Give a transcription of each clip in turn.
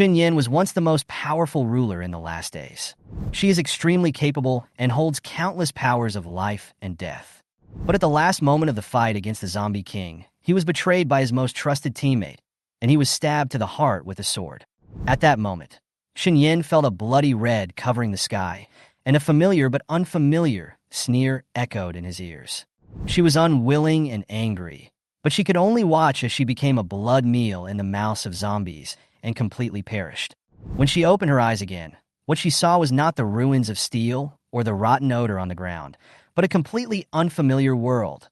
Shen Yan was once the most powerful ruler in the last days. She is extremely capable and holds countless powers of life and death. But at the last moment of the fight against the zombie king, he was betrayed by his most trusted teammate, and he was stabbed to the heart with a sword. At that moment, Shen Yan felt a bloody red covering the sky, and a familiar but unfamiliar sneer echoed in his ears. She was unwilling and angry, but she could only watch as she became a blood meal in the mouths of zombies and completely perished. When she opened her eyes again, what she saw was not the ruins of steel or the rotten odor on the ground, but a completely unfamiliar world,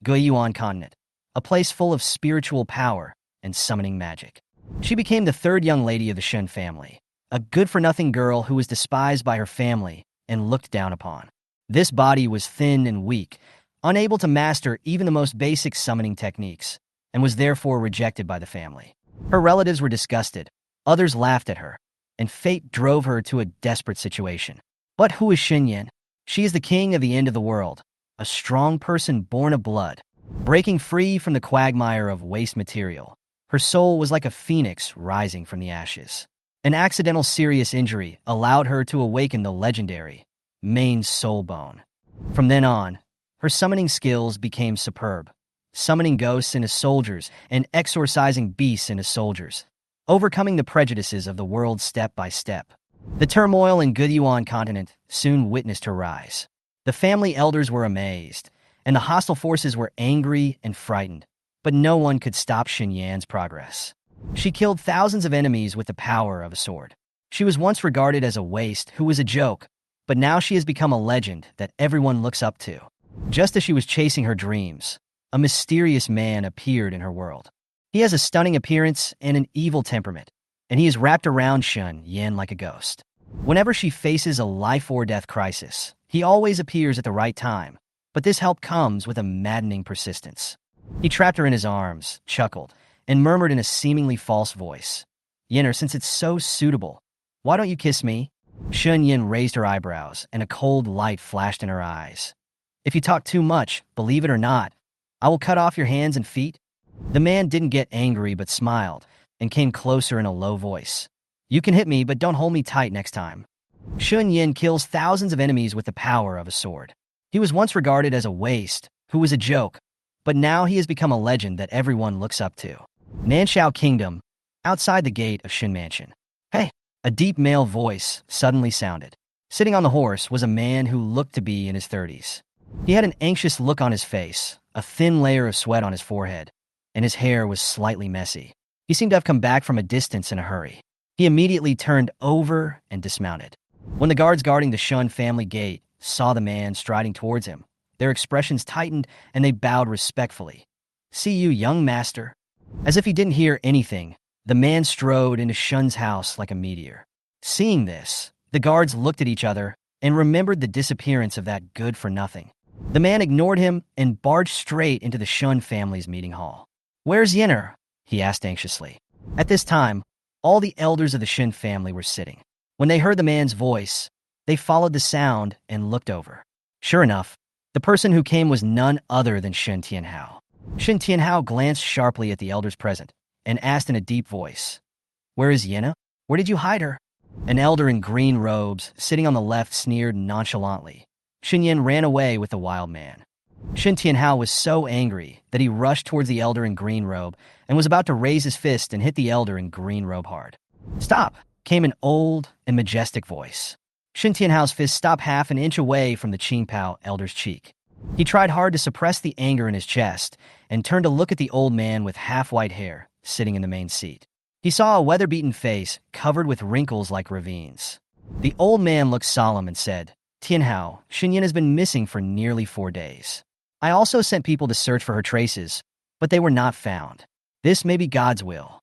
Guiyuan Continent, a place full of spiritual power and summoning magic. She became the third young lady of the Shen family, a good-for-nothing girl who was despised by her family and looked down upon. This body was thin and weak, unable to master even the most basic summoning techniques, and was therefore rejected by the family. Her relatives were disgusted, others laughed at her, and fate drove her to a desperate situation. But who is Shen Yan? She is the king of the end of the world, a strong person born of blood, breaking free from the quagmire of waste material. Her soul was like a phoenix rising from the ashes. An accidental serious injury allowed her to awaken the legendary main soul bone. From then on, her summoning skills became superb, summoning ghosts into soldiers and exorcising beasts into soldiers, overcoming the prejudices of the world step by step. The turmoil in Guiyuan Continent soon witnessed her rise. The family elders were amazed, and the hostile forces were angry and frightened, but no one could stop Shen Yan's progress. She killed thousands of enemies with the power of a sword. She was once regarded as a waste who was a joke, but now she has become a legend that everyone looks up to. Just as she was chasing her dreams, a mysterious man appeared in her world. He has a stunning appearance and an evil temperament, and he is wrapped around Shen Yan like a ghost. Whenever she faces a life or death crisis, he always appears at the right time, but this help comes with a maddening persistence. He trapped her in his arms, chuckled, and murmured in a seemingly false voice, "Yenner, since it's so suitable, why don't you kiss me?" Shen Yan raised her eyebrows, and a cold light flashed in her eyes. "If you talk too much, believe it or not, I will cut off your hands and feet." The man didn't get angry but smiled, and came closer in a low voice. "You can hit me, but don't hold me tight next time." Shen Yan kills thousands of enemies with the power of a sword. He was once regarded as a waste, who was a joke, but now he has become a legend that everyone looks up to. Nanshao Kingdom, outside the gate of Shen Mansion. "Hey!" A deep male voice suddenly sounded. Sitting on the horse was a man who looked to be in his 30s. He had an anxious look on his face, a thin layer of sweat on his forehead, and his hair was slightly messy. He seemed to have come back from a distance in a hurry. He immediately turned over and dismounted. When the guards guarding the Shen family gate saw the man striding towards him, their expressions tightened and they bowed respectfully. "See you, young master." As if he didn't hear anything, the man strode into Shen's house like a meteor. Seeing this, the guards looked at each other and remembered the disappearance of that good-for-nothing. The man ignored him and barged straight into the Shen family's meeting hall. "Where's Yenner?" he asked anxiously. At this time, all the elders of the Shen family were sitting. When they heard the man's voice, they followed the sound and looked over. Sure enough, the person who came was none other than Shen Tianhao. Shen Tianhao glanced sharply at the elders present and asked in a deep voice, "Where is Yenna? Where did you hide her?" An elder in green robes, sitting on the left, sneered nonchalantly. Shen Yan ran away with the wild man. Shen Tianhao was so angry that he rushed towards the elder in green robe and was about to raise his fist and hit the elder in green robe hard. "Stop!" came an old and majestic voice. Shen Tianhao's fist stopped half an inch away from the Qingpao elder's cheek. He tried hard to suppress the anger in his chest and turned to look at the old man with half-white hair sitting in the main seat. He saw a weather-beaten face covered with wrinkles like ravines. The old man looked solemn and said, "Tianhao, Shen Yan has been missing for nearly 4 days. I also sent people to search for her traces, but they were not found. This may be God's will."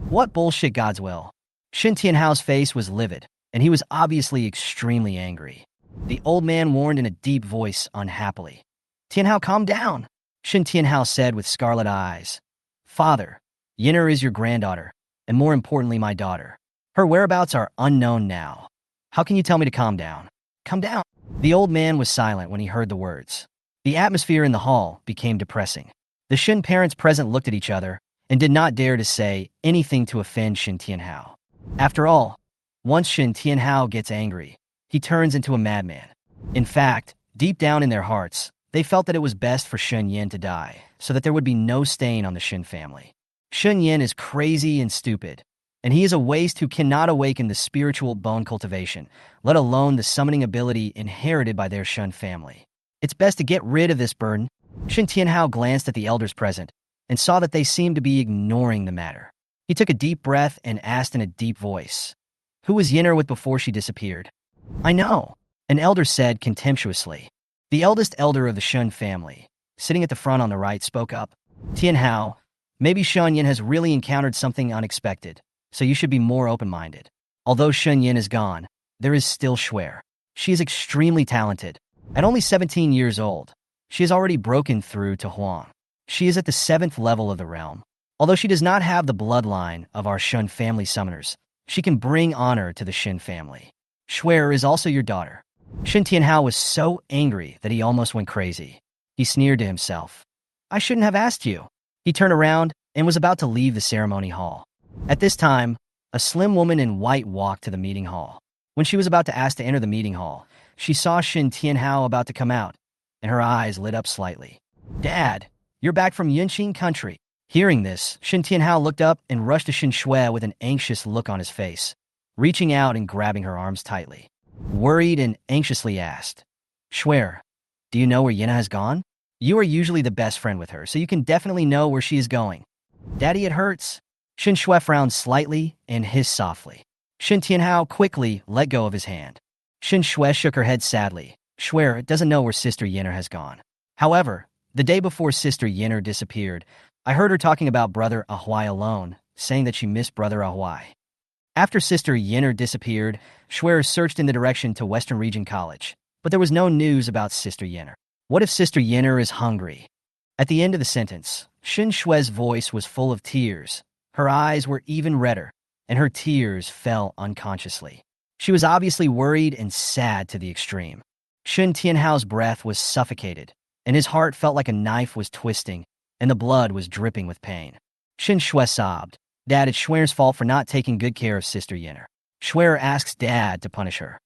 "What bullshit God's will?" Shen Tianhao's face was livid, and he was obviously extremely angry. The old man warned in a deep voice unhappily. "Tianhao, calm down," Shen Tianhao said with scarlet eyes. "Father, Yenner is your granddaughter, and more importantly, my daughter. Her whereabouts are unknown now. How can you tell me to calm down?" "Calm down." The old man was silent when he heard the words. The atmosphere in the hall became depressing. The Shen parents present looked at each other and did not dare to say anything to offend Shen Tianhao. After all, once Shen Tianhao gets angry, he turns into a madman. In fact, deep down in their hearts, they felt that it was best for Shen Yan to die, so that there would be no stain on the Shen family. Shen Yan is crazy and stupid, and he is a waste who cannot awaken the spiritual bone cultivation, let alone the summoning ability inherited by their Shen family. It's best to get rid of this burden. Shen Tianhao glanced at the elders present and saw that they seemed to be ignoring the matter. He took a deep breath and asked in a deep voice, "Who was Yinner with before she disappeared?" "I know," an elder said contemptuously. The eldest elder of the Shen family, sitting at the front on the right, spoke up. "Tianhao, maybe Shen Yan has really encountered something unexpected, so you should be more open-minded. Although Shen Yan is gone, there is still Shuer. She is extremely talented. At only 17 years old, she has already broken through to Huang. She is at the 7th level of the realm. Although she does not have the bloodline of our Shen family summoners, she can bring honor to the Shen family. Shuer is also your daughter." Shen Tianhao was so angry that he almost went crazy. He sneered to himself. "I shouldn't have asked you." He turned around and was about to leave the ceremony hall. At this time, a slim woman in white walked to the meeting hall. When she was about to ask to enter the meeting hall, she saw Shen Tianhao about to come out, and her eyes lit up slightly. "Dad, you're back from Yunqing country." Hearing this, Shen Tianhao looked up and rushed to Shen Shui with an anxious look on his face, reaching out and grabbing her arms tightly. Worried and anxiously asked, "Shuer, do you know where Yina has gone? You are usually the best friend with her, so you can definitely know where she is going." "Daddy, it hurts." Shen Shui frowned slightly and hissed softly. Shen Tianhao quickly let go of his hand. Shen Shui shook her head sadly. "Shuer doesn't know where Sister Yinner has gone. However, the day before Sister Yinner disappeared, I heard her talking about Brother Ahuai alone, saying that she missed Brother Ahuai. After Sister Yinner disappeared, Shuer searched in the direction to Western Region College, but there was no news about Sister Yinner. What if Sister Yinner is hungry?" At the end of the sentence, Shen Shui's voice was full of tears. Her eyes were even redder, and her tears fell unconsciously. She was obviously worried and sad to the extreme. Shen Tianhao's breath was suffocated, and his heart felt like a knife was twisting, and the blood was dripping with pain. Shen Shui sobbed. "Dad, it's Shuer's fault for not taking good care of Sister Yinner. Shuer asks Dad to punish her."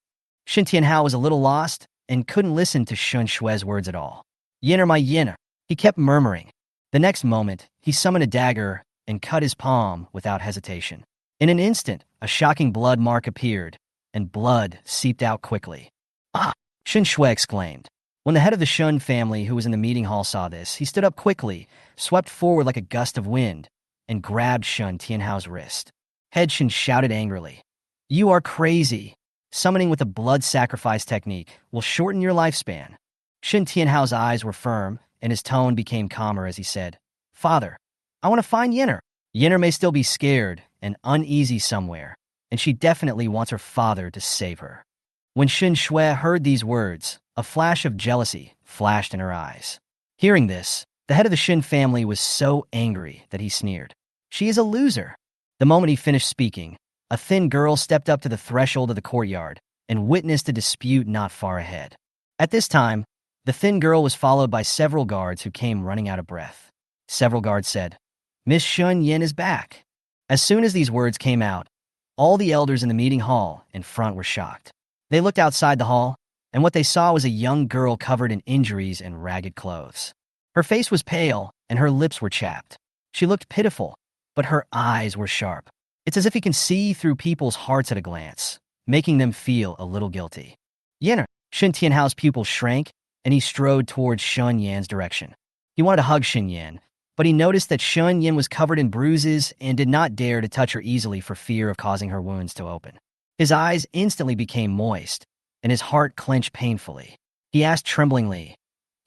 Shen Tianhao was a little lost and couldn't listen to Shen Shui's words at all. "Yinner, my Yinner," he kept murmuring. The next moment, he summoned a dagger and cut his palm without hesitation. In an instant, a shocking blood mark appeared, and blood seeped out quickly. "Ah!" Shen Shui exclaimed. When the head of the Shen family who was in the meeting hall saw this, he stood up quickly, swept forward like a gust of wind, and grabbed Shen Tianhao's wrist. Head Shen shouted angrily, "You are crazy. Summoning with a blood sacrifice technique will shorten your lifespan." Shen Tianhao's eyes were firm, and his tone became calmer as he said, "Father, I want to find Yinner. Yinner may still be scared and uneasy somewhere, and she definitely wants her father to save her." When Shen Shui heard these words, a flash of jealousy flashed in her eyes. Hearing this, the head of the Shen family was so angry that he sneered. "She is a loser." The moment he finished speaking, a thin girl stepped up to the threshold of the courtyard and witnessed a dispute not far ahead. At this time, the thin girl was followed by several guards who came running out of breath. Several guards said, "Miss Shen Yan is back." As soon as these words came out, all the elders in the meeting hall in front were shocked. They looked outside the hall, and what they saw was a young girl covered in injuries and ragged clothes. Her face was pale, and her lips were chapped. She looked pitiful, but her eyes were sharp. It's as if he can see through people's hearts at a glance, making them feel a little guilty. "Yinner." Shen Tianhao's pupil shrank, and he strode towards Shen Yan's direction. He wanted to hug Shen Yan, but he noticed that Shen Yan was covered in bruises and did not dare to touch her easily for fear of causing her wounds to open. His eyes instantly became moist, and his heart clenched painfully. He asked tremblingly,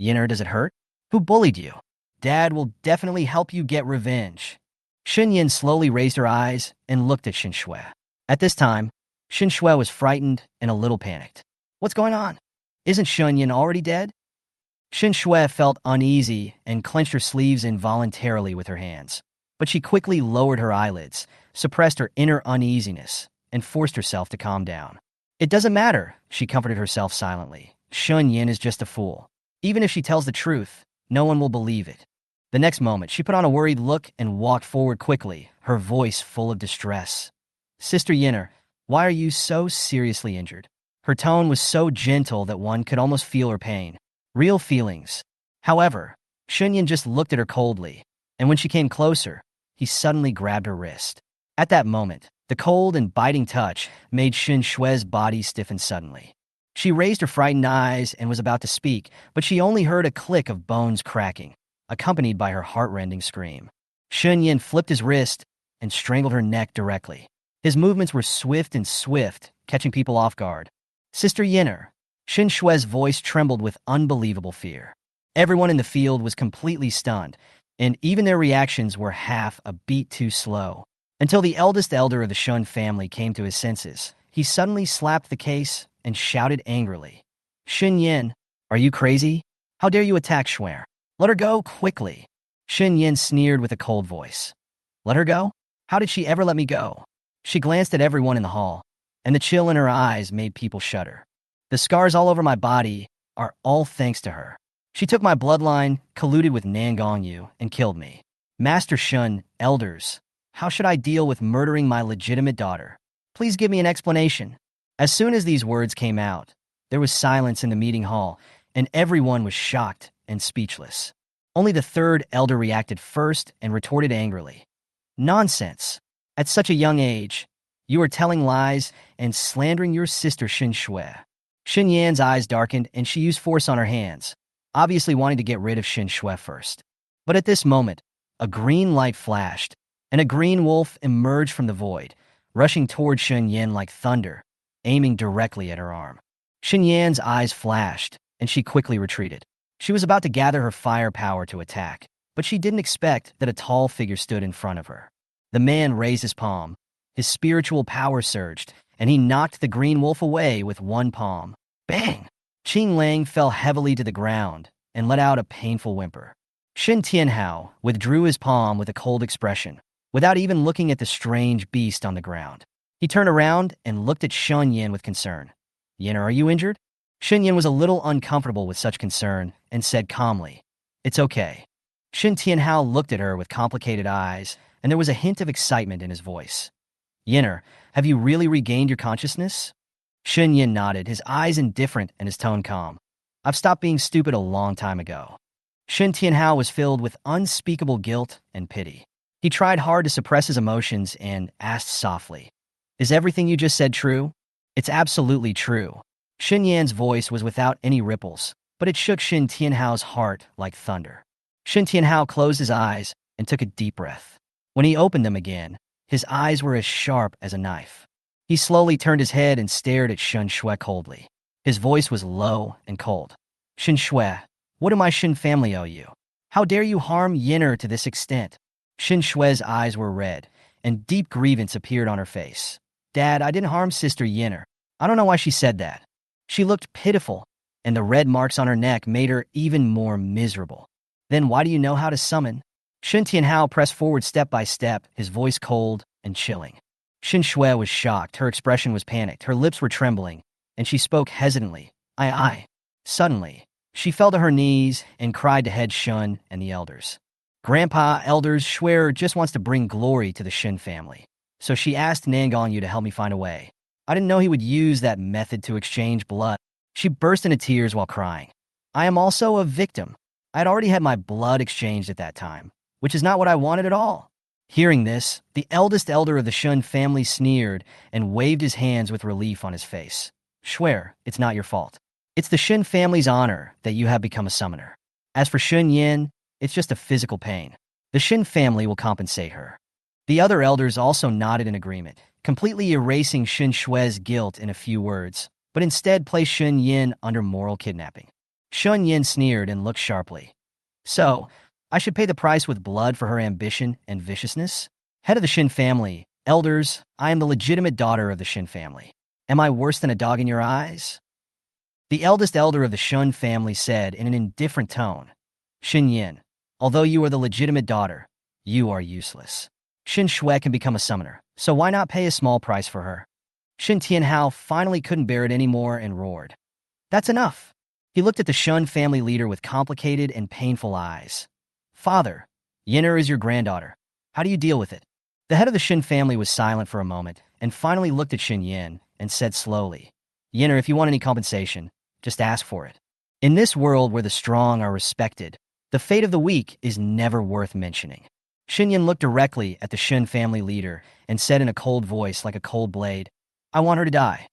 "Yinner, does it hurt? Who bullied you?" "Dad will definitely help you get revenge." Shen Yan slowly raised her eyes and looked at Shen Shui. At this time, Shen Shui was frightened and a little panicked. "What's going on? Isn't Shen Yan already dead?" Shen Shui felt uneasy and clenched her sleeves involuntarily with her hands. But she quickly lowered her eyelids, suppressed her inner uneasiness, and forced herself to calm down. "It doesn't matter," she comforted herself silently. "Shen Yan is just a fool. Even if she tells the truth, no one will believe it." The next moment, she put on a worried look and walked forward quickly, her voice full of distress. Sister Yinner, why are you so seriously injured? Her tone was so gentle that one could almost feel her pain. Real feelings. However, Shen Yan just looked at her coldly, and when she came closer, he suddenly grabbed her wrist. At that moment, the cold and biting touch made Shen Shue's body stiffen suddenly. She raised her frightened eyes and was about to speak, but she only heard a click of bones cracking, accompanied by her heart-rending scream. Shen Yan flipped his wrist and strangled her neck directly. His movements were swift and swift, catching people off guard. Sister Yinner. Shen Shue's voice trembled with unbelievable fear. Everyone in the field was completely stunned, and even their reactions were half a beat too slow. Until the eldest elder of the Shun family came to his senses, he suddenly slapped the case and shouted angrily, Shen Yan, are you crazy? How dare you attack Shuer? Let her go, quickly. Shen Yan sneered with a cold voice. Let her go? How did she ever let me go? She glanced at everyone in the hall, and the chill in her eyes made people shudder. The scars all over my body are all thanks to her. She took my bloodline, colluded with Nangongyu, and killed me. Master Shun, elders, how should I deal with murdering my legitimate daughter? Please give me an explanation. As soon as these words came out, there was silence in the meeting hall, and everyone was shocked and speechless. Only the third elder reacted first and retorted angrily. Nonsense. At such a young age, you are telling lies and slandering your sister Shen Shui. Shen Yan's eyes darkened and she used force on her hands, obviously wanting to get rid of Shen Shui first. But at this moment, a green light flashed, and a green wolf emerged from the void, rushing toward Shen Yan like thunder, aiming directly at her arm. Shen Yan's eyes flashed, and she quickly retreated. She was about to gather her firepower to attack, but she didn't expect that a tall figure stood in front of her. The man raised his palm. His spiritual power surged, and he knocked the green wolf away with one palm. Bang! Qing Lang fell heavily to the ground and let out a painful whimper. Shen Tianhao withdrew his palm with a cold expression, without even looking at the strange beast on the ground. He turned around and looked at Shen Yan with concern. Yin, are you injured? Shen Yan was a little uncomfortable with such concern and said calmly, It's okay. Shen Tianhao looked at her with complicated eyes, and there was a hint of excitement in his voice. Yinner, have you really regained your consciousness? Shen Yan nodded, his eyes indifferent and his tone calm. I've stopped being stupid a long time ago. Shen Tianhao was filled with unspeakable guilt and pity. He tried hard to suppress his emotions and asked softly, Is everything you just said true? It's absolutely true. Shen Yan's voice was without any ripples, but it shook Shen Tianhao's heart like thunder. Shen Tianhao closed his eyes and took a deep breath. When he opened them again, his eyes were as sharp as a knife. He slowly turned his head and stared at Shen Shui coldly. His voice was low and cold. Shen Shui, what do my Shen family owe you? How dare you harm Yinner to this extent? Shen Shui's eyes were red, and deep grievance appeared on her face. Dad, I didn't harm Sister Yinner. I don't know why she said that. She looked pitiful, and the red marks on her neck made her even more miserable. Then why do you know how to summon? Shen Tianhao pressed forward step by step, his voice cold and chilling. Shen Shui was shocked, her expression was panicked, her lips were trembling, and she spoke hesitantly. I. Suddenly, she fell to her knees and cried to head Shun and the elders. Grandpa, elders, Shuer just wants to bring glory to the Shen family. So she asked Nangongyu to help me find a way. I didn't know he would use that method to exchange blood. She burst into tears while crying. I am also a victim. I had already had my blood exchanged at that time, which is not what I wanted at all. Hearing this, the eldest elder of the Shun family sneered and waved his hands with relief on his face. Shuer, it's not your fault. It's the Shen family's honor that you have become a summoner. As for Shen Yan, it's just a physical pain. The Shen family will compensate her. The other elders also nodded in agreement, completely erasing Shen Shui's guilt in a few words, but instead placed Shen Yan under moral kidnapping. Shen Yan sneered and looked sharply. So, I should pay the price with blood for her ambition and viciousness? Head of the Shen family, elders, I am the legitimate daughter of the Shen family. Am I worse than a dog in your eyes? The eldest elder of the Shun family said in an indifferent tone, Shen Yan, although you are the legitimate daughter, you are useless. Shen Shui can become a summoner, so why not pay a small price for her? Shen Tianhao finally couldn't bear it anymore and roared. That's enough. He looked at the Shun family leader with complicated and painful eyes. Father, Yinner is your granddaughter. How do you deal with it? The head of the Shen family was silent for a moment, and finally looked at Shen Yan and said slowly, "Yinner, if you want any compensation, just ask for it. In this world where the strong are respected, the fate of the weak is never worth mentioning." Shen Yan looked directly at the Shen family leader and said in a cold voice like a cold blade, "I want her to die."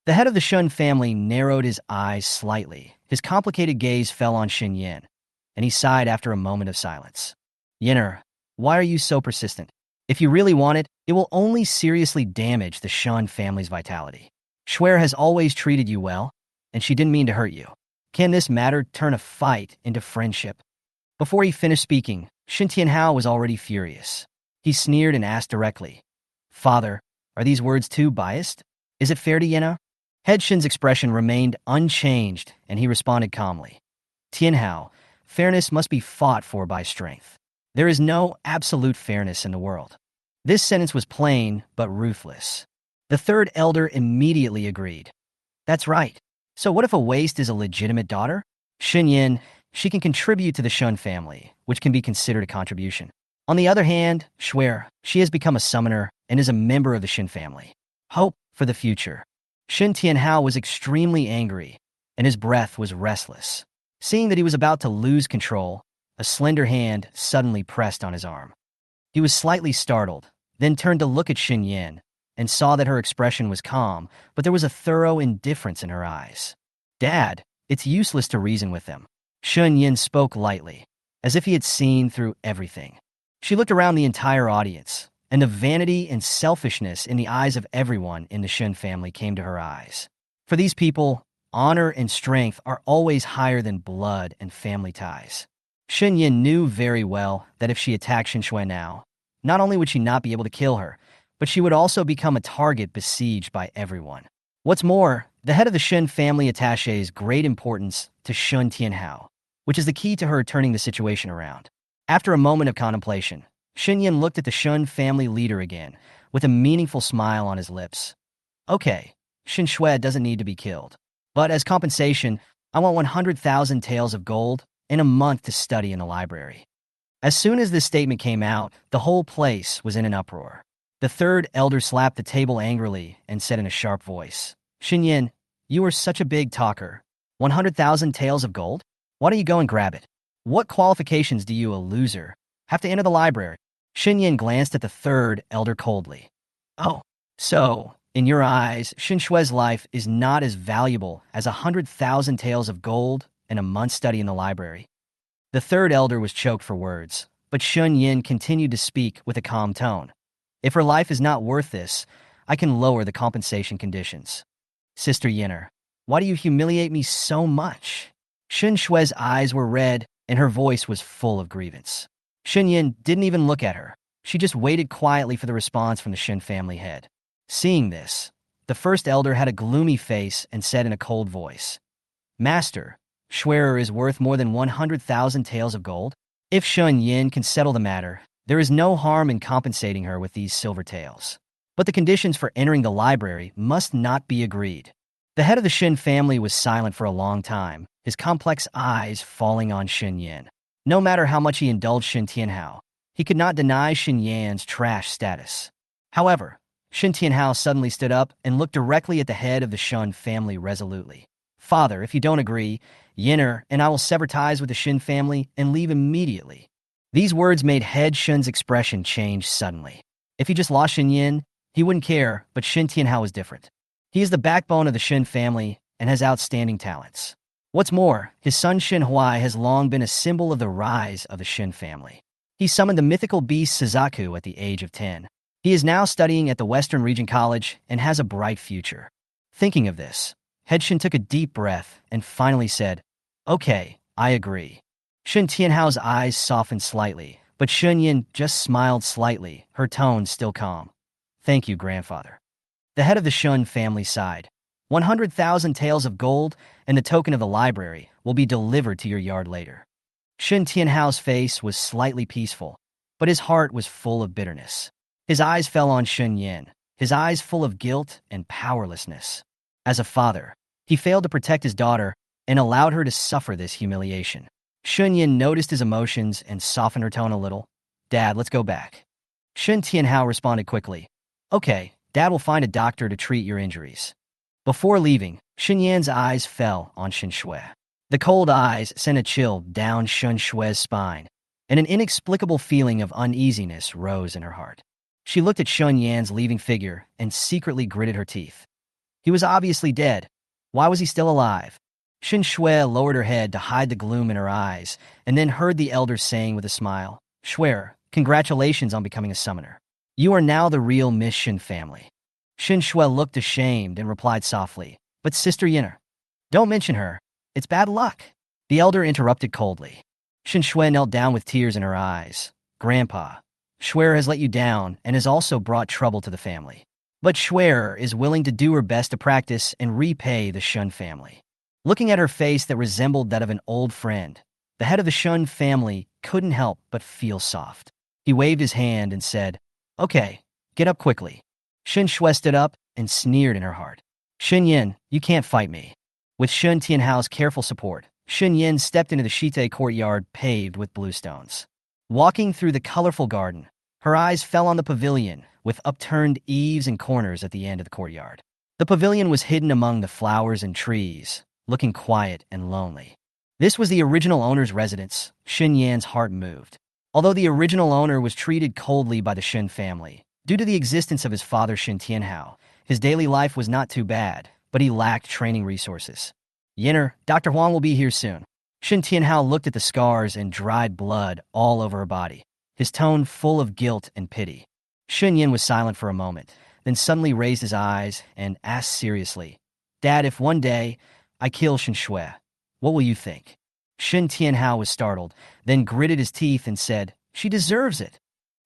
The head of the Shen family narrowed his eyes slightly. His complicated gaze fell on Shen Yan, and he sighed after a moment of silence. "Yinner, why are you so persistent? If you really want it, it will only seriously damage the Shen family's vitality. Shuer has always treated you well, and she didn't mean to hurt you. Can this matter turn a fight into friendship?" Before he finished speaking, Shen Tianhao was already furious. He sneered and asked directly, "Father, are these words too biased? Is it fair to Yinner?" Head Shen's expression remained unchanged, and he responded calmly, "Tianhao, fairness must be fought for by strength. There is no absolute fairness in the world." This sentence was plain but ruthless. The third elder immediately agreed. "That's right. So what if a waste is a legitimate daughter? Shen Yan, she can contribute to the Shen family, which can be considered a contribution. On the other hand, Shuer, she has become a summoner and is a member of the Shen family. Hope for the future." Shen Tianhao was extremely angry, and his breath was restless. Seeing that he was about to lose control, a slender hand suddenly pressed on his arm. He was slightly startled, then turned to look at Shen Yan, and saw that her expression was calm, but there was a thorough indifference in her eyes. "Dad, it's useless to reason with them." Shen Yan spoke lightly, as if he had seen through everything. She looked around the entire audience, and the vanity and selfishness in the eyes of everyone in the Shen family came to her eyes. For these people, honor and strength are always higher than blood and family ties. Shen Yan knew very well that if she attacked Shen Shui now, not only would she not be able to kill her, but she would also become a target besieged by everyone. What's more, the head of the Shen family attaches great importance to Shen Tianhao, which is the key to her turning the situation around. After a moment of contemplation, Shen Yan looked at the Shen family leader again, with a meaningful smile on his lips. "Okay, Shen Shui doesn't need to be killed. But as compensation, I want 100,000 taels of gold and a month to study in the library." As soon as this statement came out, the whole place was in an uproar. The third elder slapped the table angrily and said in a sharp voice, "Shen Yan, you are such a big talker. 100,000 taels of gold? Why don't you go and grab it? What qualifications do you, a loser, have to enter the library?" Shen Yan glanced at the third elder coldly. "Oh, so, in your eyes, Shen Shui's life is not as valuable as 100,000 taels of gold and a month's study in the library?" The third elder was choked for words, but Shen Yan continued to speak with a calm tone. "If her life is not worth this, I can lower the compensation conditions." "Sister Yinner, why do you humiliate me so much?" Shen Shui's eyes were red, and her voice was full of grievance. Shen Yan didn't even look at her. She just waited quietly for the response from the Shen family head. Seeing this, the first elder had a gloomy face and said in a cold voice, "Master, Shuer is worth more than 100,000 taels of gold. If Shen Yan can settle the matter, there is no harm in compensating her with these silver taels. But the conditions for entering the library must not be agreed." The head of the Shen family was silent for a long time, his complex eyes falling on Shen Yan. No matter how much he indulged Shen Tianhao, he could not deny Shen Yan's trash status. However, Shen Tianhao suddenly stood up and looked directly at the head of the Shen family resolutely. "Father, if you don't agree, Yinner and I will sever ties with the Shen family and leave immediately." These words made head Shen's expression change suddenly. If he just lost Shen Yan, he wouldn't care, but Shen Tianhao was different. He is the backbone of the Shen family and has outstanding talents. What's more, his son Shen Huai has long been a symbol of the rise of the Shen family. He summoned the mythical beast Suzaku at the age of 10. He is now studying at the Western Region College and has a bright future. Thinking of this, Head Shen took a deep breath and finally said, "Okay, I agree." Shen Tianhao's eyes softened slightly, but Shen Yan just smiled slightly, her tone still calm. "Thank you, grandfather." The head of the Shen family sighed. 100,000 taels of gold and the token of the library will be delivered to your yard later." Shen Tianhao's face was slightly peaceful, but his heart was full of bitterness. His eyes fell on Shen Yan, his eyes full of guilt and powerlessness. As a father, he failed to protect his daughter and allowed her to suffer this humiliation. Shen Yan noticed his emotions and softened her tone a little. "Dad, let's go back." Shen Tianhao responded quickly. "Okay, Dad will find a doctor to treat your injuries. Before leaving, Shen Yan's eyes fell on Shen Shui. The cold eyes sent a chill down Shen Shui's spine, and an inexplicable feeling of uneasiness rose in her heart. She looked at Shen Yan's leaving figure and secretly gritted her teeth. He was obviously dead. Why was he still alive? Shen Shui lowered her head to hide the gloom in her eyes, and then heard the elder saying with a smile, "Shui, congratulations on becoming a summoner. You are now the real Miss Shen family." Shen Shui looked ashamed and replied softly, "But Sister Yinner, don't mention her. It's bad luck." The elder interrupted coldly. Shen Shui knelt down with tears in her eyes. "Grandpa, Shuer has let you down and has also brought trouble to the family. But Shuer is willing to do her best to practice and repay the Shun family." Looking at her face that resembled that of an old friend, the head of the Shun family couldn't help but feel soft. He waved his hand and said, "Okay, get up quickly." Shen Shui stood up and sneered in her heart. "Shen Yan, you can't fight me." With Shun Tianhao's careful support, Shen Yan stepped into the Shite courtyard paved with blue stones. Walking through the colorful garden, her eyes fell on the pavilion with upturned eaves and corners at the end of the courtyard. The pavilion was hidden among the flowers and trees, looking quiet and lonely. This was the original owner's residence. Shen Yan's heart moved. Although the original owner was treated coldly by the Shen family, due to the existence of his father Shen Tianhao, his daily life was not too bad, but he lacked training resources. "Yinner, Dr. Huang will be here soon." Shen Tianhao looked at the scars and dried blood all over her body, his tone full of guilt and pity. Shen Yan was silent for a moment, then suddenly raised his eyes and asked seriously, "Dad, if one day I kill Shen Shui, what will you think?" Shen Tianhao was startled, then gritted his teeth and said, "She deserves it."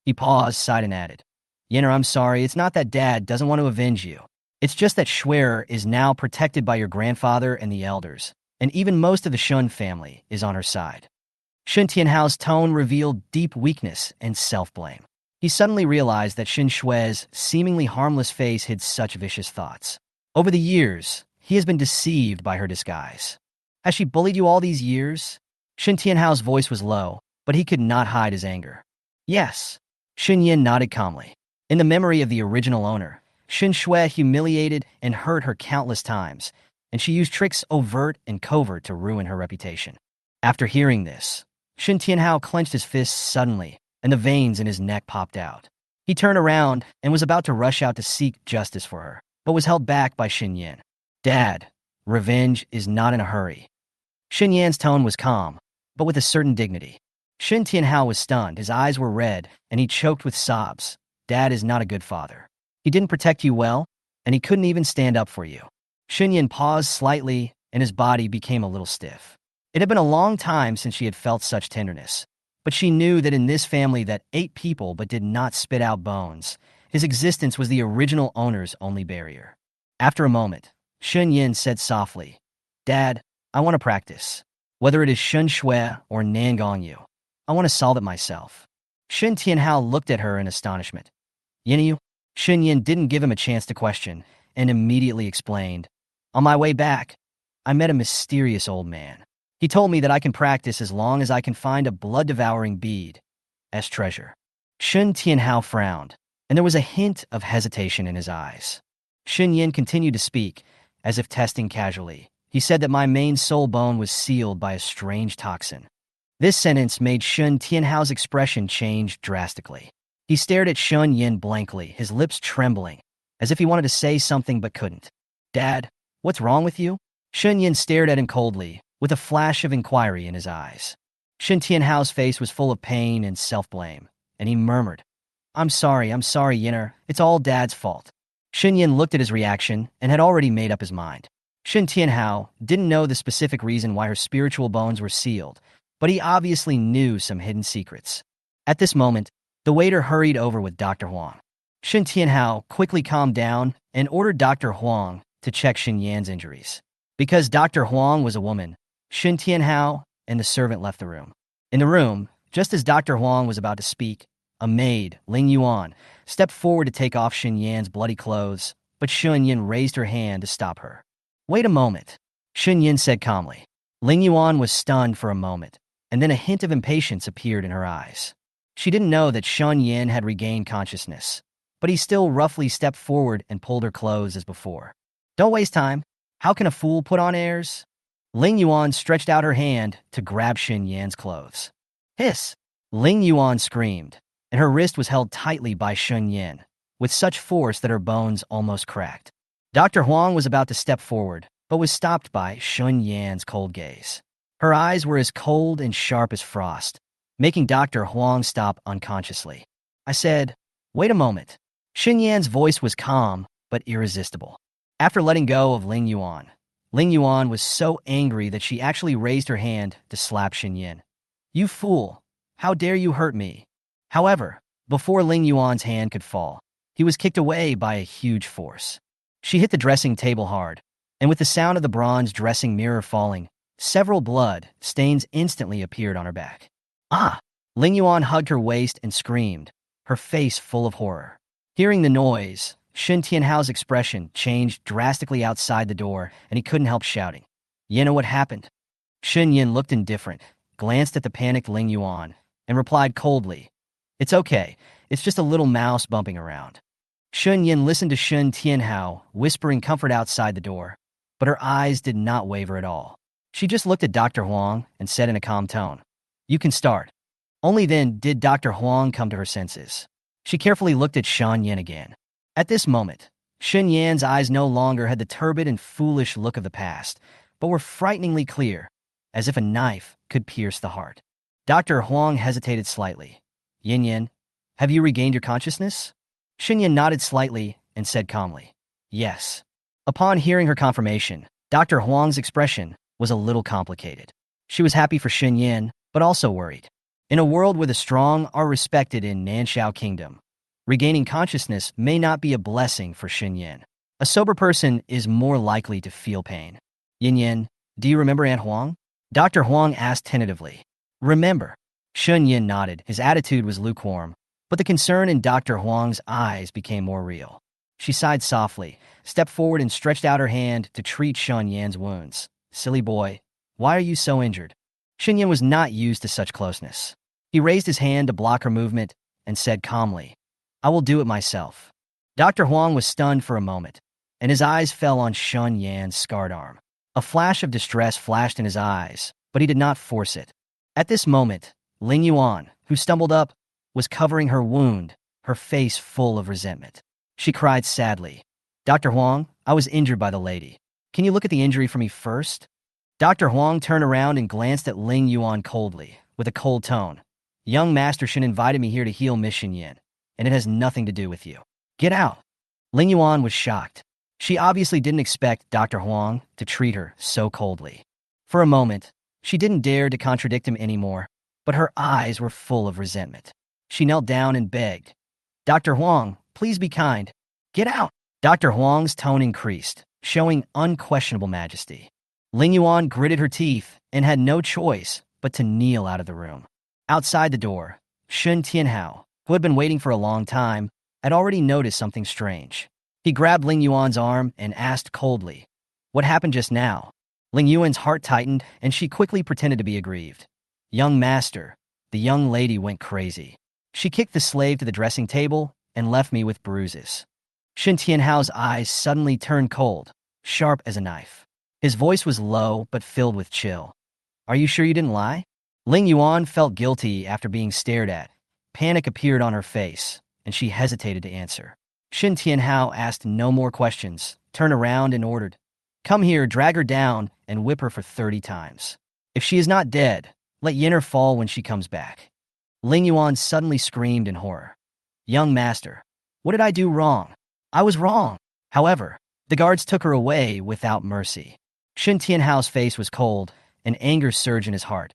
He paused, sighed, and added, "Yinner, I'm sorry, it's not that Dad doesn't want to avenge you. It's just that Shuer is now protected by your grandfather and the elders, and even most of the Shun family is on her side." Shen Tianhao's tone revealed deep weakness and self-blame. He suddenly realized that Shen Shui's seemingly harmless face hid such vicious thoughts. Over the years, he has been deceived by her disguise. "Has she bullied you all these years?" Shen Tianhao's voice was low, but he could not hide his anger. "Yes." Shen Yan nodded calmly. In the memory of the original owner, Shen Shui humiliated and hurt her countless times, and she used tricks overt and covert to ruin her reputation. After hearing this, Shen Tianhao clenched his fists suddenly, and the veins in his neck popped out. He turned around and was about to rush out to seek justice for her, but was held back by Shen Yan. "Dad, revenge is not in a hurry." Shen Yan's tone was calm, but with a certain dignity. Shen Tianhao was stunned, his eyes were red, and he choked with sobs. "Dad is not a good father. He didn't protect you well, and he couldn't even stand up for you." Shen Yan paused slightly, and his body became a little stiff. It had been a long time since she had felt such tenderness, but she knew that in this family that ate people but did not spit out bones, his existence was the original owner's only barrier. After a moment, Shen Yan said softly, "Dad, I want to practice. Whether it is Shen Shui or Nangongyu, I want to solve it myself." Shen Tianhao looked at her in astonishment. "Yinyu?" Shen Yan didn't give him a chance to question, and immediately explained, "On my way back, I met a mysterious old man. He told me that I can practice as long as I can find a blood-devouring bead as treasure." Shen Tianhao frowned, and there was a hint of hesitation in his eyes. Shen Yan continued to speak, as if testing casually. He said that my main soul bone was sealed by a strange toxin. This sentence made Shen Tianhao's expression change drastically. He stared at Shen Yan blankly, his lips trembling, as if he wanted to say something but couldn't. "Dad, what's wrong with you?" Shen Yan stared at him coldly, with a flash of inquiry in his eyes. Shen Tianhao's face was full of pain and self-blame, and he murmured, I'm sorry, Yinner. It's all Dad's fault." Shen Yan looked at his reaction and had already made up his mind. Shen Tianhao didn't know the specific reason why her spiritual bones were sealed, but he obviously knew some hidden secrets. At this moment, the waiter hurried over with Dr. Huang. Shen Tianhao quickly calmed down and ordered Dr. Huang to check Shen Yan's injuries. Because Dr. Huang was a woman, Shen Tianhao and the servant left the room. In the room, just as Dr. Huang was about to speak, a maid, Ling Yuan, stepped forward to take off Shen Yan's bloody clothes, but Shen Yan raised her hand to stop her. "Wait a moment," Shen Yan said calmly. Ling Yuan was stunned for a moment, and then a hint of impatience appeared in her eyes. She didn't know that Shen Yan had regained consciousness. but he still roughly stepped forward and pulled her clothes as before. Don't waste time. How can a fool put on airs? Ling Yuan stretched out her hand to grab Shen Yan's clothes. Hiss! Ling Yuan screamed, and her wrist was held tightly by Shen Yan, with such force that her bones almost cracked. Dr. Huang was about to step forward, but was stopped by Shen Yan's cold gaze. Her eyes were as cold and sharp as frost, making Dr. Huang stop unconsciously. I said, "Wait a moment." Shen Yan's voice was calm, but irresistible. After letting go of Ling Yuan was so angry that she actually raised her hand to slap Shen Yan. "You fool! How dare you hurt me?" However, before Ling Yuan's hand could fall, he was kicked away by a huge force. She hit the dressing table hard, and with the sound of the bronze dressing mirror falling, several blood stains instantly appeared on her back. Ah! Ling Yuan hugged her waist and screamed, her face full of horror. Hearing the noise, Shen Tianhao's expression changed drastically outside the door, and he couldn't help shouting, "You know what happened?" Shen Yan looked indifferent, glanced at the panicked Ling Yuan, and replied coldly, "It's okay. It's just a little mouse bumping around." Shen Yan listened to Shen Tianhao whispering comfort outside the door, but her eyes did not waver at all. She just looked at Dr. Huang and said in a calm tone, "You can start." Only then did Dr. Huang come to her senses. She carefully looked at Shen Yan again. At this moment, Shen Yan's eyes no longer had the turbid and foolish look of the past, but were frighteningly clear, as if a knife could pierce the heart. Dr. Huang hesitated slightly. "Yin Yan, have you regained your consciousness?" Shen Yan nodded slightly and said calmly, "Yes." Upon hearing her confirmation, Dr. Huang's expression was a little complicated. She was happy for Shen Yan, but also worried. In a world where the strong are respected in Nanshao Kingdom, regaining consciousness may not be a blessing for Shen Yan. A sober person is more likely to feel pain. "Yin Yan, do you remember Aunt Huang?" Dr. Huang asked tentatively. "Remember." Shen Yan nodded. His attitude was lukewarm, but the concern in Dr. Huang's eyes became more real. She sighed softly, stepped forward and stretched out her hand to treat Shen Yan's wounds. "Silly boy, why are you so injured?" Shen Yan was not used to such closeness. He raised his hand to block her movement and said calmly, "I will do it myself." Dr. Huang was stunned for a moment, and his eyes fell on Shen Yan's scarred arm. A flash of distress flashed in his eyes, but he did not force it. At this moment, Ling Yuan, who stumbled up, was covering her wound, her face full of resentment. She cried sadly, "Dr. Huang, I was injured by the lady. Can you look at the injury for me first?" Dr. Huang turned around and glanced at Ling Yuan coldly, with a cold tone. "Young Master Shen invited me here to heal Miss Shen Yan, and it has nothing to do with you. Get out." Ling Yuan was shocked. She obviously didn't expect Dr. Huang to treat her so coldly. For a moment, she didn't dare to contradict him anymore, but her eyes were full of resentment. She knelt down and begged, "Dr. Huang, please be kind. Get out." Dr. Huang's tone increased, showing unquestionable majesty. Ling Yuan gritted her teeth and had no choice but to kneel out of the room. Outside the door, Shen Tianhao, who had been waiting for a long time, had already noticed something strange. He grabbed Ling Yuan's arm and asked coldly, "What happened just now?" Ling Yuan's heart tightened, and she quickly pretended to be aggrieved. "Young master," the young lady went crazy. "She kicked the slave to the dressing table and left me with bruises." Shen Tianhao's eyes suddenly turned cold, sharp as a knife. His voice was low but filled with chill. "Are you sure you didn't lie?" Ling Yuan felt guilty after being stared at. Panic appeared on her face, and she hesitated to answer. Shen Tianhao asked no more questions, turned around and ordered, "Come here, drag her down, and whip her for 30 times. If she is not dead, let Yenner fall when she comes back." Ling Yuan suddenly screamed in horror. "Young master, what did I do wrong? I was wrong." However, the guards took her away without mercy. Shen Tianhao's face was cold, and anger surged in his heart.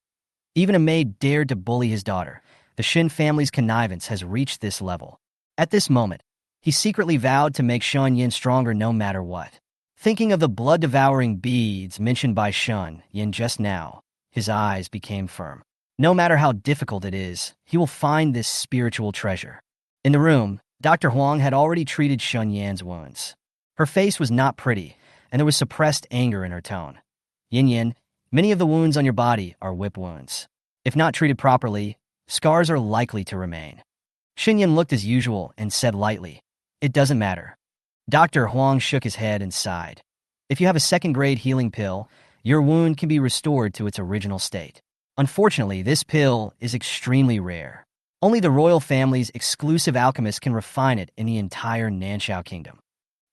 Even a maid dared to bully his daughter. The Shen family's connivance has reached this level. At this moment, he secretly vowed to make Shen Yan stronger no matter what. Thinking of the blood-devouring beads mentioned by Shen Yan just now, his eyes became firm. No matter how difficult it is, he will find this spiritual treasure. In the room, Dr. Huang had already treated Shen Yan's wounds. Her face was not pretty, and there was suppressed anger in her tone. "Yin Yin, many of the wounds on your body are whip wounds. If not treated properly, scars are likely to remain." Shen Yan looked as usual and said lightly, It doesn't matter. Dr. Huang shook his head and sighed. If you have a second-grade healing pill, your wound can be restored to its original state. Unfortunately, this pill is extremely rare. Only the royal family's exclusive alchemist can refine it in the entire Nanshao kingdom.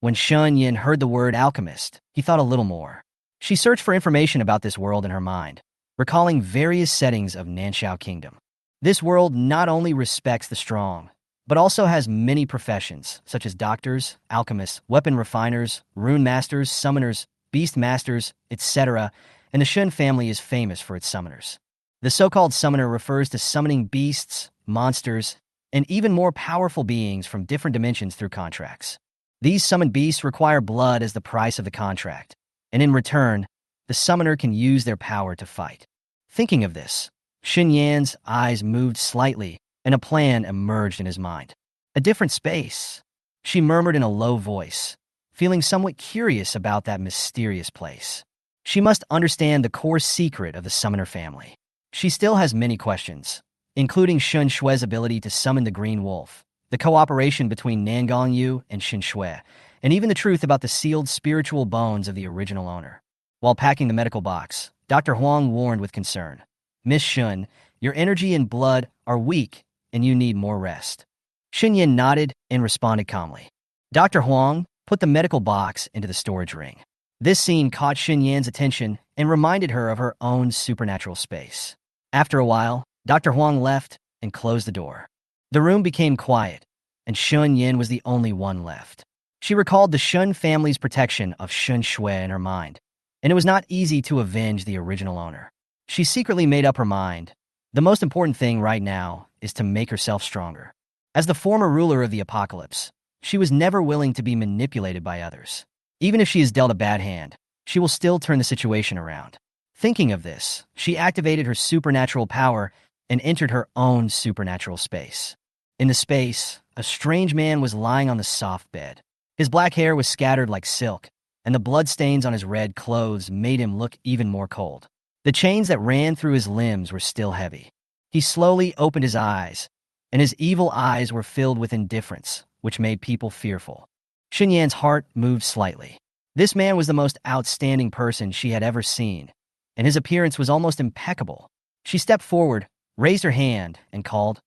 When Shen Yan heard the word alchemist, he thought a little more. She searched for information about this world in her mind, recalling various settings of Nanshao kingdom. This world not only respects the strong, but also has many professions, such as doctors, alchemists, weapon refiners, rune masters, summoners, beast masters, etc., and the Shen family is famous for its summoners. The so-called summoner refers to summoning beasts, monsters, and even more powerful beings from different dimensions through contracts. These summoned beasts require blood as the price of the contract, and in return, the summoner can use their power to fight. Thinking of this, Shen Yan's eyes moved slightly, and a plan emerged in his mind. A different space, she murmured in a low voice, feeling somewhat curious about that mysterious place. She must understand the core secret of the summoner family. She still has many questions, including Shun Shue's ability to summon the Green Wolf, the cooperation between Nangang Yu and Shen Shui, and even the truth about the sealed spiritual bones of the original owner. While packing the medical box, Dr. Huang warned with concern, "Miss Shun, your energy and blood are weak, and you need more rest." Shen Yan nodded and responded calmly. Dr. Huang put the medical box into the storage ring. This scene caught Shen Yan's attention and reminded her of her own supernatural space. After a while, Dr. Huang left and closed the door. The room became quiet, and Shen Yan was the only one left. She recalled the Shun family's protection of Shen Shui in her mind, and it was not easy to avenge the original owner. She secretly made up her mind. The most important thing right now is to make herself stronger. As the former ruler of the apocalypse, she was never willing to be manipulated by others. Even if she is dealt a bad hand, she will still turn the situation around. Thinking of this, she activated her supernatural power and entered her own supernatural space. In the space, a strange man was lying on the soft bed. His black hair was scattered like silk, and the bloodstains on his red clothes made him look even more cold. The chains that ran through his limbs were still heavy. He slowly opened his eyes, and his evil eyes were filled with indifference, which made people fearful. Shen Yan's heart moved slightly. This man was the most outstanding person she had ever seen, and his appearance was almost impeccable. She stepped forward, raised her hand, and called,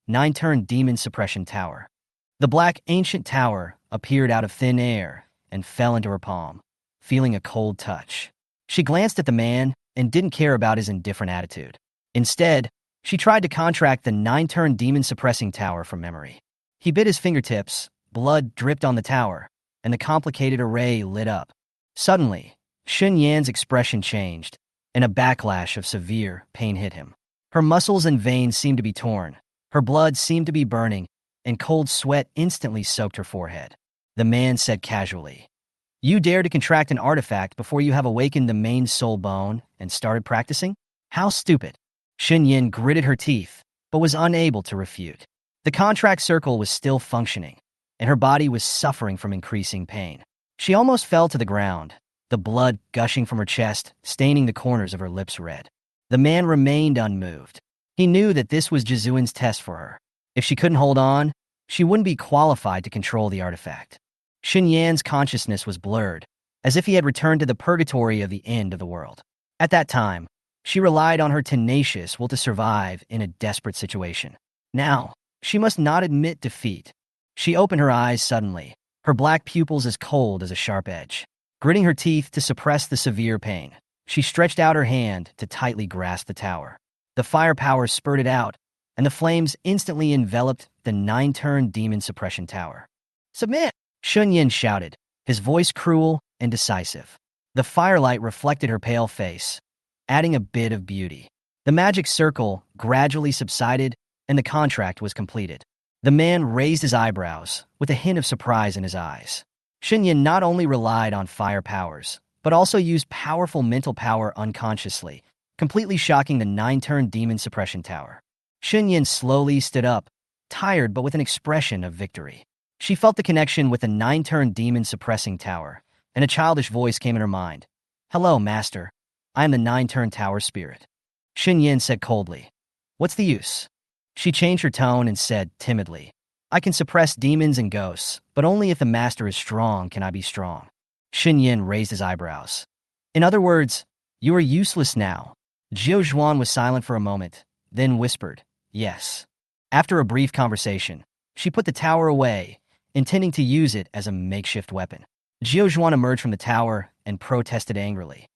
"Nine-turn demon suppression tower." The black ancient tower appeared out of thin air and fell into her palm, feeling a cold touch. She glanced at the man and didn't care about his indifferent attitude. Instead, she tried to contract the nine-turn demon suppressing tower from memory. He bit his fingertips, blood dripped on the tower, and the complicated array lit up. Suddenly, Shen Yan's expression changed, and a backlash of severe pain hit him. Her muscles and veins seemed to be torn, her blood seemed to be burning, and cold sweat instantly soaked her forehead. The man said casually, "You dare to contract an artifact before you have awakened the main soul bone and started practicing? How stupid." Shen Yan gritted her teeth, but was unable to refute. The contract circle was still functioning, and her body was suffering from increasing pain. She almost fell to the ground, the blood gushing from her chest, staining the corners of her lips red. The man remained unmoved. He knew that this was Jizuan's test for her. If she couldn't hold on, she wouldn't be qualified to control the artifact. Shen Yan's consciousness was blurred, as if he had returned to the purgatory of the end of the world. At that time, she relied on her tenacious will to survive in a desperate situation. Now, she must not admit defeat. She opened her eyes suddenly, her black pupils as cold as a sharp edge. Gritting her teeth to suppress the severe pain, she stretched out her hand to tightly grasp the tower. The firepower spurted out, and the flames instantly enveloped the nine-turn demon suppression tower. "Submit!" Shen Yan shouted, his voice cruel and decisive. The firelight reflected her pale face, adding a bit of beauty. The magic circle gradually subsided, and the contract was completed. The man raised his eyebrows, with a hint of surprise in his eyes. Shen Yan not only relied on fire powers, but also used powerful mental power unconsciously, completely shocking the nine-turn demon suppression tower. Shen Yan slowly stood up, tired but with an expression of victory. She felt the connection with the nine-turn demon suppressing tower, and a childish voice came in her mind. "Hello, master. I am the nine-turn tower spirit." Shen Yan said coldly, "What's the use?" She changed her tone and said timidly, I can suppress demons and ghosts, but only if the master is strong can I be strong. Shen Yan raised his eyebrows. In other words, you are useless now. Jiu Zhuan was silent for a moment, then whispered, yes. After a brief conversation, she put the tower away, intending to use it as a makeshift weapon. Jiu Zhuan emerged from the tower and protested angrily.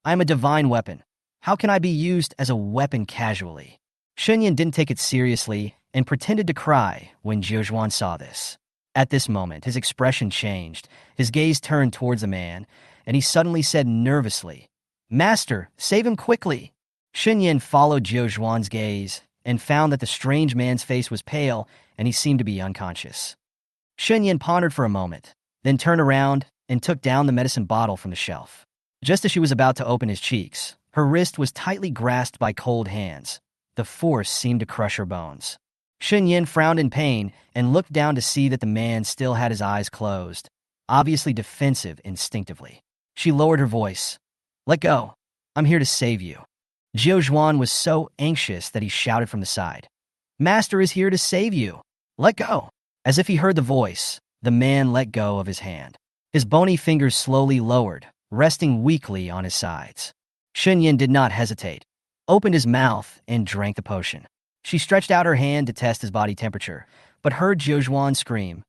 I am a divine weapon. How can I be used as a weapon casually? Shen Yan didn't take it seriously and pretended to cry when Jiu Zhuan saw this. At this moment, his expression changed. His gaze turned towards the man, and he suddenly said nervously, Master, save him quickly. Shen Yan followed Jiu Zhuan's gaze and found that the strange man's face was pale and he seemed to be unconscious. Shen Yan pondered for a moment, then turned around and took down the medicine bottle from the shelf. Just as she was about to open his cheeks, her wrist was tightly grasped by cold hands. The force seemed to crush her bones. Shen Yan frowned in pain and looked down to see that the man still had his eyes closed, obviously defensive instinctively. She lowered her voice. Let go. I'm here to save you. Jiu Zhuan was so anxious that he shouted from the side. Master is here to save you. Let go. As if he heard the voice, the man let go of his hand. His bony fingers slowly lowered, resting weakly on his sides. Shen Yan did not hesitate, opened his mouth, and drank the potion. She stretched out her hand to test his body temperature, but heard Jiu Zhuan scream,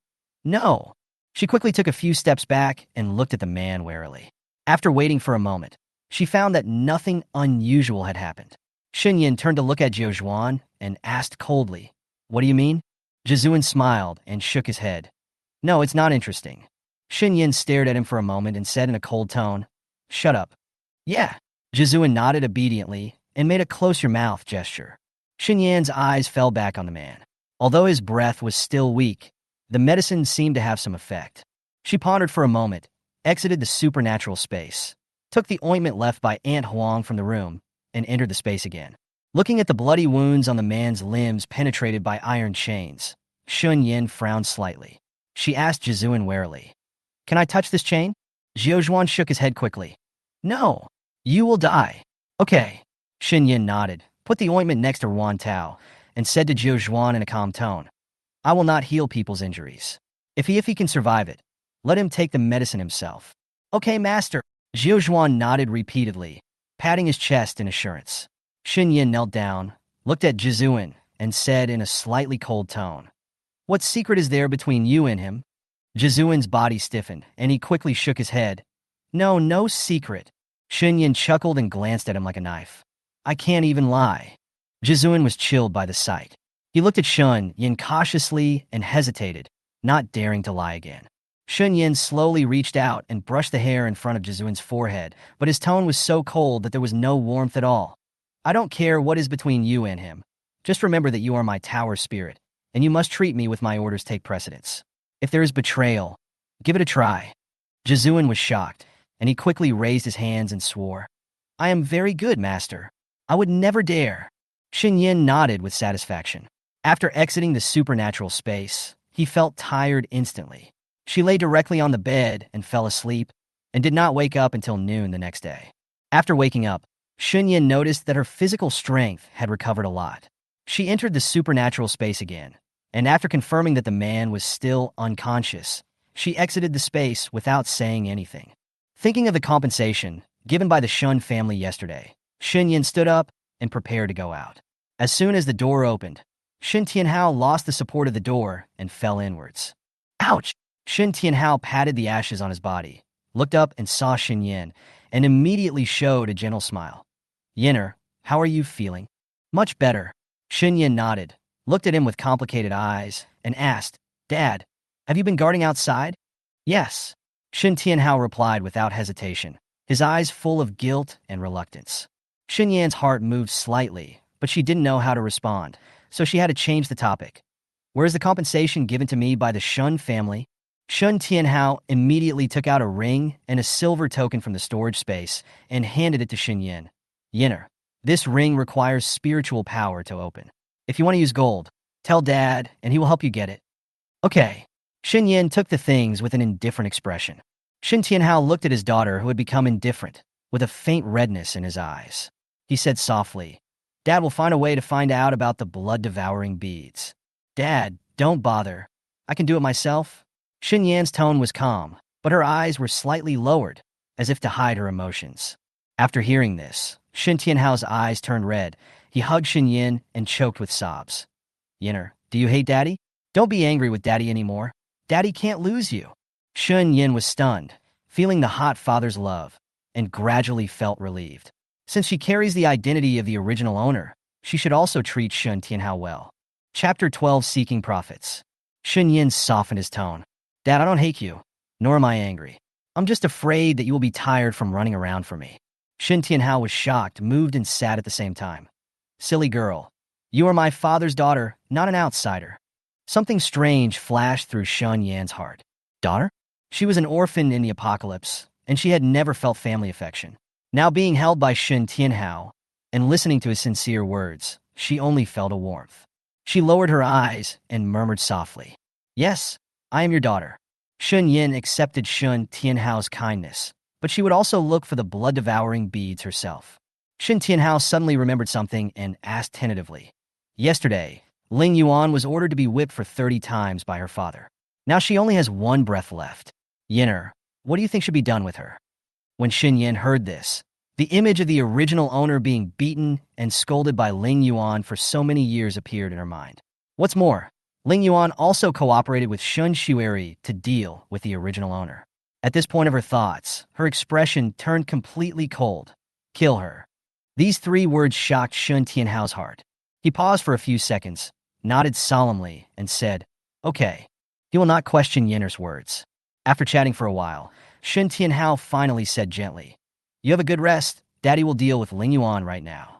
No! She quickly took a few steps back and looked at the man warily. After waiting for a moment, she found that nothing unusual had happened. Shen Yan turned to look at Jiu Zhuan and asked coldly, What do you mean? Zhuan smiled and shook his head. No, it's not interesting. Shen Yan stared at him for a moment and said in a cold tone, Shut up. Yeah. Zhuan nodded obediently and made a close-your-mouth gesture. Shen Yan's eyes fell back on the man. Although his breath was still weak, the medicine seemed to have some effect. She pondered for a moment, exited the supernatural space, took the ointment left by Aunt Huang from the room, and entered the space again. Looking at the bloody wounds on the man's limbs penetrated by iron chains, Shen Yan frowned slightly. She asked Zhuan warily, Can I touch this chain? Jiu Zhuan shook his head quickly. No, you will die. Okay. Shen Yan nodded, put the ointment next to Yuan Tao, and said to Jiu Zhuan in a calm tone, I will not heal people's injuries. If he can survive it, let him take the medicine himself. Okay, master. Jiu Zhuan nodded repeatedly, patting his chest in assurance. Shen Yan knelt down, looked at Zhuan, and said in a slightly cold tone, What secret is there between you and him? Zhuan's body stiffened, and he quickly shook his head. No secret. Shen Yan chuckled and glanced at him like a knife. I can't even lie. Zhuan was chilled by the sight. He looked at Shen Yan cautiously and hesitated, not daring to lie again. Shen Yan slowly reached out and brushed the hair in front of Zhuan's forehead, but his tone was so cold that there was no warmth at all. I don't care what is between you and him. Just remember that you are my tower spirit, and you must treat me with my orders take precedence. If there is betrayal, give it a try. Zhuan was shocked, and he quickly raised his hands and swore, I am very good, master. I would never dare. Shen Yan nodded with satisfaction. After exiting the supernatural space, he felt tired instantly. She lay directly on the bed and fell asleep, and did not wake up until noon the next day. After waking up, Shen Yan noticed that her physical strength had recovered a lot. She entered the supernatural space again, and after confirming that the man was still unconscious, she exited the space without saying anything. Thinking of the compensation given by the Shun family yesterday, Shen Yan stood up and prepared to go out. As soon as the door opened, Shen Tianhao lost the support of the door and fell inwards. Ouch! Shen Tianhao patted the ashes on his body, looked up and saw Shen Yan, and immediately showed a gentle smile. Yenner, how are you feeling? Much better. Shen Yan nodded, looked at him with complicated eyes, and asked, Dad, have you been guarding outside? Yes. Shen Tianhao replied without hesitation, his eyes full of guilt and reluctance. Shen Yan's heart moved slightly, but she didn't know how to respond, so she had to change the topic. Where's the compensation given to me by the Shun family? Shen Tianhao immediately took out a ring and a silver token from the storage space and handed it to Shen Yan. Yenner, this ring requires spiritual power to open. If you want to use gold, tell Dad and he will help you get it. Okay. Shen Yan took the things with an indifferent expression. Shen Tianhao looked at his daughter, who had become indifferent, with a faint redness in his eyes. He said softly, Dad will find a way to find out about the blood-devouring beads. Dad, don't bother. I can do it myself. Shen Yan's tone was calm, but her eyes were slightly lowered, as if to hide her emotions. After hearing this, Shen Tianhao's eyes turned red. He hugged Shen Yan and choked with sobs. Yinner, do you hate Daddy? Don't be angry with Daddy anymore. Daddy can't lose you. Shen Yan was stunned, feeling the hot father's love, and gradually felt relieved. Since she carries the identity of the original owner, she should also treat Shen Tianhao well. Chapter 12, Seeking Profits. Shen Yan softened his tone. Dad, I don't hate you, nor am I angry. I'm just afraid that you will be tired from running around for me. Shen Tianhao was shocked, moved, and sad at the same time. Silly girl. You are my father's daughter, not an outsider. Something strange flashed through Shen Yan's heart. Daughter? She was an orphan in the apocalypse, and she had never felt family affection. Now being held by Shen Tianhao and listening to his sincere words, she only felt a warmth. She lowered her eyes and murmured softly, Yes, I am your daughter. Shen Yan accepted Shen Tianhao's kindness, but she would also look for the blood-devouring beads herself. Shen Tianhao suddenly remembered something and asked tentatively. Yesterday, Ling Yuan was ordered to be whipped for 30 times by her father. Now she only has one breath left. Yinner, what do you think should be done with her? When Shen Yan heard this, the image of the original owner being beaten and scolded by Ling Yuan for so many years appeared in her mind. What's more, Ling Yuan also cooperated with Shun Shueri to deal with the original owner. At this point of her thoughts, her expression turned completely cold. Kill her. These 3 words shocked Shen Tianhao's heart. He paused for a few seconds, nodded solemnly, and said, Okay. He will not question Yinner's words. After chatting for a while, Shen Tianhao finally said gently, You have a good rest. Daddy will deal with Ling Yuan right now.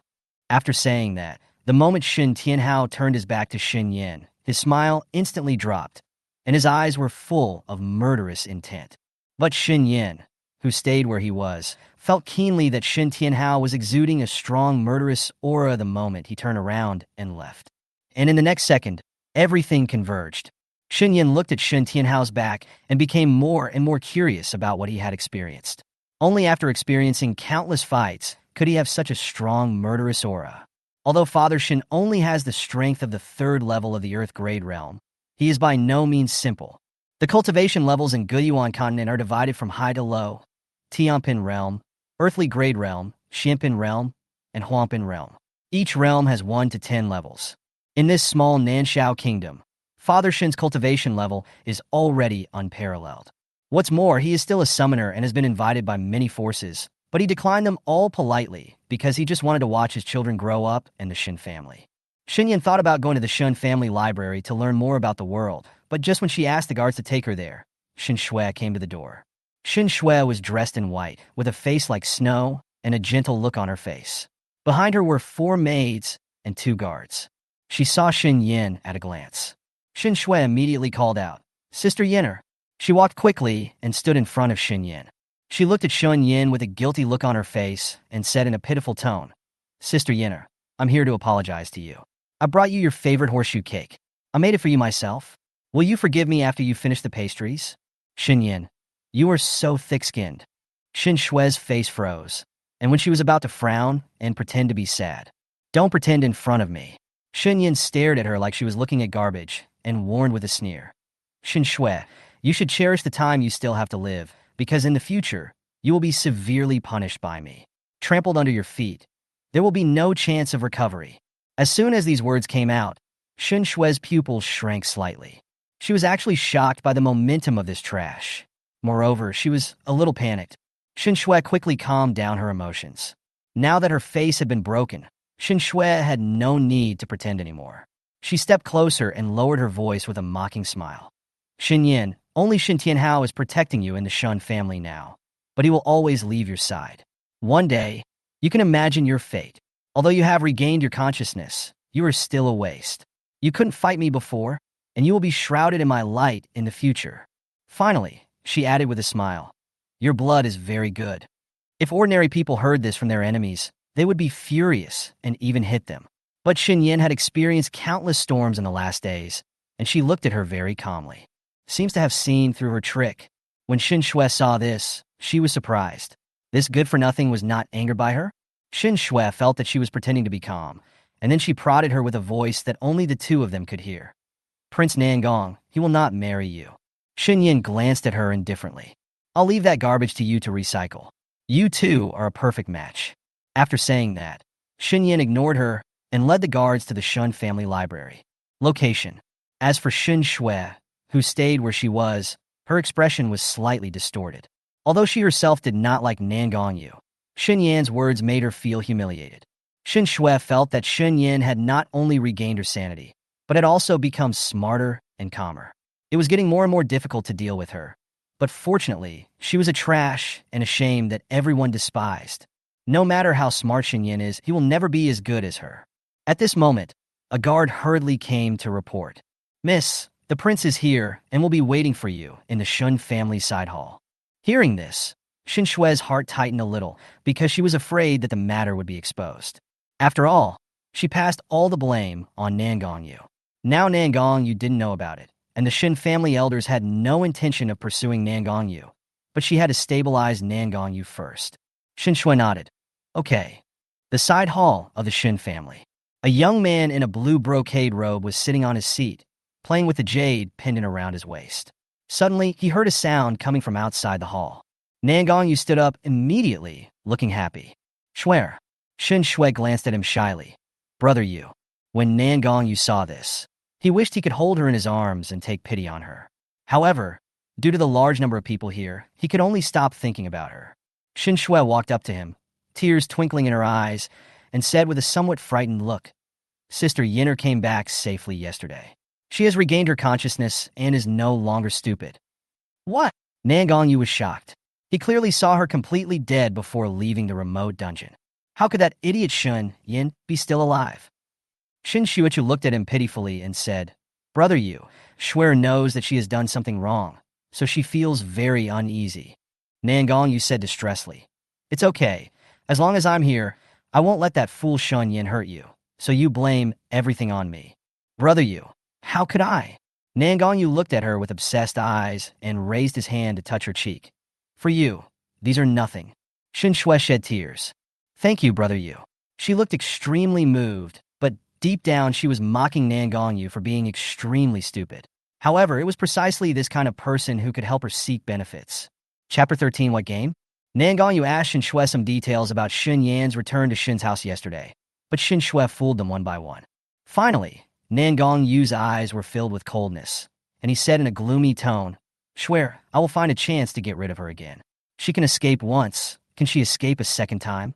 After saying that, the moment Shen Tianhao turned his back to Shen Yan, his smile instantly dropped, and his eyes were full of murderous intent. But Shen Yan, who stayed where he was, felt keenly that Shen Tianhao was exuding a strong murderous aura the moment he turned around and left. And in the next second, everything converged. Shen Yan looked at Shen Tianhao's back and became more and more curious about what he had experienced. Only after experiencing countless fights could he have such a strong murderous aura. Although Father Shen only has the strength of the 3rd level of the Earth Grade Realm, he is by no means simple. The cultivation levels in Guiyuan Continent are divided from high to low: Tianpin Realm, Earthly Grade Realm, Xianpin Realm, and Huangpin Realm. Each realm has 1 to 10 levels. In this small Nanshao kingdom, Father Shen's cultivation level is already unparalleled. What's more, he is still a summoner and has been invited by many forces, but he declined them all politely because he just wanted to watch his children grow up and the Shen family. Shen Yan thought about going to the Shen family library to learn more about the world, but just when she asked the guards to take her there, Shen Shui came to the door. Shen Shui was dressed in white, with a face like snow and a gentle look on her face. Behind her were 4 maids and 2 guards. She saw Shen Yan at a glance. Shen Shui immediately called out, Sister Yinner. She walked quickly and stood in front of Shen Yan. She looked at Shen Yan with a guilty look on her face and said in a pitiful tone, Sister Yinner, I'm here to apologize to you. I brought you your favorite horseshoe cake. I made it for you myself. Will you forgive me after you finish the pastries? Shen Yan, you are so thick-skinned. Shen Shui's face froze, and when she was about to frown and pretend to be sad, Don't pretend in front of me. Shen Yan stared at her like she was looking at garbage and warned with a sneer. Shen Shui, you should cherish the time you still have to live, because in the future, you will be severely punished by me. Trampled under your feet. There will be no chance of recovery. As soon as these words came out, Shen Shui's pupils shrank slightly. She was actually shocked by the momentum of this trash. Moreover, she was a little panicked. Shen Shui quickly calmed down her emotions. Now that her face had been broken, Shen Shui had no need to pretend anymore. She stepped closer and lowered her voice with a mocking smile. Shen Yan, only Shen Tianhao is protecting you in the Shen family now, but he will always leave your side. One day, you can imagine your fate. Although you have regained your consciousness, you are still a waste. You couldn't fight me before, and you will be shrouded in my light in the future. Finally, she added with a smile, your blood is very good. If ordinary people heard this from their enemies, they would be furious and even hit them. But Shen Yan had experienced countless storms in the last days, and she looked at her very calmly. Seems to have seen through her trick. When Shen Shui saw this, she was surprised. This good-for-nothing was not angered by her? Shen Shui felt that she was pretending to be calm, and then she prodded her with a voice that only the two of them could hear. Prince Nangong, he will not marry you. Shen Yan glanced at her indifferently. I'll leave that garbage to you to recycle. You two are a perfect match. After saying that, Shen Yan ignored her and led the guards to the Shun family library. Location. As for Shen Shui, who stayed where she was, her expression was slightly distorted. Although she herself did not like Nangong Yu, Shen Yan's words made her feel humiliated. Shen Shui felt that Shen Yan had not only regained her sanity, but had also become smarter and calmer. It was getting more and more difficult to deal with her. But fortunately, she was a trash and a shame that everyone despised. No matter how smart Shen Yan is, he will never be as good as her. At this moment, a guard hurriedly came to report. Miss, the prince is here and will be waiting for you in the Shun family side hall. Hearing this, Shen Shui's heart tightened a little because she was afraid that the matter would be exposed. After all, she passed all the blame on Nangong Yu. Now Nangong Yu didn't know about it, and the Shen family elders had no intention of pursuing Nangong Yu, but she had to stabilize Nangong Yu first. Shen Shui nodded. Okay. The side hall of the Shen family. A young man in a blue brocade robe was sitting on his seat, playing with a jade pendant around his waist. Suddenly, he heard a sound coming from outside the hall. Nangong Yu stood up immediately, looking happy. Shuer. Shen Shui glanced at him shyly. Brother Yu. When Nangong Yu saw this, he wished he could hold her in his arms and take pity on her. However, due to the large number of people here, he could only stop thinking about her. Shen Shui walked up to him, tears twinkling in her eyes, and said with a somewhat frightened look, Sister Yinner came back safely yesterday. She has regained her consciousness and is no longer stupid. What? Nangong Yu was shocked. He clearly saw her completely dead before leaving the remote dungeon. How could that idiot Shun Yin be still alive? Shin Shuichu looked at him pitifully and said, Brother Yu, Shuer knows that she has done something wrong, so she feels very uneasy. Nangong Yu said distressfully, It's okay. As long as I'm here, I won't let that fool Shun Yin hurt you, so you blame everything on me. Brother Yu, how could I? Nangong Yu looked at her with obsessed eyes and raised his hand to touch her cheek. For you, these are nothing. Shin Shui shed tears. Thank you, Brother Yu. She looked extremely moved, but deep down she was mocking Nangong Yu for being extremely stupid. However, it was precisely this kind of person who could help her seek benefits. Chapter 13, what game? Nangong Yu asked Shin Shui some details about Shen Yan's return to Shin's house yesterday, but Shin Shui fooled them one by one. Finally, Nangong Yu's eyes were filled with coldness, and he said in a gloomy tone, Shuer, I will find a chance to get rid of her again. She can escape once. Can she escape a second time?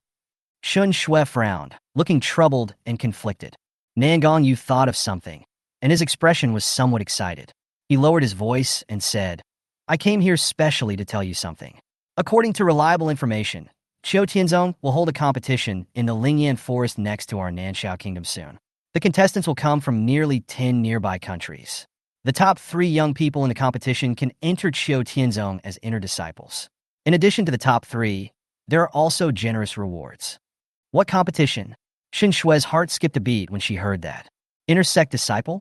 Shun Shui frowned, looking troubled and conflicted. Nangong Yu thought of something, and his expression was somewhat excited. He lowered his voice and said, I came here specially to tell you something. According to reliable information, Qiu Tianzong will hold a competition in the Lingan Forest next to our Nanshao Kingdom soon. The contestants will come from nearly 10 nearby countries. The top 3 young people in the competition can enter Qiu Tianzong as inner disciples. In addition to the top 3, there are also generous rewards. What competition? Shin Shui's heart skipped a beat when she heard that. Intersect disciple?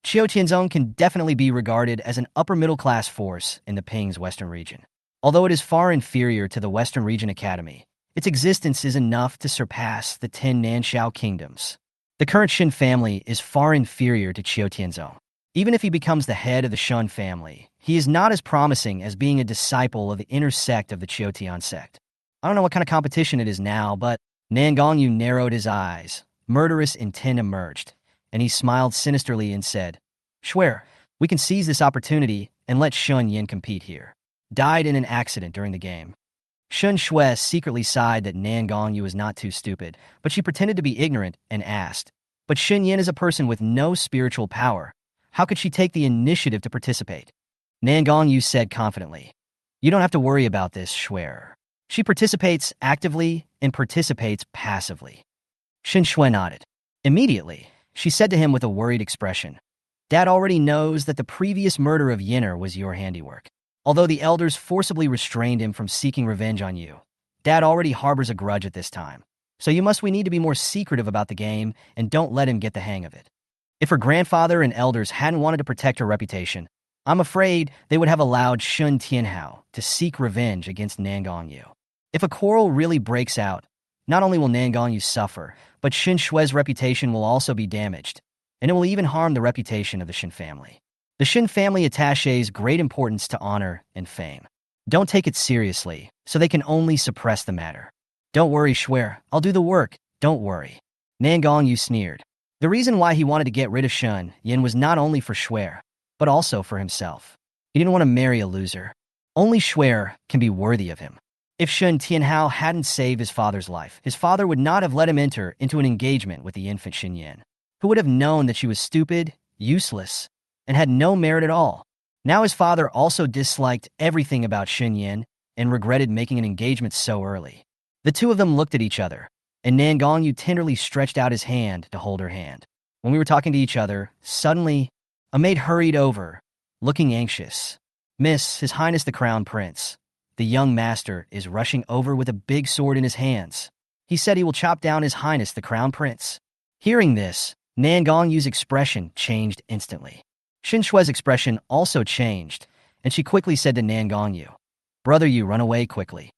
Qiu Tianzong can definitely be regarded as an upper-middle-class force in the Ping's western region. Although it is far inferior to the Western Region Academy, its existence is enough to surpass the 10 Nanshao kingdoms. The current Shin family is far inferior to Qiu Tianzong. Even if he becomes the head of the Shun family, he is not as promising as being a disciple of the inner sect of the Qiu Tian sect. I don't know what kind of competition it is now, but Nangong Yu narrowed his eyes. Murderous intent emerged, and he smiled sinisterly and said, Shuer, we can seize this opportunity and let Shun Yin compete here. Died in an accident during the game. Shun Shui secretly sighed that Nangong Yu was not too stupid, but she pretended to be ignorant and asked, But Shun Yin is a person with no spiritual power. How could she take the initiative to participate? Nangong Yu said confidently, You don't have to worry about this, Shuer. She participates actively and participates passively. Shin Shui nodded. Immediately, she said to him with a worried expression, Dad already knows that the previous murder of Yinner was your handiwork. Although the elders forcibly restrained him from seeking revenge on you, Dad already harbors a grudge at this time. So we need to be more secretive about the game and don't let him get the hang of it. If her grandfather and elders hadn't wanted to protect her reputation, I'm afraid they would have allowed Shun Tianhao to seek revenge against Nangong Yu. If a quarrel really breaks out, not only will Nangong Yu suffer, but Shin Shui's reputation will also be damaged. and it will even harm the reputation of the Shen family. The Shen family attaches great importance to honor and fame. Don't take it seriously, so they can only suppress the matter. Don't worry, Shuer, I'll do the work, don't worry. Nangong Yu sneered. The reason why he wanted to get rid of Shen Yan was not only for Shuer, but also for himself. He didn't want to marry a loser. Only Shuer can be worthy of him. If Shen Tianhao hadn't saved his father's life, his father would not have let him enter into an engagement with the infant Shen Yan, who would have known that she was stupid, useless, and had no merit at all. Now his father also disliked everything about Shen Yan and regretted making an engagement so early. The two of them looked at each other, and Nangong Yu tenderly stretched out his hand to hold her hand. When we were talking to each other, suddenly, a maid hurried over, looking anxious. Miss, His Highness the Crown Prince. The young master is rushing over with a big sword in his hands. He said he will chop down His Highness the Crown Prince. Hearing this, Nangong Yu's expression changed instantly. Xin Shue's expression also changed, and she quickly said to Nangong Yu, "Brother Yu, run away quickly.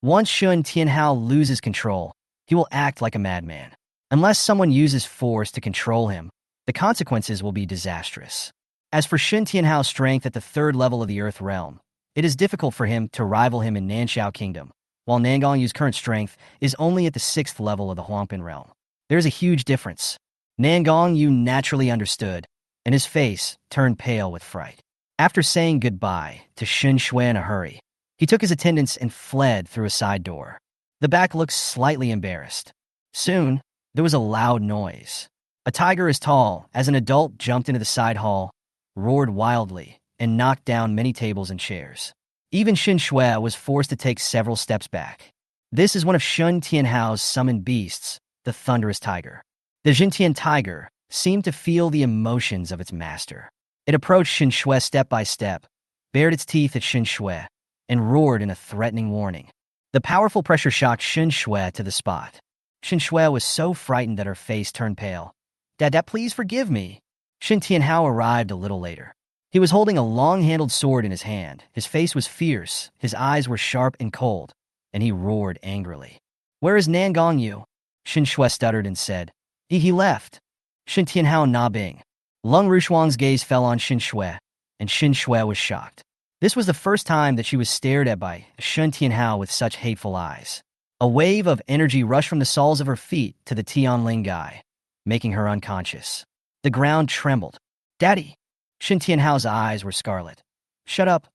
Once Shen Tianhao loses control, he will act like a madman. Unless someone uses force to control him, the consequences will be disastrous." As for Shen Tianhao's strength at the third level of the Earth Realm, it is difficult for him to rival him in Nanxiao Kingdom, while Nangong Yu's current strength is only at the 6th level of the Huangpin Realm. There is a huge difference. Nangong Yu naturally understood, and his face turned pale with fright. After saying goodbye to Shen Shui in a hurry, he took his attendants and fled through a side door. The back looked slightly embarrassed. Soon, there was a loud noise. A tiger as tall as an adult jumped into the side hall, roared wildly, and knocked down many tables and chairs. Even Shen Shui was forced to take several steps back. This is one of Shen Tianhao's summoned beasts, the thunderous tiger. The Jintian tiger seemed to feel the emotions of its master. It approached Shen Shui step by step, bared its teeth at Shen Shui, and roared in a threatening warning. The powerful pressure shocked Shen Shui to the spot. Shen Shui was so frightened that her face turned pale. "Dad, please forgive me." Shen Tianhao arrived a little later. He was holding a long-handled sword in his hand. His face was fierce, his eyes were sharp and cold, and he roared angrily. "Where is Nangong Yu?" Shen Shui stuttered and said, He left." Shen Tianhao nodding. Lung Rushuang's gaze fell on Shen Shui, and Shen Shui was shocked. This was the first time that she was stared at by Shen Tianhao with such hateful eyes. A wave of energy rushed from the soles of her feet to the Tianling guy, making her unconscious. The ground trembled. "Daddy!" Shen Tianhao's eyes were scarlet. "Shut up.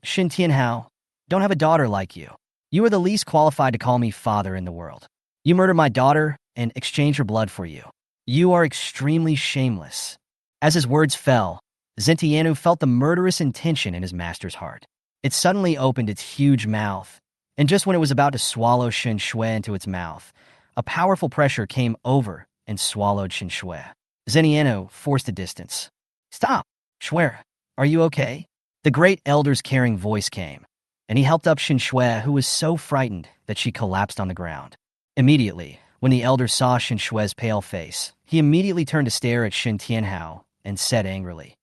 Shen Tianhao, don't have a daughter like you. You are the least qualified to call me father in the world. You murdered my daughter and exchanged her blood for you. You are extremely shameless." As his words fell, Zentianu felt the murderous intention in his master's heart. It suddenly opened its huge mouth, and just when it was about to swallow Shen Shui into its mouth, a powerful pressure came over and swallowed Shen Shui. Zentianu forced a distance. "Stop! Shui, are you okay?" The great elder's caring voice came, and he helped up Shen Shui, who was so frightened that she collapsed on the ground. Immediately, when the elder saw Shen Shui's pale face, he immediately turned to stare at Shen Tianhao and said angrily,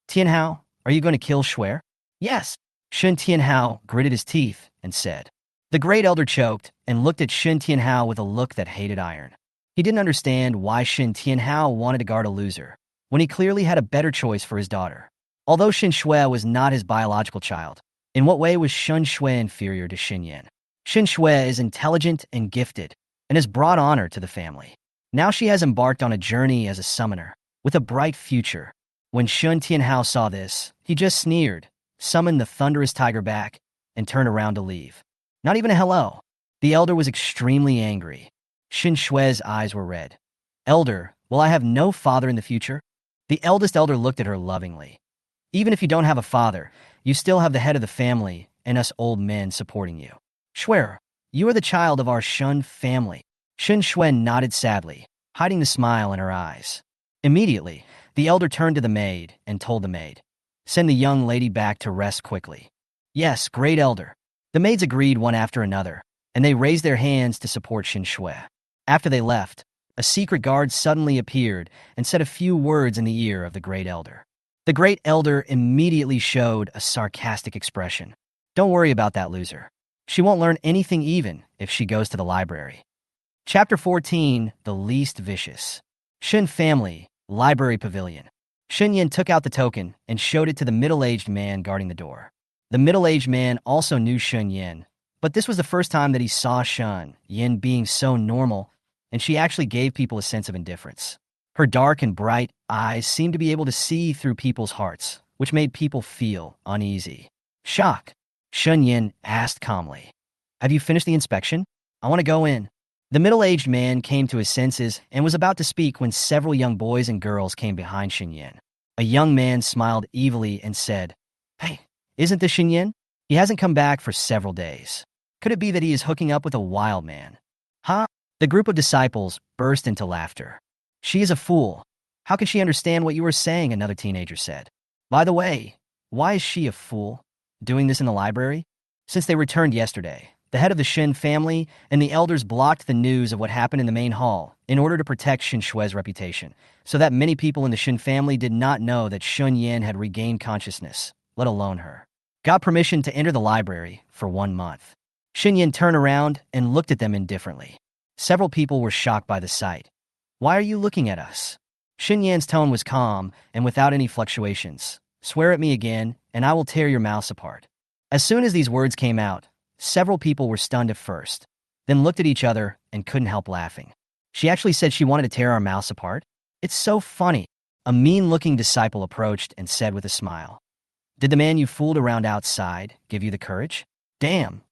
"Tianhao, are you going to kill Shui?" "Yes." Shen Tianhao gritted his teeth and said. The great elder choked and looked at Shen Tianhao with a look that hated iron. He didn't understand why Shen Tianhao wanted to guard a loser, when he clearly had a better choice for his daughter. Although Shen Shui was not his biological child, in what way was Shen Shui inferior to Shen Yan? Shen Shui is intelligent and gifted, and has brought honor to the family. Now she has embarked on a journey as a summoner, with a bright future. When Shen Tianhao saw this, he just sneered, summoned the thunderous tiger back, and turned around to leave. Not even a hello. The elder was extremely angry. Shen Shui's eyes were red. "Elder, will I have no father in the future?" The eldest elder looked at her lovingly. "Even if you don't have a father, you still have the head of the family and us old men supporting you. Shui, you are the child of our Shen family." Shen Shui nodded sadly, hiding the smile in her eyes. Immediately, the elder turned to the maid and told the maid, "Send the young lady back to rest quickly." "Yes, great elder." The maids agreed one after another, and they raised their hands to support Shen Shui. After they left, a secret guard suddenly appeared and said a few words in the ear of the great elder. The great elder immediately showed a sarcastic expression. "Don't worry about that loser. She won't learn anything even if she goes to the library." Chapter 14, The Least Vicious. Shen family Library Pavilion. Shen Yan took out the token and showed it to the middle-aged man guarding the door. The middle-aged man also knew Shen Yan, but this was the first time that he saw Shen Yan being so normal, and she actually gave people a sense of indifference. Her dark and bright eyes seemed to be able to see through people's hearts, which made people feel uneasy. Shock. Shen Yan asked calmly, "Have you finished the inspection? I want to go in." The middle-aged man came to his senses and was about to speak when several young boys and girls came behind Shen Yan. A young man smiled evilly and said, "Hey, isn't this Shen Yan? He hasn't come back for several days. Could it be that he is hooking up with a wild man?" Huh? The group of disciples burst into laughter. "She is a fool. How can she understand what you are saying?" another teenager said. "By the way, why is she a fool? Doing this in the library?" Since they returned yesterday, the head of the Shen family and the elders blocked the news of what happened in the main hall in order to protect Shen Shui's reputation, so that many people in the Shen family did not know that Shen Yan had regained consciousness, let alone her. Got permission to enter the library for 1 month. Shen Yan turned around and looked at them indifferently. Several people were shocked by the sight. "Why are you looking at us?" Shen Yan's tone was calm and without any fluctuations. "Swear at me again, and I will tear your mouths apart." As soon as these words came out, several people were stunned at first, then looked at each other and couldn't help laughing. She actually said she wanted to tear our mouths apart? It's so funny. A mean-looking disciple approached and said with a smile, "Did the man you fooled around outside give you the courage?" Damn.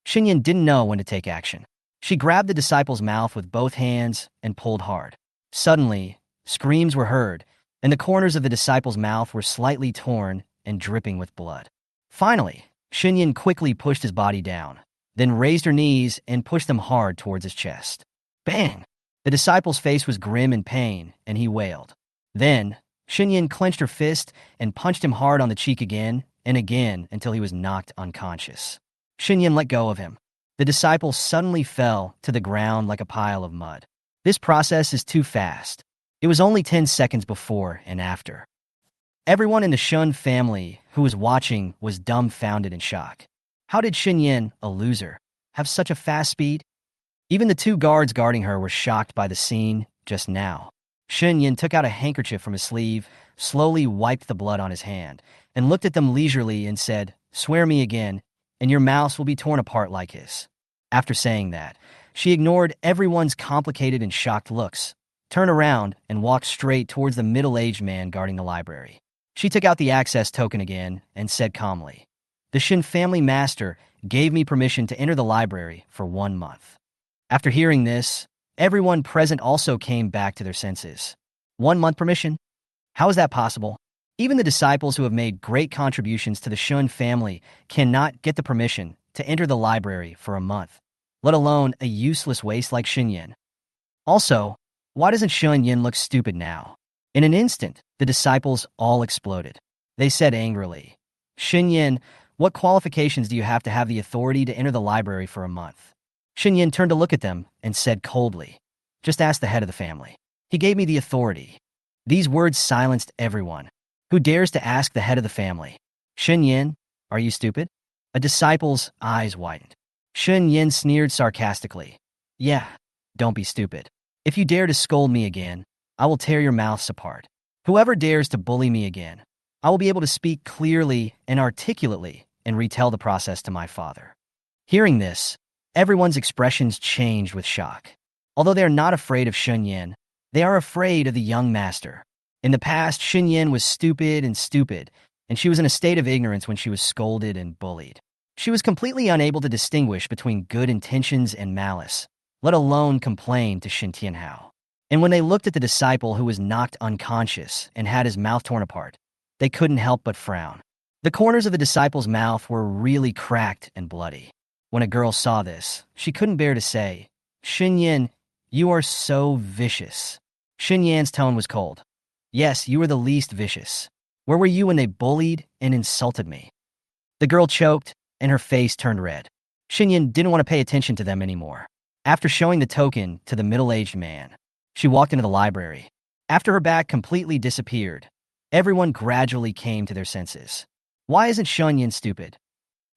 Shen Yan didn't know when to take action. She grabbed the disciple's mouth with both hands and pulled hard. Suddenly, screams were heard, and the corners of the disciple's mouth were slightly torn and dripping with blood. Finally, Shen Yan quickly pushed his body down, then raised her knees and pushed them hard towards his chest. Bang! The disciple's face was grim in pain, and he wailed. Then, Shen Yan clenched her fist and punched him hard on the cheek again and again until he was knocked unconscious. Shen Yan let go of him. The disciple suddenly fell to the ground like a pile of mud. This process is too fast. It was only 10 seconds before and after. Everyone in the Shen family who was watching was dumbfounded in shock. How did Shen Yan, a loser, have such a fast speed? Even the 2 guards guarding her were shocked by the scene just now. Shen Yan took out a handkerchief from his sleeve, slowly wiped the blood on his hand, and looked at them leisurely and said, "Swear me again, and your mouths will be torn apart like his." After saying that, she ignored everyone's complicated and shocked looks, turned around, and walked straight towards the middle-aged man guarding the library. She took out the access token again and said calmly, "The Shen family master gave me permission to enter the library for 1 month." After hearing this, everyone present also came back to their senses. 1 month permission? How is that possible? Even the disciples who have made great contributions to the Shen family cannot get the permission to enter the library for a month, let alone a useless waste like Shen Yan. Also, why doesn't Shen Yan look stupid now? In an instant, the disciples all exploded. They said angrily, "Shen Yan, what qualifications do you have to have the authority to enter the library for a month?" Shen Yan turned to look at them and said coldly, "Just ask the head of the family. He gave me the authority." These words silenced everyone. Who dares to ask the head of the family? Shen Yan, are you stupid? A disciple's eyes widened. Shen Yan sneered sarcastically. "Yeah, don't be stupid. If you dare to scold me again, I will tear your mouths apart. Whoever dares to bully me again, I will be able to speak clearly and articulately and retell the process to my father." Hearing this, everyone's expressions changed with shock. Although they are not afraid of Shen Yan, they are afraid of the young master. In the past, Shen Yan was stupid, and she was in a state of ignorance when she was scolded and bullied. She was completely unable to distinguish between good intentions and malice, let alone complain to Shen Tianhao. And when they looked at the disciple who was knocked unconscious and had his mouth torn apart, they couldn't help but frown. The corners of the disciple's mouth were really cracked and bloody. When a girl saw this, she couldn't bear to say, "Shen Yan, you are so vicious." Shen Yan's tone was cold. "Yes, you were the least vicious. Where were you when they bullied and insulted me?" The girl choked, and her face turned red. Shen Yan didn't want to pay attention to them anymore. After showing the token to the middle-aged man, she walked into the library. After her back completely disappeared, everyone gradually came to their senses. Why isn't Shen Yan stupid?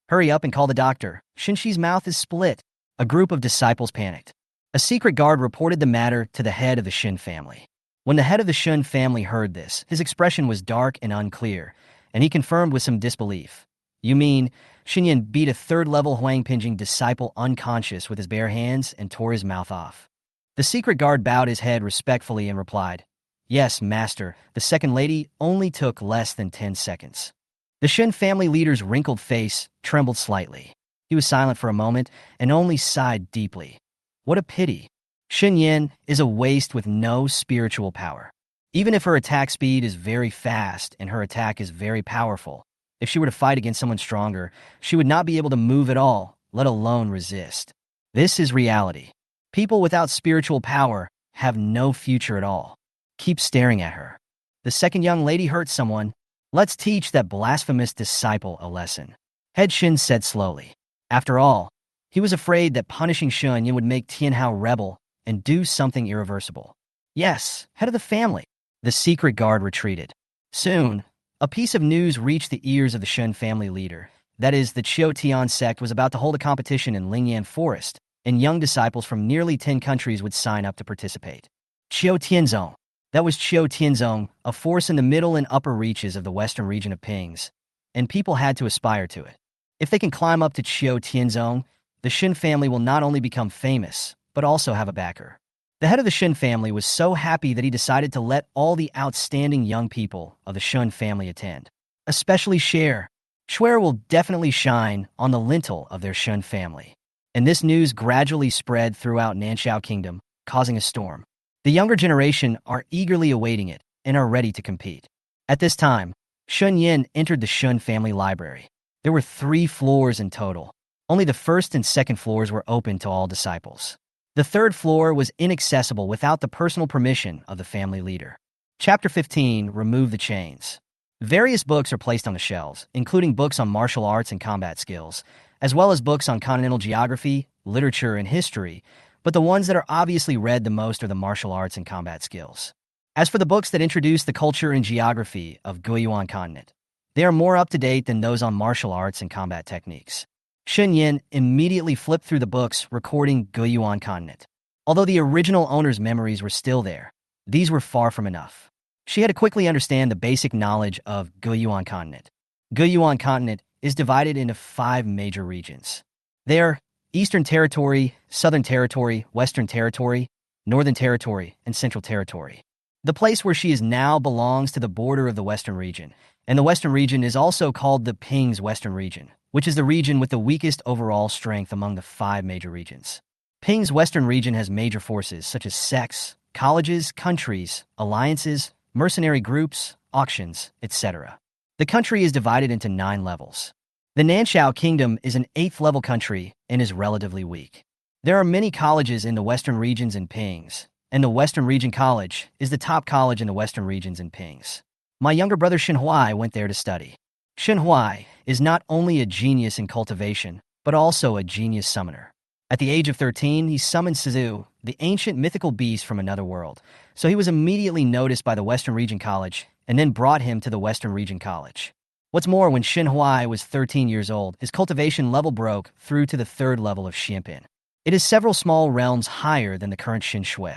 Hurry up and call the doctor. Shen Shi's mouth is split. A group of disciples panicked. A secret guard reported the matter to the head of the Shen family. When the head of the Shen family heard this, his expression was dark and unclear, and he confirmed with some disbelief. You mean, Shen Yan beat a third-level Huangpinjing disciple unconscious with his bare hands and tore his mouth off. The secret guard bowed his head respectfully and replied, Yes, master, the second lady only took less than 10 seconds. The Shen family leader's wrinkled face trembled slightly. He was silent for a moment and only sighed deeply. What a pity. Shen Yan is a waste with no spiritual power. Even if her attack speed is very fast and her attack is very powerful, if she were to fight against someone stronger, she would not be able to move at all, let alone resist. This is reality. People without spiritual power have no future at all. Keep staring at her. The second young lady hurt someone. Let's teach that blasphemous disciple a lesson. Head Shin said slowly. After all, he was afraid that punishing Shen Yan would make Tianhao rebel and do something irreversible. Yes, head of the family. The secret guard retreated. Soon, a piece of news reached the ears of the Shen family leader. That is, the Qiu Tian sect was about to hold a competition in Lingan Forest, and young disciples from nearly 10 countries would sign up to participate. Qiu Tianzong. That was Qiu Tianzong, a force in the middle and upper reaches of the western region of Pings, and people had to aspire to it. If they can climb up to Qiu Tianzong, the Shen family will not only become famous, but also have a backer. The head of the Shen family was so happy that he decided to let all the outstanding young people of the Shen family attend, especially Sher. Sher will definitely shine on the lintel of their Shen family. And this news gradually spread throughout Nanxiao Kingdom, causing a storm. The younger generation are eagerly awaiting it and are ready to compete. At this time, Shen Yan entered the Shen family library. There were 3 floors in total. Only the first and second floors were open to all disciples. The third floor was inaccessible without the personal permission of the family leader. Chapter 15, Remove the Chains. Various books are placed on the shelves, including books on martial arts and combat skills, as well as books on continental geography, literature, and history, but the ones that are obviously read the most are the martial arts and combat skills. As for the books that introduce the culture and geography of Guiyuan Continent, they are more up-to-date than those on martial arts and combat techniques. Shen Yan immediately flipped through the books recording Guiyuan Continent. Although the original owner's memories were still there, these were far from enough. She had to quickly understand the basic knowledge of Guiyuan Continent. Guiyuan Continent is divided into 5 major regions. They are Eastern Territory, Southern Territory, Western Territory, Northern Territory, and Central Territory. The place where she is now belongs to the border of the Western region, and the Western region is also called the Ping's Western region, which is the region with the weakest overall strength among the 5 major regions. Ping's Western region has major forces such as sects, colleges, countries, alliances, mercenary groups, auctions, etc. The country is divided into 9 levels. The Nanxiao Kingdom is an 8th-level country and is relatively weak. There are many colleges in the Western regions in Pings, and the Western Region College is the top college in the Western regions in Pings. My younger brother Shen Huai went there to study. Shen Huai is not only a genius in cultivation, but also a genius summoner. At the age of 13, he summoned Sizu, the ancient mythical beast from another world, so he was immediately noticed by the Western Region College and then brought him to the Western Region College. What's more, when Shen Huai was 13 years old, his cultivation level broke through to the 3rd level of Xianpin. It is several small realms higher than the current Shen Shui.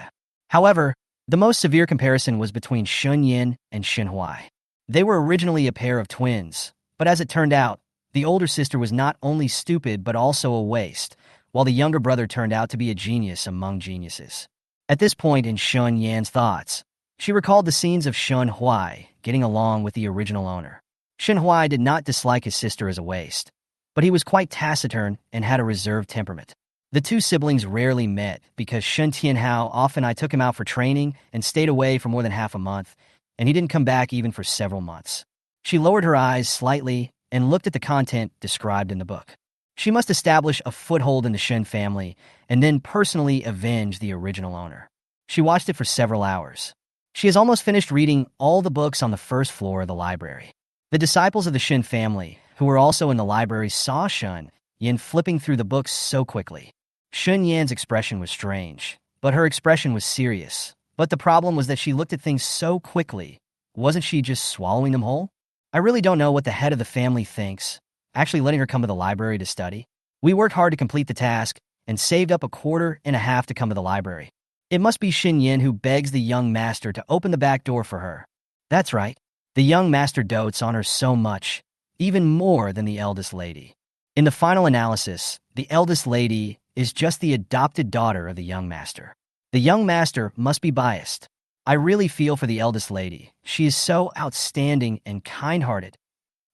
However, the most severe comparison was between Shen Yan and Shen Huai. They were originally a pair of twins, but as it turned out, the older sister was not only stupid but also a waste, while the younger brother turned out to be a genius among geniuses. At this point in Shen Yan's thoughts, she recalled the scenes of Shen Huai getting along with the original owner. Shen Huai did not dislike his sister as a waste, but he was quite taciturn and had a reserved temperament. The 2 siblings rarely met because Shen Tianhao often I took him out for training and stayed away for more than half a month, and he didn't come back even for several months. She lowered her eyes slightly and looked at the content described in the book. She must establish a foothold in the Shen family and then personally avenge the original owner. She watched it for several hours. She has almost finished reading all the books on the 1st floor of the library. The disciples of the Shen family, who were also in the library, saw Shen Yan flipping through the books so quickly. Shen Yan's expression was strange, but her expression was serious. But the problem was that she looked at things so quickly. Wasn't she just swallowing them whole? I really don't know what the head of the family thinks, actually letting her come to the library to study. We worked hard to complete the task and saved up $1.25 to come to the library. It must be Shen Yan who begs the young master to open the back door for her. That's right. The young master dotes on her so much, even more than the eldest lady. In the final analysis, the eldest lady is just the adopted daughter of the young master. The young master must be biased. I really feel for the eldest lady. She is so outstanding and kind-hearted.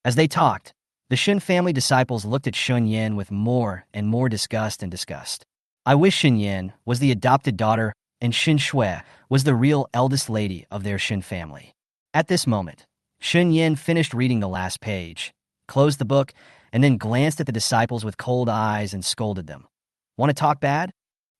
As they talked, the Shen family disciples looked at Shen Yan with more and more disgust and disgust. I wish Shen Yan was the adopted daughter and Shen Shui was the real eldest lady of their Shen family. At this moment, Shen Yan finished reading the last page, closed the book, and then glanced at the disciples with cold eyes and scolded them. Want to talk bad?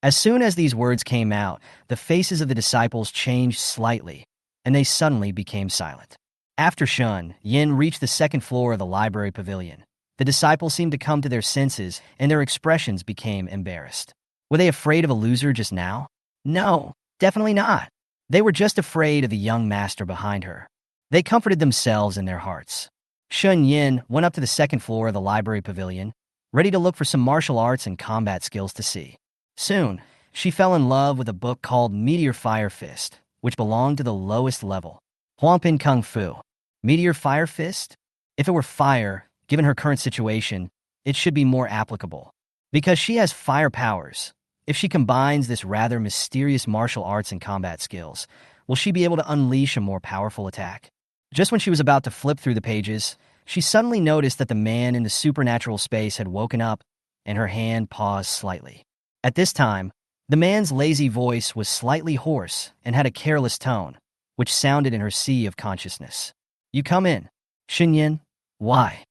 As soon as these words came out, the faces of the disciples changed slightly, and they suddenly became silent. After Shen Yan reached the second floor of the library pavilion, the disciples seemed to come to their senses, and their expressions became embarrassed. Were they afraid of a loser just now? No, definitely not. They were just afraid of the young master behind her. They comforted themselves in their hearts. Shen Yan went up to the second floor of the library pavilion, ready to look for some martial arts and combat skills to see. Soon, she fell in love with a book called Meteor Fire Fist, which belonged to the lowest level. Huangpin Kung Fu. Meteor Fire Fist? If it were fire, given her current situation, it should be more applicable. Because she has fire powers, if she combines this rather mysterious martial arts and combat skills, will she be able to unleash a more powerful attack? Just when she was about to flip through the pages, she suddenly noticed that the man in the supernatural space had woken up, and her hand paused slightly. At this time, the man's lazy voice was slightly hoarse and had a careless tone, which sounded in her sea of consciousness. You come in. Shen Yan? Why?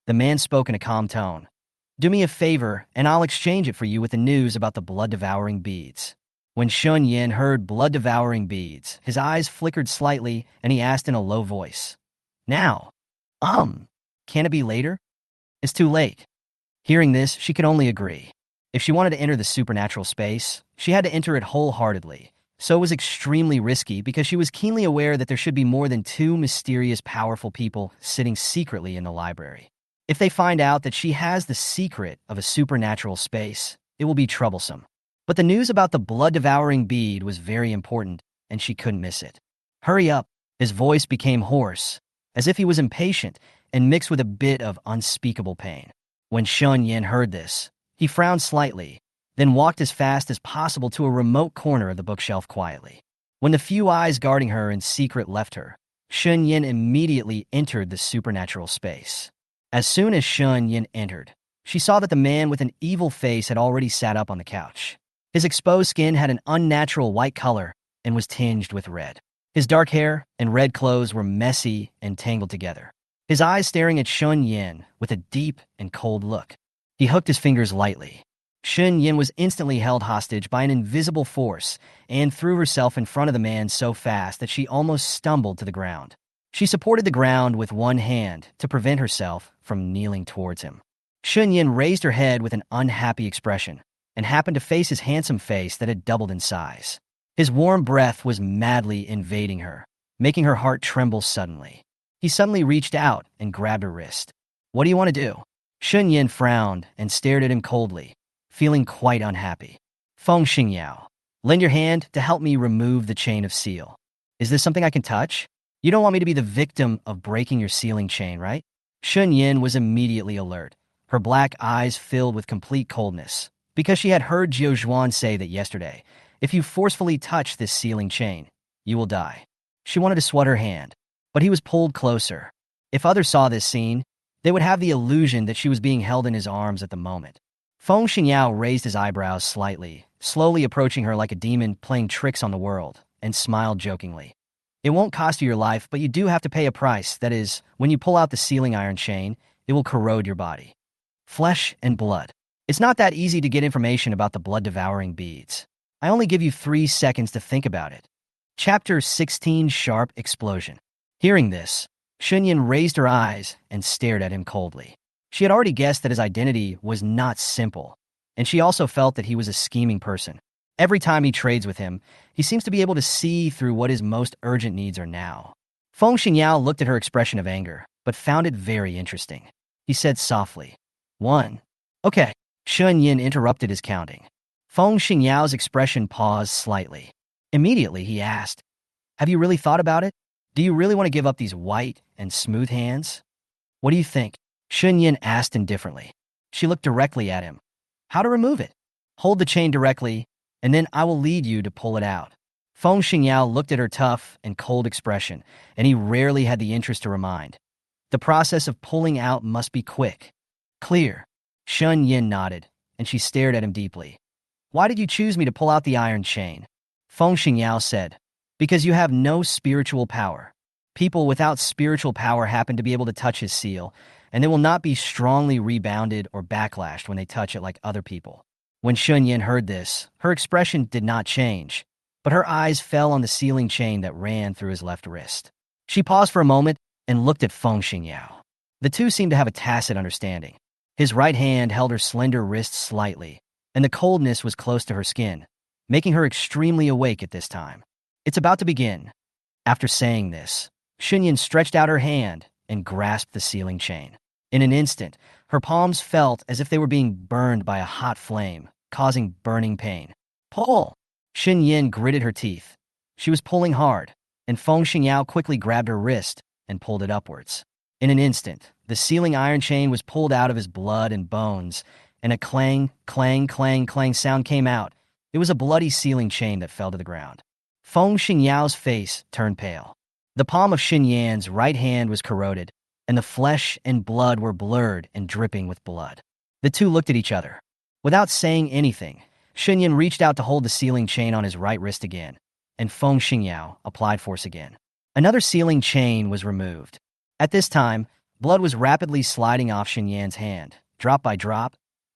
The man spoke in a calm tone. Do me a favor, and I'll exchange it for you with the news about the blood-devouring beads. When Shen Yan heard blood-devouring beads, his eyes flickered slightly, and he asked in a low voice. Now? Can it be later? It's too late. Hearing this, she could only agree. If she wanted to enter the supernatural space, she had to enter it wholeheartedly. So it was extremely risky because she was keenly aware that there should be more than two mysterious, powerful people sitting secretly in the library. If they find out that she has the secret of a supernatural space, it will be troublesome. But the news about the blood-devouring bead was very important, and she couldn't miss it. Hurry up! His voice became hoarse, as if he was impatient and mixed with a bit of unspeakable pain. When Shen Yan heard this, he frowned slightly, then walked as fast as possible to a remote corner of the bookshelf quietly. When the few eyes guarding her in secret left her, Shen Yan immediately entered the supernatural space. As soon as Shen Yan entered, she saw that the man with an evil face had already sat up on the couch. His exposed skin had an unnatural white color and was tinged with red. His dark hair and red clothes were messy and tangled together. His eyes staring at Shen Yan with a deep and cold look. He hooked his fingers lightly. Shen Yan was instantly held hostage by an invisible force and threw herself in front of the man so fast that she almost stumbled to the ground. She supported the ground with one hand to prevent herself from kneeling towards him. Shen Yan raised her head with an unhappy expression and happened to face his handsome face that had doubled in size. His warm breath was madly invading her, making her heart tremble suddenly. He suddenly reached out and grabbed her wrist. What do you want to do? Shen Yan frowned and stared at him coldly, feeling quite unhappy. Feng Xingyao, lend your hand to help me remove the chain of seal. Is this something I can touch? You don't want me to be the victim of breaking your sealing chain, right? Shen Yan was immediately alert, her black eyes filled with complete coldness, because she had heard Jiu Zhuan say that yesterday, if you forcefully touch this sealing chain, you will die. She wanted to swat her hand, but he was pulled closer. If others saw this scene, they would have the illusion that she was being held in his arms at the moment. Feng Xingyao raised his eyebrows slightly, slowly approaching her like a demon playing tricks on the world, and smiled jokingly. It won't cost you your life, but you do have to pay a price. That is, when you pull out the sealing iron chain, it will corrode your body. Flesh and blood. It's not that easy to get information about the blood-devouring beads. I only give you 3 seconds to think about it. Chapter 16, Sharp Explosion. Hearing this, Shen Yan raised her eyes and stared at him coldly. She had already guessed that his identity was not simple, and she also felt that he was a scheming person. Every time he trades with him, he seems to be able to see through what his most urgent needs are now. Feng Xingyao looked at her expression of anger, but found it very interesting. He said softly, 1. Okay. Shen Yan interrupted his counting. Feng Xingyao's expression paused slightly. Immediately, he asked, "Have you really thought about it? Do you really want to give up these white and smooth hands? What do you think?" Shen Yan asked indifferently. She looked directly at him. "How to remove it? Hold the chain directly, and then I will lead you to pull it out." Feng Xingyao looked at her tough and cold expression, and he rarely had the interest to remind. The process of pulling out must be quick. Clear. Shen Yan nodded, and she stared at him deeply. "Why did you choose me to pull out the iron chain?" Feng Xingyao said, "Because you have no spiritual power. People without spiritual power happen to be able to touch his seal, and they will not be strongly rebounded or backlashed when they touch it like other people." When Shen Yan heard this, her expression did not change, but her eyes fell on the sealing chain that ran through his left wrist. She paused for a moment and looked at Feng Xingyao. The two seemed to have a tacit understanding. His right hand held her slender wrist slightly, and the coldness was close to her skin, making her extremely awake at this time. "It's about to begin." After saying this, Shen Yan stretched out her hand and grasped the sealing chain. In an instant, her palms felt as if they were being burned by a hot flame, causing burning pain. "Pull!" Shen Yan gritted her teeth. She was pulling hard, and Feng Xingyao quickly grabbed her wrist and pulled it upwards. In an instant, the sealing iron chain was pulled out of his blood and bones, and a clang, clang, clang, clang sound came out. It was a bloody sealing chain that fell to the ground. Feng Xingyao's face turned pale. The palm of Shen Yan's right hand was corroded, and the flesh and blood were blurred and dripping with blood. The two looked at each other. Without saying anything, Shen Yan reached out to hold the sealing chain on his right wrist again, and Feng Xingyao applied force again. Another sealing chain was removed. At this time, blood was rapidly sliding off Shen Yan's hand, drop by drop,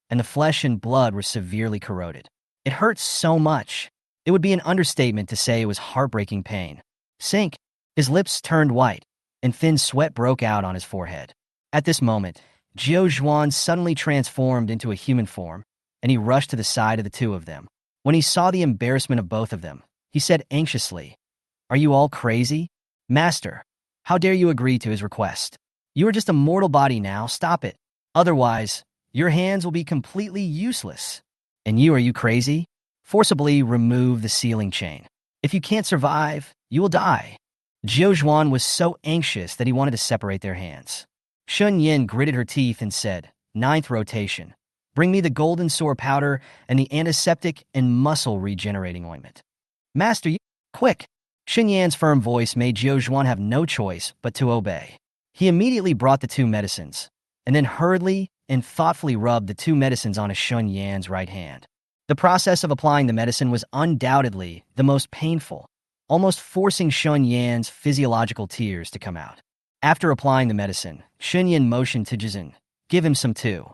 and the flesh and blood were severely corroded. It hurt so much. It would be an understatement to say it was heartbreaking pain. Sink. His lips turned white, and thin sweat broke out on his forehead. At this moment, Jiao Zhuan suddenly transformed into a human form, and he rushed to the side of the two of them. When he saw the embarrassment of both of them, he said anxiously, "Are you all crazy? Master, how dare you agree to his request? You are just a mortal body now, stop it. Otherwise, your hands will be completely useless. And you, are you crazy? Forcibly remove the sealing chain. If you can't survive, you will die." Jiao Zhuan was so anxious that he wanted to separate their hands. Shen Yan gritted her teeth and said, "Ninth rotation. Bring me the golden sore powder and the antiseptic and muscle regenerating ointment." "Master, you quick!" Shen Yan's firm voice made Jiao Zhuan have no choice but to obey. He immediately brought the two medicines, and then hurriedly and thoughtfully rubbed the two medicines on Shen Yan's right hand. The process of applying the medicine was undoubtedly the most painful, almost forcing Shen Yan's physiological tears to come out. After applying the medicine, Shen Yan motioned to Jizun, "Give him some too."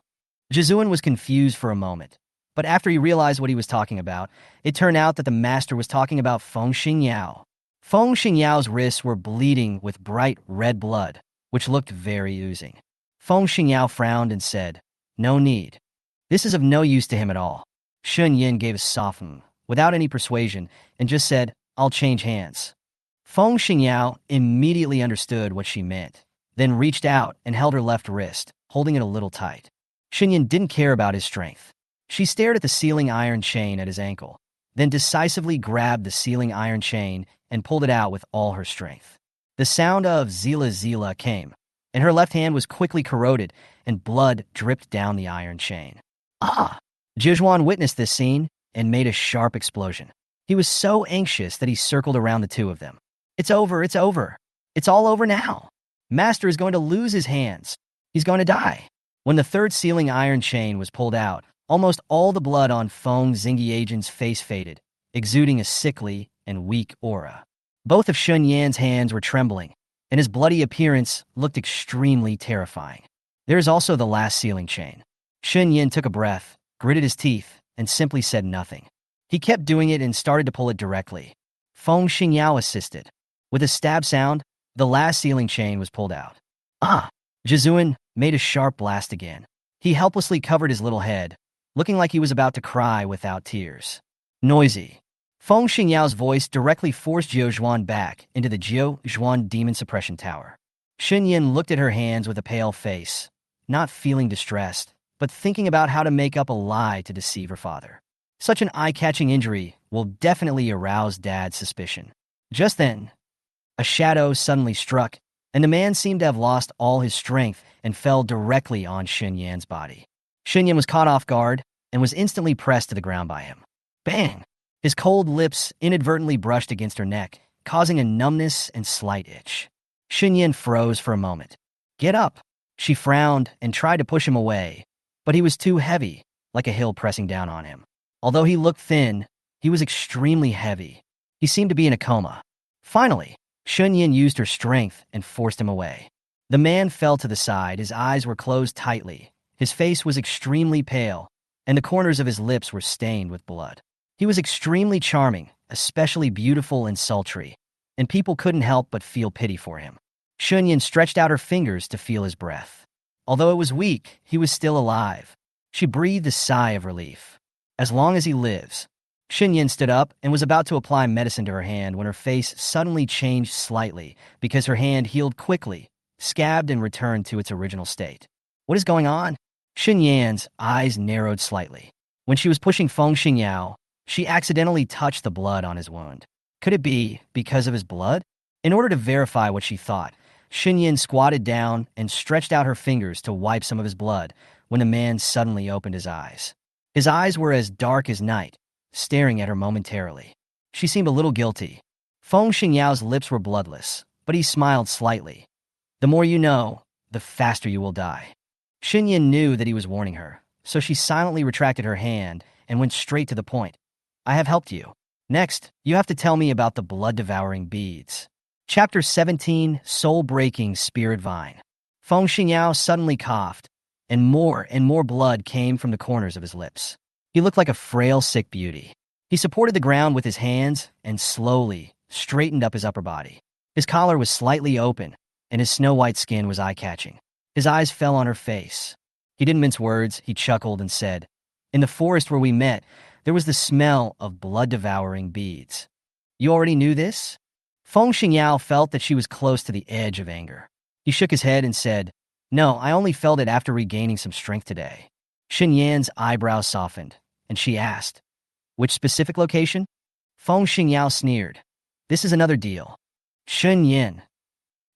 Jizun was confused for a moment, but after he realized what he was talking about, it turned out that the master was talking about Feng Xingyao. Feng Xingyao's wrists were bleeding with bright red blood, which looked very oozing. Feng Xingyao frowned and said, "No need. This is of no use to him at all." Shen Yan gave a soft without any persuasion, and just said, "I'll change hands." Feng Xingyao immediately understood what she meant, then reached out and held her left wrist, holding it a little tight. Shen Yan didn't care about his strength. She stared at the sealing iron chain at his ankle, then decisively grabbed the sealing iron chain and pulled it out with all her strength. The sound of Zila Zila came, and her left hand was quickly corroded, and blood dripped down the iron chain. Ah! Zhuan witnessed this scene and made a sharp explosion. He was so anxious that he circled around the two of them. "It's over, it's over. It's all over now. Master is going to lose his hands. He's going to die." When the third sealing iron chain was pulled out, almost all the blood on Feng Xingyian's face faded, exuding a sickly and weak aura. Both of Shen Yan's hands were trembling, and his bloody appearance looked extremely terrifying. There is also the last sealing chain. Shen Yan took a breath, gritted his teeth, and simply said nothing. He kept doing it and started to pull it directly. Feng Xingyao assisted. With a stab sound, the last sealing chain was pulled out. Ah! Jizuan made a sharp blast again. He helplessly covered his little head, looking like he was about to cry without tears. Noisy. Feng Xingyao's voice directly forced Jiao Zhuan back into the Jiao Zhuan Demon Suppression Tower. Shen Yan looked at her hands with a pale face, not feeling distressed, but thinking about how to make up a lie to deceive her father. Such an eye-catching injury will definitely arouse Dad's suspicion. Just then, a shadow suddenly struck, and the man seemed to have lost all his strength and fell directly on Shen Yan's body. Shen Yan was caught off guard and was instantly pressed to the ground by him. Bang! His cold lips inadvertently brushed against her neck, causing a numbness and slight itch. Shen Yan froze for a moment. "Get up!" She frowned and tried to push him away, but he was too heavy, like a hill pressing down on him. Although he looked thin, he was extremely heavy. He seemed to be in a coma. Finally, Shen Yan used her strength and forced him away. The man fell to the side, his eyes were closed tightly, his face was extremely pale, and the corners of his lips were stained with blood. He was extremely charming, especially beautiful and sultry, and people couldn't help but feel pity for him. Shen Yan stretched out her fingers to feel his breath. Although it was weak, he was still alive. She breathed a sigh of relief. As long as he lives. Shen Yan stood up and was about to apply medicine to her hand when her face suddenly changed slightly because her hand healed quickly, scabbed and returned to its original state. What is going on? Shen Yan's eyes narrowed slightly. When she was pushing Feng Xingyao, she accidentally touched the blood on his wound. Could it be because of his blood? In order to verify what she thought, Shen Yan squatted down and stretched out her fingers to wipe some of his blood when the man suddenly opened his eyes. His eyes were as dark as night, staring at her momentarily. She seemed a little guilty. Feng Xingyao's lips were bloodless, but he smiled slightly. "The more you know, the faster you will die." Shen Yan knew that he was warning her, so she silently retracted her hand and went straight to the point. "I have helped you. Next, you have to tell me about the blood-devouring beads." Chapter 17, Soul-Breaking Spirit Vine. Feng Xingyao suddenly coughed, and more blood came from the corners of his lips. He looked like a frail, sick beauty. He supported the ground with his hands and slowly straightened up his upper body. His collar was slightly open, and his snow-white skin was eye-catching. His eyes fell on her face. He didn't mince words, he chuckled and said, "In the forest where we met, there was the smell of blood-devouring beads. You already knew this?" Feng Xingyao felt that she was close to the edge of anger. He shook his head and said, "No, I only felt it after regaining some strength today." Shen Yan's eyebrows softened, and she asked, "Which specific location?" Feng Xingyao sneered, "This is another deal." Shen Yan.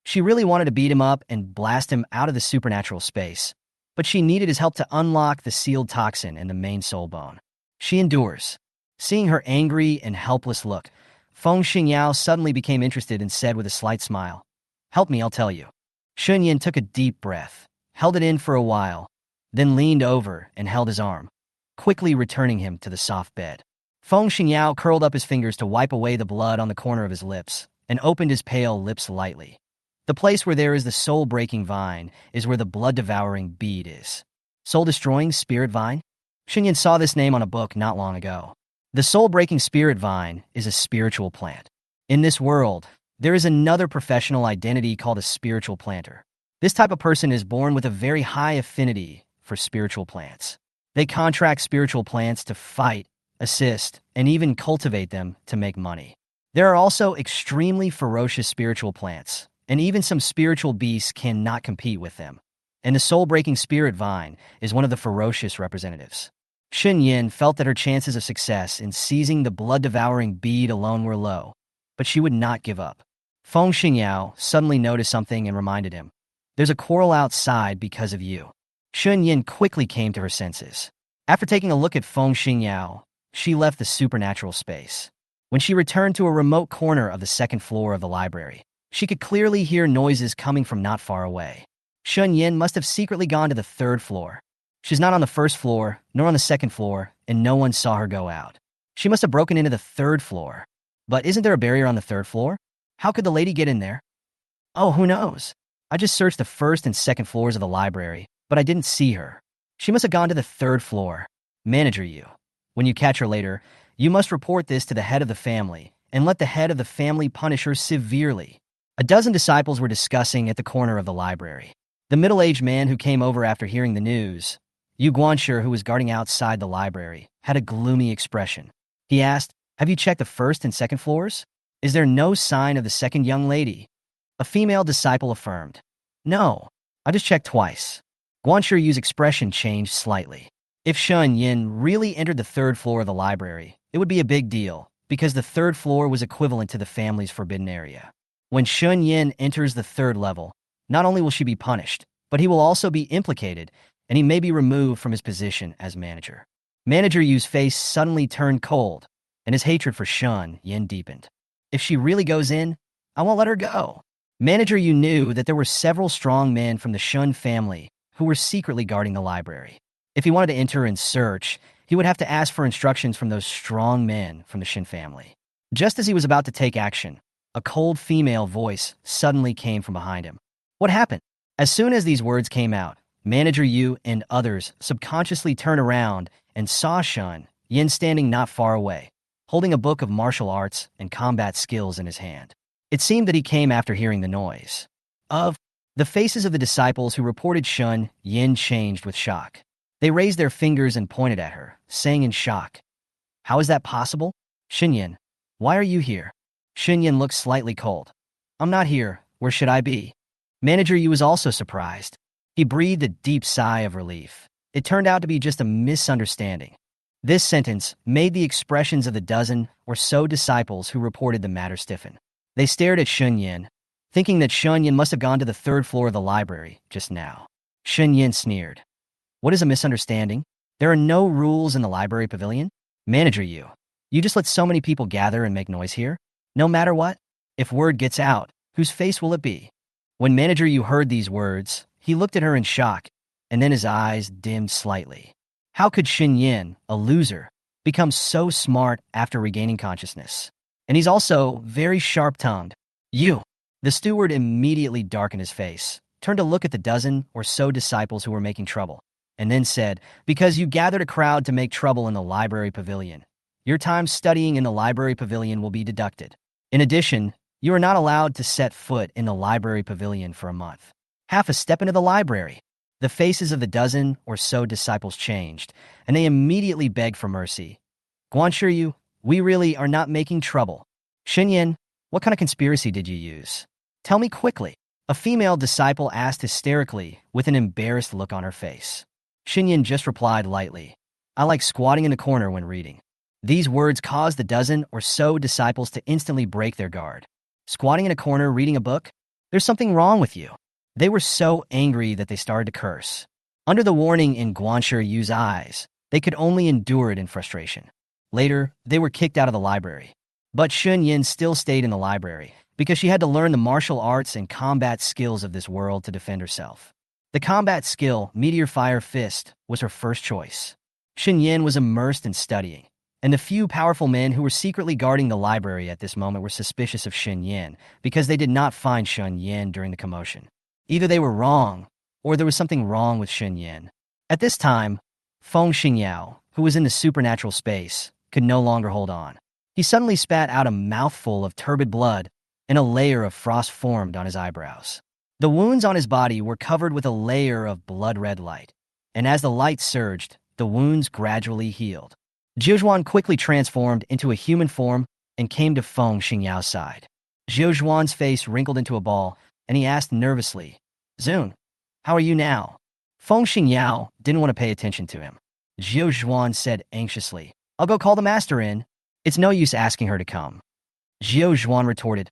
She really wanted to beat him up and blast him out of the supernatural space, but she needed his help to unlock the sealed toxin and the main soul bone. She endures. Seeing her angry and helpless look, Feng Xingyao suddenly became interested and said with a slight smile, "Help me, I'll tell you." Shen Yan took a deep breath, held it in for a while, then leaned over and held his arm, quickly returning him to the soft bed. Feng Xingyao curled up his fingers to wipe away the blood on the corner of his lips and opened his pale lips lightly. The place where there is the soul-breaking vine is where the blood-devouring bead is. Soul-destroying spirit vine? Shen Yan saw this name on a book not long ago. The soul-breaking spirit vine is a spiritual plant. In this world, there is another professional identity called a spiritual planter. This type of person is born with a very high affinity for spiritual plants. They contract spiritual plants to fight, assist, and even cultivate them to make money. There are also extremely ferocious spiritual plants, and even some spiritual beasts cannot compete with them. And the soul-breaking spirit vine is one of the ferocious representatives. Shen Yan felt that her chances of success in seizing the blood-devouring bead alone were low, but she would not give up. Feng Xingyao suddenly noticed something and reminded him, "There's a quarrel outside because of you." Shen Yan quickly came to her senses. After taking a look at Feng Xingyao, she left the supernatural space. When she returned to a remote corner of the second floor of the library, she could clearly hear noises coming from not far away. Shen Yan must have secretly gone to the third floor. She's not on the first floor, nor on the second floor, and no one saw her go out. She must have broken into the third floor. But isn't there a barrier on the third floor? How could the lady get in there? Oh, who knows? I just searched the first and second floors of the library, but I didn't see her. She must have gone to the third floor. Manager you. When you catch her later, you must report this to the head of the family, and let the head of the family punish her severely. A dozen disciples were discussing at the corner of the library. The middle-aged man who came over after hearing the news, Yu Guanshi, who was guarding outside the library, had a gloomy expression. He asked, "Have you checked the first and second floors? Is there no sign of the second young lady?" A female disciple affirmed, "No, I just checked twice." Guanshi Yu's expression changed slightly. If Shen Yan really entered the third floor of the library, it would be a big deal, because the third floor was equivalent to the family's forbidden area. When Shen Yan enters the third level, not only will she be punished, but he will also be implicated, and he may be removed from his position as manager. Manager Yu's face suddenly turned cold, and his hatred for Shen Yan deepened. If she really goes in, I won't let her go. Manager Yu knew that there were several strong men from the Shun family who were secretly guarding the library. If he wanted to enter and search, he would have to ask for instructions from those strong men from the Shin family. Just as he was about to take action, a cold female voice suddenly came from behind him. What happened? As soon as these words came out, Manager Yu and others subconsciously turned around and saw Shen Yan standing not far away, holding a book of martial arts and combat skills in his hand. It seemed that he came after hearing the noise. The faces of the disciples who reported Shen Yan changed with shock. They raised their fingers and pointed at her, saying in shock, "How is that possible? Shen Yan, why are you here?" Shen Yan looked slightly cold. "I'm not here. Where should I be?" Manager Yu was also surprised. He breathed a deep sigh of relief. It turned out to be just a misunderstanding. This sentence made the expressions of the dozen or so disciples who reported the matter stiffen. They stared at Shen Yan, thinking that Shen Yan must have gone to the third floor of the library just now. Shen Yan sneered. "What is a misunderstanding? There are no rules in the library pavilion? Manager Yu, you just let so many people gather and make noise here? No matter what? If word gets out, whose face will it be?" When Manager Yu heard these words, he looked at her in shock, and then his eyes dimmed slightly. How could Shen Yan, a loser, become so smart after regaining consciousness? And he's also very sharp-tongued. "You!" The steward immediately darkened his face, turned to look at the dozen or so disciples who were making trouble, and then said, "Because you gathered a crowd to make trouble in the library pavilion, your time studying in the library pavilion will be deducted. In addition, you are not allowed to set foot in the library pavilion for a month. Half a step into the library." The faces of the dozen or so disciples changed, and they immediately begged for mercy. "Guanshiyu, we really are not making trouble. Shen Yan, what kind of conspiracy did you use? Tell me quickly." A female disciple asked hysterically with an embarrassed look on her face. Shen Yan just replied lightly, "I like squatting in the corner when reading." These words caused the dozen or so disciples to instantly break their guard. "Squatting in a corner reading a book? There's something wrong with you." They were so angry that they started to curse. Under the warning in Guanshiyu's eyes, they could only endure it in frustration. Later, they were kicked out of the library. But Shen Yan still stayed in the library because she had to learn the martial arts and combat skills of this world to defend herself. The combat skill, Meteor Fire Fist, was her first choice. Shen Yan was immersed in studying, and the few powerful men who were secretly guarding the library at this moment were suspicious of Shen Yan because they did not find Shen Yan during the commotion. Either they were wrong, or there was something wrong with Shen Yan. At this time, Feng Xingyao, who was in the supernatural space, could no longer hold on. He suddenly spat out a mouthful of turbid blood, and a layer of frost formed on his eyebrows. The wounds on his body were covered with a layer of blood-red light, and as the light surged, the wounds gradually healed. Jiuzhuan quickly transformed into a human form and came to Feng Xingyao's side. Jiuzhuan's face wrinkled into a ball, and he asked nervously, "Zun, how are you now?" Feng Xingyao didn't want to pay attention to him. Jiuzhuan said anxiously, "I'll go call the master in. It's no use asking her to come." Jiuzhuan retorted,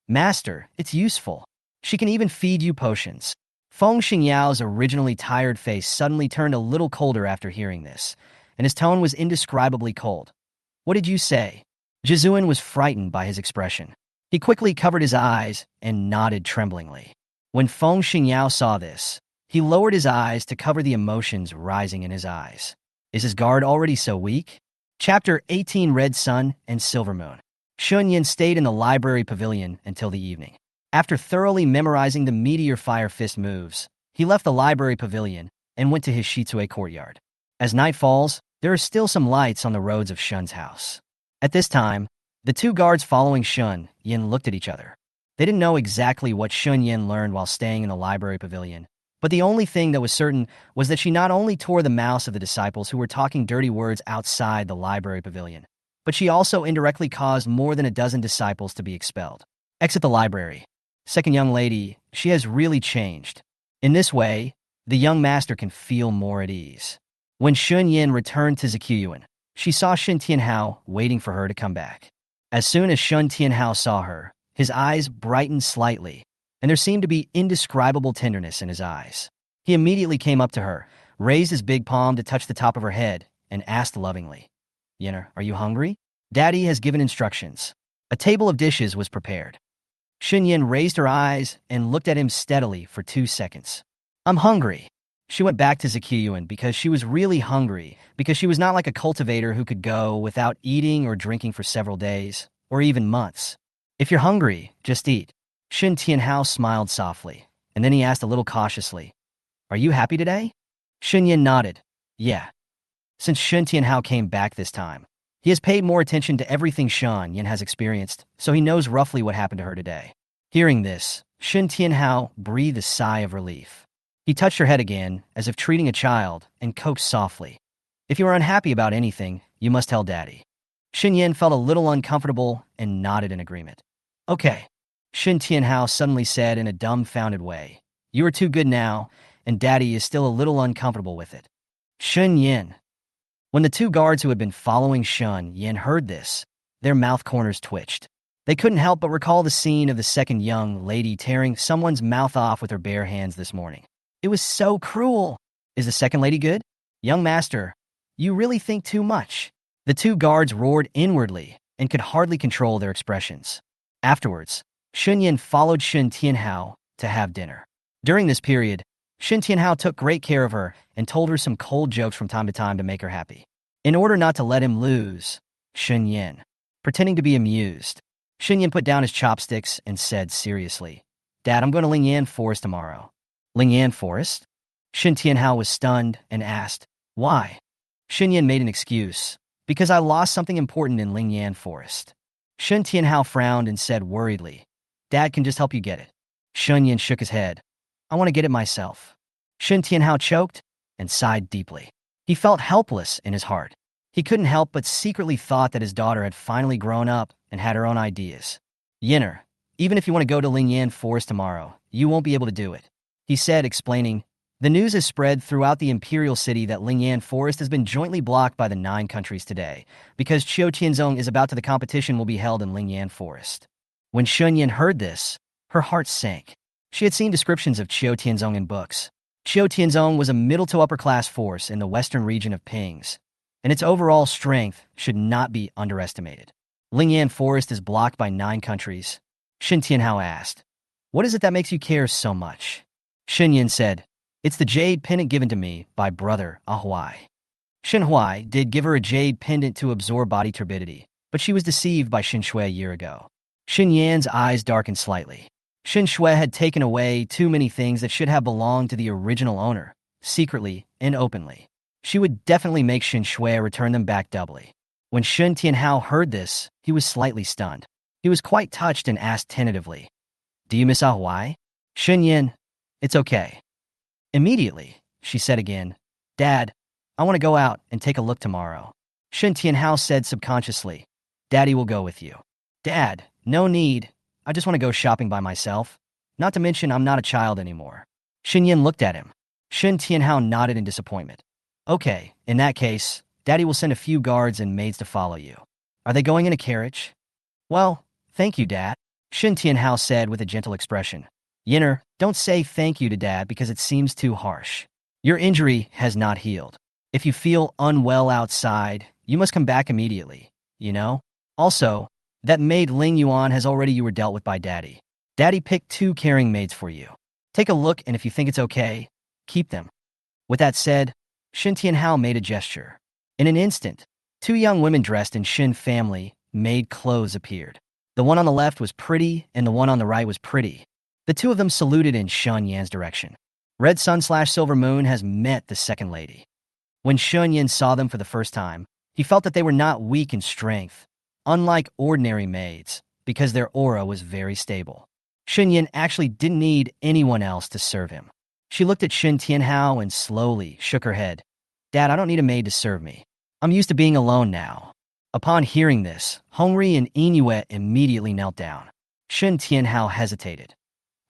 "Master, it's useful. She can even feed you potions." Feng Xingyao's originally tired face suddenly turned a little colder after hearing this, and his tone was indescribably cold. "What did you say?" Jizuan was frightened by his expression. He quickly covered his eyes and nodded tremblingly. When Feng Xingyao saw this, he lowered his eyes to cover the emotions rising in his eyes. Is his guard already so weak? Chapter 18, Red Sun and Silver Moon. Shen Yan stayed in the library pavilion until the evening. After thoroughly memorizing the Meteor Fire Fist moves, he left the library pavilion and went to his Shitsue courtyard. As night falls, there are still some lights on the roads of Shun's house. At this time, the two guards following Shen Yan looked at each other. They didn't know exactly what Shen Yan learned while staying in the library pavilion, but the only thing that was certain was that she not only tore the mouths of the disciples who were talking dirty words outside the library pavilion, but she also indirectly caused more than a dozen disciples to be expelled. Exit the library. Second young lady, she has really changed. In this way, the young master can feel more at ease. When Shen Yan returned to Guiyuan, she saw Shen Tianhao waiting for her to come back. As soon as Shen Tianhao saw her, his eyes brightened slightly, and there seemed to be indescribable tenderness in his eyes. He immediately came up to her, raised his big palm to touch the top of her head, and asked lovingly, "Yenner, are you hungry? Daddy has given instructions." A table of dishes was prepared. Shen Yan raised her eyes and looked at him steadily for 2 seconds. "I'm hungry." She went back to Guiyuan because she was really hungry, because she was not like a cultivator who could go without eating or drinking for several days, or even months. "If you're hungry, just eat." Shen Tianhao smiled softly, and then he asked a little cautiously, "Are you happy today?" Shen Yan nodded. "Yeah." Since Shen Tianhao came back this time, he has paid more attention to everything Shen Yan has experienced, so he knows roughly what happened to her today. Hearing this, Shen Tianhao breathed a sigh of relief. He touched her head again, as if treating a child, and coaxed softly, "If you are unhappy about anything, you must tell Daddy." Shen Yan felt a little uncomfortable and nodded in agreement. "Okay," Shen Tianhao suddenly said in a dumbfounded way. "You are too good now, and Daddy is still a little uncomfortable with it." Shen Yan. When the 2 guards who had been following Shen Yan heard this, their mouth corners twitched. They couldn't help but recall the scene of the second young lady tearing someone's mouth off with her bare hands this morning. It was so cruel. "Is the second lady good?" "Young master, you really think too much." The 2 guards roared inwardly and could hardly control their expressions. Afterwards, Shen Yan followed Shen Tianhao to have dinner. During this period, Shen Tianhao took great care of her and told her some cold jokes from time to make her happy. In order not to let him lose, Shen Yan, pretending to be amused, Shen Yan put down his chopsticks and said seriously, "Dad, I'm going to Lingan Forest tomorrow." "Lingan Forest?" Shen Tianhao was stunned and asked, "Why?" Shen Yan made an excuse, "Because I lost something important in Lingan Forest." Shen Tianhao frowned and said worriedly, "Dad can just help you get it." Shen Yan shook his head. "I want to get it myself." Shen Tianhao choked and sighed deeply. He felt helpless in his heart. He couldn't help but secretly thought that his daughter had finally grown up and had her own ideas. "Yenner, even if you want to go to Lingan Forest tomorrow, you won't be able to do it," he said, explaining, "The news has spread throughout the imperial city that Lingan Forest has been jointly blocked by the 9 countries today, because Qiu Tianzong is about to the competition will be held in Lingan Forest." When Shen Yan heard this, her heart sank. She had seen descriptions of Qiu Tianzong in books. Qiu Tianzong was a middle to upper class force in the western region of Pings, and its overall strength should not be underestimated. "Lingan Forest is blocked by 9 countries. Shen Tianhao asked, "What is it that makes you care so much?" Shen Yan said, "It's the jade pendant given to me by brother Ahuai." Shen Huai did give her a jade pendant to absorb body turbidity, but she was deceived by Shen Shui a year ago. Shen Yan's eyes darkened slightly. Shen Shui had taken away too many things that should have belonged to the original owner, secretly and openly. She would definitely make Shen Shui return them back doubly. When Shen Tianhao heard this, he was slightly stunned. He was quite touched and asked tentatively, "Do you miss Ahuai?" Shen Yan, "It's okay." Immediately, she said again, "Dad, I want to go out and take a look tomorrow." Shen Tianhao said subconsciously, "Daddy will go with you." "Dad, no need. I just want to go shopping by myself. Not to mention I'm not a child anymore." Shen Yan looked at him. Shen Tianhao nodded in disappointment. "Okay, in that case, Daddy will send a few guards and maids to follow you. Are they going in a carriage?" "Well, thank you, Dad," Shen Tianhao said with a gentle expression. "Yenner, don't say thank you to Dad because it seems too harsh. Your injury has not healed. If you feel unwell outside, you must come back immediately, you know? Also, that maid Ling Yuan has already you were dealt with by Daddy. Daddy picked 2 caring maids for you. Take a look, and if you think it's okay, keep them." With that said, Shen Tianhao made a gesture. In an instant, 2 young women dressed in Shen family maid clothes appeared. The one on the left was pretty, and the one on the right was pretty. The 2 of them saluted in Shen Yan's direction. Red Sun/Silver Moon has met the second lady. When Shen Yan saw them for the first time, he felt that they were not weak in strength, unlike ordinary maids, because their aura was very stable. Shen Yan actually didn't need anyone else to serve him. She looked at Shen Tianhao and slowly shook her head. "Dad, I don't need a maid to serve me. I'm used to being alone now." Upon hearing this, Hongri and Inuit immediately knelt down. Shen Tianhao hesitated.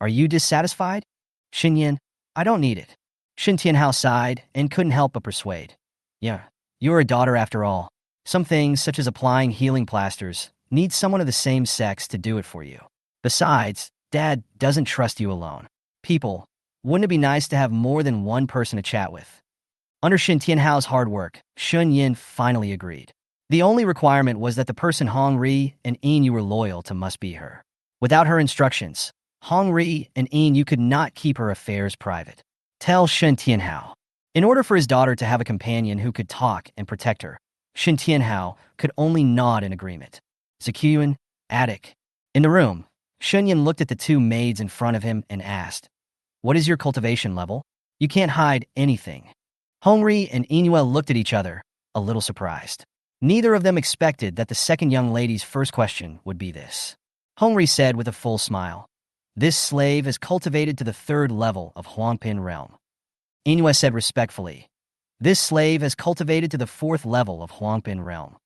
"Are you dissatisfied?" Shen Yan, "I don't need it." Shen Tianhao sighed and couldn't help but persuade. Yeah, you're a daughter after all. Some things, such as applying healing plasters, need someone of the same sex to do it for you. Besides, Dad doesn't trust you alone. People, wouldn't it be nice to have more than one person to chat with? Under Shen Tianhao's hard work, Shen Yan finally agreed. The only requirement was that the person Hong Ri and Yin were loyal to must be her. Without her instructions, Hong Ri and Yin could not keep her affairs private. Tell Shen Tianhao. In order for his daughter to have a companion who could talk and protect her, Shen Tianhao could only nod in agreement. Guiyuan, attic. In the room, Shen Yan looked at the two maids in front of him and asked, "What is your cultivation level? You can't hide anything." Hongri and Inua looked at each other, a little surprised. Neither of them expected that the second young lady's first question would be this. Hongri said with a full smile, "This slave is cultivated to the 3rd level of Huangpin realm." Inua said respectfully, "This slave is cultivated to the 4th level of Huangpin realm."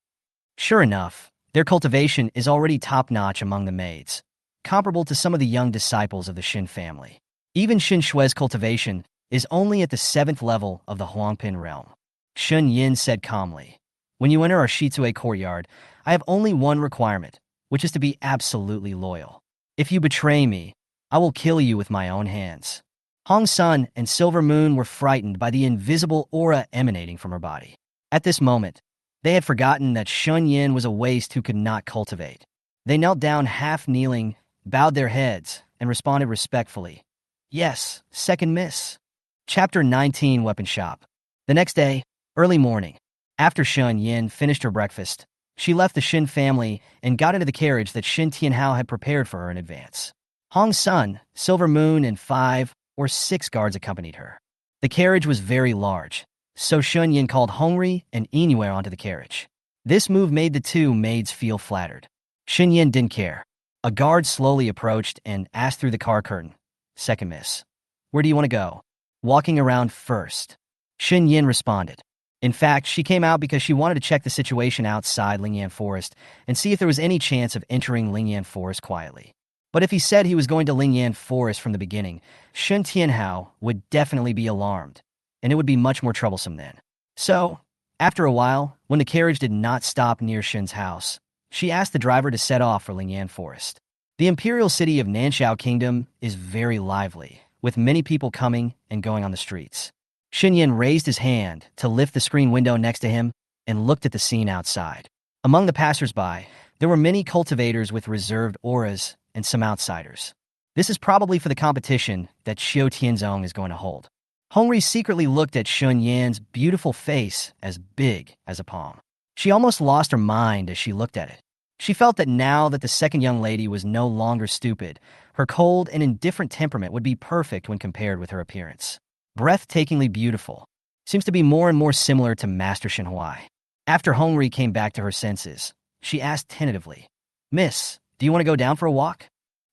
Sure enough, their cultivation is already top-notch among the maids, comparable to some of the young disciples of the Shin family. Even Shin Shui's cultivation is only at the 7th level of the Huangpin realm. Shen Yin said calmly, "When you enter our Shitsue courtyard, I have only one requirement, which is to be absolutely loyal. If you betray me, I will kill you with my own hands." Hong Sun and Silver Moon were frightened by the invisible aura emanating from her body. At this moment, they had forgotten that Shen Yin was a waste who could not cultivate. They knelt down half-kneeling, bowed their heads, and responded respectfully, "Yes, second miss." Chapter 19, Weapon Shop. The next day, early morning, after Shen Yin finished her breakfast, she left the Shin family and got into the carriage that Shen Tianhao had prepared for her in advance. Hong Sun, Silver Moon, and 5 or 6 guards accompanied her. The carriage was very large, so Shen Yin called Hongri and Inue onto the carriage. This move made the two maids feel flattered. Shen Yin didn't care. A guard slowly approached and asked through the car curtain, "Second miss, where do you want to go?" "Walking around first," Shen Yin responded. In fact, she came out because she wanted to check the situation outside Lingan Forest and see if there was any chance of entering Lingan Forest quietly. But if he said he was going to Lingan Forest from the beginning, Shen Tianhao would definitely be alarmed, and it would be much more troublesome then. So, after a while, when the carriage did not stop near Shen's house, she asked the driver to set off for Lingan Forest. The imperial city of Nanxiao Kingdom is very lively, with many people coming and going on the streets. Shen Yan raised his hand to lift the screen window next to him and looked at the scene outside. Among the passers-by, there were many cultivators with reserved auras and some outsiders. This is probably for the competition that Xiao Tianzong is going to hold. Hongri secretly looked at Shen Yan's beautiful face as big as a palm. She almost lost her mind as she looked at it. She felt that now that the second young lady was no longer stupid, her cold and indifferent temperament would be perfect when compared with her appearance. Breathtakingly beautiful. Seems to be more and more similar to Master Shen Huai. After Hongri came back to her senses, she asked tentatively, "Miss, do you want to go down for a walk?"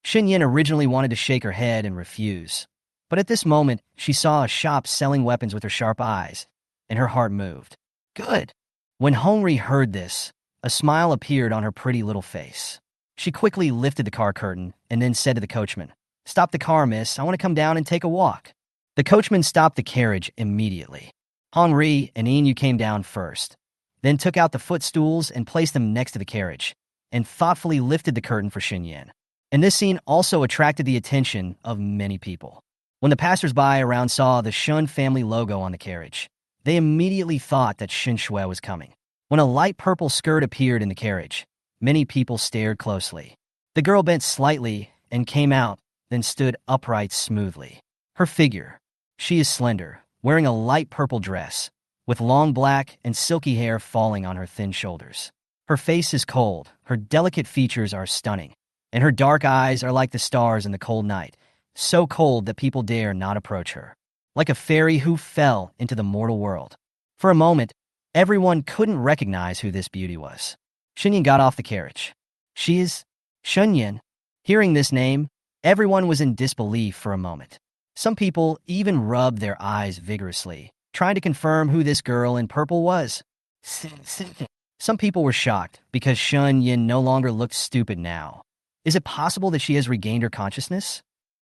Shen Yin originally wanted to shake her head and refuse. But at this moment, she saw a shop selling weapons with her sharp eyes, and her heart moved. Good. When Hongri heard this, a smile appeared on her pretty little face. She quickly lifted the car curtain and then said to the coachman, "Stop the car, miss. I want to come down and take a walk." The coachman stopped the carriage immediately. Hongri and Inu came down first, then took out the footstools and placed them next to the carriage, and thoughtfully lifted the curtain for Shen Yan. And this scene also attracted the attention of many people. When the passers-by around saw the Shun family logo on the carriage, they immediately thought that Shen Shui was coming. When a light purple skirt appeared in the carriage, many people stared closely. The girl bent slightly and came out, then stood upright smoothly. Her figure. She is slender, wearing a light purple dress, with long black and silky hair falling on her thin shoulders. Her face is cold, her delicate features are stunning, and her dark eyes are like the stars in the cold night, so cold that people dare not approach her. Like a fairy who fell into the mortal world. For a moment, everyone couldn't recognize who this beauty was. Shen Yan got off the carriage. "She is Shen Yan." Hearing this name, everyone was in disbelief for a moment. Some people even rubbed their eyes vigorously, trying to confirm who this girl in purple was. Some people were shocked because Shen Yan no longer looked stupid now. Is it possible that she has regained her consciousness?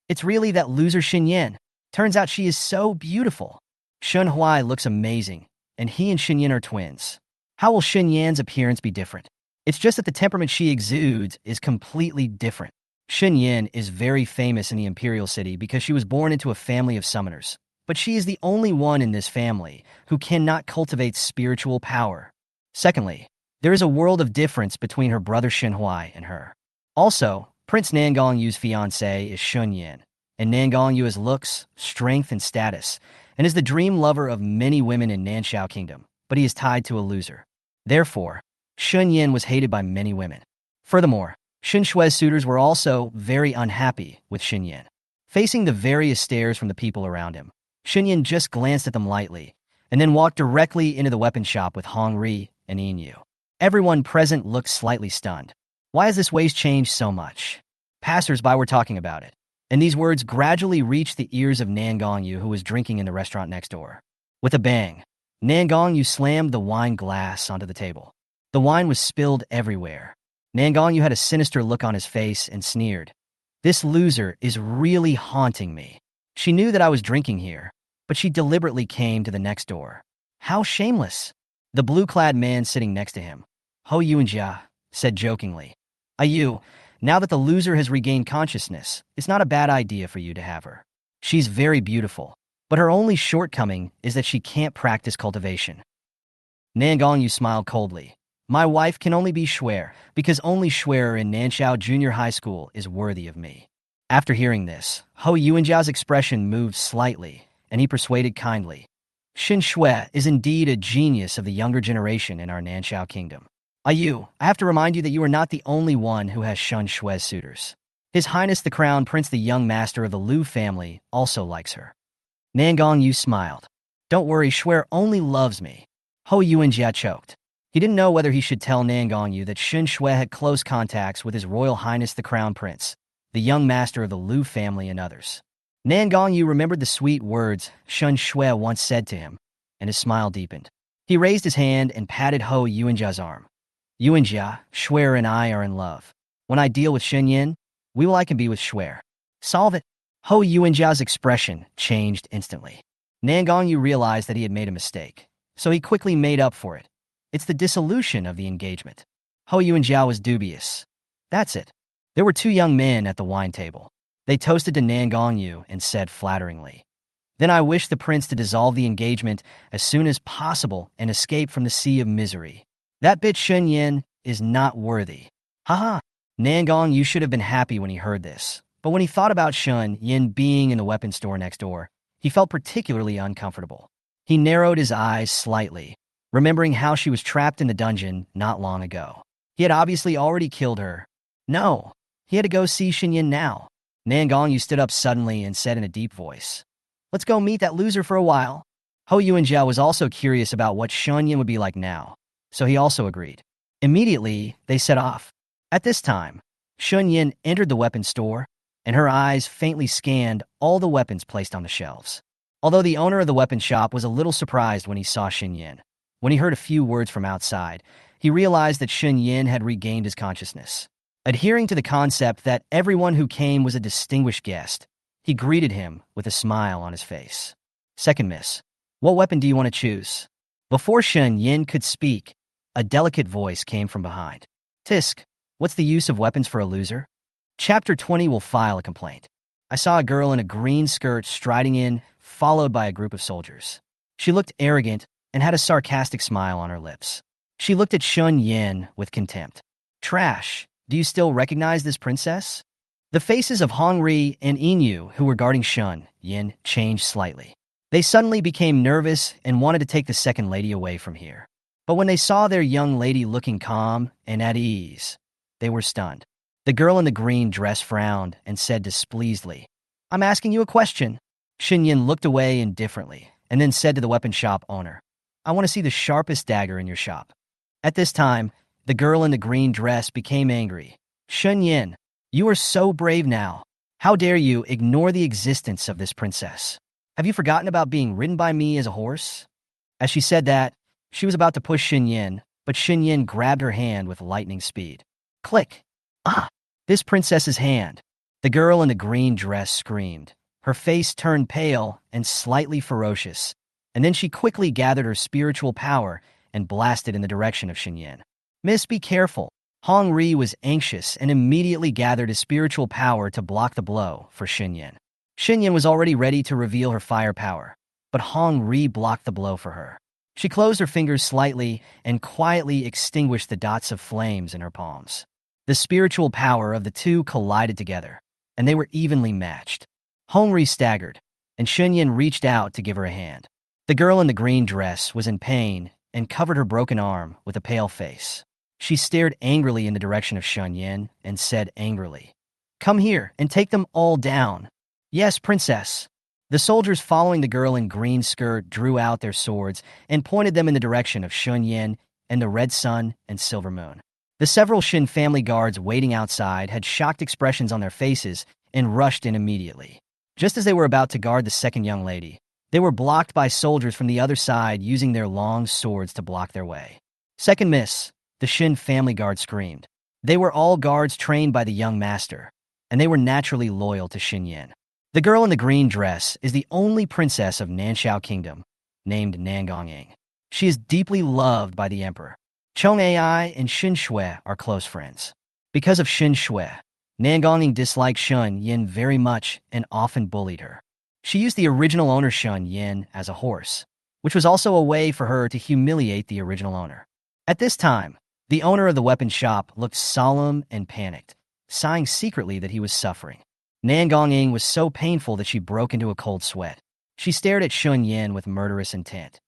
It's really that loser Shen Yan. Turns out she is so beautiful. Shen Huai looks amazing, and he and Shen Yan are twins. How will Shen Yan's appearance be different? It's just that the temperament she exudes is completely different. Shen Yan is very famous in the Imperial City because she was born into a family of summoners, but she is the only one in this family who cannot cultivate spiritual power. Secondly, there is a world of difference between her brother Shen Huai and her. Also, Prince Nangong-Yu's fiancée is Shen Yan, and Nangong-Yu has looks, strength, and status, and is the dream lover of many women in Nanshao Kingdom, but he is tied to a loser. Therefore, Shen Yan was hated by many women. Furthermore, Shen Shui's suitors were also very unhappy with Shen Yan. Facing the various stares from the people around him, Shen Yan just glanced at them lightly, and then walked directly into the weapon shop with Hong Ri and Yin Yu. Everyone present looked slightly stunned. Why has this waist changed so much? Passers-by were talking about it, and these words gradually reached the ears of Nangong-Yu, who was drinking in the restaurant next door. With a bang, Nangong-Yu slammed the wine glass onto the table. The wine was spilled everywhere. Nangong-Yu had a sinister look on his face and sneered. This loser is really haunting me. She knew that I was drinking here, but she deliberately came to the next door. How shameless! The blue-clad man sitting next to him, Ho Yuanjia, said jokingly, Ayu, now that the loser has regained consciousness, it's not a bad idea for you to have her. She's very beautiful, but her only shortcoming is that she can't practice cultivation. Nangong-Yu smiled coldly. My wife can only be Shuer, because only Shuer in Nanshao Junior High School is worthy of me. After hearing this, Ho Yuanjia's expression moved slightly, and he persuaded kindly. Shen Shui is indeed a genius of the younger generation in our Nanshao Kingdom. Ayu, I have to remind you that you are not the only one who has Shen Shui's suitors. His Highness the Crown Prince, the young master of the Liu family, also likes her. Nangong-Yu smiled. Don't worry, Shuer only loves me. Ho Yuanjia choked. He didn't know whether he should tell Nangong-Yu that Shen Shui had close contacts with His Royal Highness the Crown Prince, the young master of the Liu family, and others. Nangong-Yu remembered the sweet words Shen Shui once said to him, and his smile deepened. He raised his hand and patted Ho Yuanjia's arm. Yuanjia, Shuer and I are in love. When I deal with Shen Yan, I can be with Shuer. Solve it. Ho Yuanjia's expression changed instantly. Nangong-Yu realized that he had made a mistake, so he quickly made up for it. It's the dissolution of the engagement. Ho Yuanjia was dubious. That's it. There were two young men at the wine table. They toasted to Nangong-Yu and said flatteringly, Then I wish the prince to dissolve the engagement as soon as possible and escape from the sea of misery. That bitch Shen Yan is not worthy. Haha. Nangong-Yu should have been happy when he heard this, but when he thought about Shen Yan being in the weapon store next door, he felt particularly uncomfortable. He narrowed his eyes slightly, remembering how she was trapped in the dungeon not long ago. He had obviously already killed her. No, he had to go see Shen Yan now. Nangong-Yu stood up suddenly and said in a deep voice, Let's go meet that loser for a while. Ho Yuanjia was also curious about what Shen Yan would be like now, so he also agreed. Immediately, they set off. At this time, Shen Yan entered the weapon store, and her eyes faintly scanned all the weapons placed on the shelves. Although the owner of the weapon shop was a little surprised when he saw Shen Yan, when he heard a few words from outside, he realized that Shen Yan had regained his consciousness. Adhering to the concept that everyone who came was a distinguished guest, he greeted him with a smile on his face. Second miss, what weapon do you want to choose? Before Shen Yan could speak, a delicate voice came from behind. Tisk, what's the use of weapons for a loser? Chapter 20 will file a complaint. I saw a girl in a green skirt striding in, followed by a group of soldiers. She looked arrogant and had a sarcastic smile on her lips. She looked at Shen Yan with contempt. Trash, do you still recognize this princess? The faces of Hong Ri and Yin Yu, who were guarding Shen Yan, changed slightly. They suddenly became nervous and wanted to take the second lady away from here. But when they saw their young lady looking calm and at ease, they were stunned. The girl in the green dress frowned and said displeasedly, I'm asking you a question. Shen Yan looked away indifferently and then said to the weapon shop owner, I want to see the sharpest dagger in your shop. At this time, the girl in the green dress became angry. Shen Yan, you are so brave now. How dare you ignore the existence of this princess? Have you forgotten about being ridden by me as a horse? As she said that, she was about to push Shen Yan, but Shen Yan grabbed her hand with lightning speed. Click! Ah! This princess's hand. The girl in the green dress screamed. Her face turned pale and slightly ferocious, and then she quickly gathered her spiritual power and blasted in the direction of Shen Yan. "Miss, be careful." Hong Ri was anxious and immediately gathered his spiritual power to block the blow for Shen Yan. Shen Yan was already ready to reveal her firepower, but Hong Ri blocked the blow for her. She closed her fingers slightly and quietly extinguished the dots of flames in her palms. The spiritual power of the two collided together, and they were evenly matched. Hong Ri staggered, and Shen Yan reached out to give her a hand. The girl in the green dress was in pain and covered her broken arm with a pale face. She stared angrily in the direction of Shen Yan and said angrily, "Come here and take them all down." "Yes, princess." The soldiers following the girl in green skirt drew out their swords and pointed them in the direction of Shen Yan and the red sun and silver moon. The several Shen family guards waiting outside had shocked expressions on their faces and rushed in immediately. Just as they were about to guard the second young lady, they were blocked by soldiers from the other side using their long swords to block their way. "Second miss," the Shen family guard screamed. They were all guards trained by the young master, and they were naturally loyal to Shen Yan. The girl in the green dress is the only princess of Nanshao Kingdom, named Nangong. She is deeply loved by the emperor. Chong Ai and Shen Shui are close friends. Because of Shen Shui, Nangong disliked Shen Yan very much and often bullied her. She used the original owner Shen Yan as a horse, which was also a way for her to humiliate the original owner. At this time, the owner of the weapon shop looked solemn and panicked, sighing secretly that he was suffering. Nangong was so painful that she broke into a cold sweat. She stared at Shen Yan with murderous intent.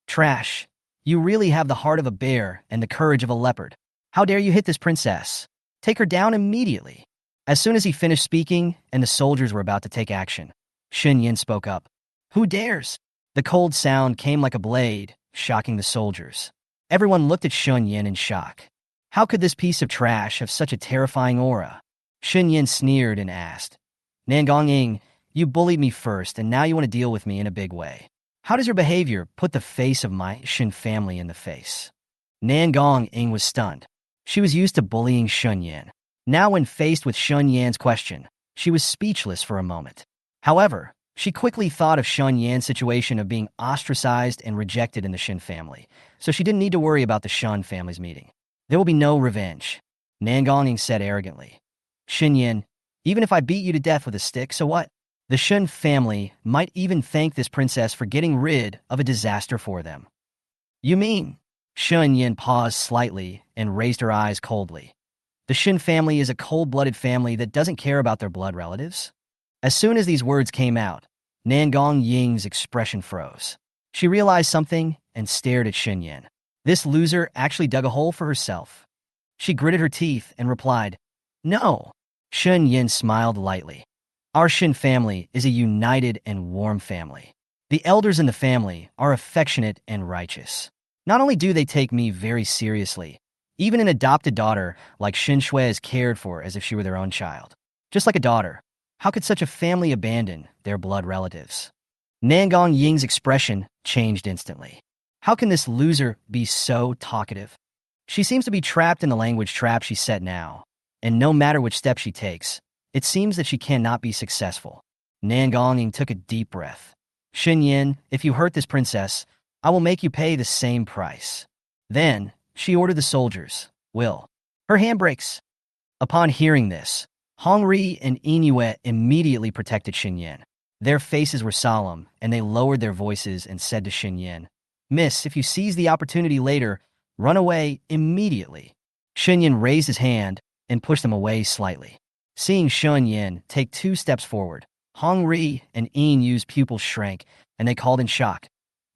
"Trash, you really have the heart of a bear and the courage of a leopard. How dare you hit this princess? Take her down immediately." As soon as he finished speaking and the soldiers were about to take action, Shen Yan spoke up. "Who dares?" The cold sound came like a blade, shocking the soldiers. Everyone looked at Shen Yan in shock. How could this piece of trash have such a terrifying aura? Shen Yan sneered and asked, "Nangong, you bullied me first, and now you want to deal with me in a big way. How does your behavior put the face of my Shen family in the face?" Nangong was stunned. She was used to bullying Shen Yan. Now when faced with Shen Yan's question, she was speechless for a moment. However, she quickly thought of Shen Yan's situation of being ostracized and rejected in the Shen family, so she didn't need to worry about the Shen family's meeting. "There will be no revenge," Nangong said arrogantly. "Shen Yan, even if I beat you to death with a stick, so what? The Shen family might even thank this princess for getting rid of a disaster for them." "You mean?" Shen Yan paused slightly and raised her eyes coldly. "The Shen family is a cold-blooded family that doesn't care about their blood relatives?" As soon as these words came out, Nangong Ying's expression froze. She realized something and stared at Shen Yan. This loser actually dug a hole for herself. She gritted her teeth and replied, "No." Shen Yan smiled lightly. "Our Shen family is a united and warm family. The elders in the family are affectionate and righteous. Not only do they take me very seriously, even an adopted daughter like Shen Shui is cared for as if she were their own child. Just like a daughter, how could such a family abandon their blood relatives?" Nangong Ying's expression changed instantly. How can this loser be so talkative? She seems to be trapped in the language trap she set now, and no matter which step she takes, it seems that she cannot be successful. Nangong took a deep breath. "Shen Yan, if you hurt this princess, I will make you pay the same price." Then, she ordered the soldiers, "Will." Her handbrakes. Upon hearing this, Hong Ri and Inuit immediately protected Shen Yan. Their faces were solemn, and they lowered their voices and said to Shen Yan, "Miss, if you seize the opportunity later, run away immediately." Shen Yan raised his hand and pushed them away slightly. Seeing Shen Yan take 2 steps forward, Hong Ri and Inu's pupils shrank, and they called in shock,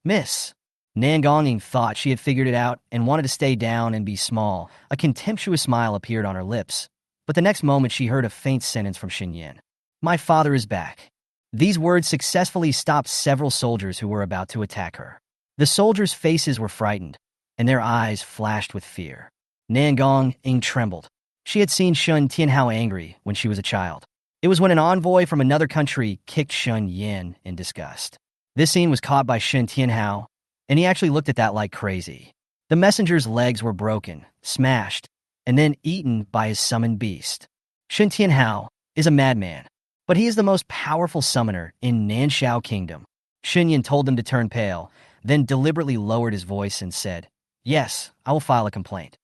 "Miss." Nangong thought she had figured it out and wanted to stay down and be small. A contemptuous smile appeared on her lips, but the next moment she heard a faint sentence from Shen Yan. "My father is back." These words successfully stopped several soldiers who were about to attack her. The soldiers' faces were frightened, and their eyes flashed with fear. Nangong trembled. She had seen Shen Tianhao angry when she was a child. It was when an envoy from another country kicked Shen Yan in disgust. This scene was caught by Shen Tianhao, and he actually looked at that like crazy. The messenger's legs were broken, smashed, and then eaten by his summoned beast. Shen Tianhao is a madman, but he is the most powerful summoner in Nanshao Kingdom. Shen Yan told them to turn pale, then deliberately lowered his voice and said, "Yes, I will file a complaint.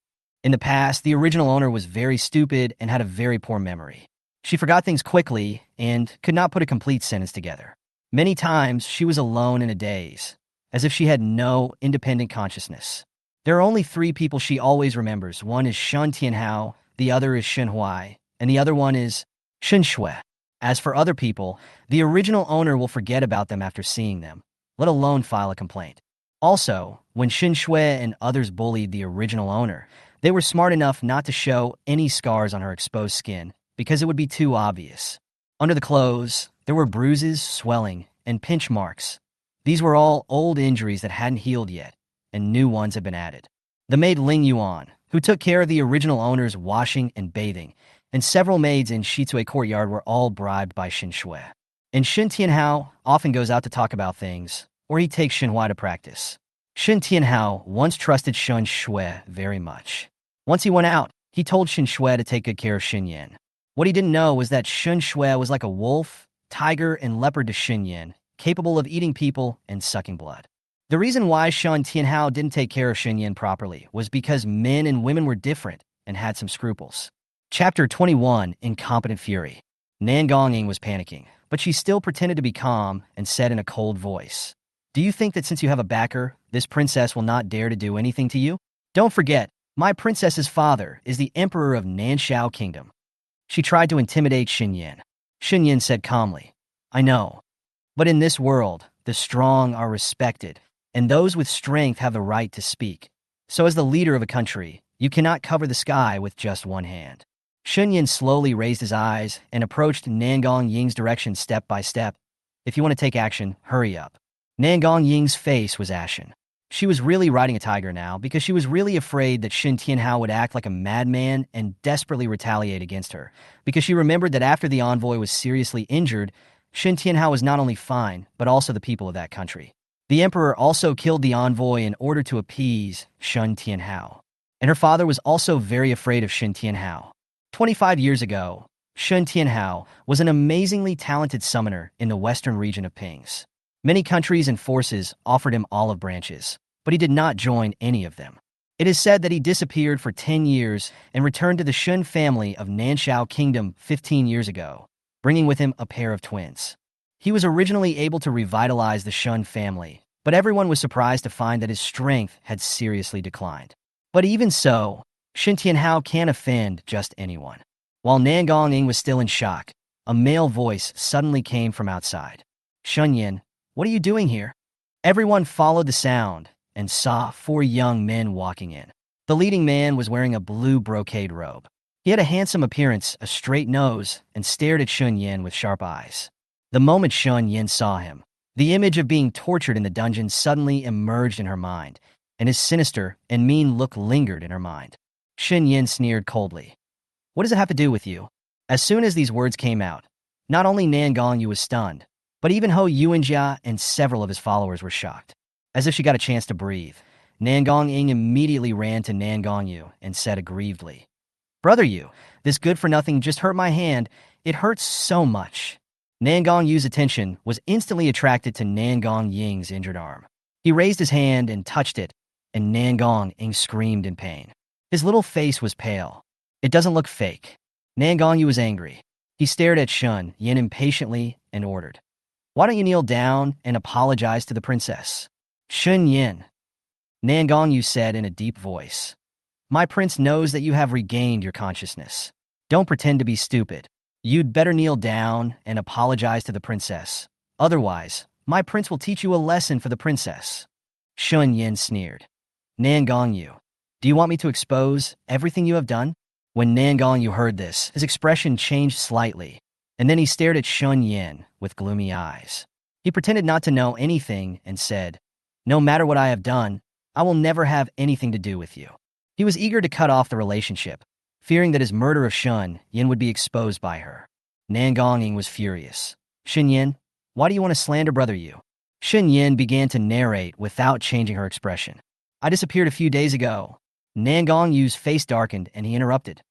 In the past, the original owner was very stupid and had a very poor memory. She forgot things quickly and could not put a complete sentence together. Many times, she was alone in a daze, as if she had no independent consciousness. There are only 3 people she always remembers. One is Shen Tianhao, the other is Shen Huai, and the other one is Shen Shui. As for other people, the original owner will forget about them after seeing them, let alone file a complaint. Also, when Shen Shui and others bullied the original owner, they were smart enough not to show any scars on her exposed skin because it would be too obvious. Under the clothes, there were bruises, swelling, and pinch marks. These were all old injuries that hadn't healed yet, and new ones had been added. The maid Ling Yuan, who took care of the original owner's washing and bathing, and several maids in Shizue courtyard were all bribed by Shen Shui. And Shen Tianhao often goes out to talk about things, or he takes Shen Huai to practice. Shen Tianhao once trusted Shen Shui very much. Once he went out, he told Shen Shui to take good care of Shen Yan. What he didn't know was that Shen Shui was like a wolf, tiger, and leopard to Shen Yan, capable of eating people and sucking blood. The reason why Shen Tianhao didn't take care of Shen Yan properly was because men and women were different and had some scruples. Chapter 21, Incompetent Fury. Nan Gonging was panicking, but she still pretended to be calm and said in a cold voice, "Do you think that since you have a backer, this princess will not dare to do anything to you? Don't forget, my princess's father is the emperor of Nanshao Kingdom." She tried to intimidate Shen Yan. Shen Yan said calmly, "I know. But in this world, the strong are respected, and those with strength have the right to speak. So as the leader of a country, you cannot cover the sky with just one hand." Shen Yan slowly raised his eyes and approached Nangong Ying's direction step by step. "If you want to take action, hurry up." Nangong Ying's face was ashen. She was really riding a tiger now because she was really afraid that Shen Tianhao would act like a madman and desperately retaliate against her, because she remembered that after the envoy was seriously injured, Shen Tianhao was not only fine, but also the people of that country. The emperor also killed the envoy in order to appease Shen Tianhao, and her father was also very afraid of Shen Tianhao. 25 years ago, Shen Tianhao was an amazingly talented summoner in the western region of Pings. Many countries and forces offered him olive branches, but he did not join any of them. It is said that he disappeared for 10 years and returned to the Shen family of Nanshao Kingdom 15 years ago, bringing with him a pair of twins. He was originally able to revitalize the Shen family, but everyone was surprised to find that his strength had seriously declined. But even so, Shen Tianhao can't offend just anyone. While Nan Gonging was still in shock, a male voice suddenly came from outside. "Shen Yan, what are you doing here?" Everyone followed the sound and saw 4 young men walking in. The leading man was wearing a blue brocade robe. He had a handsome appearance, a straight nose, and stared at Shen Yan with sharp eyes. The moment Shen Yan saw him, the image of being tortured in the dungeon suddenly emerged in her mind, and his sinister and mean look lingered in her mind. Shen Yan sneered coldly. "What does it have to do with you?" As soon as these words came out, not only Nan Gongyu was stunned, but even Ho Yuanjia and several of his followers were shocked. As if she got a chance to breathe, Nan Gonging immediately ran to Nan Gongyu and said aggrievedly, "Brother Yu, this good-for-nothing just hurt my hand. It hurts so much." Nan Gongyu's attention was instantly attracted to Nan Gongying's injured arm. He raised his hand and touched it, and Nan Gonging screamed in pain. His little face was pale. "It doesn't look fake." Nan Gongyu was angry. He stared at Shen Yan impatiently and ordered, "Why don't you kneel down and apologize to the princess?" "Shen Yan," Nan Gongyu said in a deep voice, "my prince knows that you have regained your consciousness. Don't pretend to be stupid. You'd better kneel down and apologize to the princess. Otherwise, my prince will teach you a lesson for the princess." Shen Yan sneered. "Nan Gongyu, do you want me to expose everything you have done?" When Nan Gongyu heard this, his expression changed slightly, and then he stared at Shen Yan with gloomy eyes. He pretended not to know anything and said, "No matter what I have done, I will never have anything to do with you." He was eager to cut off the relationship, fearing that his murder of Shen Yan would be exposed by her. Nan Gonging was furious. "Shen Yan, why do you want to slander Brother Yu?" Shen Yan began to narrate without changing her expression. "I disappeared a few days ago." Nan Gongyu's face darkened and he interrupted.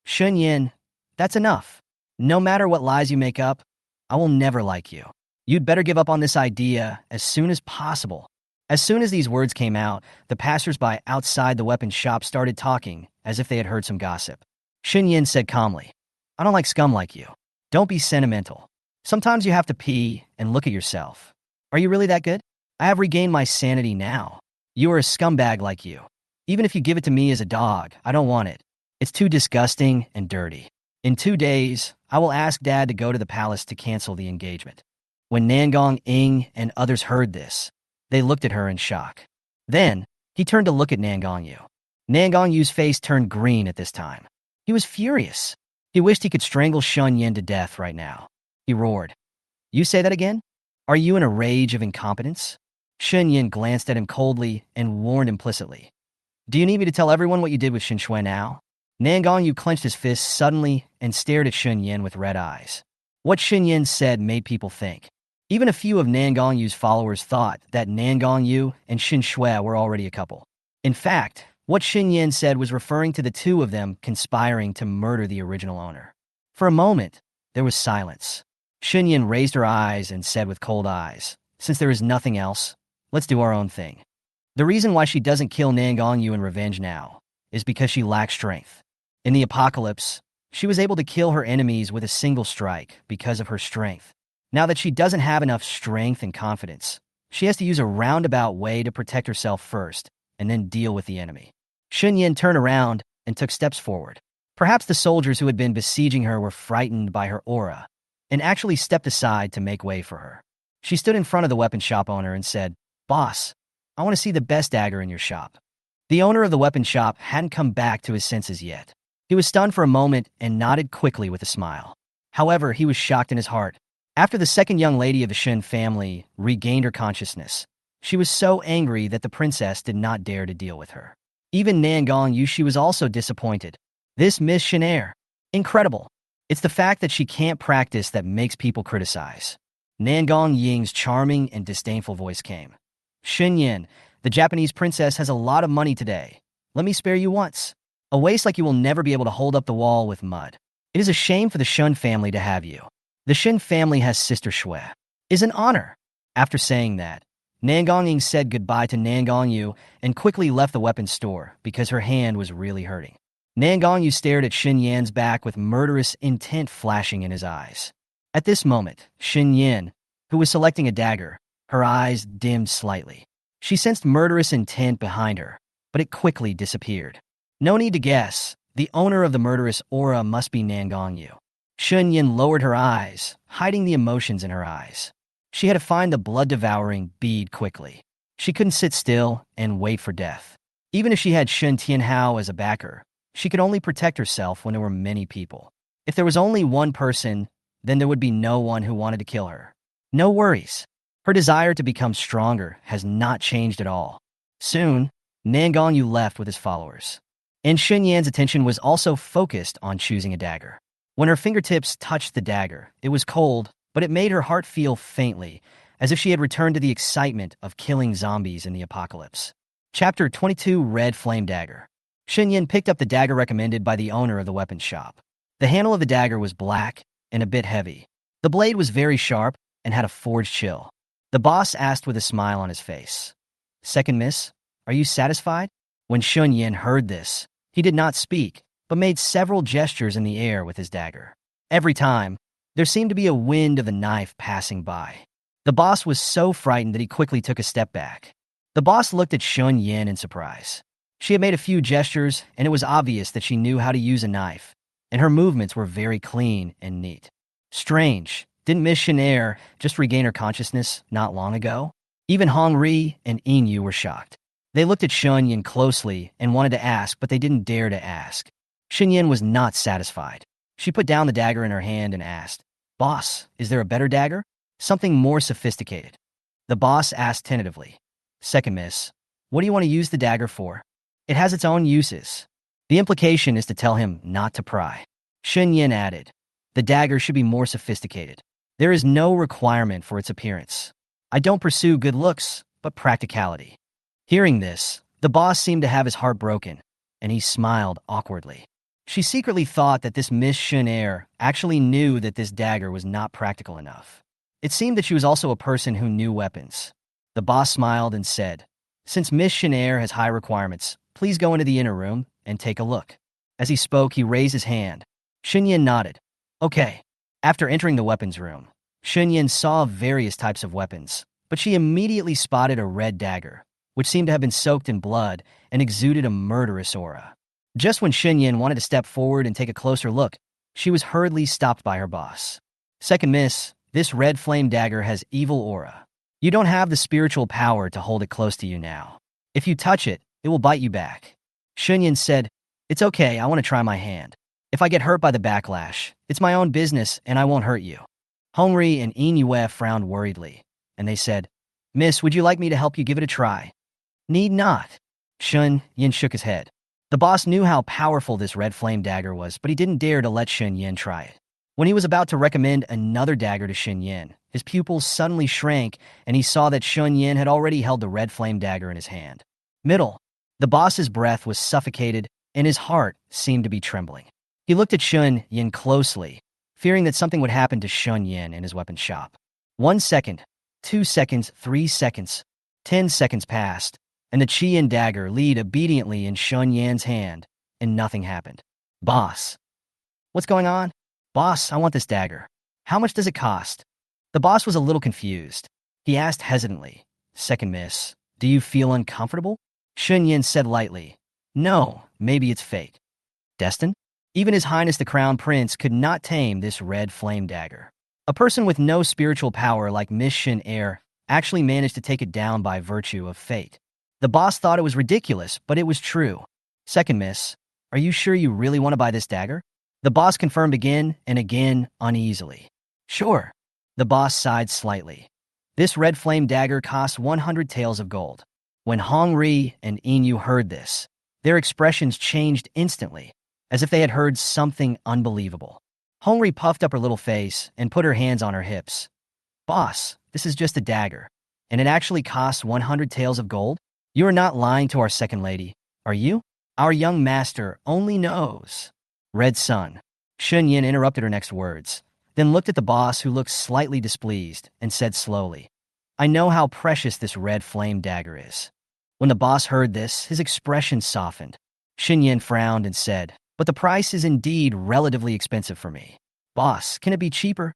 "Shen Yan, that's enough. No matter what lies you make up, I will never like you. You'd better give up on this idea as soon as possible. As soon as these words came out, the passersby outside the weapons shop started talking as if they had heard some gossip. Shen Yan said calmly, I don't like scum like you. Don't be sentimental. Sometimes you have to pee and look at yourself. Are you really that good? I have regained my sanity now. You are a scumbag like you. Even if you give it to me as a dog, I don't want it. It's too disgusting and dirty. In 2 days, I will ask Dad to go to the palace to cancel the engagement. When Nangong Ing and others heard this, they looked at her in shock. Then, he turned to look at Nangong Yu. Nangong Yu's face turned green at this time. He was furious. He wished he could strangle Shen Yan to death right now. He roared. You say that again? Are you in a rage of incompetence? Shen Yan glanced at him coldly and warned implicitly. Do you need me to tell everyone what you did with Shen Shui now? Nangong Yu clenched his fists suddenly and stared at Shen Yan with red eyes. What Shen Yan said made people think. Even a few of Nangong Yu's followers thought that Nangong Yu and Shen Shui were already a couple. In fact, what Shen Yan said was referring to the two of them conspiring to murder the original owner. For a moment, there was silence. Shen Yan raised her eyes and said with cold eyes, Since there is nothing else, let's do our own thing. The reason why she doesn't kill Nangong Yu in revenge now is because she lacks strength. In the apocalypse, she was able to kill her enemies with a single strike because of her strength. Now that she doesn't have enough strength and confidence, she has to use a roundabout way to protect herself first and then deal with the enemy. Shen Yan turned around and took steps forward. Perhaps the soldiers who had been besieging her were frightened by her aura and actually stepped aside to make way for her. She stood in front of the weapon shop owner and said, Boss, I want to see the best dagger in your shop. The owner of the weapon shop hadn't come back to his senses yet. He was stunned for a moment and nodded quickly with a smile. However, he was shocked in his heart. After the second young lady of the Shen family regained her consciousness, she was so angry that the princess did not dare to deal with her. Even Nangong Yu was also disappointed. This Miss Shenair. Incredible. It's the fact that she can't practice that makes people criticize. Nangong Ying's charming and disdainful voice came. Shen Yan, the Japanese princess has a lot of money today. Let me spare you once. A waist like you will never be able to hold up the wall with mud. It is a shame for the Shen family to have you. The Shen family has Sister Shui. Is an honor. After saying that, Nangong Ying said goodbye to Nangong Yu and quickly left the weapons store because her hand was really hurting. Nangong Yu stared at Shen Yan's back with murderous intent flashing in his eyes. At this moment, Shen Yan, who was selecting a dagger, her eyes dimmed slightly. She sensed murderous intent behind her, but it quickly disappeared. No need to guess. The owner of the murderous aura must be Nangong Yu. Shen Yan lowered her eyes, hiding the emotions in her eyes. She had to find the blood-devouring bead quickly. She couldn't sit still and wait for death. Even if she had Shen Tianhao as a backer, she could only protect herself when there were many people. If there was only one person, then there would be no one who wanted to kill her. No worries. Her desire to become stronger has not changed at all. Soon, Nangong Yu left with his followers. And Shen Yan's attention was also focused on choosing a dagger. When her fingertips touched the dagger, it was cold, but it made her heart feel faintly, as if she had returned to the excitement of killing zombies in the apocalypse. Chapter 22 Red Flame Dagger. Shen Yan picked up the dagger recommended by the owner of the weapons shop. The handle of the dagger was black and a bit heavy. The blade was very sharp and had a forged chill. The boss asked with a smile on his face. Second miss, are you satisfied? When Shen Yan heard this, he did not speak, but made several gestures in the air with his dagger. Every time, there seemed to be a wind of the knife passing by. The boss was so frightened that he quickly took a step back. The boss looked at Shen Yan in surprise. She had made a few gestures, and it was obvious that she knew how to use a knife, and her movements were very clean and neat. Strange, didn't Miss Shenair just regain her consciousness not long ago? Even Hong Ri and Yin Yu were shocked. They looked at Shen Yan closely and wanted to ask, but they didn't dare to ask. Shen Yan was not satisfied. She put down the dagger in her hand and asked, Boss, is there a better dagger? Something more sophisticated. The boss asked tentatively. Second miss, what do you want to use the dagger for? It has its own uses. The implication is to tell him not to pry. Shen Yan added, the dagger should be more sophisticated. There is no requirement for its appearance. I don't pursue good looks, but practicality. Hearing this, the boss seemed to have his heart broken, and he smiled awkwardly. She secretly thought that this Miss Shenair actually knew that this dagger was not practical enough. It seemed that she was also a person who knew weapons. The boss smiled and said, "Since Miss Shen has high requirements, please go into the inner room and take a look." As he spoke, he raised his hand. Shen Yan nodded. "Okay." After entering the weapons room, Shen Yan saw various types of weapons, but she immediately spotted a red dagger, which seemed to have been soaked in blood and exuded a murderous aura. Just when Shen Yan wanted to step forward and take a closer look, she was hurriedly stopped by her boss. "Second miss, this red flame dagger has evil aura. You don't have the spiritual power to hold it close to you now. If you touch it, it will bite you back." Shen Yan said, "It's okay, I want to try my hand. If I get hurt by the backlash, it's my own business and I won't hurt you." Hongri and Yue frowned worriedly, and they said, "Miss, would you like me to help you give it a try?" "Need not." Shen Yan shook his head. The boss knew how powerful this red flame dagger was, but he didn't dare to let Shen Yan try it. When he was about to recommend another dagger to Shen Yan, his pupils suddenly shrank, and he saw that Shen Yan had already held the red flame dagger in his hand. Middle. The boss's breath was suffocated, and his heart seemed to be trembling. He looked at Shen Yan closely, fearing that something would happen to Shen Yan in his weapon shop. 1 second, 2 seconds, 3 seconds, 10 seconds passed, and the Qian dagger laid obediently in Shen Yan's hand, and nothing happened. "Boss. What's going on?" "Boss, I want this dagger. How much does it cost?" The boss was a little confused. He asked hesitantly, "Second miss, do you feel uncomfortable?" Shen Yan said lightly, "No, maybe it's fate." Destined? Even His Highness the Crown Prince could not tame this red flame dagger. A person with no spiritual power like Miss Shen actually managed to take it down by virtue of fate. The boss thought it was ridiculous, but it was true. "Second miss, are you sure you really want to buy this dagger?" The boss confirmed again and again uneasily. "Sure." The boss sighed slightly. This red flame dagger costs 100 taels of gold. When Hong Ri and Yu heard this, their expressions changed instantly, as if they had heard something unbelievable. Hong Ri puffed up her little face and put her hands on her hips. "Boss, this is just a dagger, and it actually costs 100 taels of gold? You are not lying to our second lady, are you? Our young master only knows." "Red Sun." Shen Yan interrupted her next words, then looked at the boss, who looked slightly displeased, and said slowly, "I know how precious this red flame dagger is." When the boss heard this, his expression softened. Shen Yan frowned and said, "But the price is indeed relatively expensive for me. Boss, can it be cheaper?"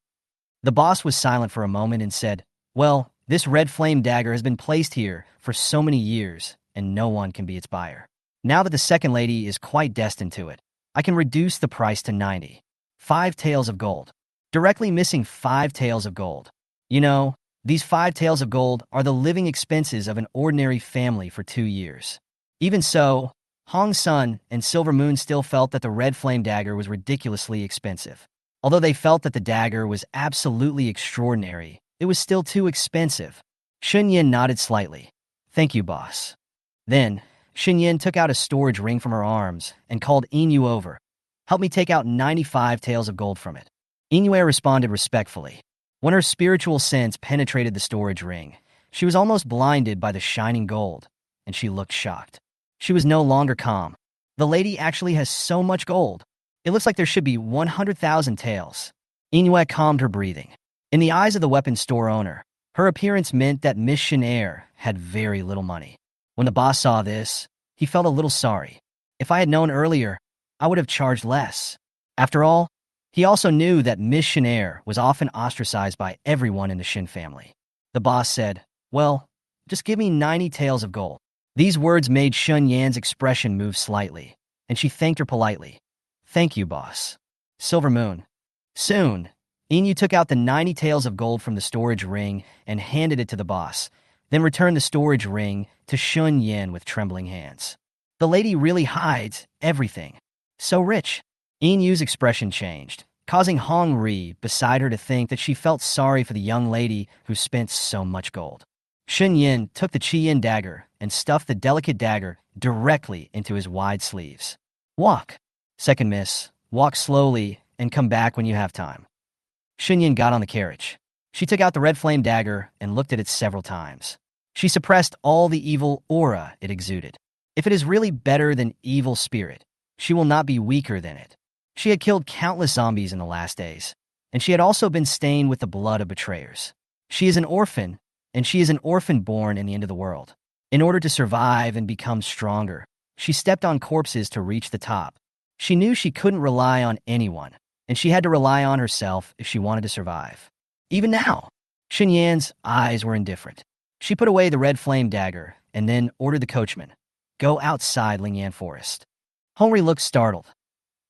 The boss was silent for a moment and said, "Well, this red flame dagger has been placed here for so many years, and no one can be its buyer. Now that the second lady is quite destined to it, I can reduce the price to 95 taels of gold. Directly missing 5 taels of gold. You know, these 5 taels of gold are the living expenses of an ordinary family for 2 years." Even so, Hong Sun and Silver Moon still felt that the red flame dagger was ridiculously expensive. Although they felt that the dagger was absolutely extraordinary, it was still too expensive. Shen Yan nodded slightly. "Thank you, boss." Then, Shen Yan took out a storage ring from her arms and called Yu over. "Help me take out 95 taels of gold from it." Yu responded respectfully. When her spiritual sense penetrated the storage ring, she was almost blinded by the shining gold, and she looked shocked. She was no longer calm. "The lady actually has so much gold. It looks like there should be 100,000 taels." Yu calmed her breathing. In the eyes of the weapons store owner, her appearance meant that Miss Shen had very little money. When the boss saw this, he felt a little sorry. "If I had known earlier, I would have charged less." After all, he also knew that Miss Shen was often ostracized by everyone in the Shen family. The boss said, "Well, just give me 90 taels of gold." These words made Shen Yan's expression move slightly, and she thanked her politely. "Thank you, boss." Silver Moon. Soon, Yu took out the 90 taels of gold from the storage ring and handed it to the boss, then returned the storage ring to Shen Yan with trembling hands. "The lady really hides everything. So rich." Yu's expression changed, causing Hong Ri beside her to think that she felt sorry for the young lady who spent so much gold. Shen Yan took the Qian dagger and stuffed the delicate dagger directly into his wide sleeves. "Walk." "Second miss, walk slowly and come back when you have time." Shen Yan got on the carriage. She took out the red flame dagger and looked at it several times. She suppressed all the evil aura it exuded. If it is really better than evil spirit, she will not be weaker than it. She had killed countless zombies in the last days, and she had also been stained with the blood of betrayers. She is an orphan, and she is an orphan born in the end of the world. In order to survive and become stronger, she stepped on corpses to reach the top. She knew she couldn't rely on anyone, and she had to rely on herself if she wanted to survive. Even now, Shen Yan's eyes were indifferent. She put away the red flame dagger and then ordered the coachman, "Go outside Lingan Forest." Hongri looked startled.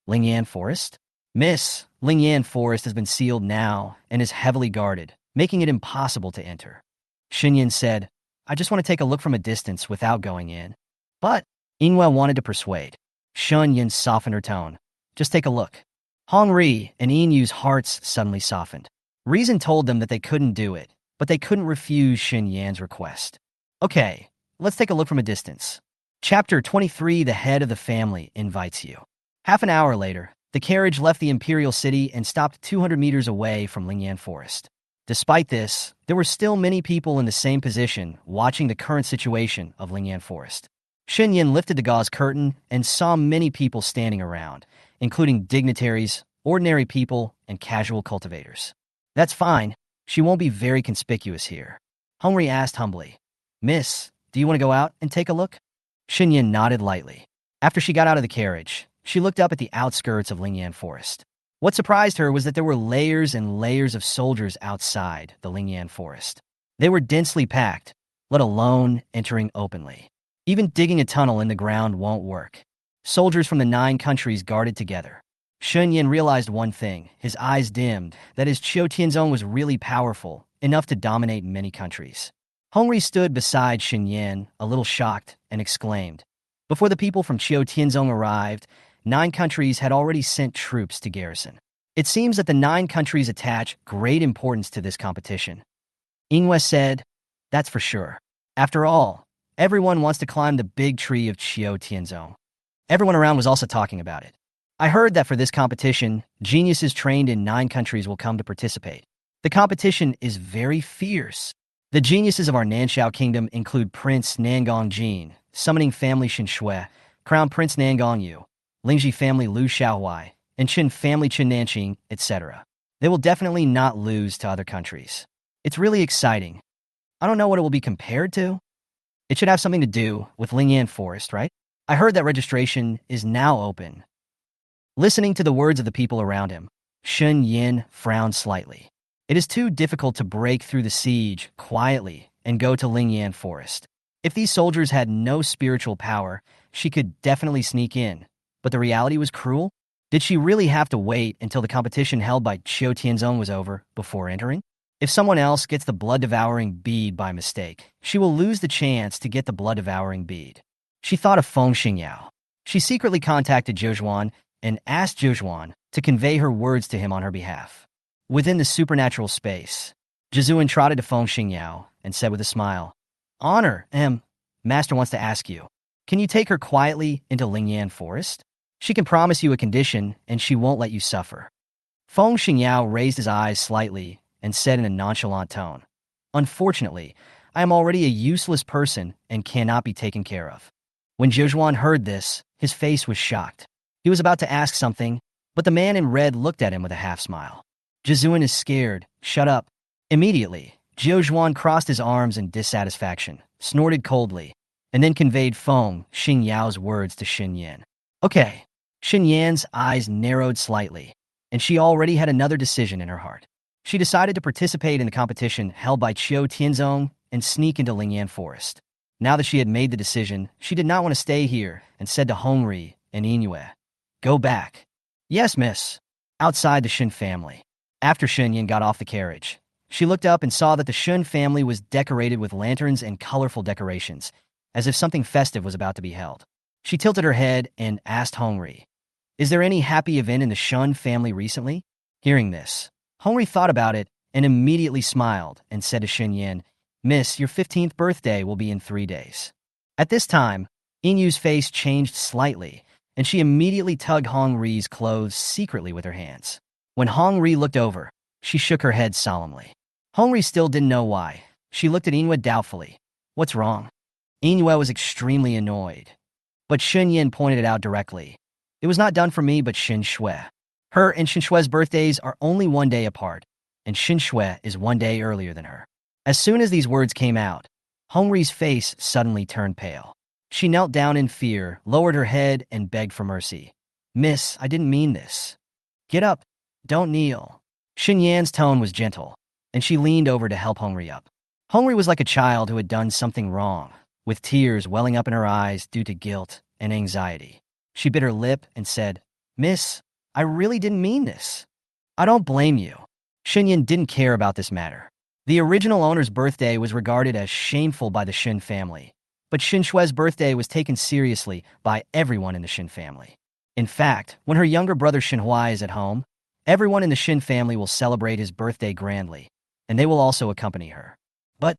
Lingan Forest? Miss, Lingan Forest has been sealed now and is heavily guarded, making it impossible to enter. Shen Yan said, "I just want to take a look from a distance without going in." But Ingwe wanted to persuade. Shen Yan softened her tone. "Just take a look." Hongri and Inyu's hearts suddenly softened. Reason told them that they couldn't do it, but they couldn't refuse Shen Yan's request. "Okay, let's take a look from a distance." Chapter 23, The Head of the Family Invites You. Half an hour later, the carriage left the Imperial City and stopped 200 meters away from Lingan Forest. Despite this, there were still many people in the same position watching the current situation of Lingan Forest. Shen Yan lifted the gauze curtain and saw many people standing around, including dignitaries, ordinary people, and casual cultivators. "That's fine. She won't be very conspicuous here." Hongri asked humbly, "Miss, do you want to go out and take a look?" Shen Yan nodded lightly. After she got out of the carriage, she looked up at the outskirts of Lingan Forest. What surprised her was that there were layers and layers of soldiers outside the Lingan Forest. They were densely packed, let alone entering openly. Even digging a tunnel in the ground won't work. Soldiers from the 9 countries guarded together. Shen Yan realized one thing, his eyes dimmed, that his Qiu Tianzong was really powerful, enough to dominate many countries. Hongri stood beside Shen Yan, a little shocked, and exclaimed. Before the people from Qiu Tianzong arrived, 9 countries had already sent troops to garrison. It seems that the 9 countries attach great importance to this competition. Ingwe said, "That's for sure. After all, everyone wants to climb the big tree of Qiu Tianzong." Everyone around was also talking about it. "I heard that for this competition, geniuses trained in 9 countries will come to participate. The competition is very fierce. The geniuses of our Nanxiao kingdom include Prince Nangong Jin, summoning family Shen Shui, Crown Prince Nangong Yu, Lingji family Lu Xiaohuai, and Qin family Qin Nanqing, etc. They will definitely not lose to other countries. It's really exciting. I don't know what it will be compared to. It should have something to do with Lingan Forest, right? I heard that registration is now open." Listening to the words of the people around him, Shen Yan frowned slightly. It is too difficult to break through the siege quietly and go to Lingan Forest. If these soldiers had no spiritual power, she could definitely sneak in. But the reality was cruel. Did she really have to wait until the competition held by Qiu Tianzong was over before entering? If someone else gets the blood-devouring bead by mistake, she will lose the chance to get the blood-devouring bead. She thought of Feng Xingyao. She secretly contacted Zhou and asked Zhou to convey her words to him on her behalf. Within the supernatural space, Zhou trotted to Feng Xingyao and said with a smile, "Honor, Master wants to ask you. Can you take her quietly into Lingan Forest? She can promise you a condition, and she won't let you suffer." Feng Xingyao raised his eyes slightly and said in a nonchalant tone, "Unfortunately, I am already a useless person and cannot be taken care of." When Zhou heard this, his face was shocked. He was about to ask something, but the man in red looked at him with a half-smile. "Zhou is scared. Shut up." Immediately, Zhou crossed his arms in dissatisfaction, snorted coldly, and then conveyed Feng Xingyao's words to Shen Yan. "Okay." Shen Yan's eyes narrowed slightly, and she already had another decision in her heart. She decided to participate in the competition held by Qiu Tianzong and sneak into Lingan Forest. Now that she had made the decision, she did not want to stay here and said to Hongri and Inyue, "Go back." "Yes, miss." Outside the Shen family. After Shen Yan got off the carriage, she looked up and saw that the Shen family was decorated with lanterns and colorful decorations, as if something festive was about to be held. She tilted her head and asked Hongri, "Is there any happy event in the Shen family recently?" Hearing this, Hongri thought about it and immediately smiled and said to Shen Yan, "Miss, your 15th birthday will be in 3 days." At this time, Inyu's face changed slightly, and she immediately tugged Hongri's clothes secretly with her hands. When Hongri looked over, she shook her head solemnly. Hongri still didn't know why. She looked at Inyue doubtfully. "What's wrong?" Inyue was extremely annoyed. But Shen Yan pointed it out directly. "It was not done for me but Shen Shui." Her and Shen Shui's birthdays are only one day apart, and Shen Shui is one day earlier than her. As soon as these words came out, Hongri's face suddenly turned pale. She knelt down in fear, lowered her head, and begged for mercy. "Miss, I didn't mean this. Get up. Don't kneel." Shen Yan's tone was gentle, and she leaned over to help Hongri up. Hongri was like a child who had done something wrong, with tears welling up in her eyes due to guilt and anxiety. She bit her lip and said, "Miss, I really didn't mean this. I don't blame you." Shen Yan didn't care about this matter. The original owner's birthday was regarded as shameful by the Shen family, but Shen Shui's birthday was taken seriously by everyone in the Shen family. In fact, when her younger brother Shen Hui is at home, everyone in the Shen family will celebrate his birthday grandly, and they will also accompany her. But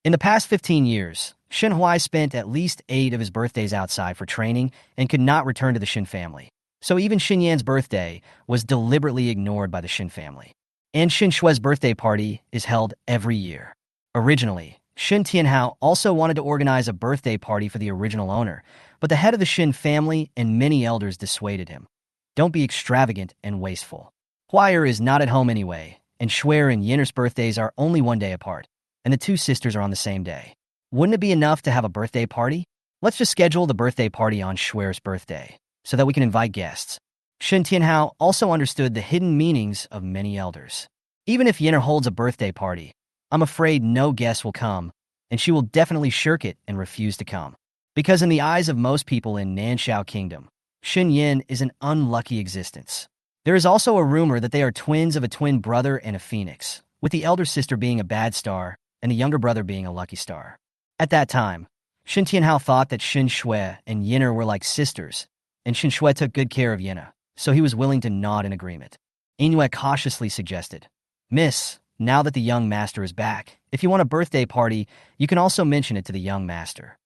in the past 15 years, Shen Hui spent at least 8 of his birthdays outside for training and could not return to the Shen family. So even Shen Yan's birthday was deliberately ignored by the Shen family. And Shen Shui's birthday party is held every year. Originally, Shen Tianhao also wanted to organize a birthday party for the original owner, but the head of the Shen family and many elders dissuaded him. "Don't be extravagant and wasteful. Huier is not at home anyway, and Shuier and Yinner's birthdays are only one day apart, and the two sisters are on the same day. Wouldn't it be enough to have a birthday party? Let's just schedule the birthday party on Shuier's birthday, so that we can invite guests." Shen Tianhao also understood the hidden meanings of many elders. Even if Yinner holds a birthday party, I'm afraid no guests will come, and she will definitely shirk it and refuse to come. Because in the eyes of most people in Nanshao Kingdom, Shen Yan is an unlucky existence. There is also a rumor that they are twins of a twin brother and a phoenix, with the elder sister being a bad star and the younger brother being a lucky star. At that time, Shen Tianhao thought that Shen Shui and Yinner were like sisters, and Shen Shui took good care of Yinner, so he was willing to nod in agreement. Yingyue cautiously suggested, "Miss, now that the young master is back, if you want a birthday party, you can also mention it to the young master."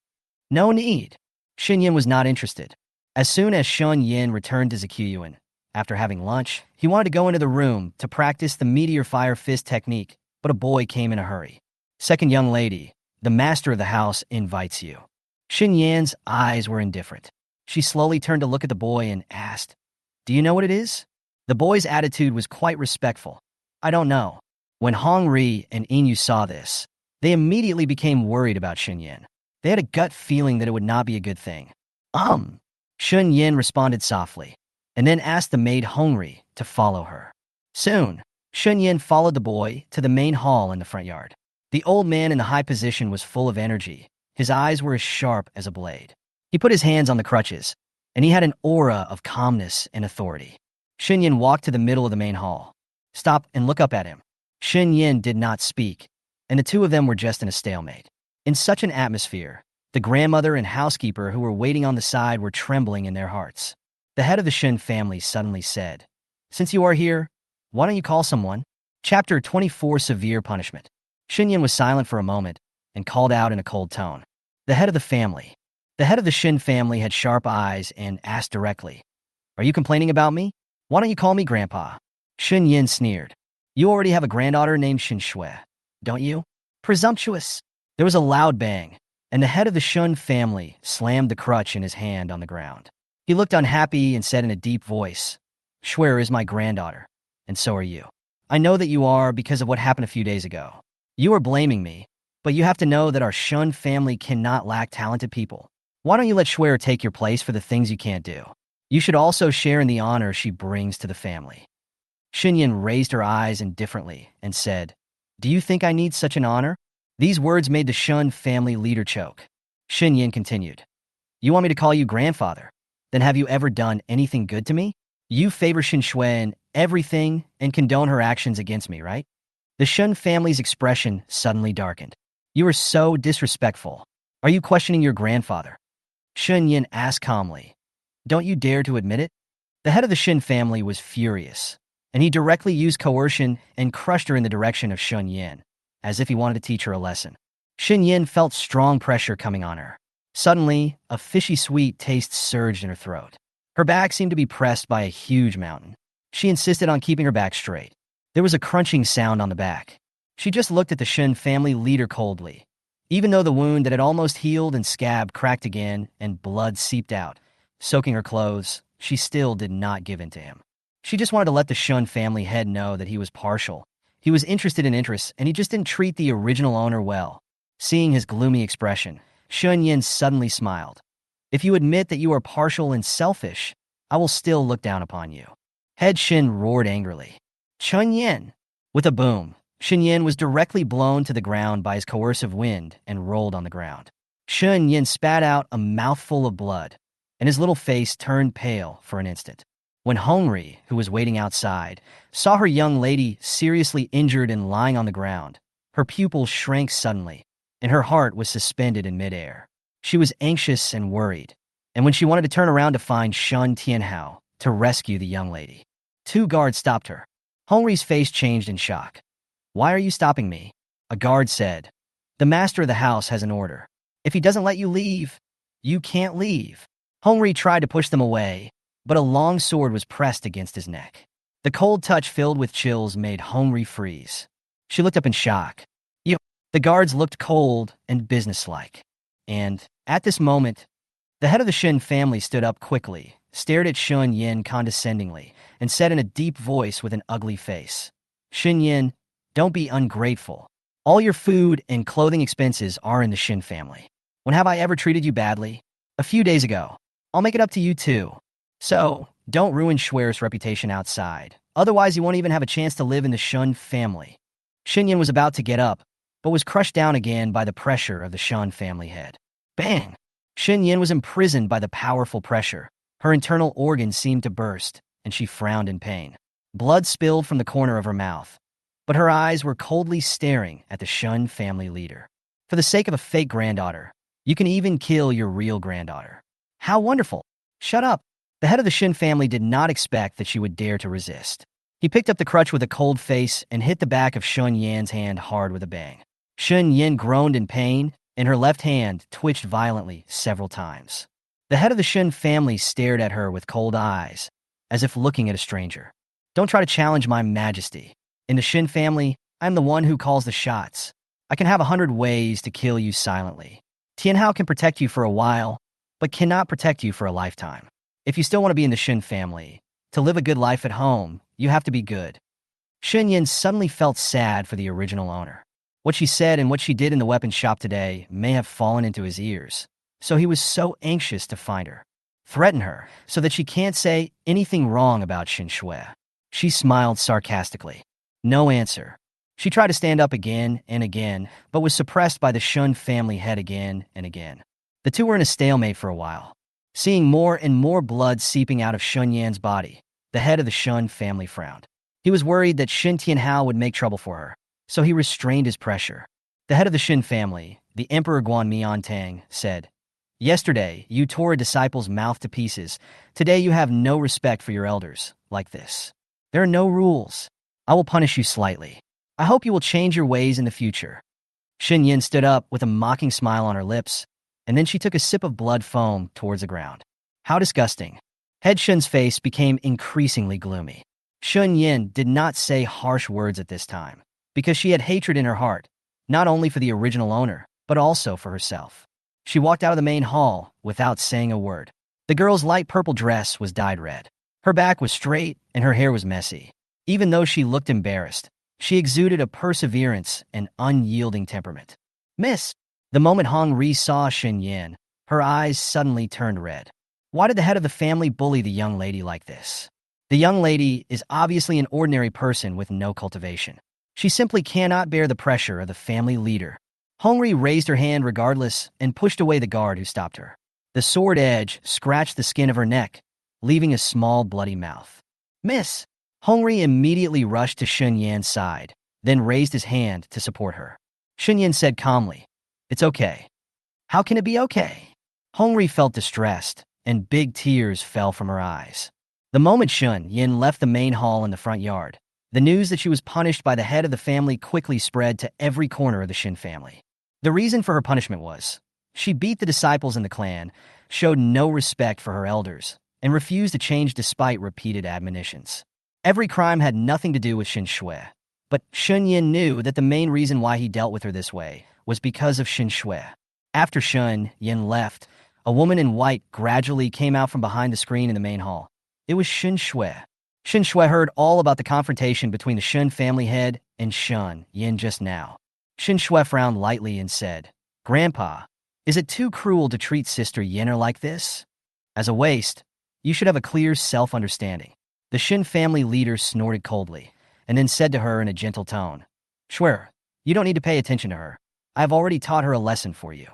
"No need." Shen Yan was not interested. As soon as Shen Yan returned to Guiyuan, after having lunch, he wanted to go into the room to practice the meteor fire fist technique, but a boy came in a hurry. "Second young lady, the master of the house invites you." Shen Yan's eyes were indifferent. She slowly turned to look at the boy and asked, "Do you know what it is?" The boy's attitude was quite respectful. "I don't know." When Hongri and Yinyu saw this, they immediately became worried about Shen Yan. They had a gut feeling that it would not be a good thing. Shen Yan responded softly, and then asked the maid Hongri to follow her. Soon, Shen Yan followed the boy to the main hall in the front yard. The old man in the high position was full of energy. His eyes were as sharp as a blade. He put his hands on the crutches, and he had an aura of calmness and authority. Shen Yan walked to the middle of the main hall. "Stop and look up at him." Shen Yan did not speak, and the two of them were just in a stalemate. In such an atmosphere, the grandmother and housekeeper who were waiting on the side were trembling in their hearts. The head of the Shen family suddenly said, "Since you are here, why don't you call someone?" Chapter 24, Severe Punishment. Shen Yan was silent for a moment and called out in a cold tone, "The head of the family." The head of the Shen family had sharp eyes and asked directly, "Are you complaining about me? Why don't you call me Grandpa?" Shen Yan sneered. "You already have a granddaughter named Shen Shui, don't you? Presumptuous." There was a loud bang, and the head of the Shen family slammed the crutch in his hand on the ground. He looked unhappy and said in a deep voice, "Shuier is my granddaughter, and so are you. I know that you are because of what happened a few days ago. You are blaming me, but you have to know that our Shen family cannot lack talented people. Why don't you let Shuier take your place for the things you can't do? You should also share in the honor she brings to the family." Shen Yan raised her eyes indifferently and said, "Do you think I need such an honor?" These words made the Shen family leader choke. Shen Yan continued, "You want me to call you grandfather? Then have you ever done anything good to me? You favor Shen Shui in everything and condone her actions against me, right?" The Shen family's expression suddenly darkened. "You are so disrespectful. Are you questioning your grandfather?" Shen Yan asked calmly, "Don't you dare to admit it?" The head of the Shen family was furious, and he directly used coercion and crushed her in the direction of Shen Yan, as if he wanted to teach her a lesson. Shen Yan felt strong pressure coming on her. Suddenly, a fishy sweet taste surged in her throat. Her back seemed to be pressed by a huge mountain. She insisted on keeping her back straight. There was a crunching sound on the back. She just looked at the Shen family leader coldly. Even though the wound that had almost healed and scabbed cracked again and blood seeped out, soaking her clothes, she still did not give in to him. She just wanted to let the Shun family head know that he was partial. He was interested in interests, and he just didn't treat the original owner well. Seeing his gloomy expression, Shen Yan suddenly smiled. If you admit that you are partial and selfish, I will still look down upon you. Head Shin roared angrily. Chun Yan! With a boom, Shen Yan was directly blown to the ground by his coercive wind and rolled on the ground. Shen Yan spat out a mouthful of blood, and his little face turned pale for an instant. When Hongri, who was waiting outside, saw her young lady seriously injured and lying on the ground, her pupils shrank suddenly, and her heart was suspended in midair. She was anxious and worried, and when she wanted to turn around to find Shun Tianhao to rescue the young lady, 2 guards stopped her. Hongri's face changed in shock. Why are you stopping me? A guard said. The master of the house has an order. If he doesn't let you leave, you can't leave. Hongri tried to push them away, but a long sword was pressed against his neck. The cold touch filled with chills made Hongri freeze. She looked up in shock. You. The guards looked cold and businesslike. And, at this moment, the head of the Shen family stood up quickly, stared at Shun Yin condescendingly, and said in a deep voice with an ugly face, Shen Yin, don't be ungrateful. All your food and clothing expenses are in the Shen family. When have I ever treated you badly? A few days ago. I'll make it up to you too. So, don't ruin Schwer's reputation outside. Otherwise, he won't even have a chance to live in the Shun family. Shen Yan was about to get up, but was crushed down again by the pressure of the Shun family head. Bang! Shen Yan was imprisoned by the powerful pressure. Her internal organs seemed to burst, and she frowned in pain. Blood spilled from the corner of her mouth, but her eyes were coldly staring at the Shun family leader. For the sake of a fake granddaughter, you can even kill your real granddaughter. How wonderful! Shut up! The head of the Shen family did not expect that she would dare to resist. He picked up the crutch with a cold face and hit the back of Shun Yan's hand hard with a bang. Shun Yan groaned in pain, and her left hand twitched violently several times. The head of the Shen family stared at her with cold eyes, as if looking at a stranger. Don't try to challenge my majesty. In the Shen family, I'm the one who calls the shots. I can have 100 ways to kill you silently. Tianhao can protect you for a while, but cannot protect you for a lifetime. If you still want to be in the Shen family, to live a good life at home, you have to be good. Shen Yan suddenly felt sad for the original owner. What she said and what she did in the weapon shop today may have fallen into his ears, so he was so anxious to find her. Threaten her, so that she can't say anything wrong about Shen Shui. She smiled sarcastically. No answer. She tried to stand up again and again, but was suppressed by the Shun family head again and again. The two were in a stalemate for a while. Seeing more and more blood seeping out of Shun Yan's body, the head of the Shun family frowned. He was worried that Shen Tianhao would make trouble for her, so he restrained his pressure. The head of the Shen family, the Emperor Guan Tang, said, Yesterday, you tore a disciple's mouth to pieces. Today you have no respect for your elders, like this. There are no rules. I will punish you slightly. I hope you will change your ways in the future. Shen Yan stood up with a mocking smile on her lips, and then she took a sip of blood foam towards the ground. How disgusting. Head Shen's face became increasingly gloomy. Shen Yan did not say harsh words at this time, because she had hatred in her heart, not only for the original owner, but also for herself. She walked out of the main hall without saying a word. The girl's light purple dress was dyed red. Her back was straight and her hair was messy. Even though she looked embarrassed, she exuded a perseverance and unyielding temperament. Miss! The moment Hong Ri saw Shen Yan, her eyes suddenly turned red. Why did the head of the family bully the young lady like this? The young lady is obviously an ordinary person with no cultivation. She simply cannot bear the pressure of the family leader. Hong Ri raised her hand regardless and pushed away the guard who stopped her. The sword edge scratched the skin of her neck, leaving a small bloody mouth. Miss! Hong Ri immediately rushed to Shen Yan's side, then raised his hand to support her. Shen Yan said calmly, It's okay. How can it be okay? Hong Ri felt distressed, and big tears fell from her eyes. The moment Shen Yan left the main hall in the front yard, the news that she was punished by the head of the family quickly spread to every corner of the Shen family. The reason for her punishment was, she beat the disciples in the clan, showed no respect for her elders, and refused to change despite repeated admonitions. Every crime had nothing to do with Shen Shui, but Shen Yan knew that the main reason why he dealt with her this way was because of Shen Shui. After Shen Yan left, a woman in white gradually came out from behind the screen in the main hall. It was Shen Shui. Shen Shui heard all about the confrontation between the Shen family head and Shen Yan just now. Shen Shui frowned lightly and said, "Grandpa, is it too cruel to treat Sister Yenner like this? As a waste, you should have a clear self-understanding." The Shen family leader snorted coldly, and then said to her in a gentle tone, "Shui, you don't need to pay attention to her. I've already taught her a lesson for you."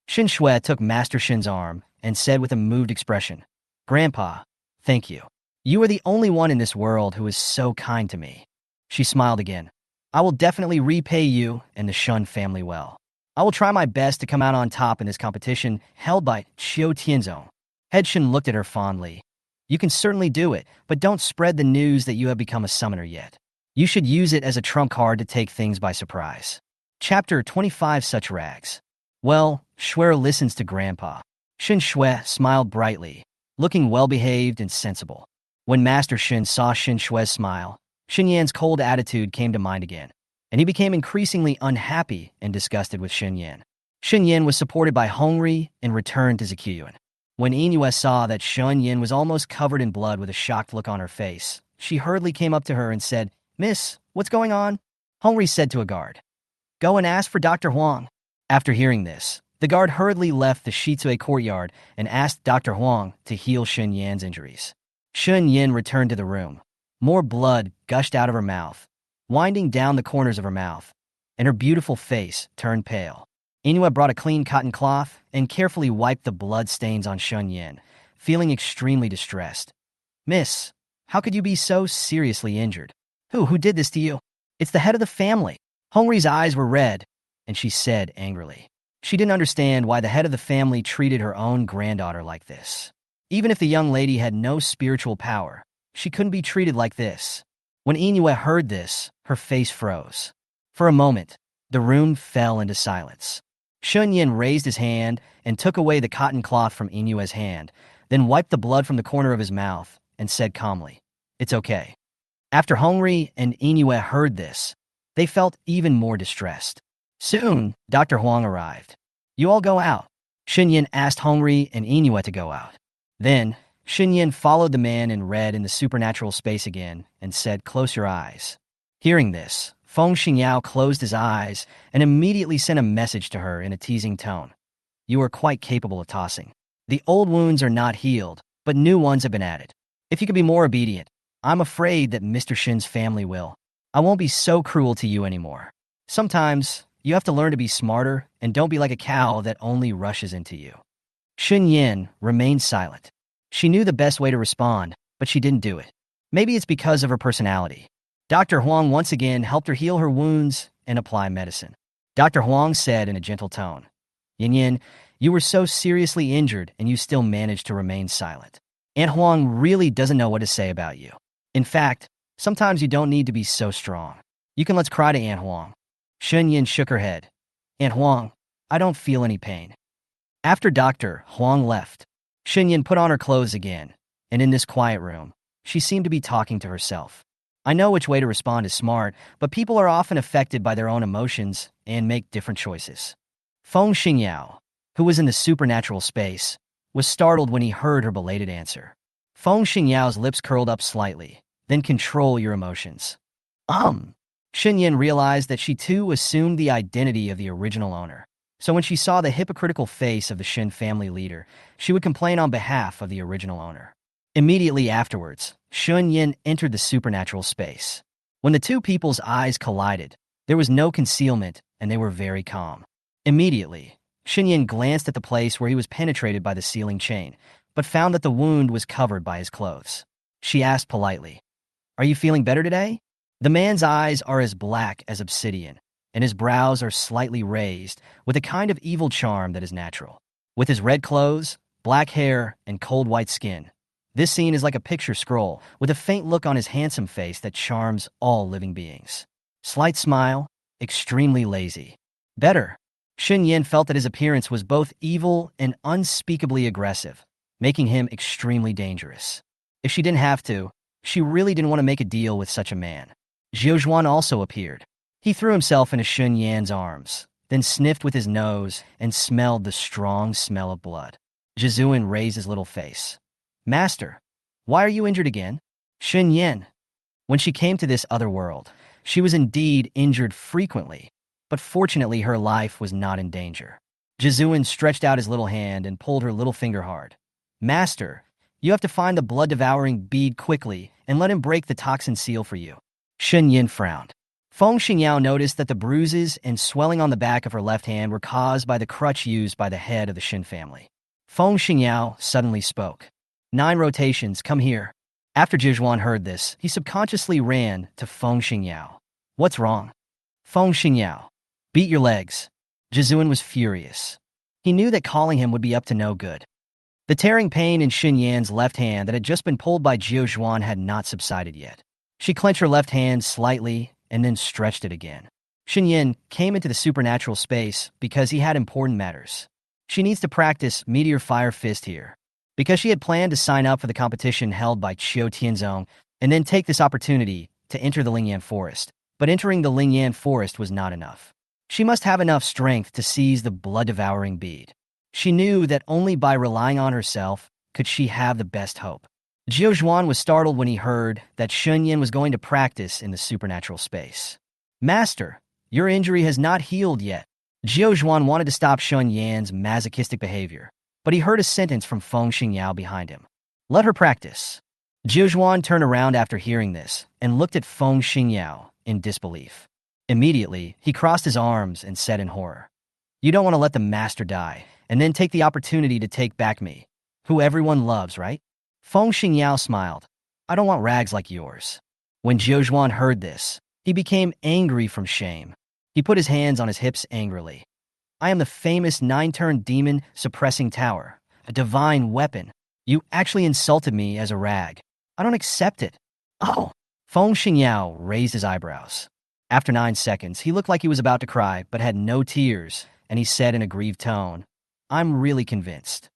Shen Shui took Master Shen's arm and said with a moved expression, "Grandpa, thank you. You are the only one in this world who is so kind to me." She smiled again. "I will definitely repay you and the Shen family well. I will try my best to come out on top in this competition held by Qiu Tianzong." Head Shen looked at her fondly. "You can certainly do it, but don't spread the news that you have become a summoner yet. You should use it as a trump card to take things by surprise." Chapter 25 Such Rags. Well, Shui listens to Grandpa. Shen Shui smiled brightly, looking well-behaved and sensible. When Master Shen saw Shen Shui's smile, Shen Yan's cold attitude came to mind again, and he became increasingly unhappy and disgusted with Shen Yan. Shen Yan was supported by Hongri and returned to Guiyuan. When Yingyue saw that Shen Yan was almost covered in blood with a shocked look on her face, she hurriedly came up to her and said, "Miss, what's going on?" Hongri said to a guard, "Go and ask for Dr. Huang." After hearing this, the guard hurriedly left the Shizue courtyard and asked Dr. Huang to heal Shen Yan's injuries. Shen Yan returned to the room. More blood gushed out of her mouth, winding down the corners of her mouth, and her beautiful face turned pale. Yingyue brought a clean cotton cloth and carefully wiped the blood stains on Shen Yan, feeling extremely distressed. "Miss, how could you be so seriously injured? Who did this to you?" "It's the head of the family." Hongri's eyes were red, and she said angrily. She didn't understand why the head of the family treated her own granddaughter like this. Even if the young lady had no spiritual power, she couldn't be treated like this. When Yingyue heard this, her face froze. For a moment, the room fell into silence. Shen Yan raised his hand and took away the cotton cloth from Yingyue's hand, then wiped the blood from the corner of his mouth and said calmly, "It's okay." After Hongri and Yingyue heard this, they felt even more distressed. Soon, Dr. Huang arrived. "You all go out." Shen Yan asked Hongri and Yingyue to go out. Then, Shen Yan followed the man in red in the supernatural space again and said, "Close your eyes." Hearing this, Feng Xingyao closed his eyes and immediately sent a message to her in a teasing tone. "You are quite capable of tossing. The old wounds are not healed, but new ones have been added. If you could be more obedient, I'm afraid that Mr. Shen's family will. I won't be so cruel to you anymore. Sometimes, you have to learn to be smarter and don't be like a cow that only rushes into you." Shen Yan remained silent. She knew the best way to respond, but she didn't do it. Maybe it's because of her personality. Dr. Huang once again helped her heal her wounds and apply medicine. Dr. Huang said in a gentle tone, "Yin Yin, you were so seriously injured and you still managed to remain silent. Aunt Huang really doesn't know what to say about you. In fact, sometimes you don't need to be so strong. You can let's cry to Aunt Huang." Shen Yin shook her head. "Aunt Huang, I don't feel any pain." After Dr. Huang left, Shen Yin put on her clothes again, and in this quiet room, she seemed to be talking to herself. "I know which way to respond is smart, but people are often affected by their own emotions and make different choices." Feng Xingyao, who was in the supernatural space, was startled when he heard her belated answer. Feng Xingyao's lips curled up slightly, then "Control your emotions." Shen Yan realized that she too assumed the identity of the original owner. So when she saw the hypocritical face of the Shen family leader, she would complain on behalf of the original owner. Immediately afterwards, Shen Yan entered the supernatural space. When the two people's eyes collided, there was no concealment and they were very calm. Immediately, Shen Yan glanced at the place where he was penetrated by the sealing chain, but found that the wound was covered by his clothes. She asked politely, "Are you feeling better today?" The man's eyes are as black as obsidian, and his brows are slightly raised with a kind of evil charm that is natural. With his red clothes, black hair, and cold white skin, this scene is like a picture scroll with a faint look on his handsome face that charms all living beings. Slight smile, extremely lazy. Better. Shen Yan felt that his appearance was both evil and unspeakably aggressive, making him extremely dangerous. If she didn't have to, she really didn't want to make a deal with such a man. Zhuozhuan also appeared. He threw himself into Shen Yan's arms, then sniffed with his nose and smelled the strong smell of blood. Zhizuan raised his little face. "Master, why are you injured again?" Shen Yan. When she came to this other world, she was indeed injured frequently, but fortunately her life was not in danger. Jizuan stretched out his little hand and pulled her little finger hard. Master, you have to find the blood-devouring bead quickly and let him break the toxin seal for you. Shen Yan frowned. Feng Xingyao noticed that the bruises and swelling on the back of her left hand were caused by the crutch used by the head of the Shen family. Feng Xingyao suddenly spoke. 9 rotations, come here. After Jizuan heard this, he subconsciously ran to Feng Xingyao. What's wrong? Feng Xingyao. Beat your legs. Jizuan was furious. He knew that calling him would be up to no good. The tearing pain in Shen Yan's left hand that had just been pulled by Jiuzhuan had not subsided yet. She clenched her left hand slightly and then stretched it again. Shen Yan came into the supernatural space because he had important matters. She needs to practice Meteor Fire Fist here. Because she had planned to sign up for the competition held by Qiu Tianzong and then take this opportunity to enter the Lingan Forest. But entering the Lingan Forest was not enough. She must have enough strength to seize the blood-devouring bead. She knew that only by relying on herself could she have the best hope. Jiuzhuan was startled when he heard that Shen Yan was going to practice in the supernatural space. Master, your injury has not healed yet. Jiuzhuan wanted to stop Shen Yan's masochistic behavior, but he heard a sentence from Feng Xingyao behind him. Let her practice. Jiuzhuan turned around after hearing this and looked at Feng Xingyao in disbelief. Immediately, he crossed his arms and said in horror, You don't want to let the master die and then take the opportunity to take back me, who everyone loves, right? Feng Xingyao smiled. I don't want rags like yours. When Jiuzhuan heard this, he became angry from shame. He put his hands on his hips angrily. I am the famous 9-turn demon suppressing tower, a divine weapon. You actually insulted me as a rag. I don't accept it. Oh! Feng Xingyao raised his eyebrows. After 9 seconds, he looked like he was about to cry, but had no tears, and he said in a grieved tone, I'm really convinced.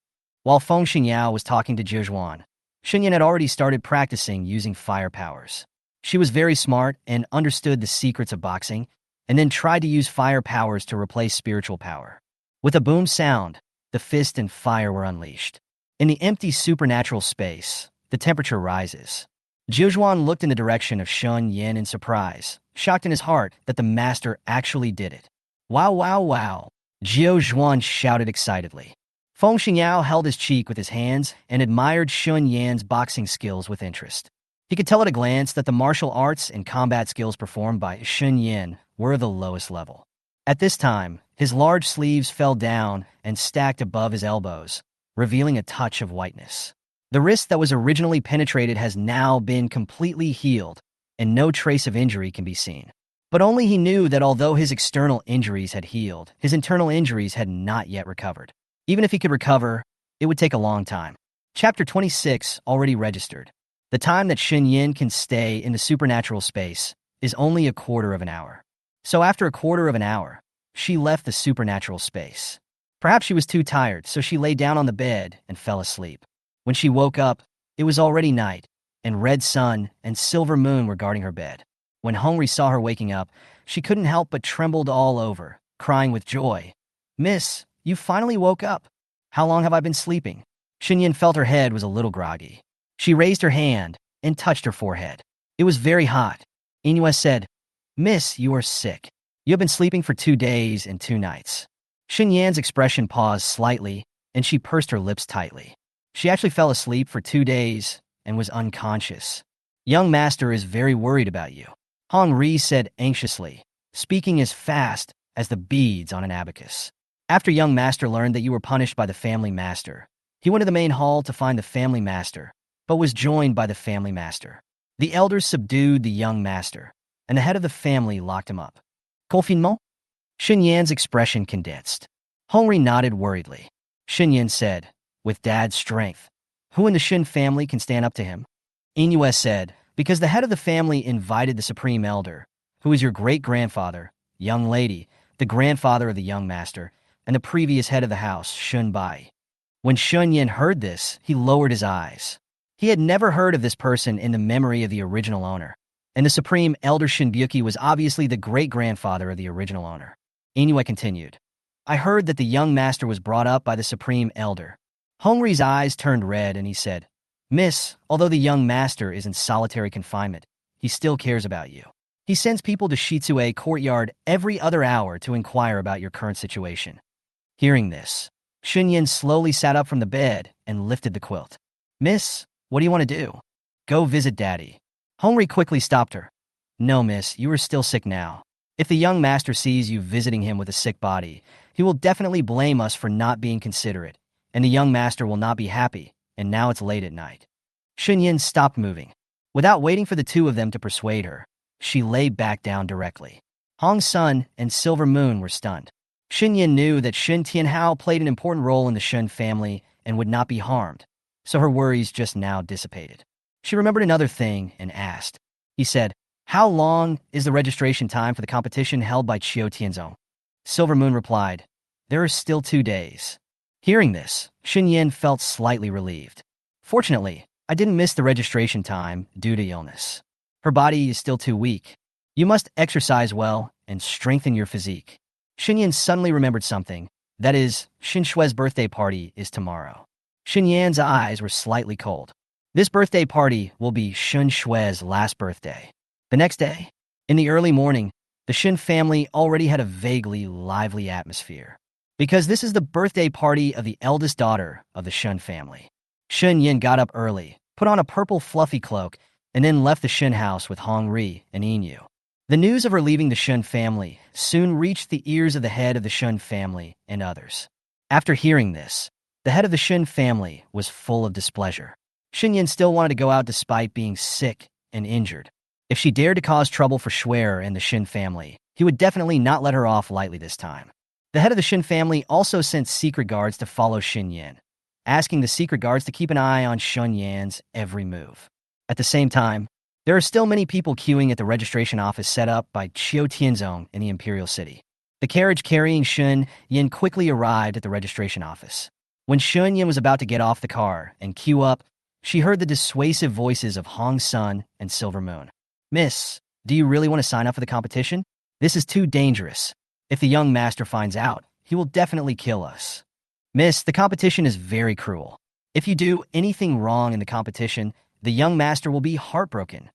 While Feng Xingyao was talking to Jiuzhuan, Shen Yan had already started practicing using fire powers. She was very smart and understood the secrets of boxing, and then tried to use fire powers to replace spiritual power. With a boom sound, the fist and fire were unleashed. In the empty supernatural space, the temperature rises. Jiuzhuan looked in the direction of Shen Yan in surprise, shocked in his heart that the master actually did it. Wow, wow, wow! Jiuzhuan shouted excitedly. Feng Xingyao held his cheek with his hands and admired Shen Yan's boxing skills with interest. He could tell at a glance that the martial arts and combat skills performed by Shen Yan were the lowest level. At this time, his large sleeves fell down and stacked above his elbows, revealing a touch of whiteness. The wrist that was originally penetrated has now been completely healed, and no trace of injury can be seen. But only he knew that although his external injuries had healed, his internal injuries had not yet recovered. Even if he could recover, it would take a long time. Chapter 26 already registered. The time that Shen Yan can stay in the supernatural space is only a quarter of an hour. So after a quarter of an hour, she left the supernatural space. Perhaps she was too tired, so she lay down on the bed and fell asleep. When she woke up, it was already night, and red sun and silver moon were guarding her bed. When Hongri saw her waking up, she couldn't help but trembled all over, crying with joy. Miss, you finally woke up. How long have I been sleeping? Shen Yan felt her head was a little groggy. She raised her hand and touched her forehead. It was very hot. Inua said, Miss, you are sick. You have been sleeping for 2 days and 2 nights. Shen Yan's expression paused slightly, and she pursed her lips tightly. She actually fell asleep for 2 days and was unconscious. Young master is very worried about you, Hong Ri said anxiously, speaking as fast as the beads on an abacus. After young master learned that you were punished by the family master, he went to the main hall to find the family master, but was joined by the family master. The elders subdued the young master, and the head of the family locked him up. Confinement? Shen Yan's expression condensed. Hongri nodded worriedly. Shen Yan said, with dad's strength, who in the Shen family can stand up to him? Inua said, because the head of the family invited the supreme elder, who is your great-grandfather, young lady, the grandfather of the young master, and the previous head of the house, Shun Bai. When Shen Yan heard this, he lowered his eyes. He had never heard of this person in the memory of the original owner, and the supreme elder Shinbuki was obviously the great-grandfather of the original owner. Inua continued, I heard that the young master was brought up by the supreme elder. Hongri's eyes turned red and he said, Miss, although the young master is in solitary confinement, he still cares about you. He sends people to Shitsue courtyard every other hour to inquire about your current situation. Hearing this, Shen Yan slowly sat up from the bed and lifted the quilt. Miss, what do you want to do? Go visit Daddy. Hongri quickly stopped her. No, miss, you are still sick now. If the young master sees you visiting him with a sick body, he will definitely blame us for not being considerate, and the young master will not be happy, and now it's late at night. Shen Yan stopped moving. Without waiting for the two of them to persuade her, she lay back down directly. Hong Sun and Silver Moon were stunned. Shen Yan knew that Shen Tianhao played an important role in the Shen family and would not be harmed, so her worries just now dissipated. She remembered another thing and asked. He said, how long is the registration time for the competition held by Qiu Tianzong? Silver Moon replied, there are still 2 days. Hearing this, Shen Yan felt slightly relieved. Fortunately, I didn't miss the registration time due to illness. Her body is still too weak. You must exercise well and strengthen your physique. Shen Yan suddenly remembered something. That is, Shen Shue's birthday party is tomorrow. Shen Yan's eyes were slightly cold. This birthday party will be Shen Shue's last birthday. The next day, in the early morning, the Shen family already had a vaguely lively atmosphere. Because this is the birthday party of the eldest daughter of the Shen family. Shen Yan got up early, put on a purple fluffy cloak, and then left the Shen house with Hong Ri and Inu. The news of her leaving the Shen family soon reached the ears of the head of the Shen family and others. After hearing this, the head of the Shen family was full of displeasure. Shen Yan still wanted to go out despite being sick and injured. If she dared to cause trouble for Shuer and the Shen family, he would definitely not let her off lightly this time. The head of the Shen family also sent secret guards to follow Shen Yan, asking the secret guards to keep an eye on Shen Yan's every move. At the same time, there are still many people queuing at the registration office set up by Qiu Tianzong in the Imperial City. The carriage carrying Shen Yan quickly arrived at the registration office. When Shen Yan was about to get off the car and queue up, she heard the dissuasive voices of Hong Sun and Silver Moon. Miss, do you really want to sign up for the competition? This is too dangerous. If the young master finds out, he will definitely kill us. Miss, the competition is very cruel. If you do anything wrong in the competition, the young master will be heartbroken.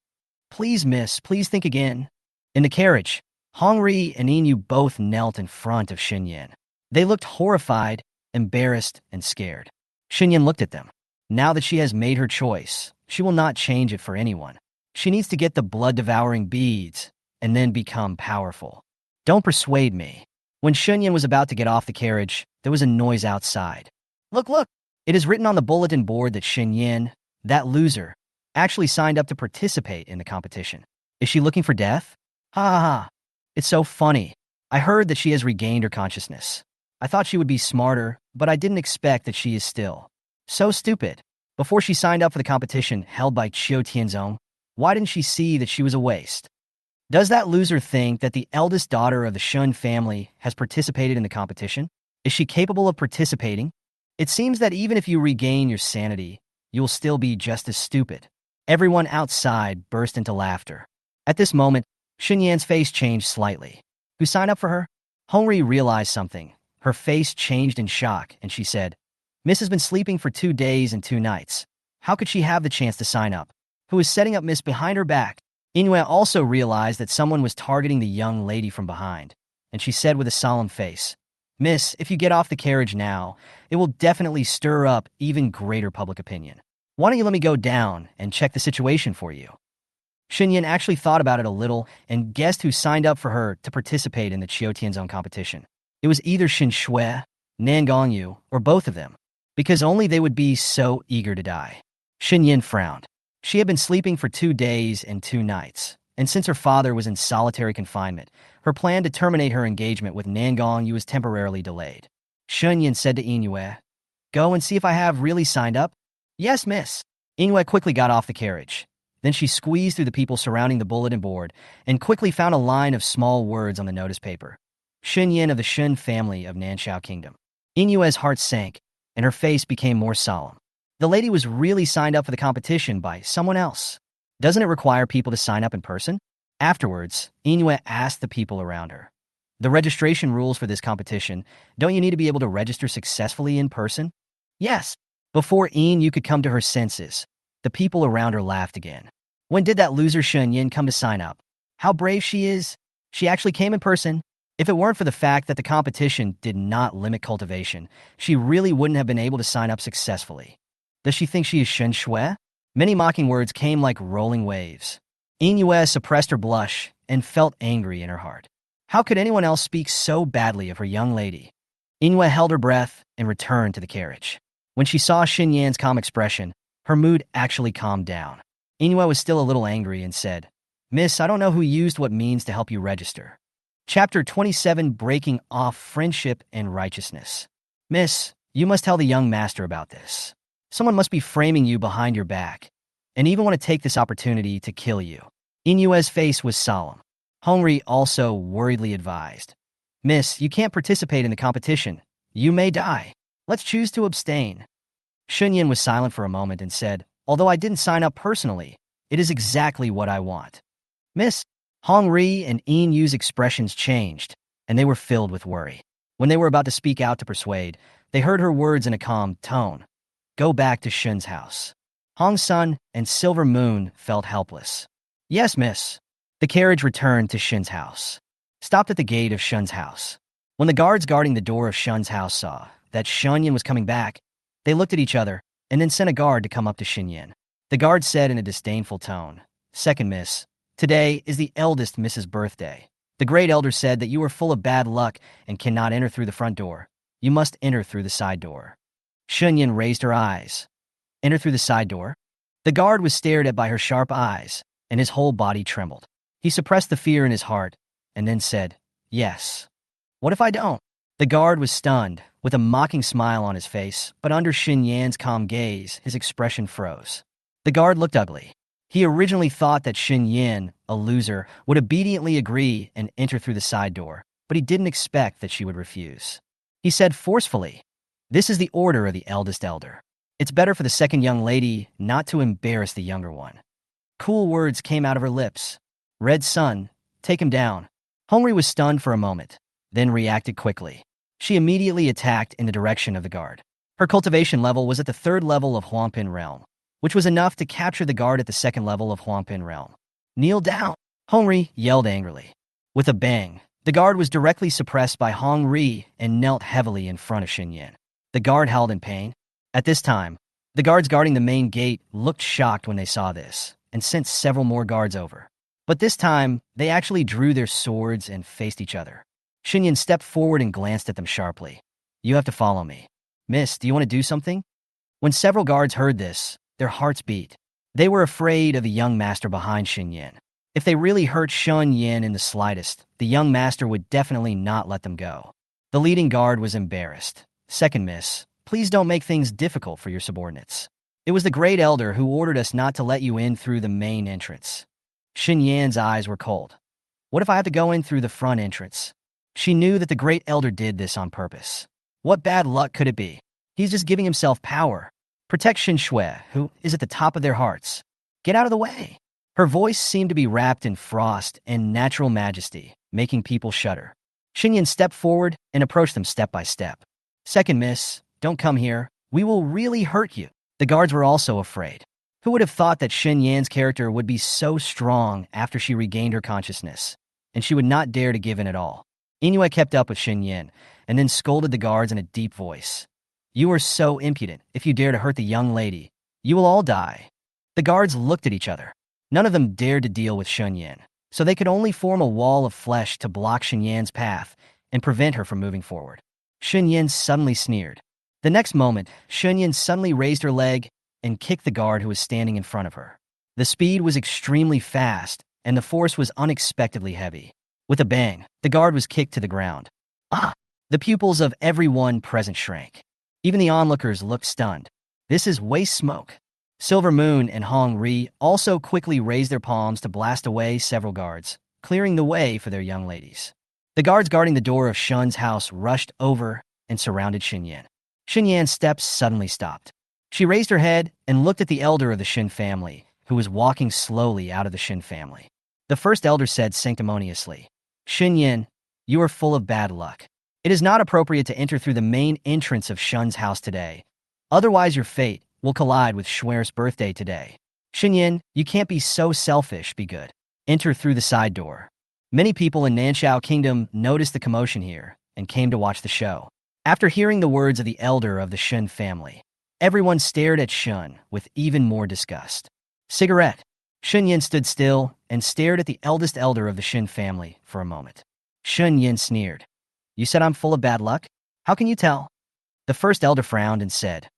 Please, miss, please think again. In the carriage, Hong Ri and Inu both knelt in front of Shen Yan. They looked horrified, embarrassed, and scared. Shen Yan looked at them. Now that she has made her choice, she will not change it for anyone. She needs to get the blood-devouring beads and then become powerful. Don't persuade me. When Shen Yan was about to get off the carriage, there was a noise outside. Look, look! It is written on the bulletin board that Shen Yan, that loser, actually signed up to participate in the competition. Is she looking for death? Ha ha ha. It's so funny. I heard that she has regained her consciousness. I thought she would be smarter, but I didn't expect that she is still so stupid. Before she signed up for the competition held by Qiu Tianzong, why didn't she see that she was a waste? Does that loser think that the eldest daughter of the Shen family has participated in the competition? Is she capable of participating? It seems that even if you regain your sanity, you will still be just as stupid. Everyone outside burst into laughter. At this moment, Shen Yan's face changed slightly. Who signed up for her? Hongri realized something. Her face changed in shock, and she said, Miss has been sleeping for 2 days and 2 nights. How could she have the chance to sign up? Who is setting up Miss behind her back? Inu also realized that someone was targeting the young lady from behind, and she said with a solemn face, Miss, if you get off the carriage now, it will definitely stir up even greater public opinion. Why don't you let me go down and check the situation for you? Shen Yan actually thought about it a little and guessed who signed up for her to participate in the Qiu Tianzong competition. It was either Shen Shui, Nan Gongyu, or both of them, because only they would be so eager to die. Shen Yan frowned. She had been sleeping for 2 days and 2 nights, and since her father was in solitary confinement, her plan to terminate her engagement with Nan Gongyu was temporarily delayed. Shen Yan said to Inu, Go and see if I have really signed up? Yes, miss. Inu quickly got off the carriage. Then she squeezed through the people surrounding the bulletin board and quickly found a line of small words on the notice paper. Shen Yan of the Shen family of Nanshao Kingdom. Inue's heart sank, and her face became more solemn. The lady was really signed up for the competition by someone else. Doesn't it require people to sign up in person? Afterwards, Inu asked the people around her. The registration rules for this competition, don't you need to be able to register successfully in person? Yes. Before Inu could come to her senses, The people around her laughed again. When did that loser Shen Yan come to sign up? How brave she is! She actually came in person. If it weren't for the fact that the competition did not limit cultivation, she really wouldn't have been able to sign up successfully. Does she think she is Shen Shui? Many mocking words came like rolling waves. Yue suppressed her blush and felt angry in her heart. How could anyone else speak so badly of her young lady? Yue held her breath and returned to the carriage. When she saw Shen Yan's calm expression, her mood actually calmed down. Yue was still a little angry and said, "Miss, I don't know who used what means to help you register." Chapter 27, Breaking Off Friendship and Righteousness. Miss, you must tell the young master about this. Someone must be framing you behind your back, and even want to take this opportunity to kill you. Inue's face was solemn. Hongri also worriedly advised, "Miss, you can't participate in the competition. You may die. Let's choose to abstain." Shen Yan was silent for a moment and said, "Although I didn't sign up personally, it is exactly what I want." Miss, Hongri and Yu's expressions changed, and they were filled with worry. When they were about to speak out to persuade, they heard her words in a calm tone. "Go back to Shen's house." Hong Sun and Silver Moon felt helpless. "Yes, miss." The carriage returned to Shen's house. Stopped at the gate of Shen's house. When the guards guarding the door of Shen's house saw that Shen Yan was coming back, they looked at each other and then sent a guard to come up to Shen Yan. The guard said in a disdainful tone, "Second miss, today is the eldest miss's birthday. The great elder said that you are full of bad luck and cannot enter through the front door. You must enter through the side door." Shen Yan raised her eyes. "Enter through the side door?" The guard was stared at by her sharp eyes, and his whole body trembled. He suppressed the fear in his heart, and then said, "Yes." "What if I don't?" The guard was stunned, with a mocking smile on his face, but under Shen Yan's calm gaze, his expression froze. The guard looked ugly. He originally thought that Shen Yan, a loser, would obediently agree and enter through the side door, but he didn't expect that she would refuse. He said forcefully, "This is the order of the eldest elder. It's better for the second young lady not to embarrass the younger one." Cool words came out of her lips. "Red Sun, take him down." Hongri was stunned for a moment, then reacted quickly. She immediately attacked in the direction of the guard. Her cultivation level was at the 3rd level of Huangpin Realm, which was enough to capture the guard at the 2nd level of Huangpin Realm. "Kneel down!" Hongri yelled angrily. With a bang, the guard was directly suppressed by Hongri and knelt heavily in front of Shen Yan. The guard howled in pain. At this time, the guards guarding the main gate looked shocked when they saw this and sent several more guards over. But this time, they actually drew their swords and faced each other. Shen Yan stepped forward and glanced at them sharply. "You have to follow me." "Miss, do you want to do something?" When several guards heard this, their hearts beat. They were afraid of the young master behind Shen Yan. If they really hurt Shen Yan in the slightest, the young master would definitely not let them go. The leading guard was embarrassed. "Second miss, please don't make things difficult for your subordinates. It was the great elder who ordered us not to let you in through the main entrance." Shen Yan's eyes were cold. "What if I have to go in through the front entrance?" She knew that the great elder did this on purpose. What bad luck could it be? He's just giving himself power. Protect Shen Shui, who is at the top of their hearts. Get out of the way. Her voice seemed to be wrapped in frost and natural majesty, making people shudder. Shen Yan stepped forward and approached them step by step. "Second miss, don't come here. We will really hurt you." The guards were also afraid. Who would have thought that Shen Yan's character would be so strong after she regained her consciousness, and she would not dare to give in at all? Inoue kept up with Shen Yan, and then scolded the guards in a deep voice. "You are so impudent. If you dare to hurt the young lady, you will all die." The guards looked at each other. None of them dared to deal with Shen Yan, so they could only form a wall of flesh to block Shen Yan's path and prevent her from moving forward. Shen Yan suddenly sneered. The next moment, Shen Yan suddenly raised her leg and kicked the guard who was standing in front of her. The speed was extremely fast, and the force was unexpectedly heavy. With a bang, the guard was kicked to the ground. Ah! The pupils of everyone present shrank. Even the onlookers looked stunned. This is waste smoke. Silver Moon and Hong Ri also quickly raised their palms to blast away several guards, clearing the way for their young ladies. The guards guarding the door of Shun's house rushed over and surrounded Shen Yan. Shen Yan's steps suddenly stopped. She raised her head and looked at the elder of the Shen family, who was walking slowly out of the Shen family. The first elder said sanctimoniously, "Shen Yan, you are full of bad luck. It is not appropriate to enter through the main entrance of Shun's house today. Otherwise, your fate will collide with Schwer's birthday today. Shen Yan, you can't be so selfish, be good. Enter through the side door. Many people in Nanxiao Kingdom noticed the commotion here and came to watch the show. After hearing the words of the elder of the Shen family, everyone stared at Shen with even more disgust. Cigarette. Shen Yan stood still and stared at the eldest elder of the Shen family for a moment. Shen Yan sneered. You said I'm full of bad luck? How can you tell? The first elder frowned and said,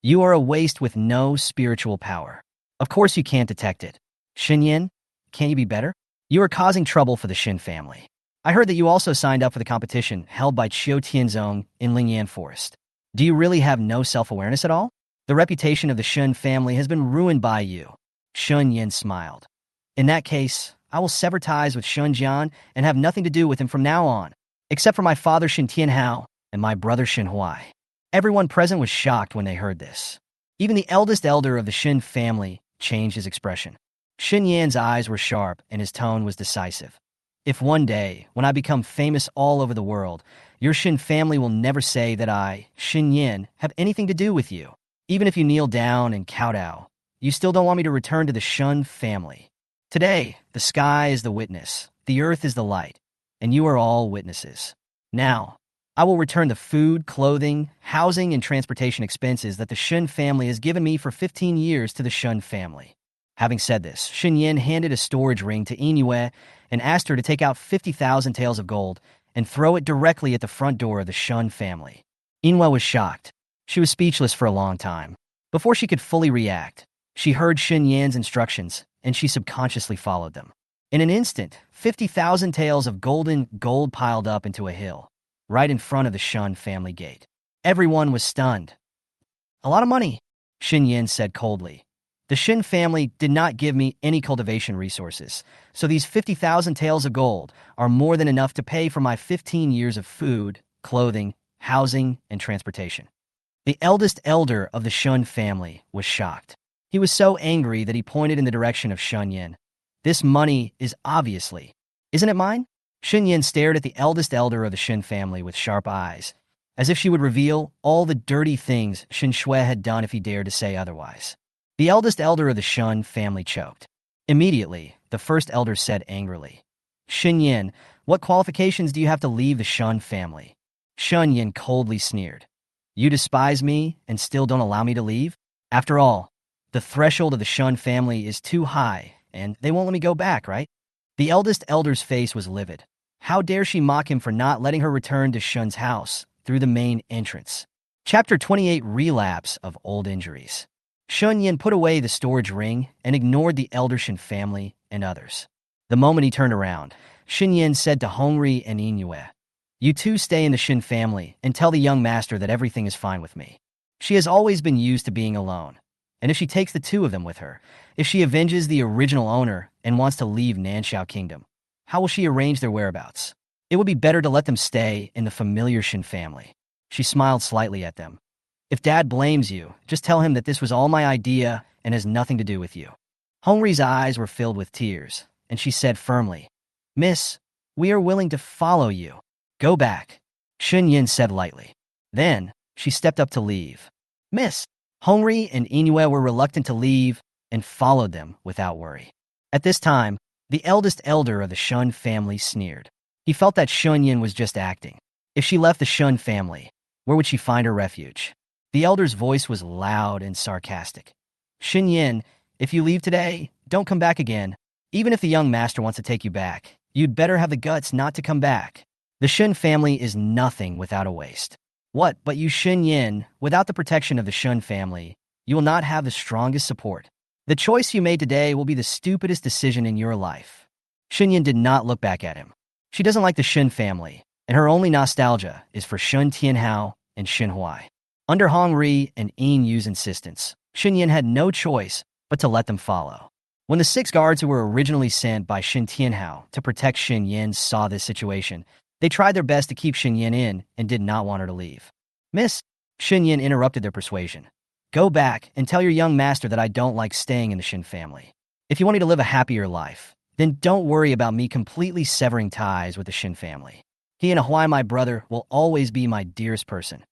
You are a waste with no spiritual power. Of course you can't detect it. Shen Yan, can't you be better? You are causing trouble for the Shen family. I heard that you also signed up for the competition held by Qiu Tianzong in Lingan Forest. Do you really have no self-awareness at all? The reputation of the Shen family has been ruined by you. Shen Yan smiled. In that case, I will sever ties with Shen Jian and have nothing to do with him from now on, except for my father Shen Tianhao and my brother Shen Huai. Everyone present was shocked when they heard this. Even the eldest elder of the Shen family changed his expression. Shen Yan's eyes were sharp and his tone was decisive. If one day, when I become famous all over the world, your Shen family will never say that I, Shen Yan, have anything to do with you. Even if you kneel down and kowtow, you still don't want me to return to the Shen family. Today, the sky is the witness, the earth is the light, and you are all witnesses. Now, I will return the food, clothing, housing, and transportation expenses that the Shen family has given me for 15 years to the Shen family. Having said this, Shen Yan handed a storage ring to Yingyue and asked her to take out 50,000 taels of gold and throw it directly at the front door of the Shen family. Yingyue was shocked. She was speechless for a long time. Before she could fully react, she heard Shen Yan's instructions, and she subconsciously followed them. In an instant, 50,000 taels of golden gold piled up into a hill, right in front of the Shen family gate. Everyone was stunned. A lot of money, Shen Yan said coldly. The Shen family did not give me any cultivation resources, so these 50,000 taels of gold are more than enough to pay for my 15 years of food, clothing, housing, and transportation. The eldest elder of the Shen family was shocked. He was so angry that he pointed in the direction of Shen Yan. This money is obviously, isn't it mine? Shen Yan stared at the eldest elder of the Shen family with sharp eyes, as if she would reveal all the dirty things Shen Shui had done if he dared to say otherwise. The eldest elder of the Shen family choked. Immediately, the first elder said angrily, Shen Yan, what qualifications do you have to leave the Shen family? Shen Yan coldly sneered. You despise me and still don't allow me to leave? After all, the threshold of the Shen family is too high, and they won't let me go back, right? The eldest elder's face was livid. How dare she mock him for not letting her return to Shen's house through the main entrance? Chapter 28 Relapse of Old Injuries. Shen Yan put away the storage ring and ignored the elder Shen family and others. The moment he turned around, Shen Yan said to Hongri and Yingyue, You two stay in the Shen family and tell the young master that everything is fine with me. She has always been used to being alone. And if she takes the two of them with her, if she avenges the original owner and wants to leave Nanxiao Kingdom, how will she arrange their whereabouts? It would be better to let them stay in the familiar Shen family. She smiled slightly at them. If Dad blames you, just tell him that this was all my idea and has nothing to do with you. Hongri's eyes were filled with tears, and she said firmly, Miss, we are willing to follow you. Go back, Shen Yan said lightly. Then, she stepped up to leave. Miss, Hongri and Yingyue were reluctant to leave and followed them without worry. At this time, the eldest elder of the Shen family sneered. He felt that Shen Yan was just acting. If she left the Shen family, where would she find her refuge? The elder's voice was loud and sarcastic. Shen Yan, if you leave today, don't come back again. Even if the young master wants to take you back, you'd better have the guts not to come back. The Shen family is nothing without a waste. What, but you Shen Yan, without the protection of the Shen family, you will not have the strongest support. The choice you made today will be the stupidest decision in your life. Shen Yan did not look back at him. She doesn't like the Shen family, and her only nostalgia is for Shen Tianhao and Shen Huai. Under Hongri and Yin Yu's insistence, Shen Yan had no choice but to let them follow. When the 6 guards who were originally sent by Shen Tianhao to protect Shen Yan saw this situation, they tried their best to keep Shen Yan in and did not want her to leave. Miss, Shen Yan interrupted their persuasion. Go back and tell your young master that I don't like staying in the Shen family. If you want me to live a happier life, then don't worry about me completely severing ties with the Shen family. He and Huai, my brother, will always be my dearest person.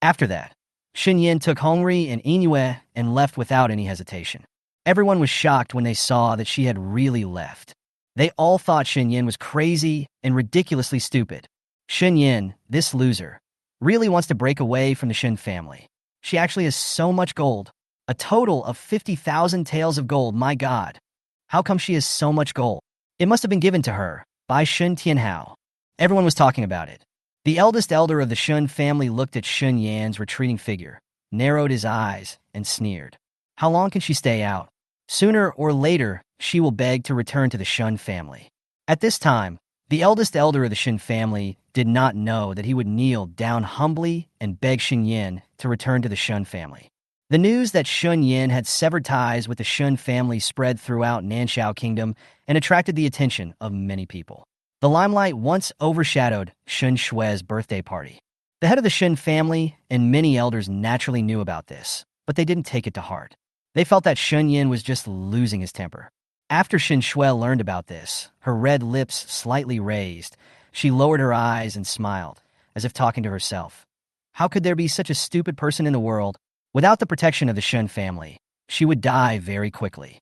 After that, Shen Yan took Hongri and Inyue and left without any hesitation. Everyone was shocked when they saw that she had really left. They all thought Shen Yan was crazy and ridiculously stupid. Shen Yan, this loser, really wants to break away from the Shen family. She actually has so much gold. A total of 50,000 taels of gold, my god. How come she has so much gold? It must have been given to her by Shen Tianhao. Everyone was talking about it. The eldest elder of the Shen family looked at Shen Yan's retreating figure, narrowed his eyes, and sneered. How long can she stay out? Sooner or later, she will beg to return to the Shen family. At this time, the eldest elder of the Shen family did not know that he would kneel down humbly and beg Shen Yan to return to the Shen family. The news that Shen Yan had severed ties with the Shen family spread throughout Nanshao Kingdom and attracted the attention of many people. The limelight once overshadowed Shen Shui's birthday party. The head of the Shen family and many elders naturally knew about this, but they didn't take it to heart. They felt that Shen Yan was just losing his temper. After Shen Shui learned about this, her red lips slightly raised. She lowered her eyes and smiled, as if talking to herself. How could there be such a stupid person in the world? Without the protection of the Shen family, she would die very quickly.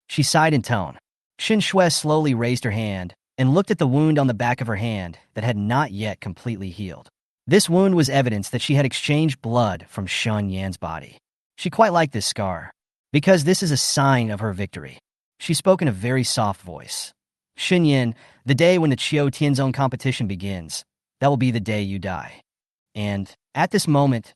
She sighed in tone. Shen Shui slowly raised her hand and looked at the wound on the back of her hand that had not yet completely healed. This wound was evidence that she had exchanged blood from Shen Yan's body. She quite liked this scar, because this is a sign of her victory. She spoke in a very soft voice. Shen Yan, the day when the Qiu Tianzong competition begins, that will be the day you die. And, at this moment,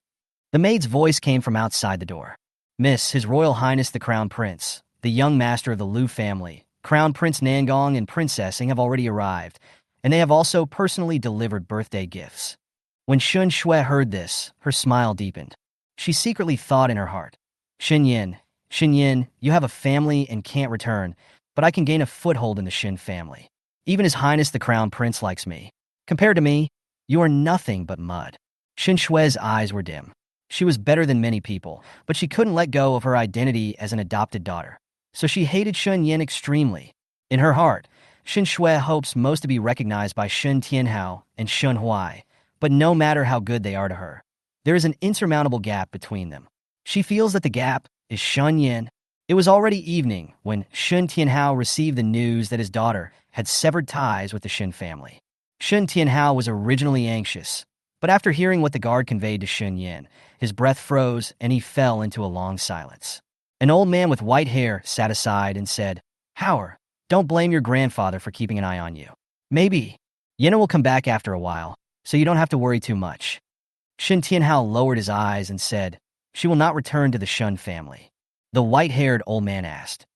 the maid's voice came from outside the door. Miss, His Royal Highness the Crown Prince, the young master of the Liu family, Crown Prince Nangong and Princess Ying have already arrived, and they have also personally delivered birthday gifts. When Shen Shui heard this, her smile deepened. She secretly thought in her heart, Shen Yan, you have a family and can't return, but I can gain a foothold in the Shen family. Even His Highness the Crown Prince likes me. Compared to me, you are nothing but mud. Shen Shui's eyes were dim. She was better than many people, but she couldn't let go of her identity as an adopted daughter. So she hated Shen Yan extremely. In her heart, Shen Shui hopes most to be recognized by Shen Tianhao and Shen Huai, but no matter how good they are to her, there is an insurmountable gap between them. She feels that the gap is Shen Yan. It was already evening when Shen Tianhao received the news that his daughter had severed ties with the Shen family. Shen Tianhao was originally anxious, but after hearing what the guard conveyed to Shen Yan, his breath froze and he fell into a long silence. An old man with white hair sat aside and said, Howard, don't blame your grandfather for keeping an eye on you. Maybe Yenna will come back after a while, so you don't have to worry too much. Shen Tianhao lowered his eyes and said, She will not return to the Shen family. The white-haired old man asked,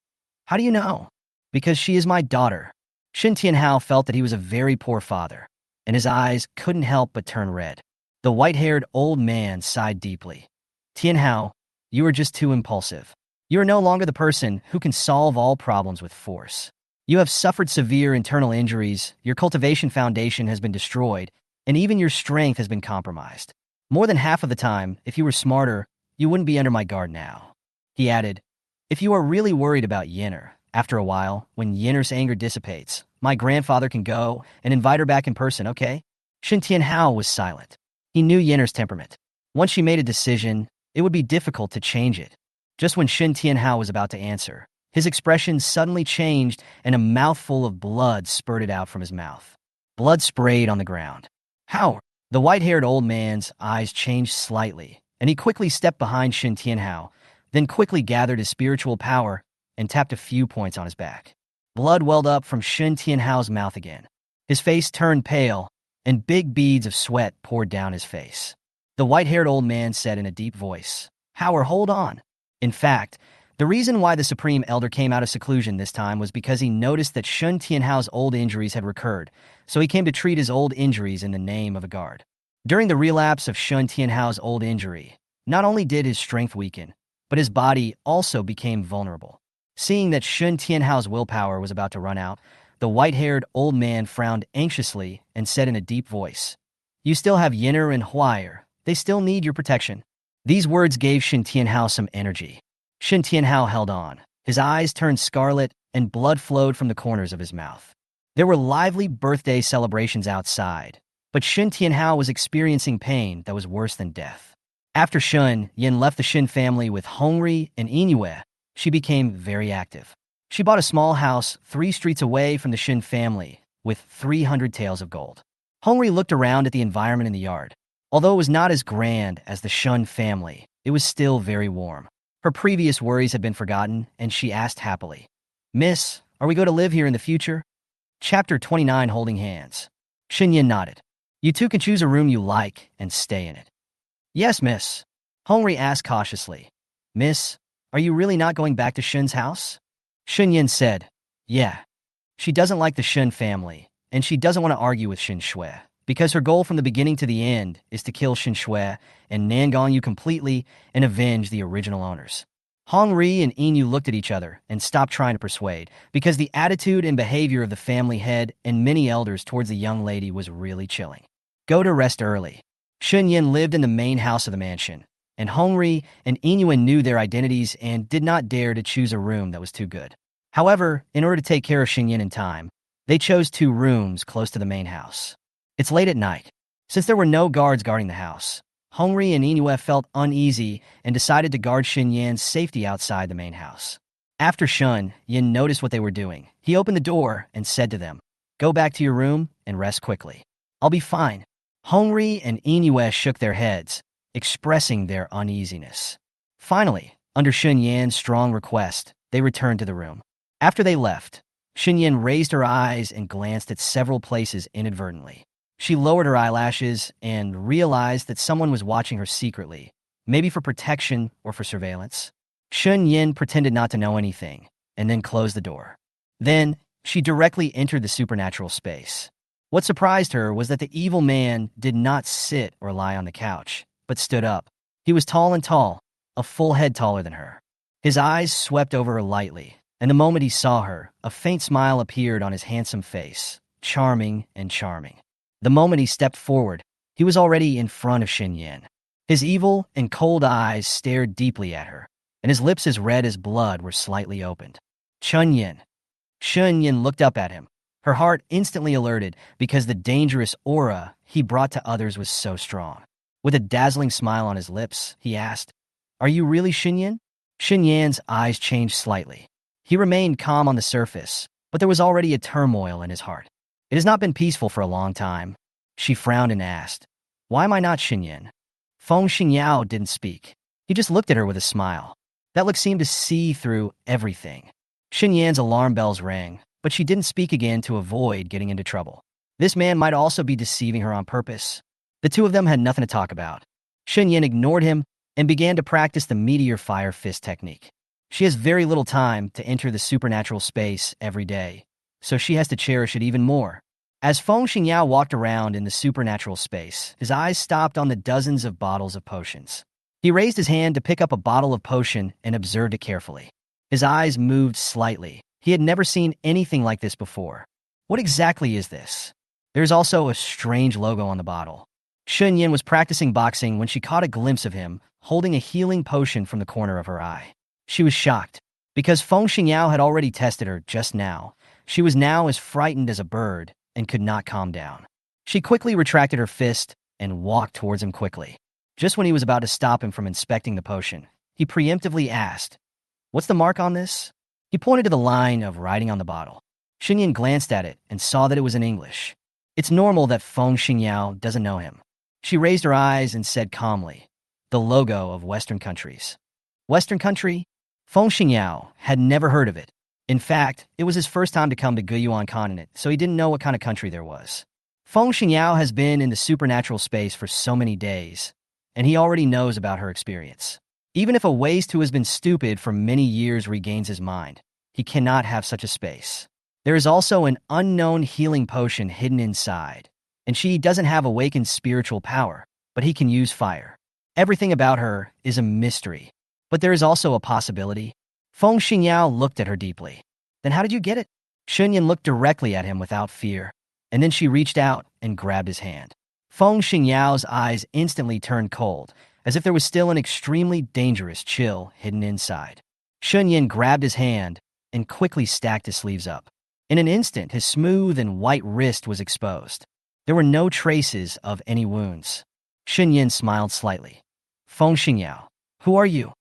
How do you know? Because she is my daughter. Shen Tianhao felt that he was a very poor father, and his eyes couldn't help but turn red. The white-haired old man sighed deeply. Tianhao, you are just too impulsive. You are no longer the person who can solve all problems with force. You have suffered severe internal injuries, your cultivation foundation has been destroyed, and even your strength has been compromised. More than half of the time, if you were smarter, you wouldn't be under my guard now. He added, If you are really worried about Yenner, after a while, when Yenner's anger dissipates, my grandfather can go and invite her back in person, okay? Shen Tianhao was silent. He knew Yenner's temperament. Once she made a decision, it would be difficult to change it. Just when Shen Tianhao was about to answer, his expression suddenly changed and a mouthful of blood spurted out from his mouth. Blood sprayed on the ground. How? The white-haired old man's eyes changed slightly, and he quickly stepped behind Shen Tianhao, then quickly gathered his spiritual power and tapped a few points on his back. Blood welled up from Shen Tianhao's mouth again. His face turned pale, and big beads of sweat poured down his face. The white-haired old man said in a deep voice, Howard, hold on. In fact, the reason why the Supreme Elder came out of seclusion this time was because he noticed that Shen Tianhao's old injuries had recurred, so he came to treat his old injuries in the name of a guard. During the relapse of Shen Tianhao's old injury, not only did his strength weaken, but his body also became vulnerable. Seeing that Shen Tianhao's willpower was about to run out, the white-haired old man frowned anxiously and said in a deep voice, You still have Yenner and Huaier. They still need your protection. These words gave Shen Tianhao some energy. Shen Tianhao held on. His eyes turned scarlet and blood flowed from the corners of his mouth. There were lively birthday celebrations outside, but Shen Tianhao was experiencing pain that was worse than death. After Shen Yan left the Shen family with Hongri and Inoue, she became very active. She bought a small house 3 streets away from the Shen family with 300 taels of gold. Hongri looked around at the environment in the yard. Although it was not as grand as the Shen family, it was still very warm. Her previous worries had been forgotten, and she asked happily, "Miss, are we going to live here in the future?" Chapter 29, Holding Hands. Shen Yan nodded. "You two can choose a room you like and stay in it." "Yes, miss." Hongri asked cautiously, "Miss, are you really not going back to Shen's house?" Shen Yan said, "Yeah." She doesn't like the Shen family, and she doesn't want to argue with Shen Shui, because her goal from the beginning to the end is to kill Shen Shui and Nangang Yu completely and avenge the original owners. Hong Ri and Inu looked at each other and stopped trying to persuade, because the attitude and behavior of the family head and many elders towards the young lady was really chilling. Go to rest early. Shen Yan lived in the main house of the mansion, and Hong Ri and Inu knew their identities and did not dare to choose a room that was too good. However, in order to take care of Shen Yan in time, they chose 2 rooms close to the main house. It's late at night. Since there were no guards guarding the house, Hongri and Inoue felt uneasy and decided to guard Shen Yan's safety outside the main house. After Shen Yan noticed what they were doing, he opened the door and said to them, "Go back to your room and rest quickly. I'll be fine." Hongri and Inoue shook their heads, expressing their uneasiness. Finally, under Shen Yan's strong request, they returned to the room. After they left, Shen Yan raised her eyes and glanced at several places inadvertently. She lowered her eyelashes and realized that someone was watching her secretly, maybe for protection or for surveillance. Shen Yan pretended not to know anything, and then closed the door. Then, she directly entered the supernatural space. What surprised her was that the evil man did not sit or lie on the couch, but stood up. He was tall and tall, a full head taller than her. His eyes swept over her lightly, and the moment he saw her, a faint smile appeared on his handsome face, charming and charming. The moment he stepped forward, he was already in front of Shen Yan. His evil and cold eyes stared deeply at her, and his lips as red as blood were slightly opened. "Shen Yan." Shen Yan looked up at him. Her heart instantly alerted because the dangerous aura he brought to others was so strong. With a dazzling smile on his lips, he asked, "Are you really Shen Yan?" Shen Yan's eyes changed slightly. He remained calm on the surface, but there was already a turmoil in his heart. "It has not been peaceful for a long time." She frowned and asked, "Why am I not Shen Yan?" Feng Xingyao didn't speak. He just looked at her with a smile. That look seemed to see through everything. Shen Yan's alarm bells rang, but she didn't speak again to avoid getting into trouble. This man might also be deceiving her on purpose. The two of them had nothing to talk about. Shen Yan ignored him and began to practice the meteor fire fist technique. She has very little time to enter the supernatural space every day, so she has to cherish it even more. As Feng Xingyao walked around in the supernatural space, his eyes stopped on the dozens of bottles of potions. He raised his hand to pick up a bottle of potion and observed it carefully. His eyes moved slightly. He had never seen anything like this before. What exactly is this? There's also a strange logo on the bottle. Shen Yan was practicing boxing when she caught a glimpse of him, holding a healing potion from the corner of her eye. She was shocked. Because Feng Xingyao had already tested her just now, she was now as frightened as a bird and could not calm down. She quickly retracted her fist and walked towards him quickly. Just when he was about to stop him from inspecting the potion, he preemptively asked, "What's the mark on this?" He pointed to the line of writing on the bottle. Shen Yan glanced at it and saw that it was in English. It's normal that Feng Xingyao doesn't know him. She raised her eyes and said calmly, "The logo of Western countries." Western country? Feng Xingyao had never heard of it. In fact, it was his first time to come to Guiyuan Continent, so he didn't know what kind of country there was. Feng Xingyao has been in the supernatural space for so many days, and he already knows about her experience. Even if a waste who has been stupid for many years regains his mind, he cannot have such a space. There is also an unknown healing potion hidden inside, and she doesn't have awakened spiritual power, but he can use fire. Everything about her is a mystery, but there is also a possibility. Feng Xingyao looked at her deeply. "Then how did you get it?" Shen Yan looked directly at him without fear, and then she reached out and grabbed his hand. Feng Xingyao's eyes instantly turned cold, as if there was still an extremely dangerous chill hidden inside. Shen Yan grabbed his hand and quickly stacked his sleeves up. In an instant, his smooth and white wrist was exposed. There were no traces of any wounds. Shen Yan smiled slightly. Feng Xingyao, who are you?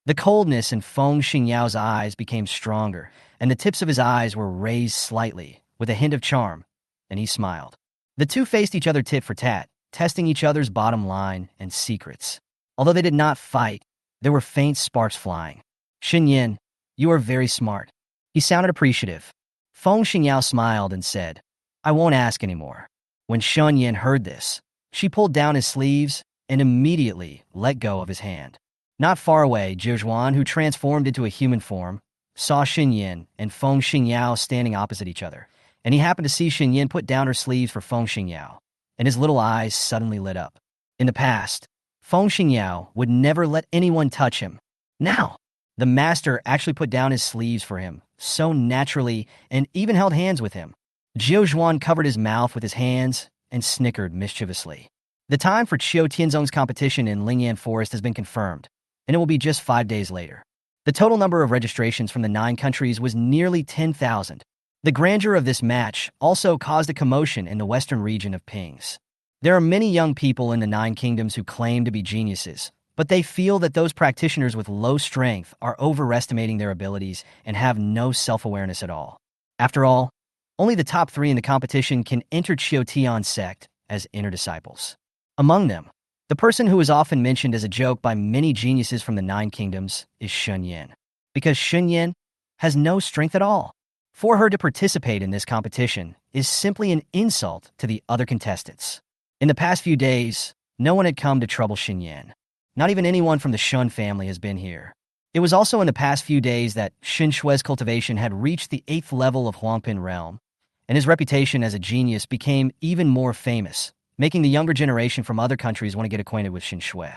The coldness in Feng Xingyao's eyes became stronger, and the tips of his eyes were raised slightly, with a hint of charm, and he smiled. The two faced each other tit for tat, testing each other's bottom line and secrets. Although they did not fight, there were faint sparks flying. Shen Yan, you are very smart. He sounded appreciative. Feng Xingyao smiled and said, I won't ask anymore. When Shen Yan heard this, she pulled down his sleeves and immediately let go of his hand. Not far away, Guiyuan, who transformed into a human form, saw Shen Yan and Feng Xingyao standing opposite each other, and he happened to see Shen Yan put down her sleeves for Feng Xingyao, and his little eyes suddenly lit up. In the past, Feng Xingyao would never let anyone touch him. Now, the master actually put down his sleeves for him, so naturally, and even held hands with him. Guiyuan covered his mouth with his hands and snickered mischievously. The time for Qiu Tianzong's competition in Lingan Forest has been confirmed, and it will be just 5 days later. The total number of registrations from the 9 countries was nearly 10,000. The grandeur of this match also caused a commotion in the western region of Pings. There are many young people in the 9 kingdoms who claim to be geniuses, but they feel that those practitioners with low strength are overestimating their abilities and have no self-awareness at all. After all, only the top 3 in the competition can enter Qiu Tian sect as inner disciples. Among them, the person who is often mentioned as a joke by many geniuses from the 9 kingdoms is Shen Yan, because Shen Yan has no strength at all. For her to participate in this competition is simply an insult to the other contestants. In the past few days, no one had come to trouble Shen Yan. Not even anyone from the Shun family has been here. It was also in the past few days that Shen Shui's cultivation had reached the 8th level of Huangpin realm, and his reputation as a genius became even more famous, making the younger generation from other countries want to get acquainted with Shen Shui.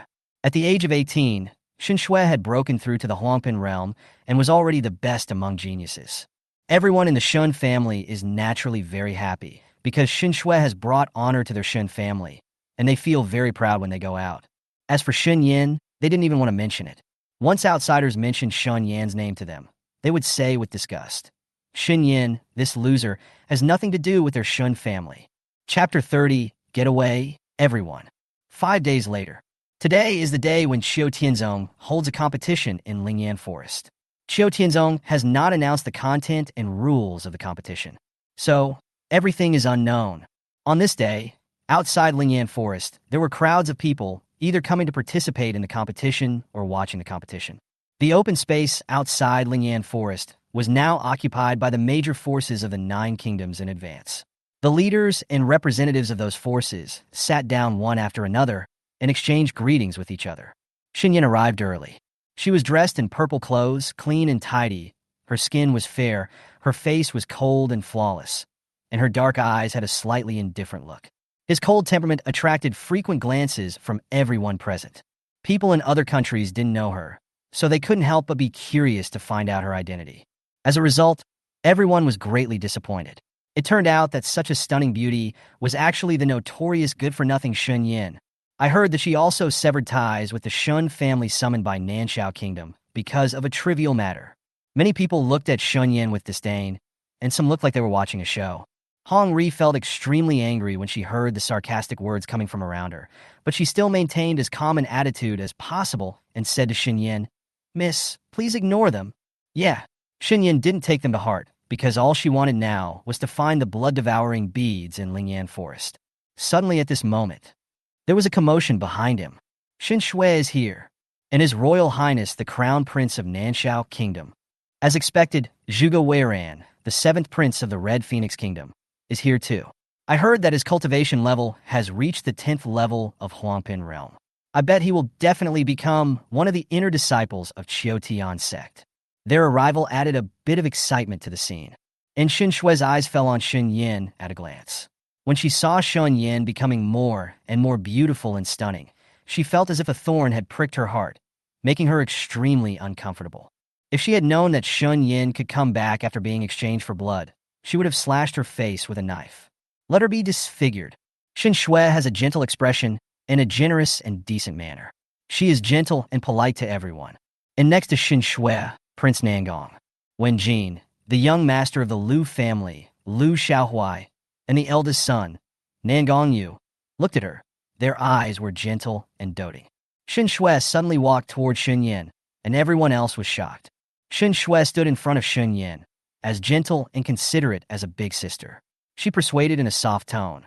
At the age of 18, Shen Shui had broken through to the Huangpin realm and was already the best among geniuses. Everyone in the Shun family is naturally very happy because Shen Shui has brought honor to their Shun family, and they feel very proud when they go out. As for Shen Yan, they didn't even want to mention it. Once outsiders mentioned Shen Yan's name to them, they would say with disgust, Shen Yan, this loser, has nothing to do with their Shun family. Chapter 30, Get away, everyone. 5 days later. Today is the day when Qiu Tianzong holds a competition in Lingan Forest. Qiu Tianzong has not announced the content and rules of the competition, so everything is unknown. On this day, outside Lingan Forest, there were crowds of people either coming to participate in the competition or watching the competition. The open space outside Lingan Forest was now occupied by the major forces of the 9 kingdoms in advance. The leaders and representatives of those forces sat down one after another and exchanged greetings with each other. Shen Yan arrived early. She was dressed in purple clothes, clean and tidy. Her skin was fair, her face was cold and flawless, and her dark eyes had a slightly indifferent look. His cold temperament attracted frequent glances from everyone present. People in other countries didn't know her, so they couldn't help but be curious to find out her identity. As a result, everyone was greatly disappointed. It turned out that such a stunning beauty was actually the notorious good-for-nothing Shen Yan. I heard that she also severed ties with the Shun family summoned by Nanshao Kingdom because of a trivial matter. Many people looked at Shen Yan with disdain, and some looked like they were watching a show. Hong Ri felt extremely angry when she heard the sarcastic words coming from around her, but she still maintained as calm an attitude as possible and said to Shen Yan, "Miss, please ignore them." Yeah, Shen Yan didn't take them to heart, because all she wanted now was to find the blood-devouring beads in Lingan Forest. Suddenly at this moment, there was a commotion behind him. Shen Shui is here, and His Royal Highness the Crown Prince of Nanshao Kingdom. As expected, Zhuge Weiran, the 7th Prince of the Red Phoenix Kingdom, is here too. I heard that his cultivation level has reached the 10th level of Huangpin realm. I bet he will definitely become one of the inner disciples of Qiu Tian sect. Their arrival added a bit of excitement to the scene, and Shen Shui's eyes fell on Shen Yan at a glance. When she saw Shen Yan becoming more and more beautiful and stunning, she felt as if a thorn had pricked her heart, making her extremely uncomfortable. If she had known that Shen Yan could come back after being exchanged for blood, she would have slashed her face with a knife. Let her be disfigured. Shen Shui has a gentle expression and a generous and decent manner. She is gentle and polite to everyone. And next to Shen Shui, Prince Nangong, Wen Jin, the young master of the Lu family, Lu Xiaohui, and the eldest son, Nangong Yu, looked at her. Their eyes were gentle and doting. Shen Shui suddenly walked toward Shen Yan, and everyone else was shocked. Shen Shui stood in front of Shen Yan, as gentle and considerate as a big sister. She persuaded in a soft tone.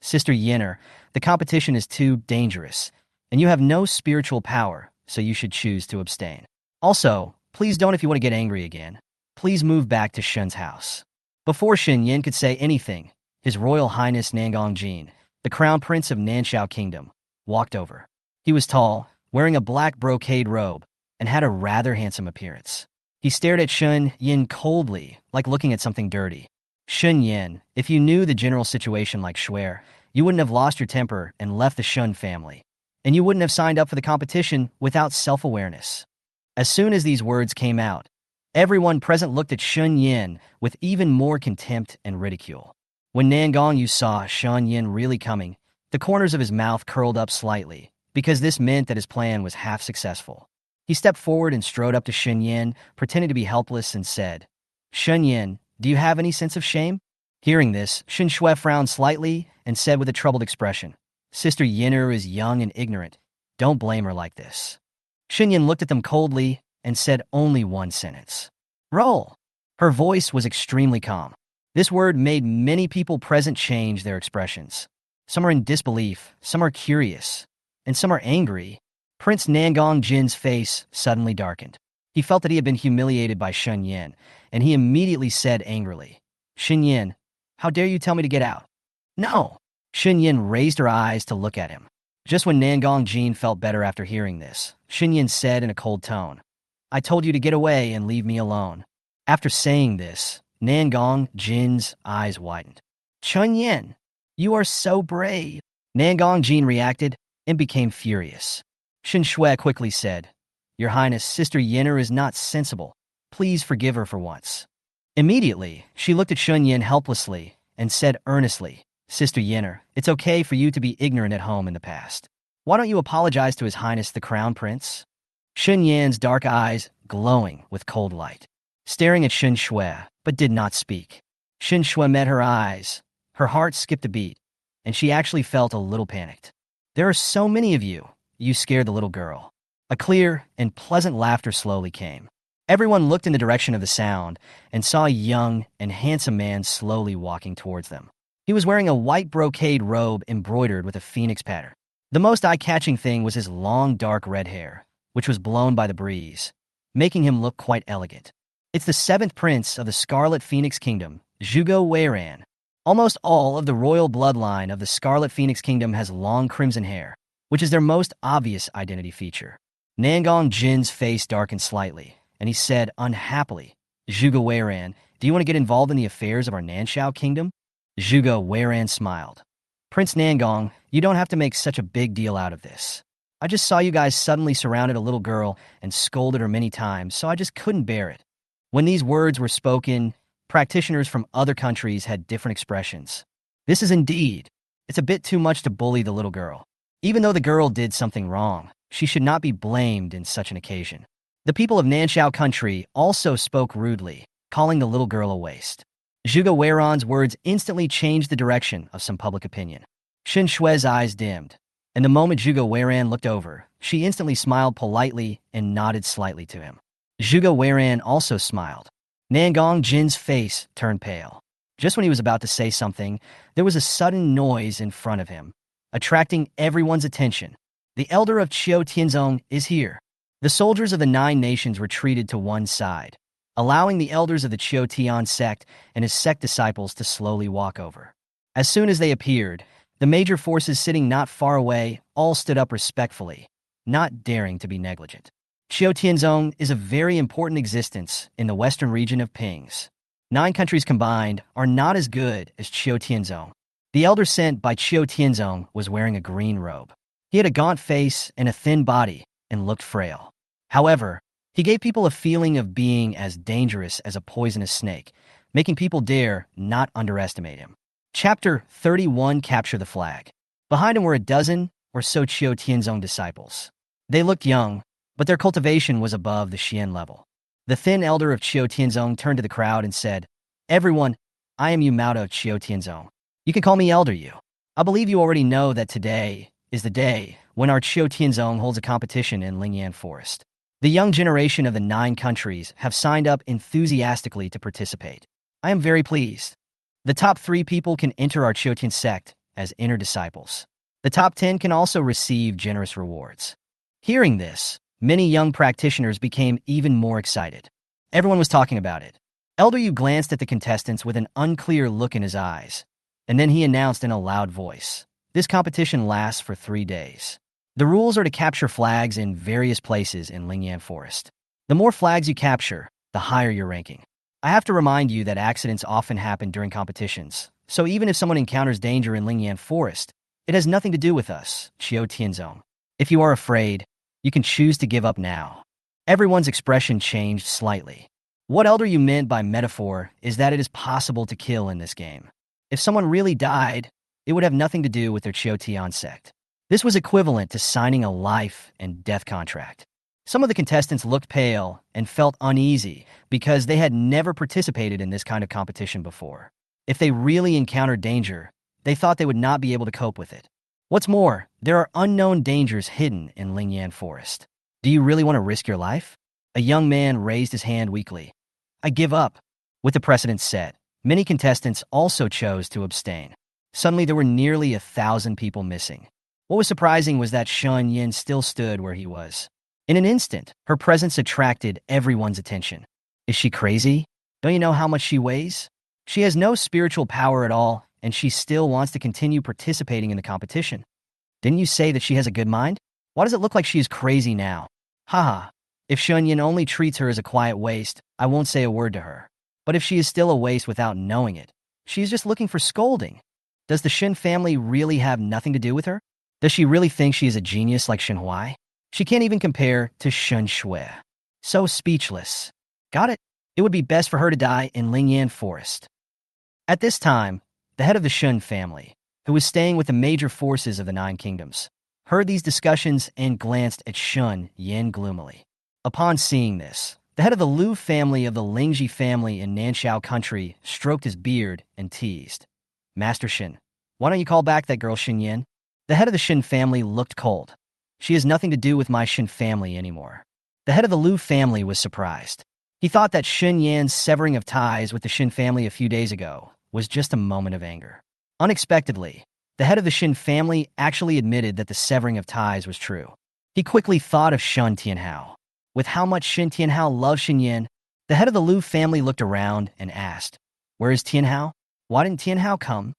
Sister Yenner, the competition is too dangerous, and you have no spiritual power, so you should choose to abstain. Also, please don't if you want to get angry again. Please move back to Shen's house. Before Shen Yan could say anything, His Royal Highness Nangong Jin, the Crown Prince of Nanshao Kingdom, walked over. He was tall, wearing a black brocade robe, and had a rather handsome appearance. He stared at Shen Yan coldly, like looking at something dirty. Shen Yan, if you knew the general situation like Shuer, you wouldn't have lost your temper and left the Shen family. And you wouldn't have signed up for the competition without self-awareness. As soon as these words came out, everyone present looked at Shen Yan with even more contempt and ridicule. When Nangong Yu saw Shen Yan really coming, the corners of his mouth curled up slightly, because this meant that his plan was half successful. He stepped forward and strode up to Shen Yan, pretending to be helpless, and said, "Shen Yan, do you have any sense of shame?" Hearing this, Shen Shui frowned slightly and said with a troubled expression, "Sister Yenner is young and ignorant. Don't blame her like this." Shen Yan looked at them coldly and said only one sentence. "Roll." Her voice was extremely calm. This word made many people present change their expressions. Some are in disbelief, some are curious, and some are angry. Prince Nangong Jin's face suddenly darkened. He felt that he had been humiliated by Shen Yan, and he immediately said angrily, "Shen Yan, how dare you tell me to get out?" "No!" Shen Yan raised her eyes to look at him. Just when Nangong Jin felt better after hearing this, Shen Yan said in a cold tone, "I told you to get away and leave me alone." After saying this, Nangong Jin's eyes widened. "Shen Yan, you are so brave." Nangong Jin reacted and became furious. Shen Shui quickly said, "Your Highness, Sister Yenner is not sensible. Please forgive her for once." Immediately, she looked at Shen Yan helplessly and said earnestly, "Sister Yenner, it's okay for you to be ignorant at home in the past. Why don't you apologize to His Highness the Crown Prince?" Shen Yan's dark eyes glowing with cold light, staring at Shen Shui, but did not speak. Shen Shui met her eyes. Her heart skipped a beat, and she actually felt a little panicked. "There are so many of you. You scared the little girl." A clear and pleasant laughter slowly came. Everyone looked in the direction of the sound and saw a young and handsome man slowly walking towards them. He was wearing a white brocade robe embroidered with a phoenix pattern. The most eye-catching thing was his long dark red hair, which was blown by the breeze, making him look quite elegant. It's the 7th prince of the Scarlet Phoenix Kingdom, Zhuge Weiran. Almost all of the royal bloodline of the Scarlet Phoenix Kingdom has long crimson hair, which is their most obvious identity feature. Nangong Jin's face darkened slightly, and he said unhappily, "Zhuge Weiran, do you want to get involved in the affairs of our Nanshao Kingdom?" Zhuge Weiran smiled. "Prince Nangong, you don't have to make such a big deal out of this. I just saw you guys suddenly surrounded a little girl and scolded her many times, so I just couldn't bear it." When these words were spoken, practitioners from other countries had different expressions. This is indeed. It's a bit too much to bully the little girl. Even though the girl did something wrong, she should not be blamed in such an occasion. The people of Nanshao country also spoke rudely, calling the little girl a waste. Zhuge Weiran's words instantly changed the direction of some public opinion. Shen Shui's eyes dimmed, and the moment Zhuge Weiran looked over, she instantly smiled politely and nodded slightly to him. Zhuge Weiran also smiled. Nangong Jin's face turned pale. Just when he was about to say something, there was a sudden noise in front of him, attracting everyone's attention. The elder of Qiu Tianzong is here. The soldiers of the 9 nations retreated to one side, allowing the elders of the Qiu Tian sect and his sect disciples to slowly walk over. As soon as they appeared, the major forces sitting not far away all stood up respectfully, not daring to be negligent. Qiu Tianzong is a very important existence in the western region of Pings. 9 countries combined are not as good as Qiu Tianzong. The elder sent by Qiu Tianzong was wearing a green robe. He had a gaunt face and a thin body and looked frail. However, he gave people a feeling of being as dangerous as a poisonous snake, making people dare not underestimate him. Chapter 31, Capture the Flag. Behind him were a dozen or so Qiu Tianzong disciples. They looked young, but their cultivation was above the Xian level. The thin elder of Qiu Tianzong turned to the crowd and said, "Everyone, I am Yu Mao of Qiu Tianzong. You can call me Elder Yu. I believe you already know that today is the day when our Qiu Tianzong holds a competition in Lingan Forest. The young generation of the 9 countries have signed up enthusiastically to participate. I am very pleased. The top 3 people can enter our Qiu Tian sect as inner disciples. The top 10 can also receive generous rewards. Hearing this, many young practitioners became even more excited. Everyone was talking about it. Elder Yu glanced at the contestants with an unclear look in his eyes, and then he announced in a loud voice, "This competition lasts for 3 days. The rules are to capture flags in various places in Lingan Forest. The more flags you capture, the higher your ranking. I have to remind you that accidents often happen during competitions, so even if someone encounters danger in Lingan Forest, it has nothing to do with us, Qiu Tianzong. If you are afraid, you can choose to give up now." Everyone's expression changed slightly. What Elder Yu meant by metaphor is that it is possible to kill in this game. If someone really died, it would have nothing to do with their Qiu Tian sect. This was equivalent to signing a life and death contract. Some of the contestants looked pale and felt uneasy because they had never participated in this kind of competition before. If they really encountered danger, they thought they would not be able to cope with it. What's more, there are unknown dangers hidden in Lingan Forest. Do you really want to risk your life? A young man raised his hand weakly. "I give up." With the precedent set, many contestants also chose to abstain. Suddenly, there were nearly 1,000 people missing. What was surprising was that Shen Yan still stood where he was. In an instant, her presence attracted everyone's attention. Is she crazy? Don't you know how much she weighs? She has no spiritual power at all, and she still wants to continue participating in the competition. Didn't you say that she has a good mind? Why does it look like she is crazy now? Haha. If Shen Yan only treats her as a quiet waste, I won't say a word to her. But if she is still a waste without knowing it, she is just looking for scolding. Does the Shen family really have nothing to do with her? Does she really think she is a genius like Shen Huai? She can't even compare to Shen Shui. So speechless. Got it? It would be best for her to die in Lingan Forest. At this time, the head of the Shen family, who was staying with the major forces of the 9 kingdoms, heard these discussions and glanced at Shen Yan gloomily. Upon seeing this, the head of the Lu family of the Lingji family in Nanshao country stroked his beard and teased, "Master Shen, why don't you call back that girl Shen Yan?" The head of the Shen family looked cold. "She has nothing to do with my Shen family anymore." The head of the Lu family was surprised. He thought that Shen Yan's severing of ties with the Shen family a few days ago was just a moment of anger. Unexpectedly, the head of the Shen family actually admitted that the severing of ties was true. He quickly thought of Shen Tianhao. With how much Shen Tianhao loved Shen Yan, the head of the Lu family looked around and asked, "Where is Tianhao? Why didn't Tianhao come?"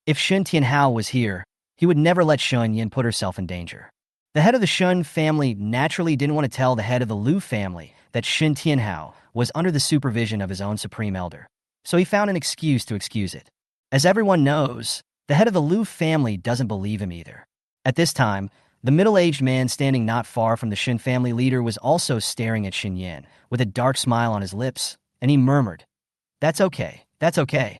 If Shen Tianhao was here, he would never let Shen Yan put herself in danger. The head of the Shen family naturally didn't want to tell the head of the Lu family that Shen Tianhao was under the supervision of his own supreme elder, so he found an excuse to excuse it. As everyone knows, the head of the Lu family doesn't believe him either. At this time, the middle-aged man standing not far from the Shen family leader was also staring at Shen Yan with a dark smile on his lips, and he murmured, "That's okay, that's okay."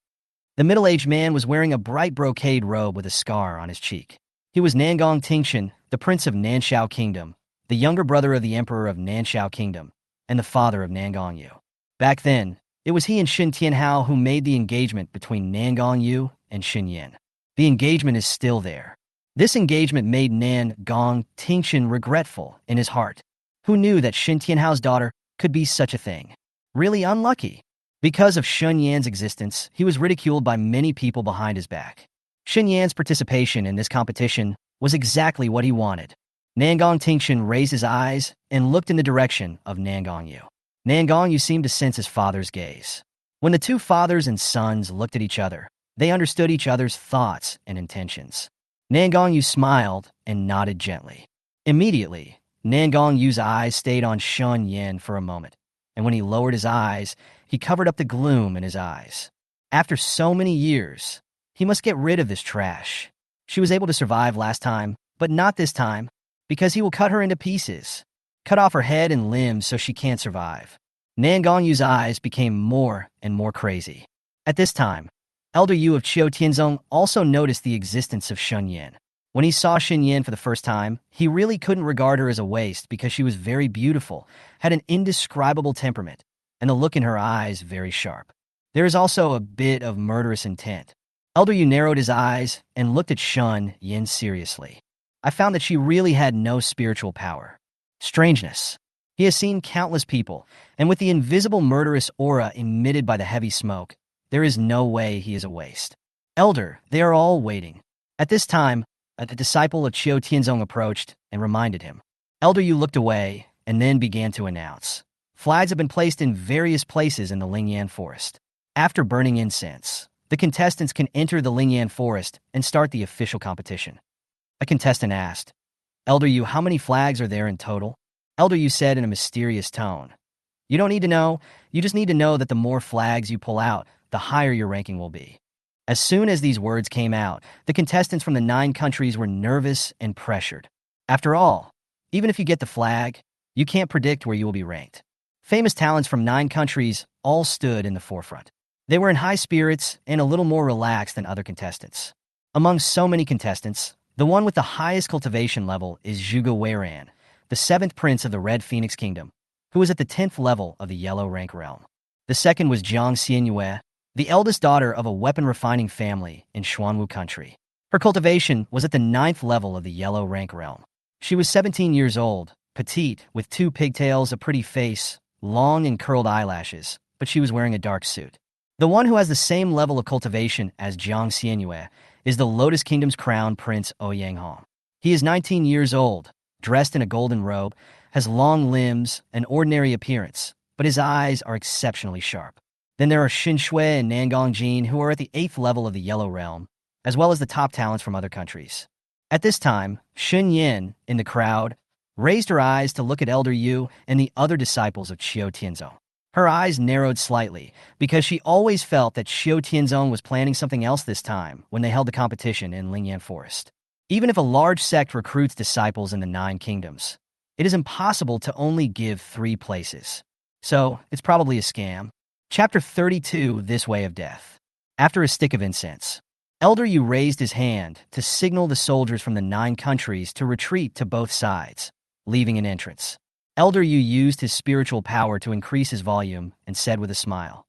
The middle-aged man was wearing a bright brocade robe with a scar on his cheek. He was Nangong Tingshan, the prince of Nanshao Kingdom, the younger brother of the emperor of Nanshao Kingdom, and the father of Nangong Yu. Back then, it was he and Shen Tianhao who made the engagement between Nangong Yu and Shen Yan. The engagement is still there. This engagement made Nangong Tingshan regretful in his heart. Who knew that Shen Tianhao's daughter could be such a thing? Really unlucky. Because of Shen Yan's existence, he was ridiculed by many people behind his back. Shen Yan's participation in this competition was exactly what he wanted. Nangong Tingshan raised his eyes and looked in the direction of Nangong Yu. Nangong Yu seemed to sense his father's gaze. When the 2 fathers and sons looked at each other, they understood each other's thoughts and intentions. Nangong Yu smiled and nodded gently. Immediately, Nangong Yu's eyes stayed on Shen Yan for a moment, and when he lowered his eyes, he covered up the gloom in his eyes. After so many years, he must get rid of this trash. She was able to survive last time, but not this time, because he will cut her into pieces. Cut off her head and limbs so she can't survive. Nangong Yu's eyes became more and more crazy. At this time, Elder Yu of Qiu Tianzong also noticed the existence of Shen Yan. When he saw Shen Yan for the first time, he really couldn't regard her as a waste because she was very beautiful, had an indescribable temperament, and the look in her eyes very sharp. There is also a bit of murderous intent. Elder Yu narrowed his eyes and looked at Shen Yan seriously. I found that she really had no spiritual power. Strangeness. He has seen countless people, and with the invisible murderous aura emitted by the heavy smoke, there is no way he is a waste. Elder, they are all waiting. At this time, a disciple of Qiu Tianzong approached and reminded him. Elder Yu looked away and then began to announce. Flags have been placed in various places in the Lingan Forest. After burning incense, the contestants can enter the Lingan Forest and start the official competition. A contestant asked, Elder Yu, how many flags are there in total? Elder Yu said in a mysterious tone, You don't need to know, you just need to know that the more flags you pull out, the higher your ranking will be. As soon as these words came out, the contestants from the 9 countries were nervous and pressured. After all, even if you get the flag, you can't predict where you will be ranked. Famous talents from 9 countries all stood in the forefront. They were in high spirits and a little more relaxed than other contestants. Among so many contestants, the one with the highest cultivation level is Zhuge Weiran, the 7th prince of the Red Phoenix Kingdom, who was at the 10th level of the Yellow Rank realm. The second was Jiang Xianyue, the eldest daughter of a weapon-refining family in Xuanwu country. Her cultivation was at the 9th level of the Yellow Rank realm. She was 17 years old, petite, with 2 pigtails, a pretty face, long and curled eyelashes, but she was wearing a dark suit. The one who has the same level of cultivation as Jiang Xianyue is the Lotus Kingdom's crown prince Ouyang. He is 19 years old, dressed in a golden robe, has long limbs, an ordinary appearance, but his eyes are exceptionally sharp. Then there are Xin Shui and Nangong Jin, who are at the 8th level of the Yellow Realm, as well as the top talents from other countries. At this time, Shen Yan, in the crowd, raised her eyes to look at Elder Yu and the other disciples of Qiu Tianzong. Her eyes narrowed slightly, because she always felt that Qiu Tianzong was planning something else this time when they held the competition in Lingan Forest. Even if a large sect recruits disciples in the 9 kingdoms, it is impossible to only give 3 places. So, it's probably a scam. Chapter 32, This Way of Death. After a stick of incense, Elder Yu raised his hand to signal the soldiers from the 9 countries to retreat to both sides, leaving an entrance. Elder Yu used his spiritual power to increase his volume and said with a smile,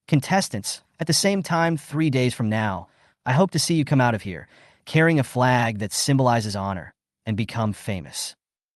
Contestants, at the same time 3 days from now, I hope to see you come out of here, carrying a flag that symbolizes honor, and become famous.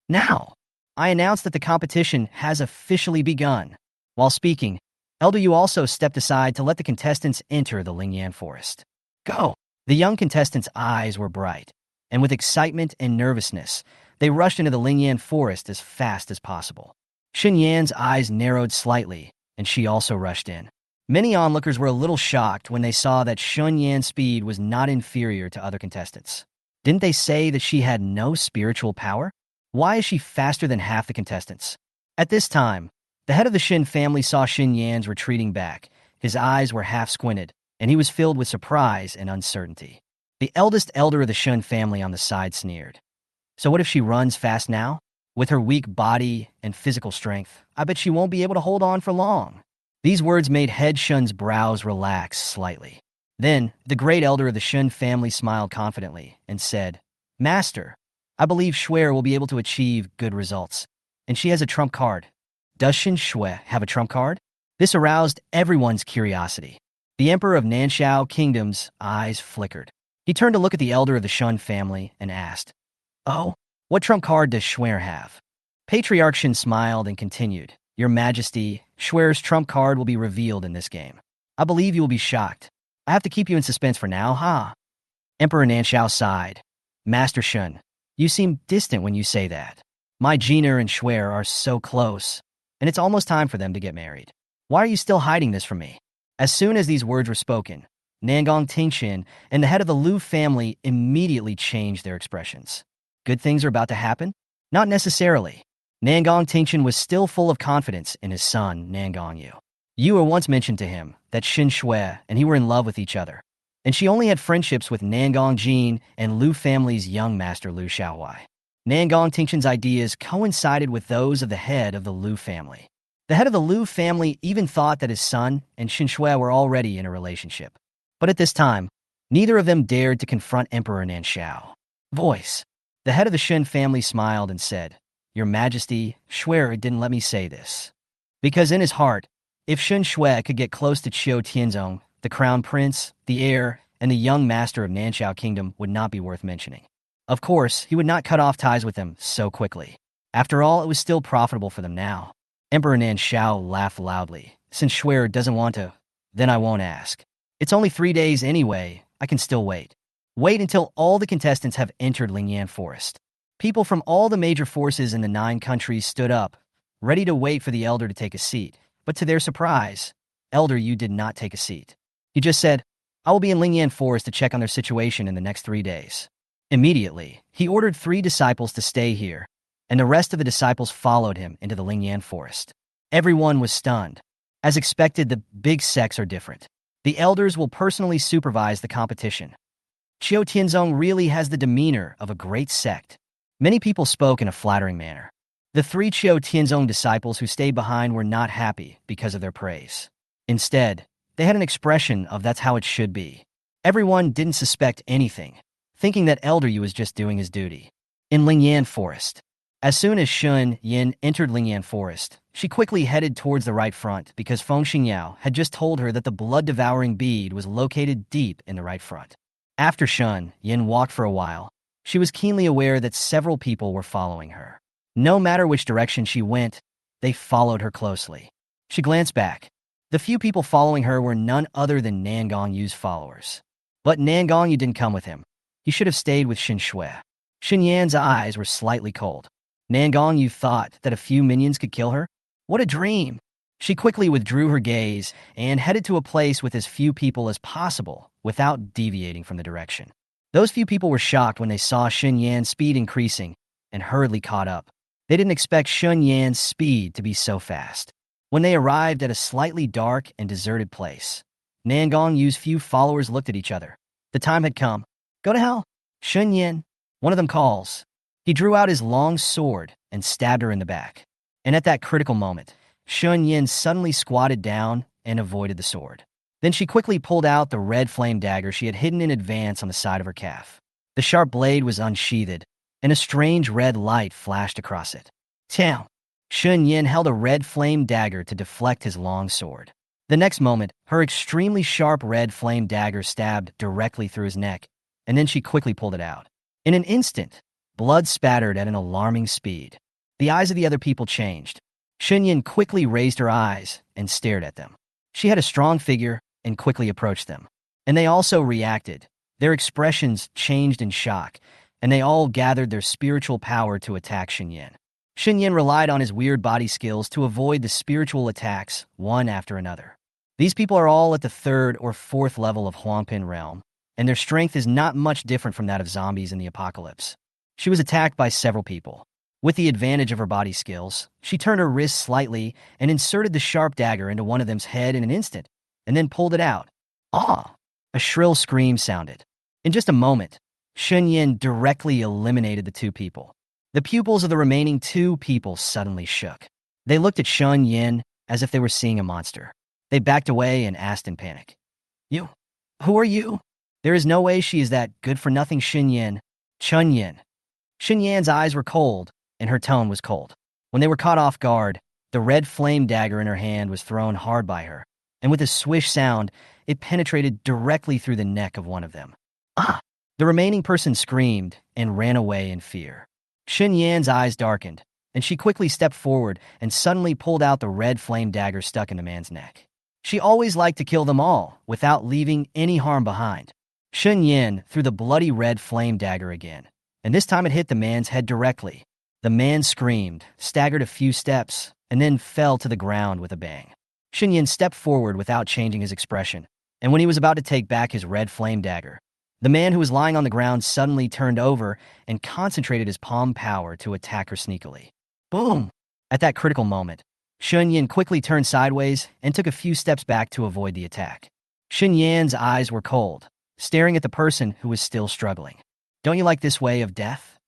Now, I announce that the competition has officially begun. While speaking, Elder Yu also stepped aside to let the contestants enter the Lingan Forest. Go! The young contestants' eyes were bright, and with excitement and nervousness, they rushed into the Lingan Forest as fast as possible. Shen Yan's eyes narrowed slightly, and she also rushed in. Many onlookers were a little shocked when they saw that Shen Yan's speed was not inferior to other contestants. Didn't they say that she had no spiritual power? Why is she faster than half the contestants? At this time, the head of the Shen family saw Shen Yan's retreating back. His eyes were half squinted, and he was filled with surprise and uncertainty. The eldest elder of the Shen family on the side sneered. So what if she runs fast now? With her weak body and physical strength, I bet she won't be able to hold on for long. These words made Head Shun's brows relax slightly. Then, the great elder of the Shen family smiled confidently and said, Master, I believe Shuer will be able to achieve good results, and she has a trump card. Does Shen Shui have a trump card? This aroused everyone's curiosity. The Emperor of Nanshao Kingdom's eyes flickered. He turned to look at the elder of the Shun family and asked, Oh, what trump card does Shuer have? Patriarch Shen smiled and continued, Your Majesty, Shuer's trump card will be revealed in this game. I believe you will be shocked. I have to keep you in suspense for now, huh? Emperor Nanshao sighed. Master Shun, you seem distant when you say that. My Jiner and Shuer are so close, and it's almost time for them to get married. Why are you still hiding this from me? As soon as these words were spoken, Nangong Tingshin and the head of the Lu family immediately changed their expressions. Good things are about to happen? Not necessarily. Nangong Tingshin was still full of confidence in his son, Nangong Yu. Yu once mentioned to him that Shen Shui and he were in love with each other, and she only had friendships with Nangong Jin and Lu family's young master Lu Xiaowai. Nangong Tingshin's ideas coincided with those of the head of the Lu family. The head of the Lu family even thought that his son and Shen Shui were already in a relationship. But at this time, neither of them dared to confront Emperor Nanshao. Voice. The head of the Shen family smiled and said, Your Majesty, Shui didn't let me say this. Because in his heart, if Shen Shui could get close to Qiu Tianzong, the crown prince, the heir, and the young master of Nanshao Kingdom would not be worth mentioning. Of course, he would not cut off ties with them so quickly. After all, it was still profitable for them now. Emperor Nan Shao laughed loudly. Since Schwer doesn't want to, then I won't ask. It's only 3 days anyway. I can still wait. Wait until all the contestants have entered Lingan Forest. People from all the major forces in the 9 countries stood up, ready to wait for the elder to take a seat. But to their surprise, Elder Yu did not take a seat. He just said, I will be in Lingan Forest to check on their situation in the next 3 days. Immediately, he ordered 3 disciples to stay here, and the rest of the disciples followed him into the Lingan Forest. Everyone was stunned. As expected, the big sects are different. The elders will personally supervise the competition. Qiu Tianzong really has the demeanor of a great sect. Many people spoke in a flattering manner. The 3 Qiu Tianzong disciples who stayed behind were not happy because of their praise. Instead, they had an expression of that's how it should be. Everyone didn't suspect anything, thinking that Elder Yu was just doing his duty. In Lingan Forest. As soon as Shen Yan entered Lingan Forest, she quickly headed towards the right front because Feng Xingyao had just told her that the blood-devouring bead was located deep in the right front. After Shen Yan walked for a while, she was keenly aware that several people were following her. No matter which direction she went, they followed her closely. She glanced back. The few people following her were none other than Nan Gongyu's followers. But Nan Gongyu didn't come with him. He should have stayed with Shen Shui. Shen Yan's eyes were slightly cold. Nan Gongyu thought that a few minions could kill her? What a dream! She quickly withdrew her gaze and headed to a place with as few people as possible without deviating from the direction. Those few people were shocked when they saw Shen Yan's speed increasing and hurriedly caught up. They didn't expect Shen Yan's speed to be so fast. When they arrived at a slightly dark and deserted place, Nan Gongyu's few followers looked at each other. The time had come. Go to hell, Shen Yan, one of them calls. He drew out his long sword and stabbed her in the back. And at that critical moment, Shen Yan suddenly squatted down and avoided the sword. Then she quickly pulled out the red flame dagger she had hidden in advance on the side of her calf. The sharp blade was unsheathed, and a strange red light flashed across it. Tow! Shen Yan held a red flame dagger to deflect his long sword. The next moment, her extremely sharp red flame dagger stabbed directly through his neck, and then she quickly pulled it out. In an instant, blood spattered at an alarming speed. The eyes of the other people changed. Shen Yan quickly raised her eyes and stared at them. She had a strong figure and quickly approached them. And they also reacted. Their expressions changed in shock, and they all gathered their spiritual power to attack Shen Yan. Shen Yan relied on his weird body skills to avoid the spiritual attacks one after another. These people are all at the 3rd or 4th level of Huangpin realm, and their strength is not much different from that of zombies in the apocalypse. She was attacked by several people. With the advantage of her body skills, she turned her wrist slightly and inserted the sharp dagger into one of them's head in an instant, and then pulled it out. Ah! A shrill scream sounded. In just a moment, Shen Yan directly eliminated the 2 people. The pupils of the remaining 2 people suddenly shook. They looked at Shen Yan as if they were seeing a monster. They backed away and asked in panic, You? Who are you? There is no way she is that good-for-nothing Shen Yan. Chun Yan. Shen Yan's eyes were cold, and her tone was cold. When they were caught off guard, the red flame dagger in her hand was thrown hard by her, and with a swish sound, it penetrated directly through the neck of one of them. Ah! The remaining person screamed and ran away in fear. Shen Yan's eyes darkened, and she quickly stepped forward and suddenly pulled out the red flame dagger stuck in the man's neck. She always liked to kill them all, without leaving any harm behind. Shen Yan threw the bloody red flame dagger again, and this time it hit the man's head directly. The man screamed, staggered a few steps, and then fell to the ground with a bang. Shen Yan stepped forward without changing his expression, and when he was about to take back his red flame dagger, the man who was lying on the ground suddenly turned over and concentrated his palm power to attack her sneakily. Boom! At that critical moment, Shen Yan quickly turned sideways and took a few steps back to avoid the attack. Shen Yan's eyes were cold, staring at the person who was still struggling. Don't you like this way of death?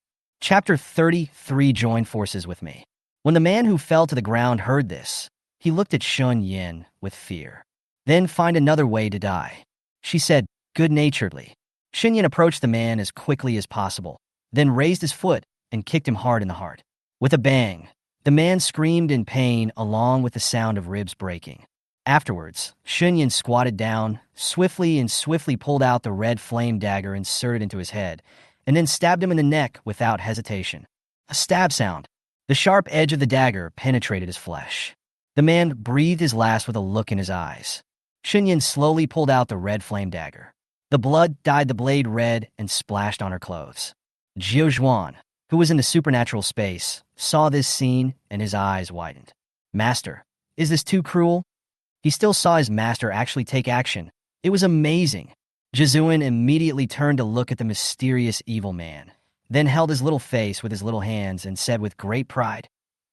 Chapter 33. Join forces with me. When the man who fell to the ground heard this, he looked at Shen Yan with fear. Then find another way to die, she said good-naturedly. Shen Yan approached the man as quickly as possible, then raised his foot and kicked him hard in the heart. With a bang, the man screamed in pain along with the sound of ribs breaking. Afterwards, Shen Yan squatted down, swiftly pulled out the red flame dagger inserted into his head, and then stabbed him in the neck without hesitation. A stab sound. The sharp edge of the dagger penetrated his flesh. The man breathed his last with a look in his eyes. Shen Yan slowly pulled out the red flame dagger. The blood dyed the blade red and splashed on her clothes. Jiu Zhuan, who was in the supernatural space, saw this scene and his eyes widened. Master, is this too cruel? He still saw his master actually take action. It was amazing. Jizuan immediately turned to look at the mysterious evil man, then held his little face with his little hands and said with great pride,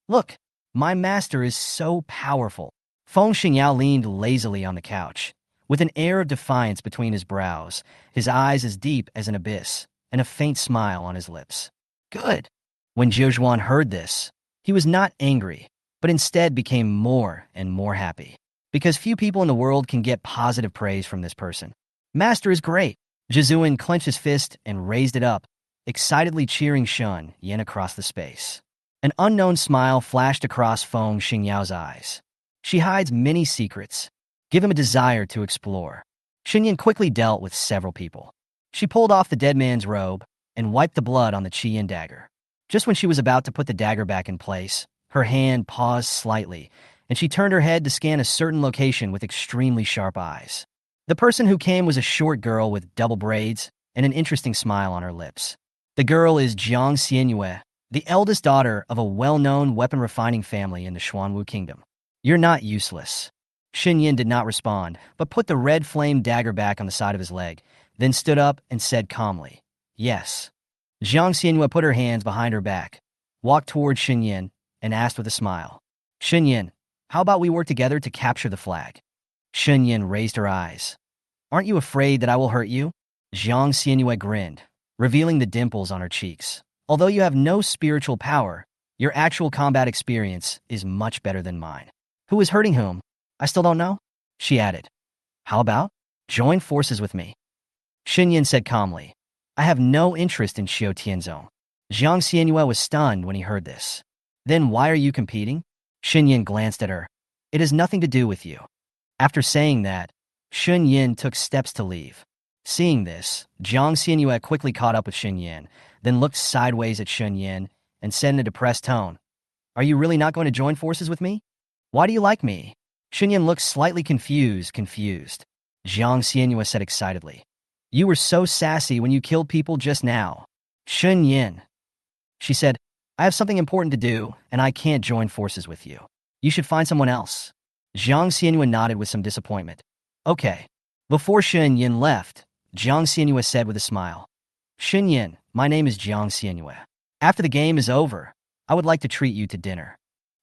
"Look, my master is so powerful." Feng Xingyao leaned lazily on the couch, with an air of defiance between his brows, his eyes as deep as an abyss, and a faint smile on his lips. Good. When Jiu Zhuan heard this, he was not angry, but instead became more and more happy. Because few people in the world can get positive praise from this person. Master is great. Jizuan clenched his fist and raised it up, excitedly cheering Shen Yan across the space. An unknown smile flashed across Feng Xingyao's eyes. She hides many secrets. Give him a desire to explore. Shen Yan quickly dealt with several people. She pulled off the dead man's robe and wiped the blood on the Qian dagger. Just when she was about to put the dagger back in place, her hand paused slightly, and she turned her head to scan a certain location with extremely sharp eyes. The person who came was a short girl with double braids and an interesting smile on her lips. The girl is Jiang Xianyue, the eldest daughter of a well-known weapon refining family in the Xuanwu Kingdom. You're not useless. Shen Yan did not respond, but put the red flame dagger back on the side of his leg, then stood up and said calmly, "Yes." Jiang Xianyue put her hands behind her back, walked toward Shen Yan, and asked with a smile, "Shen Yan, how about we work together to capture the flag?" Shen Yan raised her eyes. "Aren't you afraid that I will hurt you?" Jiang Xianyue grinned, revealing the dimples on her cheeks. "Although you have no spiritual power, your actual combat experience is much better than mine." "Who is hurting whom? I still don't know," she added. "How about join forces with me?" Shen Yan said calmly, "I have no interest in Xiao Tianzong." Jiang Xianyue was stunned when he heard this. "Then why are you competing?" Shen Yan glanced at her. "It has nothing to do with you." After saying that, Shen Yan took steps to leave. Seeing this, Jiang Xianyue quickly caught up with Shen Yan, then looked sideways at Shen Yan and said in a depressed tone, "Are you really not going to join forces with me? Why do you like me?" Shen Yan looked slightly confused. Jiang Xianyue said excitedly, "You were so sassy when you killed people just now." "Shen Yan," she said, "I have something important to do, and I can't join forces with you. You should find someone else." Jiang Xianyue nodded with some disappointment. "Okay." Before Shen Yan left, Jiang Xianyue said with a smile, "Shen Yan, my name is Jiang Xianyue. After the game is over, I would like to treat you to dinner."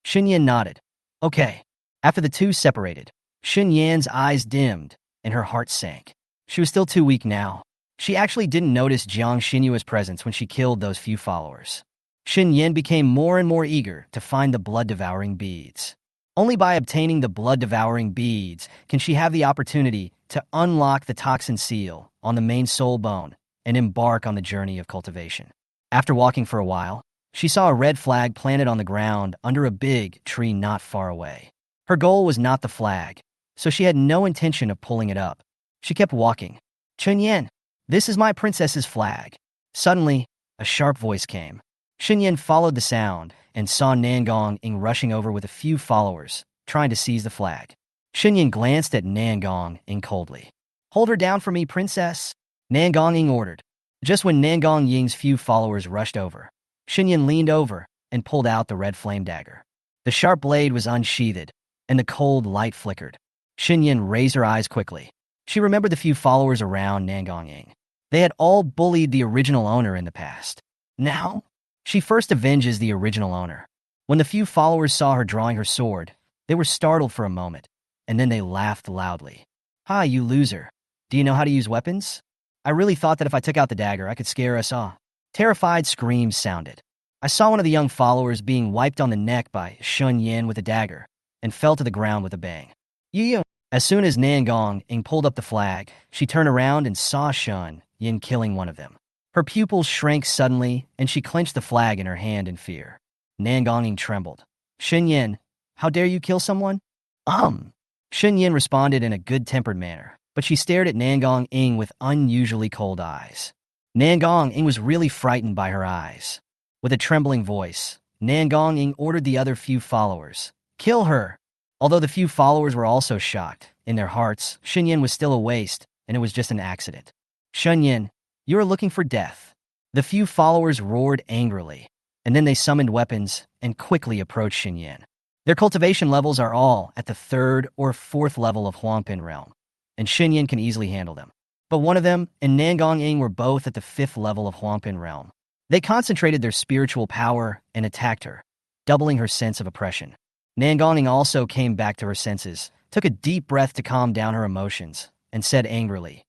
Shen Yan nodded. "Okay." After the two separated, Shen Yan's eyes dimmed and her heart sank. She was still too weak now. She actually didn't notice Jiang Xianyue's presence when she killed those few followers. Shen Yan became more and more eager to find the blood-devouring beads. Only by obtaining the blood-devouring beads can she have the opportunity to unlock the toxin seal on the main soul bone and embark on the journey of cultivation. After walking for a while, she saw a red flag planted on the ground under a big tree not far away. Her goal was not the flag, so she had no intention of pulling it up. She kept walking. "Chen Yan, this is my princess's flag." Suddenly, a sharp voice came. Shen Yan followed the sound and saw Nangong Ing rushing over with a few followers, trying to seize the flag. Shen Yan glanced at Nangong Ing coldly. "Hold her down for me, princess," Nangong Ing ordered. Just when Nangong Ying's few followers rushed over, Shen Yan leaned over and pulled out the red flame dagger. The sharp blade was unsheathed, and the cold light flickered. Shen Yan raised her eyes quickly. She remembered the few followers around Nangong Ing. They had all bullied the original owner in the past. Now, she first avenges the original owner. When the few followers saw her drawing her sword, they were startled for a moment, and then they laughed loudly. "Hi, you loser. Do you know how to use weapons? I really thought that if I took out the dagger, I could scare us all." Terrified screams sounded. I saw one of the young followers being wiped on the neck by Shen Yan with a dagger, and fell to the ground with a bang. "You." As soon as Nangong Ing pulled up the flag, she turned around and saw Shen Yan killing one of them. Her pupils shrank suddenly, and she clenched the flag in her hand in fear. Nangong Ing trembled. "Shen Yan, how dare you kill someone?" Shen Yan responded in a good-tempered manner, but she stared at Nangong Ing with unusually cold eyes. Nangong Ing was really frightened by her eyes. With a trembling voice, Nangong Ing ordered the other few followers, "Kill her!" Although the few followers were also shocked, in their hearts, Shen Yan was still a waste, and it was just an accident. "Shen Yan, you are looking for death." The few followers roared angrily, and then they summoned weapons and quickly approached Shen Yan. Their cultivation levels are all at the 3rd or 4th level of Huangpin realm, and Shen Yan can easily handle them. But one of them and Nangong Ing were both at the 5th level of Huangpin realm. They concentrated their spiritual power and attacked her, doubling her sense of oppression. Nangong Ing also came back to her senses, took a deep breath to calm down her emotions, and said angrily,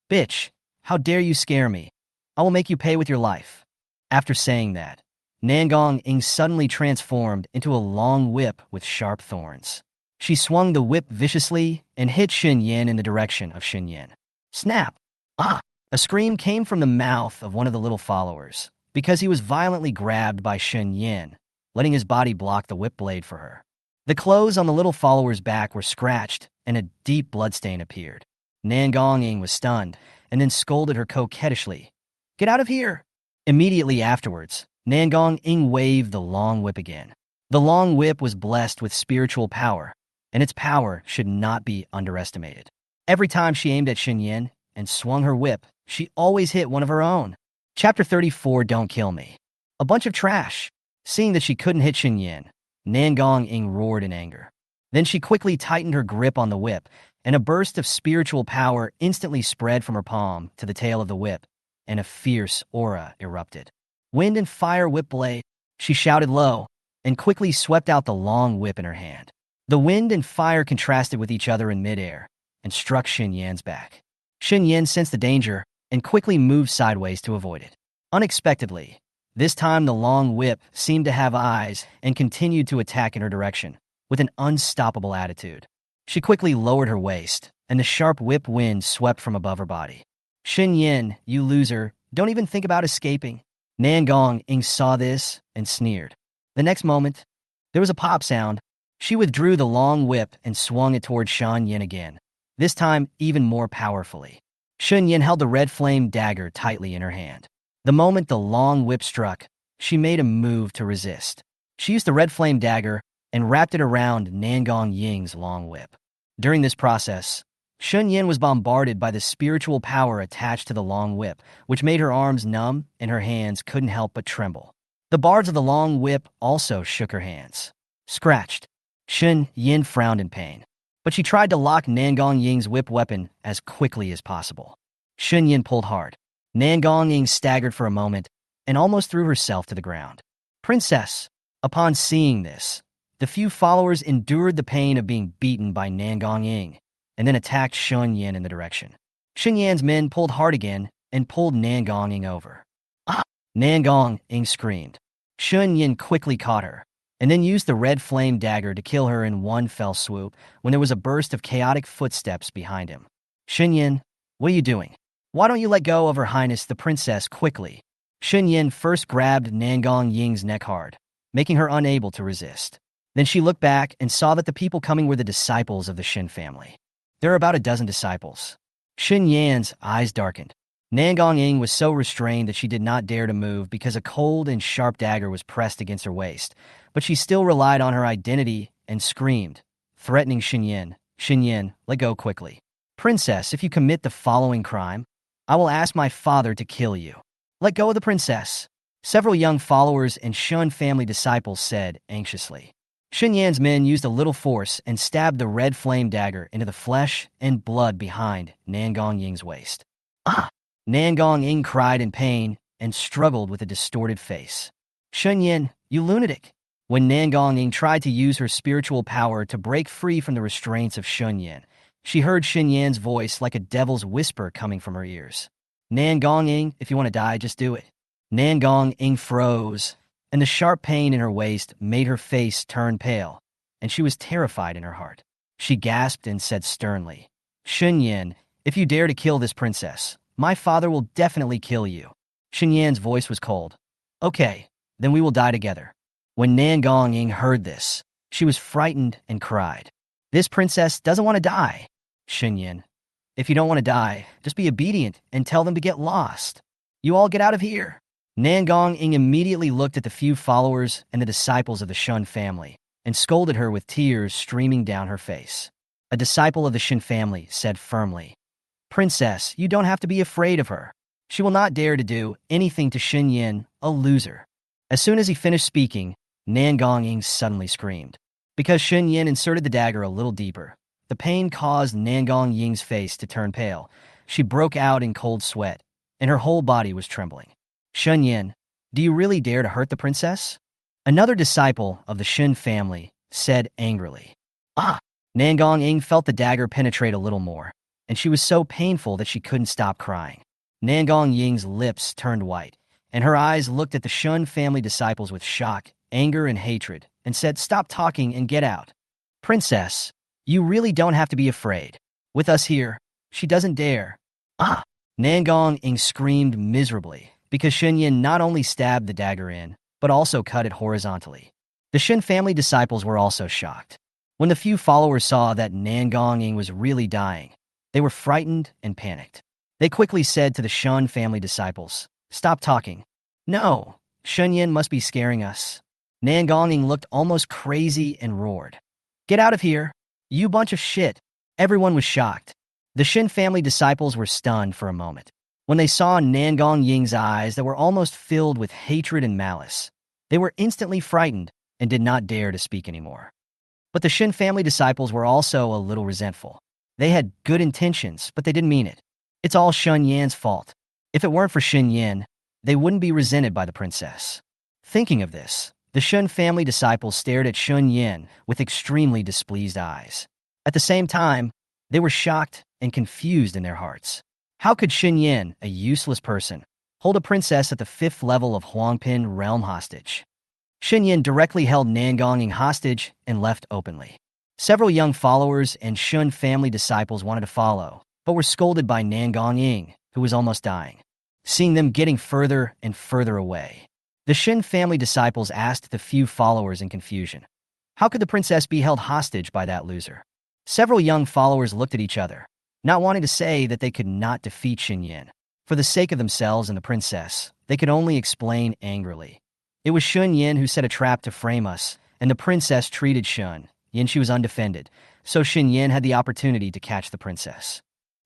"Bitch, how dare you scare me? I will make you pay with your life." After saying that, Nangong Ing suddenly transformed into a long whip with sharp thorns. She swung the whip viciously and hit Shen Yan in the direction of Shen Yan. Snap! Ah! A scream came from the mouth of one of the little followers, because he was violently grabbed by Shen Yan, letting his body block the whip blade for her. The clothes on the little follower's back were scratched, and a deep bloodstain appeared. Nangong Ing was stunned, and then scolded her coquettishly, "Get out of here!" Immediately afterwards, Nangong Ing waved the long whip again. The long whip was blessed with spiritual power, and its power should not be underestimated. Every time she aimed at Shen Yan and swung her whip, she always hit one of her own. Chapter 34, Don't Kill Me. A bunch of trash. Seeing that she couldn't hit Shen Yan, Nangong Ing roared in anger. Then she quickly tightened her grip on the whip, and a burst of spiritual power instantly spread from her palm to the tail of the whip, and a fierce aura erupted. "Wind and fire whip blade," she shouted low, and quickly swept out the long whip in her hand. The wind and fire contrasted with each other in midair, and struck Shen Yan's back. Shen Yan sensed the danger, and quickly moved sideways to avoid it. Unexpectedly, this time the long whip seemed to have eyes and continued to attack in her direction, with an unstoppable attitude. She quickly lowered her waist, and the sharp whip wind swept from above her body. "Shen Yan, you loser, don't even think about escaping." Nangong Ing saw this and sneered. The next moment, there was a pop sound. She withdrew the long whip and swung it toward Shen Yan again, this time even more powerfully. Shen Yan held the red flame dagger tightly in her hand. The moment the long whip struck, she made a move to resist. She used the red flame dagger and wrapped it around Nangong Ying's long whip. During this process, Shen Yan was bombarded by the spiritual power attached to the long whip, which made her arms numb and her hands couldn't help but tremble. The barbs of the long whip also shook her hands. Scratched. Shen Yan frowned in pain, but she tried to lock Nangong Ying's whip weapon as quickly as possible. Shen Yan pulled hard. Nangong Ying staggered for a moment and almost threw herself to the ground. "Princess!" Upon seeing this, the few followers endured the pain of being beaten by Nangong Ying, and then attacked Shen Yan in the direction. Shen Yan's men pulled hard again and pulled Nangong Ying over. "Ah!" Nangong Ying screamed. Shen Yan quickly caught her, and then used the red flame dagger to kill her in one fell swoop when there was a burst of chaotic footsteps behind him. "Shen Yan, what are you doing? Why don't you let go of Her Highness the Princess quickly?" Shen Yan first grabbed Nangong Ying's neck hard, making her unable to resist. Then she looked back and saw that the people coming were the disciples of the Shen family. There are about a dozen disciples. Shen Yan's eyes darkened. Nangong Ying was so restrained that she did not dare to move because a cold and sharp dagger was pressed against her waist, but she still relied on her identity and screamed, threatening Shen Yan, "Shen Yan, let go quickly. Princess, if you commit the following crime, I will ask my father to kill you. Let go of the princess." Several young followers and Shen family disciples said anxiously. Shen Yan's men used a little force and stabbed the red flame dagger into the flesh and blood behind Nangong Ying's waist. "Ah!" Nangong Ying cried in pain and struggled with a distorted face. "Shen Yan, you lunatic!" When Nangong Ying tried to use her spiritual power to break free from the restraints of Shen Yan, she heard Shen Yan's voice like a devil's whisper coming from her ears. "Nangong Ying, if you want to die, just do it." Nangong Ying froze, and the sharp pain in her waist made her face turn pale, and she was terrified in her heart. She gasped and said sternly, "Shen Yan, if you dare to kill this princess, my father will definitely kill you." Shen Yan's voice was cold. "Okay, then we will die together." When Nangong Ying heard this, she was frightened and cried, "This princess doesn't want to die." "Shen Yan, if you don't want to die, just be obedient and tell them to get lost." You all get out of here. Nangong Ing immediately looked at the few followers and the disciples of the Shen family and scolded her with tears streaming down her face. A disciple of the Shen family said firmly, "Princess, you don't have to be afraid of her. She will not dare to do anything to Shen Yan, a loser." As soon as he finished speaking, Nangong Ing suddenly screamed. Because Shen Yan inserted the dagger a little deeper, the pain caused Nangong Ying's face to turn pale. She broke out in cold sweat, and her whole body was trembling. "Shen Yan, do you really dare to hurt the princess?" Another disciple of the Shen family said angrily. "Ah!" Nangong Ing felt the dagger penetrate a little more, and she was so painful that she couldn't stop crying. Nangong Ying's lips turned white, and her eyes looked at the Shen family disciples with shock, anger, and hatred, and said, "Stop talking and get out. Princess, you really don't have to be afraid. With us here, she doesn't dare." "Ah!" Nangong Ing screamed miserably, because Shen Yan not only stabbed the dagger in, but also cut it horizontally. The Shen family disciples were also shocked. When the few followers saw that Nangong Ing was really dying, they were frightened and panicked. They quickly said to the Shen family disciples, "Stop talking. No, Shen Yan must be scaring us." Nangong Ing looked almost crazy and roared, "Get out of here, you bunch of shit." Everyone was shocked. The Shen family disciples were stunned for a moment. When they saw Nangong Ying's eyes that were almost filled with hatred and malice, they were instantly frightened and did not dare to speak anymore. But the Shen family disciples were also a little resentful. They had good intentions, but they didn't mean it. It's all Shen Yan's fault. If it weren't for Shen Yan, they wouldn't be resented by the princess. Thinking of this, the Shen family disciples stared at Shen Yan with extremely displeased eyes. At the same time, they were shocked and confused in their hearts. How could Shen Yan, a useless person, hold a princess at the 5th level of Huangpin realm hostage? Shen Yan directly held Nangong Ing hostage and left openly. Several young followers and Shen family disciples wanted to follow, but were scolded by Nangong Ing, who was almost dying. Seeing them getting further and further away, the Shen family disciples asked the few followers in confusion, "How could the princess be held hostage by that loser?" Several young followers looked at each other, not wanting to say that they could not defeat Shen Yan. For the sake of themselves and the princess, they could only explain angrily. "It was Shen Yan who set a trap to frame us, and the princess treated Shen Yan. She was undefended, so Shen Yan had the opportunity to catch the princess."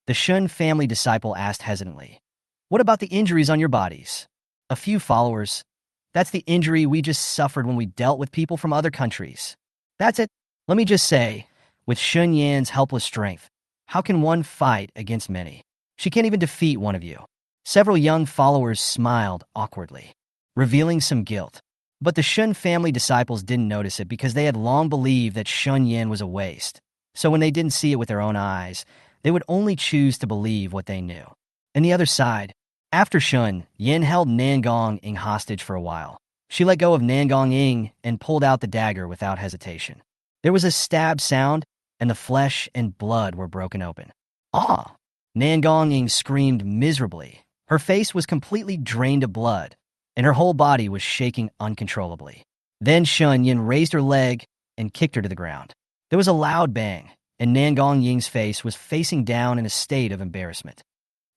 The Shen family disciple asked hesitantly, "What about the injuries on your bodies?" A few followers, "That's the injury we just suffered when we dealt with people from other countries." "That's it. Let me just say, with Shen Yan's helpless strength, how can one fight against many? She can't even defeat one of you." Several young followers smiled awkwardly, revealing some guilt. But the Shen family disciples didn't notice it because they had long believed that Shen Yan was a waste. So when they didn't see it with their own eyes, they would only choose to believe what they knew. On the other side, after Shen Yan held Nangong Ing hostage for a while, she let go of Nangong Ing and pulled out the dagger without hesitation. There was a stab sound, and the flesh and blood were broken open. "Ah!" Nangong Ing screamed miserably. Her face was completely drained of blood, and her whole body was shaking uncontrollably. Then Shen Yan raised her leg and kicked her to the ground. There was a loud bang, and Nangong Ying's face was facing down in a state of embarrassment.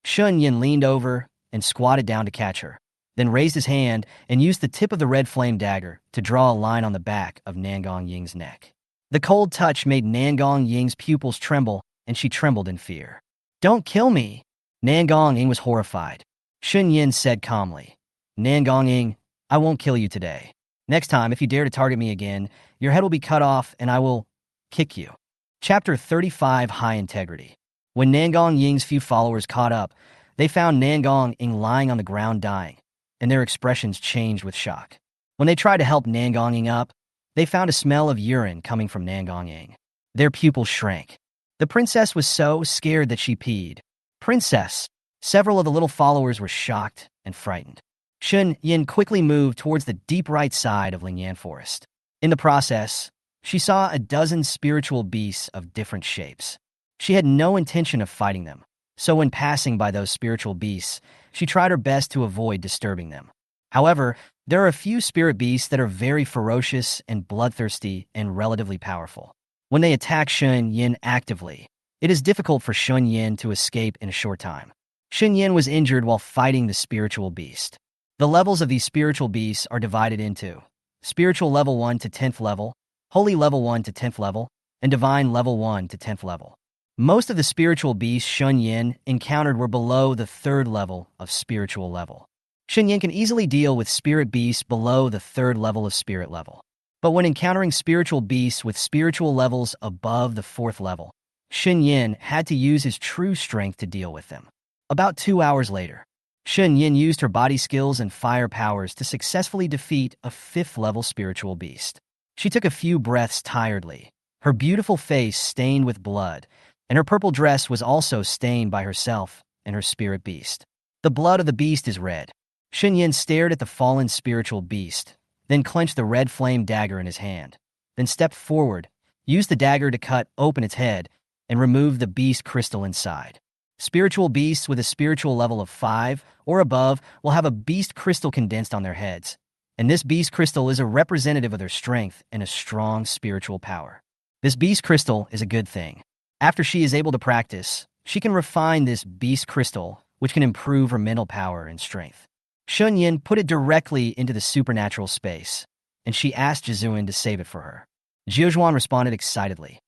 Shen Yan leaned over and squatted down to catch her, then raised his hand and used the tip of the red flame dagger to draw a line on the back of Nangong Ying's neck. The cold touch made Nangong Ying's pupils tremble, and she trembled in fear. "Don't kill me!" Nangong Ing was horrified. Shen Yan said calmly, "Nangong Ing, I won't kill you today. Next time, if you dare to target me again, your head will be cut off and I will kick you." Chapter 35, High Integrity. When Nangong Ying's few followers caught up, they found Nangong Ing lying on the ground dying, and their expressions changed with shock. When they tried to help Nangong Ing up, they found a smell of urine coming from Nangong Ing. Their pupils shrank. The princess was so scared that she peed. "Princess!" Several of the little followers were shocked and frightened. Shen Yan quickly moved towards the deep right side of Lingan Forest. In the process, she saw a dozen spiritual beasts of different shapes. She had no intention of fighting them, so when passing by those spiritual beasts, she tried her best to avoid disturbing them. However, there are a few spirit beasts that are very ferocious and bloodthirsty and relatively powerful. When they attack Shen Yan actively, it is difficult for Shen Yan to escape in a short time. Shen Yan was injured while fighting the spiritual beast. The levels of these spiritual beasts are divided into spiritual level 1 to 10th level, holy level 1 to 10th level, and divine level 1 to 10th level. Most of the spiritual beasts Shen Yan encountered were below the 3rd level of spiritual level. Shen Yan can easily deal with spirit beasts below the 3rd level of spirit level. But when encountering spiritual beasts with spiritual levels above the 4th level, Shen Yan had to use his true strength to deal with them. About 2 hours later, Shen Yan used her body skills and fire powers to successfully defeat a 5th level spiritual beast. She took a few breaths tiredly, her beautiful face stained with blood, and her purple dress was also stained by herself and her spirit beast. The blood of the beast is red. Shen Yan stared at the fallen spiritual beast, then clenched the red flame dagger in his hand, then stepped forward, used the dagger to cut open its head, and remove the beast crystal inside. Spiritual beasts with a spiritual level of 5 or above will have a beast crystal condensed on their heads, and this beast crystal is a representative of their strength and a strong spiritual power. This beast crystal is a good thing. After she is able to practice, she can refine this beast crystal, which can improve her mental power and strength. Shen Yan put it directly into the supernatural space, and she asked Jizuan to save it for her. Jiuzhuan responded excitedly.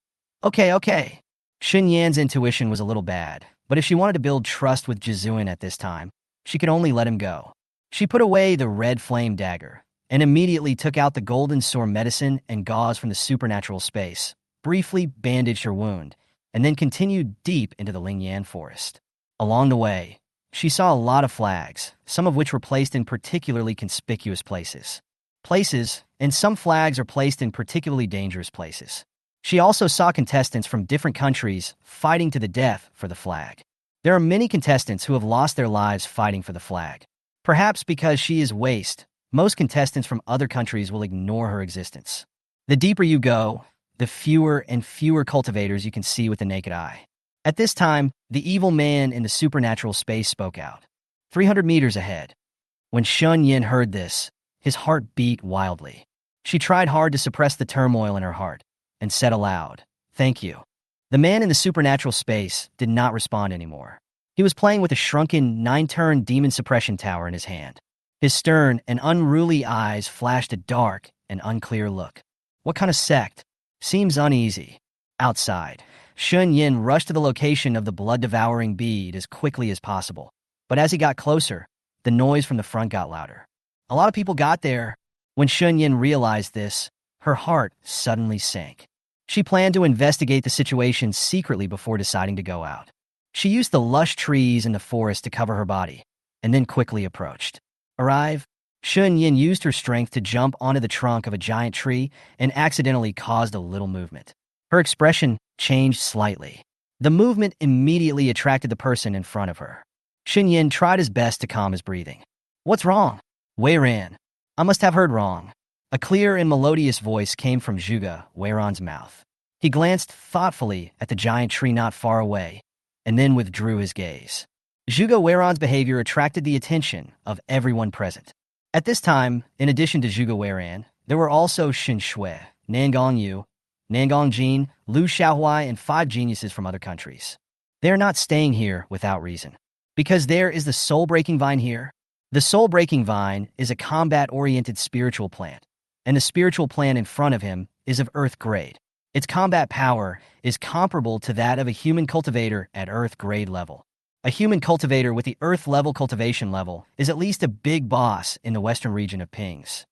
Okay. Shen Yan's intuition was a little bad, but if she wanted to build trust with Jizuan at this time, she could only let him go. She put away the red flame dagger, and immediately took out the golden sore medicine and gauze from the supernatural space, briefly bandaged her wound, and then continued deep into the Lingan Forest. Along the way, she saw a lot of flags, some of which were placed in particularly conspicuous places. And some flags are placed in particularly dangerous places. She also saw contestants from different countries fighting to the death for the flag. There are many contestants who have lost their lives fighting for the flag. Perhaps because she is waste, most contestants from other countries will ignore her existence. The deeper you go, the fewer and fewer cultivators you can see with the naked eye. At this time, the evil man in the supernatural space spoke out. 300 meters ahead. When Shen Yan heard this, his heart beat wildly. She tried hard to suppress the turmoil in her heart, and said aloud, "Thank you." The man in the supernatural space did not respond anymore. He was playing with a shrunken, 9-turn demon suppression tower in his hand. His stern and unruly eyes flashed a dark and unclear look. What kind of sect? Seems uneasy. Outside, Shen Yan rushed to the location of the blood-devouring bead as quickly as possible. But as he got closer, the noise from the front got louder. A lot of people got there. When Shen Yan realized this, her heart suddenly sank. She planned to investigate the situation secretly before deciding to go out. She used the lush trees in the forest to cover her body, and then quickly approached. Arrive, Shen Yan used her strength to jump onto the trunk of a giant tree and accidentally caused a little movement. Her expression changed slightly. The movement immediately attracted the person in front of her. Shen Yan tried his best to calm his breathing. "What's wrong?" "Weiran. I must have heard wrong." A clear and melodious voice came from Zhuge Weiran's mouth. He glanced thoughtfully at the giant tree not far away, and then withdrew his gaze. Zhuge Weiran's behavior attracted the attention of everyone present. At this time, in addition to Zhuge Weiran, there were also Xin Shui, Nangong Yu, Nangong Jin, Lu Xiaohuai, and 5 geniuses from other countries. They are not staying here without reason. Because there is the soul-breaking vine here. The soul-breaking vine is a combat-oriented spiritual plant, and the spiritual plant in front of him is of Earth grade. Its combat power is comparable to that of a human cultivator at Earth grade level. A human cultivator with the Earth level cultivation level is at least a big boss in the western region of Pings.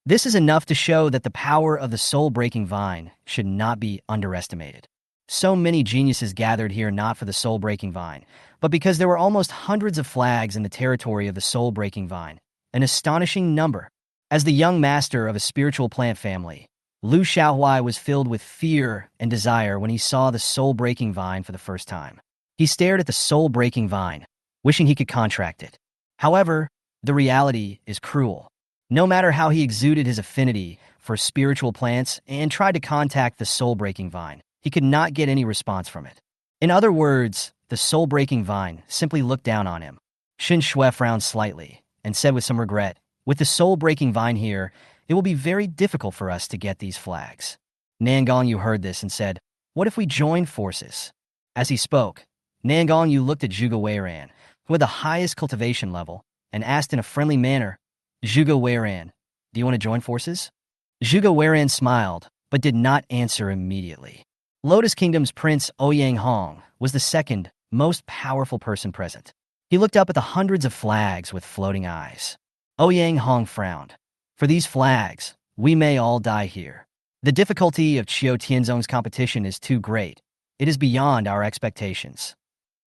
This is enough to show that the power of the soul-breaking vine should not be underestimated. So many geniuses gathered here not for the soul-breaking vine, but because there were almost hundreds of flags in the territory of the soul-breaking vine, an astonishing number. As the young master of a spiritual plant family, Lu Xiaohuai was filled with fear and desire when he saw the soul-breaking vine for the first time. He stared at the soul-breaking vine, wishing he could contract it. However, the reality is cruel. No matter how he exuded his affinity for spiritual plants and tried to contact the soul-breaking vine, he could not get any response from it. In other words, the soul-breaking vine simply looked down on him. Xin Shui frowned slightly and said with some regret, "With the soul-breaking vine here, it will be very difficult for us to get these flags." Nangongyu heard this and said, "What if we join forces?" As he spoke, Nangongyu looked at Zhuge Weiran, who had the highest cultivation level, and asked in a friendly manner, "Zhuge Weiran, do you want to join forces?" Zhuge Weiran smiled, but did not answer immediately. Lotus Kingdom's Prince Ouyang Hong was the second most powerful person present. He looked up at the hundreds of flags with floating eyes. Ouyang Hong frowned. "For these flags, we may all die here. The difficulty of Qiu Tianzong's competition is too great. It is beyond our expectations."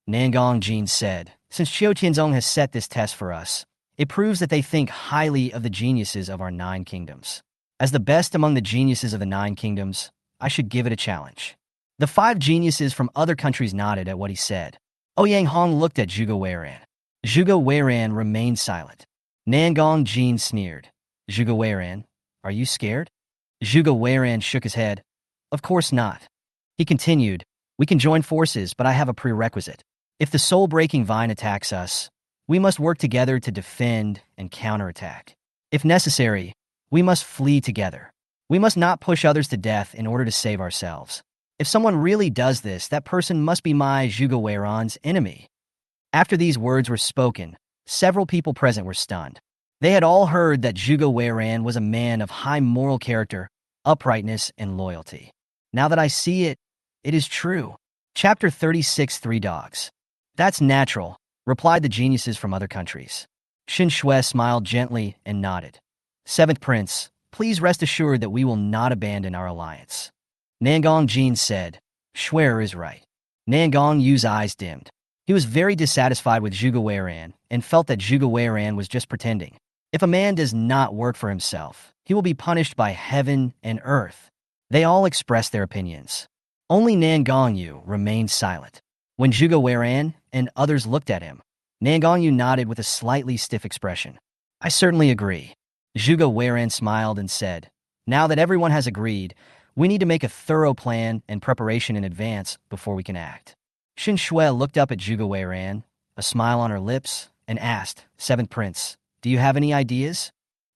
Nangong Jin said, "Since Qiu Tianzong has set this test for us, it proves that they think highly of the geniuses of our 9 kingdoms. As the best among the geniuses of the 9 kingdoms, I should give it a challenge." The 5 geniuses from other countries nodded at what he said. Ouyang Hong looked at Zhuge Weiran. Zhuge Weiran remained silent. Nangong Jin sneered. "Zhuge Weiran, are you scared?" Zhuge Weiran shook his head. "Of course not." He continued, "We can join forces, but I have a prerequisite. If the soul-breaking vine attacks us, we must work together to defend and counterattack. If necessary, we must flee together. We must not push others to death in order to save ourselves. If someone really does this, that person must be my Zhuge Weiran's enemy." After these words were spoken, several people present were stunned. They had all heard that Zhuge Weiran was a man of high moral character, uprightness, and loyalty. Now that I see it, it is true. Chapter 36, 3 Dogs. "That's natural," replied the geniuses from other countries. Xin Shui smiled gently and nodded. "Seventh Prince, please rest assured that we will not abandon our alliance." Nangong Jin said, "Shuer is right." Nangong Yu's eyes dimmed. He was very dissatisfied with Zhuge Weiran and felt that Zhuge Weiran was just pretending. If a man does not work for himself, he will be punished by heaven and earth. They all expressed their opinions. Only Nangong Yu remained silent. When Zhuge Weiran and others looked at him, Nangong Yu nodded with a slightly stiff expression. "I certainly agree." Zhuge Weiran smiled and said, "Now that everyone has agreed, we need to make a thorough plan and preparation in advance before we can act." Xin Shui looked up at Zhuge Weiran, a smile on her lips, and asked, "Seventh Prince, do you have any ideas?"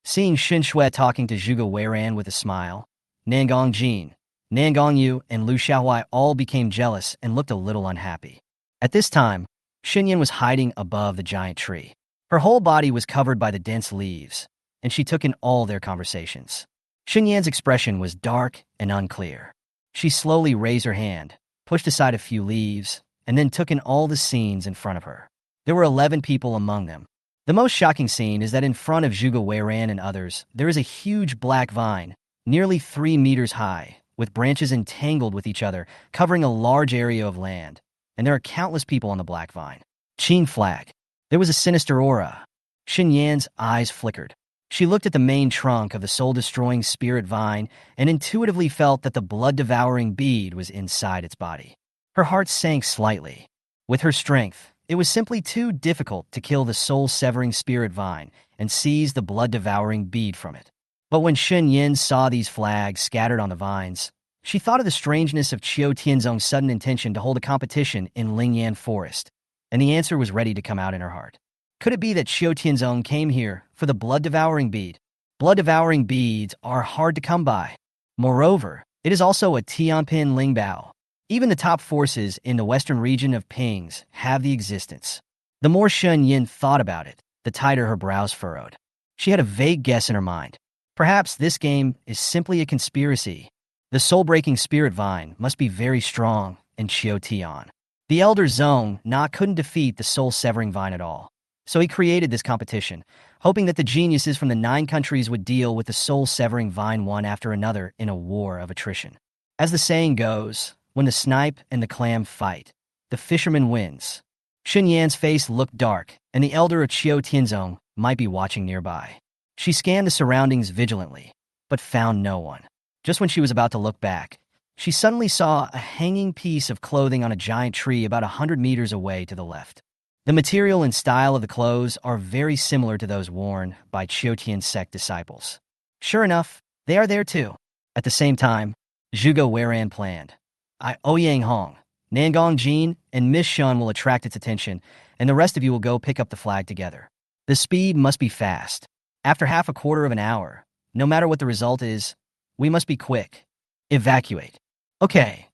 Seeing Xin Shui talking to Zhuge Weiran with a smile, Nangong Jin, Nangong Yu, and Lu Xiaohui all became jealous and looked a little unhappy. At this time, Shen Yan was hiding above the giant tree. Her whole body was covered by the dense leaves, and she took in all their conversations. Shen Yan's expression was dark and unclear. She slowly raised her hand, pushed aside a few leaves, and then took in all the scenes in front of her. There were 11 people among them. The most shocking scene is that in front of Zhuge Weiran and others, there is a huge black vine, nearly 3 meters high, with branches entangled with each other, covering a large area of land. And there are countless people on the black vine. Qin flag. There was a sinister aura. Shen Yan's eyes flickered. She looked at the main trunk of the soul-destroying spirit vine and intuitively felt that the blood-devouring bead was inside its body. Her heart sank slightly. With her strength, it was simply too difficult to kill the soul-severing spirit vine and seize the blood-devouring bead from it. But when Shen Yan saw these flags scattered on the vines, she thought of the strangeness of Qiu Tianzong's sudden intention to hold a competition in Lingan Forest, and the answer was ready to come out in her heart. Could it be that Qiu Tianzong came here for the blood-devouring bead? Blood-devouring beads are hard to come by. Moreover, it is also a Tianpin Lingbao. Even the top forces in the western region of Pings have the existence. The more Shen Yan thought about it, the tighter her brows furrowed. She had a vague guess in her mind. Perhaps this game is simply a conspiracy. The soul-breaking spirit vine must be very strong in Qiu Tian. The elder Zong Na couldn't defeat the soul-severing vine at all. So he created this competition, hoping that the geniuses from the 9 countries would deal with the soul-severing vine one after another in a war of attrition. As the saying goes, when the snipe and the clam fight, the fisherman wins. Shen Yan's face looked dark, and the elder of Qiu Tianzong might be watching nearby. She scanned the surroundings vigilantly, but found no one. Just when she was about to look back, she suddenly saw a hanging piece of clothing on a giant tree about 100 meters away to the left. The material and style of the clothes are very similar to those worn by Qiu sect disciples. Sure enough, they are there too. At the same time, Zhuge Weiran planned. Ouyang Hong, Nangong Jin, and Miss Shun will attract its attention, and the rest of you will go pick up the flag together. The speed must be fast. After half a quarter of an hour, no matter what the result is, we must be quick. Evacuate. Okay.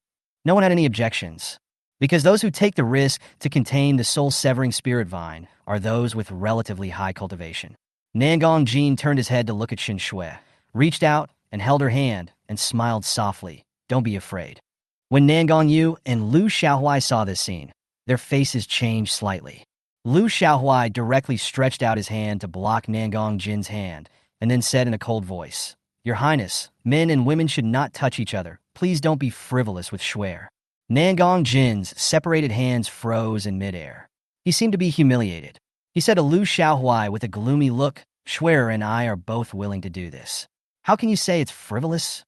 No one had any objections. Because those who take the risk to contain the soul-severing spirit vine are those with relatively high cultivation. Nangong Jin turned his head to look at Shen Shui, reached out and held her hand and smiled softly. Don't be afraid. When Nangong Yu and Lu Xiaohui saw this scene, their faces changed slightly. Lu Xiaohui directly stretched out his hand to block Nangong Jin's hand and then said in a cold voice, "Your Highness, men and women should not touch each other. Please don't be frivolous with Shuer." Nangong Jin's separated hands froze in midair. He seemed to be humiliated. He said to Lu Xiaohui with a gloomy look, "Shuer and I are both willing to do this. How can you say it's frivolous?"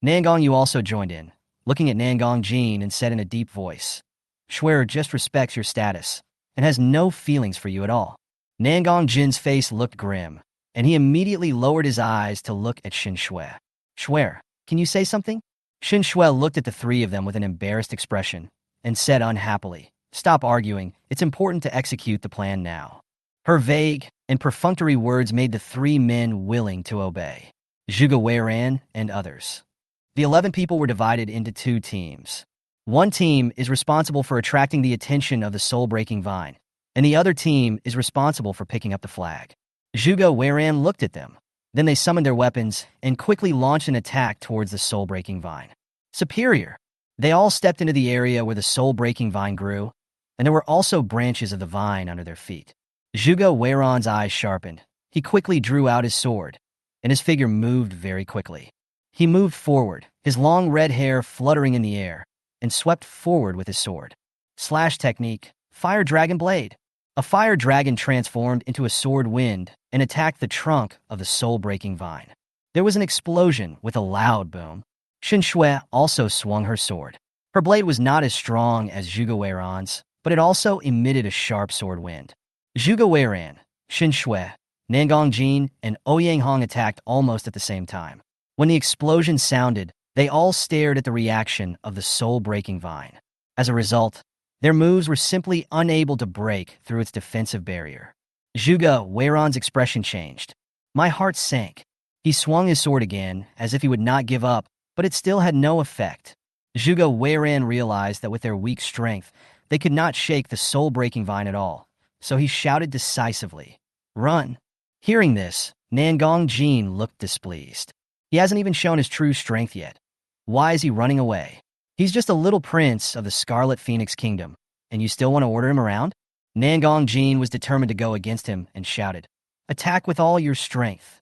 Nangong Yu also joined in, looking at Nangong Jin and said in a deep voice, "Shuer just respects your status and has no feelings for you at all." Nangong Jin's face looked grim, and he immediately lowered his eyes to look at Shen Shui. "Shuer, can you say something?" Shen Shui looked at the three of them with an embarrassed expression and said unhappily, "Stop arguing. It's important to execute the plan now." Her vague and perfunctory words made the three men willing to obey. Zhuge Weiran and others. The 11 people were divided into two teams. One team is responsible for attracting the attention of the soul-breaking vine, and the other team is responsible for picking up the flag. Zhuge Weiran looked at them. Then they summoned their weapons and quickly launched an attack towards the soul-breaking vine. Superior! They all stepped into the area where the soul-breaking vine grew, and there were also branches of the vine under their feet. Zhuge Weiran's eyes sharpened. He quickly drew out his sword, and his figure moved very quickly. He moved forward, his long red hair fluttering in the air, and swept forward with his sword. Slash technique, Fire Dragon Blade. A fire dragon transformed into a sword wind and attacked the trunk of the soul-breaking vine. There was an explosion with a loud boom. Shen Shui also swung her sword. Her blade was not as strong as Zhuge Weiran's, but it also emitted a sharp sword wind. Zhuge Weiran, Shen Shui, Nangong Jin, and Ouyang Hong attacked almost at the same time. When the explosion sounded, they all stared at the reaction of the soul-breaking vine. As a result, their moves were simply unable to break through its defensive barrier. Zhuge Weiran's expression changed. My heart sank. He swung his sword again, as if he would not give up, but it still had no effect. Zhuge Weiran realized that with their weak strength, they could not shake the soul-breaking vine at all, so he shouted decisively, "Run!" Hearing this, Nangong Jin looked displeased. He hasn't even shown his true strength yet. Why is he running away? He's just a little prince of the Scarlet Phoenix Kingdom, and you still want to order him around? Nangong Jin was determined to go against him and shouted, "Attack with all your strength."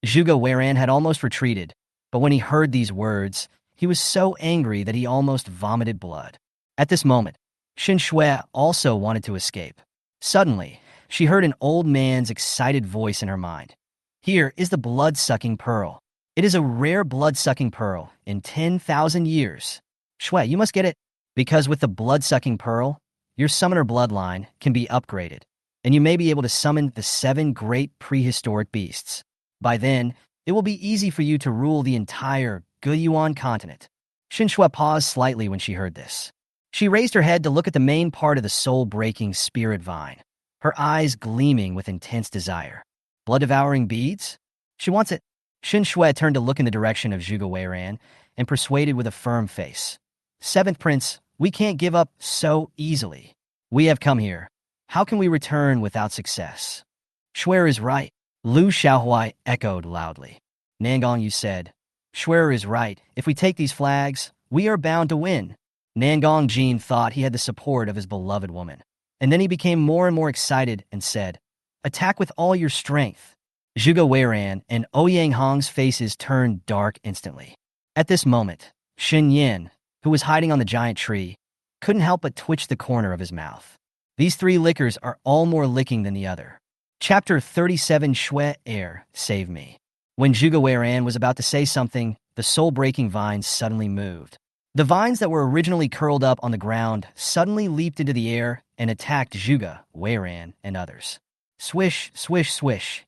Zhuge Weiran had almost retreated, but when he heard these words, he was so angry that he almost vomited blood. At this moment, Shen Shui also wanted to escape. Suddenly, she heard an old man's excited voice in her mind. "Here is the blood-sucking pearl. It is a rare blood-sucking pearl in 10,000 years. Shui, you must get it, because with the blood-sucking pearl, your summoner bloodline can be upgraded, and you may be able to summon the 7 great prehistoric beasts. By then, it will be easy for you to rule the entire Guiyuan Continent." Shen Shui paused slightly when she heard this. She raised her head to look at the main part of the soul-breaking spirit vine, her eyes gleaming with intense desire. Blood-devouring beads? She wants it. Shen Shui turned to look in the direction of Zhuge Weiran and persuaded with a firm face. "Seventh Prince, we can't give up so easily. We have come here. How can we return without success?" "Shuer is right," Lu Xiaohui echoed loudly. Nangong Yu said, "Shuer is right. If we take these flags, we are bound to win." Nangong Jin thought he had the support of his beloved woman, and then he became more and more excited and said, "Attack with all your strength." Zhuge Weiran and Ouyang Hong's faces turned dark instantly. At this moment, Shen Yan, who was hiding on the giant tree, couldn't help but twitch the corner of his mouth. These 3 lickers are all more licking than the other. Chapter 37 Shui Air, Save Me. When Zhuge Weiran was about to say something, the soul-breaking vines suddenly moved. The vines that were originally curled up on the ground suddenly leaped into the air and attacked Zhuge Weiran and others. Swish, swish, swish.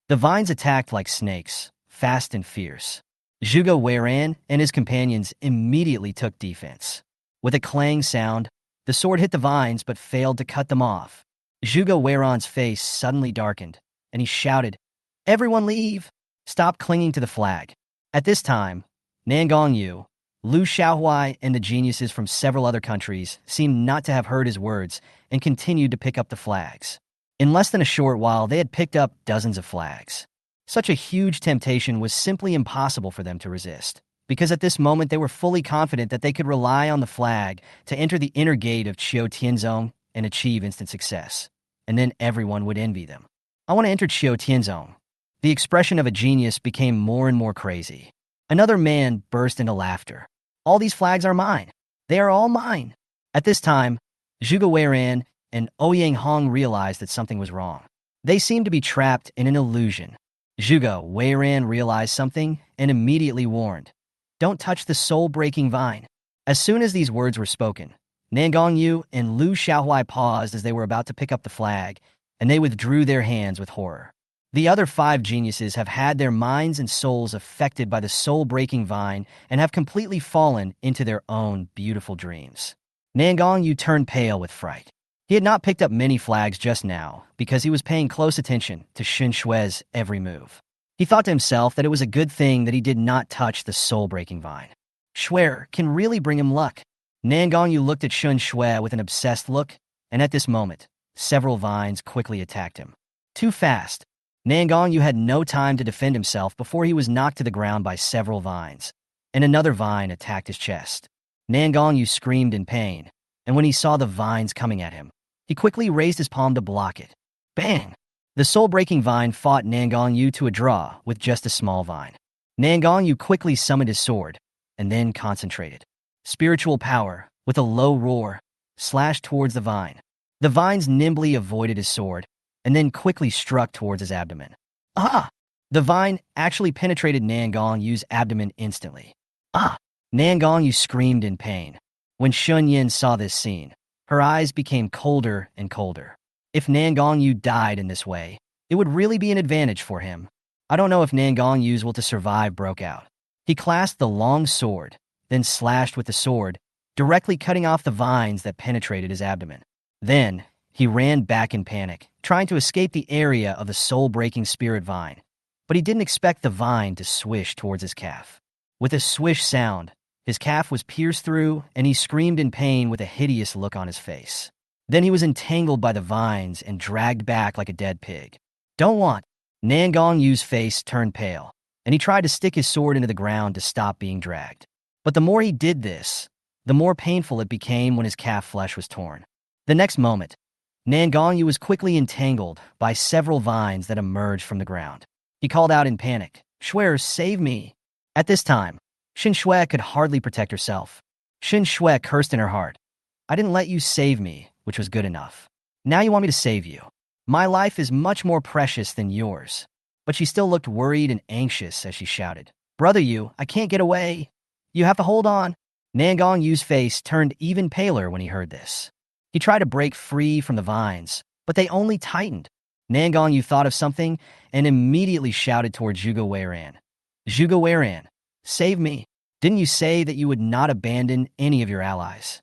The vines attacked like snakes, fast and fierce. Zhuge Weiran and his companions immediately took defense. With a clang sound, the sword hit the vines but failed to cut them off. Zhuge Weiran's face suddenly darkened, and he shouted, "Everyone leave! Stop clinging to the flag." At this time, Nangong Yu, Lu Xiaohui and the geniuses from several other countries seemed not to have heard his words and continued to pick up the flags. In less than a short while, they had picked up dozens of flags. Such a huge temptation was simply impossible for them to resist, because at this moment they were fully confident that they could rely on the flag to enter the inner gate of Qiu Tianzong and achieve instant success, and then everyone would envy them. I want to enter Qiu Tianzong. The expression of a genius became more and more crazy. Another man burst into laughter. All these flags are mine. They are all mine. At this time, Zhuge Weiran and Ouyang Hong realized that something was wrong. They seemed to be trapped in an illusion. Zhuge Weiran realized something and immediately warned, "Don't touch the soul-breaking vine." As soon as these words were spoken, Nan Gongyu and Lu Xiaohui paused as they were about to pick up the flag, and they withdrew their hands with horror. The other 5 geniuses have had their minds and souls affected by the soul-breaking vine and have completely fallen into their own beautiful dreams. Nan Gongyu turned pale with fright. He had not picked up many flags just now because he was paying close attention to Shen Shue's every move. He thought to himself that it was a good thing that he did not touch the soul-breaking vine. Shuer can really bring him luck. Nan Gongyu looked at Shen Shue with an obsessed look, and at this moment, several vines quickly attacked him. Too fast. Nan Gongyu had no time to defend himself before he was knocked to the ground by several vines, and another vine attacked his chest. Nan Gongyu screamed in pain, and when he saw the vines coming at him, he quickly raised his palm to block it. Bang! The soul-breaking vine fought Nan Gongyu to a draw with just a small vine. Nan Gongyu quickly summoned his sword, and then concentrated. Spiritual power, with a low roar, slashed towards the vine. The vines nimbly avoided his sword, and then quickly struck towards his abdomen. Ah! The vine actually penetrated Nan Gongyu's abdomen instantly. Ah! Nan Gongyu screamed in pain. When Shen Yan saw this scene, her eyes became colder and colder. If Nan Gongyu died in this way, it would really be an advantage for him. I don't know if Nan Gongyu's will to survive broke out. He clasped the long sword, then slashed with the sword, directly cutting off the vines that penetrated his abdomen. Then, he ran back in panic, trying to escape the area of the soul-breaking spirit vine. But he didn't expect the vine to swish towards his calf. With a swish sound, his calf was pierced through, and he screamed in pain with a hideous look on his face. Then he was entangled by the vines and dragged back like a dead pig. Don't want. Nan Gongyu's face turned pale, and he tried to stick his sword into the ground to stop being dragged. But the more he did this, the more painful it became when his calf flesh was torn. The next moment, Nan Gongyu was quickly entangled by several vines that emerged from the ground. He called out in panic, "Shuer, save me!" At this time, Shen Shue could hardly protect herself. Shen Shue cursed in her heart. "I didn't let you save me, which was good enough. Now you want me to save you. My life is much more precious than yours." But she still looked worried and anxious as she shouted, "Brother you, I can't get away. You have to hold on." Nan Gongyu's face turned even paler when he heard this. He tried to break free from the vines, but they only tightened. Nan Gongyu thought of something and immediately shouted toward Zhuge Weiran. "Zhuge Weiran, save me. Didn't you say that you would not abandon any of your allies?"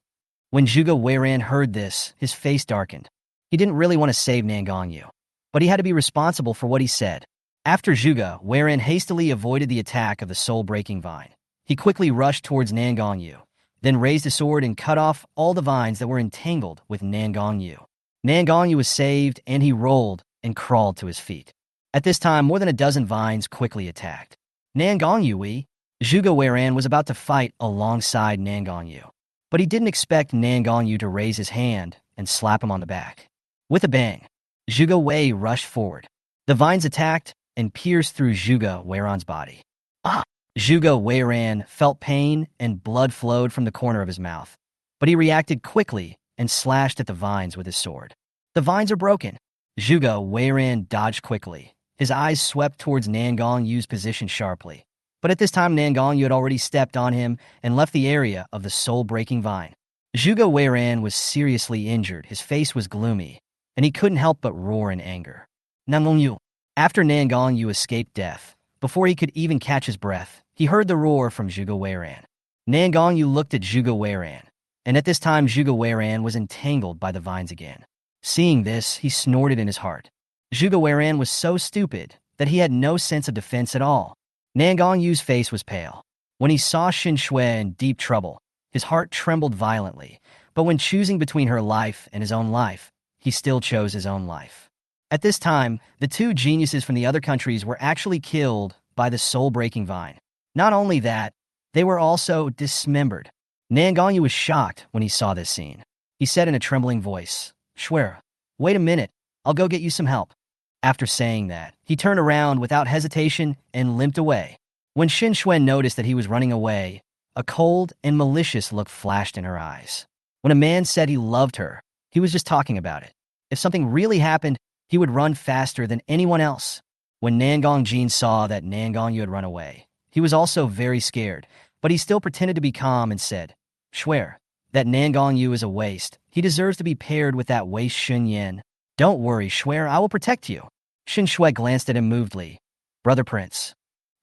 When Zhuge Weiran heard this, his face darkened. He didn't really want to save Nan Gongyu, but he had to be responsible for what he said. After Zhuge Weiran hastily avoided the attack of the soul-breaking vine, he quickly rushed towards Nan Gongyu, then raised his sword and cut off all the vines that were entangled with Nan Gongyu. Nan Gongyu was saved, and he rolled and crawled to his feet. At this time, more than a dozen vines quickly attacked. Nan Gongyu, Zhuge Weiran was about to fight alongside Nan Gongyu, but he didn't expect Nan Gongyu to raise his hand and slap him on the back. With a bang, Zhuge Wei rushed forward. The vines attacked and pierced through Zhuge Weiran's body. Ah! Zhuge Weiran felt pain and blood flowed from the corner of his mouth, but he reacted quickly and slashed at the vines with his sword. The vines are broken. Zhuge Weiran dodged quickly. His eyes swept towards Nan Gongyu's position sharply. But at this time, Nan Gongyu had already stepped on him and left the area of the soul-breaking vine. Zhuge Weiran was seriously injured. His face was gloomy, and he couldn't help but roar in anger. Nan Gongyu. After Nan Gongyu escaped death, before he could even catch his breath, he heard the roar from Zhuge Weiran. Nan Gongyu looked at Zhuge Weiran, and at this time Zhuge Weiran was entangled by the vines again. Seeing this, he snorted in his heart. Zhuge Weiran was so stupid that he had no sense of defense at all. Nan Gongyu's face was pale. When he saw Shen Shui in deep trouble, his heart trembled violently, but when choosing between her life and his own life, he still chose his own life. At this time, the two geniuses from the other countries were actually killed by the soul-breaking vine. Not only that, they were also dismembered. Nan Gongyu was shocked when he saw this scene. He said in a trembling voice, "Shui, wait a minute, I'll go get you some help." After saying that, he turned around without hesitation and limped away. When Shen Shui noticed that he was running away, a cold and malicious look flashed in her eyes. When a man said he loved her, he was just talking about it. If something really happened, he would run faster than anyone else. When Nan Gongjin saw that Nan Gongyu had run away, he was also very scared, but he still pretended to be calm and said, "Shui, that Nan Gongyu is a waste. He deserves to be paired with that waste Shen Yan. Don't worry, Shui, I will protect you." Shen Shui glanced at him movedly. "Brother Prince."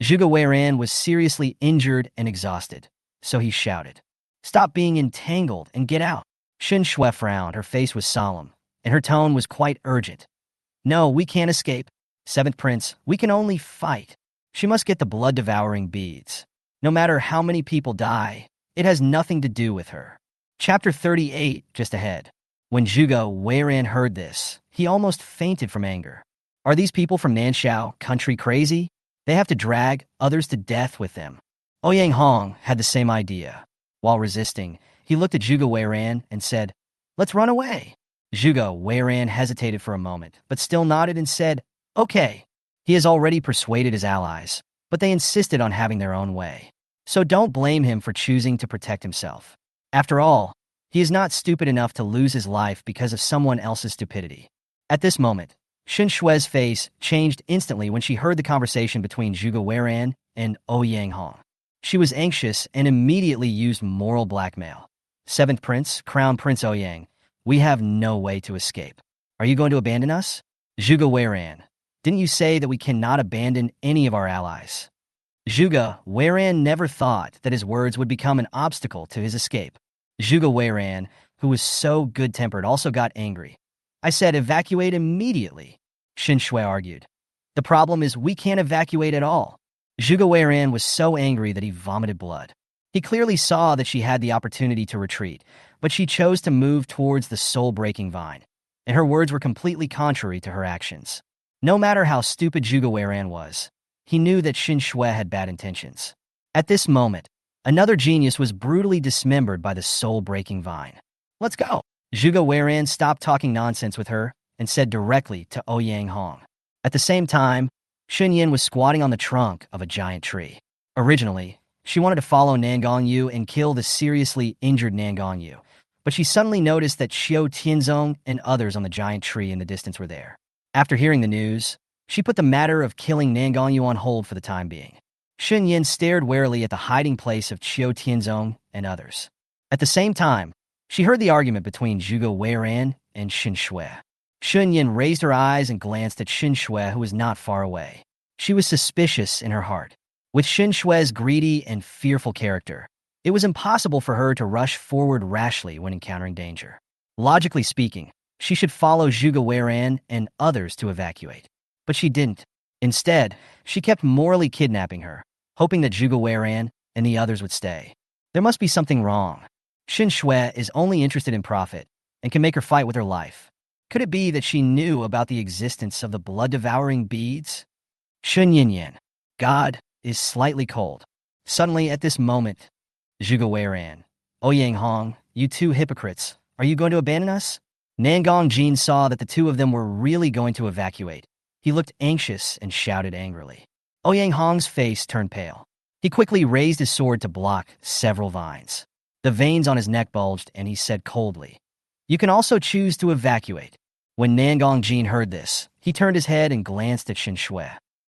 Zhuge Weiran was seriously injured and exhausted, so he shouted, "Stop being entangled and get out." Shen Shui frowned. Her face was solemn, and her tone was quite urgent. "No, we can't escape. Seventh Prince, we can only fight. She must get the blood-devouring beads. No matter how many people die, it has nothing to do with her." Chapter 38, just ahead. When Zhuge Weiran heard this, he almost fainted from anger. Are these people from Nanshao country crazy? They have to drag others to death with them. Ouyang Hong had the same idea. While resisting, he looked at Zhuge Weiran and said, "Let's run away." Zhuge Weiran hesitated for a moment, but still nodded and said, "Okay." He has already persuaded his allies, but they insisted on having their own way. So don't blame him for choosing to protect himself. After all, he is not stupid enough to lose his life because of someone else's stupidity. At this moment, Shen Shui's face changed instantly when she heard the conversation between Zhuge Weiran and Ouyang Hong. She was anxious and immediately used moral blackmail. "Seventh Prince, Crown Prince Ouyang, we have no way to escape. Are you going to abandon us?" Zhuge Weiran, "Didn't you say that we cannot abandon any of our allies?" Zhuge Weiran never thought that his words would become an obstacle to his escape. Zhuge Weiran, who was so good-tempered, also got angry. "I said evacuate immediately," Shen Shui argued. "The problem is we can't evacuate at all." Zhuge Weiran was so angry that he vomited blood. He clearly saw that she had the opportunity to retreat, but she chose to move towards the soul-breaking vine, and her words were completely contrary to her actions. No matter how stupid Zhuge Weiran was, he knew that Shen Shui had bad intentions. At this moment, another genius was brutally dismembered by the soul-breaking vine. "Let's go." Zhuge Weiran stopped talking nonsense with her and said directly to Ouyang Hong. At the same time, Shen Yan was squatting on the trunk of a giant tree. Originally, she wanted to follow Nan Gongyu and kill the seriously injured Nan Gongyu, but she suddenly noticed that Xiao Tianzong and others on the giant tree in the distance were there. After hearing the news, she put the matter of killing Nan Gongyu on hold for the time being. Shen Yan stared warily at the hiding place of Xiao Tianzong and others. At the same time, she heard the argument between Zhuge Weiran and Shen Shui. Shen Yan raised her eyes and glanced at Shen Shui, who was not far away. She was suspicious in her heart. With Shen Shui's greedy and fearful character, it was impossible for her to rush forward rashly when encountering danger. Logically speaking, she should follow Zhuge Weiran and others to evacuate. But she didn't. Instead, she kept morally kidnapping her, hoping that Zhuge Weiran and the others would stay. There must be something wrong. Shen Shui is only interested in profit and can make her fight with her life. Could it be that she knew about the existence of the blood-devouring beads? Shen Yan, God is slightly cold. Suddenly, at this moment, Zhuge Weiran, Ouyang Hong, you two hypocrites, are you going to abandon us? Nan Gongjin saw that the two of them were really going to evacuate. He looked anxious and shouted angrily. Ouyang Hong's face turned pale. He quickly raised his sword to block several vines. The veins on his neck bulged, and he said coldly, "You can also choose to evacuate." When Nan Gongjin heard this, he turned his head and glanced at Shen Shui.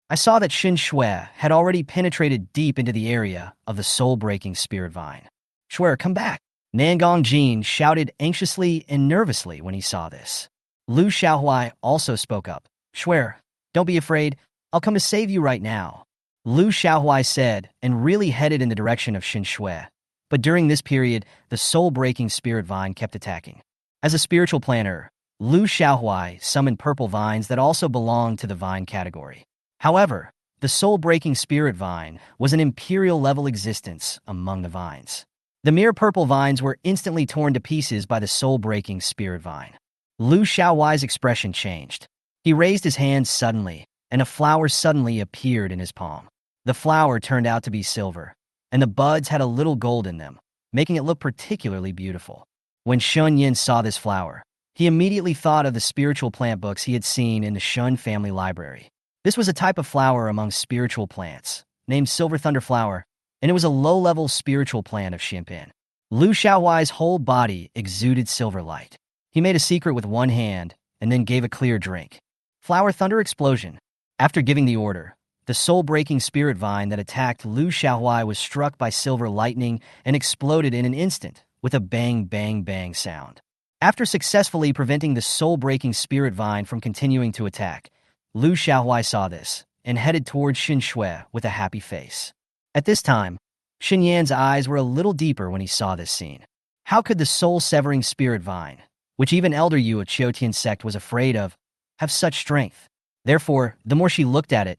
I saw that Shen Shui had already penetrated deep into the area of the soul-breaking spirit vine. "Shui, come back!" Nan Gongjin shouted anxiously and nervously when he saw this. Lu Xiaohui also spoke up. "Shui, don't be afraid. I'll come to save you right now," Lu Xiaohui said, and really headed in the direction of Shen Shui. But during this period, the soul-breaking spirit vine kept attacking. As a spiritual planner, Lu Xiaohui summoned purple vines that also belonged to the vine category. However, The soul-breaking spirit vine was an imperial-level existence among the vines. The mere purple vines were instantly torn to pieces by the soul-breaking spirit vine. Lu Xiaowai's expression changed. He raised his hand suddenly, and a flower suddenly appeared in his palm. The flower turned out to be silver, and the buds had a little gold in them, making it look particularly beautiful. When Shen Yan saw this flower, he immediately thought of the spiritual plant books he had seen in the Shun family library. This was a type of flower among spiritual plants, named Silver Thunder Flower, and it was a low-level spiritual plant of Xinpan. Lu Xiaowai's whole body exuded silver light. He made a secret with one hand, and then gave a clear drink. Flower Thunder Explosion. After giving the order, the soul-breaking spirit vine that attacked Lu Xiaowai was struck by silver lightning and exploded in an instant with a bang, bang, bang sound. After successfully preventing the soul-breaking spirit vine from continuing to attack, Lu Xiaowai saw this and headed towards Xin Shui with a happy face. At this time, Shen Yan's eyes were a little deeper when he saw this scene. How could the soul-severing spirit vine, which even Elder Yu of Qiutian sect was afraid of, have such strength? Therefore, the more she looked at it,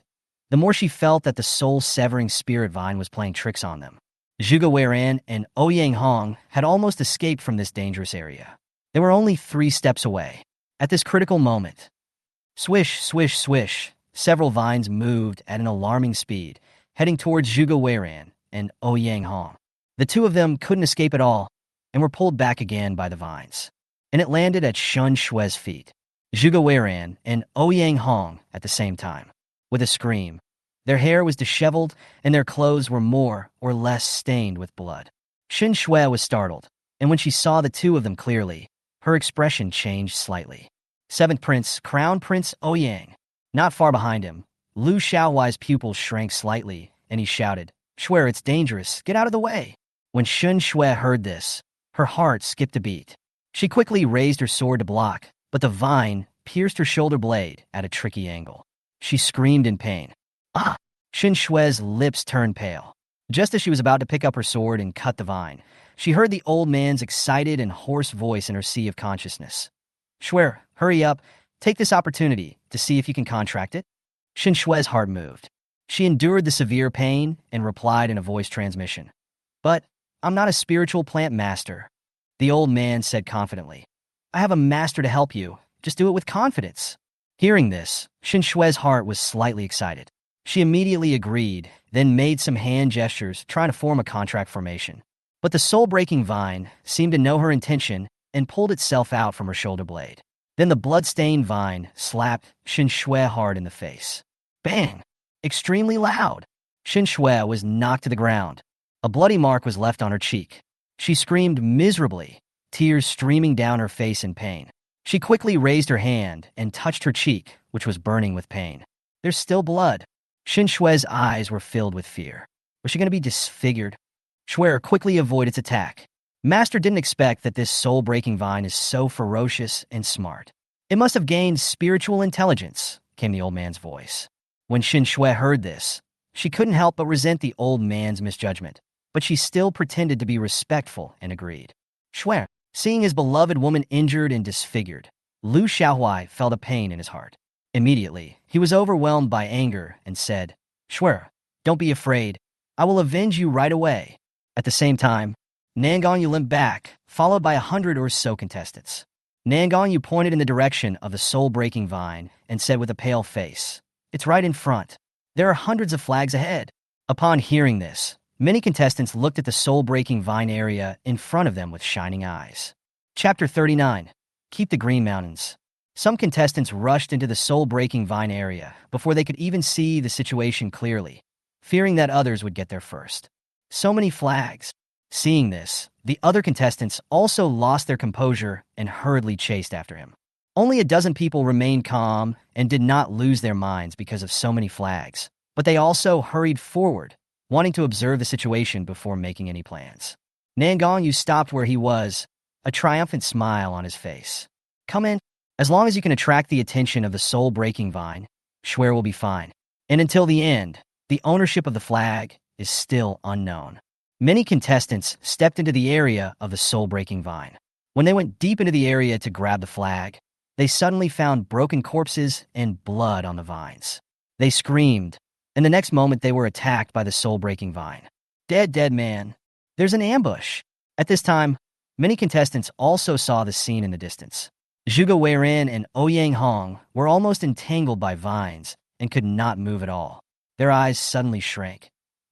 the more she felt that the soul-severing spirit vine was playing tricks on them. Zhuge Weiran and Ouyang Hong had almost escaped from this dangerous area. They were only 3 steps away. At this critical moment, swish, swish, swish, several vines moved at an alarming speed, heading towards Zhuge Weiran and Ouyang Hong. The two of them couldn't escape at all and were pulled back again by the vines, and it landed at Shun Shui's feet. Zhuge Weiran and Ouyang Hong at the same time. With a scream, their hair was disheveled and their clothes were more or less stained with blood. Xin Shui was startled, and when she saw the two of them clearly, her expression changed slightly. 7th Prince, Crown Prince Ouyang. Not far behind him, Lu Xiaowai's pupils shrank slightly, and he shouted, "Swear it's dangerous, get out of the way." When Shen Shui heard this, her heart skipped a beat. She quickly raised her sword to block, but the vine pierced her shoulder blade at a tricky angle. She screamed in pain. Ah! Shen Shui's lips turned pale. Just as she was about to pick up her sword and cut the vine, she heard the old man's excited and hoarse voice in her sea of consciousness. "Shuer, hurry up. Take this opportunity to see if you can contract it." Shen Shui's heart moved. She endured the severe pain and replied in a voice transmission. "But I'm not a spiritual plant master," the old man said confidently. "I have a master to help you. Just do it with confidence." Hearing this, Shen Shui's heart was slightly excited. She immediately agreed, then made some hand gestures trying to form a contract formation. But the soul-breaking vine seemed to know her intention and pulled itself out from her shoulder blade. Then the blood-stained vine slapped Shen Shui hard in the face. Bang! Extremely loud. Shen Shui was knocked to the ground. A bloody mark was left on her cheek. She screamed miserably, tears streaming down her face in pain. She quickly raised her hand and touched her cheek, which was burning with pain. "There's still blood." Shen Shui's eyes were filled with fear. Was she going to be disfigured? Shuer quickly avoided its attack. Master didn't expect that this soul-breaking vine is so ferocious and smart. "It must have gained spiritual intelligence," came the old man's voice. When Shen Shui heard this, she couldn't help but resent the old man's misjudgment, but she still pretended to be respectful and agreed. Shuer, seeing his beloved woman injured and disfigured, Lu Xiaowai felt a pain in his heart. Immediately, he was overwhelmed by anger and said, "Shuer, don't be afraid. I will avenge you right away." At the same time, Nangonyu limped back, followed by 100 or so contestants. Nangonyu pointed in the direction of the soul-breaking vine and said with a pale face, "It's right in front. There are hundreds of flags ahead." Upon hearing this, many contestants looked at the soul-breaking vine area in front of them with shining eyes. Chapter 39. Keep the Green Mountains. Some contestants rushed into the soul-breaking vine area before they could even see the situation clearly, fearing that others would get there first. So many flags. Seeing this, the other contestants also lost their composure and hurriedly chased after him. Only a dozen people remained calm and did not lose their minds because of so many flags, but they also hurried forward, wanting to observe the situation before making any plans. Nangonyu stopped where he was, a triumphant smile on his face. "Come in. As long as you can attract the attention of the soul-breaking vine, Shuer will be fine. And until the end, the ownership of the flag is still unknown." Many contestants stepped into the area of the soul-breaking vine. When they went deep into the area to grab the flag, they suddenly found broken corpses and blood on the vines. They screamed, and the next moment they were attacked by the soul-breaking vine. Dead man. There's an ambush. At this time, many contestants also saw the scene in the distance. Zhuge Weiren and Ouyang Hong were almost entangled by vines and could not move at all. Their eyes suddenly shrank.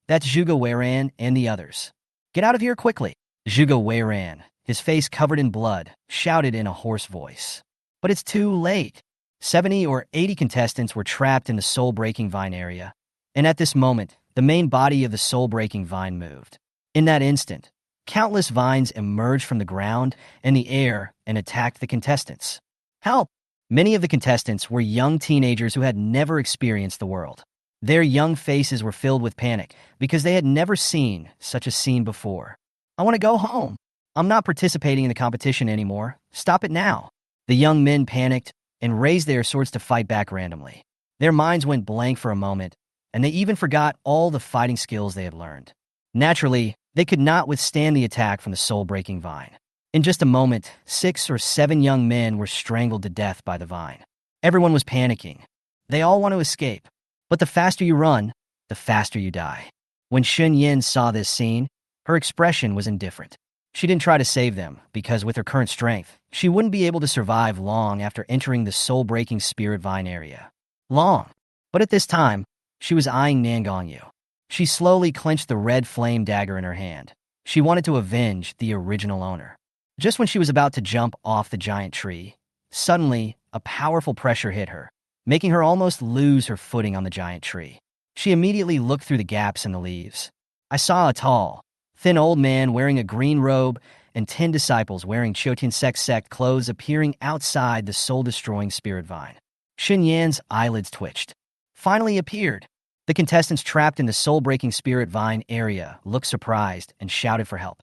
That's Zhuge Weiren and the others. Get out of here quickly. Zhuge Weiren, his face covered in blood, shouted in a hoarse voice. But it's too late. 70 or 80 contestants were trapped in the soul-breaking vine area, and at this moment, the main body of the soul-breaking vine moved. In that instant, countless vines emerged from the ground and the air and attacked the contestants. Help! Many of the contestants were young teenagers who had never experienced the world. Their young faces were filled with panic because they had never seen such a scene before. I want to go home. I'm not participating in the competition anymore. Stop it now. The young men panicked and raised their swords to fight back randomly. Their minds went blank for a moment, and they even forgot all the fighting skills they had learned. Naturally, they could not withstand the attack from the soul-breaking vine. In just a moment, 6 or 7 young men were strangled to death by the vine. Everyone was panicking. They all want to escape. But the faster you run, the faster you die. When Shen Yan saw this scene, her expression was indifferent. She didn't try to save them, because with her current strength, she wouldn't be able to survive long after entering the soul-breaking spirit vine area. Long. But at this time, she was eyeing Nangongyu. She slowly clenched the red flame dagger in her hand. She wanted to avenge the original owner. Just when she was about to jump off the giant tree, suddenly, a powerful pressure hit her, making her almost lose her footing on the giant tree. She immediately looked through the gaps in the leaves. I saw a tall, thin old man wearing a green robe and 10 disciples wearing Chotian sect clothes appearing outside the soul-destroying spirit vine. Shen Yan's eyelids twitched. Finally appeared. The contestants trapped in the soul-breaking spirit vine area looked surprised and shouted for help.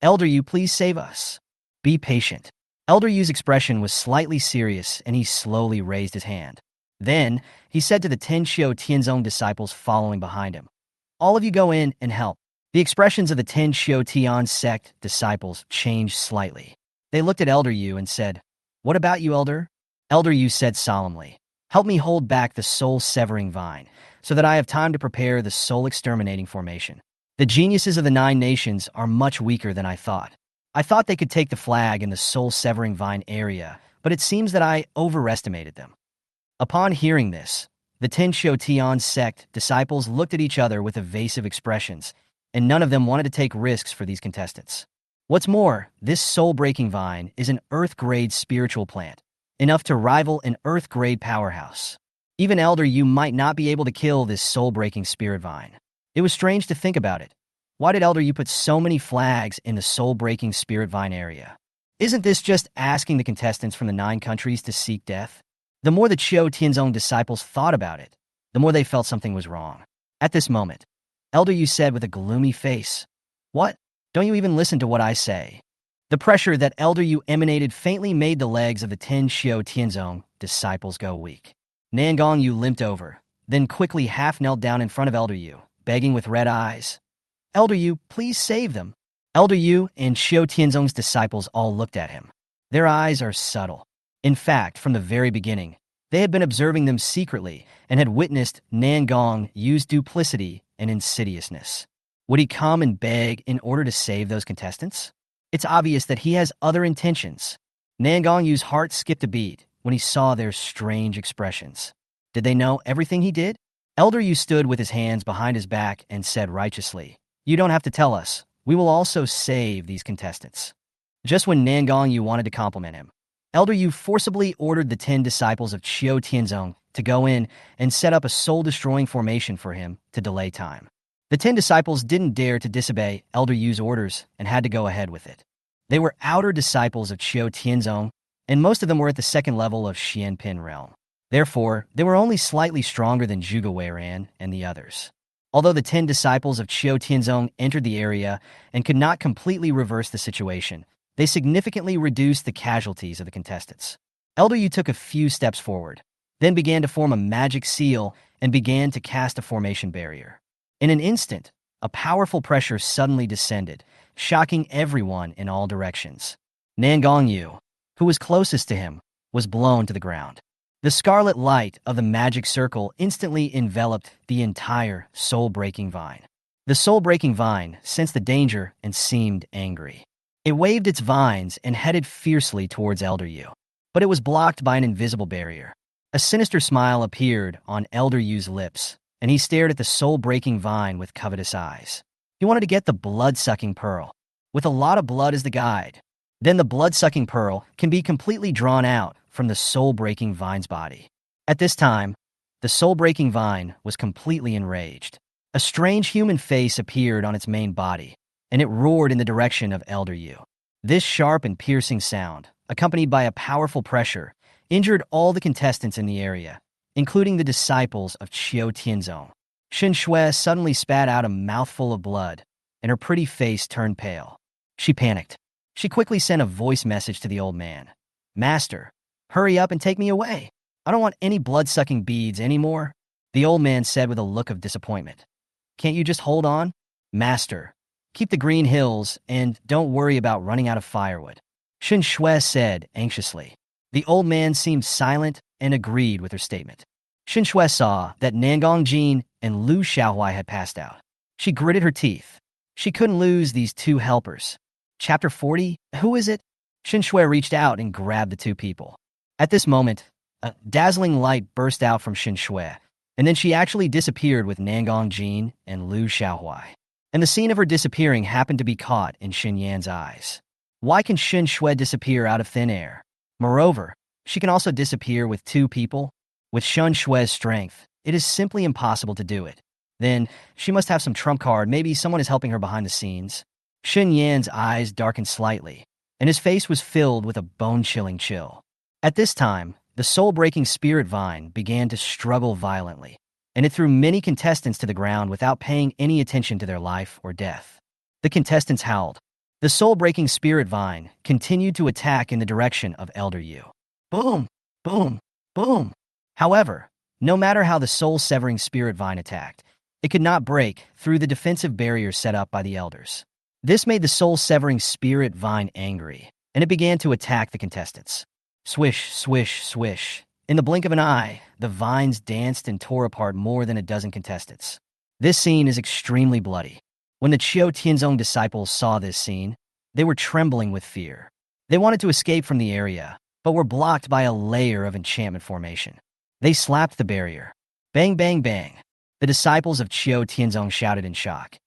Elder Yu, please save us. Be patient. Elder Yu's expression was slightly serious, and he slowly raised his hand. Then, he said to the 10 Xiao Tianzong disciples following behind him, all of you go in and help. The expressions of the 10 Xiao Tian sect disciples changed slightly. They looked at Elder Yu and said, What about you, Elder? Elder Yu said solemnly, Help me hold back the soul-severing vine, so that I have time to prepare the soul-exterminating formation. The geniuses of the 9 nations are much weaker than I thought. I thought they could take the flag in the soul-severing vine area, but it seems that I overestimated them. Upon hearing this, the 10 Xiao Tian sect disciples looked at each other with evasive expressions, and none of them wanted to take risks for these contestants. What's more, this soul-breaking vine is an Earth-grade spiritual plant, enough to rival an Earth-grade powerhouse. Even Elder Yu might not be able to kill this soul-breaking spirit vine. It was strange to think about it. Why did Elder Yu put so many flags in the soul-breaking spirit vine area? Isn't this just asking the contestants from the 9 countries to seek death? The more the Qiu Tianzong disciples thought about it, the more they felt something was wrong. At this moment, Elder Yu said with a gloomy face, What? Don't you even listen to what I say? The pressure that Elder Yu emanated faintly made the legs of the 10 Xiao Tianzong disciples go weak. Nangongyu limped over, then quickly half-knelt down in front of Elder Yu, begging with red eyes. Elder Yu, please save them. Elder Yu and Xiao Tianzong's disciples all looked at him. Their eyes are subtle. In fact, from the very beginning, they had been observing them secretly and had witnessed Nangong use duplicity and insidiousness. Would he come and beg in order to save those contestants? It's obvious that he has other intentions. Nangongyu's heart skipped a beat when he saw their strange expressions. Did they know everything he did? Elder Yu stood with his hands behind his back and said righteously, You don't have to tell us. We will also save these contestants. Just when Nangongyu wanted to compliment him, Elder Yu forcibly ordered the 10 disciples of Qiu Tianzong to go in and set up a soul-destroying formation for him to delay time. The 10 disciples didn't dare to disobey Elder Yu's orders and had to go ahead with it. They were outer disciples of Qiu Tianzong, and most of them were at the 2nd level of Xianpin realm. Therefore, they were only slightly stronger than Zhuge Weiren and the others. Although the 10 disciples of Qiu Tianzong entered the area and could not completely reverse the situation, they significantly reduced the casualties of the contestants. Elder Yu took a few steps forward, then began to form a magic seal and began to cast a formation barrier. In an instant, a powerful pressure suddenly descended, shocking everyone in all directions. Nangongyu, who was closest to him, was blown to the ground. The scarlet light of the magic circle instantly enveloped the entire soul-breaking vine. The soul-breaking vine sensed the danger and seemed angry. It waved its vines and headed fiercely towards Elder Yu. But it was blocked by an invisible barrier. A sinister smile appeared on Elder Yu's lips, and he stared at the soul-breaking vine with covetous eyes. He wanted to get the blood-sucking pearl, with a lot of blood as the guide. Then the blood-sucking pearl can be completely drawn out from the soul-breaking vine's body. At this time, the soul-breaking vine was completely enraged. A strange human face appeared on its main body, and it roared in the direction of Elder Yu. This sharp and piercing sound, accompanied by a powerful pressure, injured all the contestants in the area, including the disciples of Qiu Tianzong. Shen Shui suddenly spat out a mouthful of blood, and her pretty face turned pale. She panicked. She quickly sent a voice message to the old man. "Master, hurry up and take me away. I don't want any blood-sucking beads anymore," the old man said with a look of disappointment. "Can't you just hold on? Master, keep the green hills and don't worry about running out of firewood," Shen Shui said anxiously. The old man seemed silent and agreed with her statement. Shen Shui saw that Nangong Jin and Lu Xiaohuai had passed out. She gritted her teeth. She couldn't lose these two helpers. Chapter 40? Who is it? Shen Shui reached out and grabbed the two people. At this moment, a dazzling light burst out from Shen Shui, and then she actually disappeared with Nangong Jin and Lu Xiaohuai. And the scene of her disappearing happened to be caught in Shen Yan's eyes. Why can Shen Shui disappear out of thin air? Moreover, she can also disappear with two people. With Shen Shui's strength, it is simply impossible to do it. Then, she must have some trump card, maybe someone is helping her behind the scenes. Shen Yan's eyes darkened slightly, and his face was filled with a bone-chilling chill. At this time, the soul-breaking spirit vine began to struggle violently, and it threw many contestants to the ground without paying any attention to their life or death. The contestants howled. The soul-breaking spirit vine continued to attack in the direction of Elder Yu. Boom! Boom! Boom! However, no matter how the soul-severing spirit vine attacked, it could not break through the defensive barrier set up by the elders. This made the soul-severing spirit vine angry, and it began to attack the contestants. Swish, swish, swish. In the blink of an eye, the vines danced and tore apart more than a dozen contestants. This scene is extremely bloody. When the Qiu Tianzong disciples saw this scene, they were trembling with fear. They wanted to escape from the area, but were blocked by a layer of enchantment formation. They slapped the barrier. Bang, bang, bang. The disciples of Qiu Tianzong shouted in shock.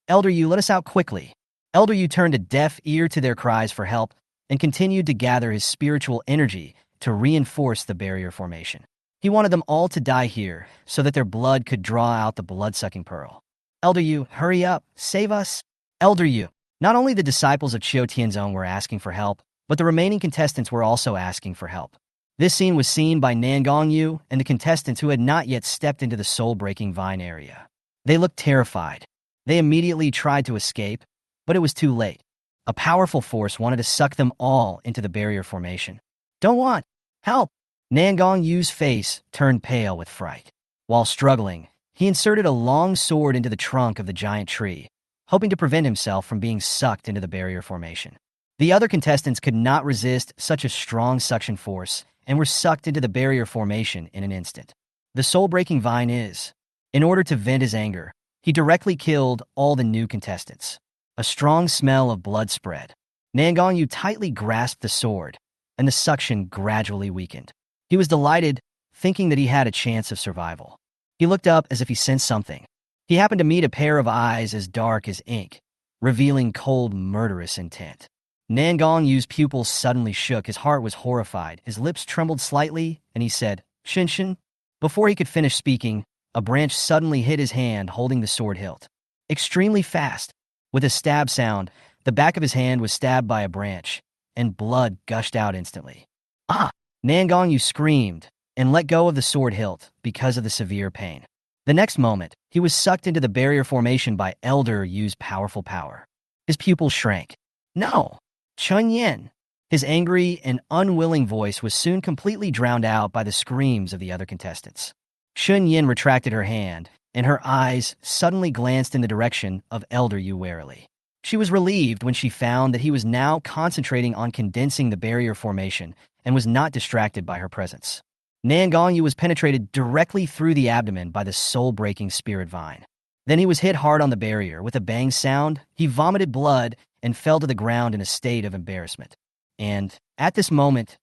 "Elder Yu, let us out quickly." Elder Yu turned a deaf ear to their cries for help and continued to gather his spiritual energy to reinforce the barrier formation. He wanted them all to die here so that their blood could draw out the blood-sucking pearl. "Elder Yu, hurry up, save us." Elder Yu. Not only the disciples of Qiu Tianzong were asking for help, but the remaining contestants were also asking for help. This scene was seen by Nangong Yu and the contestants who had not yet stepped into the soul-breaking vine area. They looked terrified. They immediately tried to escape, but it was too late. A powerful force wanted to suck them all into the barrier formation. "Don't want! Help!" Nangong Yu's face turned pale with fright. While struggling, he inserted a long sword into the trunk of the giant tree, hoping to prevent himself from being sucked into the barrier formation. The other contestants could not resist such a strong suction force and were sucked into the barrier formation in an instant. The soul-breaking vine is. In order to vent his anger, he directly killed all the new contestants. A strong smell of blood spread. Nangong Yu tightly grasped the sword, and the suction gradually weakened. He was delighted, thinking that he had a chance of survival. He looked up as if he sensed something. He happened to meet a pair of eyes as dark as ink, revealing cold, murderous intent. Nangong Yu's pupils suddenly shook. His heart was horrified. His lips trembled slightly, and he said, "Shinshin." Before he could finish speaking, a branch suddenly hit his hand holding the sword hilt. Extremely fast. With a stab sound, the back of his hand was stabbed by a branch, and blood gushed out instantly. "Ah!" Nangong Yu screamed and let go of the sword hilt because of the severe pain. The next moment, he was sucked into the barrier formation by Elder Yu's powerful power. His pupils shrank. "No! Shen Yan!" His angry and unwilling voice was soon completely drowned out by the screams of the other contestants. Shen Yan retracted her hand, and her eyes suddenly glanced in the direction of Elder Yu warily. She was relieved when she found that he was now concentrating on condensing the barrier formation and was not distracted by her presence. Guiyuan was penetrated directly through the abdomen by the soul-breaking spirit vine. Then he was hit hard on the barrier. With a bang sound, he vomited blood and fell to the ground in a state of embarrassment. And, at this moment,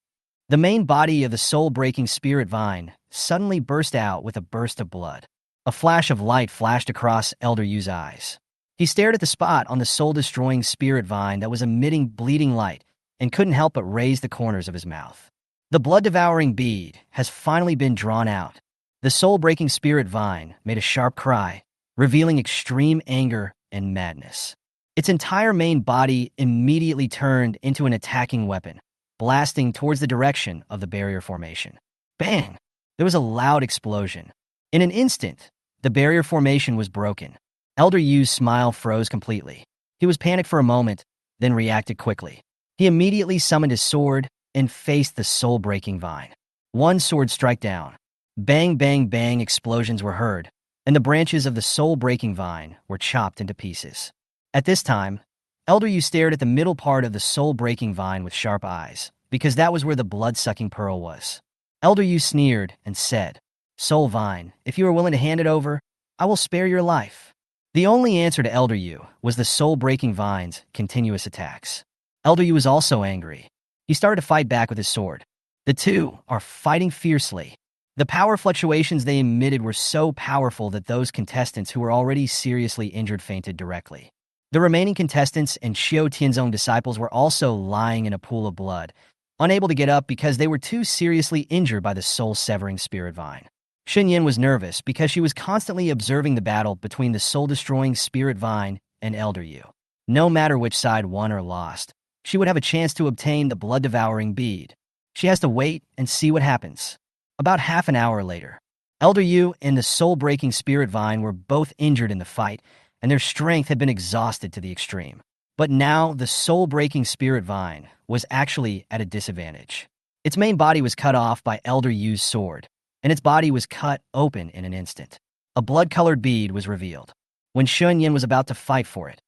the main body of the soul-breaking spirit vine suddenly burst out with a burst of blood. A flash of light flashed across Elder Yu's eyes. He stared at the spot on the soul-destroying spirit vine that was emitting bleeding light and couldn't help but raise the corners of his mouth. The blood-devouring bead has finally been drawn out. The soul-breaking spirit vine made a sharp cry, revealing extreme anger and madness. Its entire main body immediately turned into an attacking weapon, blasting towards the direction of the barrier formation. Bang! There was a loud explosion. In an instant, the barrier formation was broken. Elder Yu's smile froze completely. He was panicked for a moment, then reacted quickly. He immediately summoned his sword and faced the soul-breaking vine. One sword strike down. Bang, bang, bang explosions were heard, and the branches of the soul-breaking vine were chopped into pieces. At this time, Elder Yu stared at the middle part of the soul-breaking vine with sharp eyes, because that was where the blood-sucking pearl was. Elder Yu sneered and said, "Soul Vine, if you are willing to hand it over, I will spare your life." The only answer to Elder Yu was the soul-breaking vine's continuous attacks. Elder Yu was also angry. He started to fight back with his sword. The two are fighting fiercely. The power fluctuations they emitted were so powerful that those contestants who were already seriously injured fainted directly. The remaining contestants and Xiao Tianzong disciples were also lying in a pool of blood, unable to get up because they were too seriously injured by the soul-severing spirit vine. Shen Yan was nervous because she was constantly observing the battle between the soul-destroying spirit vine and Elder Yu. No matter which side won or lost, she would have a chance to obtain the blood-devouring bead. She has to wait and see what happens. About half an hour later, Elder Yu and the soul-breaking spirit vine were both injured in the fight, and their strength had been exhausted to the extreme. But now, the soul-breaking spirit vine was actually at a disadvantage. Its main body was cut off by Elder Yu's sword, and its body was cut open in an instant. A blood-colored bead was revealed. When Shen Yan was about to fight for it,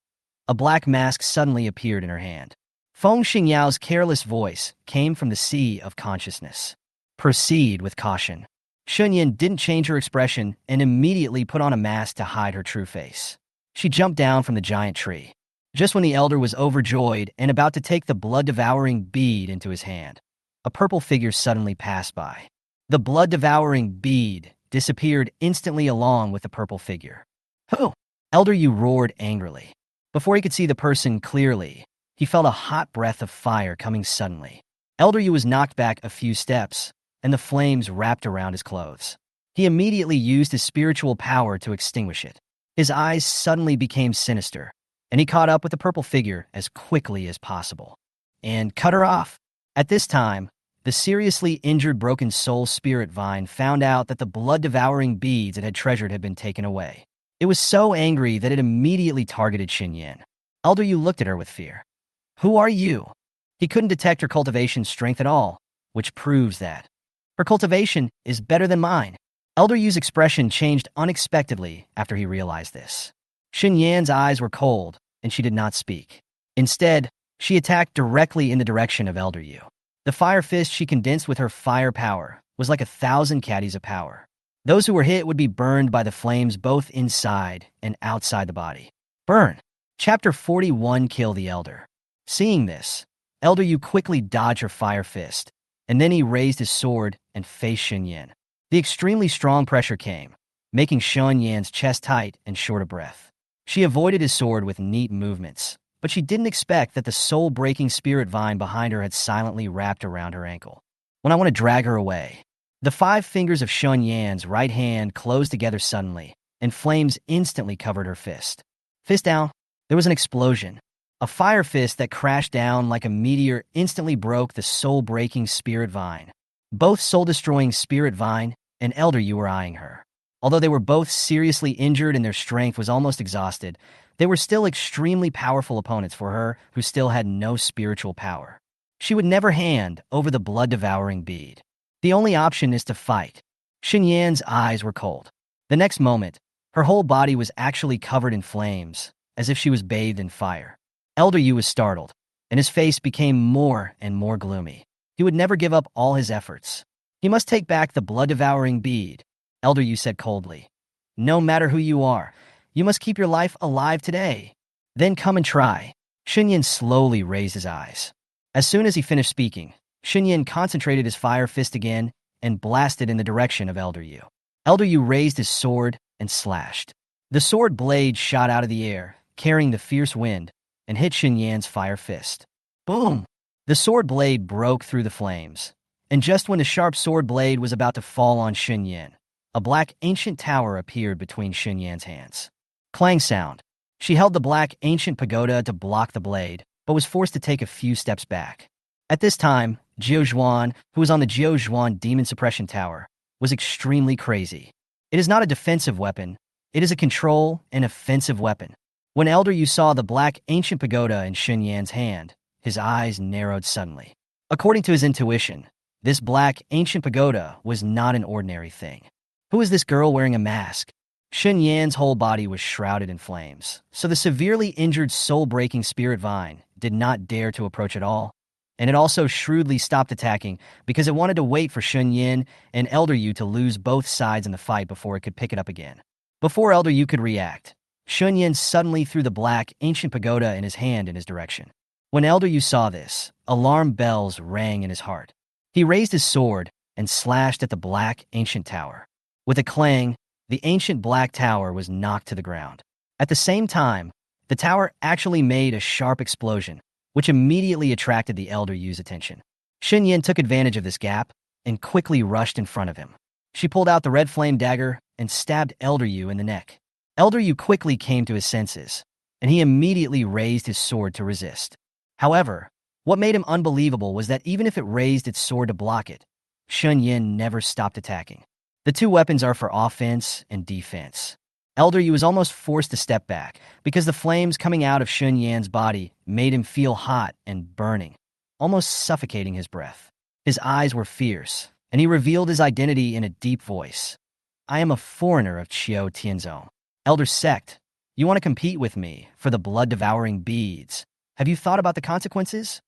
a black mask suddenly appeared in her hand. Feng Xingyao's careless voice came from the sea of consciousness. "Proceed with caution." Shen Yan didn't change her expression and immediately put on a mask to hide her true face. She jumped down from the giant tree. Just when the elder was overjoyed and about to take the blood-devouring bead into his hand, a purple figure suddenly passed by. The blood-devouring bead disappeared instantly along with the purple figure. "Who?" Elder Yu roared angrily. Before he could see the person clearly, he felt a hot breath of fire coming suddenly. Elder Yu was knocked back a few steps, and the flames wrapped around his clothes. He immediately used his spiritual power to extinguish it. His eyes suddenly became sinister, and he caught up with the purple figure as quickly as possible and cut her off. At this time, the seriously injured broken soul spirit vine found out that the blood-devouring beads it had treasured had been taken away. It was so angry that it immediately targeted Shen Yan. Elder Yu looked at her with fear. "Who are you?" He couldn't detect her cultivation strength at all, which proves that her cultivation is better than mine. Elder Yu's expression changed unexpectedly after he realized this. Shen Yan's eyes were cold, and she did not speak. Instead, she attacked directly in the direction of Elder Yu. The fire fist she condensed with her fire power was like 1,000 caddies of power. Those who were hit would be burned by the flames both inside and outside the body. Burn! Chapter 41, Kill the Elder. Seeing this, Elder Yu quickly dodged her fire fist, and then he raised his sword and faced Shen Yan. The extremely strong pressure came, making Shen Yan's chest tight and short of breath. She avoided his sword with neat movements, but she didn't expect that the soul-breaking spirit vine behind her had silently wrapped around her ankle. When I want to drag her away, the 5 fingers of Shen Yan's right hand closed together suddenly, and flames instantly covered her fist. Fist down, there was an explosion. A fire fist that crashed down like a meteor instantly broke the soul-breaking spirit vine. Both soul-destroying spirit vine and Elder Yu were eyeing her. Although they were both seriously injured and their strength was almost exhausted, they were still extremely powerful opponents for her who still had no spiritual power. She would never hand over the blood-devouring bead. The only option is to fight. Shen Yan's eyes were cold. The next moment, her whole body was actually covered in flames, as if she was bathed in fire. Elder Yu was startled, and his face became more and more gloomy. He would never give up all his efforts. He must take back the blood-devouring bead, Elder Yu said coldly. No matter who you are, you must keep your life alive today. Then come and try. Shen Yan slowly raised his eyes. As soon as he finished speaking, Shen Yan concentrated his fire fist again and blasted in the direction of Elder Yu. Elder Yu raised his sword and slashed. The sword blade shot out of the air, carrying the fierce wind, and hit Shen Yan's fire fist. Boom! The sword blade broke through the flames, and just when the sharp sword blade was about to fall on Shen Yan, a black ancient tower appeared between Shen Yan's hands. Clang sound. She held the black ancient pagoda to block the blade, but was forced to take a few steps back. At this time, Jiuzhuan, who was on the Jiuzhuan Demon Suppression Tower, was extremely crazy. It is not a defensive weapon, it is a control and offensive weapon. When Elder Yu saw the black ancient pagoda in Shen Yan's hand, his eyes narrowed suddenly. According to his intuition, this black ancient pagoda was not an ordinary thing. Who is this girl wearing a mask? Shen Yan's whole body was shrouded in flames, so the severely injured soul-breaking spirit vine did not dare to approach at all, and it also shrewdly stopped attacking because it wanted to wait for Shen Yan and Elder Yu to lose both sides in the fight before it could pick it up again. Before Elder Yu could react, Shen Yan suddenly threw the black ancient pagoda in his hand in his direction. When Elder Yu saw this, alarm bells rang in his heart. He raised his sword and slashed at the black ancient tower. With a clang, the ancient black tower was knocked to the ground. At the same time, the tower actually made a sharp explosion, which immediately attracted the Elder Yu's attention. Shen Yan took advantage of this gap and quickly rushed in front of him. She pulled out the red flame dagger and stabbed Elder Yu in the neck. Elder Yu quickly came to his senses, and he immediately raised his sword to resist. However, what made him unbelievable was that even if it raised its sword to block it, Shen Yan never stopped attacking. The two weapons are for offense and defense. Elder Yu was almost forced to step back because the flames coming out of Shen Yan's body made him feel hot and burning, almost suffocating his breath. His eyes were fierce, and he revealed his identity in a deep voice. I am a foreigner of Qiu Tianzong. Elder Sect, you want to compete with me for the blood-devouring beads. Have you thought about the consequences?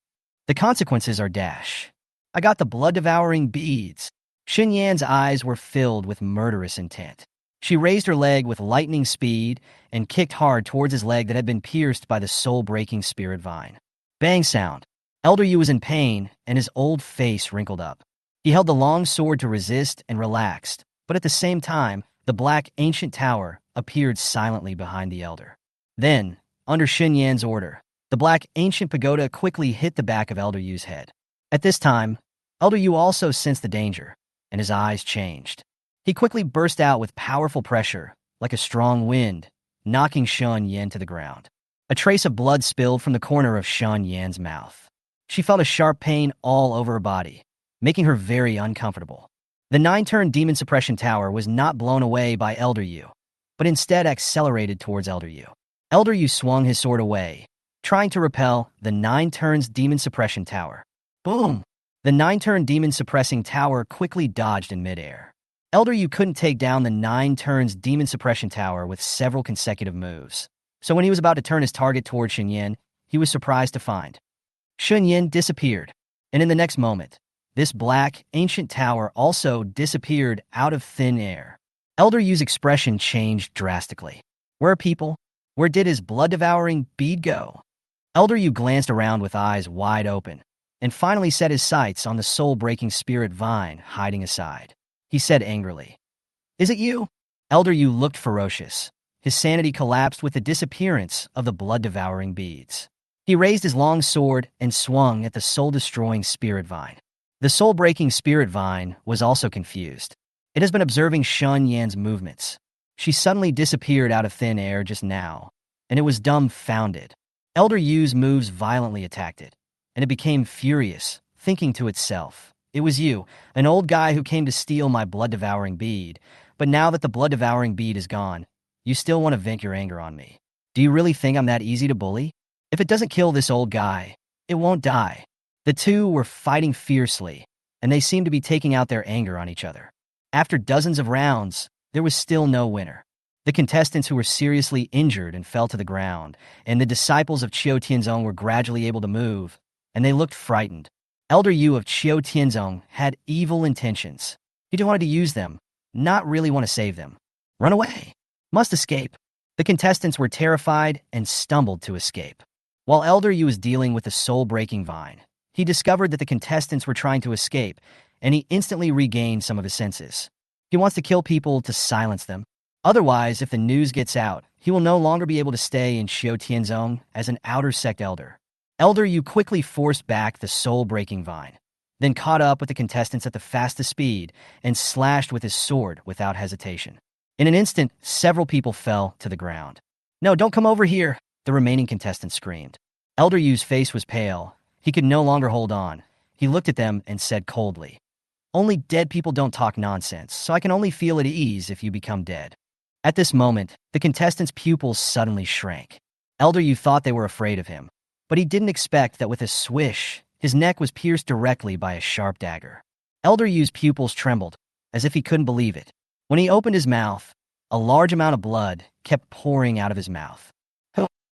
The consequences are dash. I got the blood-devouring beads. Shen Yan's eyes were filled with murderous intent. She raised her leg with lightning speed and kicked hard towards his leg that had been pierced by the soul-breaking spirit vine. Bang sound. Elder Yu was in pain, and his old face wrinkled up. He held the long sword to resist and relaxed, but at the same time, the black ancient tower appeared silently behind the elder. Then, under Shen Yan's order, the black ancient pagoda quickly hit the back of Elder Yu's head. At this time, Elder Yu also sensed the danger, and his eyes changed. He quickly burst out with powerful pressure, like a strong wind, knocking Shen Yan to the ground. A trace of blood spilled from the corner of Shen Yan's mouth. She felt a sharp pain all over her body, making her very uncomfortable. The 9-turn demon suppression tower was not blown away by Elder Yu, but instead accelerated towards Elder Yu. Elder Yu swung his sword away, trying to repel the 9-turns demon suppression tower. Boom! The 9-turn demon suppressing tower quickly dodged in midair. Elder Yu couldn't take down the 9-turns demon suppression tower with several consecutive moves, so when he was about to turn his target toward Shen Yan, he was surprised to find Shen Yan disappeared, and in the next moment, this black, ancient tower also disappeared out of thin air. Elder Yu's expression changed drastically. Where are people? Where did his blood-devouring bead go? Elder Yu glanced around with eyes wide open, and finally set his sights on the soul-breaking spirit vine hiding aside. He said angrily, Is it you? Elder Yu looked ferocious. His sanity collapsed with the disappearance of the blood-devouring beads. He raised his long sword and swung at the soul-destroying spirit vine. The soul-breaking spirit vine was also confused. It has been observing Shen Yan's movements. She suddenly disappeared out of thin air just now, and it was dumbfounded. Elder Yu's moves violently attacked it, and it became furious, thinking to itself, It was you, an old guy who came to steal my blood-devouring bead, but now that the blood-devouring bead is gone, you still want to vent your anger on me. Do you really think I'm that easy to bully? If it doesn't kill this old guy, it won't die. The two were fighting fiercely, and they seemed to be taking out their anger on each other. After dozens of rounds, there was still no winner. The contestants who were seriously injured and fell to the ground, and the disciples of Qiu Tianzong were gradually able to move, and they looked frightened. Elder Yu of Qiu Tianzong had evil intentions. He just wanted to use them, not really want to save them. Run away. Must escape. The contestants were terrified and stumbled to escape. While Elder Yu was dealing with the soul-breaking vine, he discovered that the contestants were trying to escape, and he instantly regained some of his senses. He wants to kill people to silence them. Otherwise, if the news gets out, he will no longer be able to stay in Qiu Tianzong as an outer sect elder. Elder Yu quickly forced back the soul-breaking vine, then caught up with the contestants at the fastest speed and slashed with his sword without hesitation. In an instant, several people fell to the ground. "No, don't come over here," the remaining contestants screamed. Elder Yu's face was pale. He could no longer hold on. He looked at them and said coldly, "Only dead people don't talk nonsense, so I can only feel at ease if you become dead." At this moment, the contestants' pupils suddenly shrank. Elder Yu thought they were afraid of him, but he didn't expect that with a swish, his neck was pierced directly by a sharp dagger. Elder Yu's pupils trembled, as if he couldn't believe it. When he opened his mouth, a large amount of blood kept pouring out of his mouth.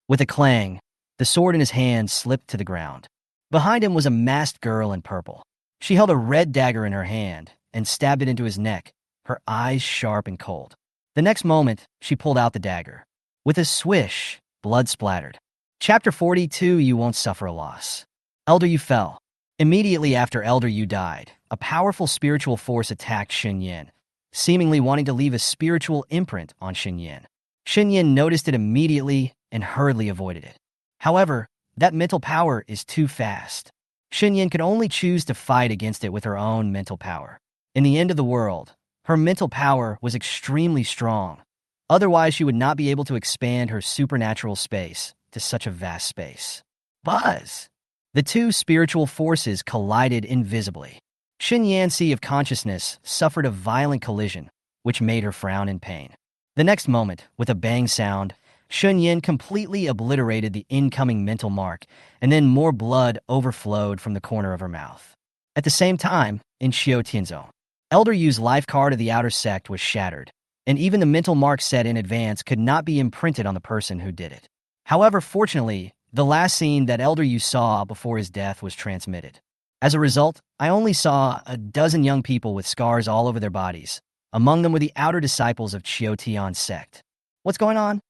With a clang, the sword in his hand slipped to the ground. Behind him was a masked girl in purple. She held a red dagger in her hand and stabbed it into his neck, her eyes sharp and cold. The next moment, she pulled out the dagger. With a swish, blood splattered. Chapter 42, You Won't Suffer a Loss. Elder Yu fell. Immediately after Elder Yu died, a powerful spiritual force attacked Shen Yan, seemingly wanting to leave a spiritual imprint on Shen Yan. Shen Yan noticed it immediately and hurriedly avoided it. However, that mental power is too fast. Shen Yan could only choose to fight against it with her own mental power. In the end of the world, her mental power was extremely strong. Otherwise, she would not be able to expand her supernatural space to such a vast space. Buzz! The two spiritual forces collided invisibly. Shen Yan's sea of consciousness suffered a violent collision, which made her frown in pain. The next moment, with a bang sound, Shen Yan completely obliterated the incoming mental mark, and then more blood overflowed from the corner of her mouth. At the same time, in Qiu Tianzong, Elder Yu's life card of the outer sect was shattered, and even the mental mark set in advance could not be imprinted on the person who did it. However, fortunately, the last scene that Elder Yu saw before his death was transmitted. As a result, I only saw a dozen young people with scars all over their bodies. Among them were the outer disciples of Qiu Tian's sect. What's going on?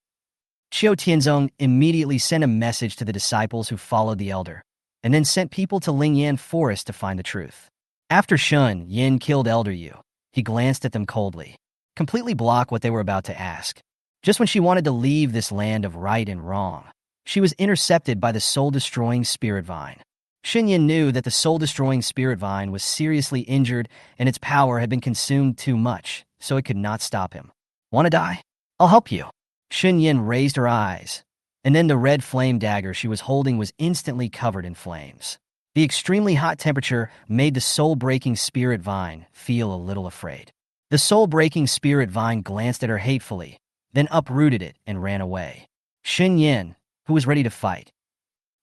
Qiu Tianzong immediately sent a message to the disciples who followed the elder, and then sent people to Lingan Forest to find the truth. After Shen Yan killed Elder Yu, he glanced at them coldly, completely blocked what they were about to ask. Just when she wanted to leave this land of right and wrong, she was intercepted by the soul-destroying spirit vine. Shen Yan knew that the soul-destroying spirit vine was seriously injured and its power had been consumed too much, so it could not stop him. "Want to die? I'll help you." Shen Yan raised her eyes, and then the red flame dagger she was holding was instantly covered in flames. The extremely hot temperature made the soul-breaking spirit vine feel a little afraid. The soul-breaking spirit vine glanced at her hatefully, then uprooted it and ran away. Shen Yan, who was ready to fight.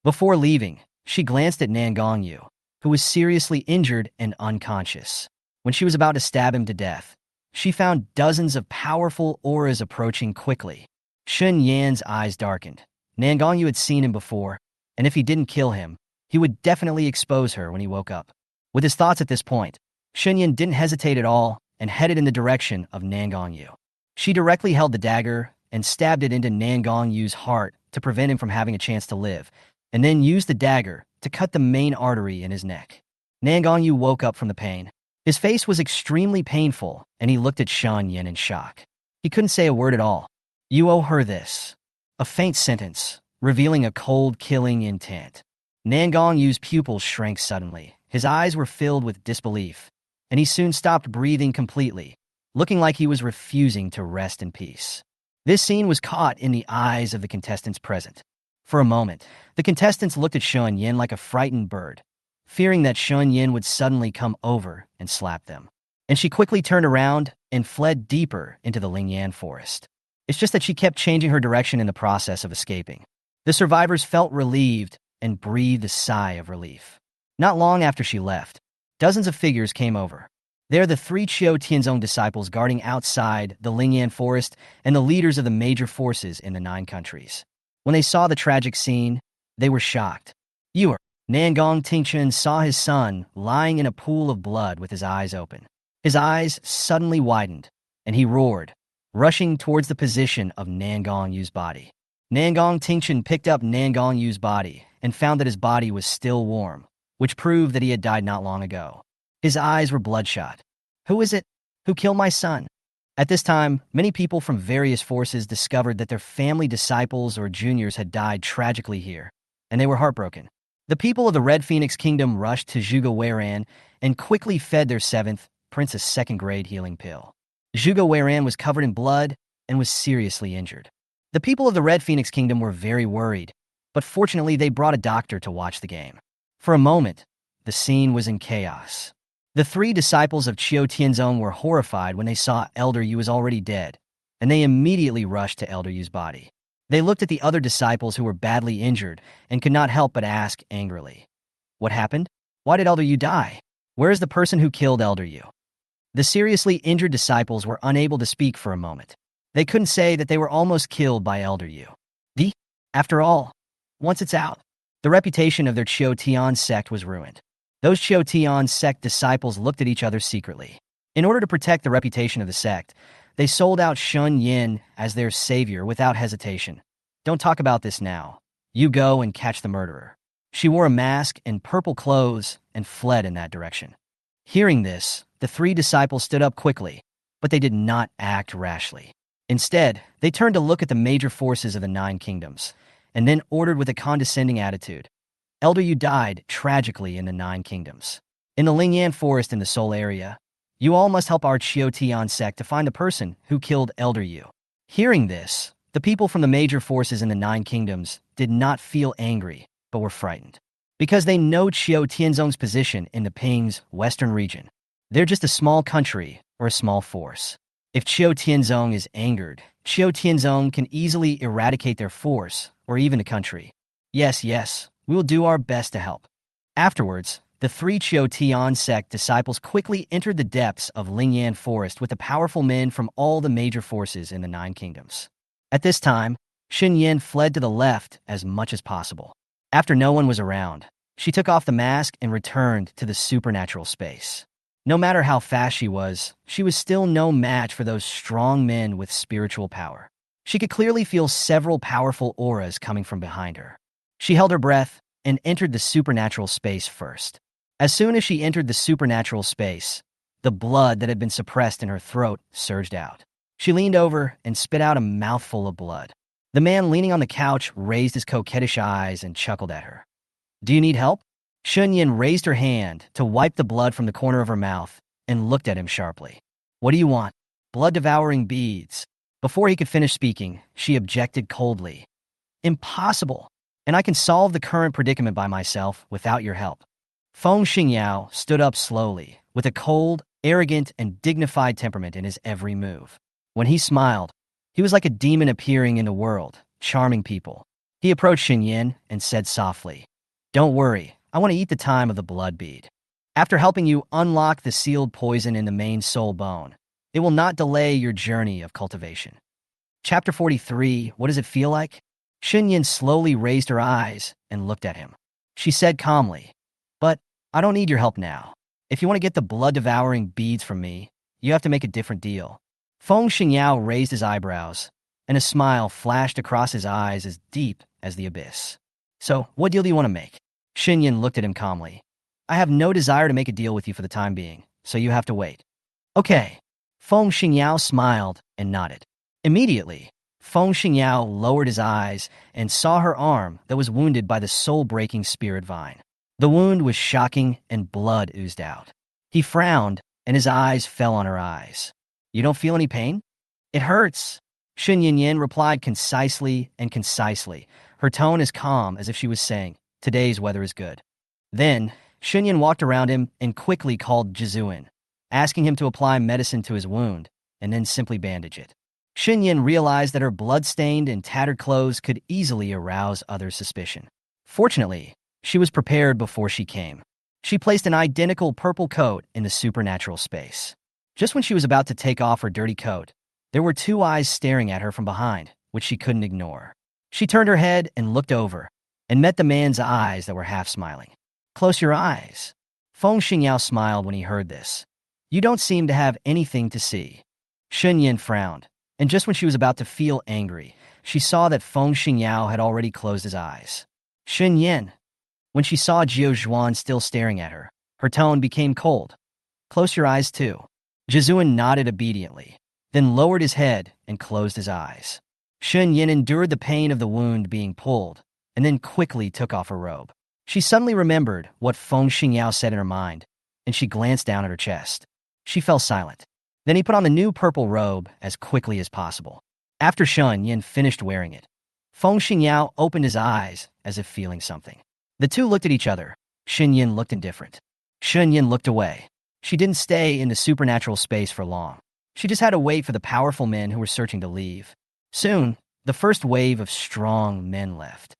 Before leaving, she glanced at Nangang Yu, who was seriously injured and unconscious. When she was about to stab him to death, she found dozens of powerful auras approaching quickly. Shen Yan's eyes darkened. Nangang Yu had seen him before, and if he didn't kill him, he would definitely expose her when he woke up. With his thoughts at this point, Shen Yan didn't hesitate at all and headed in the direction of Nangang Yu. She directly held the dagger and stabbed it into Nangang Yu's heart to prevent him from having a chance to live, and then used the dagger to cut the main artery in his neck. Nangang Yu woke up from the pain. His face was extremely painful, and he looked at Shen Yan in shock. He couldn't say a word at all. "You owe her this." A faint sentence, revealing a cold killing intent. Nangang Yu's pupils shrank suddenly. His eyes were filled with disbelief, and he soon stopped breathing completely, looking like he was refusing to rest in peace. This scene was caught in the eyes of the contestants present. For a moment, the contestants looked at Shen Yan like a frightened bird, fearing that Shen Yan would suddenly come over and slap them. And she quickly turned around and fled deeper into the Lingan Forest. It's just that she kept changing her direction in the process of escaping. The survivors felt relieved and breathed a sigh of relief. Not long after she left, dozens of figures came over. They're the 3 Qiu Tianzong disciples guarding outside the Lingan Forest and the leaders of the major forces in the 9 countries. When they saw the tragic scene, they were shocked. "You are..." Nangong Tingchen saw his son lying in a pool of blood with his eyes open. His eyes suddenly widened, and he roared, rushing towards the position of Nangong Yu's body. Nangong Tingchen picked up Nangong Yu's body and found that his body was still warm, which proved that he had died not long ago. His eyes were bloodshot. Who is it? Who killed my son? At this time, many people from various forces discovered that their family disciples or juniors had died tragically here, and they were heartbroken. The people of the Red Phoenix Kingdom rushed to Zhuge Weiran and quickly fed their 7th, Prince's second-grade healing pill. Zhuge Weiran was covered in blood and was seriously injured. The people of the Red Phoenix Kingdom were very worried, but fortunately they brought a doctor to watch the game. For a moment, the scene was in chaos. The 3 disciples of Qiu Tianzong were horrified when they saw Elder Yu was already dead, and they immediately rushed to Elder Yu's body. They looked at the other disciples who were badly injured and could not help but ask angrily, "What happened? Why did Elder Yu die? Where is the person who killed Elder Yu?" The seriously injured disciples were unable to speak for a moment. They couldn't say that they were almost killed by Elder Yu. After all, once it's out, the reputation of their Qiu Tian sect was ruined. Those Qiu Tian sect disciples looked at each other secretly. In order to protect the reputation of the sect, they sold out Shen Yan as their savior without hesitation. "Don't talk about this now. You go and catch the murderer." She wore a mask and purple clothes and fled in that direction. Hearing this, the 3 disciples stood up quickly, but they did not act rashly. Instead, they turned to look at the major forces of the 9 kingdoms, and then ordered with a condescending attitude. Elder Yu died tragically in the 9 kingdoms. In the Lingan Forest in the Seoul area, you all must help our Qiu Tian sect to find the person who killed Elder Yu. Hearing this, the people from the major forces in the 9 kingdoms did not feel angry, but were frightened. Because they know Qiu Tianzong's position in the Ping's western region. They're just a small country or a small force. If Qiu Tianzong is angered, Qiu Tianzong can easily eradicate their force or even a country. Yes, we will do our best to help. Afterwards, the 3 Qiu Tian sect disciples quickly entered the depths of Lingan Forest with the powerful men from all the major forces in the 9 kingdoms. At this time, Shen Yan fled to the left as much as possible. After no one was around, she took off the mask and returned to the supernatural space. No matter how fast she was still no match for those strong men with spiritual power. She could clearly feel several powerful auras coming from behind her. She held her breath and entered the supernatural space first. As soon as she entered the supernatural space, the blood that had been suppressed in her throat surged out. She leaned over and spit out a mouthful of blood. The man leaning on the couch raised his coquettish eyes and chuckled at her. "Do you need help?" Shen Yan raised her hand to wipe the blood from the corner of her mouth and looked at him sharply. "What do you want?" "Blood-devouring beads." Before he could finish speaking, she objected coldly. "Impossible, and I can solve the current predicament by myself without your help." Feng Xingyao stood up slowly, with a cold, arrogant, and dignified temperament in his every move. When he smiled, he was like a demon appearing in the world, charming people. He approached Shen Yan and said softly, "Don't worry, I want to eat the time of the blood bead. After helping you unlock the sealed poison in the main soul bone, it will not delay your journey of cultivation." Chapter 43, What Does It Feel Like? Shen Yan slowly raised her eyes and looked at him. She said calmly, "But I don't need your help now. If you want to get the blood-devouring beads from me, you have to make a different deal." Feng Xingyao raised his eyebrows, and a smile flashed across his eyes as deep as the abyss. "So, what deal do you want to make?" Shen Yan looked at him calmly. "I have no desire to make a deal with you for the time being, so you have to wait." "Okay." Feng Xingyao smiled and nodded. Immediately, Feng Xingyao lowered his eyes and saw her arm that was wounded by the soul-breaking spirit vine. The wound was shocking and blood oozed out. He frowned, and his eyes fell on her eyes. "You don't feel any pain?" "It hurts," Shen Yan replied concisely, her tone as calm as if she was saying, "Today's weather is good." Then, Shen Yan walked around him and quickly called Jizuan, asking him to apply medicine to his wound and then simply bandage it. Shen Yan realized that her blood-stained and tattered clothes could easily arouse others' suspicion. Fortunately, she was prepared before she came. She placed an identical purple coat in the supernatural space. Just when she was about to take off her dirty coat, there were 2 eyes staring at her from behind, which she couldn't ignore. She turned her head and looked over, and met the man's eyes that were half smiling. Close your eyes. Feng Xingyao smiled when he heard this. You don't seem to have anything to see. Shen Yan frowned, and just when she was about to feel angry, she saw that Feng Xingyao had already closed his eyes. Shen Yan. When she saw Jiu Zhuan still staring at her, her tone became cold. Close your eyes too. Jizuan nodded obediently, then lowered his head and closed his eyes. Shen Yan endured the pain of the wound being pulled, and then quickly took off her robe. She suddenly remembered what Feng Xingyao said in her mind, and she glanced down at her chest. She fell silent. Then he put on the new purple robe as quickly as possible. After Shen Yan finished wearing it, Feng Xingyao opened his eyes as if feeling something. The two looked at each other. Shen Yan looked indifferent. Shen Yan looked away. She didn't stay in the supernatural space for long. She just had to wait for the powerful men who were searching to leave. Soon, the first wave of strong men left.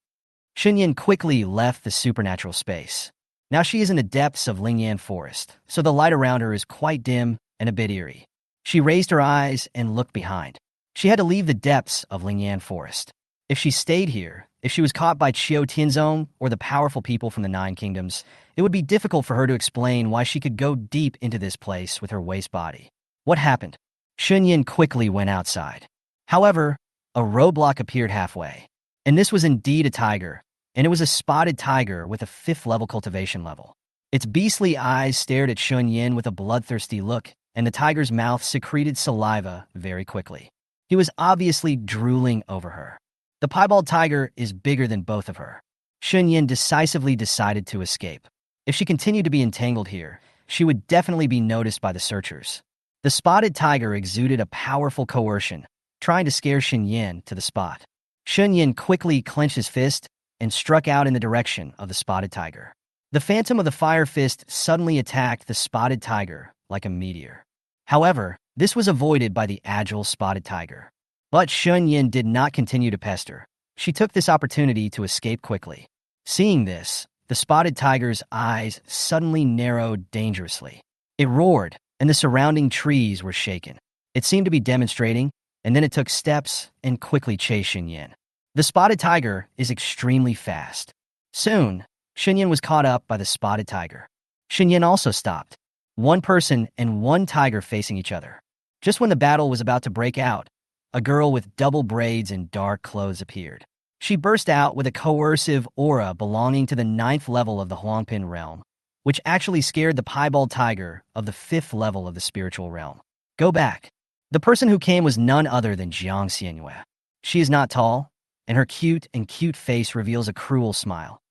Shen Yan quickly left the supernatural space. Now she is in the depths of Lingan Forest, so the light around her is quite dim and a bit eerie. She raised her eyes and looked behind. She had to leave the depths of Lingan Forest. If she stayed here, if she was caught by Qiu Tianzong or the powerful people from the Nine Kingdoms, it would be difficult for her to explain why she could go deep into this place with her waste body. What happened? Shen Yan quickly went outside. However, a roadblock appeared halfway. And this was indeed a tiger, and it was a spotted tiger with a 5th level cultivation level. Its beastly eyes stared at Shen Yan with a bloodthirsty look, and the tiger's mouth secreted saliva very quickly. He was obviously drooling over her. The piebald tiger is bigger than both of her. Shen Yan decisively decided to escape. If she continued to be entangled here, she would definitely be noticed by the searchers. The spotted tiger exuded a powerful coercion, trying to scare Shen Yan to the spot. Shen Yan quickly clenched his fist and struck out in the direction of the spotted tiger. The phantom of the fire fist suddenly attacked the spotted tiger like a meteor. However, this was avoided by the agile spotted tiger. But Shen Yan did not continue to pester. She took this opportunity to escape quickly. Seeing this, the spotted tiger's eyes suddenly narrowed dangerously. It roared, and the surrounding trees were shaken. It seemed to be demonstrating, and then it took steps and quickly chased Shen Yan. The spotted tiger is extremely fast. Soon, Shen Yan was caught up by the spotted tiger. Shen Yan also stopped. One person and one tiger facing each other. Just when the battle was about to break out, a girl with double braids and dark clothes appeared. She burst out with a coercive aura belonging to the 9th level of the Huangpin realm, which actually scared the piebald tiger of the 5th level of the spiritual realm. Go back. The person who came was none other than Jiang Xianyue. She is not tall, and her cute face reveals a cruel smile.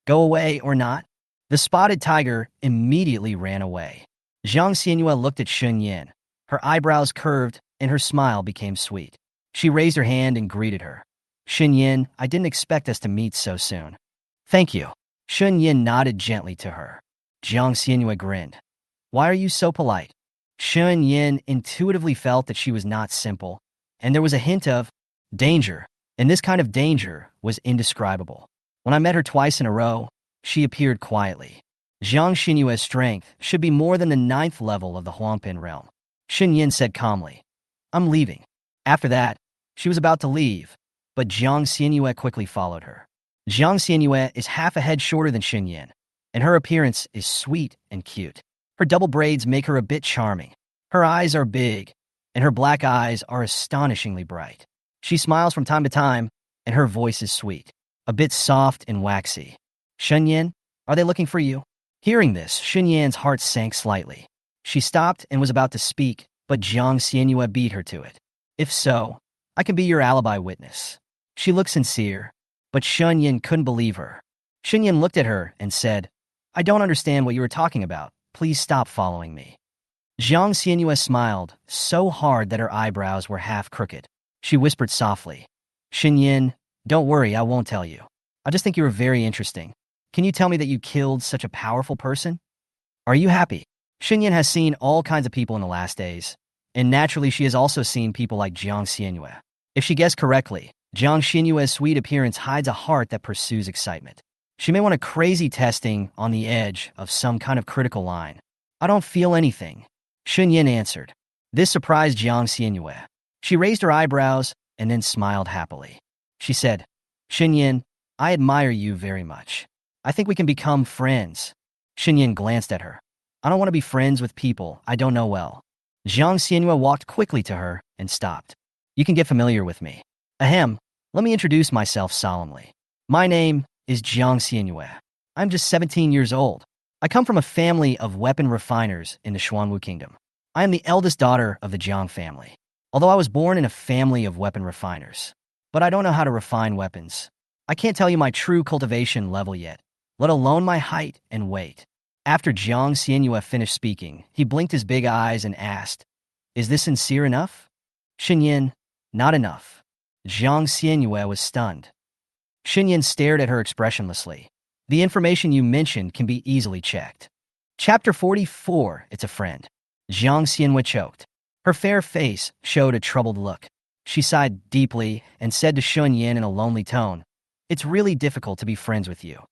Go away or not? The spotted tiger immediately ran away. Jiang Xianyue looked at Shen Yan. Her eyebrows curved, and her smile became sweet. She raised her hand and greeted her. Shen Yan, I didn't expect us to meet so soon. Thank you. Shen Yan nodded gently to her. Jiang Xianyue grinned. Why are you so polite? Shen Yan intuitively felt that she was not simple, and there was a hint of danger, and this kind of danger was indescribable. When I met her twice in a row, she appeared quietly. Jiang Xianyue's strength should be more than the 9th level of the Huangpin realm. Shen Yan said calmly, I'm leaving. After that, she was about to leave, but Jiang Xianyue quickly followed her. Jiang Xianyue is half a head shorter than Shen Yan, and her appearance is sweet and cute. Her double braids make her a bit charming. Her eyes are big, and her black eyes are astonishingly bright. She smiles from time to time, and her voice is sweet, a bit soft and waxy. Shen Yan, are they looking for you? Hearing this, Shen Yan's heart sank slightly. She stopped and was about to speak, but Jiang Xianyue beat her to it. If so, I can be your alibi witness. She looked sincere, but Shen Yan couldn't believe her. Shen Yan looked at her and said, I don't understand what you were talking about. Please stop following me. Jiang Xianyue smiled so hard that her eyebrows were half crooked. She whispered softly, Shen Yan, don't worry, I won't tell you. I just think you are very interesting. Can you tell me that you killed such a powerful person? Are you happy? Shen Yan has seen all kinds of people in the last days, and naturally she has also seen people like Jiang Xianyue. If she guessed correctly, Jiang Xianyue's sweet appearance hides a heart that pursues excitement. She may want a crazy testing on the edge of some kind of critical line. I don't feel anything. Shen Yan answered. This surprised Jiang Xianyue. She raised her eyebrows and then smiled happily. She said, Shen Yan, I admire you very much. I think we can become friends. Shen Yan glanced at her. I don't want to be friends with people I don't know well. Jiang Xianhua walked quickly to her and stopped. You can get familiar with me. Ahem, let me introduce myself solemnly. My name is Jiang Xianhua. I'm just 17 years old. I come from a family of weapon refiners in the Xuanwu Kingdom. I am the eldest daughter of the Jiang family, although I was born in a family of weapon refiners. But I don't know how to refine weapons. I can't tell you my true cultivation level yet, let alone my height and weight. After Jiang Xianhua finished speaking, he blinked his big eyes and asked, Is this sincere enough? Shen Yan, not enough. Jiang Xianhua was stunned. Shen Yan stared at her expressionlessly. The information you mentioned can be easily checked. Chapter 44, It's a Friend. Jiang Xianhua choked. Her fair face showed a troubled look. She sighed deeply and said to Shen Yan in a lonely tone, It's really difficult to be friends with you.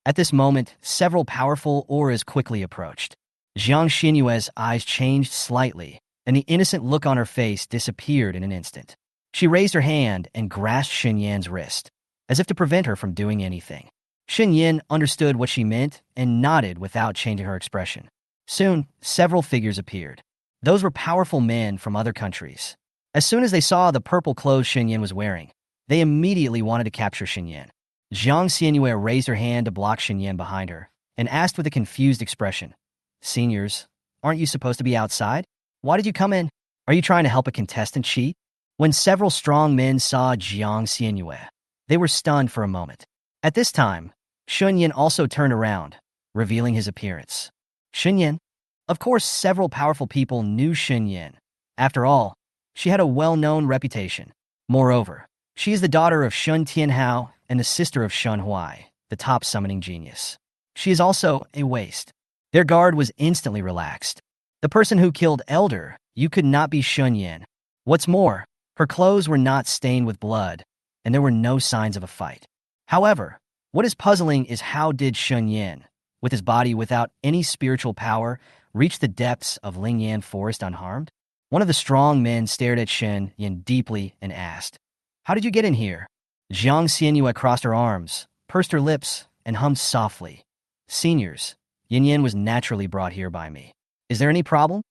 At this moment, several powerful auras quickly approached. Jiang Xianhua's eyes changed slightly, and the innocent look on her face disappeared in an instant. She raised her hand and grasped Shen Yan's wrist, as if to prevent her from doing anything. Shen Yan understood what she meant and nodded without changing her expression. Soon, several figures appeared. Those were powerful men from other countries. As soon as they saw the purple clothes Shen Yan was wearing, they immediately wanted to capture Shen Yan. Jiang Xianhua raised her hand to block Shen Yan behind her and asked with a confused expression, Seniors, aren't you supposed to be outside? Why did you come in? Are you trying to help a contestant cheat? When several strong men saw Jiang Xianhua, they were stunned for a moment. At this time, Shen Yan also turned around, revealing his appearance. Shen Yan? Of course, several powerful people knew Shen Yan. After all, she had a well-known reputation. Moreover, she is the daughter of Shun Tianhao and the sister of Shun Huai, the top summoning genius. She is also a waste. Their guard was instantly relaxed. The person who killed Elder, you could not be Shen Yan. What's more, her clothes were not stained with blood, and there were no signs of a fight. However, what is puzzling is how did Shen Yan, with his body without any spiritual power, reach the depths of Lingan Forest unharmed? One of the strong men stared at Shen Yan deeply and asked, How did you get in here? Jiang Xianhua crossed her arms, pursed her lips, and hummed softly. Seniors, Yin Yan was naturally brought here by me. Is there any problem?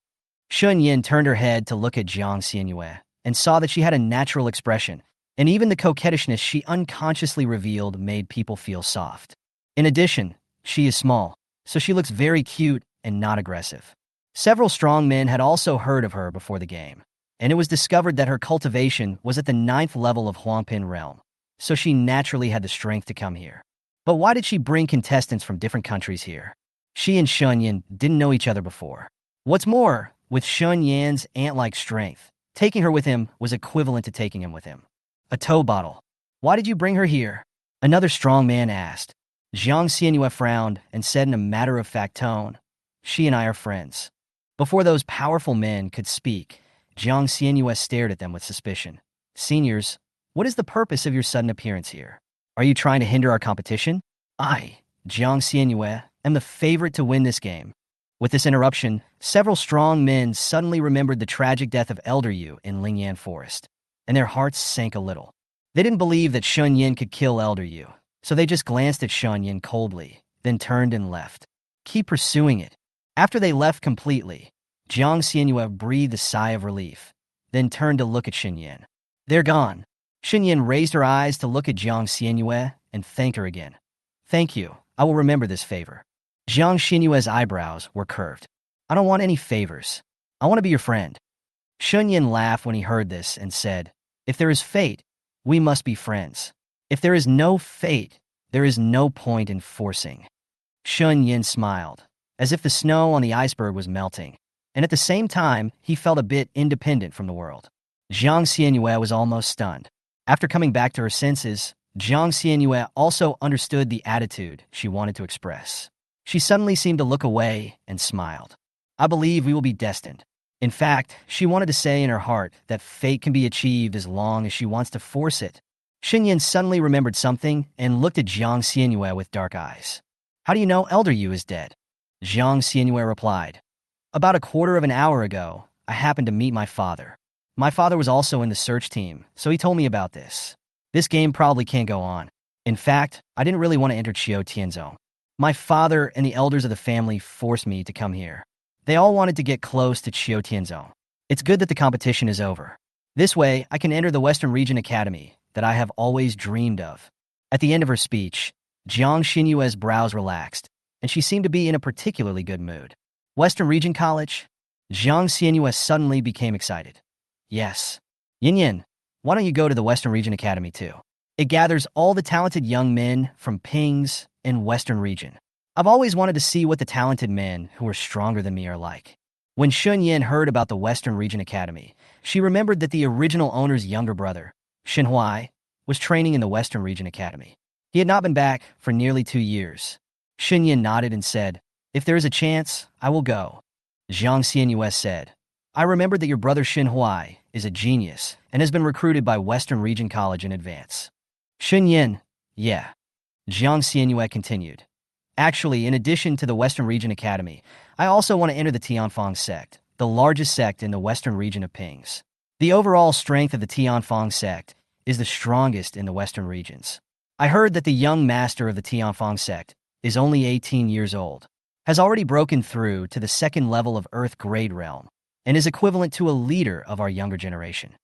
Shen Yan turned her head to look at Jiang Xianhua and saw that she had a natural expression, and even the coquettishness she unconsciously revealed made people feel soft. In addition, she is small, so she looks very cute and not aggressive. Several strong men had also heard of her before the game, and it was discovered that her cultivation was at the 9th level of Huangpin realm, so she naturally had the strength to come here. But why did she bring contestants from different countries here? She and Shen Yan didn't know each other before. What's more, with Shen Yan's ant-like strength, taking her with him was equivalent to taking him with him. A tow bottle. Why did you bring her here? Another strong man asked. Jiang Xianhua frowned and said in a matter-of-fact tone, She and I are friends. Before those powerful men could speak, Jiang Xianhua stared at them with suspicion. Seniors, what is the purpose of your sudden appearance here? Are you trying to hinder our competition? I, Jiang Xianhua, am the favorite to win this game. With this interruption, several strong men suddenly remembered the tragic death of Elder Yu in Lingan Forest, and their hearts sank a little. They didn't believe that Shen Yan could kill Elder Yu, so they just glanced at Shen Yan coldly, then turned and left. Keep pursuing it. After they left completely, Jiang Xianhua breathed a sigh of relief, then turned to look at Shen Yan. They're gone. Shen Yan raised her eyes to look at Jiang Xianhua and thanked her again. Thank you. I will remember this favor. Jiang Xianhua's eyebrows were curved. I don't want any favors. I want to be your friend. Shen Yan laughed when he heard this and said, If there is fate, we must be friends. If there is no fate, there is no point in forcing. Shen Yan smiled, as if the snow on the iceberg was melting, and at the same time, he felt a bit independent from the world. Jiang Xianhua was almost stunned. After coming back to her senses, Jiang Xianhua also understood the attitude she wanted to express. She suddenly seemed to look away and smiled. I believe we will be destined. In fact, she wanted to say in her heart that fate can be achieved as long as she wants to force it. Shen Yan suddenly remembered something and looked at Jiang Xianhua with dark eyes. How do you know Elder Yu is dead? Jiang Xianhua replied. About a quarter of an hour ago, I happened to meet my father. My father was also in the search team, so he told me about this. This game probably can't go on. In fact, I didn't really want to enter Chio Tianzong. My father and the elders of the family forced me to come here. They all wanted to get close to Qiu Tianzong. It's good that the competition is over. This way, I can enter the Western Region Academy that I have always dreamed of. At the end of her speech, Jiang Xinyue's brows relaxed, and she seemed to be in a particularly good mood. Western Region College? Jiang Xinyue suddenly became excited. Yes. Yin Yin, why don't you go to the Western Region Academy too? It gathers all the talented young men from Ping's and Western Region. I've always wanted to see what the talented men who are stronger than me are like. When Shen Yan heard about the Western Region Academy, she remembered that the original owner's younger brother, Shen Huai, was training in the Western Region Academy. He had not been back for nearly 2 years. Shen Yan nodded and said, "If there is a chance, I will go." Jiang Xianyue said, "I remembered that your brother Shen Huai is a genius and has been recruited by Western Region College in advance." Shen Yan, yeah. Jiang Xianyue continued. Actually, in addition to the Western Region Academy, I also want to enter the Tianfang sect, the largest sect in the Western region of Pings. The overall strength of the Tianfang sect is the strongest in the Western regions. I heard that the young master of the Tianfang sect is only 18 years old, has already broken through to the second level of Earth Grade Realm, and is equivalent to a leader of our younger generation.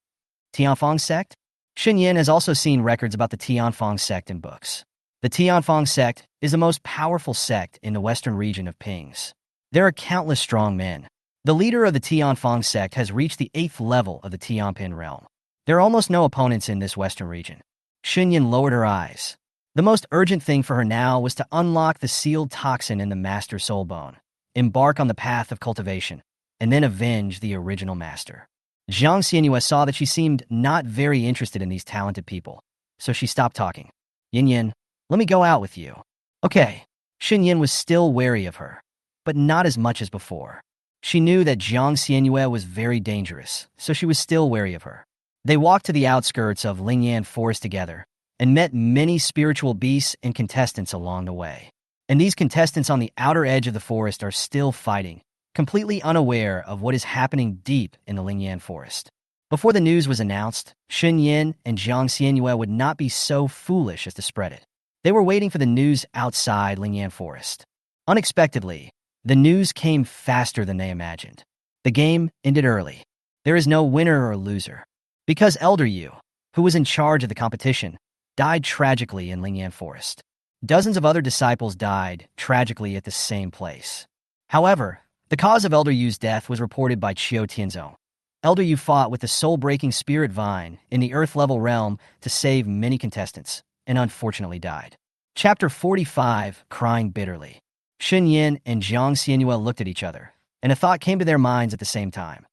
Tianfang sect? Shen Yan has also seen records about the Tianfang sect in books. The Tianfang sect is the most powerful sect in the Western region of Pings. There are countless strong men. The leader of the Tianfang sect has reached the 8th level of the Tianpin realm. There are almost no opponents in this Western region. Shen Yan lowered her eyes. The most urgent thing for her now was to unlock the sealed toxin in the Master Soul Bone, embark on the path of cultivation, and then avenge the original master. Jiang Xianyue saw that she seemed not very interested in these talented people, so she stopped talking. Yin Yin, let me go out with you. Okay. Shen Yan was still wary of her, but not as much as before. She knew that Jiang Xianyue was very dangerous, so she was still wary of her. They walked to the outskirts of Lingan Forest together and met many spiritual beasts and contestants along the way. And these contestants on the outer edge of the forest are still fighting, completely unaware of what is happening deep in the Lingan Forest. Before the news was announced, Shen Yan and Jiang Xianyue would not be so foolish as to spread it. They were waiting for the news outside Lingan Forest. Unexpectedly, the news came faster than they imagined. The game ended early. There is no winner or loser. Because Elder Yu, who was in charge of the competition, died tragically in Lingan Forest. Dozens of other disciples died tragically at the same place. However, the cause of Elder Yu's death was reported by Qiu Tianzong. Elder Yu fought with the soul-breaking spirit vine in the Earth-level realm to save many contestants, and unfortunately died. Chapter 45, Crying Bitterly. Shen Yan and Jiang Xianyue looked at each other, and a thought came to their minds at the same time.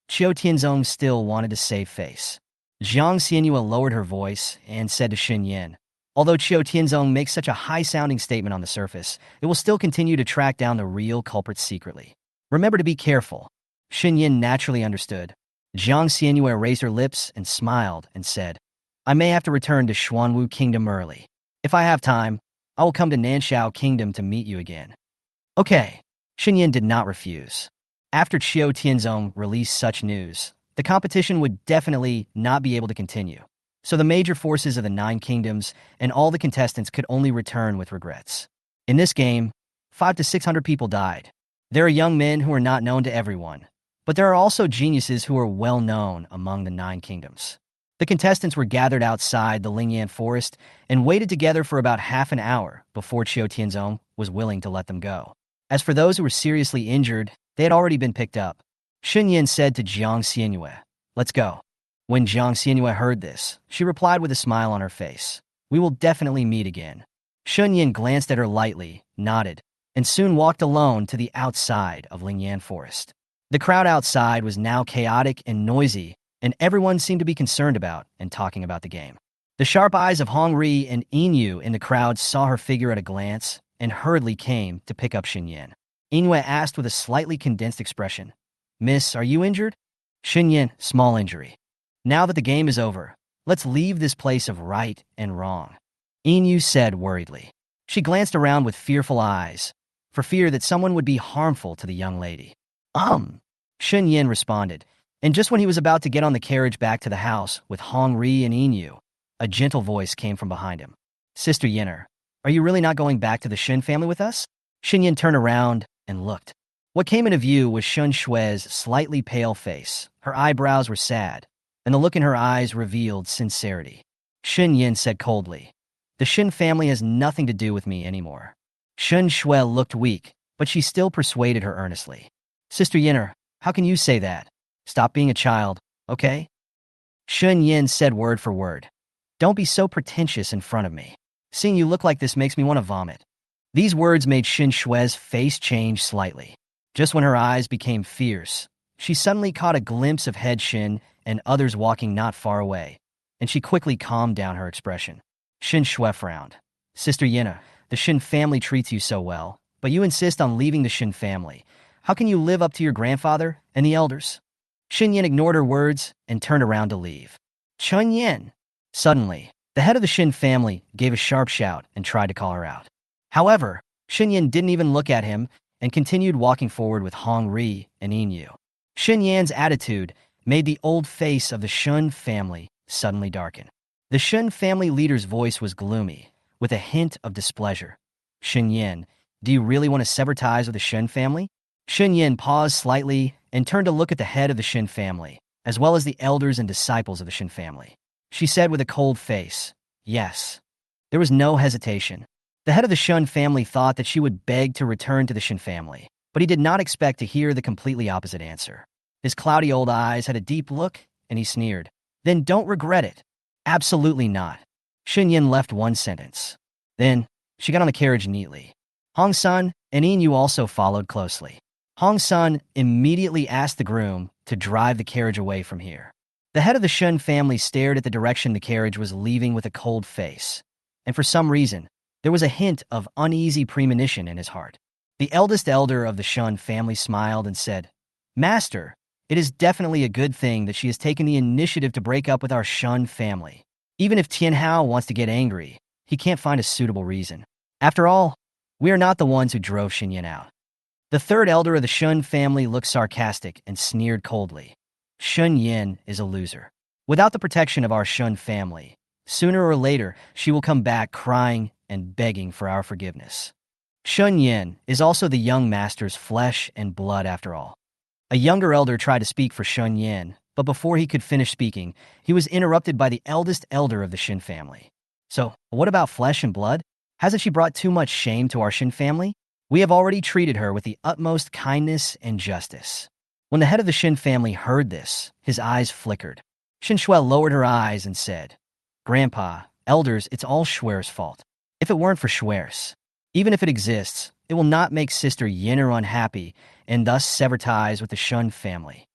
Qiu Tianzong still wanted to save face. Jiang Xianyue lowered her voice and said to Shen Yan, "Although Qiu Tianzong makes such a high-sounding statement on the surface, it will still continue to track down the real culprits secretly. Remember to be careful." Shen Yan naturally understood. Jiang Xianyue raised her lips and smiled and said, "I may have to return to Xuanwu Kingdom early. If I have time, I will come to Nanshao Kingdom to meet you again." Okay. Shen Yan did not refuse. After Qiu Tianzong released such news, the competition would definitely not be able to continue. So the major forces of the 9 kingdoms and all the contestants could only return with regrets. In this game, 500 to 600 people died. There are young men who are not known to everyone, but there are also geniuses who are well known among the 9 kingdoms. The contestants were gathered outside the Lingan Forest and waited together for about half an hour before Qiu Tianzong was willing to let them go. As for those who were seriously injured, they had already been picked up. Shen Yan said to Jiang Xianyue, "Let's go." When Jiang Xianyue heard this, she replied with a smile on her face, "We will definitely meet again." Shen Yan glanced at her lightly, nodded, and soon walked alone to the outside of Lingan Forest. The crowd outside was now chaotic and noisy, and everyone seemed to be concerned about and talking about the game. The sharp eyes of Hong Ri and Yin in the crowd saw her figure at a glance and hurriedly came to pick up Shen Yan. Yin asked with a slightly condensed expression, "Miss, are you injured?" Shen Yan, "Small injury." "Now that the game is over, let's leave this place of right and wrong," Yin said worriedly. She glanced around with fearful eyes, for fear that someone would be harmful to the young lady. Shen Yan responded, and just when he was about to get on the carriage back to the house with Hong Ri and Yin, a gentle voice came from behind him. "Sister Yinner, Are you really not going back to the Shen family with us? Shen Yan turned around and looked. What came into view was Shen Shui's slightly pale face. Her eyebrows were sad, and the look in her eyes revealed sincerity. Shen Yan said coldly, "The Shen family has nothing to do with me anymore." Shen Shui looked weak, but she still persuaded her earnestly. "Sister Yinner, how can you say that? Stop being a child, okay?" Shen Yan said word for word, "Don't be so pretentious in front of me. Seeing you look like this makes me want to vomit." These words made Shen Shui's face change slightly. Just when her eyes became fierce, she suddenly caught a glimpse of Head Shin and others walking not far away, and she quickly calmed down her expression. Shen Shui frowned. "Sister Yinna, the Shin family treats you so well, but you insist on leaving the Shin family. How can you live up to your grandfather and the elders?" Shen Yan ignored her words and turned around to leave. "Chen Yan!" Suddenly, the head of the Shin family gave a sharp shout and tried to call her out. However, Shen Yan didn't even look at him and continued walking forward with Hong Ri and Yin. Shen Yan's attitude made the old face of the Shun family suddenly darken. The Shun family leader's voice was gloomy, with a hint of displeasure. "Shen Yan, do you really want to sever ties with the Shen family?" Shen Yan paused slightly and turned to look at the head of the Shen family, as well as the elders and disciples of the Shen family. She said with a cold face, "Yes." There was no hesitation. The head of the Shun family thought that she would beg to return to the Shen family, but he did not expect to hear the completely opposite answer. His cloudy old eyes had a deep look, and he sneered, "Then don't regret it." "Absolutely not." Shen Yan left one sentence. Then, she got on the carriage neatly. Hong Sun and Yin also followed closely. Hong Sun immediately asked the groom to drive the carriage away from here. The head of the Shun family stared at the direction the carriage was leaving with a cold face, and for some reason, there was a hint of uneasy premonition in his heart. The eldest elder of the Shun family smiled and said, "Master, it is definitely a good thing that she has taken the initiative to break up with our Shun family. Even if Tianhao wants to get angry, he can't find a suitable reason. After all, we are not the ones who drove Shen Yan out." The third elder of the Shun family looked sarcastic and sneered coldly. "Shen Yan is a loser. Without the protection of our Shun family, sooner or later she will come back crying and begging for our forgiveness. Shen Yan is also the young master's flesh and blood after all." A younger elder tried to speak for Shen Yan, but before he could finish speaking, he was interrupted by the eldest elder of the Shin family. "So, what about flesh and blood? Hasn't she brought too much shame to our Shin family? We have already treated her with the utmost kindness and justice." When the head of the Shin family heard this, his eyes flickered. Shin Shui lowered her eyes and said, "Grandpa, elders, it's all Schwer's fault. If it weren't for Schwer's, even if it exists, it will not make Sister Yinner unhappy and thus sever ties with the Shun family."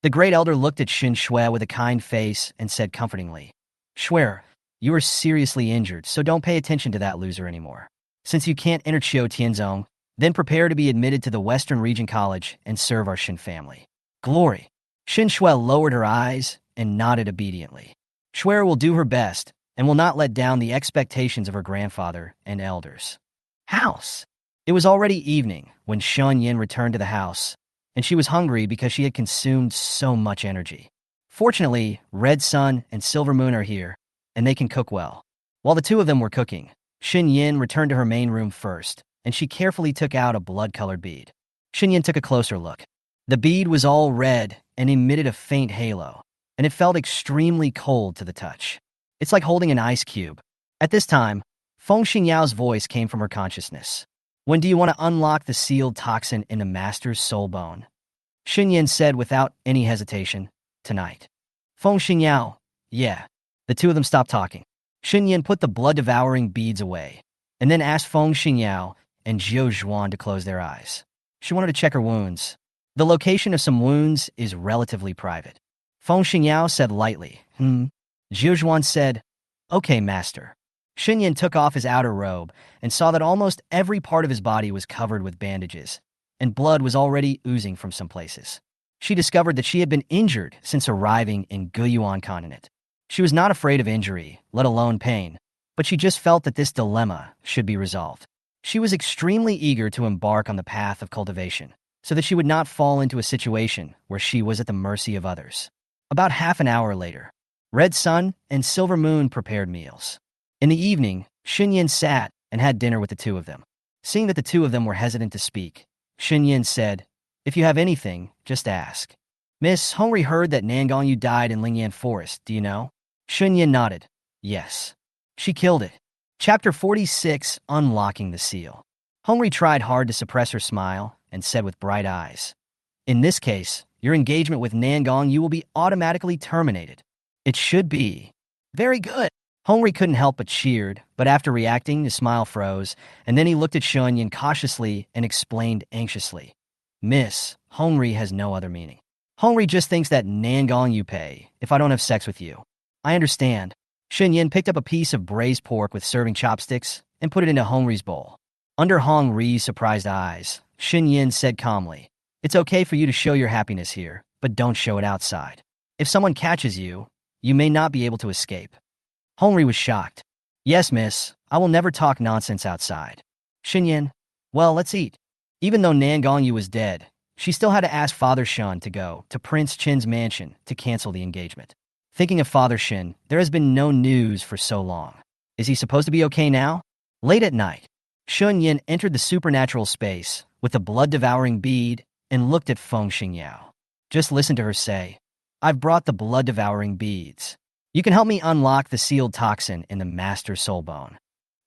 The great elder looked at Shin Shui with a kind face and said comfortingly, "Schwer, you are seriously injured, so don't pay attention to that loser anymore. Since you can't enter Chiu Tianzong, then prepare to be admitted to the Western Region College and serve our Shin family. Glory." Shin Shui lowered her eyes and nodded obediently. Schwer will do her best and will not let down the expectations of her grandfather and elders. House. It was already evening when Shen Yan returned to the house, and she was hungry because she had consumed so much energy. Fortunately, Red Sun and Silver Moon are here, and they can cook well. While the two of them were cooking, Shen Yan returned to her main room first, and she carefully took out a blood-colored bead. Shen Yan took a closer look. The bead was all red and emitted a faint halo, and it felt extremely cold to the touch. It's like holding an ice cube. At this time, Feng Xingyao's voice came from her consciousness. "When do you want to unlock the sealed toxin in the master's soul bone?" Shen Yan said without any hesitation, "Tonight." Feng Xingyao, "Yeah." The two of them stopped talking. Shen Yan put the blood-devouring beads away, and then asked Feng Xingyao and Zhou Zhuan to close their eyes. She wanted to check her wounds. The location of some wounds is relatively private. Feng Xingyao said lightly, Zhou Zhuan said, "Okay, master." Shen Yan took off his outer robe and saw that almost every part of his body was covered with bandages, and blood was already oozing from some places. She discovered that she had been injured since arriving in Guiyuan Continent. She was not afraid of injury, let alone pain, but she just felt that this dilemma should be resolved. She was extremely eager to embark on the path of cultivation, so that she would not fall into a situation where she was at the mercy of others. About half an hour later, Red Sun and Silver Moon prepared meals. In the evening, Shen Yan sat and had dinner with the two of them. Seeing that the two of them were hesitant to speak, Shen Yan said, "If you have anything, just ask." "Miss, Hongri heard that Nangang died in Lingan Forest, do you know?" Shen Yan nodded. "Yes. She killed it." Chapter 46, Unlocking the Seal. Hongri tried hard to suppress her smile and said with bright eyes, "In this case, your engagement with Nangang will be automatically terminated." "It should be." "Very good." Hongri couldn't help but cheered, but after reacting, his smile froze, and then he looked at Shen Yan cautiously and explained anxiously, "Miss, Hongri has no other meaning. Hongri just thinks that Nangang you pay if I don't have sex with you." "I understand." Shen Yan picked up a piece of braised pork with serving chopsticks and put it into Hongri's bowl. Under Hongri's surprised eyes, Shen Yan said calmly, "It's okay for you to show your happiness here, but don't show it outside. If someone catches you, you may not be able to escape." Hongri was shocked. "Yes, miss, I will never talk nonsense outside." Shen Yan, "Well, let's eat." Even though Nangang was dead, she still had to ask Father Shen to go to Prince Chen's mansion to cancel the engagement. Thinking of Father Shen, there has been no news for so long. Is he supposed to be okay now? Late at night, Shen Yan entered the supernatural space with the blood-devouring bead and looked at Feng Xingyao. Just listen to her say, "I've brought the blood-devouring beads. You can help me unlock the sealed toxin in the Master Soul Bone."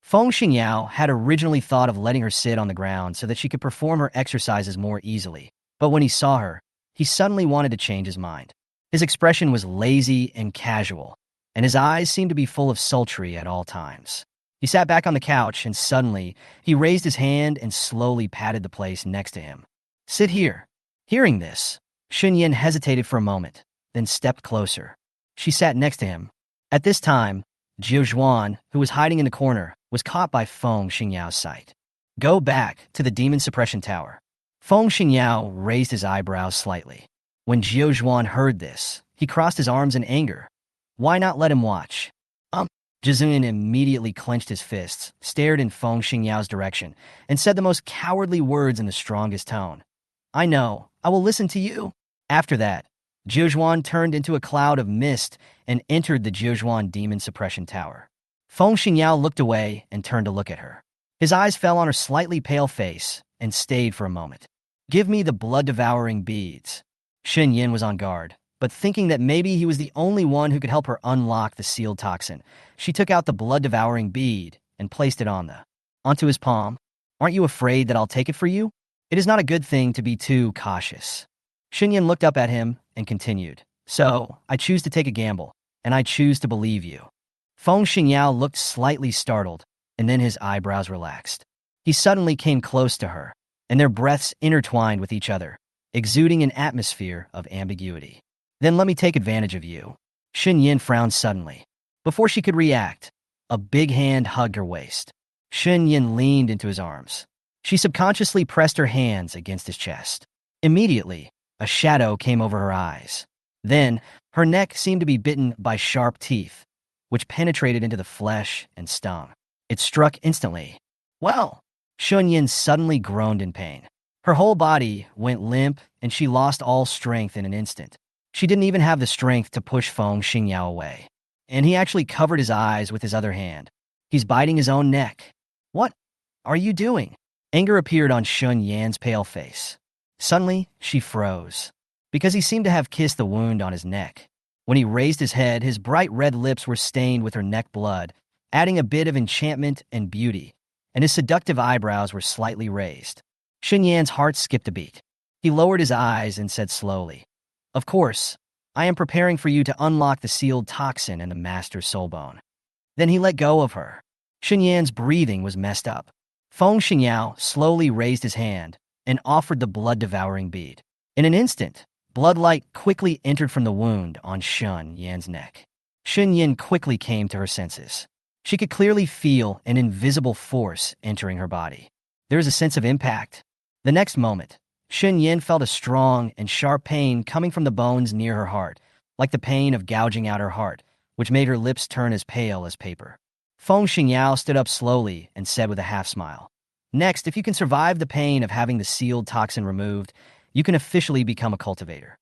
Feng Xingyao had originally thought of letting her sit on the ground so that she could perform her exercises more easily, but when he saw her, he suddenly wanted to change his mind. His expression was lazy and casual, and his eyes seemed to be full of sultry at all times. He sat back on the couch, and suddenly, he raised his hand and slowly patted the place next to him. "Sit here." Hearing this, Shen Yan hesitated for a moment, then stepped closer. She sat next to him. At this time, Jiuzhuan, who was hiding in the corner, was caught by Feng Xingyao's sight. "Go back to the demon suppression tower." Feng Xingyao raised his eyebrows slightly. When Jiuzhuan heard this, he crossed his arms in anger. "Why not let him watch?" Jizuyan immediately clenched his fists, stared in Feng Xingyao's direction, and said the most cowardly words in the strongest tone. "I know, I will listen to you." After that, Jiuzhuan turned into a cloud of mist and entered the Jiuzhuan Demon Suppression Tower. Feng Xingyao looked away and turned to look at her. His eyes fell on her slightly pale face and stayed for a moment. "Give me the blood-devouring beads." Shen Yan was on guard, but thinking that maybe he was the only one who could help her unlock the sealed toxin, she took out the blood-devouring bead and placed it onto his palm. "Aren't you afraid that I'll take it for you? It is not a good thing to be too cautious." Shen Yan looked up at him and continued, "So, I choose to take a gamble, and I choose to believe you." Feng Xingyao looked slightly startled, and then his eyebrows relaxed. He suddenly came close to her, and their breaths intertwined with each other, exuding an atmosphere of ambiguity. "Then let me take advantage of you." Shen Yan frowned suddenly. Before she could react, a big hand hugged her waist. Shen Yan leaned into his arms. She subconsciously pressed her hands against his chest. Immediately, a shadow came over her eyes. Then, her neck seemed to be bitten by sharp teeth, which penetrated into the flesh and stung. It struck instantly. "Well!" Shen Yan suddenly groaned in pain. Her whole body went limp, and she lost all strength in an instant. She didn't even have the strength to push Feng Xingyao away. And he actually covered his eyes with his other hand. "He's biting his own neck." "What are you doing?" Anger appeared on Shen Yan's pale face. Suddenly, she froze, because he seemed to have kissed the wound on his neck. When he raised his head, his bright red lips were stained with her neck blood, adding a bit of enchantment and beauty, and his seductive eyebrows were slightly raised. Shen Yan's heart skipped a beat. He lowered his eyes and said slowly, "Of course, I am preparing for you to unlock the sealed toxin in the Master Soul Bone." Then he let go of her. Shen Yan's breathing was messed up. Feng Xingyao slowly raised his hand and offered the blood-devouring bead. In an instant, bloodlight quickly entered from the wound on Shen Yan's neck. Shen Yan quickly came to her senses. She could clearly feel an invisible force entering her body. There was a sense of impact. The next moment, Shen Yan felt a strong and sharp pain coming from the bones near her heart, like the pain of gouging out her heart, which made her lips turn as pale as paper. Feng Xingyao stood up slowly and said with a half-smile, "Next, if you can survive the pain of having the sealed toxin removed, you can officially become a cultivator."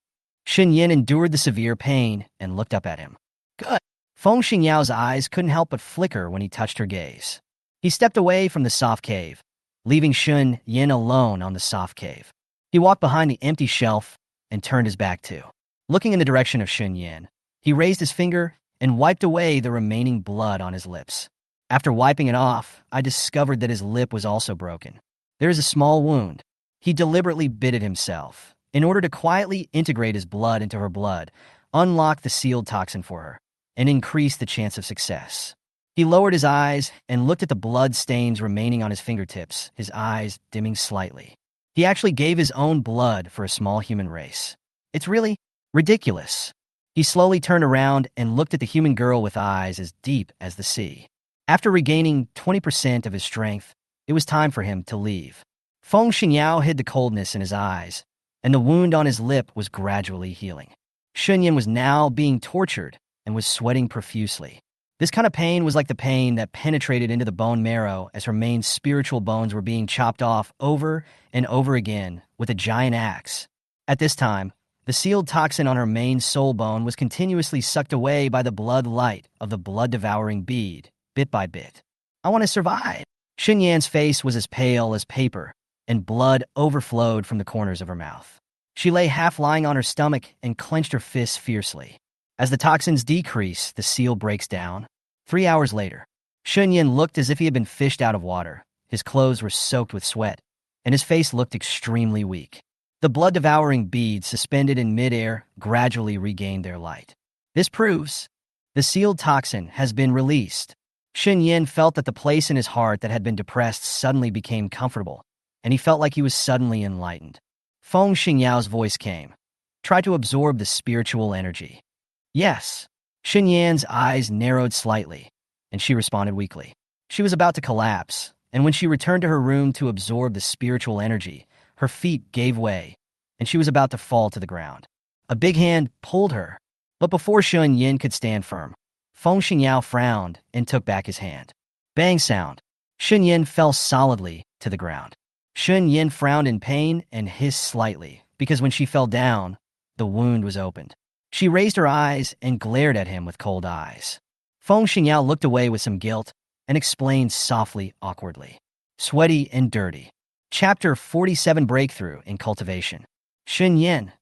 Shen Yan endured the severe pain and looked up at him. "Good." Feng Xingyao's eyes couldn't help but flicker when he touched her gaze. He stepped away from the soft cave, leaving Shen Yan alone on the soft cave. He walked behind the empty shelf and turned his back too. Looking in the direction of Shen Yan, he raised his finger and wiped away the remaining blood on his lips. After wiping it off, I discovered that his lip was also broken. There is a small wound. He deliberately bit it himself, in order to quietly integrate his blood into her blood, unlock the sealed toxin for her, and increase the chance of success. He lowered his eyes and looked at the blood stains remaining on his fingertips, his eyes dimming slightly. He actually gave his own blood for a small human race. It's really ridiculous. He slowly turned around and looked at the human girl with eyes as deep as the sea. After regaining 20% of his strength, it was time for him to leave. Feng Xinyao hid the coldness in his eyes, and the wound on his lip was gradually healing. Shen Yan was now being tortured and was sweating profusely. This kind of pain was like the pain that penetrated into the bone marrow as her main spiritual bones were being chopped off over and over again with a giant axe. At this time, the sealed toxin on her main soul bone was continuously sucked away by the blood light of the blood-devouring bead, bit by bit. I want to survive. Shen Yan's face was as pale as paper, and blood overflowed from the corners of her mouth. She lay half lying on her stomach and clenched her fists fiercely. As the toxins decrease, the seal breaks down. 3 hours later, Shen Yan looked as if he had been fished out of water. His clothes were soaked with sweat, and his face looked extremely weak. The blood-devouring beads suspended in midair gradually regained their light. This proves the sealed toxin has been released. Shen Yan felt that the place in his heart that had been depressed suddenly became comfortable, and he felt like he was suddenly enlightened. Feng Xingyao's voice came. Try to absorb the spiritual energy. Yes. Shen Yan's eyes narrowed slightly, and she responded weakly. She was about to collapse, and when she returned to her room to absorb the spiritual energy, her feet gave way, and she was about to fall to the ground. A big hand pulled her, but before Shen Yan could stand firm, Feng Xingyao frowned and took back his hand. Bang sound. Shen Yan fell solidly to the ground. Shen Yan frowned in pain and hissed slightly, because when she fell down, the wound was opened. She raised her eyes and glared at him with cold eyes. Feng Xingyao looked away with some guilt and explained softly, awkwardly. Sweaty and dirty. Chapter 47 Breakthrough in Cultivation. Shen Yan.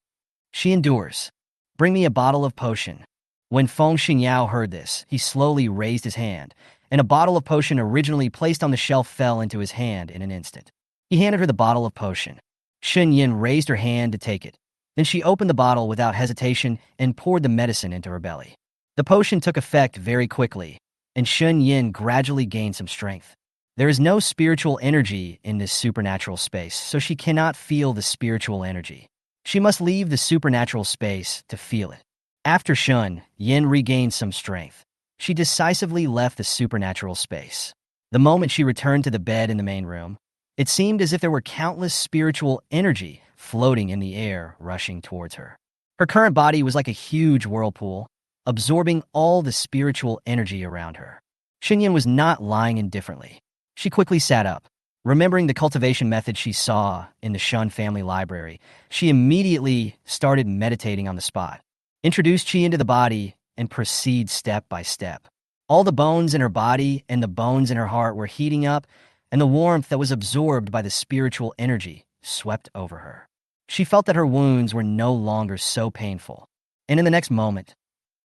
She endures. Bring me a bottle of potion. When Feng Xingyao heard this, he slowly raised his hand, and a bottle of potion originally placed on the shelf fell into his hand in an instant. He handed her the bottle of potion. Shen Yan raised her hand to take it. Then she opened the bottle without hesitation and poured the medicine into her belly. The potion took effect very quickly, and Shen Yan gradually gained some strength. There is no spiritual energy in this supernatural space, so she cannot feel the spiritual energy. She must leave the supernatural space to feel it. After Shen Yan regained some strength, she decisively left the supernatural space. The moment she returned to the bed in the main room, it seemed as if there were countless spiritual energy floating in the air, rushing towards her. Her current body was like a huge whirlpool, absorbing all the spiritual energy around her. Shen Yan was not lying indifferently. She quickly sat up. Remembering the cultivation method she saw in the Shun family library, she immediately started meditating on the spot. Introduce qi into the body and proceed step by step. All the bones in her body and the bones in her heart were heating up, and the warmth that was absorbed by the spiritual energy swept over her. She felt that her wounds were no longer so painful, and in the next moment,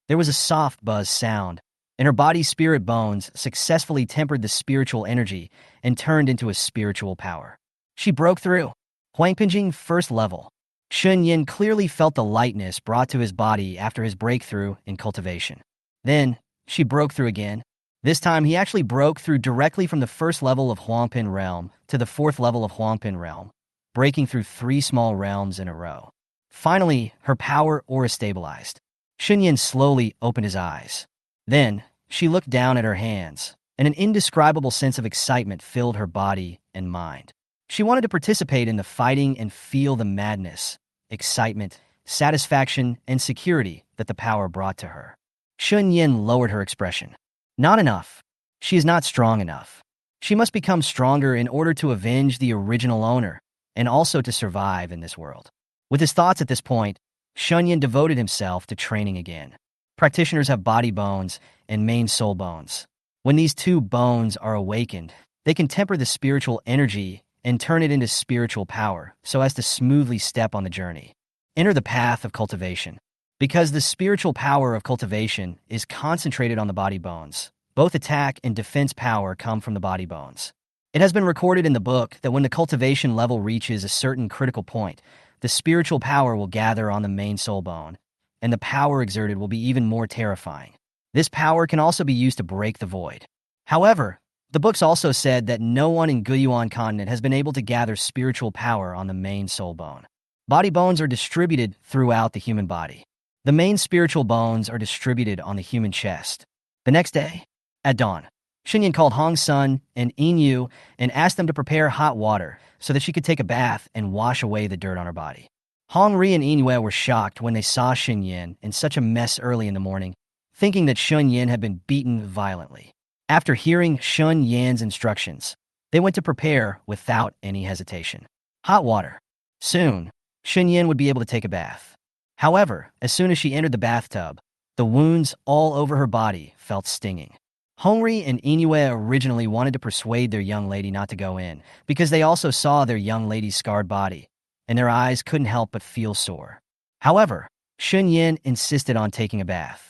there was a soft buzz sound, and her body's spirit bones successfully tempered the spiritual energy and turned into a spiritual power. She broke through. Huangpinjing first level. Shen Yan clearly felt the lightness brought to his body after his breakthrough in cultivation. Then, she broke through again. This time, he actually broke through directly from the first level of Huangpin Realm to the fourth level of Huangpin Realm, breaking through 3 small realms in a row. Finally, her power aura stabilized. Shen Yan slowly opened his eyes. Then, she looked down at her hands, and an indescribable sense of excitement filled her body and mind. She wanted to participate in the fighting and feel the madness, excitement, satisfaction, and security that the power brought to her. Shen Yan lowered her expression. Not enough. She is not strong enough. She must become stronger in order to avenge the original owner, and also to survive in this world. With his thoughts at this point, Shen Yan devoted himself to training again. Practitioners have body bones and main soul bones. When these two bones are awakened, they can temper the spiritual energy and turn it into spiritual power so as to smoothly step on the journey. Enter the path of cultivation. Because the spiritual power of cultivation is concentrated on the body bones, both attack and defense power come from the body bones. It has been recorded in the book that when the cultivation level reaches a certain critical point, the spiritual power will gather on the main soul bone, and the power exerted will be even more terrifying. This power can also be used to break the void. However, the books also said that no one in Guiyuan Continent has been able to gather spiritual power on the main soul bone. Body bones are distributed throughout the human body. The main spiritual bones are distributed on the human chest. The next day, at dawn, Shen Yan called Hong's son and Yin and asked them to prepare hot water so that she could take a bath and wash away the dirt on her body. Hong Ri and Yin were shocked when they saw Shen Yan in such a mess early in the morning, thinking that Shen Yan had been beaten violently. After hearing Shen Yan's instructions, they went to prepare without any hesitation. Hot water. Soon, Shen Yan would be able to take a bath. However, as soon as she entered the bathtub, the wounds all over her body felt stinging. Hongri and Inoue originally wanted to persuade their young lady not to go in because they also saw their young lady's scarred body, and their eyes couldn't help but feel sore. However, Shen Yan insisted on taking a bath.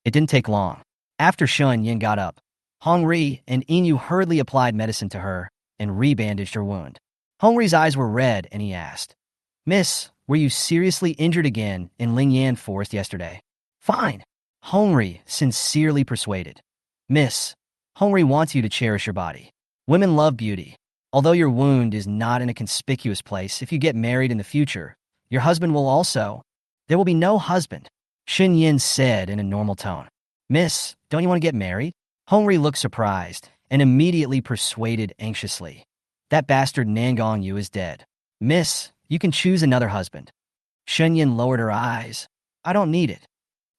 It didn't take long. After Shen Yan got up, Hongri and Inu hurriedly applied medicine to her and rebandaged her wound. Hongri's eyes were red and he asked, "Miss, were you seriously injured again in Lingan Forest yesterday?" "Fine." Hongri sincerely persuaded. "Miss, Hongri wants you to cherish your body. Women love beauty. Although your wound is not in a conspicuous place, if you get married in the future, your husband will also. There will be no husband," Shen Yan said in a normal tone. "Miss, don't you want to get married?" Hongri looked surprised and immediately persuaded anxiously. "That bastard Nangong Yu is dead. Miss, you can choose another husband." Shen Yan lowered her eyes. "I don't need it."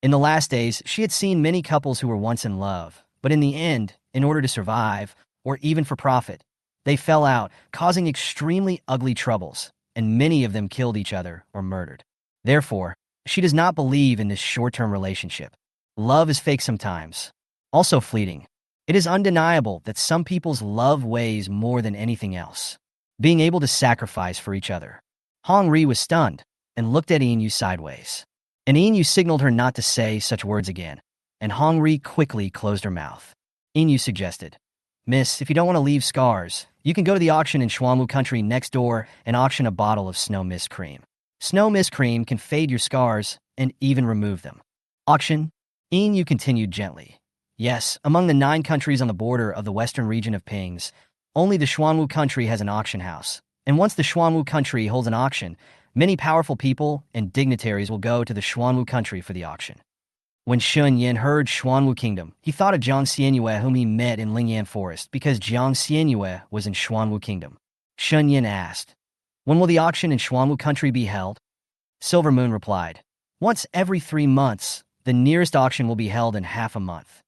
In the last days, she had seen many couples who were once in love, but in the end, in order to survive, or even for profit, they fell out, causing extremely ugly troubles, and many of them killed each other or murdered. Therefore, she does not believe in this short-term relationship. Love is fake sometimes, also fleeting. It is undeniable that some people's love weighs more than anything else. Being able to sacrifice for each other. Hong Ri was stunned and looked at Inu sideways. And Inu signaled her not to say such words again, and Hong Ri quickly closed her mouth. Inu suggested, "Miss, if you don't want to leave scars, you can go to the auction in Xuanwu country next door and auction a bottle of snow mist cream. Snow mist cream can fade your scars and even remove them." Auction? Inu continued gently. "Yes, among the 9 countries on the border of the western region of Pings, only the Xuanwu country has an auction house. And once the Xuanwu country holds an auction, many powerful people and dignitaries will go to the Xuanwu country for the auction." When Shen Yan heard Xuanwu Kingdom, he thought of Jiang Xianyue whom he met in Lingan Forest because Jiang Xianyue was in Xuanwu Kingdom. Shen Yan asked, "When will the auction in Xuanwu country be held?" Silver Moon replied, "Once every 3 months, the nearest auction will be held in half a month."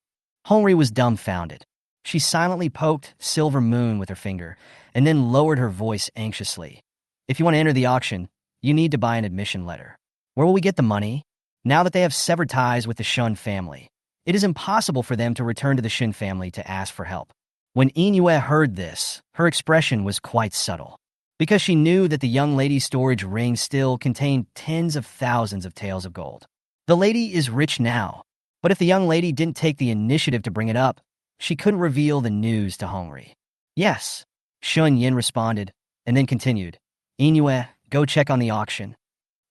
Hongri was dumbfounded. She silently poked Silver Moon with her finger and then lowered her voice anxiously. "If you want to enter the auction, you need to buy an admission letter." "Where will we get the money?" Now that they have severed ties with the Shun family, it is impossible for them to return to the Shin family to ask for help. When Inoue heard this, her expression was quite subtle, because she knew that the young lady's storage ring still contained tens of thousands of taels of gold. The lady is rich now, but if the young lady didn't take the initiative to bring it up, she couldn't reveal the news to Hongri. "Yes," Shun Yin responded, and then continued, "Inoue, go check on the auction."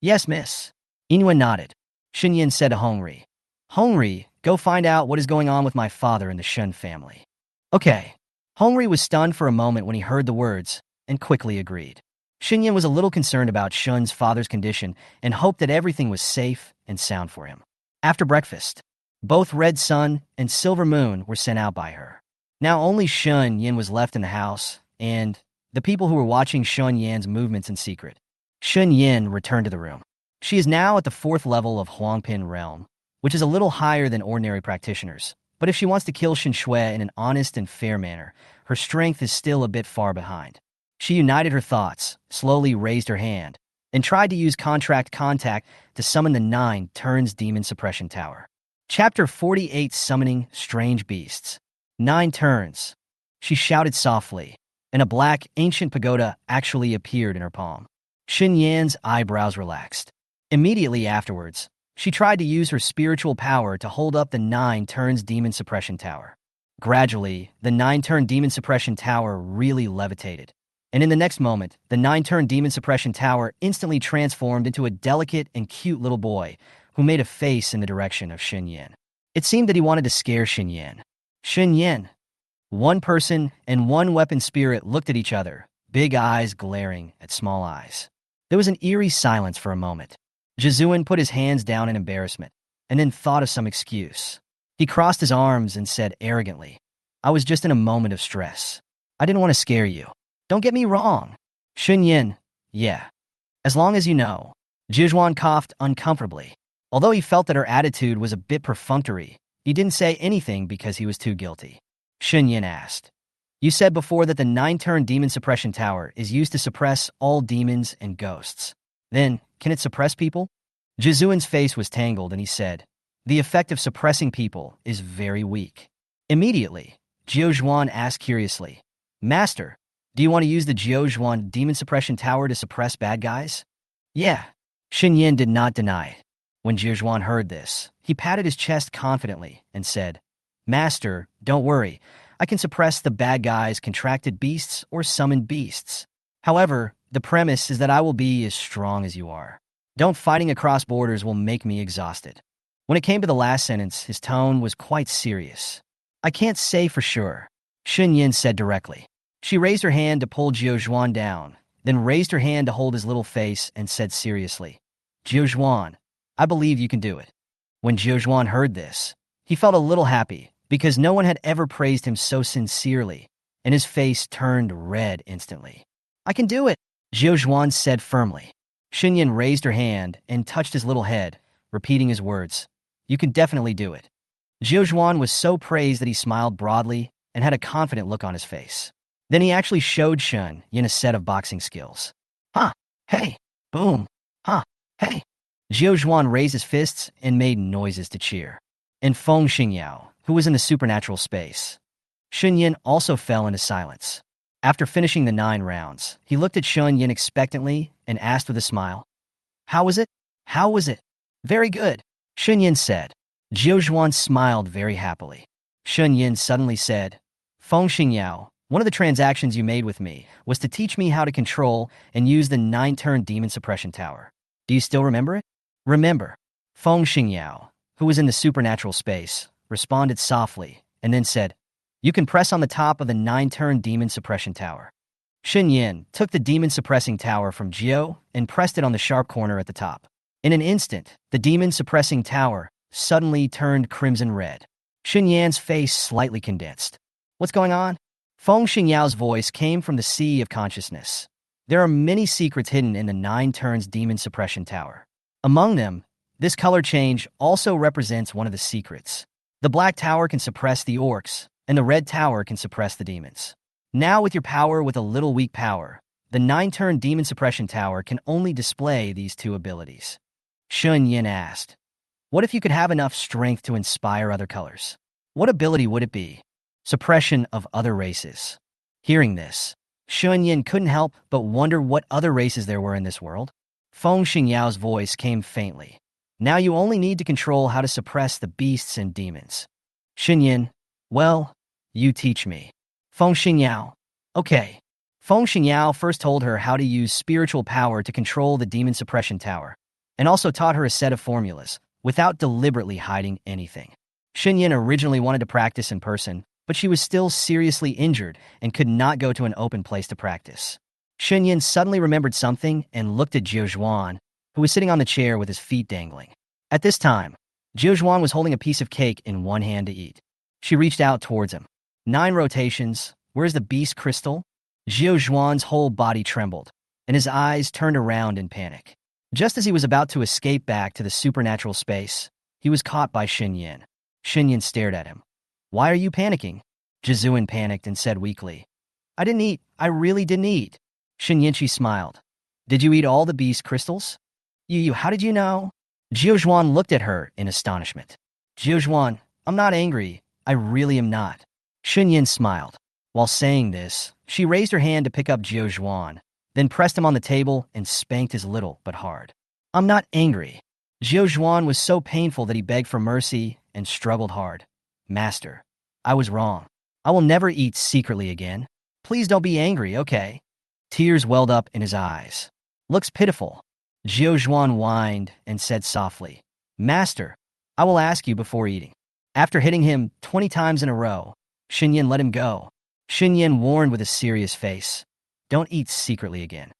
"Yes, miss." Inoue nodded. Shen Yan said to Hongri, "Hongri, go find out what is going on with my father and the Shun family." "Okay." Hongri was stunned for a moment when he heard the words, and quickly agreed. Shen Yan was a little concerned about Shun's father's condition and hoped that everything was safe and sound for him. After breakfast, both Red Sun and Silver Moon were sent out by her. Now only Shen Yan was left in the house, and the people who were watching Shen Yan's movements in secret. Shen Yan returned to the room. She is now at the 4th level of Huangpin Realm, which is a little higher than ordinary practitioners. But if she wants to kill Shen Shui in an honest and fair manner, her strength is still a bit far behind. She united her thoughts, slowly raised her hand, and tried to use contract contact to summon the 9 turns demon suppression tower. Chapter 48: Summoning Strange Beasts. 9 turns. She shouted softly, and a black, ancient pagoda actually appeared in her palm. Shen Yan's eyebrows relaxed. Immediately afterwards, she tried to use her spiritual power to hold up the 9 turns demon suppression tower. Gradually, the 9-turn demon suppression tower really levitated. And in the next moment, the 9-turn demon suppression tower instantly transformed into a delicate and cute little boy who made a face in the direction of Shen Yan. It seemed that he wanted to scare Shen Yan. Shen Yan. One person and one weapon spirit looked at each other, big eyes glaring at small eyes. There was an eerie silence for a moment. Jizuan put his hands down in embarrassment, and then thought of some excuse. He crossed his arms and said arrogantly, "I was just in a moment of stress. I didn't want to scare you. Don't get me wrong." Shen Yan, yeah. As long as you know. Guiyuan coughed uncomfortably. Although he felt that her attitude was a bit perfunctory, he didn't say anything because he was too guilty. Shen Yan asked, "You said before that the 9-turn demon suppression tower is used to suppress all demons and ghosts. Then, can it suppress people?" Jizuan's face was tangled and he said, "The effect of suppressing people is very weak." Immediately, Guiyuan asked curiously, "Master, do you want to use the Guiyuan demon suppression tower to suppress bad guys?" "Yeah." Shen Yan did not deny it. When Guiyuan heard this, he patted his chest confidently and said, "Master, don't worry. I can suppress the bad guys' contracted beasts or summoned beasts. However, the premise is that I will be as strong as you are. Don't fighting across borders will make me exhausted." When it came to the last sentence, his tone was quite serious. "I can't say for sure," Shen Yan said directly. She raised her hand to pull Guiyuan down, then raised her hand to hold his little face and said seriously, "Guiyuan, I believe you can do it." When Guiyuan heard this, he felt a little happy because no one had ever praised him so sincerely, and his face turned red instantly. "I can do it," Guiyuan said firmly. Shen Yan raised her hand and touched his little head, repeating his words, "You can definitely do it." Guiyuan was so praised that he smiled broadly and had a confident look on his face. Then he actually showed Shen Yan a set of boxing skills. "Ha! Hey! Boom! Ha! Hey!" Guiyuan raised his fists and made noises to cheer. And Feng Xingyao, who was in the supernatural space. Shen Yan also fell into silence. After finishing the 9 rounds, he looked at Shen Yan expectantly and asked with a smile, "How was it? How was it?" "Very good," Shen Yan said. Guiyuan smiled very happily. Shen Yan suddenly said, "Feng Xingyao, one of the transactions you made with me was to teach me how to control and use the 9-turn demon suppression tower. Do you still remember it?" "Remember." Feng Xingyao, who was in the supernatural space, responded softly and then said, "You can press on the top of the 9-turn demon suppression tower." Shen Yan took the demon suppressing tower from Gio and pressed it on the sharp corner at the top. In an instant, the demon suppressing tower suddenly turned crimson red. Shen Yan's face slightly condensed. "What's going on?" Feng Xingyao's voice came from the sea of consciousness. There are many secrets hidden in the 9 turns demon suppression tower. Among them, this color change also represents one of the secrets. The black tower can suppress the orcs, and the red tower can suppress the demons. Now with your power with a little weak power, the 9-turn demon suppression tower can only display these 2 abilities. Shen Yan asked, "What if you could have enough strength to inspire other colors? What ability would it be?" "Suppression of other races." Hearing this, Shen Yan couldn't help but wonder what other races there were in this world. Feng Xingyao's voice came faintly. "Now you only need to control how to suppress the beasts and demons." Shen Yan, "Well, you teach me." Feng Xingyao, "Okay." Feng Xingyao first told her how to use spiritual power to control the demon suppression tower, and also taught her a set of formulas, without deliberately hiding anything. Shen Yan originally wanted to practice in person, but she was still seriously injured and could not go to an open place to practice. Shen Yan suddenly remembered something and looked at Guiyuan, who was sitting on the chair with his feet dangling. At this time, Guiyuan was holding a piece of cake in one hand to eat. She reached out towards him. 9 rotations. Where's the beast crystal? Guiyuan's whole body trembled, and his eyes turned around in panic. Just as he was about to escape back to the supernatural space, he was caught by Shen Yan. Shen Yan stared at him. "Why are you panicking?" Jizuan panicked and said weakly, "I didn't eat. I really didn't eat." Shen Yanchi smiled. "Did you eat all the beast crystals?" How did you know?" Guiyuan looked at her in astonishment. "Guiyuan, I'm not angry. I really am not." Shen Yan smiled. While saying this, she raised her hand to pick up Jiuzhuan, then pressed him on the table and spanked his little but hard. I'm not angry. Jiuzhuan was so painful that he begged for mercy and struggled hard. Master, I was wrong. I will never eat secretly again. Please don't be angry, okay? Tears welled up in his eyes. Looks pitiful. Jiuzhuan whined and said softly, Master, I will ask you before eating. After hitting him 20 times in a row, Shen Yan let him go. Shen Yan warned with a serious face, Don't eat secretly again.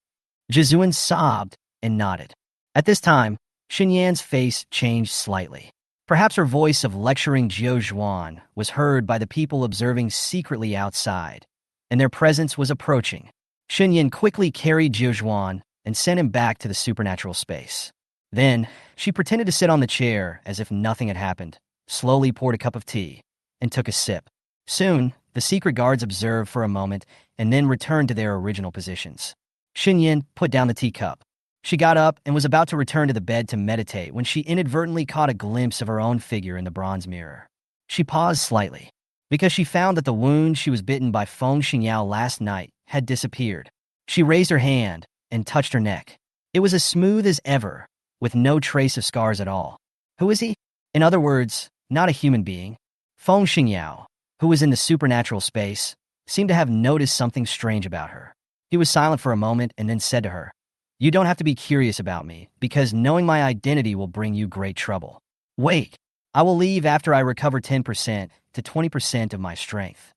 Jizuan sobbed and nodded. At this time, Shen Yan's face changed slightly. Perhaps her voice of lecturing Jiuzhuan was heard by the people observing secretly outside, and their presence was approaching. Shen Yan quickly carried Jiuzhuan and sent him back to the supernatural space. Then, she pretended to sit on the chair as if nothing had happened, slowly poured a cup of tea, and took a sip. Soon, the secret guards observed for a moment and then returned to their original positions. Shen Yan put down the teacup. She got up and was about to return to the bed to meditate when she inadvertently caught a glimpse of her own figure in the bronze mirror. She paused slightly, because she found that the wound she was bitten by Feng Xingyao last night had disappeared. She raised her hand and touched her neck. It was as smooth as ever, with no trace of scars at all. Who is he? In other words, not a human being. Feng Xingyao, who was in the supernatural space, seemed to have noticed something strange about her. He was silent for a moment and then said to her, You don't have to be curious about me, because knowing my identity will bring you great trouble. Wait, I will leave after I recover 10% to 20% of my strength.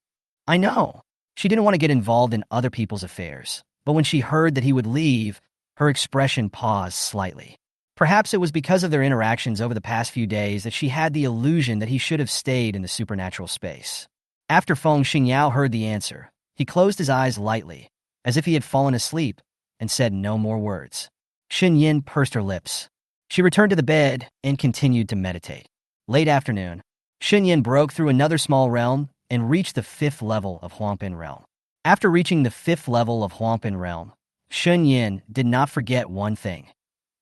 I know. She didn't want to get involved in other people's affairs, but when she heard that he would leave, her expression paused slightly. Perhaps it was because of their interactions over the past few days that she had the illusion that he should have stayed in the supernatural space. After Feng Xingyao heard the answer, he closed his eyes lightly, as if he had fallen asleep, and said no more words. Shen Yan pursed her lips. She returned to the bed and continued to meditate. Late afternoon, Shen Yan broke through another small realm and reached the 5th level of Huangpin Realm. After reaching the 5th level of Huangpin Realm, Shen Yan did not forget one thing: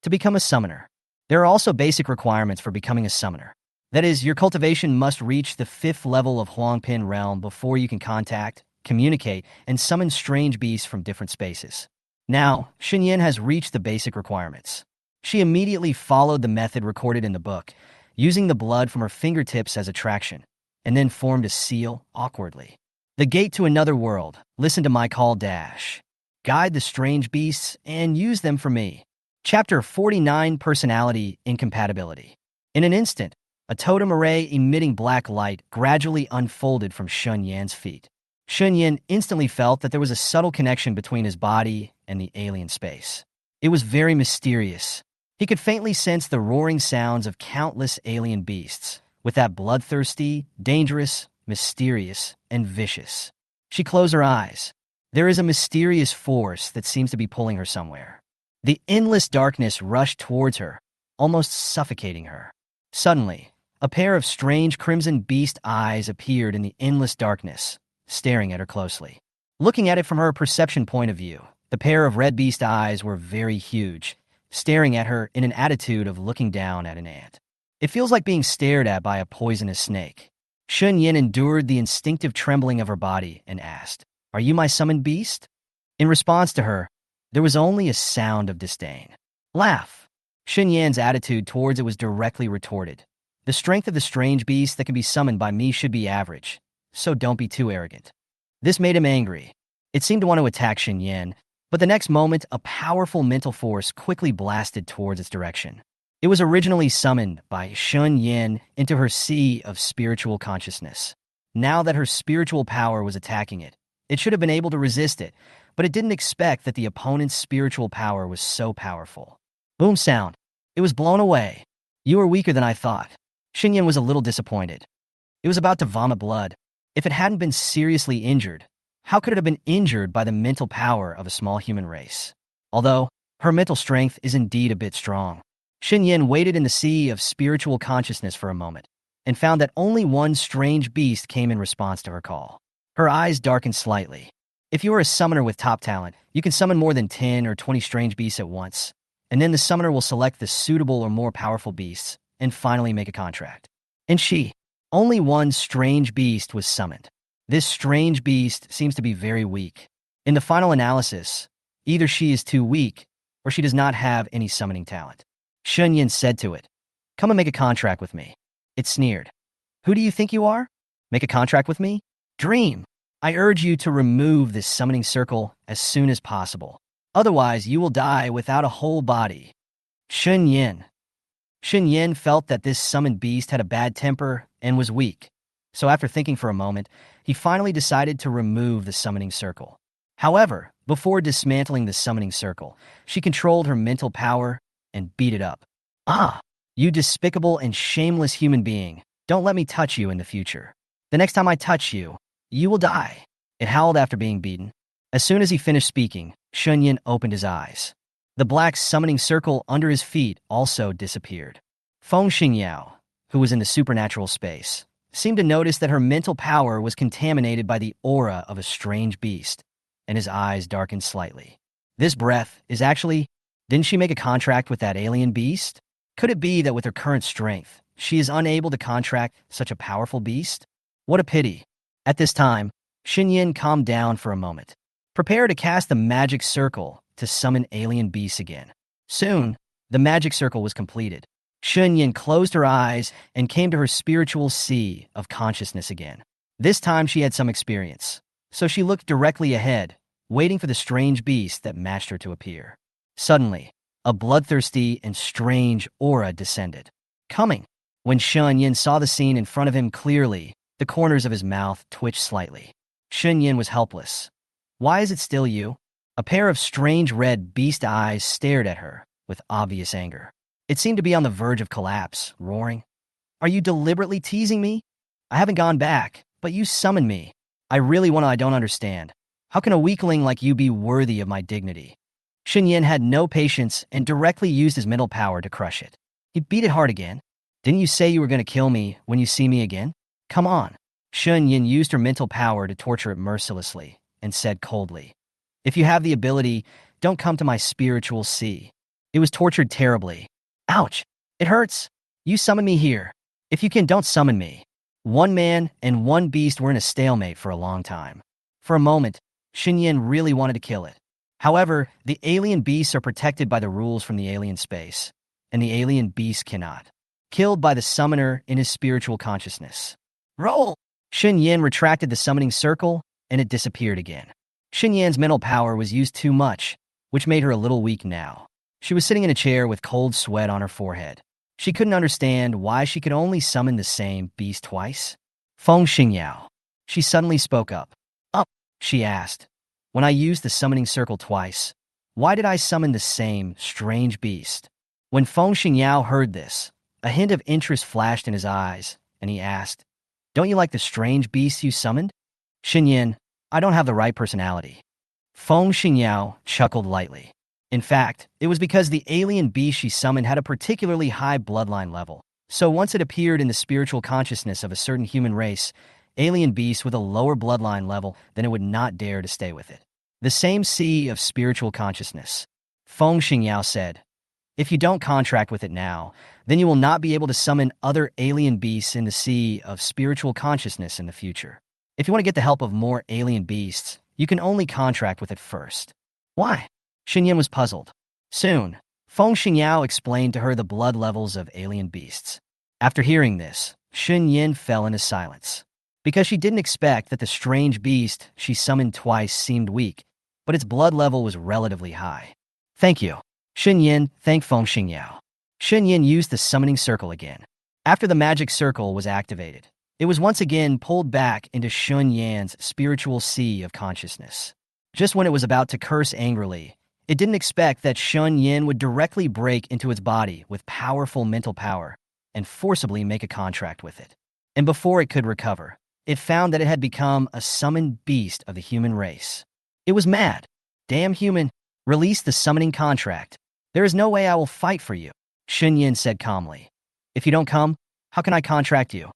to become a summoner. There are also basic requirements for becoming a summoner. That is, your cultivation must reach the 5th level of Huangpin Realm before you can contact, communicate, and summon strange beasts from different spaces. Now, Shen Yan has reached the basic requirements. She immediately followed the method recorded in the book, using the blood from her fingertips as attraction, and then formed a seal awkwardly. The gate to another world, listen to my call dash. Guide the strange beasts and use them for me. Chapter 49, Personality Incompatibility. In an instant, a totem array emitting black light gradually unfolded from Shen Yan's feet. Shen Yan instantly felt that there was a subtle connection between his body and the alien space. It was very mysterious. He could faintly sense the roaring sounds of countless alien beasts, with that bloodthirsty, dangerous, mysterious, and vicious. She closed her eyes. There is a mysterious force that seems to be pulling her somewhere. The endless darkness rushed towards her, almost suffocating her. Suddenly, a pair of strange crimson beast eyes appeared in the endless darkness, staring at her closely. Looking at it from her perception point of view, the pair of red beast eyes were very huge, staring at her in an attitude of looking down at an ant. It feels like being stared at by a poisonous snake. Shen Yan endured the instinctive trembling of her body and asked, Are you my summoned beast? In response to her, there was only a sound of disdain. Laugh. Shen Yan's attitude towards it was directly retorted. The strength of the strange beast that can be summoned by me should be average, so don't be too arrogant. This made him angry. It seemed to want to attack Shen Yan, but the next moment, a powerful mental force quickly blasted towards its direction. It was originally summoned by Shen Yan into her sea of spiritual consciousness. Now that her spiritual power was attacking it, it should have been able to resist it, but it didn't expect that the opponent's spiritual power was so powerful. Boom sound. It was blown away. You are weaker than I thought. Shen Yan was a little disappointed. It was about to vomit blood. If it hadn't been seriously injured, how could it have been injured by the mental power of a small human race? Although, her mental strength is indeed a bit strong. Shen Yan waited in the sea of spiritual consciousness for a moment, and found that only one strange beast came in response to her call. Her eyes darkened slightly. If you are a summoner with top talent, you can summon more than 10 or 20 strange beasts at once, and then the summoner will select the suitable or more powerful beasts, and finally make a contract. And only one strange beast was summoned. This strange beast seems to be very weak. In the final analysis, either she is too weak or she does not have any summoning talent. Shen Yan said to it, "Come and make a contract with me." It sneered. "Who do you think you are? Make a contract with me? Dream. I urge you to remove this summoning circle as soon as possible. Otherwise, you will die without a whole body." Shen Yan. Shen Yan felt that this summoned beast had a bad temper and was weak. So after thinking for a moment, he finally decided to remove the summoning circle. However, before dismantling the summoning circle, she controlled her mental power and beat it up. "Ah, you despicable and shameless human being. Don't let me touch you in the future. The next time I touch you, you will die." It howled after being beaten. As soon as he finished speaking, Shen Yan opened his eyes. The black summoning circle under his feet also disappeared. Feng Xingyao, who was in the supernatural space, seemed to notice that her mental power was contaminated by the aura of a strange beast, and his eyes darkened slightly. This breath is actually... Didn't she make a contract with that alien beast? Could it be that with her current strength, she is unable to contract such a powerful beast? What a pity. At this time, Shen Yan calmed down for a moment. Prepare to cast the magic circle to summon alien beasts again. Soon, the magic circle was completed. Shen Yan closed her eyes and came to her spiritual sea of consciousness again. This time she had some experience, so she looked directly ahead, waiting for the strange beast that matched her to appear. Suddenly, a bloodthirsty and strange aura descended. Coming. When Shen Yan saw the scene in front of him clearly, the corners of his mouth twitched slightly. Shen Yan was helpless. "Why is it still you?" A pair of strange red beast eyes stared at her with obvious anger. It seemed to be on the verge of collapse, roaring, "Are you deliberately teasing me? I haven't gone back, but you summoned me. I don't understand. How can a weakling like you be worthy of my dignity?" Shen Yan had no patience and directly used his mental power to crush it. He beat it hard again. "Didn't you say you were going to kill me when you see me again? Come on." Shen Yan used her mental power to torture it mercilessly and said coldly, "If you have the ability, don't come to my spiritual sea." It was tortured terribly. "Ouch! It hurts! You summon me here. If you can, don't summon me." One man and one beast were in a stalemate for a long time. For a moment, Shen Yan really wanted to kill it. However, the alien beasts are protected by the rules from the alien space, and the alien beast cannot. Killed by the summoner in his spiritual consciousness. Roll! Shen Yan retracted the summoning circle, and it disappeared again. Shen Yan's mental power was used too much, which made her a little weak now. She was sitting in a chair with cold sweat on her forehead. She couldn't understand why she could only summon the same beast twice. Feng Xingyao. She suddenly spoke up. She asked. "When I used the summoning circle twice, why did I summon the same strange beast?" When Feng Xingyao heard this, a hint of interest flashed in his eyes, and he asked, "Don't you like the strange beast you summoned?" "Shen Yan, I don't have the right personality." Feng Xingyao chuckled lightly. In fact, it was because the alien beast she summoned had a particularly high bloodline level. So once it appeared in the spiritual consciousness of a certain human race, alien beasts with a lower bloodline level, then it would not dare to stay with it. The same sea of spiritual consciousness. Feng Xingyao said, "If you don't contract with it now, then you will not be able to summon other alien beasts in the sea of spiritual consciousness in the future. If you want to get the help of more alien beasts, you can only contract with it first." "Why?" Shen Yan was puzzled. Soon, Feng Xingyao explained to her the blood levels of alien beasts. After hearing this, Shen Yan fell into silence. Because she didn't expect that the strange beast she summoned twice seemed weak, but its blood level was relatively high. "Thank you." Shen Yan thanked Feng Xingyao. Shen Yan used the summoning circle again. After the magic circle was activated, it was once again pulled back into Shen Yan's spiritual sea of consciousness. Just when it was about to curse angrily, it didn't expect that Shen Yan would directly break into its body with powerful mental power and forcibly make a contract with it. And before it could recover, it found that it had become a summoned beast of the human race. It was mad. "Damn human, release the summoning contract. There is no way I will fight for you," Shen Yan said calmly. "If you don't come, how can I contract you?"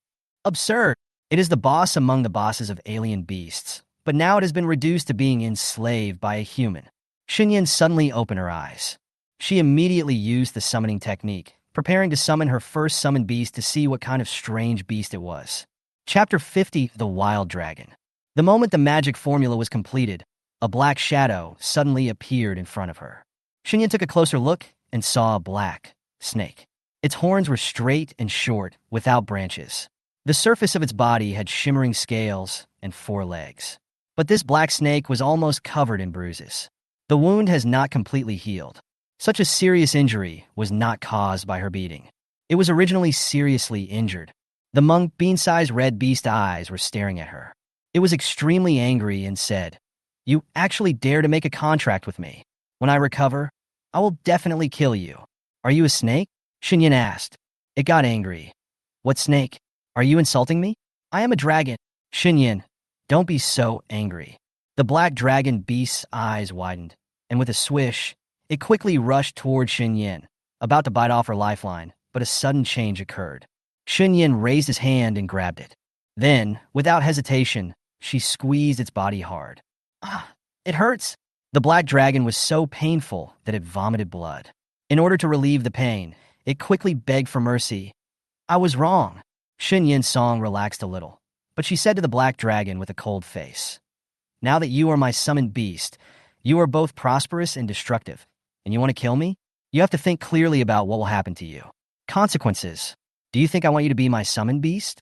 "Absurd. It is the boss among the bosses of alien beasts, but now it has been reduced to being enslaved by a human." Shen Yan suddenly opened her eyes. She immediately used the summoning technique, preparing to summon her first summoned beast to see what kind of strange beast it was. Chapter 50, The Wild Dragon. The moment the magic formula was completed, a black shadow suddenly appeared in front of her. Shen Yan took a closer look and saw a black snake. Its horns were straight and short, without branches. The surface of its body had shimmering scales and 4 legs. But this black snake was almost covered in bruises. The wound has not completely healed. Such a serious injury was not caused by her beating. It was originally seriously injured. The monk bean-sized red beast eyes were staring at her. It was extremely angry and said, "You actually dare to make a contract with me. When I recover, I will definitely kill you. Are you a snake?" Shen Yan asked. It got angry. "What snake? Are you insulting me? I am a dragon." Shen Yan, don't be so angry. The black dragon beast's eyes widened, and with a swish, it quickly rushed toward Shen Yan, about to bite off her lifeline, but a sudden change occurred. Shen Yan raised his hand and grabbed it. Then, without hesitation, she squeezed its body hard. "Ah, it hurts." The black dragon was so painful that it vomited blood. In order to relieve the pain, it quickly begged for mercy. "I was wrong." Shen Yan's song relaxed a little, but she said to the black dragon with a cold face, "Now that you are my summoned beast, you are both prosperous and destructive, and you want to kill me? You have to think clearly about what will happen to you. Consequences. Do you think I want you to be my summoned beast?"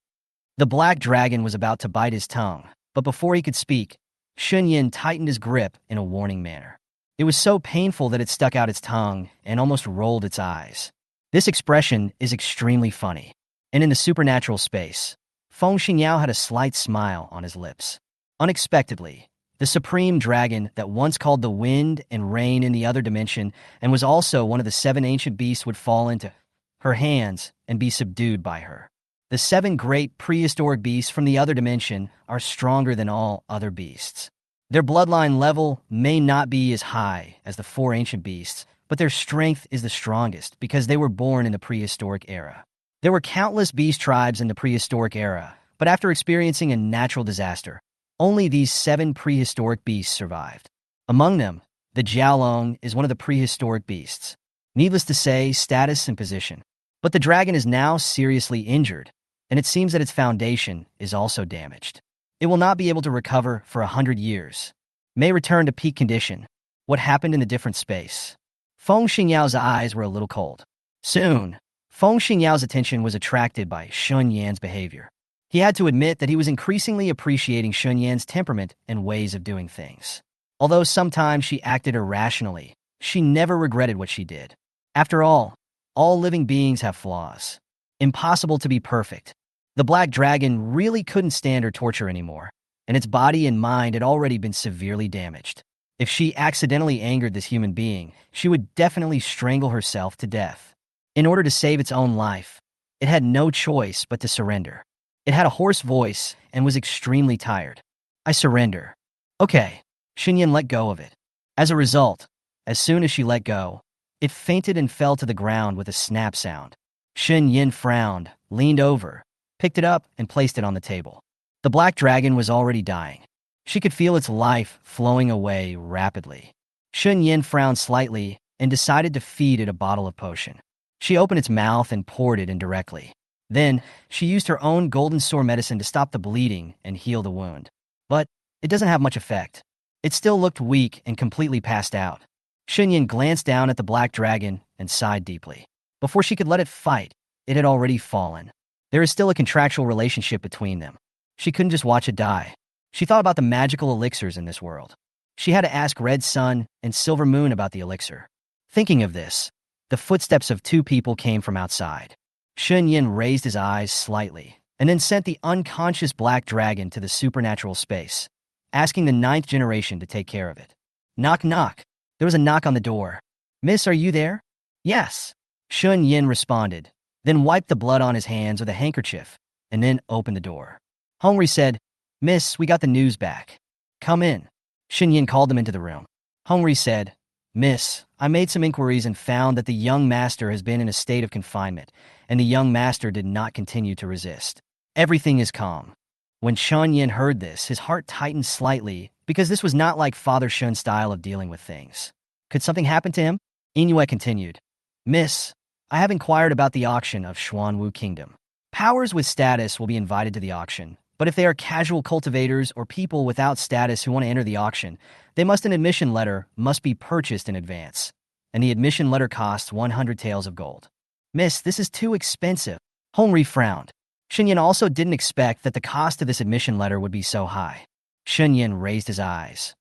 The black dragon was about to bite his tongue, but before he could speak, Shen Yan tightened his grip in a warning manner. It was so painful that it stuck out its tongue and almost rolled its eyes. This expression is extremely funny, and in the supernatural space, Feng Xingyao had a slight smile on his lips. Unexpectedly, the supreme dragon that once called the wind and rain in the other dimension and was also one of the 7 ancient beasts would fall into her hands and be subdued by her. The 7 great prehistoric beasts from the other dimension are stronger than all other beasts. Their bloodline level may not be as high as the 4 ancient beasts, but their strength is the strongest because they were born in the prehistoric era. There were countless beast tribes in the prehistoric era, but after experiencing a natural disaster, only these 7 prehistoric beasts survived. Among them, the Jiaolong is one of the prehistoric beasts. Needless to say, status and position. But the dragon is now seriously injured, and it seems that its foundation is also damaged. It will not be able to recover for 100 years. May return to peak condition. What happened in the different space? Feng Xingyao's eyes were a little cold. Soon, Feng Xingyao's attention was attracted by Shen Yan's behavior. He had to admit that he was increasingly appreciating Shen Yan's temperament and ways of doing things. Although sometimes she acted irrationally, she never regretted what she did. After all living beings have flaws. Impossible to be perfect. The black dragon really couldn't stand her torture anymore, and its body and mind had already been severely damaged. If she accidentally angered this human being, she would definitely strangle herself to death. In order to save its own life, it had no choice but to surrender. It had a hoarse voice and was extremely tired. "I surrender." "Okay." Shen Yan let go of it. As a result, as soon as she let go, it fainted and fell to the ground with a snap sound. Shen Yan frowned, leaned over, picked it up, and placed it on the table. The black dragon was already dying. She could feel its life flowing away rapidly. Shen Yan frowned slightly and decided to feed it a bottle of potion. She opened its mouth and poured it in directly. Then, she used her own golden sword medicine to stop the bleeding and heal the wound. But it doesn't have much effect. It still looked weak and completely passed out. Shen Yan glanced down at the black dragon and sighed deeply. Before she could let it fight, it had already fallen. There is still a contractual relationship between them. She couldn't just watch it die. She thought about the magical elixirs in this world. She had to ask Red Sun and Silver Moon about the elixir. Thinking of this, the footsteps of 2 people came from outside. Shen Yan raised his eyes slightly, and then sent the unconscious black dragon to the supernatural space, asking the 9th generation to take care of it. Knock, knock. There was a knock on the door. "Miss, are you there?" "Yes." Shen Yan responded, then wiped the blood on his hands with a handkerchief, and then opened the door. Hongri said, "Miss, we got the news back. Come in." Shen Yan called them into the room. Hongri said, "Miss, I made some inquiries and found that the young master has been in a state of confinement, and the young master did not continue to resist. Everything is calm." When Shen Yan heard this, his heart tightened slightly because this was not like Father Shun's style of dealing with things. Could something happen to him? Inuit continued, "Miss, I have inquired about the auction of Xuanwu Kingdom. Powers with status will be invited to the auction, But if they are casual cultivators or people without status who want to enter the auction, an admission letter must be purchased in advance, and the admission letter costs 100 taels of gold. Miss, this is too expensive. Hongri frowned. Shen Yan also didn't expect that the cost of this admission letter would be so high. Shen Yan raised his eyes.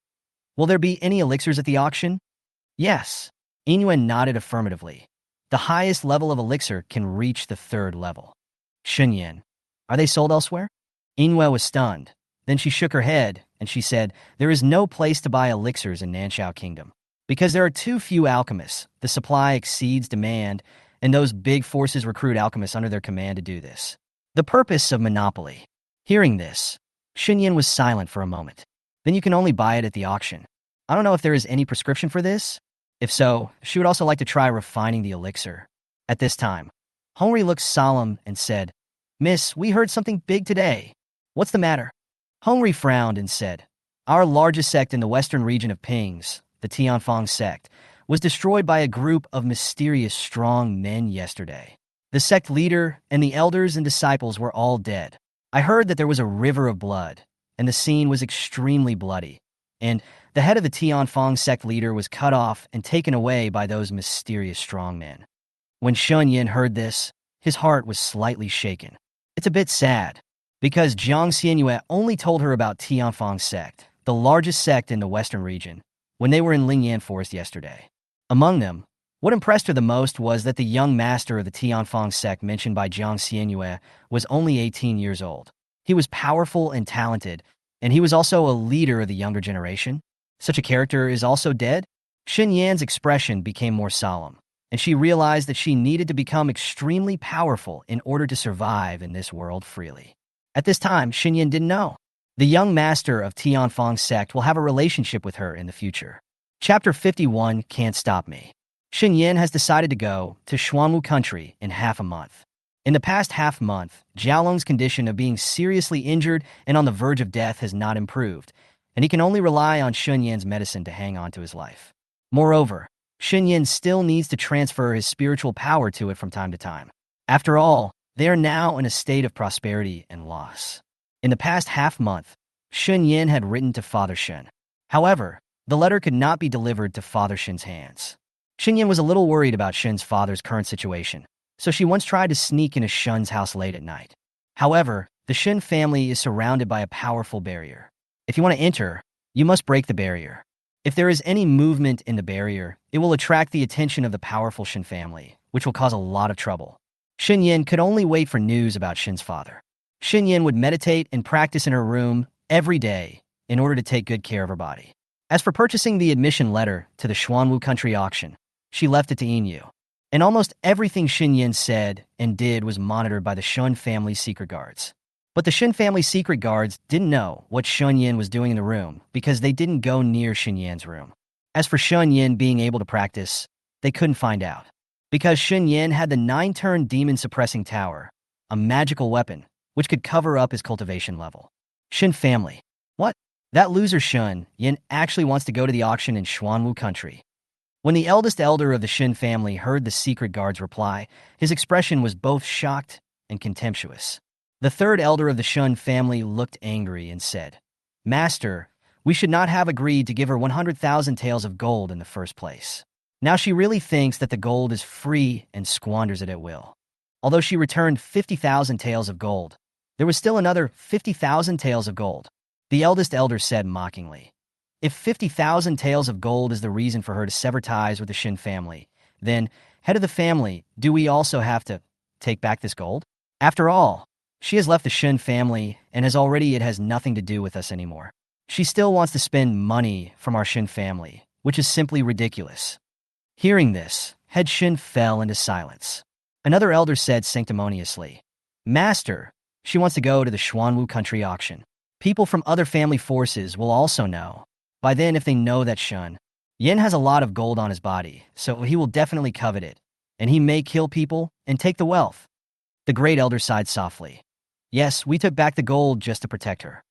Will there be any elixirs at the auction? Yes. Inyuan nodded affirmatively. The highest level of elixir can reach the 3rd level. Shen Yan, are they sold elsewhere? Inwe was stunned. Then she shook her head, and she said, there is no place to buy elixirs in Nanshao Kingdom. Because there are too few alchemists, the supply exceeds demand, and those big forces recruit alchemists under their command to do this. The purpose of monopoly. Hearing this, Shen Yan was silent for a moment. Then you can only buy it at the auction. I don't know if there is any prescription for this. If so, she would also like to try refining the elixir. At this time, Hongri looked solemn and said, Miss, we heard something big today. What's the matter? Hongri frowned and said, our largest sect in the western region of Pings, the Tianfang sect, was destroyed by a group of mysterious strong men yesterday. The sect leader and the elders and disciples were all dead. I heard that there was a river of blood, and the scene was extremely bloody, and the head of the Tianfang sect leader was cut off and taken away by those mysterious strong men. When Shen Yan heard this, his heart was slightly shaken. It's a bit sad, because Jiang Xianyue only told her about Tianfang sect, the largest sect in the western region, when they were in Lingan Forest yesterday. Among them, what impressed her the most was that the young master of the Tianfang sect mentioned by Jiang Xianyue was only 18 years old. He was powerful and talented, and he was also a leader of the younger generation. Such a character is also dead? Shen Yan's expression became more solemn, and she realized that she needed to become extremely powerful in order to survive in this world freely. At this time, Shen Yan didn't know. The young master of Tianfang sect will have a relationship with her in the future. Chapter 51, Can't Stop Me. Shen Yan has decided to go to Xuanwu country in half a month. In the past half month, Jiaolong's condition of being seriously injured and on the verge of death has not improved, and he can only rely on Shen Yan's medicine to hang on to his life. Moreover, Shen Yan still needs to transfer his spiritual power to it from time to time. After all, they are now in a state of prosperity and loss. In the past half month, Shen Yan had written to Father Shen. However, the letter could not be delivered to Father Shen's hands. Shen Yan was a little worried about Shen's father's current situation, so she once tried to sneak into Shen's house late at night. However, the Shen family is surrounded by a powerful barrier. If you want to enter, you must break the barrier. If there is any movement in the barrier, it will attract the attention of the powerful Shen family, which will cause a lot of trouble. Shen Yan could only wait for news about Shen's father. Shen Yan would meditate and practice in her room every day in order to take good care of her body. As for purchasing the admission letter to the Xuanwu country auction, she left it to Inyu. And almost everything Shen Yan said and did was monitored by the Shen family's secret guards. But the Shen family secret guards didn't know what Shen Yan was doing in the room because they didn't go near Shen Yan's room. As for Shen Yan being able to practice, they couldn't find out. Because Shen Yan had the 9-turn demon suppressing tower, a magical weapon, which could cover up his cultivation level. Shen family. What? That loser Shen Yan actually wants to go to the auction in Xuanwu country. When the eldest elder of the Shen family heard the secret guard's reply, his expression was both shocked and contemptuous. The third elder of the Shen family looked angry and said, Master, we should not have agreed to give her 100,000 taels of gold in the first place. Now she really thinks that the gold is free and squanders it at will. Although she returned 50,000 taels of gold, there was still another 50,000 taels of gold. The eldest elder said mockingly, If 50,000 taels of gold is the reason for her to sever ties with the Shen family, then, head of the family, do we also have to take back this gold? After all, she has left the Shen family and it has nothing to do with us anymore. She still wants to spend money from our Shen family, which is simply ridiculous. Hearing this, head Shen fell into silence. Another elder said sanctimoniously, Master, she wants to go to the Xuanwu country auction. People from other family forces will also know. By then, if they know that Shen Yan has a lot of gold on his body, so he will definitely covet it, and he may kill people and take the wealth. The great elder sighed softly. Yes, we took back the gold just to protect her.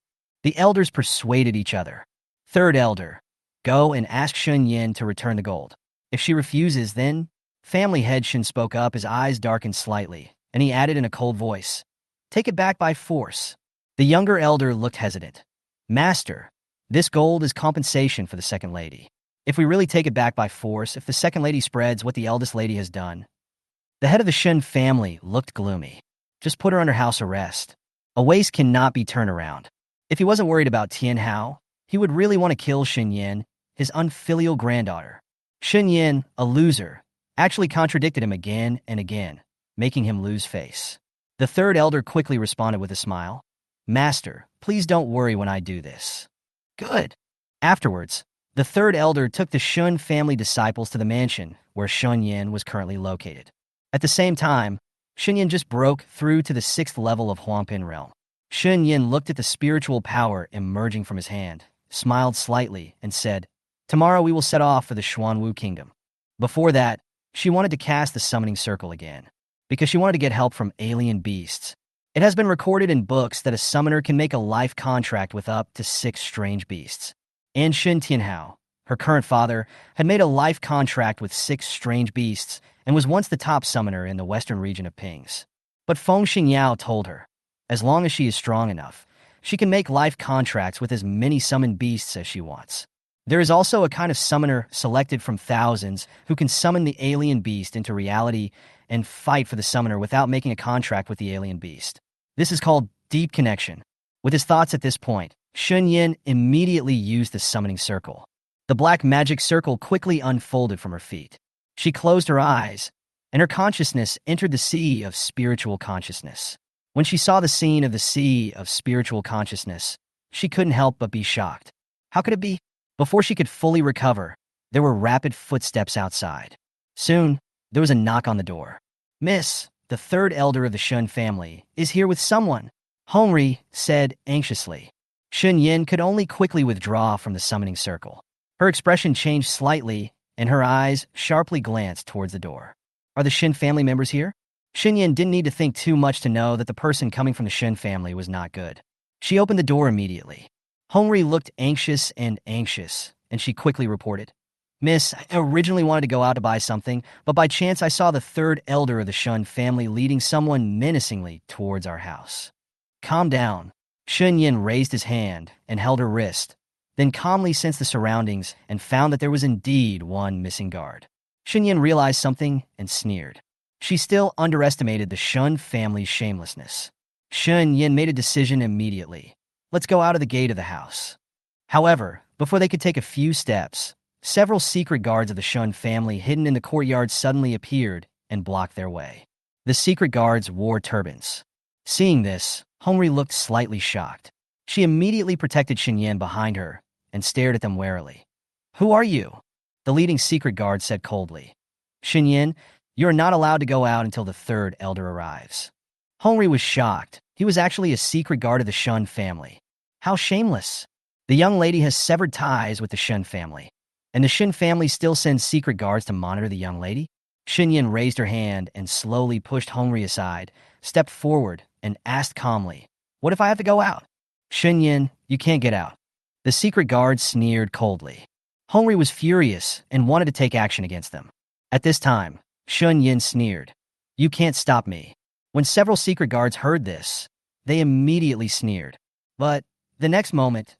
The elders persuaded each other. Third elder, go and ask Shen Yan to return the gold. If she refuses, then... Family head Shen spoke up, his eyes darkened slightly, and he added in a cold voice, Take it back by force. The younger elder looked hesitant. Master, this gold is compensation for the second lady. If we really take it back by force, if the second lady spreads what the eldest lady has done. The head of the Shen family looked gloomy. Just put her under house arrest. A waste cannot be turned around. If he wasn't worried about Tian Hao, he would really want to kill Shen Yan, his unfilial granddaughter. Shen Yan, a loser, actually contradicted him again and again, making him lose face. The third elder quickly responded with a smile. Master, please don't worry when I do this. Good. Afterwards, the third elder took the Shen family disciples to the mansion where Shen Yan was currently located. At the same time, Shen Yan just broke through to the 6th level of Huangpin realm. Shen Yan looked at the spiritual power emerging from his hand, smiled slightly, and said, Tomorrow we will set off for the Xuanwu kingdom. Before that, she wanted to cast the summoning circle again, because she wanted to get help from alien beasts. It has been recorded in books that a summoner can make a life contract with up to 6 strange beasts. And Shen Tianhao, her current father, had made a life contract with 6 strange beasts and was once the top summoner in the western region of Pings. But Feng Xingyao told her, as long as she is strong enough, she can make life contracts with as many summoned beasts as she wants. There is also a kind of summoner selected from thousands who can summon the alien beast into reality and fight for the summoner without making a contract with the alien beast. This is called deep connection. With his thoughts at this point, Shen Yan immediately used the summoning circle. The black magic circle quickly unfolded from her feet. She closed her eyes, and her consciousness entered the sea of spiritual consciousness. When she saw the scene of the sea of spiritual consciousness, she couldn't help but be shocked. How could it be? Before she could fully recover, there were rapid footsteps outside. Soon, there was a knock on the door. Miss, the third elder of the Shen family, is here with someone, Hongri said anxiously. Shen Yan could only quickly withdraw from the summoning circle. Her expression changed slightly, and her eyes sharply glanced towards the door. Are the Shen family members here? Shen Yan didn't need to think too much to know that the person coming from the Shen family was not good. She opened the door immediately. Hongri looked anxious, and she quickly reported, Miss, I originally wanted to go out to buy something, but by chance I saw the third elder of the Shen family leading someone menacingly towards our house. Calm down. Shen Yan raised his hand and held her wrist, then calmly sensed the surroundings and found that there was indeed one missing guard. Shen Yan realized something and sneered. She still underestimated the Shen family's shamelessness. Shen Yan made a decision immediately. Let's go out of the gate of the house. However, before they could take a few steps, several secret guards of the Shen family hidden in the courtyard suddenly appeared and blocked their way. The secret guards wore turbans. Seeing this, Hongri looked slightly shocked. She immediately protected Shen Yan behind her and stared at them warily. Who are you? The leading secret guard said coldly. Shen Yan, you are not allowed to go out until the third elder arrives. Hongri was shocked. He was actually a secret guard of the Shen family. How shameless. The young lady has severed ties with the Shen family, and the Shen family still sends secret guards to monitor the young lady? Shen Yan raised her hand and slowly pushed Hongri aside, stepped forward, and asked calmly, What if I have to go out? Shen Yan, you can't get out. The secret guard sneered coldly. Hongri was furious and wanted to take action against them. At this time, Shen Yan sneered, You can't stop me. When several secret guards heard this, they immediately sneered. But the next moment,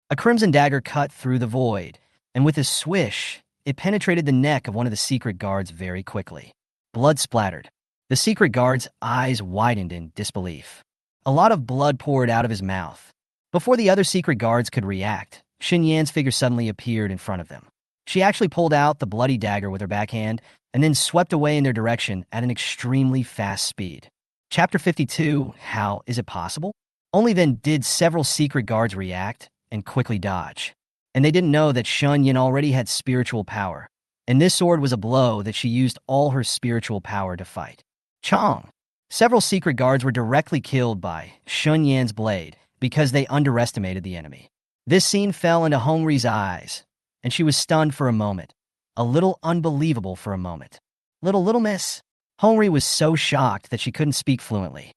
a crimson dagger cut through the void, and with a swish, it penetrated the neck of one of the secret guards very quickly. Blood splattered. The secret guard's eyes widened in disbelief. A lot of blood poured out of his mouth. Before the other secret guards could react, Shen Yan's figure suddenly appeared in front of them. She actually pulled out the bloody dagger with her backhand and then swept away in their direction at an extremely fast speed. Chapter 52, How is it possible? Only then did several secret guards react and quickly dodge. And they didn't know that Shen Yan already had spiritual power, and this sword was a blow that she used all her spiritual power to fight. Chong! Several secret guards were directly killed by Shen Yan's blade because they underestimated the enemy. This scene fell into Hongri's eyes, and she was stunned for a moment, a little unbelievable for a moment. Little miss. Hongri was so shocked that she couldn't speak fluently.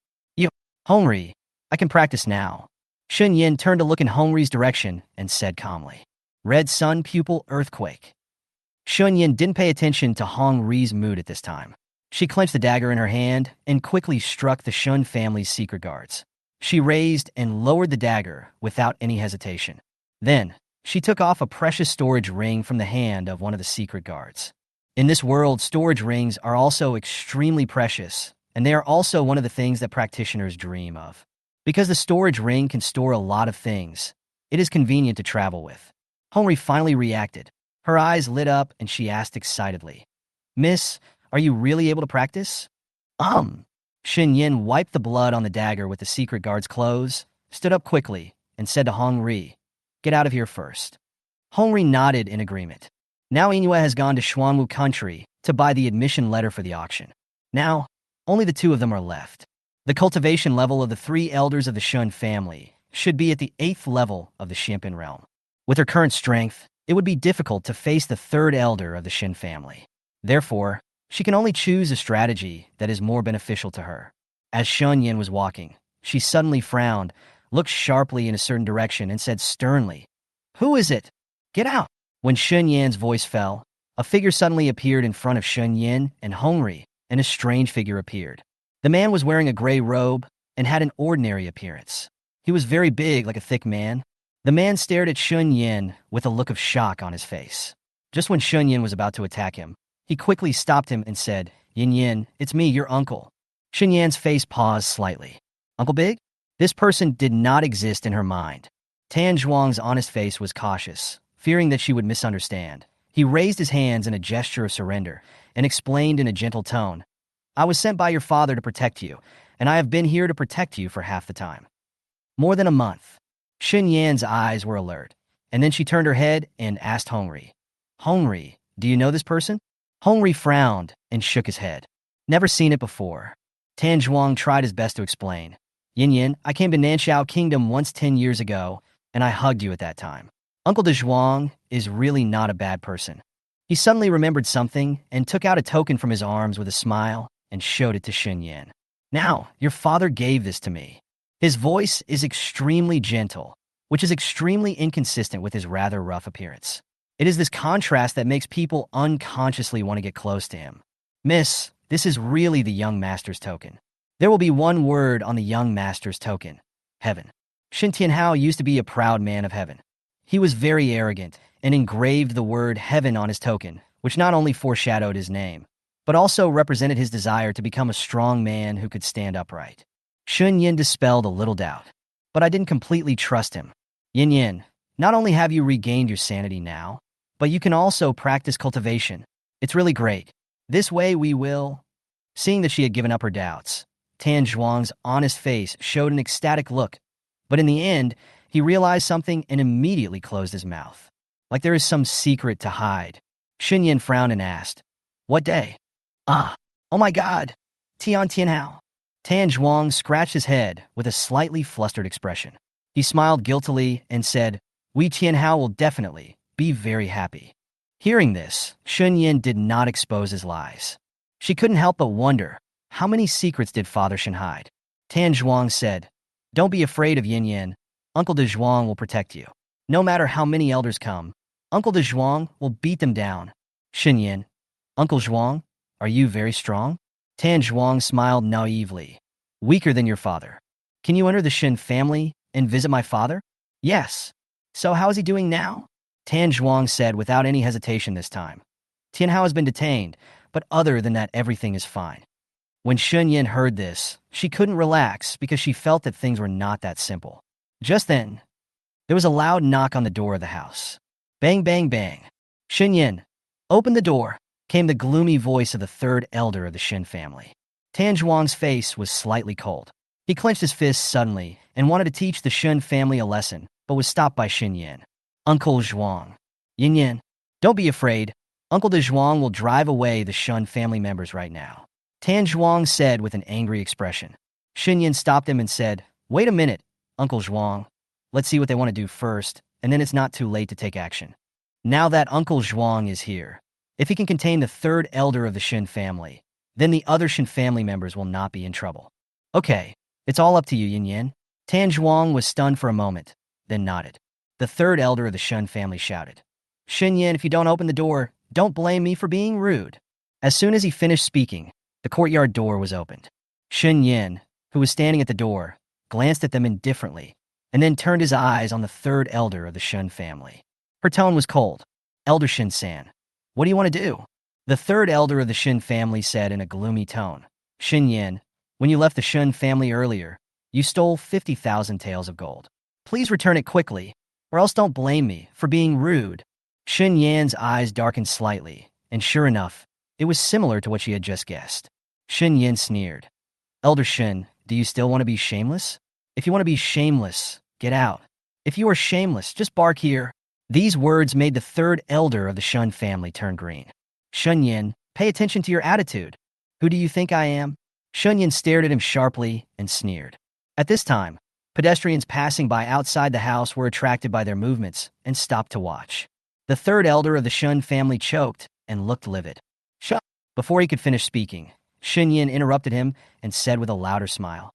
Hongri, I can practice now. Shen Yan turned to look in Hongri's direction and said calmly, Red Sun Pupil Earthquake. Shen Yan didn't pay attention to Hongri's mood at this time. She clenched the dagger in her hand and quickly struck the Shen family's secret guards. She raised and lowered the dagger without any hesitation. Then, she took off a precious storage ring from the hand of one of the secret guards. In this world, storage rings are also extremely precious, and they are also one of the things that practitioners dream of. Because the storage ring can store a lot of things, it is convenient to travel with. Hongri finally reacted. Her eyes lit up and she asked excitedly, "Miss, are you really able to practice?" Shen Yan wiped the blood on the dagger with the secret guard's clothes, stood up quickly, and said to Hongri, "Get out of here first." Hongri nodded in agreement. Now Inua has gone to Xuanwu country to buy the admission letter for the auction. Now, only the two of them are left. The cultivation level of the three elders of the Shun family should be at the 8th level of the Xianpin realm. With her current strength, it would be difficult to face the third elder of the Shen family. Therefore, she can only choose a strategy that is more beneficial to her. As Shen Yan was walking, she suddenly frowned, looked sharply in a certain direction, and said sternly, "Who is it? Get out!" When Shen Yan's voice fell, a figure suddenly appeared in front of Shen Yan and Hongri, and a strange figure appeared. The man was wearing a gray robe and had an ordinary appearance. He was very big, like a thick man. The man stared at Shen Yan with a look of shock on his face. Just when Shen Yan was about to attack him, he quickly stopped him and said, "Yin Yin, it's me, your uncle." Shen Yan's face paused slightly. "Uncle Big?" This person did not exist in her mind. Tan Zhuang's honest face was cautious, fearing that she would misunderstand. He raised his hands in a gesture of surrender and explained in a gentle tone, "I was sent by your father to protect you, and I have been here to protect you for half the time. More than a month." Shen Yan's eyes were alert, and then she turned her head and asked Hongri, "Hongri, do you know this person?" Hongri frowned and shook his head. "Never seen it before." Tan Zhuang tried his best to explain. "Yin Yin, I came to Nanxiao Kingdom once 10 years ago, and I hugged you at that time. Uncle de Zhuang is really not a bad person." He suddenly remembered something and took out a token from his arms with a smile and showed it to Shen Yan. "Now, your father gave this to me." His voice is extremely gentle, which is extremely inconsistent with his rather rough appearance. It is this contrast that makes people unconsciously want to get close to him. "Miss, this is really the young master's token. There will be one word on the young master's token: heaven." Shen Tianhao used to be a proud man of heaven. He was very arrogant and engraved the word heaven on his token, which not only foreshadowed his name, but also represented his desire to become a strong man who could stand upright. Shen Yin dispelled a little doubt, but I didn't completely trust him. "Yin Yin, not only have you regained your sanity now, but you can also practice cultivation. It's really great. This way we will..." Seeing that she had given up her doubts, Tan Zhuang's honest face showed an ecstatic look, but in the end, he realized something and immediately closed his mouth, like there is some secret to hide. Shen Yin frowned and asked, "What day?" "Ah, oh my god, Tian Tianhao." Tan Zhuang scratched his head with a slightly flustered expression. He smiled guiltily and said, "We Tianhao will definitely be very happy." Hearing this, Shen Yin did not expose his lies. She couldn't help but wonder, how many secrets did Father Shen hide? Tan Zhuang said, "Don't be afraid of Yin Yin. Uncle de Zhuang will protect you. No matter how many elders come, Uncle de Zhuang will beat them down." Shen Yin, "Uncle Zhuang, are you very strong?" Tan Zhuang smiled naively. "Weaker than your father. Can you enter the Shen family and visit my father?" "Yes." "So how is he doing now?" Tan Zhuang said without any hesitation this time. "Tianhao has been detained, but other than that everything is fine." When Shen Yin heard this, she couldn't relax because she felt that things were not that simple. Just then, there was a loud knock on the door of the house. Bang, bang, bang. "Shen Yin, open the door," came the gloomy voice of the third elder of the Shen family. Tan Zhuang's face was slightly cold. He clenched his fists suddenly and wanted to teach the Shen family a lesson, but was stopped by Shen Yin. "Uncle Zhuang." "Yin Yin, don't be afraid. Uncle de Zhuang will drive away the Shen family members right now," Tan Zhuang said with an angry expression. Shen Yin stopped him and said, "Wait a minute, Uncle Zhuang. Let's see what they want to do first, and then it's not too late to take action." Now that Uncle Zhuang is here, if he can contain the third elder of the Shen family, then the other Shen family members will not be in trouble. "Okay, it's all up to you, Yin Yin." Tan Zhuang was stunned for a moment, then nodded. The third elder of the Shen family shouted, "Shen Yin, if you don't open the door, don't blame me for being rude." As soon as he finished speaking, the courtyard door was opened. Shen Yin, who was standing at the door, glanced at them indifferently, and then turned his eyes on the third elder of the Shen family. Her tone was cold. Elder Shin-san, what do you want to do? The third elder of the Shen family said in a gloomy tone. Shen Yan, when you left the Shen family earlier, you stole 50,000 taels of gold. Please return it quickly, or else don't blame me for being rude. Shen Yan's eyes darkened slightly, and sure enough, it was similar to what she had just guessed. Shen Yan sneered. Elder Shen, do you still want to be shameless? If you want to be shameless, get out. If you are shameless, just bark here. These words made the third elder of the Shen family turn green. Shen Yan, pay attention to your attitude. Who do you think I am? Shen Yan stared at him sharply and sneered. At this time, pedestrians passing by outside the house were attracted by their movements and stopped to watch. The third elder of the Shen family choked and looked livid. Shut! Before he could finish speaking, Shen Yan interrupted him and said with a louder smile.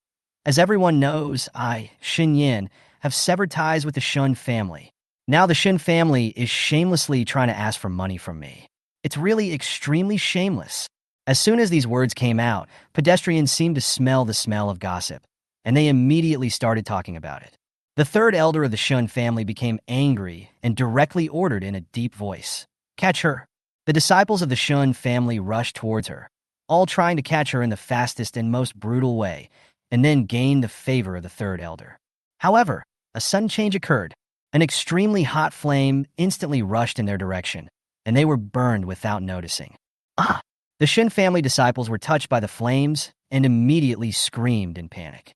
As everyone knows, I, Shen Yan, have severed ties with the Shen family. Now the Shen family is shamelessly trying to ask for money from me. It's really extremely shameless. As soon as these words came out, pedestrians seemed to smell the smell of gossip, and they immediately started talking about it. The third elder of the Shen family became angry and directly ordered in a deep voice, "Catch her." The disciples of the Shen family rushed towards her, all trying to catch her in the fastest and most brutal way, and then gain the favor of the third elder. However, a sudden change occurred. An extremely hot flame instantly rushed in their direction, and they were burned without noticing. Ah! The Shen family disciples were touched by the flames and immediately screamed in panic.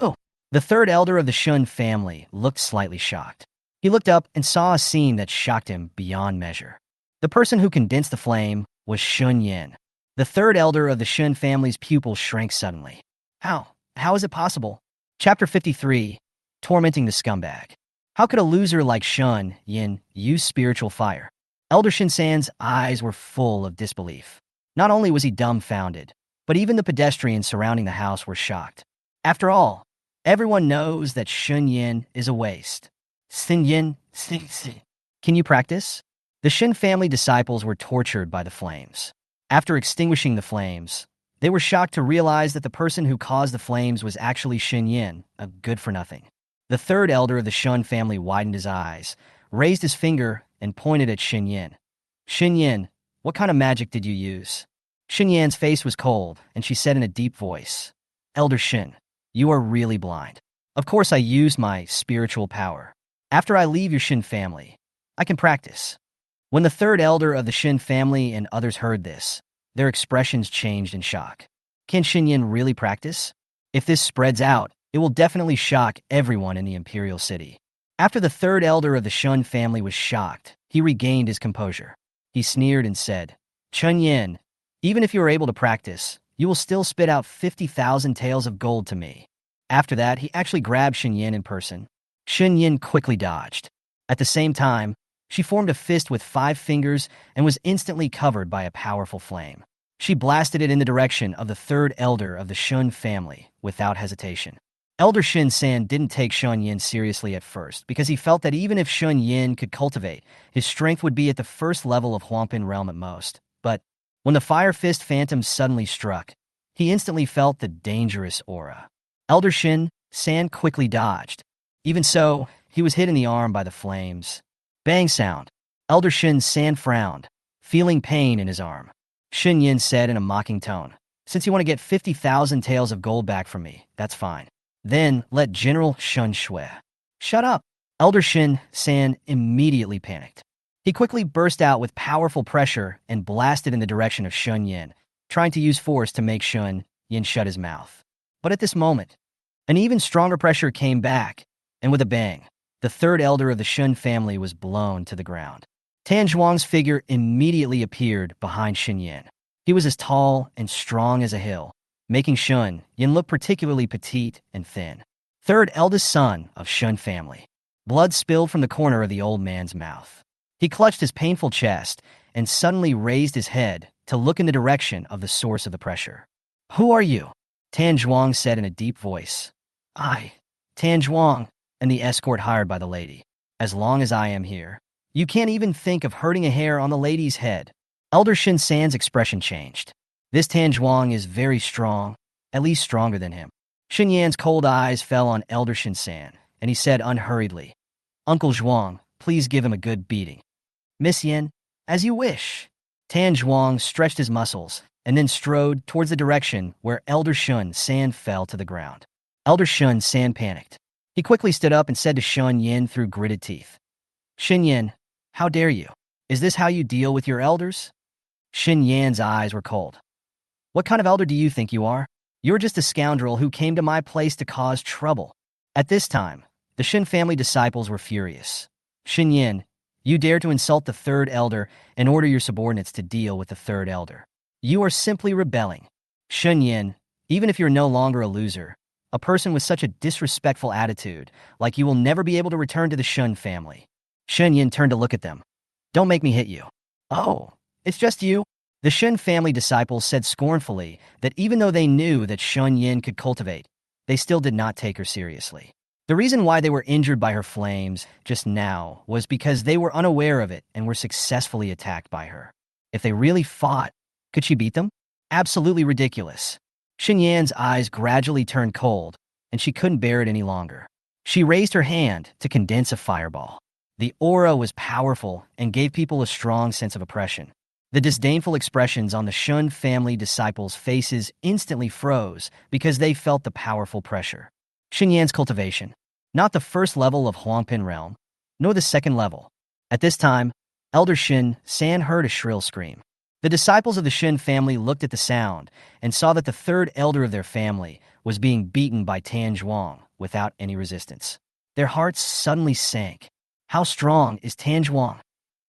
Oh! The third elder of the Shen family looked slightly shocked. He looked up and saw a scene that shocked him beyond measure. The person who condensed the flame was Shen Yan. The third elder of the Shen family's pupil shrank suddenly. How? How is it possible? Chapter 53, Tormenting the Scumbag. How could a loser like Shen Yan use spiritual fire? Elder Shin-san's eyes were full of disbelief. Not only was he dumbfounded, but even the pedestrians surrounding the house were shocked. After all, everyone knows that Shen Yan is a waste. Shen Yan, can you practice? The Shen family disciples were tortured by the flames. After extinguishing the flames, they were shocked to realize that the person who caused the flames was actually Shen Yan, a good-for-nothing. The third elder of the Shen family widened his eyes, raised his finger, and pointed at Shen Yan. Shen Yan, what kind of magic did you use? Shen Yan's face was cold, and she said in a deep voice, Elder Shen, you are really blind. Of course I used my spiritual power. After I leave your Shen family, I can practice. When the third elder of the Shen family and others heard this, their expressions changed in shock. Can Shen Yan really practice? If this spreads out, it will definitely shock everyone in the Imperial City. After the third elder of the Shen family was shocked, he regained his composure. He sneered and said, Shen Yan, even if you are able to practice, you will still spit out 50,000 taels of gold to me. After that, he actually grabbed Shen Yan in person. Shen Yan quickly dodged. At the same time, she formed a fist with 5 fingers and was instantly covered by a powerful flame. She blasted it in the direction of the third elder of the Shen family without hesitation. Elder Shin-san didn't take Shen Yan seriously at first because he felt that even if Shen Yan could cultivate, his strength would be at the first level of Huampin realm at most. But when the Fire Fist Phantom suddenly struck, he instantly felt the dangerous aura. Elder Shin-san quickly dodged. Even so, he was hit in the arm by the flames. Bang sound. Elder Shin-san frowned, feeling pain in his arm. Shen Yan said in a mocking tone, Since you want to get 50,000 taels of gold back from me, that's fine. Then let General Shun Shui. Shut up. Elder Shin-san immediately panicked. He quickly burst out with powerful pressure and blasted in the direction of Shen Yan, trying to use force to make Shen Yan shut his mouth. But at this moment, an even stronger pressure came back, and with a bang, the third elder of the Shen family was blown to the ground. Tan Zhuang's figure immediately appeared behind Shen Yan. He was as tall and strong as a hill, making Shen Yan look particularly petite and thin. Third eldest son of Shen family. Blood spilled from the corner of the old man's mouth. He clutched his painful chest and suddenly raised his head to look in the direction of the source of the pressure. Who are you? Tan Zhuang said in a deep voice. I, Tan Zhuang, and the escort hired by the lady. As long as I am here, you can't even think of hurting a hair on the lady's head. Elder Shin-san's expression changed. This Tan Zhuang is very strong, at least stronger than him. Shen Yan's cold eyes fell on Elder Shen San, and he said unhurriedly, "Uncle Zhuang, please give him a good beating." "Miss Yin, as you wish." Tan Zhuang stretched his muscles and then strode towards the direction where Elder Shun San fell to the ground. Elder Shun San panicked. He quickly stood up and said to Shen Yan through gritted teeth, "Shen Yan, how dare you? Is this how you deal with your elders?" Shen Yan's eyes were cold. "What kind of elder do you think you are? You're just a scoundrel who came to my place to cause trouble." At this time, the Shen family disciples were furious. "Shen Yan, you dare to insult the third elder and order your subordinates to deal with the third elder. You are simply rebelling. Shen Yan, even if you're no longer a loser, a person with such a disrespectful attitude, like you will never be able to return to the Shen family." Shen Yan turned to look at them. "Don't make me hit you." "Oh, it's just you?" The Shen family disciples said scornfully that even though they knew that Shen Yan could cultivate, they still did not take her seriously. The reason why they were injured by her flames just now was because they were unaware of it and were successfully attacked by her. If they really fought, could she beat them? Absolutely ridiculous. Shen Yan's eyes gradually turned cold, and she couldn't bear it any longer. She raised her hand to condense a fireball. The aura was powerful and gave people a strong sense of oppression. The disdainful expressions on the Shun family disciples' faces instantly froze because they felt the powerful pressure. Shen Yan's cultivation, not the first level of Huangpin realm, nor the second level. At this time, Elder Shen San heard a shrill scream. The disciples of the Shen family looked at the sound and saw that the third elder of their family was being beaten by Tan Zhuang without any resistance. Their hearts suddenly sank. How strong is Tan Zhuang?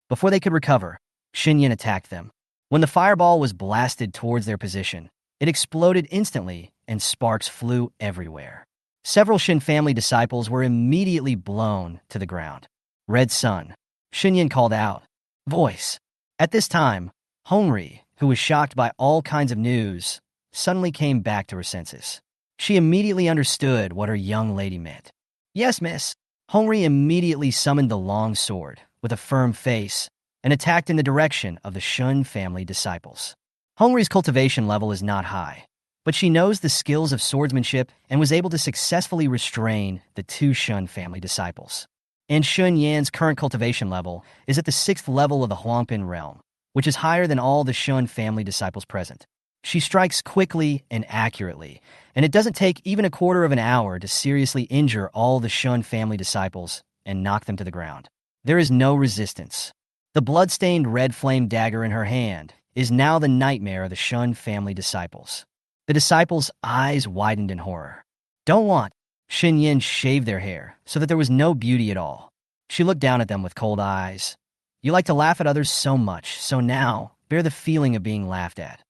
Before they could recover, Shen Yan attacked them. When the fireball was blasted towards their position, it exploded instantly and sparks flew everywhere. Several Shen family disciples were immediately blown to the ground. "Red Sun," Shen Yan called out. "Voice." At this time, Hongri, who was shocked by all kinds of news, suddenly came back to her senses. She immediately understood what her young lady meant. "Yes, miss." Hongri immediately summoned the long sword with a firm face and attacked in the direction of the Shun family disciples. Hongri's cultivation level is not high, but she knows the skills of swordsmanship and was able to successfully restrain the two Shun family disciples. And Shen Yan's current cultivation level is at the 6th level of the Huangpin realm, which is higher than all the Shun family disciples present. She strikes quickly and accurately, and it doesn't take even a quarter of an hour to seriously injure all the Shun family disciples and knock them to the ground. There is no resistance. The blood-stained red flame dagger in her hand is now the nightmare of the Shun family disciples. The disciples' eyes widened in horror. "Don't want." Shen Yan shaved their hair so that there was no beauty at all. She looked down at them with cold eyes. "You like to laugh at others so much, so now bear the feeling of being laughed at."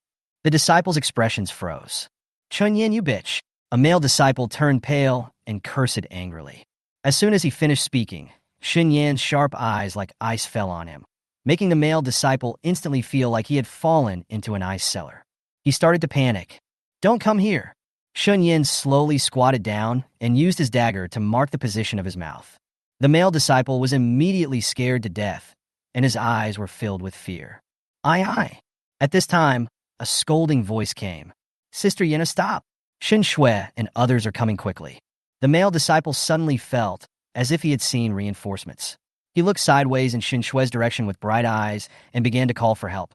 The disciples' expressions froze. "Chun Yin, you bitch." A male disciple turned pale and cursed angrily. As soon as he finished speaking, Shen Yan's sharp eyes like ice fell on him, making the male disciple instantly feel like he had fallen into an ice cellar. He started to panic. "Don't come here." Shen Yan slowly squatted down and used his dagger to mark the position of his mouth. The male disciple was immediately scared to death, and his eyes were filled with fear. Aye. At this time, a scolding voice came. "Sister Yena, stop. Shin Shui and others are coming quickly." The male disciple suddenly felt as if he had seen reinforcements. He looked sideways in Shin Shui's direction with bright eyes and began to call for help.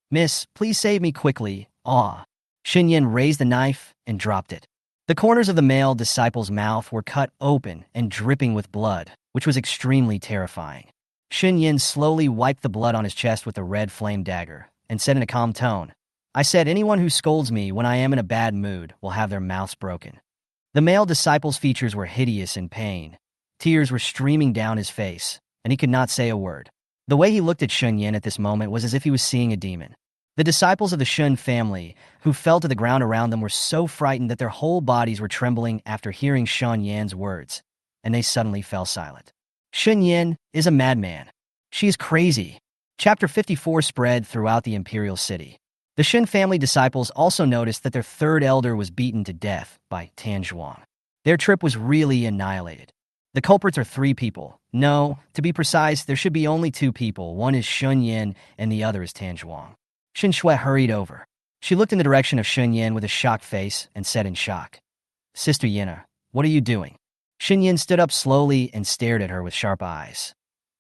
"Miss, please save me quickly. Ah." Shen Yan raised the knife and dropped it. The corners of the male disciple's mouth were cut open and dripping with blood, which was extremely terrifying. Shen Yan slowly wiped the blood on his chest with the red flame dagger and said in a calm tone, "I said anyone who scolds me when I am in a bad mood will have their mouths broken." The male disciple's features were hideous in pain. Tears were streaming down his face, and he could not say a word. The way he looked at Shen Yan at this moment was as if he was seeing a demon. The disciples of the Shun family, who fell to the ground around them, were so frightened that their whole bodies were trembling after hearing Shen Yan's words, and they suddenly fell silent. Shen Yan is a madman. She is crazy. Chapter 54 spread throughout the imperial city. The Shen family disciples also noticed that their third elder was beaten to death by Tan Zhuang. Their trip was really annihilated. The culprits are 3 people. No, to be precise, there should be only 2 people. One is Shen Yan and the other is Tan Zhuang. Shin Shui hurried over. She looked in the direction of Shen Yan with a shocked face and said in shock, Sister Yenna, what are you doing? Shen Yan stood up slowly and stared at her with sharp eyes.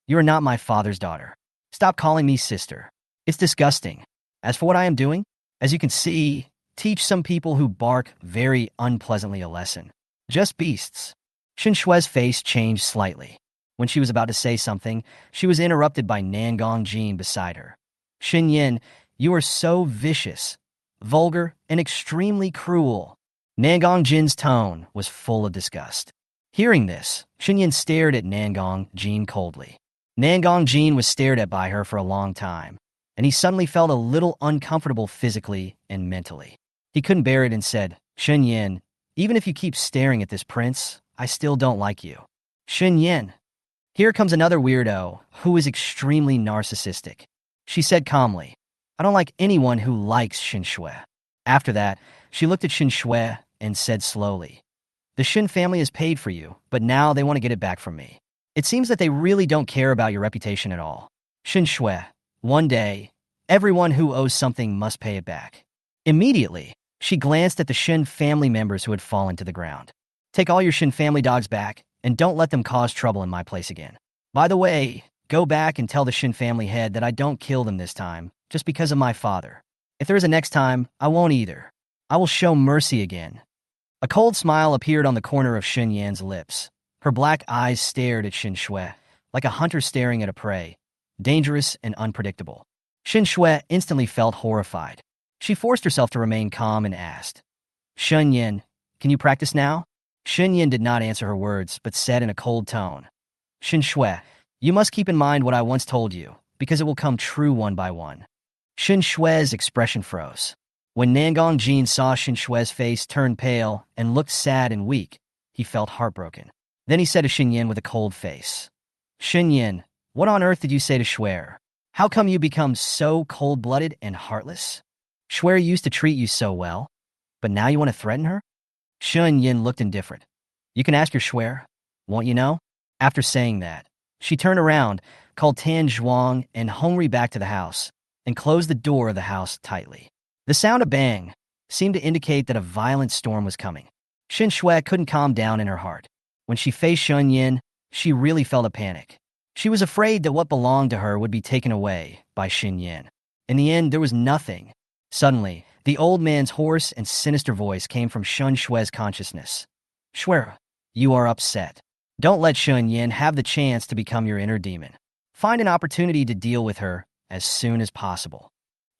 You are not my father's daughter. Stop calling me sister. It's disgusting. As for what I am doing, as you can see, teach some people who bark very unpleasantly a lesson. Just beasts. Shen Shue's face changed slightly. When she was about to say something, she was interrupted by Nangong Jin beside her. Shen Yan, you are so vicious, vulgar, and extremely cruel. Nangong Jin's tone was full of disgust. Hearing this, Shen Yan stared at Nangong Jin coldly. Nangong Jin was stared at by her for a long time, and he suddenly felt a little uncomfortable physically and mentally. He couldn't bear it and said, Shen Yan, even if you keep staring at this prince, I still don't like you. Shen Yan. Here comes another weirdo who is extremely narcissistic. She said calmly, I don't like anyone who likes Shen Shui. After that, she looked at Shen Shui and said slowly, the Shen family has paid for you, but now they want to get it back from me. It seems that they really don't care about your reputation at all. Shen Shui, one day, everyone who owes something must pay it back. Immediately, she glanced at the Shen family members who had fallen to the ground. Take all your Shen family dogs back, and don't let them cause trouble in my place again. By the way, go back and tell the Shen family head that I don't kill them this time, just because of my father. If there is a next time, I won't either. I will show mercy again. A cold smile appeared on the corner of Shen Yan's lips. Her black eyes stared at Shen Shui, like a hunter staring at a prey, dangerous and unpredictable. Shen Shui instantly felt horrified. She forced herself to remain calm and asked, Shen Yan, can you practice now? Shen Yan did not answer her words, but said in a cold tone, Shen Shui, you must keep in mind what I once told you, because it will come true one by one. Shen Shui's expression froze. When Nangong Jin saw Shen Shui's face turn pale and looked sad and weak, he felt heartbroken. Then he said to Shen Yan with a cold face, Shen Yan, what on earth did you say to Shuer? How come you become so cold-blooded and heartless? Shuer used to treat you so well, but now you want to threaten her? Shen Yan looked indifferent. You can ask your Shuer, won't you know? After saying that, she turned around, called Tan Zhuang and Hongri back to the house, and closed the door of the house tightly. The sound of bang seemed to indicate that a violent storm was coming. Shen Shui couldn't calm down in her heart. When she faced Shen Yan, she really felt a panic. She was afraid that what belonged to her would be taken away by Shen Yan. In the end, there was nothing. Suddenly, the old man's hoarse and sinister voice came from Shen Shui's consciousness. Shui, you are upset. Don't let Shen Yan have the chance to become your inner demon. Find an opportunity to deal with her as soon as possible.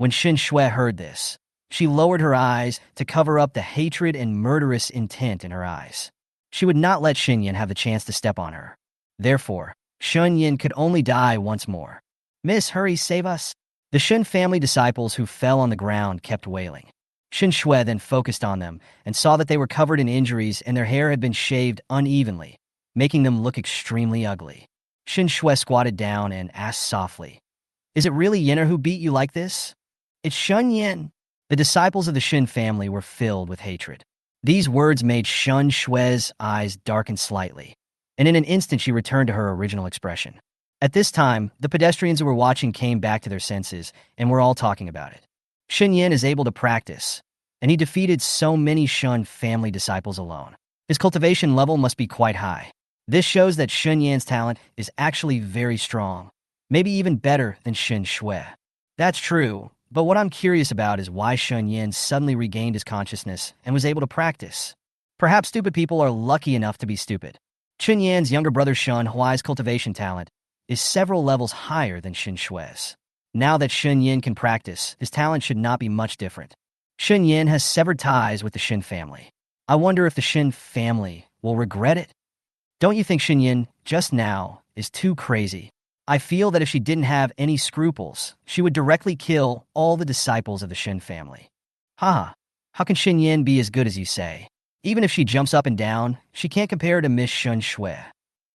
When Shen Shui heard this, she lowered her eyes to cover up the hatred and murderous intent in her eyes. She would not let Shen Yan have the chance to step on her. Therefore, Shen Yan could only die once more. Miss, hurry, save us. The Shen family disciples who fell on the ground kept wailing. Shen Shui then focused on them and saw that they were covered in injuries and their hair had been shaved unevenly, making them look extremely ugly. Shen Shui squatted down and asked softly, Is it really Yenna who beat you like this? It's Shen Yan. The disciples of the Shen family were filled with hatred. These words made Shen Shui's eyes darken slightly, and in an instant she returned to her original expression. At this time, the pedestrians who were watching came back to their senses and were all talking about it. Shen Yan is able to practice, and he defeated so many Shen family disciples alone. His cultivation level must be quite high. This shows that Shen Yan's talent is actually very strong, maybe even better than Shen Shui. That's true, but what I'm curious about is why Shen Yan suddenly regained his consciousness and was able to practice. Perhaps stupid people are lucky enough to be stupid. Shen Yan's younger brother Shen Huai's cultivation talent is several levels higher than Shen Shui's. Now that Shen Yan can practice, his talent should not be much different. Shen Yan has severed ties with the Shen family. I wonder if the Shen family will regret it. Don't you think Shen Yan, just now, is too crazy? I feel that if she didn't have any scruples, she would directly kill all the disciples of the Shen family. Haha, how can Shen Yan be as good as you say? Even if she jumps up and down, she can't compare to Miss Shen Shui.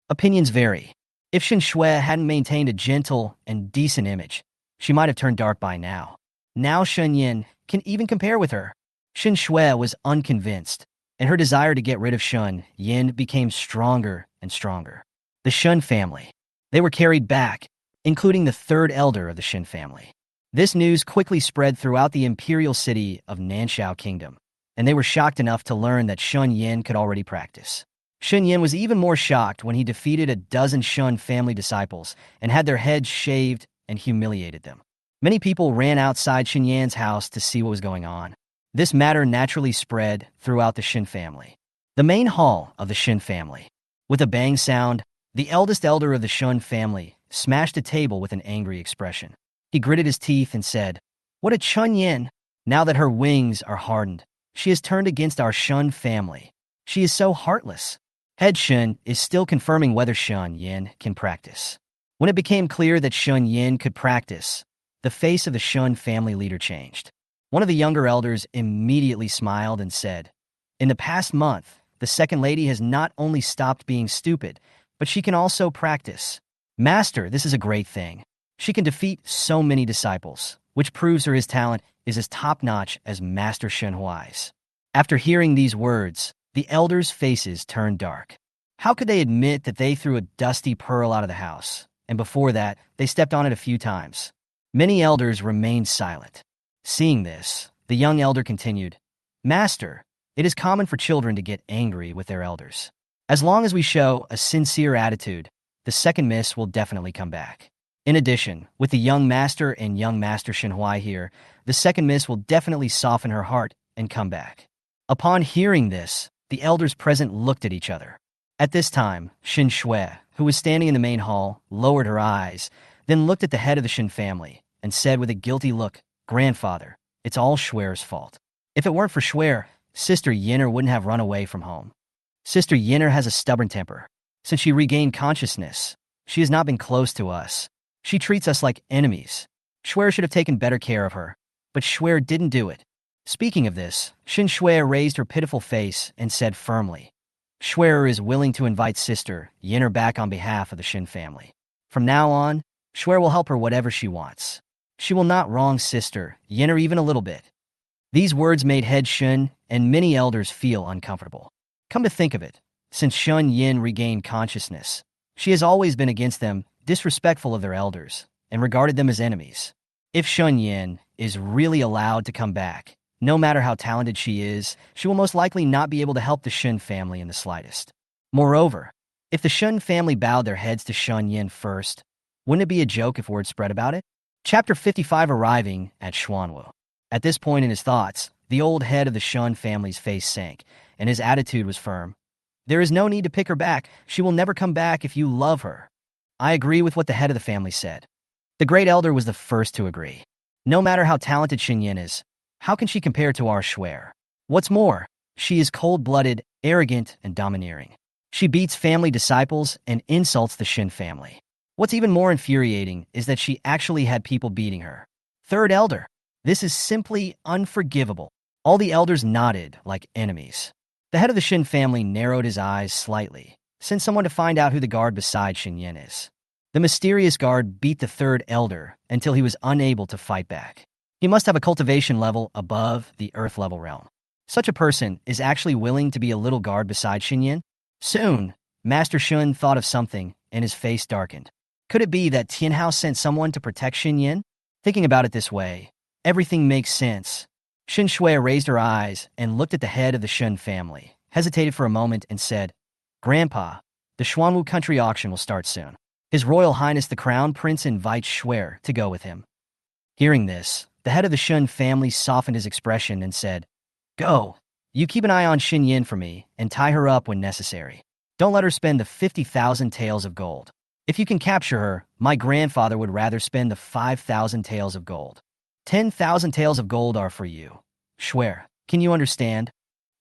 Opinions vary. If Shen Shui hadn't maintained a gentle and decent image, she might have turned dark by now. Now Shen Yan can even compare with her. Shen Shui was unconvinced, and her desire to get rid of Shen Yan became stronger and stronger. The Shen family. They were carried back, including the third elder of the Shen family. This news quickly spread throughout the imperial city of Nanshao Kingdom. and they were shocked enough to learn that Shen Yan could already practice. Shen Yan was even more shocked when he defeated a dozen Shen family disciples and had their heads shaved and humiliated them. Many people ran outside Shen Yan's house to see what was going on. This matter naturally spread throughout the Shen family. The main hall of the Shen family. With a bang sound, the eldest elder of the Shen family smashed a table with an angry expression. He gritted his teeth and said, "What a Chun Yin! Now that her wings are hardened, she has turned against our Shen family. She is so heartless." Head Shen is still confirming whether Shen Yan can practice. When it became clear that Shen Yan could practice, the face of the Shen family leader changed. One of the younger elders immediately smiled and said, "In the past month, the second lady has not only stopped being stupid, but she can also practice. Master, this is a great thing. She can defeat so many disciples, which proves her talent is as top-notch as Master Shen Huai's." After hearing these words, the elders' faces turned dark. How could they admit that they threw a dusty pearl out of the house, and before that, they stepped on it a few times? Many elders remained silent. Seeing this, the young elder continued, "Master, it is common for children to get angry with their elders. As long as we show a sincere attitude, the second miss will definitely come back. In addition, with the young master and young master Shenhuai here, the second miss will definitely soften her heart and come back." Upon hearing this, the elders present looked at each other. At this time, Shen Shui, who was standing in the main hall, lowered her eyes, then looked at the head of the Shen family and said with a guilty look, "Grandfather, it's all Shuer's fault. If it weren't for Shuer, Sister Yinner wouldn't have run away from home. Sister Yinner has a stubborn temper. Since she regained consciousness, she has not been close to us. She treats us like enemies. Shuer should have taken better care of her, but Shuer didn't do it." Speaking of this, Shen Shui raised her pitiful face and said firmly, "Shuer is willing to invite Sister Yinner back on behalf of the Shen family. From now on, Shuer will help her whatever she wants. She will not wrong Sister Yinner even a little bit." These words made Head Shen and many elders feel uncomfortable. Come to think of it, since Shen Yin regained consciousness, she has always been against them, disrespectful of their elders, and regarded them as enemies. If Shen Yin is really allowed to come back, no matter how talented she is, she will most likely not be able to help the Shen family in the slightest. Moreover, if the Shen family bowed their heads to Shen Yin first, wouldn't it be a joke if word spread about it? Chapter 55 Arriving at Xuanwu. At this point in his thoughts, the old head of the Shen family's face sank, and his attitude was firm. "There is no need to pick her back. She will never come back if you love her." I agree with what the head of the family said. The great elder was the first to agree. No matter how talented Shen Yin is, how can she compare to our Shuer? What's more, she is cold-blooded, arrogant, and domineering. She beats family disciples and insults the Shen family. What's even more infuriating is that she actually had people beating her. Third elder, this is simply unforgivable. All the elders nodded like enemies. The head of the Shen family narrowed his eyes slightly, sent someone to find out who the guard beside Shen Yin is. The mysterious guard beat the third elder until he was unable to fight back. He must have a cultivation level above the earth level realm. Such a person is actually willing to be a little guard beside Shen Yin? Soon, Master Shun thought of something, and his face darkened. Could it be that Tianhao sent someone to protect Shen Yin? Thinking about it this way, everything makes sense. Shen Shui raised her eyes and looked at the head of the Shen family, hesitated for a moment, and said, "Grandpa, the Xuanwu country auction will start soon. His Royal Highness the Crown Prince invites Shuer to go with him." Hearing this, the head of the Shen family softened his expression and said, "Go. You keep an eye on Shen Yin for me and tie her up when necessary. Don't let her spend the 50,000 taels of gold. If you can capture her, my grandfather would rather spend the 5,000 taels of gold. 10,000 taels of gold are for you. Shuer, can you understand?"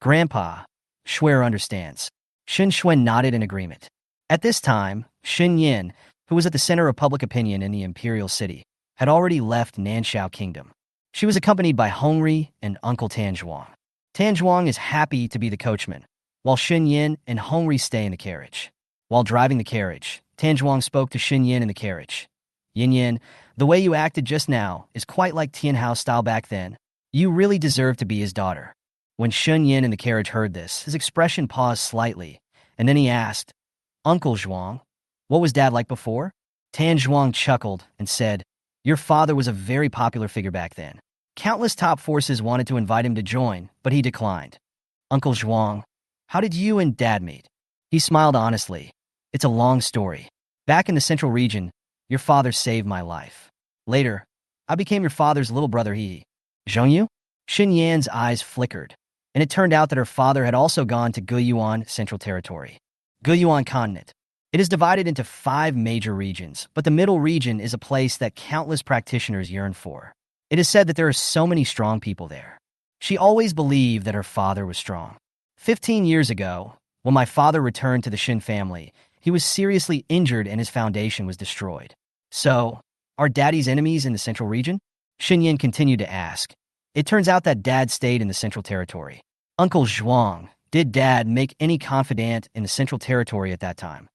"Grandpa, Shuer understands." Shen Shui nodded in agreement. At this time, Shen Yin, who was at the center of public opinion in the imperial city, had already left Nanshao Kingdom. She was accompanied by Hongri and Uncle Tanzhuang. Tanzhuang is happy to be the coachman, while Shen Yin and Hongri stay in the carriage. While driving the carriage, Tanzhuang spoke to Shen Yin in the carriage. "Yin Yin, the way you acted just now is quite like Tianhao's style back then. You really deserve to be his daughter." When Shen Yin in the carriage heard this, his expression paused slightly, and then he asked, "Uncle Zhuang, what was Dad like before?" Tanzhuang chuckled and said, "Your father was a very popular figure back then. Countless top forces wanted to invite him to join, but he declined. Uncle Zhuang, how did you and Dad meet? He smiled honestly. It's a long story. Back in the central region, your father saved my life. Later, I became your father's little brother He. Zhongyu? Shen Yan's eyes flickered, and it turned out that her father had also gone to Guiyuan Central Territory. Guiyuan Continent. It is divided into 5 major regions, but the middle region is a place that countless practitioners yearn for. It is said that there are so many strong people there. She always believed that her father was strong. 15 years ago, when my father returned to the Shen family, he was seriously injured and his foundation was destroyed. So, are Daddy's enemies in the central region? Shen Yan continued to ask. It turns out that Dad stayed in the central territory. Uncle Zhuang, did Dad make any confidant in the central territory at that time?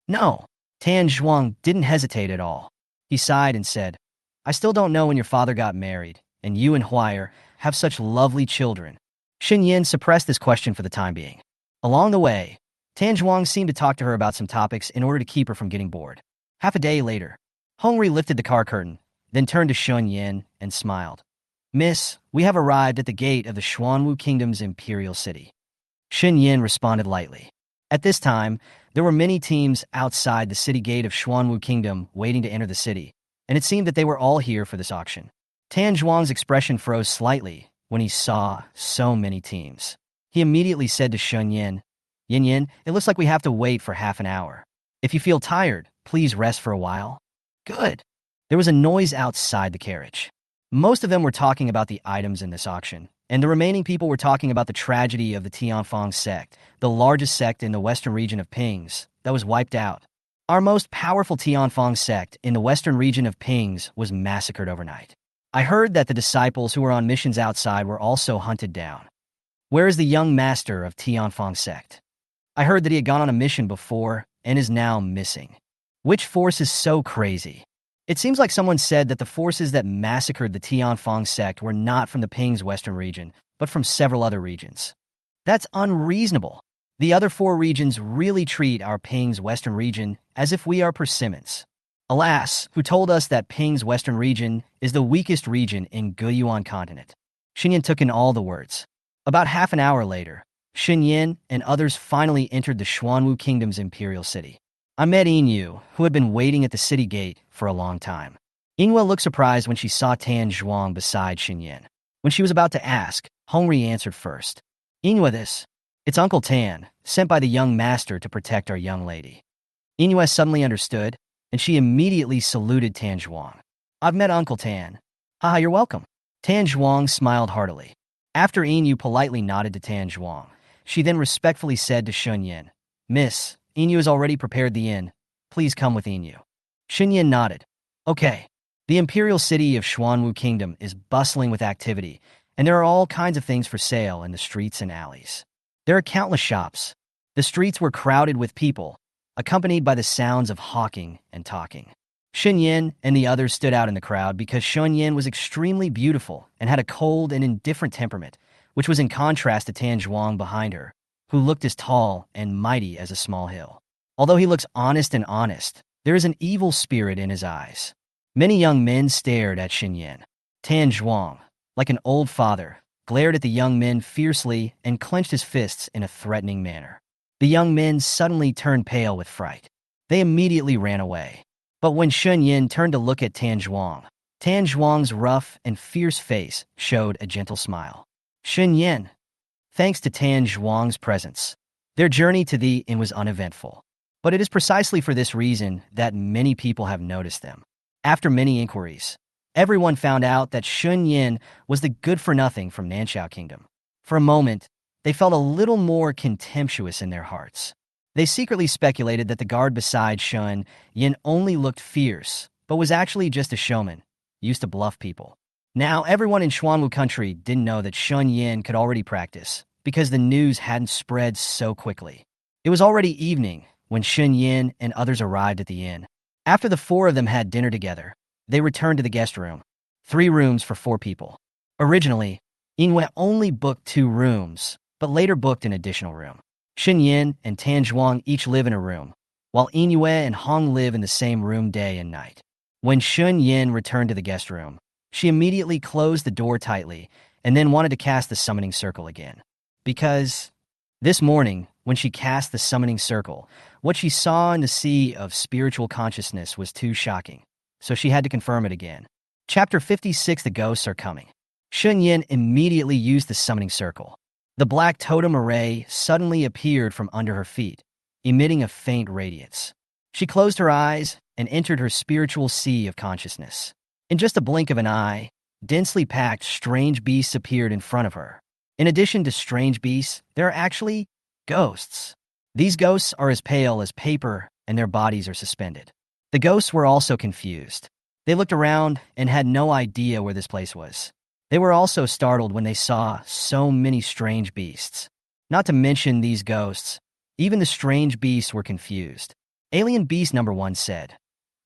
No. Tan Zhuang didn't hesitate at all. He sighed and said, I still don't know when your father got married, and you and Huayr have such lovely children. Shen Yan suppressed this question for the time being. Along the way, Tan Zhuang seemed to talk to her about some topics in order to keep her from getting bored. Half a day later, Hongri lifted the car curtain, then turned to Shen Yan and smiled. Miss, we have arrived at the gate of the Xuanwu Kingdom's imperial city. Shen Yan responded lightly. At this time, there were many teams outside the city gate of Xuanwu Kingdom waiting to enter the city, and it seemed that they were all here for this auction. Tan Zhuang's expression froze slightly when he saw so many teams. He immediately said to Shen Yan, Yin Yin, it looks like we have to wait for half an hour. If you feel tired, please rest for a while. Good. There was a noise outside the carriage. Most of them were talking about the items in this auction, and the remaining people were talking about the tragedy of the Tianfang sect, the largest sect in the western region of Pings, that was wiped out. Our most powerful Tianfang sect in the western region of Pings was massacred overnight. I heard that the disciples who were on missions outside were also hunted down. Where is the young master of Tianfang sect? I heard that he had gone on a mission before and is now missing. Which force is so crazy? It seems like someone said that the forces that massacred the Tianfang sect were not from the Ping's western region, but from several other regions. That's unreasonable. The other 4 regions really treat our Ping's western region as if we are persimmons. Alas, who told us that Ping's western region is the weakest region in Guiyuan Continent? Shen Yan took in all the words. About half an hour later, Shen Yan and others finally entered the Xuanwu Kingdom's imperial city. I met Yinyu, who had been waiting at the city gate for a long time. Yinghua looked surprised when she saw Tan Zhuang beside Shen Yan. When she was about to ask, Hongri answered first. Yinghua, this. It's Uncle Tan, sent by the young master to protect our young lady. Yinghua suddenly understood, and she immediately saluted Tan Zhuang. I've met Uncle Tan. Haha, you're welcome. Tan Zhuang smiled heartily. After Yinyu politely nodded to Tan Zhuang, she then respectfully said to Shen Yan, Miss, Yinyu has already prepared the inn. Please come with Yinyu. Shen Yan nodded. Okay. The imperial city of Xuanwu Kingdom is bustling with activity, and there are all kinds of things for sale in the streets and alleys. There are countless shops. The streets were crowded with people, accompanied by the sounds of hawking and talking. Shen Yan and the others stood out in the crowd because Shen Yan was extremely beautiful and had a cold and indifferent temperament, which was in contrast to Tan Zhuang behind her, who looked as tall and mighty as a small hill. Although he looks honest, there is an evil spirit in his eyes. Many young men stared at Shen Yan. Tan Zhuang, like an old father, glared at the young men fiercely and clenched his fists in a threatening manner. The young men suddenly turned pale with fright. They immediately ran away. But when Shen Yan turned to look at Tan Zhuang's rough and fierce face showed a gentle smile. Shen Yan, thanks to Tan Zhuang's presence, their journey to the inn was uneventful. But it is precisely for this reason that many people have noticed them. After many inquiries, everyone found out that Shen Yan was the good-for-nothing from Nanxiao Kingdom. For a moment, they felt a little more contemptuous in their hearts. They secretly speculated that the guard beside Shen Yan only looked fierce, but was actually just a showman, used to bluff people. Now, everyone in Xuanwu country didn't know that Shen Yan could already practice, because the news hadn't spread so quickly. It was already evening when Shen Yan and others arrived at the inn. After the 4 of them had dinner together, they returned to the guest room. 3 rooms for 4 people. Originally, Yinghua only booked 2 rooms, but later booked an additional room. Shen Yan and Tan Zhuang each live in a room, while Yinghua and Hong live in the same room day and night. When Shen Yan returned to the guest room, She immediately closed the door tightly and then wanted to cast the summoning circle again. Because this morning, when she cast the summoning circle, what she saw in the sea of spiritual consciousness was too shocking, so she had to confirm it again. Chapter 56: The Ghosts Are Coming. Shen Yan immediately used the summoning circle. The black totem array suddenly appeared from under her feet, emitting a faint radiance. She closed her eyes and entered her spiritual sea of consciousness. In just a blink of an eye, densely packed strange beasts appeared in front of her. In addition to strange beasts, there are actually ghosts. These ghosts are as pale as paper, and their bodies are suspended. The ghosts were also confused. They looked around and had no idea where this place was. They were also startled when they saw so many strange beasts. Not to mention these ghosts, even the strange beasts were confused. Alien Beast number 1 said,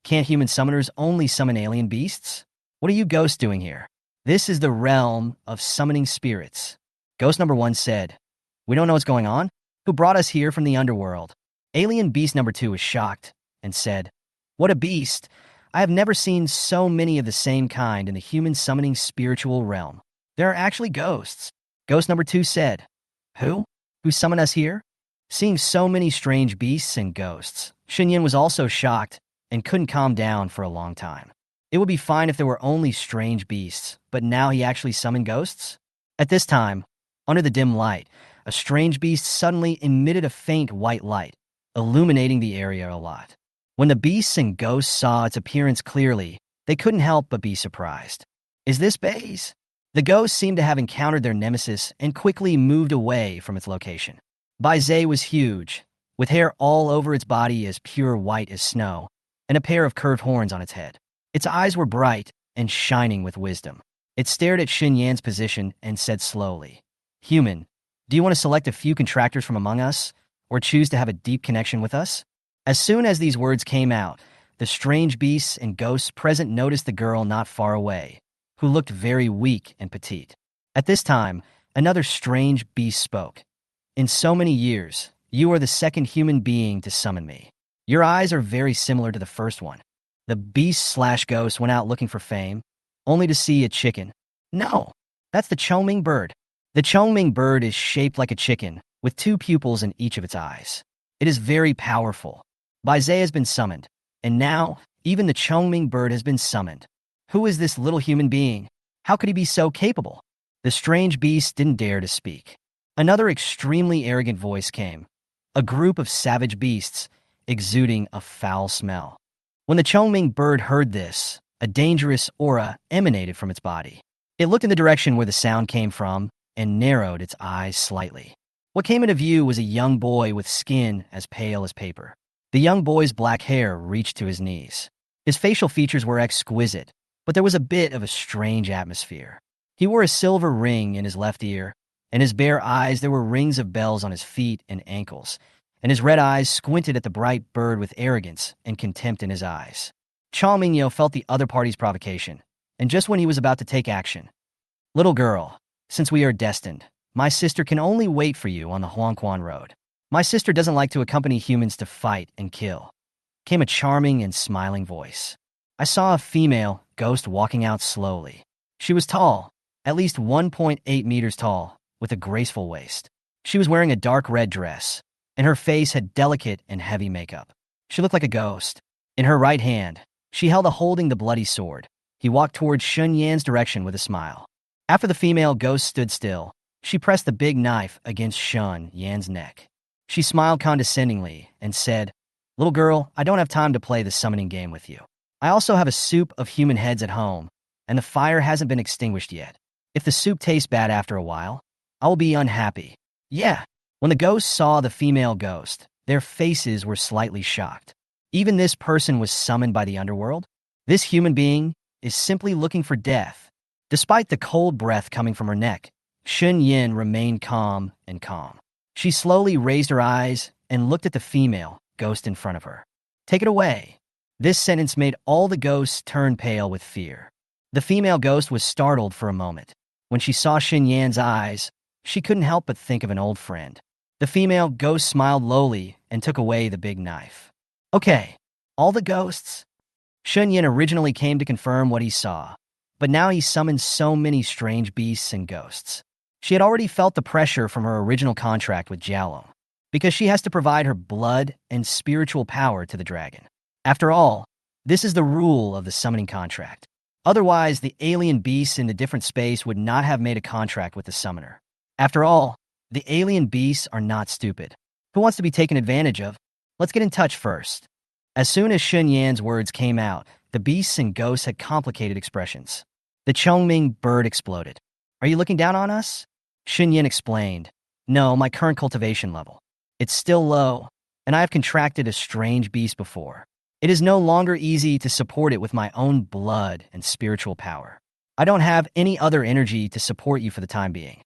"Can't human summoners only summon alien beasts? What are you ghosts doing here? This is the realm of summoning spirits." Ghost number 1 said, "We don't know what's going on. Who brought us here from the underworld?" Alien Beast number 2 was shocked and said, "What a beast! I have never seen so many of the same kind in the human summoning spiritual realm. There are actually ghosts." Ghost number 2 said, Who? Who summoned us here?" Seeing so many strange beasts and ghosts, Shen Yan was also shocked and couldn't calm down for a long time. It would be fine if there were only strange beasts, but now he actually summoned ghosts? At this time, under the dim light, a strange beast suddenly emitted a faint white light, illuminating the area a lot. When the beasts and ghosts saw its appearance clearly, they couldn't help but be surprised. "Is this Baze?" The ghosts seemed to have encountered their nemesis and quickly moved away from its location. Baze was huge, with hair all over its body as pure white as snow, and a pair of curved horns on its head. Its eyes were bright and shining with wisdom. It stared at Shen Yan's position and said slowly, "Human, do you want to select a few contractors from among us, or choose to have a deep connection with us?" As soon as these words came out, the strange beasts and ghosts present noticed the girl not far away, who looked very weak and petite. At this time, another strange beast spoke. "In so many years, you are the second human being to summon me. Your eyes are very similar to the first one." The beast/ghost went out looking for fame, only to see a chicken. "No, that's the Chongming bird. The Chongming bird is shaped like a chicken, with 2 pupils in each of its eyes. It is very powerful. Baze has been summoned, and now even the Chongming bird has been summoned. Who is this little human being? How could he be so capable?" The strange beast didn't dare to speak. Another extremely arrogant voice came, a group of savage beasts exuding a foul smell. When the Chongming bird heard this, a dangerous aura emanated from its body. It looked in the direction where the sound came from and narrowed its eyes slightly. What came into view was a young boy with skin as pale as paper. The young boy's black hair reached to his knees. His facial features were exquisite, but there was a bit of a strange atmosphere. He wore a silver ring in his left ear, and his bare eyes there were rings of bells on his feet and ankles, and his red eyes squinted at the bright bird with arrogance and contempt in his eyes. Chao Mingyo felt the other party's provocation, and just when he was about to take action, "Little girl, since we are destined, my sister can only wait for you on the Huangquan Road. My sister doesn't like to accompany humans to fight and kill," came a charming and smiling voice. I saw a female ghost walking out slowly. She was tall, at least 1.8 meters tall, with a graceful waist. She was wearing a dark red dress, and her face had delicate and heavy makeup. She looked like a ghost. In her right hand, she held holding the bloody sword. He walked towards Shen Yan's direction with a smile. After the female ghost stood still, she pressed the big knife against Shen Yan's neck. She smiled condescendingly and said, "Little girl, I don't have time to play the summoning game with you. I also have a soup of human heads at home, and the fire hasn't been extinguished yet. If the soup tastes bad after a while, I will be unhappy." Yeah. When the ghosts saw the female ghost, their faces were slightly shocked. Even this person was summoned by the underworld? This human being is simply looking for death. Despite the cold breath coming from her neck, Shen Yan remained calm and calm. She slowly raised her eyes and looked at the female ghost in front of her. "Take it away." This sentence made all the ghosts turn pale with fear. The female ghost was startled for a moment. When she saw Shen Yan's eyes, she couldn't help but think of an old friend. The female ghost smiled lowly and took away the big knife. "Okay, all the ghosts." Shen Yan originally came to confirm what he saw, but now he summoned so many strange beasts and ghosts. She had already felt the pressure from her original contract with Jiaolong, because she has to provide her blood and spiritual power to the dragon. After all, this is the rule of the summoning contract. Otherwise, the alien beasts in the different space would not have made a contract with the summoner. After all, the alien beasts are not stupid. Who wants to be taken advantage of? Let's get in touch first. As soon as Shen Yan's words came out, the beasts and ghosts had complicated expressions. The Chongming bird exploded. Are you looking down on us? Shen Yan explained. No, my current cultivation level. It's still low, and I have contracted a strange beast before. It is no longer easy to support it with my own blood and spiritual power. I don't have any other energy to support you for the time being.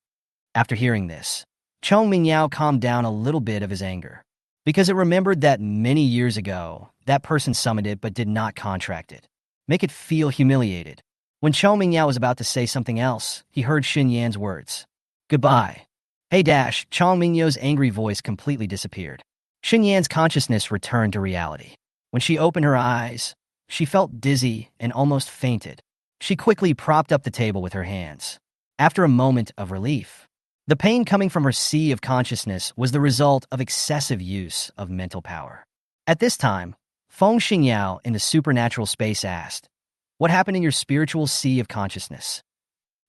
After hearing this, Chong Mingyao calmed down a little bit of his anger, because it remembered that many years ago, that person summoned it but did not contract it. Make it feel humiliated. When Chong Mingyao was about to say something else, he heard Shen Yan's words. Goodbye. Hey dash, Chong Mingyao's angry voice completely disappeared. Shen Yan's consciousness returned to reality. When she opened her eyes, she felt dizzy and almost fainted. She quickly propped up the table with her hands. After a moment of relief, the pain coming from her sea of consciousness was the result of excessive use of mental power. At this time, Feng Xingyao in the supernatural space asked, "What happened in your spiritual sea of consciousness?"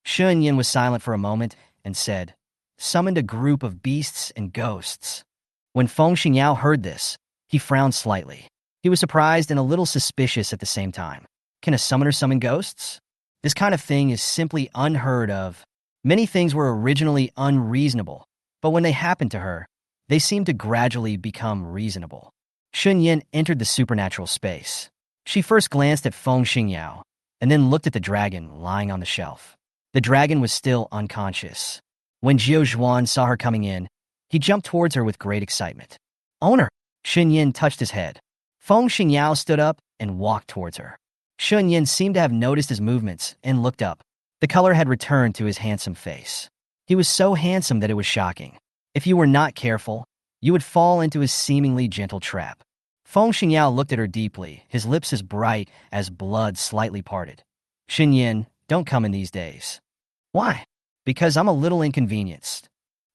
Shen Yan was silent for a moment and said, "Summoned a group of beasts and ghosts." When Feng Xingyao heard this, he frowned slightly. He was surprised and a little suspicious at the same time. Can a summoner summon ghosts? This kind of thing is simply unheard of. Many things were originally unreasonable, but when they happened to her, they seemed to gradually become reasonable. Shen Yan entered the supernatural space. She first glanced at Feng Xingyao, and then looked at the dragon lying on the shelf. The dragon was still unconscious. When Jiao Zhuan saw her coming in, he jumped towards her with great excitement. "Owner!" Shen Yan touched his head. Feng Xingyao stood up and walked towards her. Shen Yan seemed to have noticed his movements and looked up. The color had returned to his handsome face. He was so handsome that it was shocking. If you were not careful, you would fall into his seemingly gentle trap. Feng Xingyao looked at her deeply, his lips as bright as blood slightly parted. "Shen Yan, don't come in these days." "Why?" "Because I'm a little inconvenienced."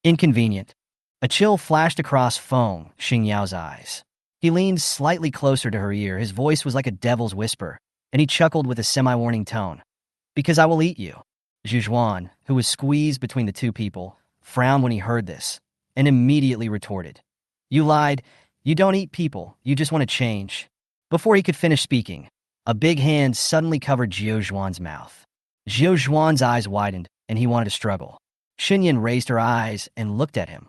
"Inconvenient?" A chill flashed across Feng Xingyao's eyes. He leaned slightly closer to her ear. His voice was like a devil's whisper, and he chuckled with a semi-warning tone. "Because I will eat you." Zhu Zhuan, who was squeezed between the two people, frowned when he heard this, and immediately retorted. "You lied. You don't eat people. You just want to change." Before he could finish speaking, a big hand suddenly covered Jiao Zhuan's mouth. Jiao Zhuan's eyes widened, and he wanted to struggle. Shen Yan raised her eyes and looked at him.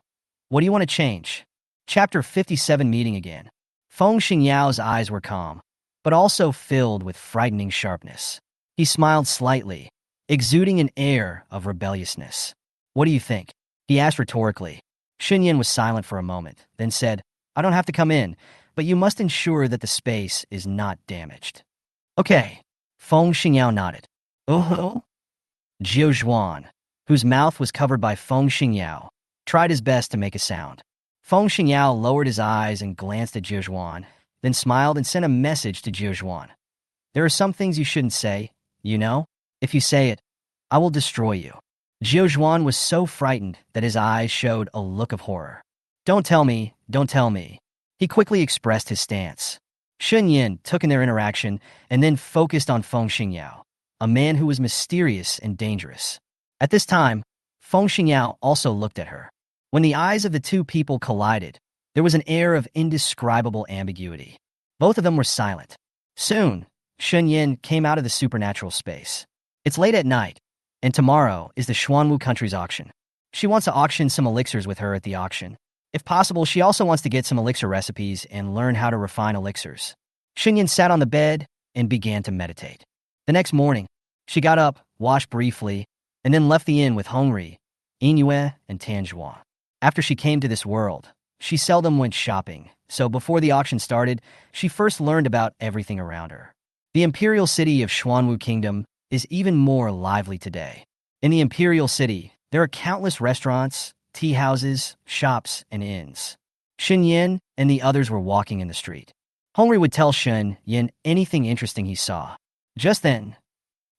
"What do you want to change?" Chapter 57 Meeting again. Feng Xingyao's eyes were calm, but also filled with frightening sharpness. He smiled slightly, exuding an air of rebelliousness. "What do you think?" he asked rhetorically. Shen Yan was silent for a moment, then said, "I don't have to come in, but you must ensure that the space is not damaged." "Okay." Feng Xingyao nodded. "Oh?" Jiao Zhuan, whose mouth was covered by Feng Xingyao, tried his best to make a sound. Feng Xingyao lowered his eyes and glanced at Jiao Zhuan, then smiled and sent a message to Jiao Zhuan. "There are some things you shouldn't say, you know? If you say it, I will destroy you." Jiao Zhuan was so frightened that his eyes showed a look of horror. Don't tell me. He quickly expressed his stance. Shen Yan took in their interaction and then focused on Feng Xingyao, a man who was mysterious and dangerous. At this time, Feng Xingyao also looked at her. When the eyes of the two people collided, there was an air of indescribable ambiguity. Both of them were silent. Soon, Shen Yan came out of the supernatural space. It's late at night, and tomorrow is the Xuanwu country's auction. She wants to auction some elixirs with her at the auction. If possible, she also wants to get some elixir recipes and learn how to refine elixirs. Shen Yan sat on the bed and began to meditate. The next morning, she got up, washed briefly, and then left the inn with Hongri, Inyue, and Tanjuan. After she came to this world, she seldom went shopping, so before the auction started, she first learned about everything around her. The imperial city of Xuanwu Kingdom is even more lively today. In the imperial city, there are countless restaurants, tea houses, shops, and inns. Shen Yan and the others were walking in the street. Hongri would tell Shen Yan anything interesting he saw. Just then,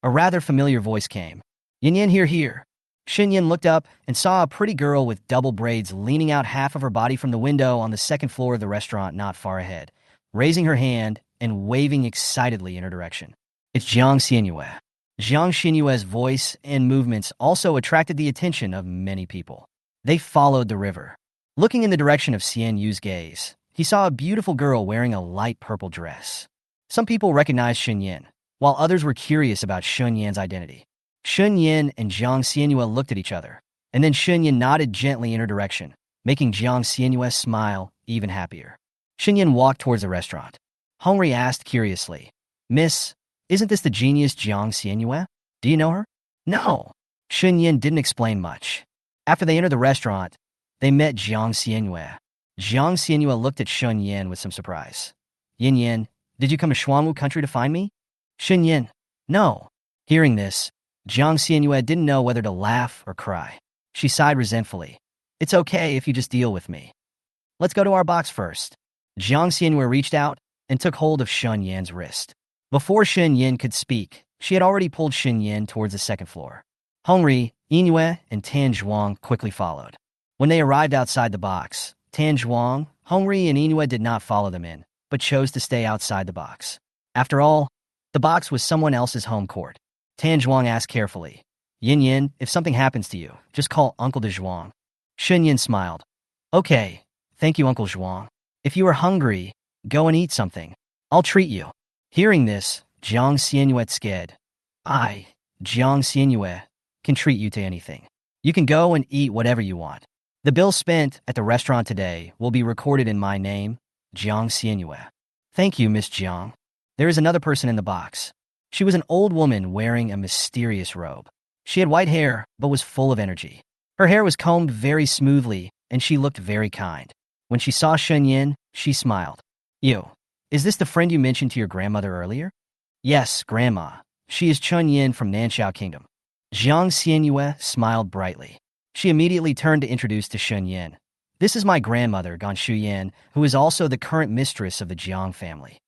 A rather familiar voice came. Yin Yin, here. Shen Yan looked up and saw a pretty girl with double braids leaning out half of her body from the window on the second floor of the restaurant not far ahead, raising her hand and waving excitedly in her direction. It's Jiang Xianyue. Jiang Xianyue's voice and movements also attracted the attention of many people. They followed the river. Looking in the direction of Xian Yu's gaze, he saw a beautiful girl wearing a light purple dress. Some people recognized Shen Yan, while others were curious about Shen Yan's identity. Shen Yan and Jiang Xianyue looked at each other, and then Shen Yan nodded gently in her direction, making Jiang Xianyue smile even happier. Shen Yan walked towards the restaurant. Hongri asked curiously, "Miss, isn't this the genius Jiang Xianyue? Do you know her?" "No." Shen Yan didn't explain much. After they entered the restaurant, they met Jiang Xianyue. Jiang Xianyue looked at Shen Yan with some surprise. "Yin Yin, did you come to Shuangwu country to find me?" Shen Yan, "No." Hearing this, Jiang Xianyue didn't know whether to laugh or cry. She sighed resentfully. "It's okay if you just deal with me. Let's go to our box first." Jiang Xianyue reached out and took hold of Shen Yan's wrist. Before Shen Yan could speak, she had already pulled Shen Yan towards the second floor. Hongri, Yingyue, and Tan Zhuang quickly followed. When they arrived outside the box, Tan Zhuang, Hongri, and Yingyue did not follow them in, but chose to stay outside the box. After all, the box was someone else's home court. Tan Zhuang asked carefully, "Yin Yin, if something happens to you, just call Uncle de Zhuang." Shen Yan smiled. "Okay, thank you, Uncle Zhuang. If you are hungry, go and eat something. I'll treat you." Hearing this, Jiang Xianyue scared. "I, Jiang Xianyue, can treat you to anything. You can go and eat whatever you want. The bill spent at the restaurant today will be recorded in my name, Jiang Xianyue." "Thank you, Miss Jiang." There is another person in the box. She was an old woman wearing a mysterious robe. She had white hair, but was full of energy. Her hair was combed very smoothly, and she looked very kind. When she saw Shen Yan, she smiled. "You, is this the friend you mentioned to your grandmother earlier?" "Yes, Grandma. She is Chun Yin from Nanxiao Kingdom." Jiang Xianyue smiled brightly. She immediately turned to introduce to Shen Yan. "This is my grandmother, Gan Shuyan, who is also the current mistress of the Jiang family."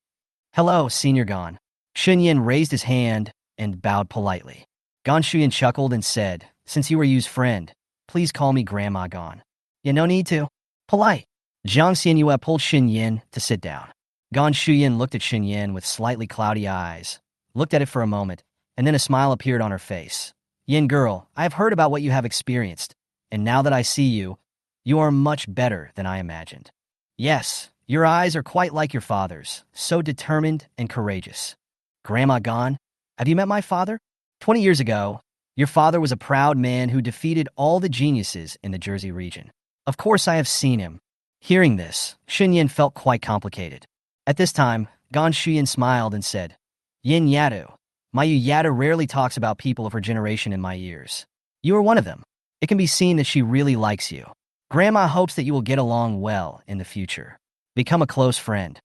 "Hello, Senior Gan." Shen Yan raised his hand and bowed politely. Gan Shuyan chuckled and said, "Since you are Yu's friend, please call me Grandma Gan." "Yeah, no need to." "Polite." Jiang Xianyue pulled Shen Yan to sit down. Gan Shuyan looked at Shen Yan with slightly cloudy eyes, looked at it for a moment, and then a smile appeared on her face. "Yin girl, I have heard about what you have experienced, and now that I see you, you are much better than I imagined. Yes, your eyes are quite like your father's, so determined and courageous." "Grandma Gan, have you met my father?" 20 years ago, your father was a proud man who defeated all the geniuses in the Jersey region. "Of course I have seen him." Hearing this, Shen Yan felt quite complicated. At this time, Gan Shuyan smiled and said, "Yin Yadu, my Yu Yada rarely talks about people of her generation in my ears. You are one of them. It can be seen that she really likes you. Grandma hopes that you will get along well in the future. Become a close friend."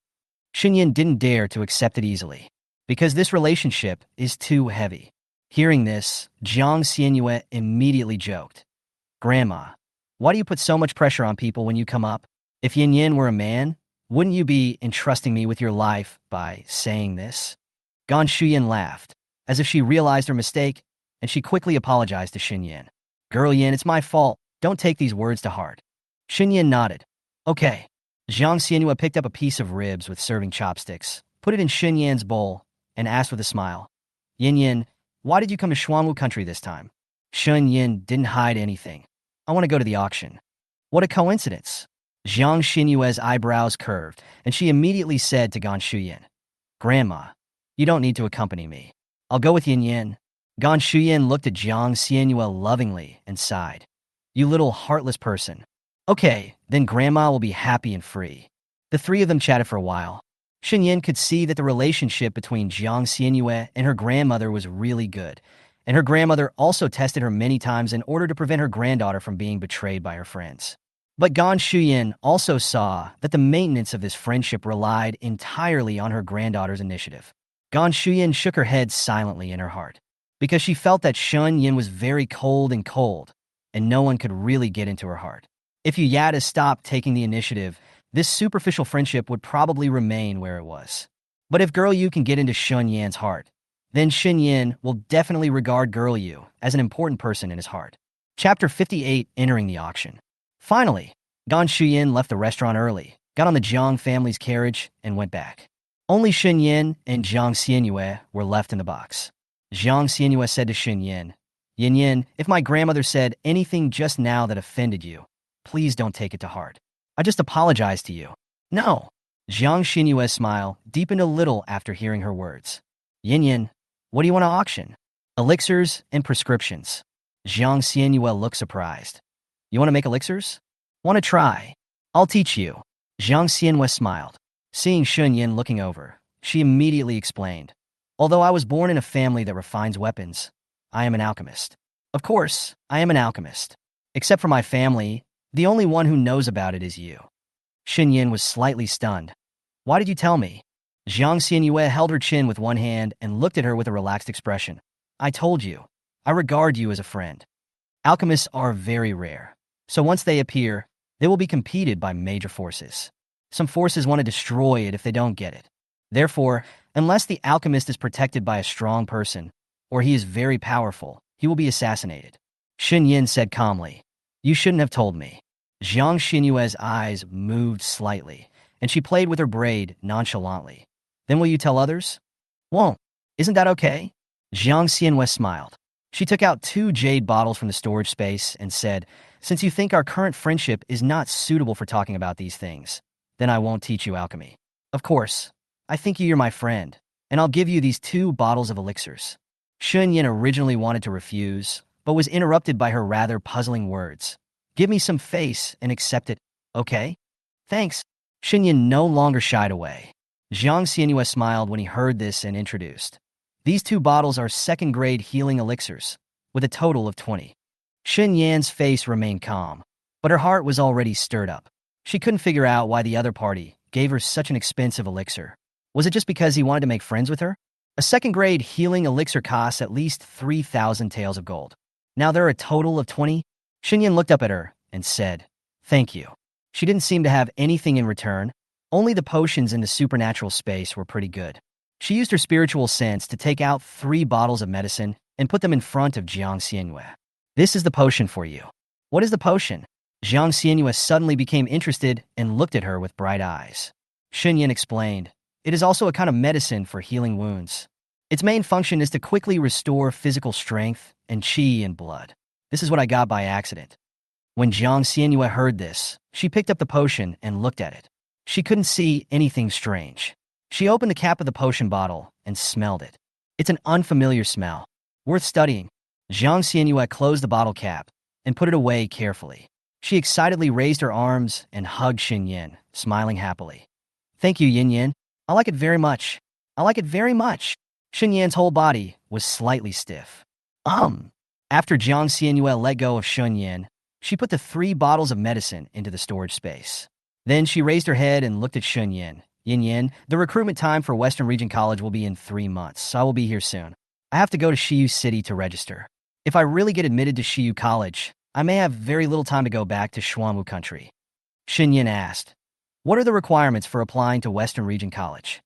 Shen Yan didn't dare to accept it easily, because this relationship is too heavy. Hearing this, Jiang Xianyue immediately joked, "Grandma, why do you put so much pressure on people when you come up? If Yin Yin were a man, wouldn't you be entrusting me with your life by saying this?" Gan Shuyan laughed, as if she realized her mistake, and she quickly apologized to Shen Yan. "Girl Yin, it's my fault. Don't take these words to heart." Shen Yan nodded. "Okay." Jiang Xianyue picked up a piece of ribs with serving chopsticks, put it in Shen Yan's bowl, and asked with a smile, "Yin Yin, why did you come to Shuangwu country this time?" Shen Yan didn't hide anything. "I want to go to the auction." "What a coincidence." Jiang Xianyue's eyebrows curved, and she immediately said to Gan Shuyan, "Grandma, you don't need to accompany me. I'll go with Yin Yin." Gan Shuyan looked at Jiang Xianyue lovingly and sighed. "You little heartless person." "Okay, then Grandma will be happy and free." The three of them chatted for a while. Shen Yan could see that the relationship between Jiang Xianyue and her grandmother was really good, and her grandmother also tested her many times in order to prevent her granddaughter from being betrayed by her friends. But Gan Shuyan also saw that the maintenance of this friendship relied entirely on her granddaughter's initiative. Gan Shuyan shook her head silently in her heart, because she felt that Shen Yan was very cold, and no one could really get into her heart. If Yu Yada stopped taking the initiative, this superficial friendship would probably remain where it was. But if Girl Yu can get into Shen Yan's heart, then Shen Yan will definitely regard Girl Yu as an important person in his heart. Chapter 58, Entering the Auction. Finally, Gan Shuyin left the restaurant early, got on the Jiang family's carriage, and went back. Only Shen Yan and Jiang Xianyue were left in the box. Jiang Xianyue said to Shen Yan, Yin Yin, if my grandmother said anything just now that offended you, please don't take it to heart. I just apologized to you. No. Jiang Xianyue's smile deepened a little after hearing her words. Yin Yin, what do you want to auction? Elixirs and prescriptions. Jiang Xianyue looked surprised. You want to make elixirs? Want to try? I'll teach you. Jiang Xianyue smiled. Seeing Shen Yan looking over, she immediately explained. Although I was born in a family that refines weapons, I am an alchemist. Of course, I am an alchemist. Except for my family, the only one who knows about it is you. Shen Yan was slightly stunned. Why did you tell me? Jiang Xianyue held her chin with one hand and looked at her with a relaxed expression. I told you. I regard you as a friend. Alchemists are very rare, so once they appear, they will be competed by major forces. Some forces want to destroy it if they don't get it. Therefore, unless the alchemist is protected by a strong person, or he is very powerful, he will be assassinated. Shen Yan said calmly, You shouldn't have told me. Jiang Xinyue's eyes moved slightly, and she played with her braid nonchalantly. Then will you tell others? Won't. Isn't that okay? Jiang Xianyue smiled. She took out 2 jade bottles from the storage space and said, Since you think our current friendship is not suitable for talking about these things, then I won't teach you alchemy. Of course, I think you're my friend, and I'll give you these 2 bottles of elixirs. Shen Yan originally wanted to refuse, but was interrupted by her rather puzzling words. Give me some face and accept it, okay? Thanks. Shen Yan no longer shied away. Jiang Xianyue smiled when he heard this and introduced. These 2 bottles are second-grade healing elixirs, with a total of 20. Shen Yan's face remained calm, but her heart was already stirred up. She couldn't figure out why the other party gave her such an expensive elixir. Was it just because he wanted to make friends with her? A second-grade healing elixir costs at least 3,000 taels of gold. Now there are a total of 20? Shen Yan looked up at her and said, Thank you. She didn't seem to have anything in return. Only the potions in the supernatural space were pretty good. She used her spiritual sense to take out 3 bottles of medicine and put them in front of Jiang Xianyue. This is the potion for you. What is the potion? Jiang Xianyue suddenly became interested and looked at her with bright eyes. Shen Yan explained, It is also a kind of medicine for healing wounds. Its main function is to quickly restore physical strength and qi in blood. This is what I got by accident. When Jiang Xianyue heard this, she picked up the potion and looked at it. She couldn't see anything strange. She opened the cap of the potion bottle and smelled it. It's an unfamiliar smell. Worth studying. Jiang Xianyue closed the bottle cap and put it away carefully. She excitedly raised her arms and hugged Shen Yan, smiling happily. Thank you, Yin Yin. I like it very much. I like it very much. Shen Yan's whole body was slightly stiff. After Jiang Xianyue let go of Shen Yan, she put the 3 bottles of medicine into the storage space. Then she raised her head and looked at Shen Yan. Yin Yin, the recruitment time for Western Region College will be in 3 months, so I will be here soon. I have to go to Shiyu City to register. If I really get admitted to Shiyu College, I may have very little time to go back to Xuanwu country. Shen Yan asked, What are the requirements for applying to Western Region College?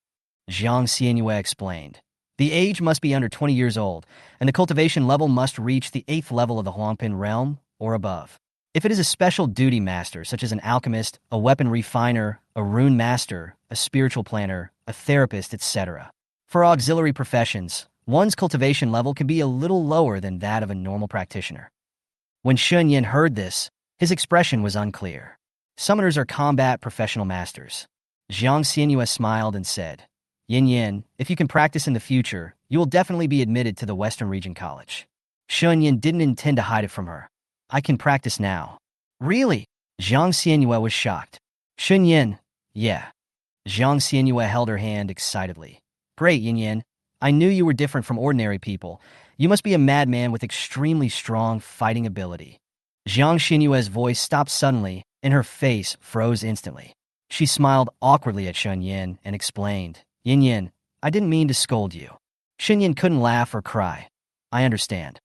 Jiang Xianyue explained. The age must be under 20 years old, and the cultivation level must reach the 8th level of the Huangpin realm or above. If it is a special duty master, such as an alchemist, a weapon refiner, a rune master, a spiritual planner, a therapist, etc. For auxiliary professions, one's cultivation level can be a little lower than that of a normal practitioner. When Shen Yan heard this, his expression was unclear. Summoners are combat professional masters. Jiang Xianyue smiled and said, Yin Yin, if you can practice in the future, you will definitely be admitted to the Western Region College. Shen Yan didn't intend to hide it from her. I can practice now. Really? Jiang Xianyue was shocked. Shen Yan, yeah. Jiang Xianyue held her hand excitedly. Great, Yin Yin. I knew you were different from ordinary people. You must be a madman with extremely strong fighting ability. Jiang Xianyue's voice stopped suddenly, and her face froze instantly. She smiled awkwardly at Shen Yan and explained, Yin Yin, I didn't mean to scold you. Shen Yan couldn't laugh or cry. I understand.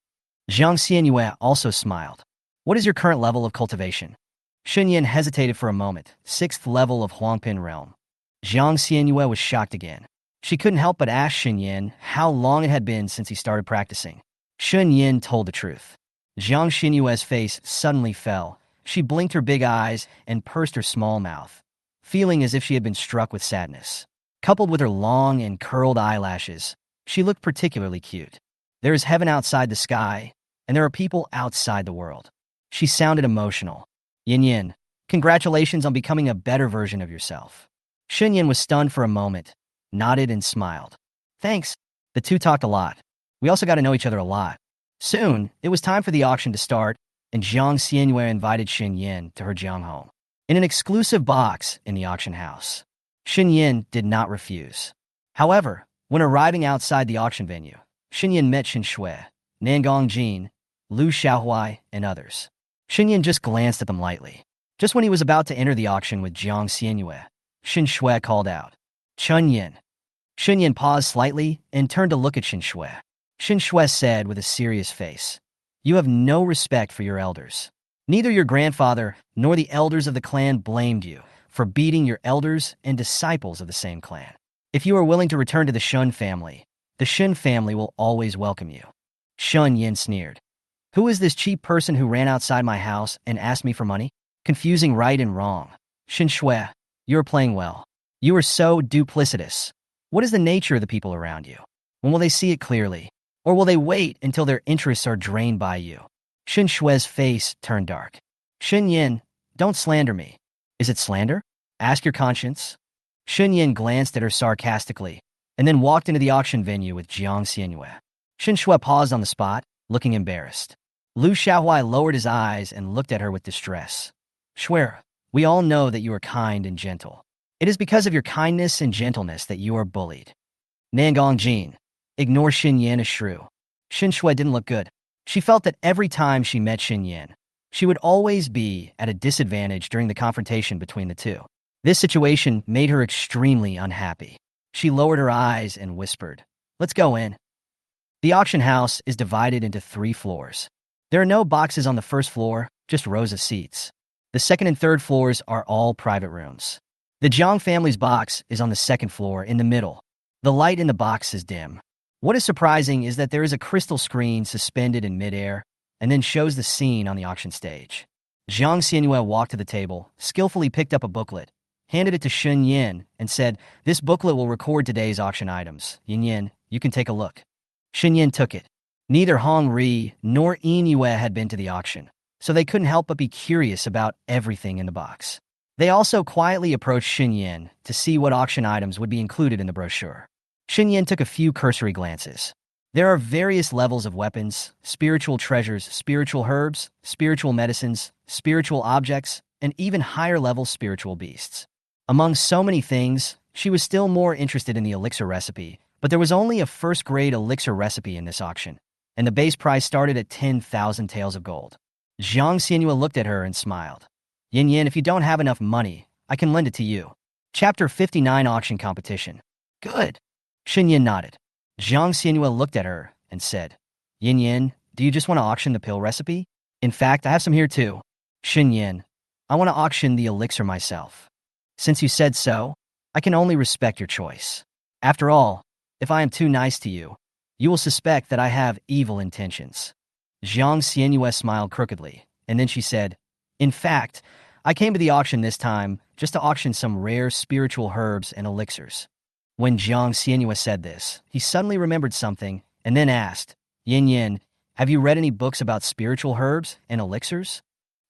Jiang Xianyue also smiled. What is your current level of cultivation? Shen Yan hesitated for a moment. 6th level of Huangpin realm. Jiang Xianyue was shocked again. She couldn't help but ask Shen Yan how long it had been since he started practicing. Shen Yan told the truth. Jiang Xinyue's face suddenly fell. She blinked her big eyes and pursed her small mouth, feeling as if she had been struck with sadness. Coupled with her long and curled eyelashes, she looked particularly cute. There is heaven outside the sky, and there are people outside the world. She sounded emotional. Yin Yin, congratulations on becoming a better version of yourself. Shen Yan was stunned for a moment, nodded and smiled. Thanks. The two talked a lot. We also got to know each other a lot. Soon, it was time for the auction to start, and Jiang Xinyue invited Shen Yan to her Jiang home. In an exclusive box in the auction house. Shen Yan did not refuse. However, when arriving outside the auction venue, Shen Yan met Shen Shui, Nangong Jin, Lu Xiaohuai, and others. Shen Yan just glanced at them lightly. Just when he was about to enter the auction with Jiang Xinyue, Shen Shui called out, Chun Yin. Shen Yan paused slightly and turned to look at Shen Shui. Shen Shui said with a serious face, You have no respect for your elders. Neither your grandfather nor the elders of the clan blamed you for beating your elders and disciples of the same clan. If you are willing to return to the Shun family, the Shen family will always welcome you. Shun Yin sneered. Who is this cheap person who ran outside my house and asked me for money? Confusing right and wrong. Shen Shui, you are playing well. You are so duplicitous. What is the nature of the people around you? When will they see it clearly? Or will they wait until their interests are drained by you? Shen Shui's face turned dark. Shen Yin, don't slander me. Is it slander? Ask your conscience. Shen Yin glanced at her sarcastically, and then walked into the auction venue with Jiang Xinyue. Shen Shui paused on the spot, looking embarrassed. Lu Xiaohuai lowered his eyes and looked at her with distress. Shui, we all know that you are kind and gentle. It is because of your kindness and gentleness that you are bullied. Nangong Jin, ignore Shen Yan as shrew. Shen Shui didn't look good. She felt that every time she met Shen Yan, she would always be at a disadvantage during the confrontation between the two. This situation made her extremely unhappy. She lowered her eyes and whispered, Let's go in. The auction house is divided into 3 floors. There are no boxes on the first floor, just rows of seats. The second and third floors are all private rooms. The Jiang family's box is on the second floor in the middle. The light in the box is dim. What is surprising is that there is a crystal screen suspended in midair and then shows the scene on the auction stage. Jiang Xinyue walked to the table, skillfully picked up a booklet, handed it to Shen Yan, and said, This booklet will record today's auction items. Yin Yin, you can take a look. Shen Yan took it. Neither Hong Ri nor Yin Yue had been to the auction, so they couldn't help but be curious about everything in the box. They also quietly approached Shen Yan to see what auction items would be included in the brochure. Shen Yan took a few cursory glances. There are various levels of weapons, spiritual treasures, spiritual herbs, spiritual medicines, spiritual objects, and even higher-level spiritual beasts. Among so many things, she was still more interested in the elixir recipe, but there was only a first-grade elixir recipe in this auction, and the base price started at 10,000 taels of gold. Jiang Xinyue looked at her and smiled. Yin Yin, if you don't have enough money, I can lend it to you. Chapter 59 Auction Competition. Good. Shen Yan nodded. Jiang Xinyue looked at her and said, Yin Yin, do you just want to auction the pill recipe? In fact, I have some here too. Shen Yan, I want to auction the elixir myself. Since you said so, I can only respect your choice. After all, if I am too nice to you, you will suspect that I have evil intentions. Jiang Xinyue smiled crookedly, and then she said, In fact, I came to the auction this time just to auction some rare spiritual herbs and elixirs. When Jiang Xinyue said this, he suddenly remembered something and then asked, Yin Yin, have you read any books about spiritual herbs and elixirs?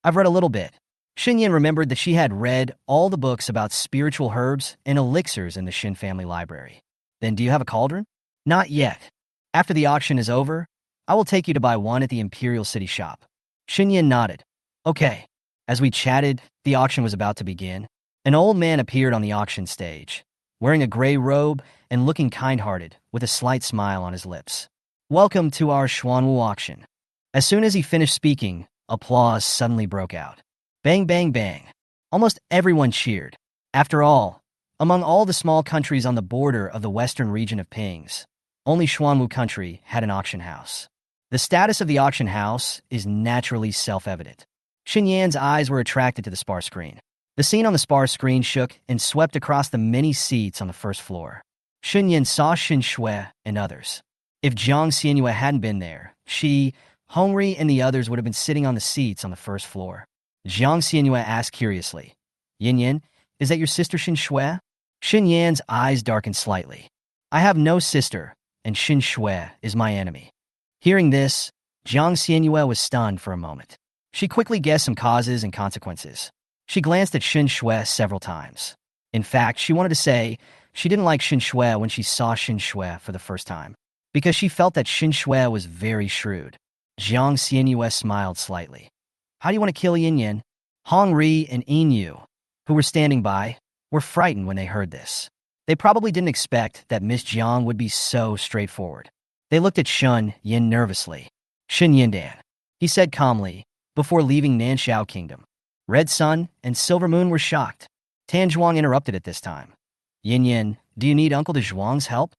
I've read a little bit. Shen Yan remembered that she had read all the books about spiritual herbs and elixirs in the Shen family library. Then do you have a cauldron? Not yet. After the auction is over, I will take you to buy one at the Imperial City shop. Shen Yan nodded. Okay. As we chatted, the auction was about to begin. An old man appeared on the auction stage, wearing a gray robe and looking kind-hearted, with a slight smile on his lips. Welcome to our Xuanwu auction. As soon as he finished speaking, applause suddenly broke out. Bang, bang, bang. Almost everyone cheered. After all, among all the small countries on the border of the western region of Pings, only Xuanwu country had an auction house. The status of the auction house is naturally self-evident. Shen Yan's eyes were attracted to the spar screen. The scene on the spar screen shook and swept across the many seats on the first floor. Shen Yan saw Shen Shui and others. If Jiang Xianyue hadn't been there, she, Hongri, and the others would have been sitting on the seats on the first floor. Jiang Xianyue asked curiously, Yin Yin, is that your sister Shen Shui? Shen Yan's eyes darkened slightly. I have no sister, and Shen Shui is my enemy. Hearing this, Jiang Xianyue was stunned for a moment. She quickly guessed some causes and consequences. She glanced at Shen Shui several times. In fact, she wanted to say she didn't like Shen Shui when she saw Shen Shui for the first time, because she felt that Shen Shui was very shrewd. Jiang Xianyue smiled slightly. How do you want to kill Yin Yin? Hong Ri and Yin Yu, who were standing by, were frightened when they heard this. They probably didn't expect that Miss Jiang would be so straightforward. They looked at Shen Yin nervously. Shen Yindan, he said calmly, before leaving Nanxiao Kingdom. Red Sun and Silver Moon were shocked. Tan Zhuang interrupted at this time. Yin Yin, do you need Uncle de Zhuang's help?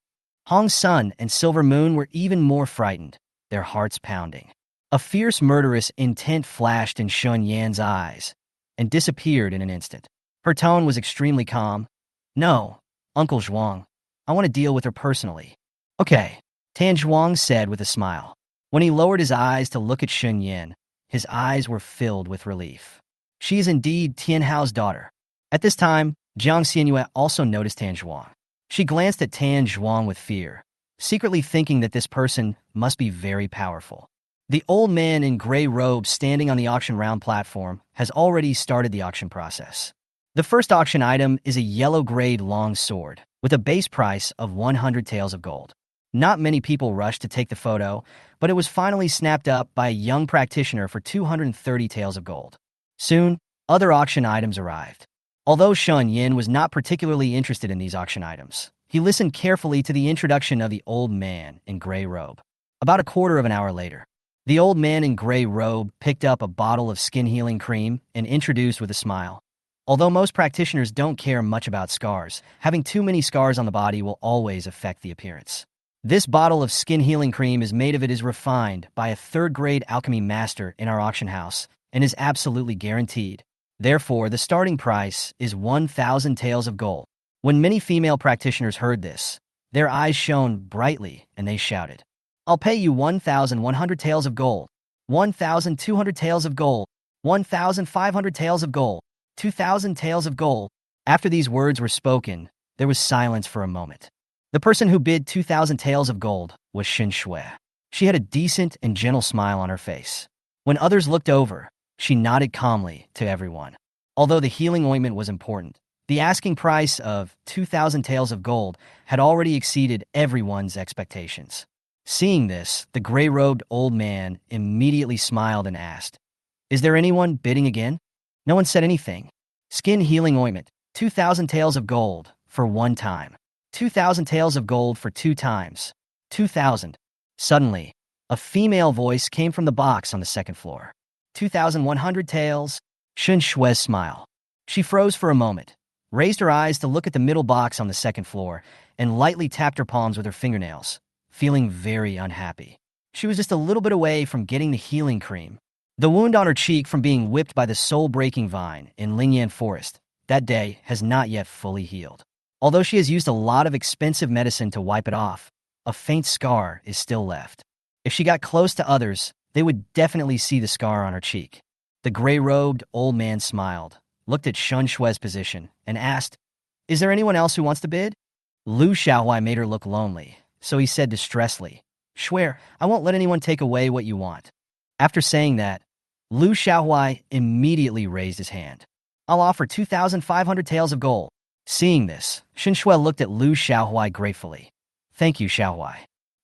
Hong Sun and Silver Moon were even more frightened, their hearts pounding. A fierce murderous intent flashed in Shen Yan's eyes and disappeared in an instant. Her tone was extremely calm. No, Uncle Zhuang, I want to deal with her personally. Okay, Tan Zhuang said with a smile. When he lowered his eyes to look at Shen Yan, his eyes were filled with relief. She is indeed Tian Hao's daughter. At this time, Jiang Xianyue also noticed Tan Zhuang. She glanced at Tan Zhuang with fear, secretly thinking that this person must be very powerful. The old man in gray robes standing on the auction round platform has already started the auction process. The first auction item is a yellow-grade long sword with a base price of 100 taels of gold. Not many people rushed to take the photo, but it was finally snapped up by a young practitioner for 230 taels of gold. Soon, other auction items arrived. Although Shen Yin was not particularly interested in these auction items, he listened carefully to the introduction of the old man in gray robe. About a quarter of an hour later, the old man in gray robe picked up a bottle of skin-healing cream and introduced with a smile. Although most practitioners don't care much about scars, having too many scars on the body will always affect the appearance. This bottle of skin-healing cream is made of it is refined by a third-grade alchemy master in our auction house and is absolutely guaranteed. Therefore, the starting price is 1,000 taels of gold. When many female practitioners heard this, their eyes shone brightly and they shouted, I'll pay you 1,100 taels of gold, 1,200 taels of gold, 1,500 taels of gold, 2,000 taels of gold. After these words were spoken, there was silence for a moment. The person who bid 2,000 taels of gold was Shen Shui. She had a decent and gentle smile on her face. When others looked over, she nodded calmly to everyone. Although the healing ointment was important, the asking price of 2,000 taels of gold had already exceeded everyone's expectations. Seeing this, the gray-robed old man immediately smiled and asked, Is there anyone bidding again? No one said anything. Skin healing ointment, 2,000 taels of gold for one time. 2,000 taels of gold for 2 times. 2,000. Suddenly, a female voice came from the box on the second floor. 2,100 taels. Shen Shui's smile. She froze for a moment, raised her eyes to look at the middle box on the second floor, and lightly tapped her palms with her fingernails, feeling very unhappy. She was just a little bit away from getting the healing cream. The wound on her cheek from being whipped by the soul-breaking vine in Lingan Forest that day has not yet fully healed. Although she has used a lot of expensive medicine to wipe it off, a faint scar is still left. If she got close to others, they would definitely see the scar on her cheek. The gray-robed old man smiled, looked at Shen Shui's position, and asked, Is there anyone else who wants to bid? Lu Xiaohui made her look lonely, so he said distressedly, Swear, I won't let anyone take away what you want. After saying that, Lu Xiaohui immediately raised his hand. I'll offer 2,500 taels of gold. Seeing this, Shen Shui looked at Lu Xiaohui gratefully. Thank you, Xiaohui.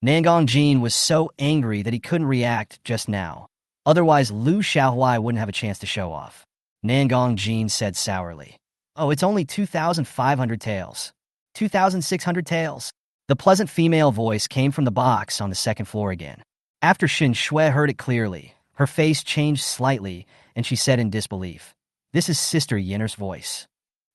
Nangong Jin was so angry that he couldn't react just now. Otherwise, Lu Xiaohui wouldn't have a chance to show off. Nangong Jin said sourly, Oh, it's only 2,500 taels. 2,600 taels. The pleasant female voice came from the box on the second floor again. After Shen Shui heard it clearly, her face changed slightly, and she said in disbelief, This is Sister Yinner's voice.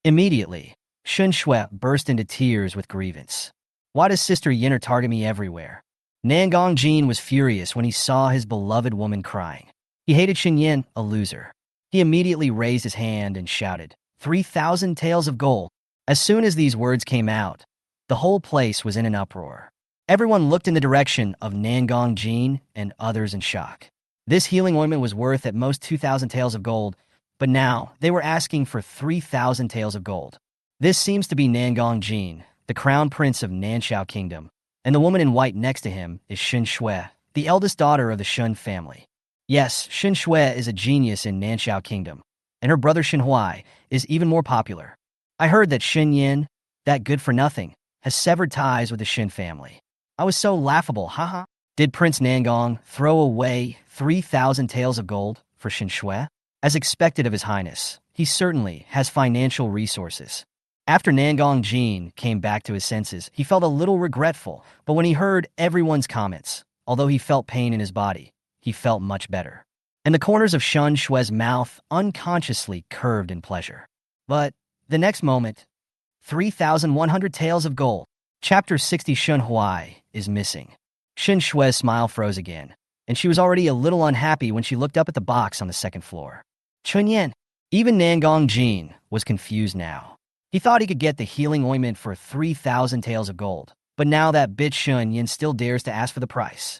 Immediately, Shen Shui burst into tears with grievance. Why does Sister Yinner target me everywhere? Nangong Jin was furious when he saw his beloved woman crying. He hated Shen Yin, a loser. He immediately raised his hand and shouted, 3,000 taels of gold. As soon as these words came out, The whole place was in an uproar. Everyone looked in the direction of Nangong Jin and others in shock. This healing ointment was worth at most 2,000 taels of gold, but now they were asking for 3,000 taels of gold. This seems to be Nangong Jin, the crown prince of Nanshao Kingdom, and the woman in white next to him is Shen Shui, the eldest daughter of the Shen family. Yes, Shen Shui is a genius in Nanshao Kingdom, and her brother Shen Huai is even more popular. I heard that Shen Yan, that good-for-nothing, has severed ties with the Shen family. I was so laughable, haha. Did Prince Nangong throw away 3,000 taels of gold for Shen Shui? As expected of His Highness, he certainly has financial resources. After Nangong Jin came back to his senses, he felt a little regretful, but when he heard everyone's comments, although he felt pain in his body, he felt much better. And the corners of Shen Shui's mouth unconsciously curved in pleasure. But the next moment, 3,100 taels of gold. Chapter 60 Shen Huai is missing. Shen Shui's smile froze again, and she was already a little unhappy when she looked up at the box on the second floor. Chen Yan. Even Nangong Jin was confused now. He thought he could get the healing ointment for 3,000 taels of gold, but now that bitch Shen Yan still dares to ask for the price.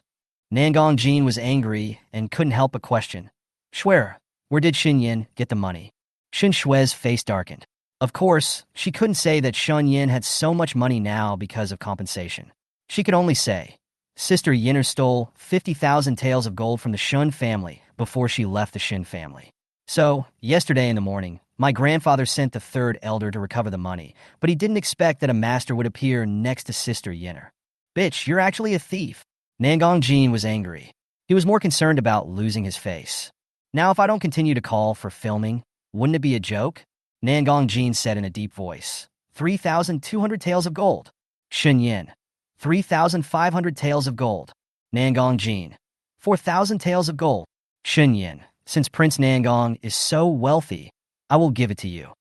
Nangong Jin was angry and couldn't help but question. Shui, where did Shen Yan get the money? Shen Shui's face darkened. Of course, she couldn't say that Shen Yan had so much money now because of compensation. She could only say, Sister Yinner stole 50,000 taels of gold from the Shen family before she left the Shen family. So, yesterday in the morning, my grandfather sent the third elder to recover the money, but he didn't expect that a master would appear next to Sister Yinner. Bitch, you're actually a thief. Nangong Jin was angry. He was more concerned about losing his face. Now if I don't continue to call for filming, wouldn't it be a joke? Nangong Jin said in a deep voice. 3,200 taels of gold. Shen Yan. 3,500 taels of gold. Nangong Jin. 4,000 taels of gold. Shen Yan. Since Prince Nangong is so wealthy, I will give it to you.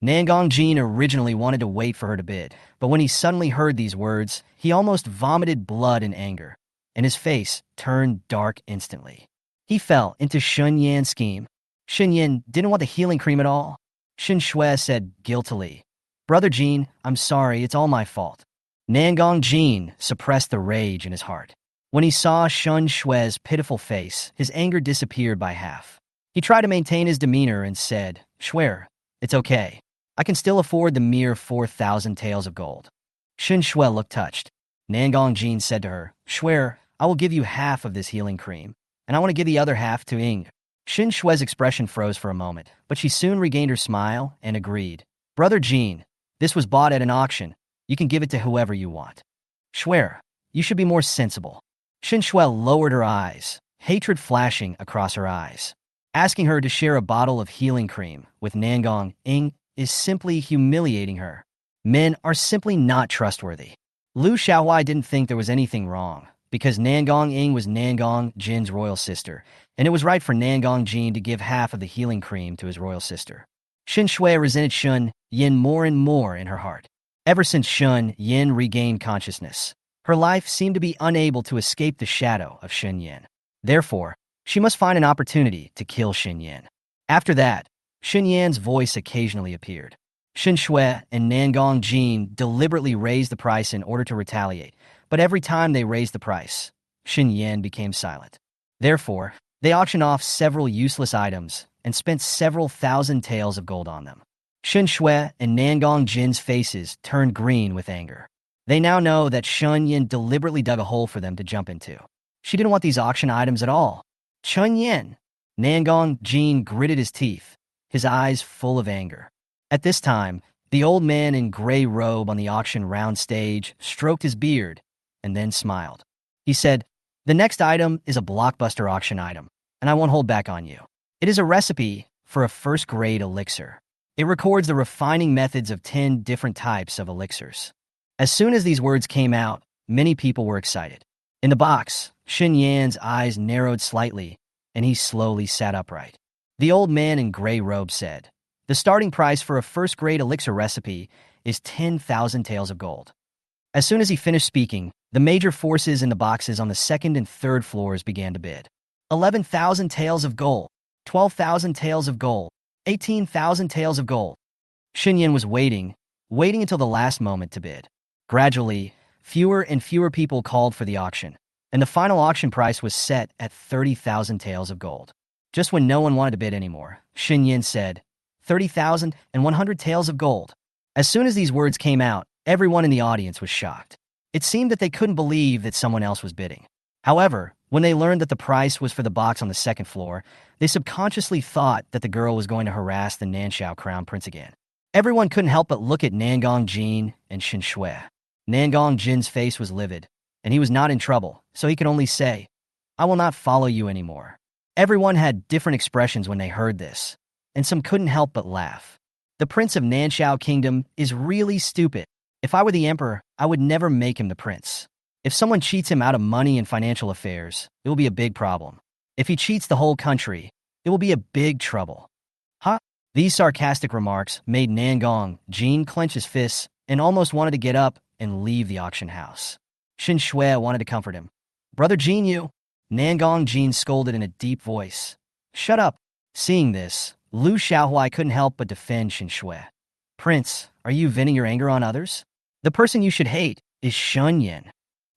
Nangong Jin originally wanted to wait for her to bid, but when he suddenly heard these words, he almost vomited blood in anger, and his face turned dark instantly. He fell into Shen Yan's scheme. Shen Yan didn't want the healing cream at all. Shen Shui said guiltily, Brother Jin, I'm sorry, it's all my fault. Nangong Jin suppressed the rage in his heart. When he saw Shen Shui's pitiful face, his anger disappeared by half. He tried to maintain his demeanor and said, Shui, it's okay. I can still afford the mere 4,000 taels of gold. Shen Shui looked touched. Nangong Jin said to her, Shui, I will give you half of this healing cream, and I want to give the other half to Ying. Shen Shui's expression froze for a moment, but she soon regained her smile and agreed. Brother Jin, this was bought at an auction. You can give it to whoever you want. Shui, you should be more sensible. Shen Shui lowered her eyes, hatred flashing across her eyes. Asking her to share a bottle of healing cream with Nangong Ying is simply humiliating her. Men are simply not trustworthy. Liu Xiaohui didn't think there was anything wrong, because Nangong Ying was Nangong Jin's royal sister, and it was right for Nangong Jin to give half of the healing cream to his royal sister. Shen Shui resented Shen Yan more and more in her heart. Ever since Shen Yan regained consciousness, her life seemed to be unable to escape the shadow of Shen Yan. Therefore, she must find an opportunity to kill Shen Yan. After that, Shen Yan's voice occasionally appeared. Shen Shui and Nangong Jin deliberately raised the price in order to retaliate, but every time they raised the price, Shen Yan became silent. Therefore, they auctioned off several useless items and spent several thousand taels of gold on them. Shen Shui and Nangong Jin's faces turned green with anger. They now know that Shen Yan deliberately dug a hole for them to jump into. She didn't want these auction items at all. Chen Yan. Nangong Jin gritted his teeth, his eyes full of anger. At this time, the old man in gray robe on the auction round stage stroked his beard and then smiled. He said, The next item is a blockbuster auction item, and I won't hold back on you. It is a recipe for a first-grade elixir. It records the refining methods of 10 different types of elixirs. As soon as these words came out, many people were excited. In the box, Shen Yan's eyes narrowed slightly, and he slowly sat upright. The old man in gray robe said, The starting price for a first-grade elixir recipe is 10,000 taels of gold. As soon as he finished speaking, the major forces in the boxes on the second and third floors began to bid. 11,000 taels of gold, 12,000 taels of gold, 18,000 taels of gold. Shen Yan was waiting until the last moment to bid. Gradually, fewer and fewer people called for the auction, and the final auction price was set at 30,000 taels of gold. Just when no one wanted to bid anymore, Shen Yan said, 30,100 taels of gold. As soon as these words came out, everyone in the audience was shocked. It seemed that they couldn't believe that someone else was bidding. However, when they learned that the price was for the box on the second floor, they subconsciously thought that the girl was going to harass the Nanxiao crown prince again. Everyone couldn't help but look at Nangong Jin and Shen Shui. Nangong Jin's face was livid, and he was not in trouble, so he could only say, I will not follow you anymore. Everyone had different expressions when they heard this, and some couldn't help but laugh. The prince of Nanxiao Kingdom is really stupid. If I were the emperor, I would never make him the prince. If someone cheats him out of money and financial affairs, it will be a big problem. If he cheats the whole country, it will be a big trouble. Ha! These sarcastic remarks made Nangong Jin clench his fists and almost wanted to get up and leave the auction house. Shen Shui wanted to comfort him. Brother Jin, you! Nangong Jin scolded in a deep voice. Shut up! Seeing this, Lu Xiaohuai couldn't help but defend Shen Shui. Prince, are you venting your anger on others? The person you should hate is Shen Yan.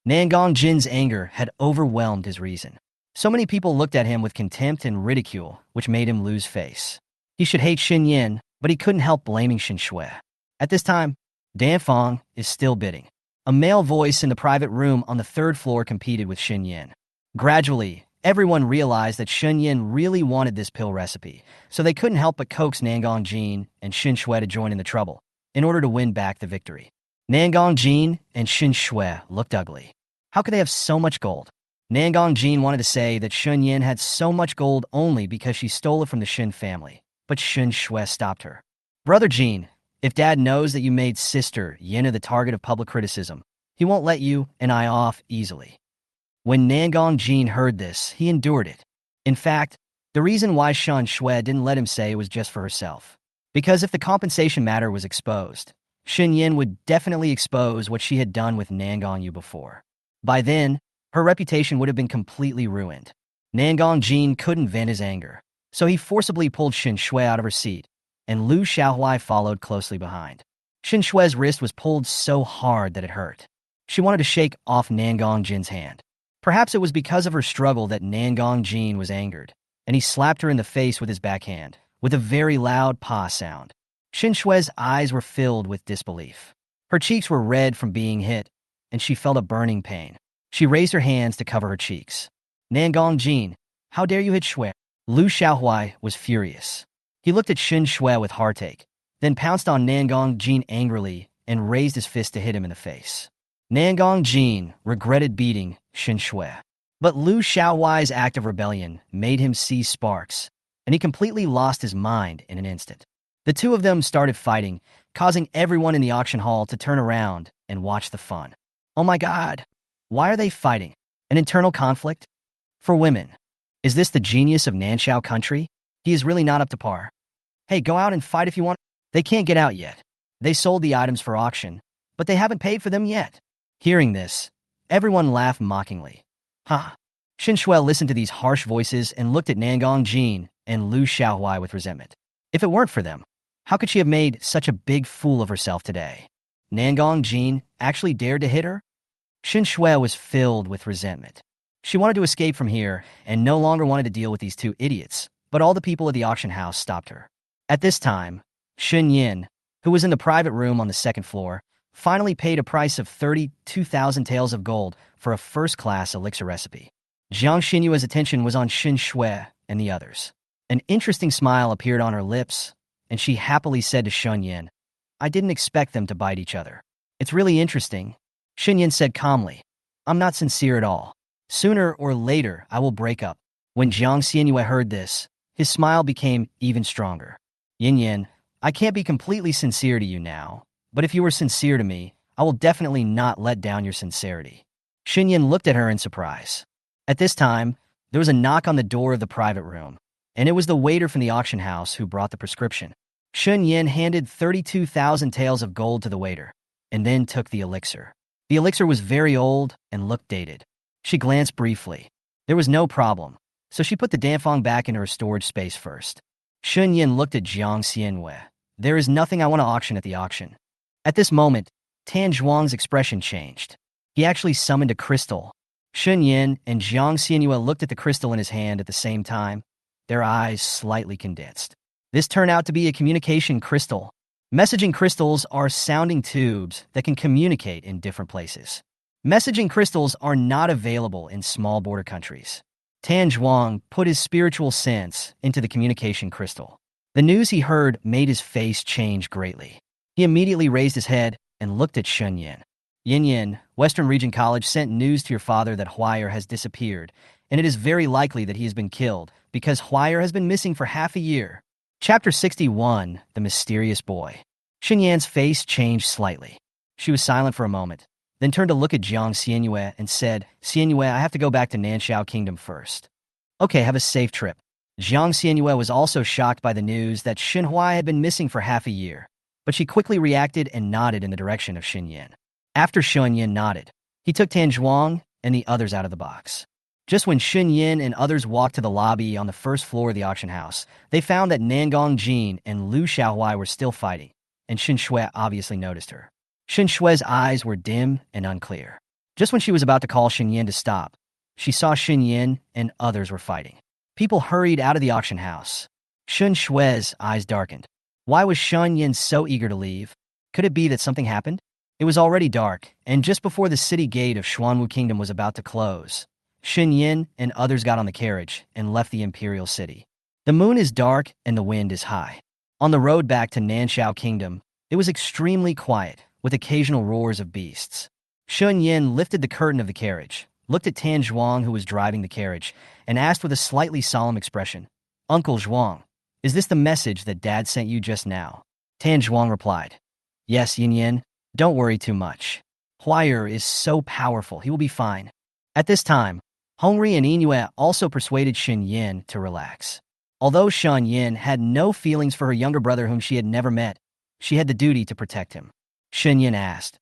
Nangong Jin's anger had overwhelmed his reason. So many people looked at him with contempt and ridicule, which made him lose face. He should hate Shen Yan, but he couldn't help blaming Shen Shui. At this time, Dan Fong is still bidding. A male voice in the private room on the third floor competed with Shen Yan. Gradually, everyone realized that Shen Yan really wanted this pill recipe, so they couldn't help but coax Nangong Jin and Shen Shui to join in the trouble, in order to win back the victory. Nangong Jin and Shen Shui looked ugly. How could they have so much gold? Nangong Jin wanted to say that Shen Yan had so much gold only because she stole it from the Shen family, but Shen Shui stopped her. Brother Jin, if Dad knows that you made Sister Yena the target of public criticism, he won't let you and I off easily. When Nangong Jin heard this, he endured it. In fact, the reason why Shen Shui didn't let him say it was just for herself. Because if the compensation matter was exposed, Shen Yan would definitely expose what she had done with Nangong Yu before. By then, her reputation would have been completely ruined. Nangong Jin couldn't vent his anger, so he forcibly pulled Shen Shui out of her seat, and Lu Xiaohuai followed closely behind. Shen Shui's wrist was pulled so hard that it hurt. She wanted to shake off Nangong Jin's hand. Perhaps it was because of her struggle that Nangong Jin was angered, and he slapped her in the face with his backhand, with a very loud pa sound. Shen Shui's eyes were filled with disbelief. Her cheeks were red from being hit, and she felt a burning pain. She raised her hands to cover her cheeks. Nangong Jin, how dare you hit Shui? Lu Xiaohuai was furious. He looked at Shen Shui with heartache, then pounced on Nangong Jin angrily and raised his fist to hit him in the face. Nangong Jin regretted beating Shen Shui, but Lu Xiaohuai's act of rebellion made him see sparks, and he completely lost his mind in an instant. The two of them started fighting, causing everyone in the auction hall to turn around and watch the fun. Oh my God, why are they fighting? An internal conflict? For women. Is this the genius of Nanxiao country? He is really not up to par. Hey, go out and fight if you want. They can't get out yet. They sold the items for auction, but they haven't paid for them yet. Hearing this, everyone laughed mockingly. Ha! Shen Shui listened to these harsh voices and looked at Nangong Jin and Lu Xiaohuai with resentment. If it weren't for them, how could she have made such a big fool of herself today? Nangong Jin actually dared to hit her? Shen Shui was filled with resentment. She wanted to escape from here and no longer wanted to deal with these two idiots, but all the people at the auction house stopped her. At this time, Shen Yan, who was in the private room on the second floor, finally paid a price of 32,000 taels of gold for a first-class elixir recipe. Jiang Xinyue's attention was on Shen Shui and the others. An interesting smile appeared on her lips, and she happily said to Shen Yan, I didn't expect them to bite each other. It's really interesting. Shen Yan said calmly, I'm not sincere at all. Sooner or later, I will break up. When Jiang Xinyue heard this, his smile became even stronger. Yin Yan, I can't be completely sincere to you now, but if you were sincere to me, I will definitely not let down your sincerity. Shen Yan looked at her in surprise. At this time, there was a knock on the door of the private room, and it was the waiter from the auction house who brought the prescription. Shen Yan handed 32,000 taels of gold to the waiter, and then took the elixir. The elixir was very old and looked dated. She glanced briefly. There was no problem, so she put the Danfeng back into her storage space first. Shen Yan looked at Jiang Xinyue. There is nothing I want to auction at the auction. At this moment, Tan Zhuang's expression changed. He actually summoned a crystal. Shen Yan and Jiang Xianhua looked at the crystal in his hand at the same time, their eyes slightly condensed. This turned out to be a communication crystal. Messaging crystals are sounding tubes that can communicate in different places. Messaging crystals are not available in small border countries. Tan Zhuang put his spiritual sense into the communication crystal. The news he heard made his face change greatly. He immediately raised his head and looked at Shen Yan. Yin, Western Region College sent news to your father that Huayr has disappeared, and it is very likely that he has been killed because Huayr has been missing for half a year. Chapter 61, The Mysterious Boy. Shen Yan's face changed slightly. She was silent for a moment, then turned to look at Jiang Xianhua and said, Xianhua, I have to go back to Nanxiao Kingdom first. Okay, have a safe trip. Jiang Xianhua was also shocked by the news that Shen Huai had been missing for half a year, but she quickly reacted and nodded in the direction of Shen Yan. After Shen Yan nodded, he took Tan Zhuang and the others out of the box. Just when Shen Yan and others walked to the lobby on the first floor of the auction house, they found that Nangong Jin and Liu Xiaohuai were still fighting, and Shen Shui obviously noticed her. Shen Shui's eyes were dim and unclear. Just when she was about to call Shen Yan to stop, she saw Shen Yan and others were fighting. People hurried out of the auction house. Shen Shui's eyes darkened. Why was Shen Yan so eager to leave? Could it be that something happened? It was already dark, and just before the city gate of Xuanwu Kingdom was about to close, Shen Yan and others got on the carriage and left the imperial city. The moon is dark and the wind is high. On the road back to Nanxiao Kingdom, it was extremely quiet, with occasional roars of beasts. Shen Yan lifted the curtain of the carriage, looked at Tan Zhuang who was driving the carriage, and asked with a slightly solemn expression, Uncle Zhuang, is this the message that Dad sent you just now? Tan Zhuang replied, Yes, Yin Yin, don't worry too much. Huayr is so powerful, he will be fine. At this time, Hongri and Inyue also persuaded Shen Yan to relax. Although Shen Yan had no feelings for her younger brother whom she had never met, she had the duty to protect him. Shen Yan asked,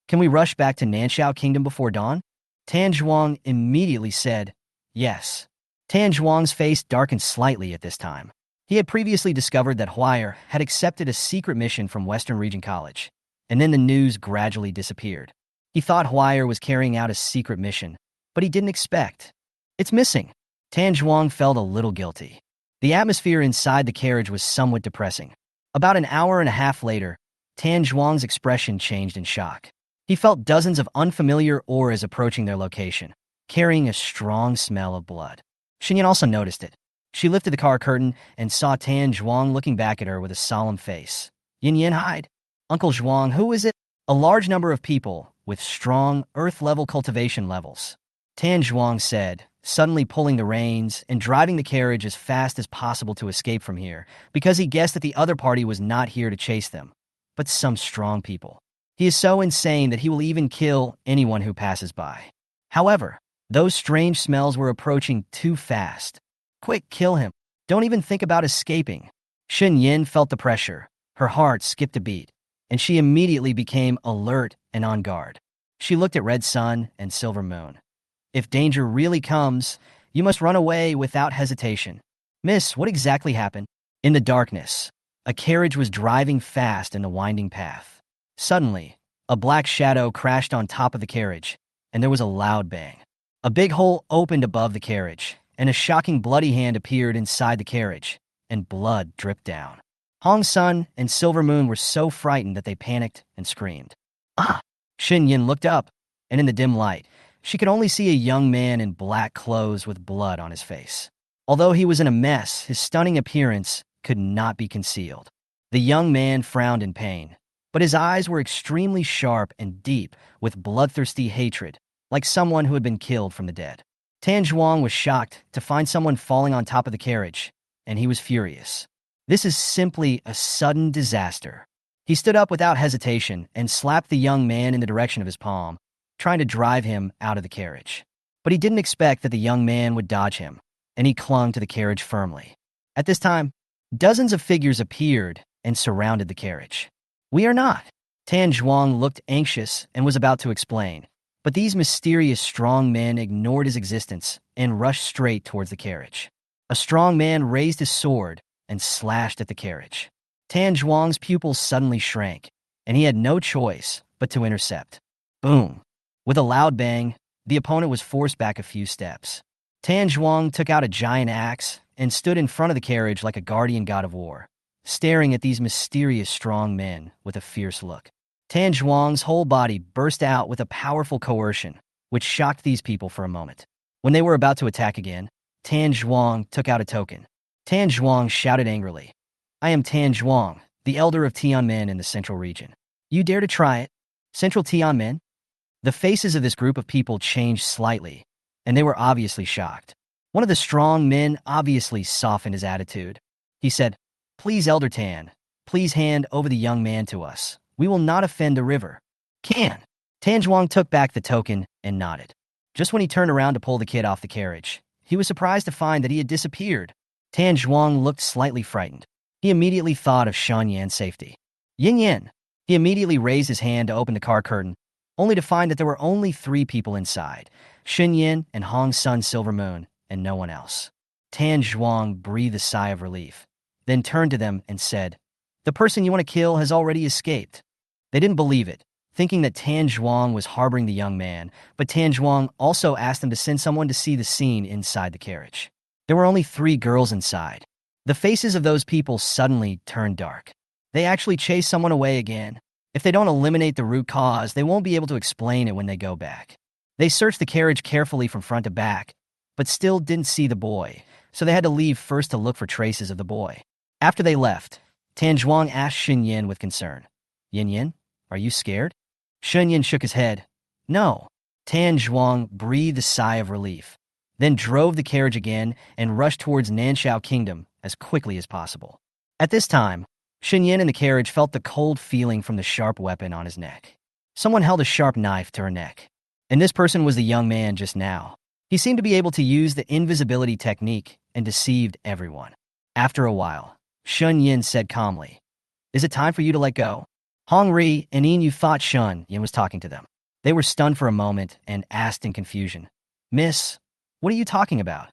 Can we rush back to Nanxiao Kingdom before dawn? Tan Zhuang immediately said, Yes. Tan Zhuang's face darkened slightly at this time. He had previously discovered that Huayr had accepted a secret mission from Western Region College, and then the news gradually disappeared. He thought Huayr was carrying out a secret mission, but he didn't expect. It's missing. Tan Zhuang felt a little guilty. The atmosphere inside the carriage was somewhat depressing. About an hour and a half later, Tan Zhuang's expression changed in shock. He felt dozens of unfamiliar auras approaching their location, carrying a strong smell of blood. Shen Yan also noticed it. She lifted the car curtain and saw Tan Zhuang looking back at her with a solemn face. Yin Yin, hide. Uncle Zhuang, who is it? A large number of people with strong earth-level cultivation levels. Tan Zhuang said, suddenly pulling the reins and driving the carriage as fast as possible to escape from here, because he guessed that the other party was not here to chase them, but some strong people. He is so insane that he will even kill anyone who passes by. However, those strange smells were approaching too fast. Quick, kill him. Don't even think about escaping. Shen Yan felt the pressure. Her heart skipped a beat, and she immediately became alert and on guard. She looked at Red Sun and Silver Moon. If danger really comes, you must run away without hesitation. Miss, what exactly happened? In the darkness, a carriage was driving fast in the winding path. Suddenly, a black shadow crashed on top of the carriage, and there was a loud bang. A big hole opened above the carriage, and a shocking bloody hand appeared inside the carriage, and blood dripped down. Hong Sun and Silver Moon were so frightened that they panicked and screamed. Ah! Shen Yan looked up, and in the dim light, she could only see a young man in black clothes with blood on his face. Although he was in a mess, his stunning appearance could not be concealed. The young man frowned in pain, but his eyes were extremely sharp and deep with bloodthirsty hatred, like someone who had been killed from the dead. Tan Zhuang was shocked to find someone falling on top of the carriage, and he was furious. This is simply a sudden disaster. He stood up without hesitation and slapped the young man in the direction of his palm, trying to drive him out of the carriage. But he didn't expect that the young man would dodge him, and he clung to the carriage firmly. At this time, dozens of figures appeared and surrounded the carriage. We are not. Tan Zhuang looked anxious and was about to explain, but these mysterious strong men ignored his existence and rushed straight towards the carriage. A strong man raised his sword and slashed at the carriage. Tan Zhuang's pupils suddenly shrank, and he had no choice but to intercept. Boom! With a loud bang, the opponent was forced back a few steps. Tan Zhuang took out a giant axe and stood in front of the carriage like a guardian god of war, staring at these mysterious strong men with a fierce look. Tan Zhuang's whole body burst out with a powerful coercion, which shocked these people for a moment. When they were about to attack again, Tan Zhuang took out a token. Tan Zhuang shouted angrily, "I am Tan Zhuang, the elder of Tianmen in the central region. You dare to try it? Central Tianmen?" The faces of this group of people changed slightly, and they were obviously shocked. One of the strong men obviously softened his attitude. He said, "Please, Elder Tan, please hand over the young man to us. We will not offend the river." "Can." Tan Zhuang took back the token and nodded. Just when he turned around to pull the kid off the carriage, he was surprised to find that he had disappeared. Tan Zhuang looked slightly frightened. He immediately thought of Shen Yan's safety. "Yin Yin." He immediately raised his hand to open the car curtain, only to find that there were only 3 people inside, Shen Yan and Hong Sun Silver Moon, and no one else. Tan Zhuang breathed a sigh of relief, then turned to them and said, "The person you want to kill has already escaped." They didn't believe it, thinking that Tan Zhuang was harboring the young man, but Tan Zhuang also asked them to send someone to see the scene inside the carriage. There were only 3 girls inside. The faces of those people suddenly turned dark. They actually chased someone away again. If they don't eliminate the root cause, they won't be able to explain it when they go back. They searched the carriage carefully from front to back, but still didn't see the boy, so they had to leave first to look for traces of the boy. After they left, Tan Zhuang asked Shen Yan with concern, "Yin Yin, are you scared?" Shen Yan shook his head. "No." Tan Zhuang breathed a sigh of relief, then drove the carriage again and rushed towards Nanshao Kingdom as quickly as possible. At this time, Shen Yan in the carriage felt the cold feeling from the sharp weapon on his neck. Someone held a sharp knife to her neck, and this person was the young man just now. He seemed to be able to use the invisibility technique and deceived everyone. After a while, Shen Yan said calmly, "Is it time for you to let go?" Hong Ri and Yin Yu thought Shen Yan was talking to them. They were stunned for a moment and asked in confusion, "Miss, what are you talking about?"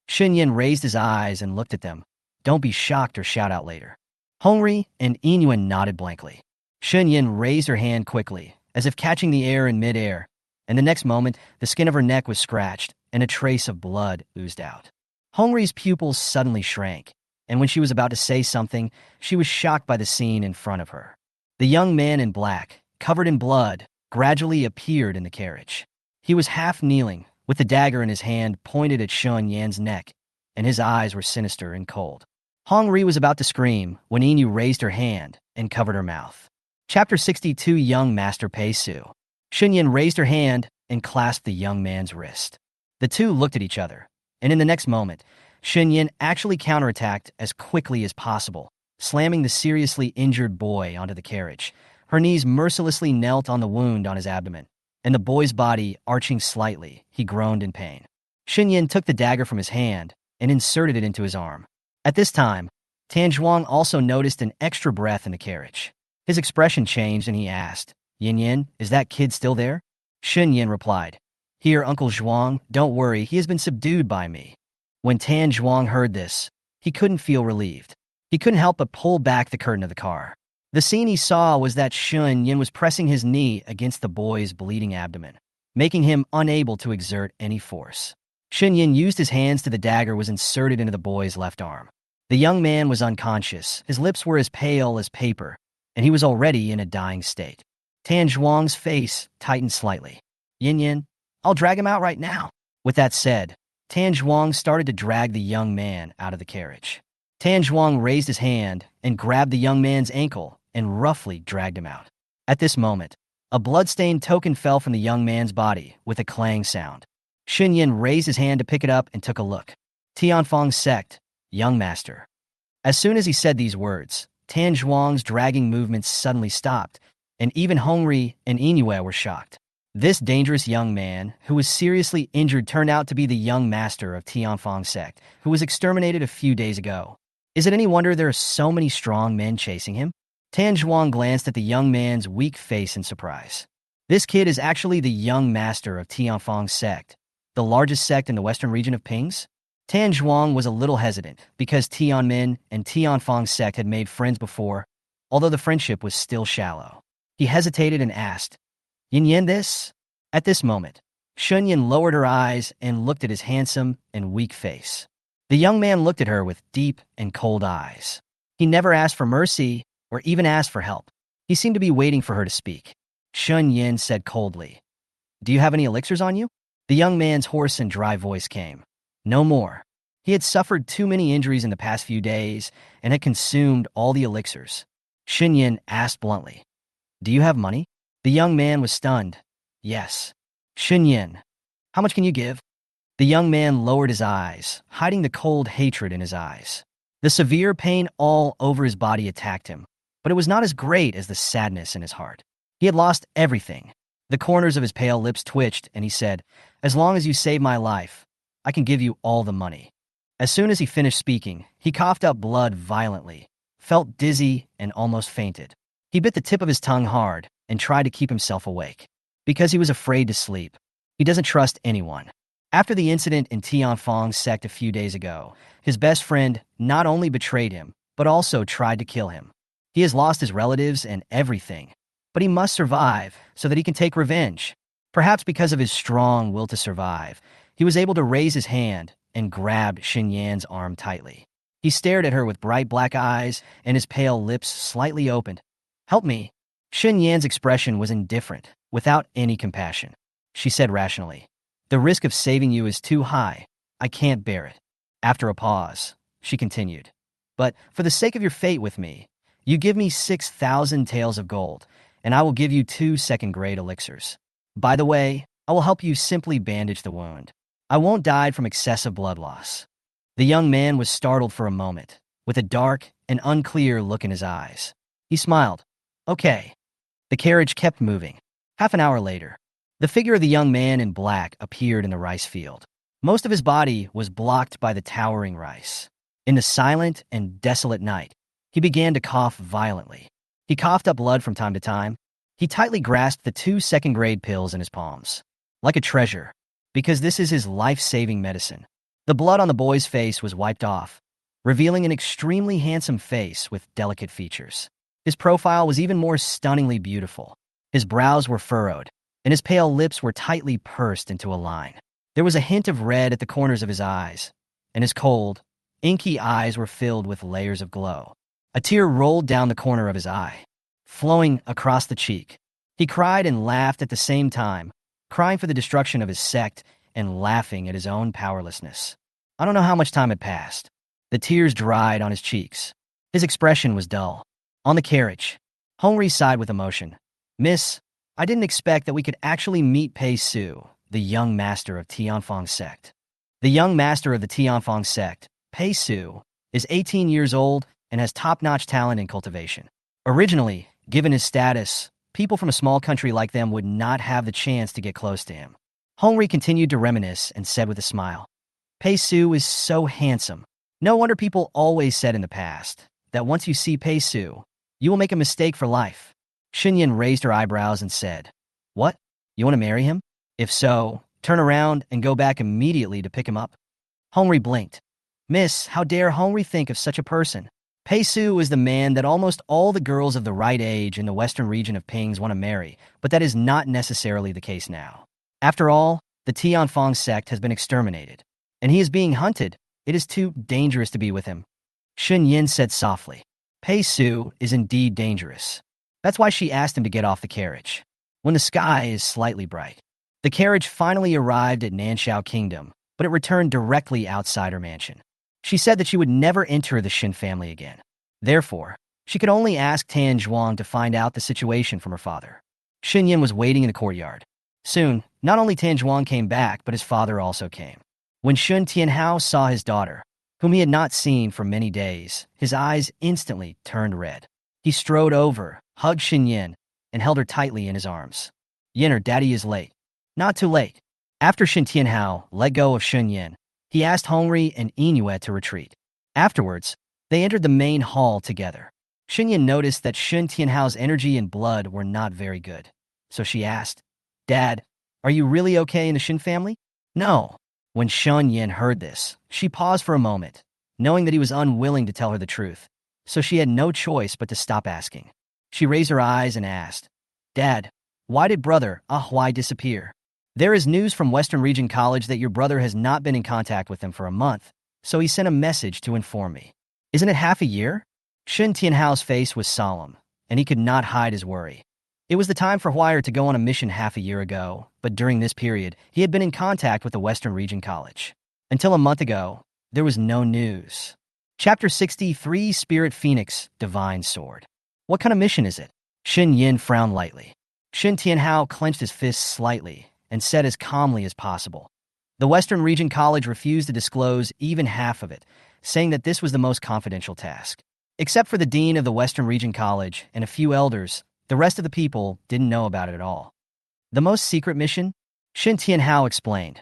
Shen Yan raised his eyes and looked at them. "Don't be shocked or shout out later." Hong Ri and Yin Yuan nodded blankly. Shen Yan raised her hand quickly, as if catching the air in midair, and the next moment, the skin of her neck was scratched and a trace of blood oozed out. Hong Ri's pupils suddenly shrank, and when she was about to say something, she was shocked by the scene in front of her. The young man in black, covered in blood, gradually appeared in the carriage. He was half kneeling, with the dagger in his hand pointed at Shen Yan's neck, and his eyes were sinister and cold. Hong Ri was about to scream when Yin Yu raised her hand and covered her mouth. Chapter 62 Young Master Pei Su. Shen Yan raised her hand and clasped the young man's wrist. The two looked at each other, and in the next moment, Shen Yan actually counterattacked as quickly as possible, slamming the seriously injured boy onto the carriage. Her knees mercilessly knelt on the wound on his abdomen, and the boy's body arching slightly, he groaned in pain. Shen Yan took the dagger from his hand and inserted it into his arm. At this time, Tan Zhuang also noticed an extra breath in the carriage. His expression changed and he asked, "Yin Yin, is that kid still there?" Shen Yan replied, "Here, Uncle Zhuang, don't worry, he has been subdued by me." When Tan Zhuang heard this, he couldn't feel relieved. He couldn't help but pull back the curtain of the car. The scene he saw was that Shen Yan was pressing his knee against the boy's bleeding abdomen, making him unable to exert any force. Shen Yan used his hands till the dagger was inserted into the boy's left arm. The young man was unconscious, his lips were as pale as paper, and he was already in a dying state. Tan Zhuang's face tightened slightly. "Yin Yin, I'll drag him out right now." With that said, Tan Zhuang started to drag the young man out of the carriage. Tan Zhuang raised his hand and grabbed the young man's ankle and roughly dragged him out. At this moment, a blood-stained token fell from the young man's body with a clang sound. Shen Yan raised his hand to pick it up and took a look. Tianfeng Sect, Young Master. As soon as he said these words, Tan Zhuang's dragging movements suddenly stopped, and even Hong Ri and Yin Yu were shocked. This dangerous young man, who was seriously injured, turned out to be the young master of Tianfeng Sect, who was exterminated a few days ago. Is it any wonder there are so many strong men chasing him? Tan Zhuang glanced at the young man's weak face in surprise. This kid is actually the young master of Tianfeng Sect, the largest sect in the western region of Pings? Tan Zhuang was a little hesitant because Tianmen and Tianfeng Sect had made friends before, although the friendship was still shallow. He hesitated and asked, Yin Yan this? At this moment, Shen Yan lowered her eyes and looked at his handsome and weak face. The young man looked at her with deep and cold eyes. He never asked for mercy or even asked for help. He seemed to be waiting for her to speak. Shen Yan said coldly, Do you have any elixirs on you? The young man's hoarse and dry voice came. No more. He had suffered too many injuries in the past few days and had consumed all the elixirs. Shen Yan asked bluntly, Do you have money? The young man was stunned. Yes. Shen Yan, how much can you give? The young man lowered his eyes, hiding the cold hatred in his eyes. The severe pain all over his body attacked him, but it was not as great as the sadness in his heart. He had lost everything. The corners of his pale lips twitched, and he said, As long as you save my life, I can give you all the money. As soon as he finished speaking, he coughed up blood violently, felt dizzy, and almost fainted. He bit the tip of his tongue hard and tried to keep himself awake. Because he was afraid to sleep. He doesn't trust anyone. After the incident in Tianfang's sect a few days ago, his best friend not only betrayed him, but also tried to kill him. He has lost his relatives and everything, but he must survive so that he can take revenge. Perhaps because of his strong will to survive, he was able to raise his hand and grabbed Shen Yan's arm tightly. He stared at her with bright black eyes and his pale lips slightly opened. Help me. Shen Yan's expression was indifferent, without any compassion. She said rationally, The risk of saving you is too high. I can't bear it. After a pause, she continued, But for the sake of your fate with me, you give me 6,000 taels of gold, and I will give you 2 second-grade elixirs. By the way, I will help you simply bandage the wound. I won't die from excessive blood loss. The young man was startled for a moment, with a dark and unclear look in his eyes. He smiled. Okay. The carriage kept moving. Half an hour later, the figure of the young man in black appeared in the rice field. Most of his body was blocked by the towering rice. In the silent and desolate night, he began to cough violently. He coughed up blood from time to time. He tightly grasped the 2 second-grade pills in his palms. Like a treasure, because this is his life-saving medicine. The blood on the boy's face was wiped off, revealing an extremely handsome face with delicate features. His profile was even more stunningly beautiful. His brows were furrowed, and his pale lips were tightly pursed into a line. There was a hint of red at the corners of his eyes, and his cold, inky eyes were filled with layers of glow. A tear rolled down the corner of his eye, flowing across the cheek. He cried and laughed at the same time, crying for the destruction of his sect and laughing at his own powerlessness. I don't know how much time had passed. The tears dried on his cheeks. His expression was dull. On the carriage, Hongri sighed with emotion. Miss, I didn't expect that we could actually meet Pei Su, the young master of Tianfang's sect. The young master of the Tianfang sect, Pei Su, is 18 years old and has top-notch talent in cultivation. Originally, given his status, people from a small country like them would not have the chance to get close to him. Hongri continued to reminisce and said with a smile, Pei Su is so handsome. No wonder people always said in the past that once you see Pei Su, you will make a mistake for life. Shen Yan raised her eyebrows and said, What? You want to marry him? If so, turn around and go back immediately to pick him up. Hongri blinked. Miss, how dare Hongri think of such a person? Pei Su is the man that almost all the girls of the right age in the western region of Pings want to marry, but that is not necessarily the case now. After all, the Tianfang sect has been exterminated, and he is being hunted. It is too dangerous to be with him. Shen Yan said softly, Pei Su is indeed dangerous. That's why she asked him to get off the carriage. When the sky is slightly bright. The carriage finally arrived at Nanshao Kingdom, but it returned directly outside her mansion. She said that she would never enter the Shen family again. Therefore, she could only ask Tan Zhuang to find out the situation from her father. Shen Yan was waiting in the courtyard. Soon, not only Tan Zhuang came back, but his father also came. When Shun Tianhao saw his daughter, whom he had not seen for many days, his eyes instantly turned red. He strode over, hugged Shen Yan, and held her tightly in his arms. Yin, her daddy is late. Not too late. After Shen Tianhao let go of Shen Yan, he asked Hongri and Inuit to retreat. Afterwards, they entered the main hall together. Shen Yan noticed that Shen Tianhao's energy and blood were not very good. So she asked, Dad, are you really okay in the Shen family? No. When Shen Yan heard this, she paused for a moment, knowing that he was unwilling to tell her the truth, so she had no choice but to stop asking. She raised her eyes and asked, Dad, why did brother Huai disappear? There is news from Western Region College that your brother has not been in contact with them for a month, so he sent a message to inform me. Isn't it half a year? Shen Tianhao's face was solemn, and he could not hide his worry. It was the time for Huai to go on a mission half a year ago, but during this period, he had been in contact with the Western Region College. Until a month ago, there was no news. Chapter 63, Spirit Phoenix, Divine Sword. What kind of mission is it? Shen Yan frowned lightly. Shen Tianhao clenched his fists slightly and said as calmly as possible. The Western Region College refused to disclose even half of it, saying that this was the most confidential task. Except for the dean of the Western Region College and a few elders, the rest of the people didn't know about it at all. The most secret mission? Shen Tianhao explained.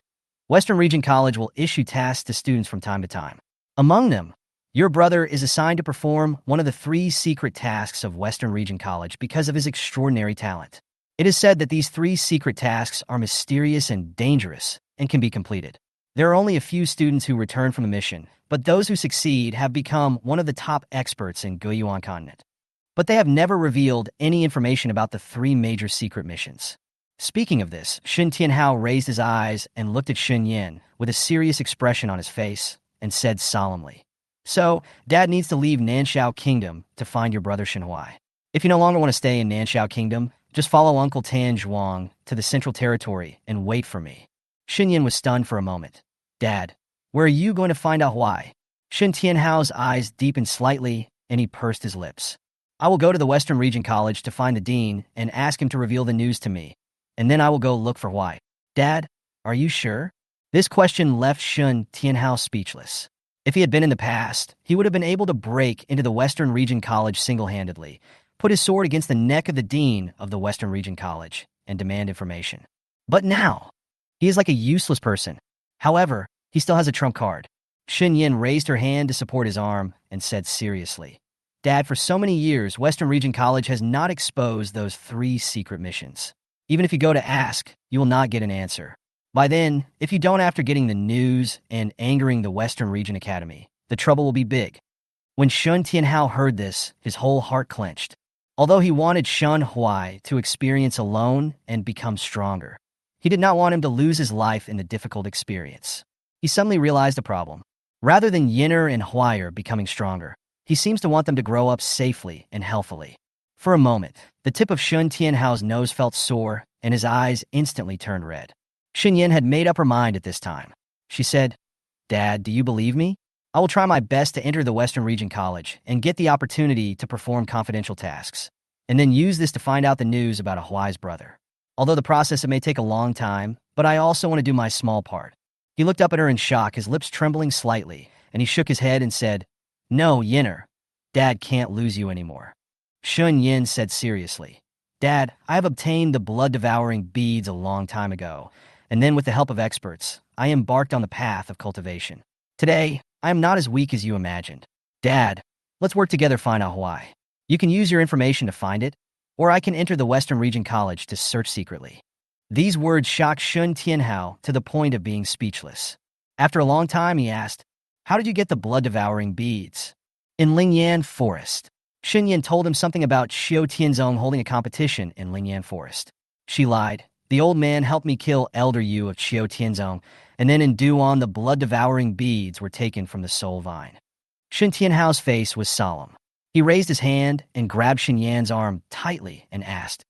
Western Region College will issue tasks to students from time to time. Among them, your brother is assigned to perform one of the 3 secret tasks of Western Region College because of his extraordinary talent. It is said that these 3 secret tasks are mysterious and dangerous and can be completed. There are only a few students who return from the mission, but those who succeed have become one of the top experts in Guiyuan Continent. But they have never revealed any information about the 3 major secret missions. Speaking of this, Shen Tianhao raised his eyes and looked at Shen Yan with a serious expression on his face and said solemnly, So, Dad needs to leave Nanxiao Kingdom to find your brother Shen Huai. If you no longer want to stay in Nanxiao Kingdom, just follow Uncle Tan Zhuang to the Central Territory and wait for me. Shen Yan was stunned for a moment. Dad, where are you going to find out why? Shen Tianhao's eyes deepened slightly and he pursed his lips. I will go to the Western Region College to find the dean and ask him to reveal the news to me, and then I will go look for Huai. Dad, are you sure? This question left Shen Tianhao speechless. If he had been in the past, he would have been able to break into the Western Region College single-handedly, put his sword against the neck of the dean of the Western Region College, and demand information. But now, he is like a useless person. However, he still has a trump card. Shen Yan raised her hand to support his arm and said seriously, Dad, for so many years, Western Region College has not exposed those 3 secret missions. Even if you go to ask, you will not get an answer. By then, if you don't after getting the news and angering the Western Region Academy, the trouble will be big. When Shen Tianhao heard this, his whole heart clenched. Although he wanted Shen Huai to experience alone and become stronger, he did not want him to lose his life in the difficult experience. He suddenly realized a problem. Rather than Yinner and Huai becoming stronger, he seems to want them to grow up safely and healthily. For a moment, the tip of Shen Tianhao's nose felt sore, and his eyes instantly turned red. Shen Yan had made up her mind at this time. She said, Dad, do you believe me? I will try my best to enter the Western Region College and get the opportunity to perform confidential tasks, and then use this to find out the news about Huai's brother. Although the process may take a long time, but I also want to do my small part. He looked up at her in shock, his lips trembling slightly, and he shook his head and said, No, Yinner, Dad can't lose you anymore. Shen Yan said seriously, Dad, I have obtained the blood-devouring beads a long time ago, and then with the help of experts, I embarked on the path of cultivation. Today, I am not as weak as you imagined. Dad, let's work together to find out Huai. You can use your information to find it, or I can enter the Western Region College to search secretly. These words shocked Shen Tianhao to the point of being speechless. After a long time, he asked, How did you get the blood-devouring beads? In Lingan Forest. Shen Yan told him something about Xiao Tianzong holding a competition in Lingan Forest. She lied. The old man helped me kill Elder Yu of Xiao Tianzong, and then in Duan the blood-devouring beads were taken from the soul vine. Shen Tianhao's face was solemn. He raised his hand and grabbed Shen Yan's arm tightly and asked,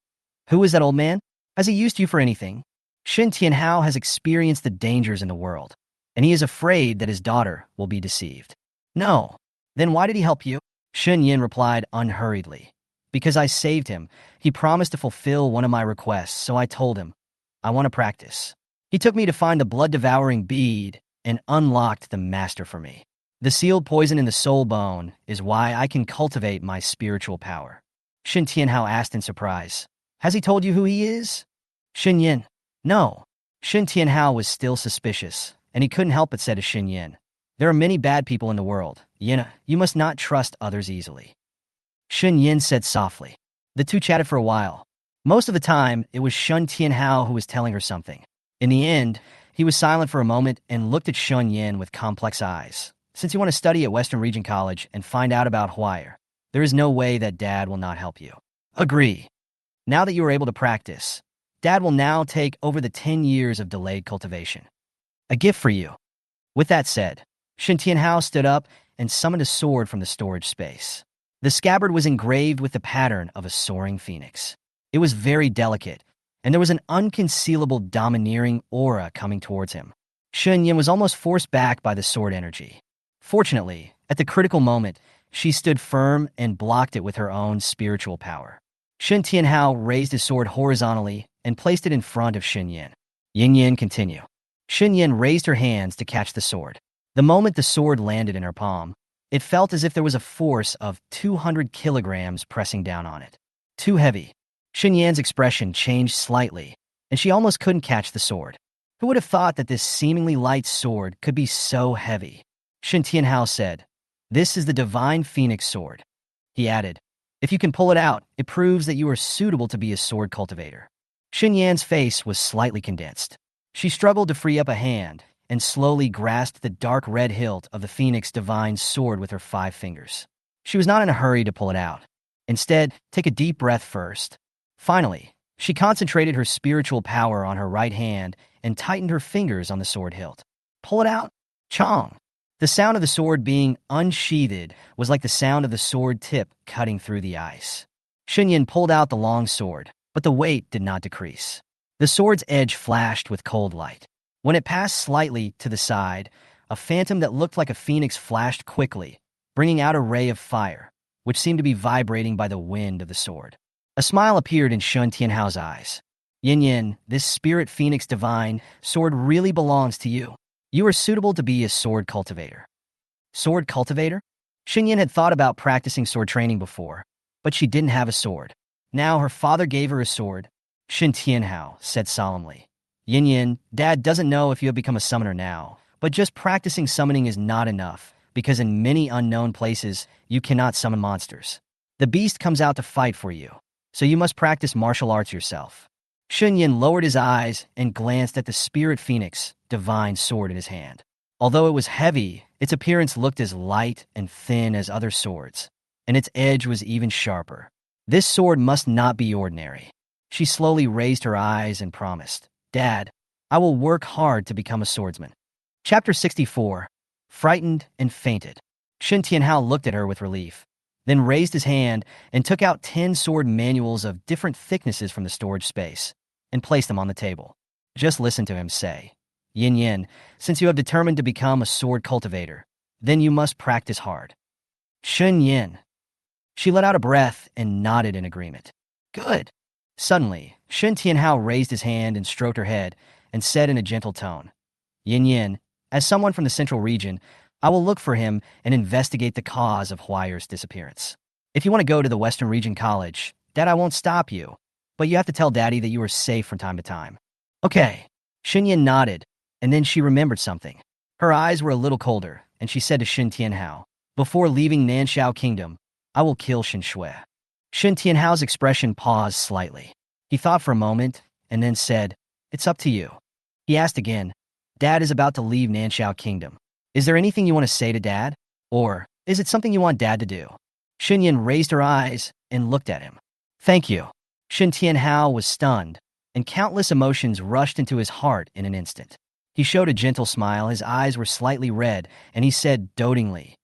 Who is that old man? Has he used you for anything? Shen Tianhao has experienced the dangers in the world, and he is afraid that his daughter will be deceived. No. Then why did he help you? Shen Yan replied unhurriedly. Because I saved him. He promised to fulfill one of my requests, so I told him, I want to practice. He took me to find the blood-devouring bead and unlocked the master for me. The sealed poison in the soul bone is why I can cultivate my spiritual power. Shen Tianhao asked in surprise, Has he told you who he is? Shen Yan, no. Shen Tianhao was still suspicious, and he couldn't help but say to Shen Yan, There are many bad people in the world. Yin, you must not trust others easily. Shen Yan said softly. The two chatted for a while. Most of the time, it was Shen Tianhao who was telling her something. In the end, he was silent for a moment and looked at Shen Yan with complex eyes. Since you want to study at Western Region College and find out about Huai, there is no way that Dad will not help you. Agree. Now that you are able to practice, Dad will now take over the 10 years of delayed cultivation. A gift for you. With that said, Shen Tianhao stood up and summoned a sword from the storage space. The scabbard was engraved with the pattern of a soaring phoenix. It was very delicate, and there was an unconcealable domineering aura coming towards him. Shen Yan was almost forced back by the sword energy. Fortunately, at the critical moment, she stood firm and blocked it with her own spiritual power. Shen Tianhao raised his sword horizontally and placed it in front of Shen Yan. Yin Yin, continue. Shen Yan raised her hands to catch the sword. The moment the sword landed in her palm, it felt as if there was a force of 200 kilograms pressing down on it. Too heavy. Shen Yan's expression changed slightly, and she almost couldn't catch the sword. Who would have thought that this seemingly light sword could be so heavy? Shen Tianhao said, "This is the Divine Phoenix Sword." He added, "If you can pull it out, it proves that you are suitable to be a sword cultivator." Shen Yan's face was slightly condensed. She struggled to free up a hand and slowly grasped the dark red hilt of the Phoenix Divine Sword with her 5 fingers. She was not in a hurry to pull it out. Instead, take a deep breath first. Finally, she concentrated her spiritual power on her right hand and tightened her fingers on the sword hilt. Pull it out. Chong. The sound of the sword being unsheathed was like the sound of the sword tip cutting through the ice. Shen Yan pulled out the long sword, but the weight did not decrease. The sword's edge flashed with cold light. When it passed slightly to the side, a phantom that looked like a phoenix flashed quickly, bringing out a ray of fire, which seemed to be vibrating by the wind of the sword. A smile appeared in Shen Tianhao's eyes. Yin Yin, this spirit phoenix divine sword really belongs to you. You are suitable to be a sword cultivator. Sword cultivator? Shen Yan had thought about practicing sword training before, but she didn't have a sword. Now her father gave her a sword. Shen Tianhao said solemnly, "Yin Yin, Dad doesn't know if you have become a summoner now, but just practicing summoning is not enough, because in many unknown places, you cannot summon monsters. The beast comes out to fight for you, so you must practice martial arts yourself." Shen Yan lowered his eyes and glanced at the spirit phoenix divine sword in his hand. Although it was heavy, its appearance looked as light and thin as other swords, and its edge was even sharper. This sword must not be ordinary. She slowly raised her eyes and promised, "Dad, I will work hard to become a swordsman." Chapter 64. Frightened and fainted. Shen Tianhao looked at her with relief, then raised his hand and took out 10 sword manuals of different thicknesses from the storage space and placed them on the table. Just listen to him say, "Yin Yin, since you have determined to become a sword cultivator, then you must practice hard." Shen Yin. She let out a breath and nodded in agreement. "Good." Suddenly, Shen Tianhao raised his hand and stroked her head and said in a gentle tone, "Yin Yin, as someone from the central region, I will look for him and investigate the cause of Huayer's disappearance. If you want to go to the Western Region College, Dad, I won't stop you, but you have to tell Daddy that you are safe from time to time." "Okay." Shen Yan nodded, and then she remembered something. Her eyes were a little colder, and she said to Shen Tianhao, "Before leaving Nanshao Kingdom, I will kill Shen Shui." Shen Tianhao's expression paused slightly. He thought for a moment, and then said, "It's up to you." He asked again, "Dad is about to leave Nanshao Kingdom. Is there anything you want to say to Dad? Or is it something you want Dad to do?" Shen Yan raised her eyes and looked at him. "Thank you." Shen Tianhao was stunned, and countless emotions rushed into his heart in an instant. He showed a gentle smile, his eyes were slightly red, and he said dotingly,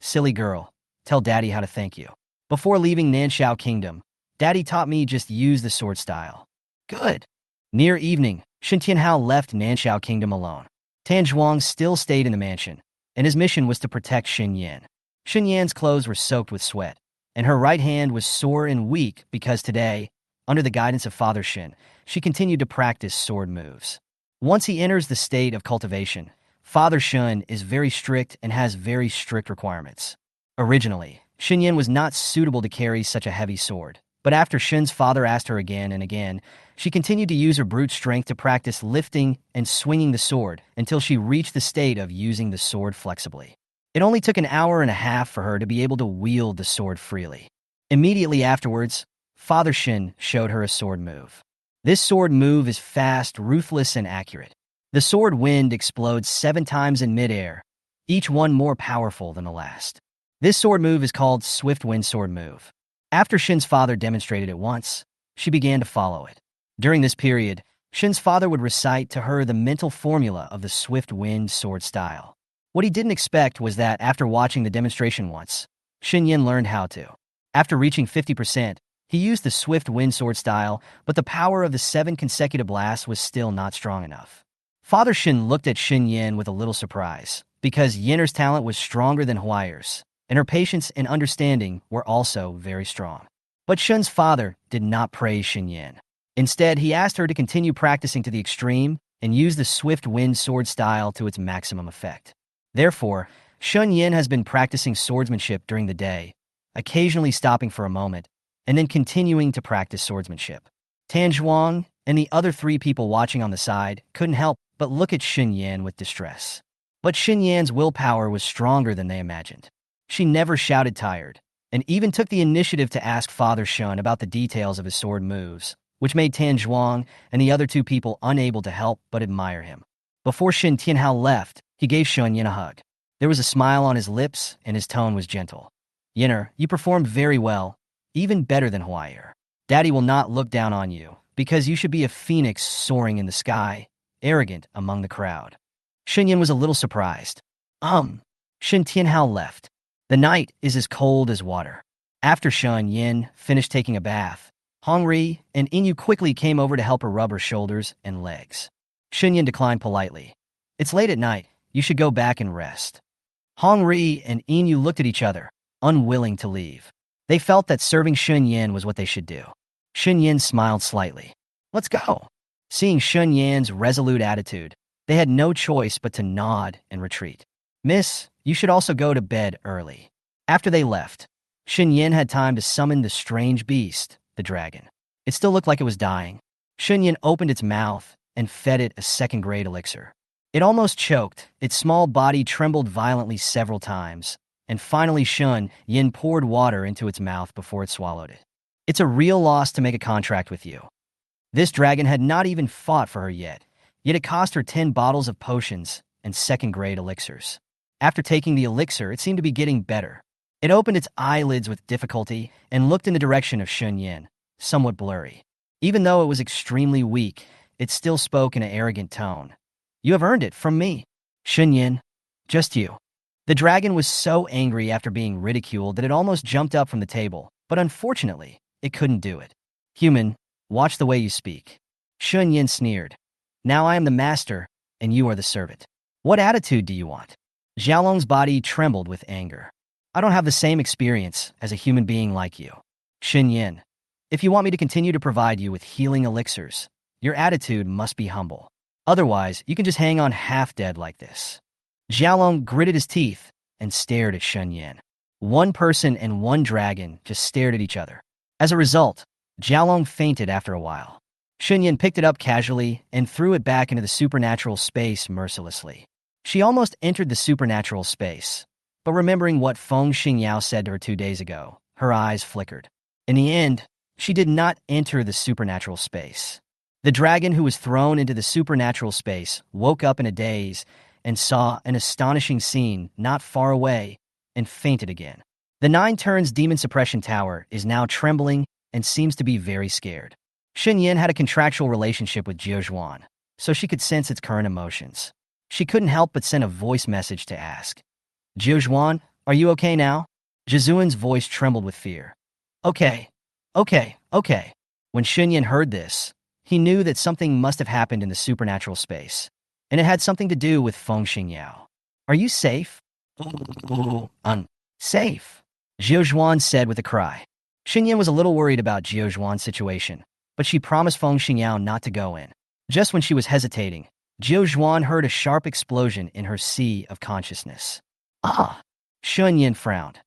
"Silly girl, tell Daddy how to thank you. Before leaving Nanshao Kingdom, Daddy taught me just use the sword style." "Good." Near evening, Shen Tianhao left Nanshao Kingdom alone. Tan Zhuang still stayed in the mansion, and his mission was to protect Shen Yan. Shen Yan's clothes were soaked with sweat, and her right hand was sore and weak because today, under the guidance of Father Shen, she continued to practice sword moves. Once he enters the state of cultivation, Father Shen is very strict and has very strict requirements. Originally, Shen Yan was not suitable to carry such a heavy sword, but after Shen's father asked her again and again, she continued to use her brute strength to practice lifting and swinging the sword until she reached the state of using the sword flexibly. It only took an hour and a half for her to be able to wield the sword freely. Immediately afterwards, Father Shen showed her a sword move. This sword move is fast, ruthless, and accurate. The sword wind explodes 7 times in midair, each one more powerful than the last. This sword move is called Swift Wind Sword Move. After Shen's father demonstrated it once, She began to follow it. During this period, Shen's father would recite to her the mental formula of the swift wind sword style. What he didn't expect was that after watching the demonstration once, Shen Yan learned how to. After reaching 50%, he used the swift wind sword style, but the power of the 7 consecutive blasts was still not strong enough. Father Shen looked at Shen Yan with a little surprise, because Yenner's talent was stronger than Huayer's, and her patience and understanding were also very strong. But Shen's father did not praise Shen Yan. Instead, he asked her to continue practicing to the extreme and use the swift wind sword style to its maximum effect. Therefore, Shen Yan has been practicing swordsmanship during the day, occasionally stopping for a moment, and then continuing to practice swordsmanship. Tan Zhuang and the other 3 people watching on the side couldn't help but look at Shen Yan with distress. But Shen Yan's willpower was stronger than they imagined. She never shouted tired, and even took the initiative to ask Father Shen about the details of his sword moves, which made Tan Zhuang and the other 2 people unable to help but admire him. Before Shen Tianhao left, he gave Shen Yan a hug. There was a smile on his lips, and his tone was gentle. "Yenner, you performed very well, even better than Huayer. Daddy will not look down on you, because you should be a phoenix soaring in the sky, arrogant among the crowd." Shen Yan was a little surprised. Shen Tianhao left. The night is as cold as water. After Shen Yan finished taking a bath, Hongri and Inyu quickly came over to help her rub her shoulders and legs. Shen Yan declined politely. "It's late at night. You should go back and rest." Hongri and Inyu looked at each other, unwilling to leave. They felt that serving Shen Yan was what they should do. Shen Yan smiled slightly. "Let's go." Seeing Shen Yan's resolute attitude, they had no choice but to nod and retreat. "Miss, you should also go to bed early." After they left, Shen Yan had time to summon the strange beast, the dragon. It still looked like it was dying. Shen Yan opened its mouth and fed it a second-grade elixir. It almost choked, its small body trembled violently several times, and finally Shen Yan poured water into its mouth before it swallowed it. "It's a real loss to make a contract with you." This dragon had not even fought for her yet it cost her 10 bottles of potions and second-grade elixirs. After taking the elixir, it seemed to be getting better. It opened its eyelids with difficulty and looked in the direction of Shen Yan, somewhat blurry. Even though it was extremely weak, it still spoke in an arrogant tone. "You have earned it from me. Shen Yan, just you." The dragon was so angry after being ridiculed that it almost jumped up from the table, but unfortunately, it couldn't do it. "Human, watch the way you speak." Shen Yan sneered. "Now I am the master, and you are the servant. What attitude do you want?" Xiaolong's body trembled with anger. "I don't have the same experience as a human being like you. Shen Yan, if you want me to continue to provide you with healing elixirs, your attitude must be humble. Otherwise, you can just hang on half dead like this." Xiaolong gritted his teeth and stared at Shen Yan. One person and one dragon just stared at each other. As a result, Xiaolong fainted after a while. Shen Yan picked it up casually and threw it back into the supernatural space mercilessly. She almost entered the supernatural space, but remembering what Feng Xingyao said to her 2 days ago, her eyes flickered. In the end, she did not enter the supernatural space. The dragon who was thrown into the supernatural space woke up in a daze and saw an astonishing scene not far away and fainted again. The 9 Turns Demon Suppression Tower is now trembling and seems to be very scared. Shen Yan had a contractual relationship with Jiuzhuan, so she could sense its current emotions. She couldn't help but send a voice message to ask, "Jiuzhuan, are you okay now?" Jizuan's voice trembled with fear. Okay. When Shen Yan heard this, he knew that something must have happened in the supernatural space, and it had something to do with Feng Xingyao. "Are you safe?" "Safe," Jiuzhuan said with a cry. Shen Yan was a little worried about Jiuzhuan's situation, but she promised Feng Xingyao not to go in. Just when she was hesitating, Jiuzhuan heard a sharp explosion in her sea of consciousness. Shen Yan frowned.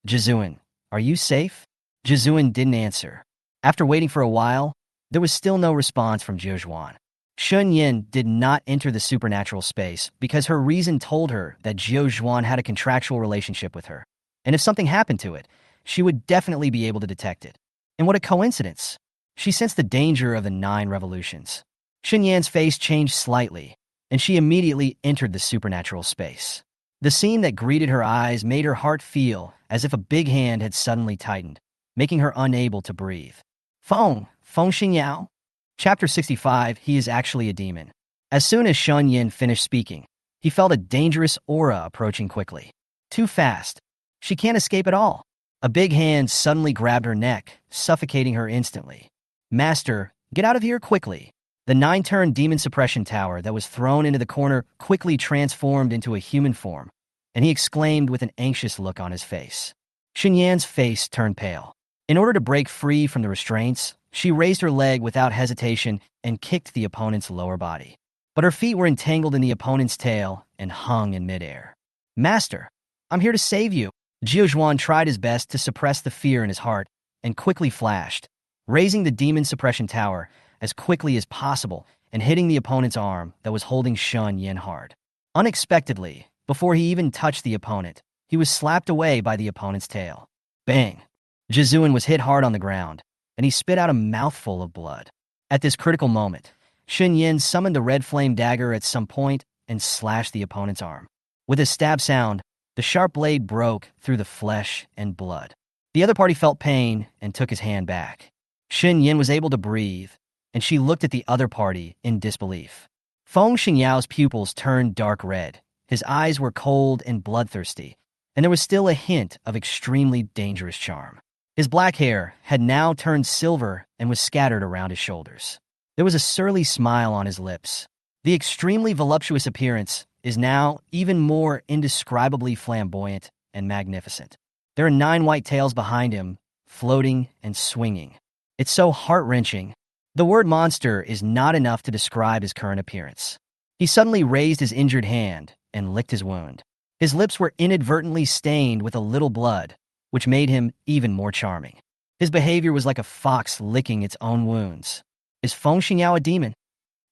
"Jizuan, are you safe?" Jizuan didn't answer. After waiting for a while, there was still no response from Jiuzhuan. Shen Yan did not enter the supernatural space because her reason told her that Jiuzhuan had a contractual relationship with her, and if something happened to it, she would definitely be able to detect it. And what a coincidence! She sensed the danger of the 9 revolutions. Shen Yan's face changed slightly, and she immediately entered the supernatural space. The scene that greeted her eyes made her heart feel as if a big hand had suddenly tightened, making her unable to breathe. Feng Feng Xingyao? Chapter 65, He is actually a demon. As soon as Shen Yan finished speaking, he felt a dangerous aura approaching quickly. Too fast. She can't escape at all. A big hand suddenly grabbed her neck, suffocating her instantly. Master, get out of here quickly. The 9-turn demon suppression tower that was thrown into the corner quickly transformed into a human form, and he exclaimed with an anxious look on his face. Shen Yan's face turned pale. In order to break free from the restraints, she raised her leg without hesitation and kicked the opponent's lower body. But her feet were entangled in the opponent's tail and hung in midair. Master, I'm here to save you. Guiyuan tried his best to suppress the fear in his heart and quickly flashed, raising the demon suppression tower as quickly as possible and hitting the opponent's arm that was holding Shen Yan hard. Unexpectedly, before he even touched the opponent, he was slapped away by the opponent's tail. Bang! Jizuan was hit hard on the ground, and he spit out a mouthful of blood. At this critical moment, Shen Yan summoned the red flame dagger at some point and slashed the opponent's arm. With a stab sound, the sharp blade broke through the flesh and blood. The other party felt pain and took his hand back. Shen Yan was able to breathe, and she looked at the other party in disbelief. Feng Xingyao's pupils turned dark red. His eyes were cold and bloodthirsty, and there was still a hint of extremely dangerous charm. His black hair had now turned silver and was scattered around his shoulders. There was a surly smile on his lips. The extremely voluptuous appearance is now even more indescribably flamboyant and magnificent. There are 9 white tails behind him, floating and swinging. It's so heart-wrenching. The word monster is not enough to describe his current appearance. He suddenly raised his injured hand and licked his wound. His lips were inadvertently stained with a little blood, which made him even more charming. His behavior was like a fox licking its own wounds. Is Feng Xingyao a demon?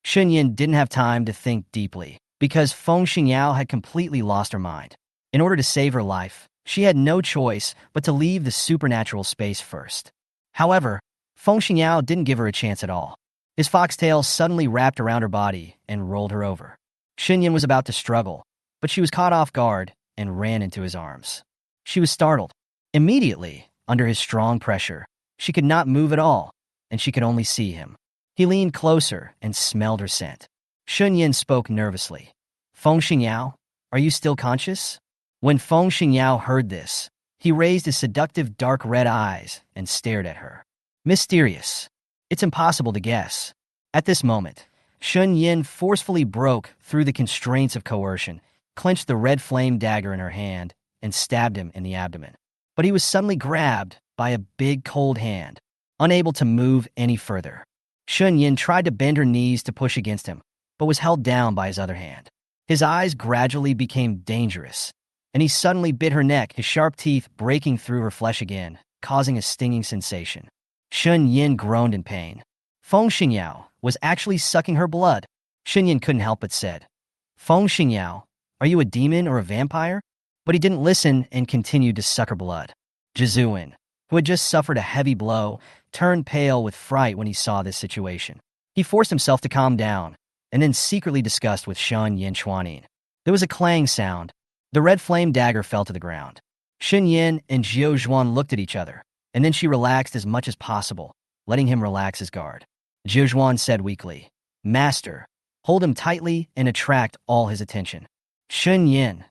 Shen Yan didn't have time to think deeply, because Feng Xingyao had completely lost her mind. In order to save her life, she had no choice but to leave the supernatural space first. However, Feng Xingyao didn't give her a chance at all. His foxtail suddenly wrapped around her body and rolled her over. Shen Yan was about to struggle, but she was caught off guard and ran into his arms. She was startled. Immediately, under his strong pressure, she could not move at all, and she could only see him. He leaned closer and smelled her scent. Shen Yan spoke nervously. Feng Xingyao, are you still conscious? When Feng Xingyao heard this, he raised his seductive dark red eyes and stared at her. Mysterious. It's impossible to guess. At this moment, Shen Yan forcefully broke through the constraints of coercion, clenched the red flame dagger in her hand, and stabbed him in the abdomen. But he was suddenly grabbed by a big cold hand, unable to move any further. Shen Yan tried to bend her knees to push against him, but was held down by his other hand. His eyes gradually became dangerous, and he suddenly bit her neck, his sharp teeth breaking through her flesh again, causing a stinging sensation. Shen Yan groaned in pain. Feng Xingyao was actually sucking her blood. Shen Yan couldn't help but said, Feng Xingyao, are you a demon or a vampire? But he didn't listen and continued to suck her blood. Jizuan, who had just suffered a heavy blow, turned pale with fright when he saw this situation. He forced himself to calm down, and then secretly discussed with Shen Yan Chuanin. There was a clang sound. The red flame dagger fell to the ground. Shen Yan and Jiu Zhuan looked at each other, and then she relaxed as much as possible, letting him relax his guard. Jiu Zhuan said weakly, Master, hold him tightly and attract all his attention. Shen Yan.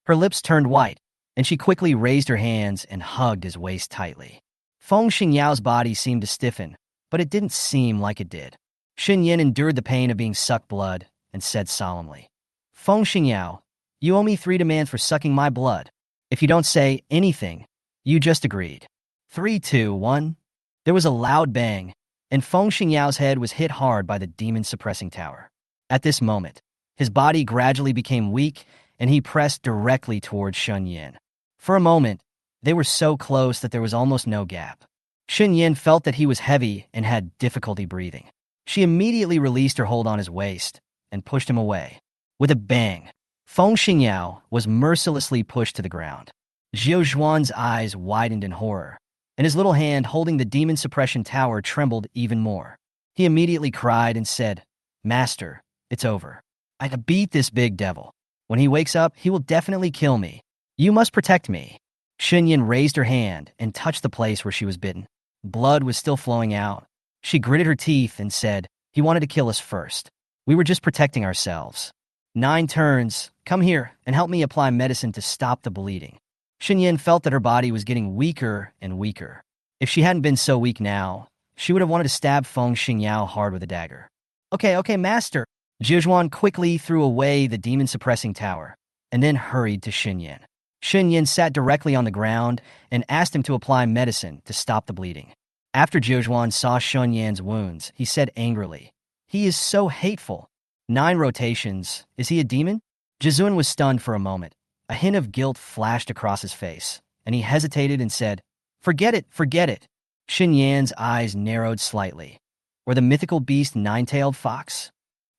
Her lips turned white, and she quickly raised her hands and hugged his waist tightly. Feng Xingyao's body seemed to stiffen, but it didn't seem like it did. Shen Yan endured the pain of being sucked blood and said solemnly, Feng Xingyao, you owe me 3 demands for sucking my blood. If you don't say anything, you just agreed. 3, 2, 1. There was a loud bang, and Feng Xingyao's head was hit hard by the demon-suppressing tower. At this moment, his body gradually became weak, and he pressed directly towards Shen Yan. For a moment, they were so close that there was almost no gap. Shen Yan felt that he was heavy and had difficulty breathing. She immediately released her hold on his waist and pushed him away. With a bang, Feng Xingyao was mercilessly pushed to the ground. Jiu Zhuan's eyes widened in horror, and his little hand holding the demon suppression tower trembled even more. He immediately cried and said, Master, it's over. I have to beat this big devil. When he wakes up, he will definitely kill me. You must protect me. Shen Yan raised her hand and touched the place where she was bitten. Blood was still flowing out, She gritted her teeth and said, "He wanted to kill us first. We were just protecting ourselves. 9 turns, come here and help me apply medicine to stop the bleeding." Shen Yan felt that her body was getting weaker and weaker. If she hadn't been so weak now, she would have wanted to stab Feng Xingyao hard with a dagger. Okay, master." Jiuzhuan quickly threw away the demon-suppressing tower, and then hurried to Shen Yan. Shen Yan sat directly on the ground and asked him to apply medicine to stop the bleeding. After Jiuzhuan saw Shen Yan's wounds, he said angrily, "He is so hateful. 9 rotations. Is he a demon?" Jiuzhuan was stunned for a moment. A hint of guilt flashed across his face, and he hesitated and said, Forget it. Shen Yan's eyes narrowed slightly. Or the mythical beast 9-tailed fox?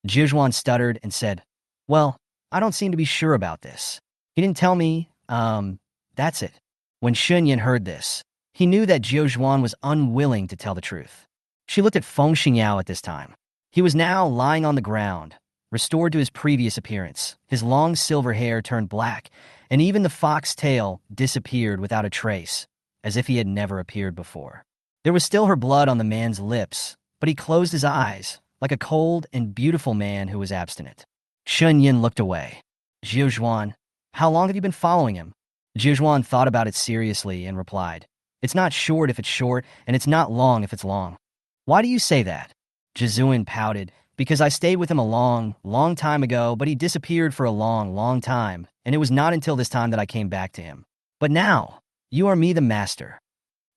Jiuzhuan stuttered and said, "Well, I don't seem to be sure about this. He didn't tell me, that's it." When Shen Yan heard this, he knew that Jiuzhuan was unwilling to tell the truth. She looked at Feng Xingyao at this time. He was now lying on the ground, restored to his previous appearance. His long silver hair turned black, and even the fox tail disappeared without a trace, as if he had never appeared before. There was still her blood on the man's lips, but he closed his eyes, like a cold and beautiful man who was abstinent. Shen Yan looked away. "Jiuzhuan, how long have you been following him?" Jiuzhuan thought about it seriously and replied, "It's not short if it's short, and it's not long if it's long." "Why do you say that?" Jiuzhuan pouted, "Because I stayed with him a long time ago, but he disappeared for a long time, and it was not until this time that I came back to him. But now, you are me the master."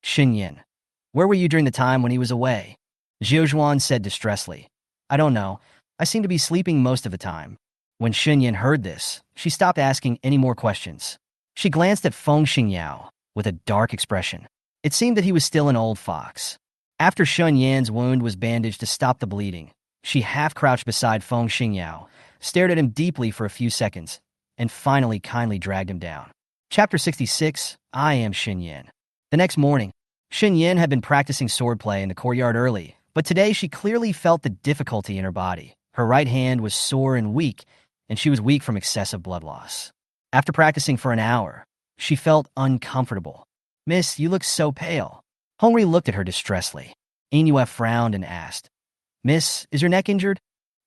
"Shen Yan, where were you during the time when he was away?" Jiuzhuan said distressfully, "I don't know. I seem to be sleeping most of the time." When Shen Yan heard this, she stopped asking any more questions. She glanced at Feng Xingyao with a dark expression. It seemed that he was still an old fox. After Shen Yan's wound was bandaged to stop the bleeding, she half-crouched beside Feng Xingyao, stared at him deeply for a few seconds, and finally kindly dragged him down. Chapter 66, I Am Shen Yan. The next morning, Shen Yan had been practicing swordplay in the courtyard early, but today she clearly felt the difficulty in her body. Her right hand was sore and weak, and she was weak from excessive blood loss. After practicing for an hour, she felt uncomfortable. "Miss, you look so pale." Hongri looked at her distressedly. Inyue frowned and asked, "Miss, is your neck injured?"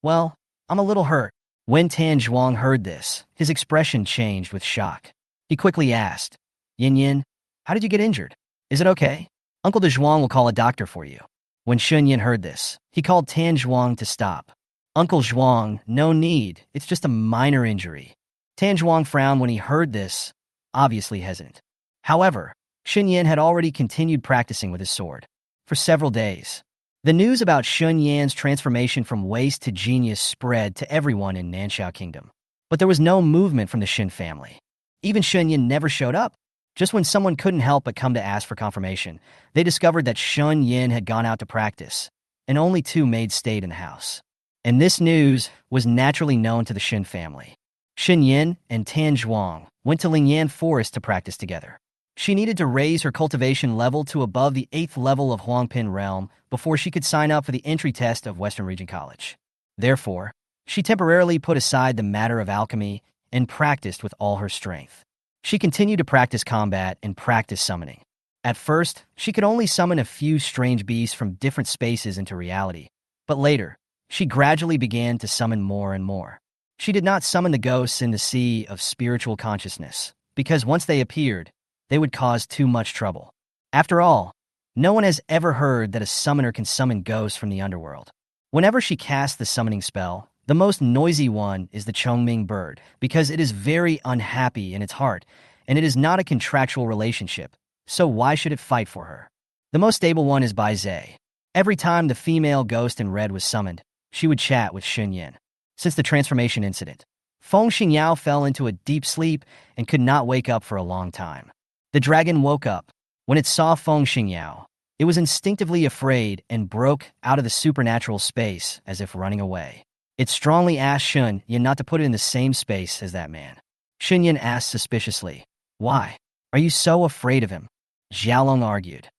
"Well, I'm a little hurt." When Tan Zhuang heard this, his expression changed with shock. He quickly asked, Yin, how did you get injured? Is it okay? Uncle de Zhuang will call a doctor for you." When Shen Yan heard this, he called Tan Zhuang to stop. "Uncle Zhuang, no need. It's just a minor injury." Tan Zhuang frowned when he heard this, obviously hesitant. However, Shen Yan had already continued practicing with his sword for several days. The news about Shen Yan's transformation from waste to genius spread to everyone in Nanxiao Kingdom. But there was no movement from the Shen family. Even Shen Yan never showed up. Just when someone couldn't help but come to ask for confirmation, they discovered that Shen Yan had gone out to practice, and only 2 maids stayed in the house. And this news was naturally known to the Shen family. Shen Yan and Tan Zhuang went to Lingan Forest to practice together. She needed to raise her cultivation level to above the 8th level of Huangpin Realm before she could sign up for the entry test of Western Region College. Therefore, she temporarily put aside the matter of alchemy and practiced with all her strength. She continued to practice combat and practice summoning. At first, she could only summon a few strange beasts from different spaces into reality, but later, she gradually began to summon more and more. She did not summon the ghosts in the sea of spiritual consciousness, because once they appeared, they would cause too much trouble. After all, no one has ever heard that a summoner can summon ghosts from the underworld. Whenever she casts the summoning spell, the most noisy one is the Chongming bird, because it is very unhappy in its heart, and it is not a contractual relationship, so why should it fight for her? The most stable one is Bai Zhe. Every time the female ghost in red was summoned, she would chat with Shen Yan. Since the transformation incident, Feng Xingyao fell into a deep sleep and could not wake up for a long time. The dragon woke up. When it saw Feng Xingyao, it was instinctively afraid and broke out of the supernatural space as if running away. It strongly asked Shen Yan not to put it in the same space as that man. Shen Yan asked suspiciously, "Why? Are you so afraid of him?" Xiaolong argued.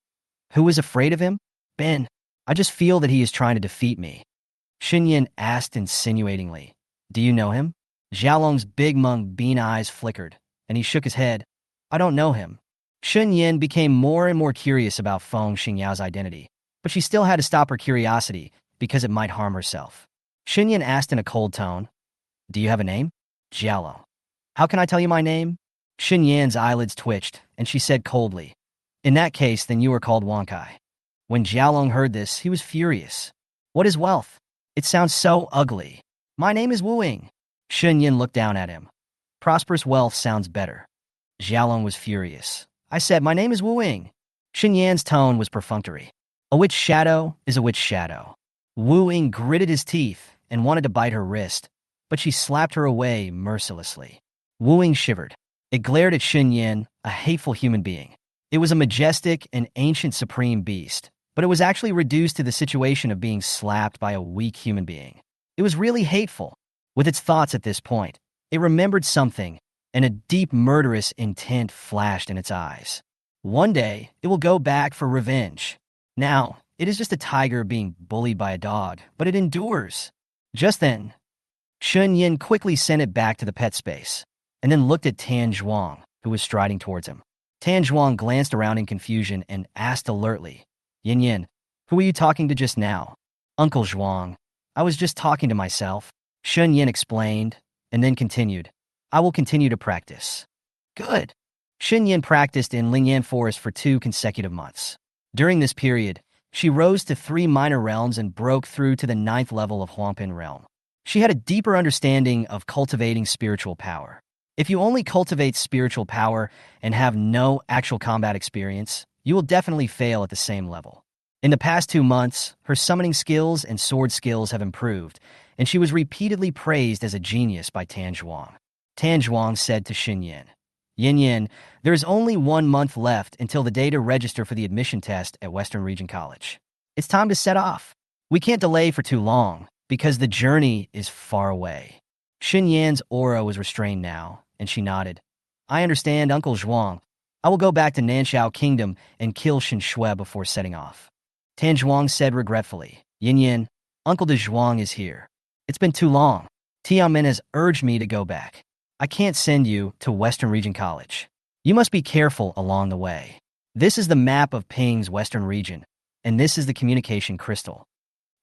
"Who is afraid of him? Ben. I just feel that he is trying to defeat me." Shen Yan asked insinuatingly, "Do you know him?" Xiaolong's big mung bean eyes flickered, and he shook his head. "I don't know him." Shen Yan became more and more curious about Feng Xingyao's identity. but she still had to stop her curiosity because it might harm herself. Shen Yan asked in a cold tone, "Do you have a name?" "Jialong." "How can I tell you my name?" Shen Yan's eyelids twitched, and she said coldly, "In that case, then you are called Wankai." When Jialong heard this, he was furious. "What is wealth? It sounds so ugly." "My name is Wuing." Shen Yan looked down at him. "Prosperous wealth sounds better." Jialong was furious. "I said my name is Wuing." Shen Yan's tone was perfunctory. "A witch shadow is a witch shadow." Wuing gritted his teeth and wanted to bite her wrist, but she slapped her away mercilessly. Wuing shivered. It glared at Shen Yan, a hateful human being. It was a majestic and ancient supreme beast, but it was actually reduced to the situation of being slapped by a weak human being. It was really hateful. With its thoughts at this point, it remembered something, and a deep murderous intent flashed in its eyes. One day, it will go back for revenge. Now, it is just a tiger being bullied by a dog, but it endures. Just then, Shen Yan quickly sent it back to the pet space, and then looked at Tan Zhuang, who was striding towards him. Tan Zhuang glanced around in confusion and asked alertly, "Yin Yin, who are you talking to just now?" "Uncle Zhuang. I was just talking to myself," Shen Yan explained, and then continued, "I will continue to practice." Good. Shen Yan practiced in Lingan Forest for 2 consecutive months. During this period, she rose to 3 minor realms and broke through to the 9th level of Huangpin realm. She had a deeper understanding of cultivating spiritual power. If you only cultivate spiritual power and have no actual combat experience, you will definitely fail at the same level. In the past 2 months, her summoning skills and sword skills have improved, and she was repeatedly praised as a genius by Tan Zhuang. Tan Zhuang said to Shen Yan, "Yin Yin, there is only 1 month left until the day to register for the admission test at Western Region College. It's time to set off. We can't delay for too long, because the journey is far away." Shen Yan's aura was restrained now, and she nodded. "I understand, Uncle Zhuang. I will go back to Nanxiao Kingdom and kill Shen Shui before setting off." Tan Zhuang said regretfully, "Yin Yin, Uncle de Zhuang is here. It's been too long. Tiamen has urged me to go back. I can't send you to Western Region College. You must be careful along the way. This is the map of Ping's Western Region, and this is the communication crystal."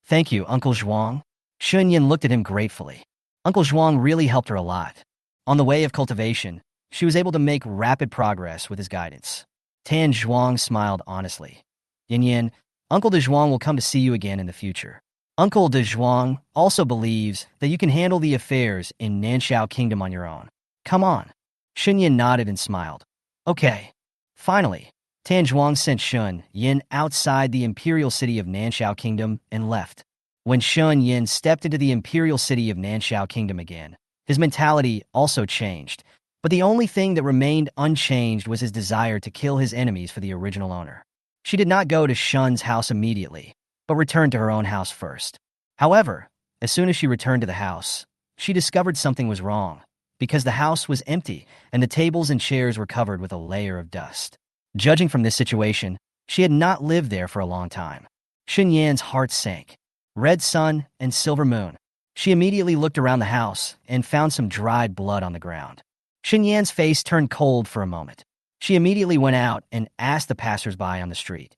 "Thank you, Uncle Zhuang." Shen Yan looked at him gratefully. Uncle Zhuang really helped her a lot. On the way of cultivation, she was able to make rapid progress with his guidance. Tan Zhuang smiled honestly. "Yin Yin, Uncle de Zhuang will come to see you again in the future. Uncle de Zhuang also believes that you can handle the affairs in Nanxiao Kingdom on your own. Come on." Shen Yan nodded and smiled. "Okay." Finally, Tan Zhuang sent Shen Yan outside the imperial city of Nanxiao Kingdom and left. When Shen Yan stepped into the imperial city of Nanxiao Kingdom again, his mentality also changed, but the only thing that remained unchanged was his desire to kill his enemies for the original owner. She did not go to Shen's house immediately, but returned to her own house first. However, as soon as she returned to the house, she discovered something was wrong, because the house was empty and the tables and chairs were covered with a layer of dust. Judging from this situation, she had not lived there for a long time. Shen Yan's heart sank. Red sun and silver moon. She immediately looked around the house and found some dried blood on the ground. Shen Yan's face turned cold for a moment. She immediately went out and asked the passersby on the street,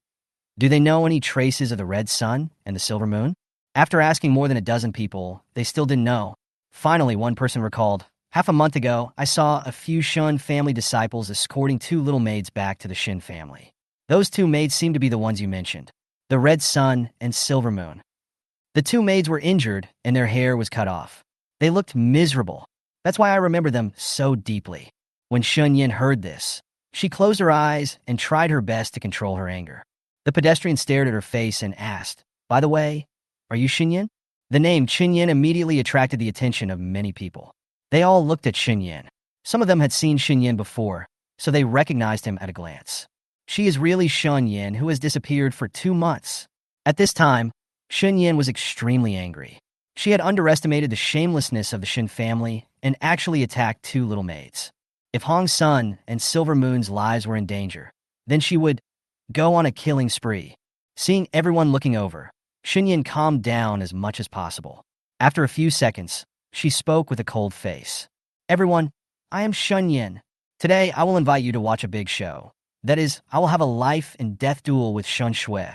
"Do they know any traces of the red sun and the silver moon?" After asking more than a dozen people, they still didn't know. Finally, one person recalled, "Half a month ago, I saw a few Shen family disciples escorting 2 little maids back to the Shen family. Those 2 maids seem to be the ones you mentioned, the red sun and silver moon. The 2 maids were injured and their hair was cut off. They looked miserable. That's why I remember them so deeply." When Shen Yan heard this, she closed her eyes and tried her best to control her anger. The pedestrian stared at her face and asked, "By the way, are you Shen Yan?" The name Shen Yan immediately attracted the attention of many people. They all looked at Shen Yan. Some of them had seen Shen Yan before, so they recognized him at a glance. She is really Shen Yan, who has disappeared for 2 months. At this time, Shen Yan was extremely angry. She had underestimated the shamelessness of the Shen family and actually attacked 2 little maids. If Hong's Sun and Silver Moon's lives were in danger, then she would go on a killing spree. Seeing everyone looking over, Shen Yan calmed down as much as possible. After a few seconds, she spoke with a cold face. "Everyone, I am Shen Yan. Today, I will invite you to watch a big show. That is, I will have a life and death duel with Shen Shui.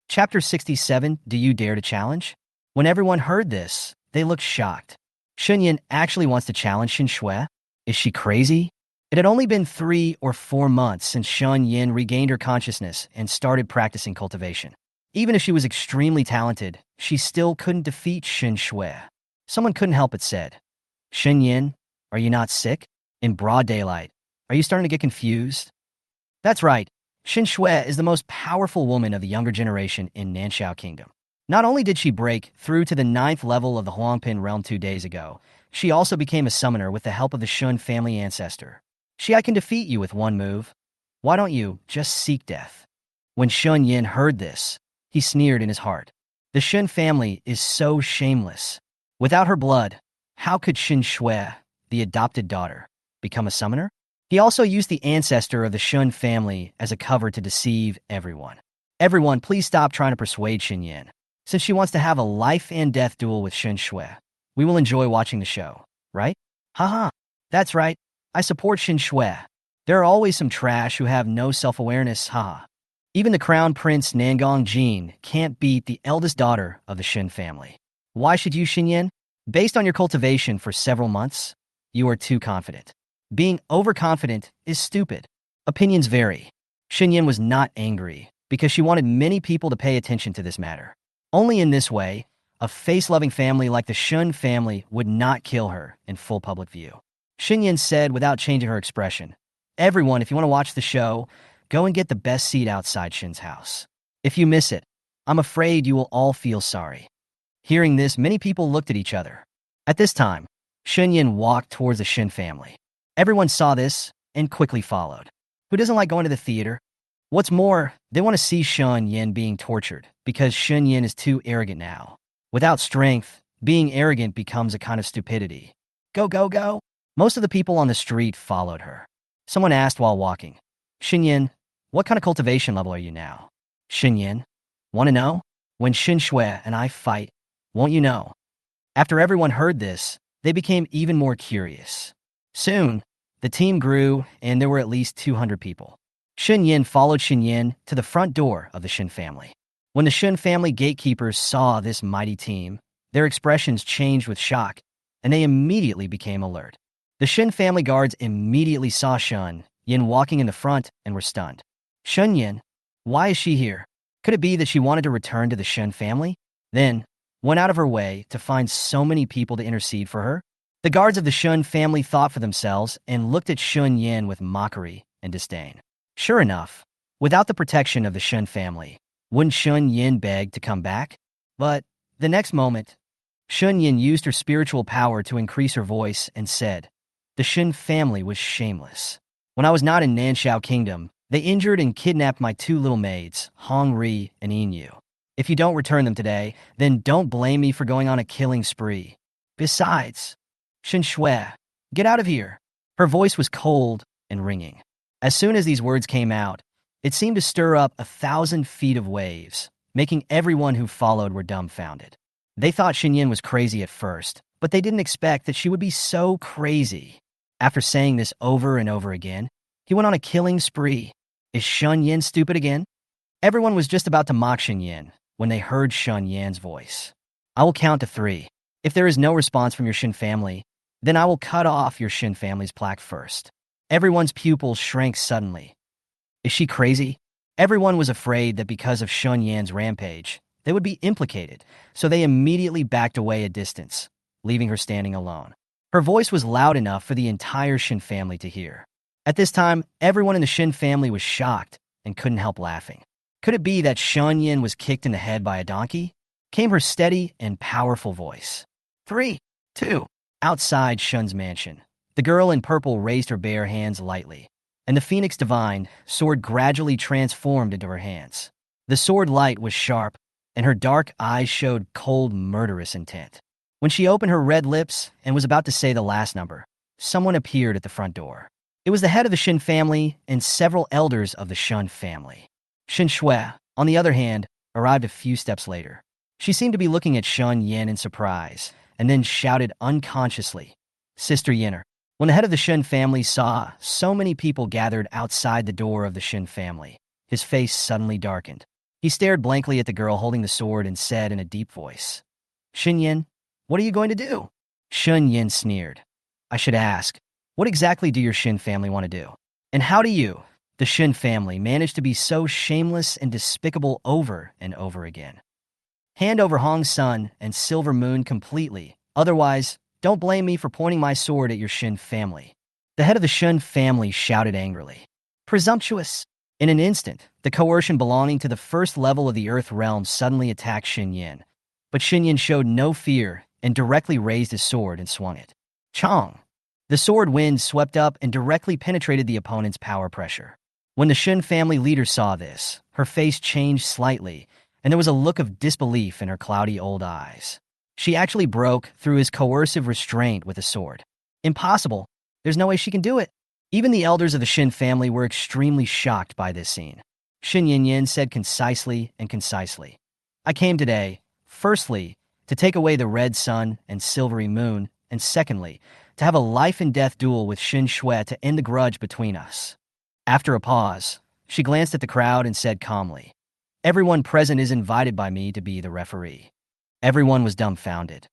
Chapter 67, Do You Dare to Challenge? When everyone heard this, they looked shocked. Shen Yan actually wants to challenge Shen Shui? Is she crazy? It had only been 3 or 4 months since Shen Yan regained her consciousness and started practicing cultivation. Even if she was extremely talented, she still couldn't defeat Shen Shui. Someone couldn't help but said, Shen Yan, are you not sick? In broad daylight, are you starting to get confused? That's right. Shen Shui is the most powerful woman of the younger generation in Nanxiao Kingdom. Not only did she break through to the 9th level of the Huangpin realm 2 days ago, she also became a summoner with the help of the Shun family ancestor. I can defeat you with one move. Why don't you just seek death? When Shen Yan heard this, he sneered in his heart. The Shen family is so shameless. Without her blood, how could Shen Shui, the adopted daughter, become a summoner? He also used the ancestor of the Shun family as a cover to deceive everyone. Everyone, please stop trying to persuade Shen Yan. Since she wants to have a life and death duel with Shen Shui, we will enjoy watching the show, right? Haha, that's right. I support Shen Shui. There are always some trash who have no self-awareness, haha. Even the crown prince Nangong Jin can't beat the eldest daughter of the Shen family. Why should you, Shen Yan? Based on your cultivation for several months, you are too confident. Being overconfident is stupid. Opinions vary. Shen Yan was not angry because she wanted many people to pay attention to this matter. Only in this way, a face-loving family like the Shun family would not kill her in full public view. Shen Yan said without changing her expression, Everyone, if you want to watch the show, go and get the best seat outside Shen's house. If you miss it, I'm afraid you will all feel sorry. Hearing this, many people looked at each other. At this time, Shen Yan walked towards the Shen family. Everyone saw this and quickly followed. Who doesn't like going to the theater? What's more, they want to see Shen Yan being tortured because Shen Yan is too arrogant now. Without strength, being arrogant becomes a kind of stupidity. Go, go, go. Most of the people on the street followed her. Someone asked while walking, Shen Yan, what kind of cultivation level are you now? Shen Yan, want to know? When Shen Shui and I fight, won't you know? After everyone heard this, they became even more curious. Soon, the team grew and there were at least 200 people. Shen Yan followed Shen Yan to the front door of the Shen family. When the Shen family gatekeepers saw this mighty team, their expressions changed with shock, and they immediately became alert. The Shen family guards immediately saw Shen Yan walking in the front and were stunned. Shen Yan, why is she here? Could it be that she wanted to return to the Shen family? Then, went out of her way to find so many people to intercede for her? The guards of the Shun family thought for themselves and looked at Shen Yan with mockery and disdain. Sure enough, without the protection of the Shun family, wouldn't Shen Yan beg to come back? But the next moment, Shen Yan used her spiritual power to increase her voice and said, The Shen family was shameless. When I was not in Nanxiao Kingdom, they injured and kidnapped my 2 little maids, Hong Ri and Yin. If you don't return them today, then don't blame me for going on a killing spree. Besides, Shen Shui, get out of here. Her voice was cold and ringing. As soon as these words came out, it seemed to stir up 1,000 feet of waves, making everyone who followed were dumbfounded. They thought Shen Yan was crazy at first, but they didn't expect that she would be so crazy. After saying this over and over again, he went on a killing spree. Is Shen Yan stupid again? Everyone was just about to mock Shen Yan when they heard Shen Yan's voice. I will count to 3. If there is no response from your Shen family, then I will cut off your Shen family's plaque first. Everyone's pupils shrank suddenly. Is she crazy? Everyone was afraid that because of Shen Yan's rampage, they would be implicated, so they immediately backed away a distance, leaving her standing alone. Her voice was loud enough for the entire Shen family to hear. At this time, everyone in the Shen family was shocked and couldn't help laughing. Could it be that Shen Yan was kicked in the head by a donkey? Came her steady and powerful voice. 3, 2. Outside Shun's mansion, the girl in purple raised her bare hands lightly, and the Phoenix Divine sword gradually transformed into her hands. The sword light was sharp, and her dark eyes showed cold, murderous intent. When she opened her red lips and was about to say the last number, someone appeared at the front door. It was the head of the Shen family and several elders of the Shun family. Shen Shui, on the other hand, arrived a few steps later. She seemed to be looking at Shen Yan in surprise, and then shouted unconsciously, Sister Yenner. When the head of the Shen family saw so many people gathered outside the door of the Shen family, his face suddenly darkened. He stared blankly at the girl holding the sword and said in a deep voice, Shen Yan, what are you going to do? Shen Yan sneered. I should ask, what exactly do your Shen family want to do? And how do you, the Shen family, manage to be so shameless and despicable over and over again? Hand over Hong's sun and silver moon completely. Otherwise, don't blame me for pointing my sword at your Shen family. The head of the Shen family shouted angrily. Presumptuous! In an instant, the coercion belonging to the first level of the Earth realm suddenly attacked Shen Yan. But Shen Yan showed no fear and directly raised his sword and swung it. Chong! The sword wind swept up and directly penetrated the opponent's power pressure. When the Shen family leader saw this, her face changed slightly, and there was a look of disbelief in her cloudy old eyes. She actually broke through his coercive restraint with a sword. Impossible. There's no way she can do it. Even the elders of the Shen family were extremely shocked by this scene. Shen Yan said concisely. I came today, firstly, to take away the red sun and silvery moon, and secondly, to have a life-and-death duel with Shen Shui to end the grudge between us. After a pause, she glanced at the crowd and said calmly, Everyone present is invited by me to be the referee. Everyone was dumbfounded.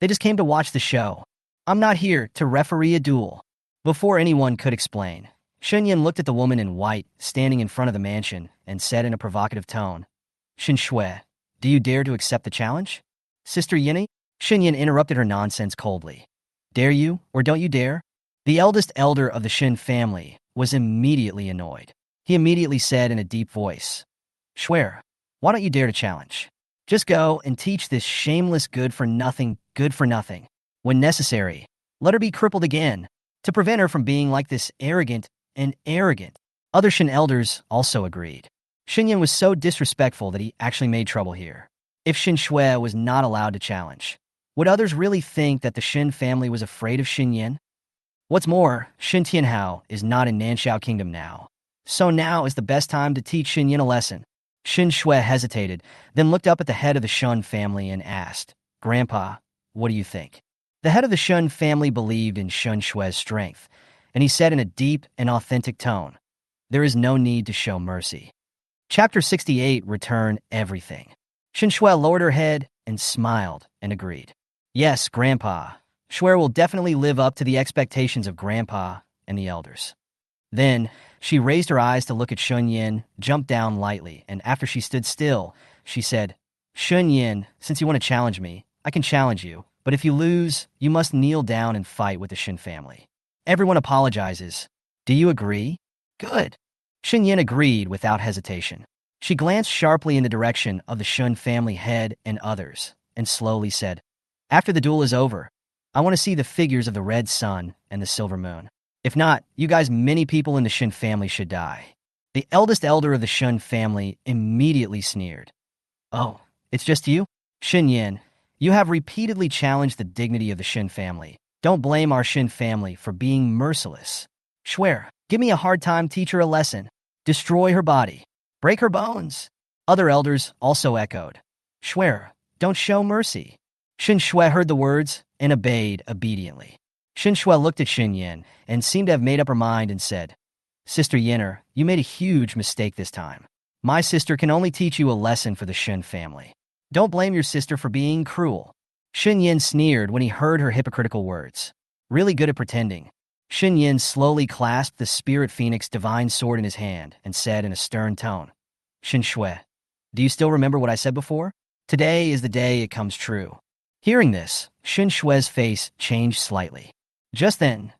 They just came to watch the show. I'm not here to referee a duel. Before anyone could explain, Shen Yan looked at the woman in white standing in front of the mansion and said in a provocative tone, Shen Shui, do you dare to accept the challenge? Sister Yini? Shen Yan interrupted her nonsense coldly. Dare you, or don't you dare? The eldest elder of the Shen family was immediately annoyed. He immediately said in a deep voice, Shui, why don't you dare to challenge? Just go and teach this shameless good-for-nothing. When necessary, let her be crippled again, to prevent her from being like this arrogant. Other Shen elders also agreed. Shen Yan was so disrespectful that he actually made trouble here. If Shen Shui was not allowed to challenge, would others really think that the Shen family was afraid of Shen Yan? What's more, Shen Tianhao is not in Nanxiao Kingdom now. So now is the best time to teach Shen Yan a lesson. Shen Shui hesitated, then looked up at the head of the Shen family and asked, Grandpa, what do you think? The head of the Shen family believed in Shen Shui's strength, and he said in a deep and authentic tone, There is no need to show mercy. Chapter 68, Return Everything. Shen Shui lowered her head and smiled and agreed. Yes, Grandpa. Shui will definitely live up to the expectations of Grandpa and the elders. Then, she raised her eyes to look at Shen Yan, jumped down lightly, and after she stood still, she said, Shen Yan, since you want to challenge me, I can challenge you, but if you lose, you must kneel down and fight with the Shen family. Everyone apologizes. Do you agree? Good. Shen Yan agreed without hesitation. She glanced sharply in the direction of the Shen family head and others, and slowly said, After the duel is over, I want to see the figures of the red sun and the silver moon. If not, you guys, many people in the Shen family should die. The eldest elder of the Shen family immediately sneered. Oh, it's just you? Shen Yan, you have repeatedly challenged the dignity of the Shen family. Don't blame our Shen family for being merciless. Shui, give me a hard time, teach her a lesson. Destroy her body. Break her bones. Other elders also echoed. Shui, don't show mercy. Shen Shui heard the words and obeyed obediently. Shen Shui looked at Shen Yan and seemed to have made up her mind and said, Sister Yinner, you made a huge mistake this time. My sister can only teach you a lesson for the Shen family. Don't blame your sister for being cruel. Shen Yan sneered when he heard her hypocritical words. Really good at pretending. Shen Yan slowly clasped the Spirit Phoenix divine sword in his hand and said in a stern tone, Shen Shui, do you still remember what I said before? Today is the day it comes true. Hearing this, Shen Shui's face changed slightly. Just then,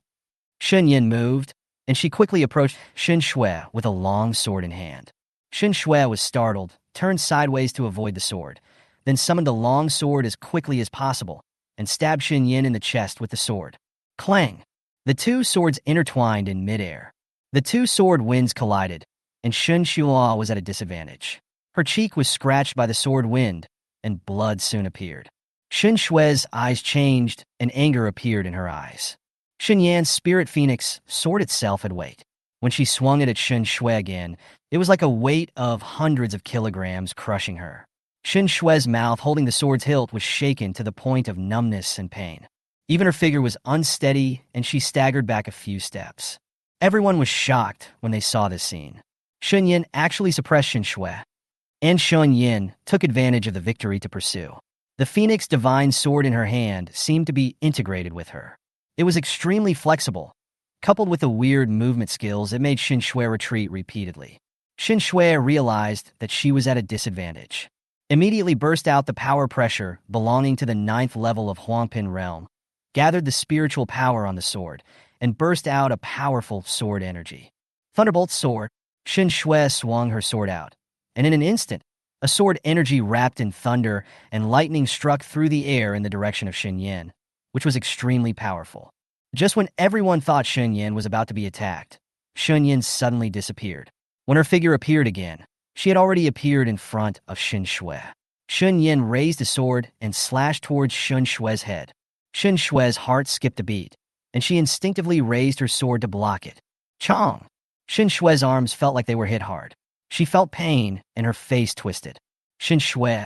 Shen Yan moved, and she quickly approached Shen Shui with a long sword in hand. Shen Shui was startled, turned sideways to avoid the sword, then summoned the long sword as quickly as possible and stabbed Shen Yan in the chest with the sword. Clang! The two swords intertwined in midair. The two sword winds collided, and Shen Shuo was at a disadvantage. Her cheek was scratched by the sword wind, and blood soon appeared. Shen Shui's eyes changed, and anger appeared in her eyes. Shen Yan's Spirit Phoenix sword itself had weight. When she swung it at Shen Shui again, it was like a weight of hundreds of kilograms crushing her. Shen Shui's mouth holding the sword's hilt was shaken to the point of numbness and pain. Even her figure was unsteady, and she staggered back a few steps. Everyone was shocked when they saw this scene. Shen Yan actually suppressed Shen Shui. and Shen Yan took advantage of the victory to pursue. The Phoenix Divine Sword in her hand seemed to be integrated with her. It was extremely flexible. Coupled with the weird movement skills, it made Xin Shui retreat repeatedly. Xin Shui realized that she was at a disadvantage. Immediately burst out the power pressure belonging to the 9th level of Huangpin realm, gathered the spiritual power on the sword, and burst out a powerful sword energy. Thunderbolt sword, Xin Shui swung her sword out, and in an instant, a sword energy wrapped in thunder and lightning struck through the air in the direction of Shen Yan, which was extremely powerful. Just when everyone thought Shen Yan was about to be attacked, Shen Yan suddenly disappeared. When her figure appeared again, she had already appeared in front of Xin Shui. Shen Yan raised a sword and slashed towards Shen Shui's head. Shen Shui's heart skipped a beat, and she instinctively raised her sword to block it. Chong! Shen Shui's arms felt like they were hit hard. She felt pain, and her face twisted. Shen Shui,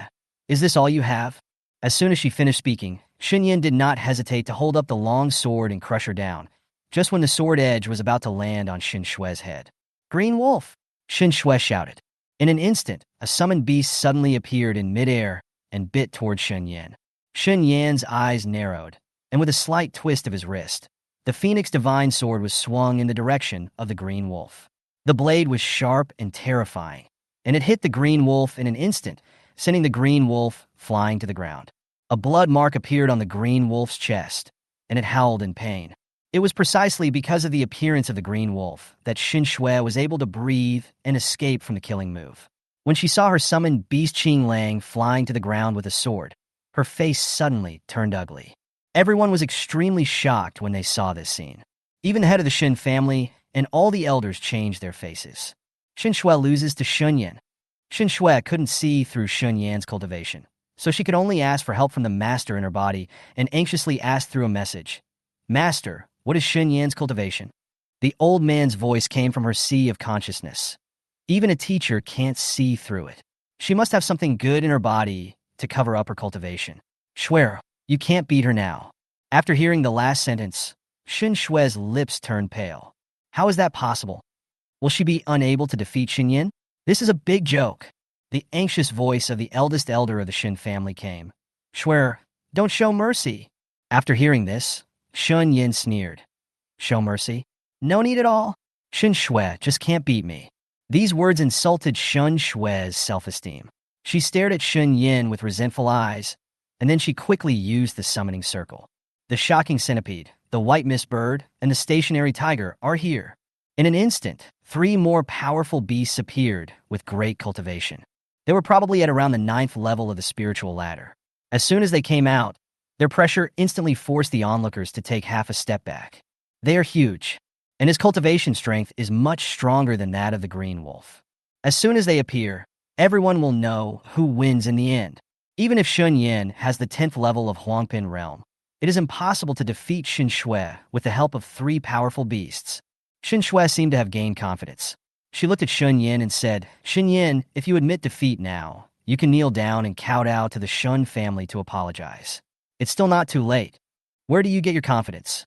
is this all you have? As soon as she finished speaking, Shen Yan did not hesitate to hold up the long sword and crush her down, just when the sword edge was about to land on Shen Shui's head. Green Wolf! Shen Shui shouted. In an instant, a summoned beast suddenly appeared in midair and bit toward Shen Yan. Shen Yan's eyes narrowed, and with a slight twist of his wrist, the Phoenix Divine Sword was swung in the direction of the Green Wolf. The blade was sharp and terrifying, and it hit the Green Wolf in an instant, sending the Green Wolf flying to the ground. A blood mark appeared on the Green Wolf's chest, and it howled in pain. It was precisely because of the appearance of the Green Wolf that Xin Shui was able to breathe and escape from the killing move. When she saw her summoned beast Qing Lang flying to the ground with a sword, her face suddenly turned ugly. Everyone was extremely shocked when they saw this scene. Even the head of the Shen family and all the elders changed their faces. Xin Shui loses to Shen Yan. Xin Shui couldn't see through Shen Yan's cultivation, so she could only ask for help from the master in her body and anxiously asked through a message, "Master, what is Shen Yan's cultivation?" The old man's voice came from her sea of consciousness. Even a teacher can't see through it. She must have something good in her body to cover up her cultivation. Swear, you can't beat her now. After hearing the last sentence, Xin Shui's lips turned pale. How is that possible? Will she be unable to defeat Shen Yan? This is a big joke. The anxious voice of the eldest elder of the Shen family came. Swear, don't show mercy. After hearing this, Shen Yan sneered. Show mercy? No need at all. Xin Shui just can't beat me. These words insulted Shen Shui's self-esteem. She stared at Shen Yan with resentful eyes, and then she quickly used the summoning circle. The shocking centipede, the white mist bird, and the stationary tiger are here. In an instant, 3 more powerful beasts appeared with great cultivation. They were probably at around the 9th level of the spiritual ladder. As soon as they came out, their pressure instantly forced the onlookers to take half a step back. They are huge, and his cultivation strength is much stronger than that of the Green Wolf. As soon as they appear, everyone will know who wins in the end. Even if Shen Yan has the 10th level of Huangpin realm, it is impossible to defeat Xin Shui with the help of 3 powerful beasts. Xin Shui seemed to have gained confidence. She looked at Shen Yan and said, Shen Yan, if you admit defeat now, you can kneel down and kowtow to the Shen family to apologize. It's still not too late. Where do you get your confidence?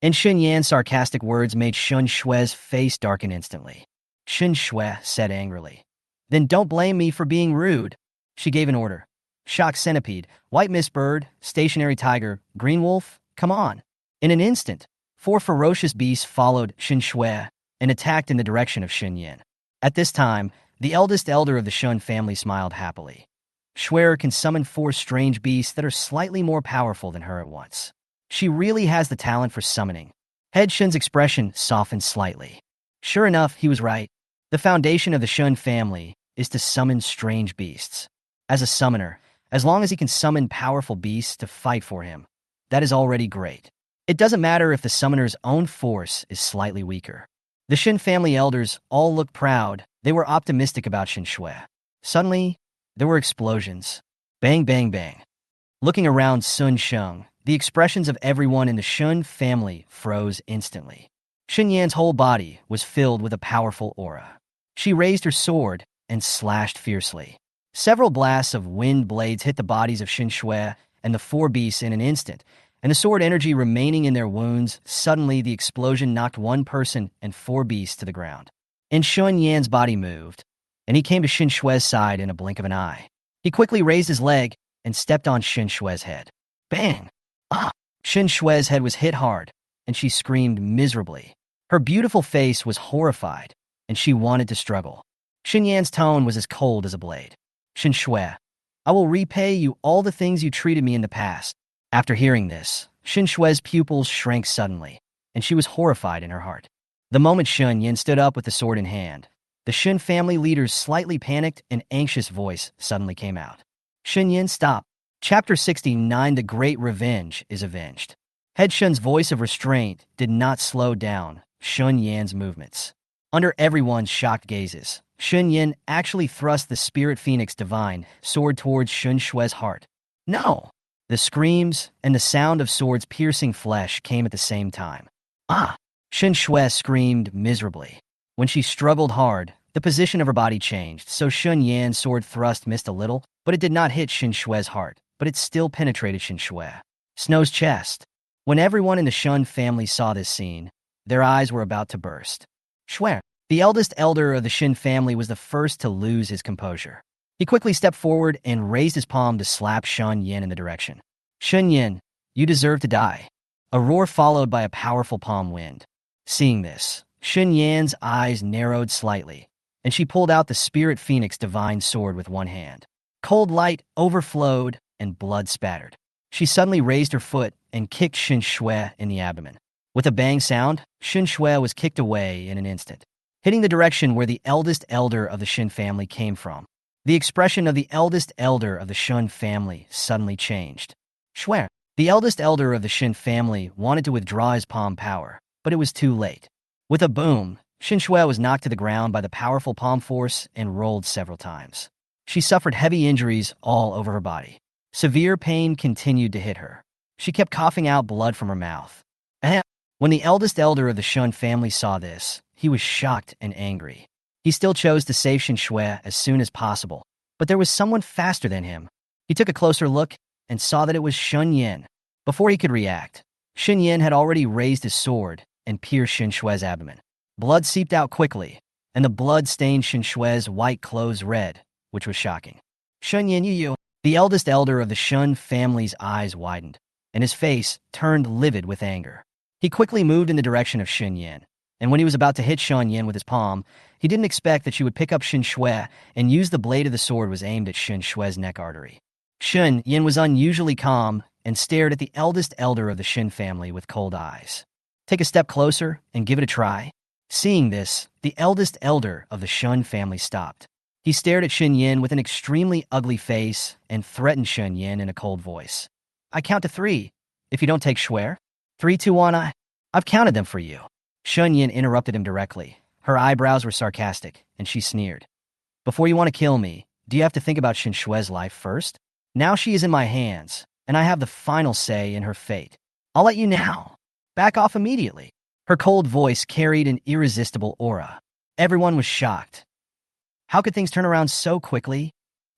And Shen Yan's sarcastic words made Shen Shui's face darken instantly. Shen Shui said angrily, Then don't blame me for being rude. She gave an order. Shock centipede, white mist bird, stationary tiger, green wolf, come on. In an instant, 4 ferocious beasts followed Xin Shui and attacked in the direction of Shen Yan. At this time, the eldest elder of the Shen family smiled happily. Shui can summon 4 strange beasts that are slightly more powerful than her at once. She really has the talent for summoning. Head Shen's expression softened slightly. Sure enough, he was right. The foundation of the Shen family is to summon strange beasts. As a summoner, as long as he can summon powerful beasts to fight for him, that is already great. It doesn't matter if the summoner's own force is slightly weaker. The Shen family elders all looked proud. They were optimistic about Xin Shui. Suddenly, there were explosions. Bang, bang, bang. Looking around Sun Sheng, the expressions of everyone in the Shen family froze instantly. Shen Yan's whole body was filled with a powerful aura. She raised her sword and slashed fiercely. Several blasts of wind blades hit the bodies of Xin Shui and the 4 beasts in an instant, and the sword energy remaining in their wounds. Suddenly, the explosion knocked 1 person and 4 beasts to the ground. And Shen Yan's body moved. and he came to Shen Shue's side in a blink of an eye. He quickly raised his leg and stepped on Shen Shue's head. Bang! Ah! Shen Shue's head was hit hard, and she screamed miserably. Her beautiful face was horrified, and she wanted to struggle. Shen Yan's tone was as cold as a blade. Shen Shue, I will repay you all the things you treated me in the past. After hearing this, Shen Shue's pupils shrank suddenly, and she was horrified in her heart. The moment Shen Yan stood up with the sword in hand, the Shen family leader's slightly panicked and anxious voice suddenly came out. Shen Yan, stop. Chapter 69, The Great Revenge is Avenged. Head Shen's voice of restraint did not slow down Shen Yan's movements. Under everyone's shocked gazes, Shen Yan actually thrust the Spirit Phoenix Divine sword towards Shen Shue's heart. No! The screams and the sound of swords piercing flesh came at the same time. Ah! Shen Shue screamed miserably. When she struggled hard, the position of her body changed, so Shen Yan's sword thrust missed a little, but it did not hit Shen Shue's heart, but it still penetrated Shen Shue. Snow's chest. When everyone in the Shen family saw this scene, their eyes were about to burst. Shue, the eldest elder of the Shen family, was the first to lose his composure. He quickly stepped forward and raised his palm to slap Shen Yan in the direction. Shen Yan, you deserve to die. A roar followed by a powerful palm wind. Seeing this, Shen Yan's eyes narrowed slightly, and she pulled out the Spirit Phoenix Divine Sword with one hand. Cold light overflowed and blood spattered. She suddenly raised her foot and kicked Shen Shue in the abdomen. With a bang sound, Shen Shue was kicked away in an instant, hitting the direction where the eldest elder of the Shen family came from. The expression of the eldest elder of the Shen family suddenly changed. Shue, the eldest elder of the Shen family, wanted to withdraw his palm power, but it was too late. With a boom, Shen Shue was knocked to the ground by the powerful palm force and rolled several times. She suffered heavy injuries all over her body. Severe pain continued to hit her. She kept coughing out blood from her mouth. When the eldest elder of the Shen family saw this, he was shocked and angry. He still chose to save Shen Shue as soon as possible, but there was someone faster than him. He took a closer look and saw that it was Shen Yan. Before he could react, Shen Yan had already raised his sword and pierced Shen Shue's abdomen. Blood seeped out quickly, and the blood stained Shen Shue's white clothes red, which was shocking. Shen Yan, the eldest elder of the Shen family's eyes widened, and his face turned livid with anger. He quickly moved in the direction of Shen Yan, and when he was about to hit Shen Yan with his palm, he didn't expect that she would pick up Shen Shue and use the blade of the sword was aimed at Shen Shue's neck artery. Shen Yan was unusually calm and stared at the eldest elder of the Shen family with cold eyes. Take a step closer and give it a try. Seeing this, the eldest elder of the Shen family stopped. He stared at Shen Yan with an extremely ugly face and threatened Shen Yan in a cold voice. I count to 3. If you don't take Shue, 3, 2, 1, I've counted them for you. Shen Yan interrupted him directly. Her eyebrows were sarcastic, and she sneered. Before you want to kill me, do you have to think about Shen Shue's life first? Now she is in my hands, and I have the final say in her fate. I'll let you now. Back off immediately. Her cold voice carried an irresistible aura. Everyone was shocked. How could things turn around so quickly?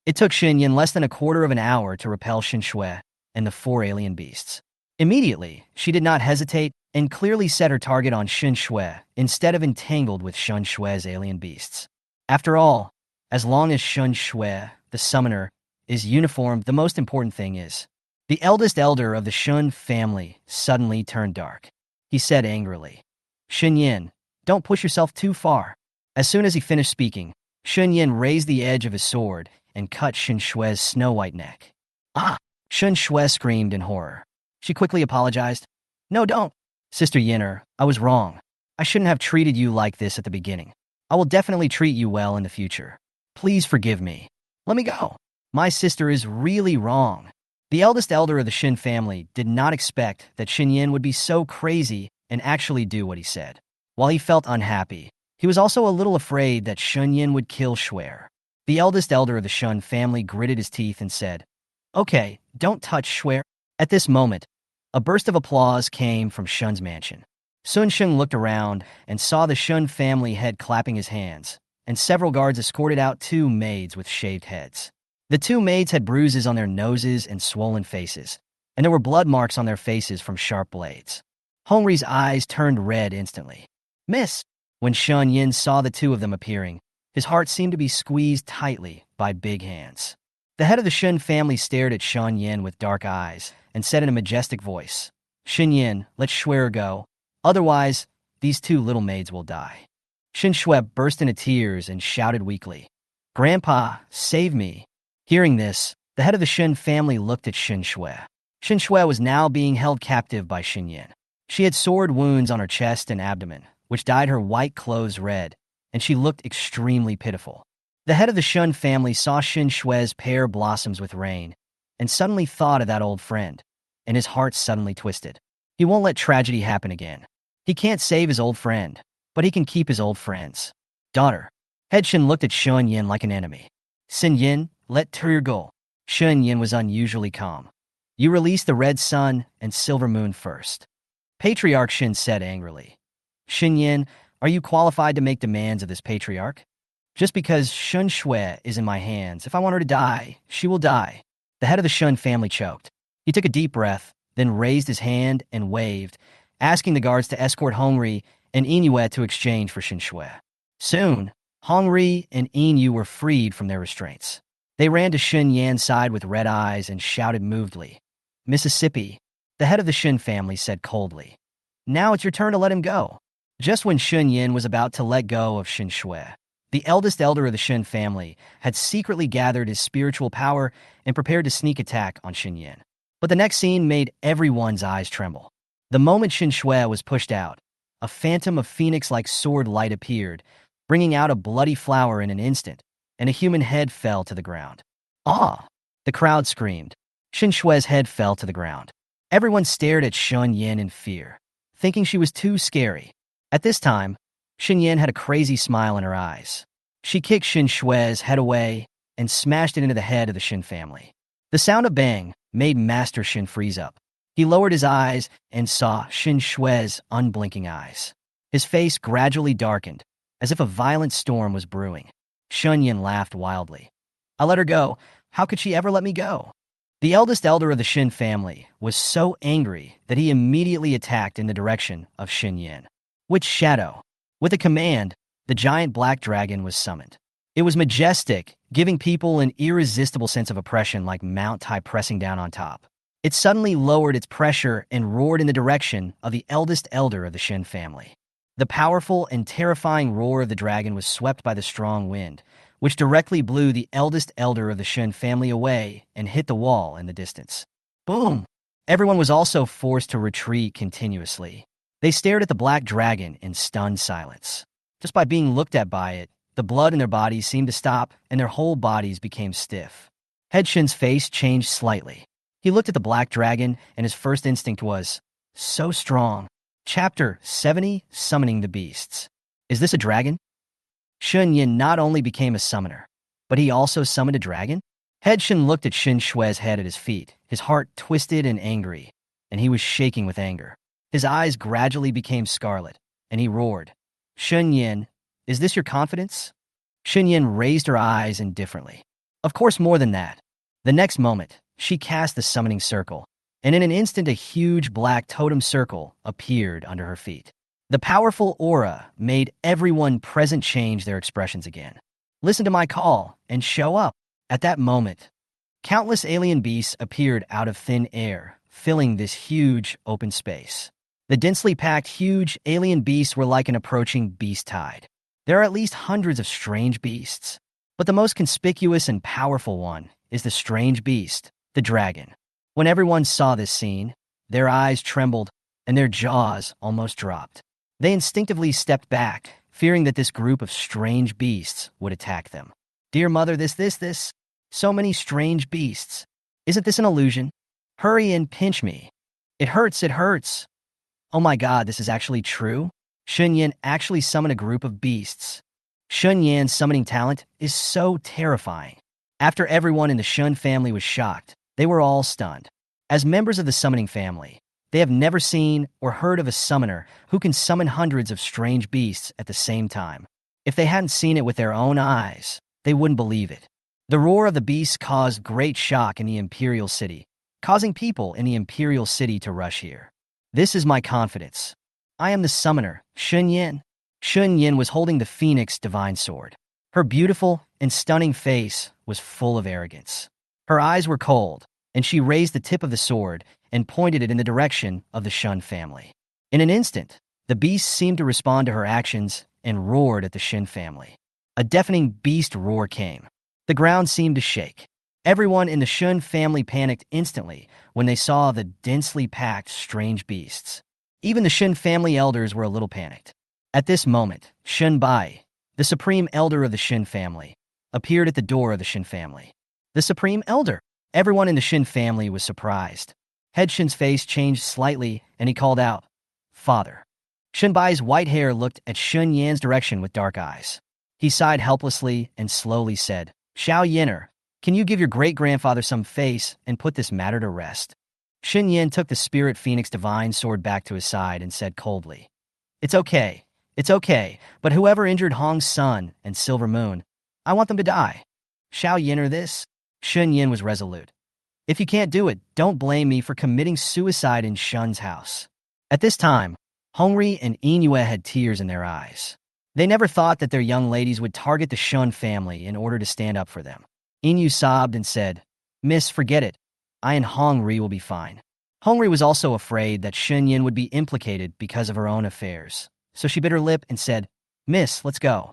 It took Shen Yan less than a quarter of an hour to repel Shen Shue and the 4 alien beasts. Immediately, she did not hesitate and clearly set her target on Shen Shue instead of entangled with Shen Shue's alien beasts. After all, as long as Shen Shue, the summoner, is uniformed, the most important thing is. The eldest elder of the Shen family suddenly turned dark. He said angrily, Shen Yan, don't push yourself too far. As soon as he finished speaking, Shen Yan raised the edge of his sword and cut Shen Shue's snow-white neck. Ah! Shen Shue screamed in horror. She quickly apologized. No, don't. Sister Yinner, I was wrong. I shouldn't have treated you like this at the beginning. I will definitely treat you well in the future. Please forgive me. Let me go. My sister is really wrong. The eldest elder of the Shen family did not expect that Shen Yan would be so crazy and actually do what he said. While he felt unhappy, he was also a little afraid that Shen Yan would kill Shue. The eldest elder of the Shen family gritted his teeth and said, Okay, don't touch Shue. At this moment, a burst of applause came from Shen's mansion. Sun Sheng looked around and saw the Shen family head clapping his hands, and several guards escorted out 2 maids with shaved heads. The 2 maids had bruises on their noses and swollen faces, and there were blood marks on their faces from sharp blades. Hongri's eyes turned red instantly. Miss! When Shen Yan saw the 2 of them appearing, His heart seemed to be squeezed tightly by big hands. The head of the Shen family stared at Shen Yan with dark eyes and said in a majestic voice, "Shen Yan, let Shuer go. Otherwise, these two little maids will die." Shen Shui burst into tears and shouted weakly, "Grandpa, save me." Hearing this, the head of the Shen family looked at Shen Shui. Shen Shui was now being held captive by Shen Yan. She had sword wounds on her chest and abdomen, which dyed her white clothes red, and she looked extremely pitiful. The head of the Shen family saw Shen Shui's pear blossoms with rain, and suddenly thought of that old friend, and his heart suddenly twisted. He won't let tragedy happen again. He can't save his old friend, but he can keep his old friends. Daughter. Head Shen looked at Shen Yan like an enemy. Shen Yan, let her go. Shen Yan was unusually calm. You release the red sun and silver moon first. Patriarch Shen said angrily. Shen Yan, are you qualified to make demands of this patriarch? Just because Shen Shui is in my hands, if I want her to die, she will die. The head of the Shen family choked. He took a deep breath, then raised his hand and waved, asking the guards to escort Hongri and Inyue to exchange for Shen Shui. Soon, Hongri and Inyu were freed from their restraints. They ran to Shen Yan's side with red eyes and shouted movedly. Mississippi, the head of the Shen family said coldly. Now it's your turn to let him go. Just when Shen Yan was about to let go of Shen Shui, the eldest elder of the Shen family had secretly gathered his spiritual power and prepared to sneak attack on Shen Yan. But the next scene made everyone's eyes tremble. The moment Shen Shui was pushed out, a phantom of phoenix-like sword light appeared, bringing out a bloody flower in an instant, and a human head fell to the ground. Ah! The crowd screamed. Shen Shui's head fell to the ground. Everyone stared at Shen Yan in fear, thinking she was too scary. At this time, Shen Yan had a crazy smile in her eyes. She kicked Shen Shui's head away and smashed it into the head of the Shen family. The sound of bang made Master Shen freeze up. He lowered his eyes and saw Shen Shui's unblinking eyes. His face gradually darkened, as if a violent storm was brewing. Shen Yan laughed wildly. I let her go. How could she ever let me go? The eldest elder of the Shen family was so angry that he immediately attacked in the direction of Shen Yan. Witch Shadow. With a command, the giant black dragon was summoned. It was majestic, giving people an irresistible sense of oppression like Mount Tai pressing down on top. It suddenly lowered its pressure and roared in the direction of the eldest elder of the Shen family. The powerful and terrifying roar of the dragon was swept by the strong wind, which directly blew the eldest elder of the Shen family away and hit the wall in the distance. Boom! Everyone was also forced to retreat continuously. They stared at the black dragon in stunned silence. Just by being looked at by it, the blood in their bodies seemed to stop and their whole bodies became stiff. Head Shen's face changed slightly. He looked at the black dragon and his first instinct was, so strong. Chapter 70, Summoning the Beasts. Is this a dragon? Shen Yan not only became a summoner, but he also summoned a dragon? Head Shen looked at Shen Shui's head at his feet, his heart twisted and angry, and he was shaking with anger. His eyes gradually became scarlet, and he roared, Shen Yan, is this your confidence? Shen Yan raised her eyes indifferently. Of course, more than that. The next moment, she cast the summoning circle, and in an instant a huge black totem circle appeared under her feet. The powerful aura made everyone present change their expressions again. Listen to my call and show up. At that moment, countless alien beasts appeared out of thin air, filling this huge open space. The densely packed huge alien beasts were like an approaching beast tide. There are at least hundreds of strange beasts, but the most conspicuous and powerful one is the strange beast, the dragon. When everyone saw this scene, their eyes trembled and their jaws almost dropped. They instinctively stepped back, fearing that this group of strange beasts would attack them. Dear mother, this. So many strange beasts. Isn't this an illusion? Hurry and pinch me. It hurts. Oh my god, this is actually true? Shen Yan actually summoned a group of beasts. Shen Yan's summoning talent is so terrifying. After everyone in the Shen family was shocked, they were all stunned. As members of the summoning family, they have never seen or heard of a summoner who can summon hundreds of strange beasts at the same time. If they hadn't seen it with their own eyes, they wouldn't believe it. The roar of the beasts caused great shock in the Imperial City, causing people in the Imperial City to rush here. This is my confidence. I am the summoner, Shen Yan. Shen Yan was holding the Phoenix Divine Sword. Her beautiful and stunning face was full of arrogance. Her eyes were cold, and she raised the tip of the sword and pointed it in the direction of the Shen family. In an instant, the beast seemed to respond to her actions and roared at the Shen family. A deafening beast roar came. The ground seemed to shake. Everyone in the Shen family panicked instantly when they saw the densely packed strange beasts. Even the Shen family elders were a little panicked. At this moment, Shen Bai, the supreme elder of the Shen family, appeared at the door of the Shen family. The supreme elder! Everyone in the Shen family was surprised. Head Shen's face changed slightly, and he called out, "Father." Shen Bai's white hair looked at Shen Yan's direction with dark eyes. He sighed helplessly and slowly said, "Xiao Yin'er, can you give your great-grandfather some face and put this matter to rest?" Shen Yan took the Spirit Phoenix Divine Sword back to his side and said coldly, it's okay, but whoever injured Hong's Sun and Silver Moon, I want them to die." Xiao Yin'er this? Shen Yan was resolute. "If you can't do it, don't blame me for committing suicide in Shen's house." At this time, Hongri and Inyue had tears in their eyes. They never thought that their young ladies would target the Shen family in order to stand up for them. Inyu sobbed and said, "Miss, forget it. I and Hongri will be fine." Hongri was also afraid that Shen Yan would be implicated because of her own affairs, so she bit her lip and said, "Miss, let's go."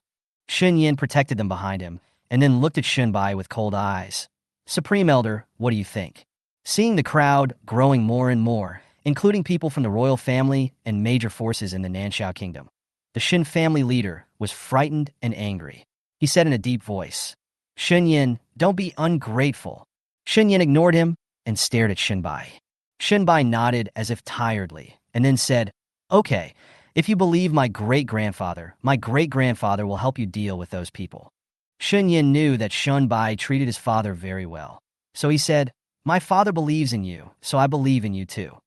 Shen Yan protected them behind him, and then looked at Shen Bai with cold eyes. "Supreme Elder, what do you think?" Seeing the crowd growing more and more, including people from the royal family and major forces in the Nanxiao Kingdom, the Shen family leader was frightened and angry. He said in a deep voice, "Shen Yan, don't be ungrateful." Shen Yan ignored him and stared at Shen Bai. Shen Bai nodded as if tiredly, and then said, "Okay, if you believe my great-grandfather will help you deal with those people." Shen Yan knew that Shen Bai treated his father very well, so he said, "My father believes in you, so I believe in you too."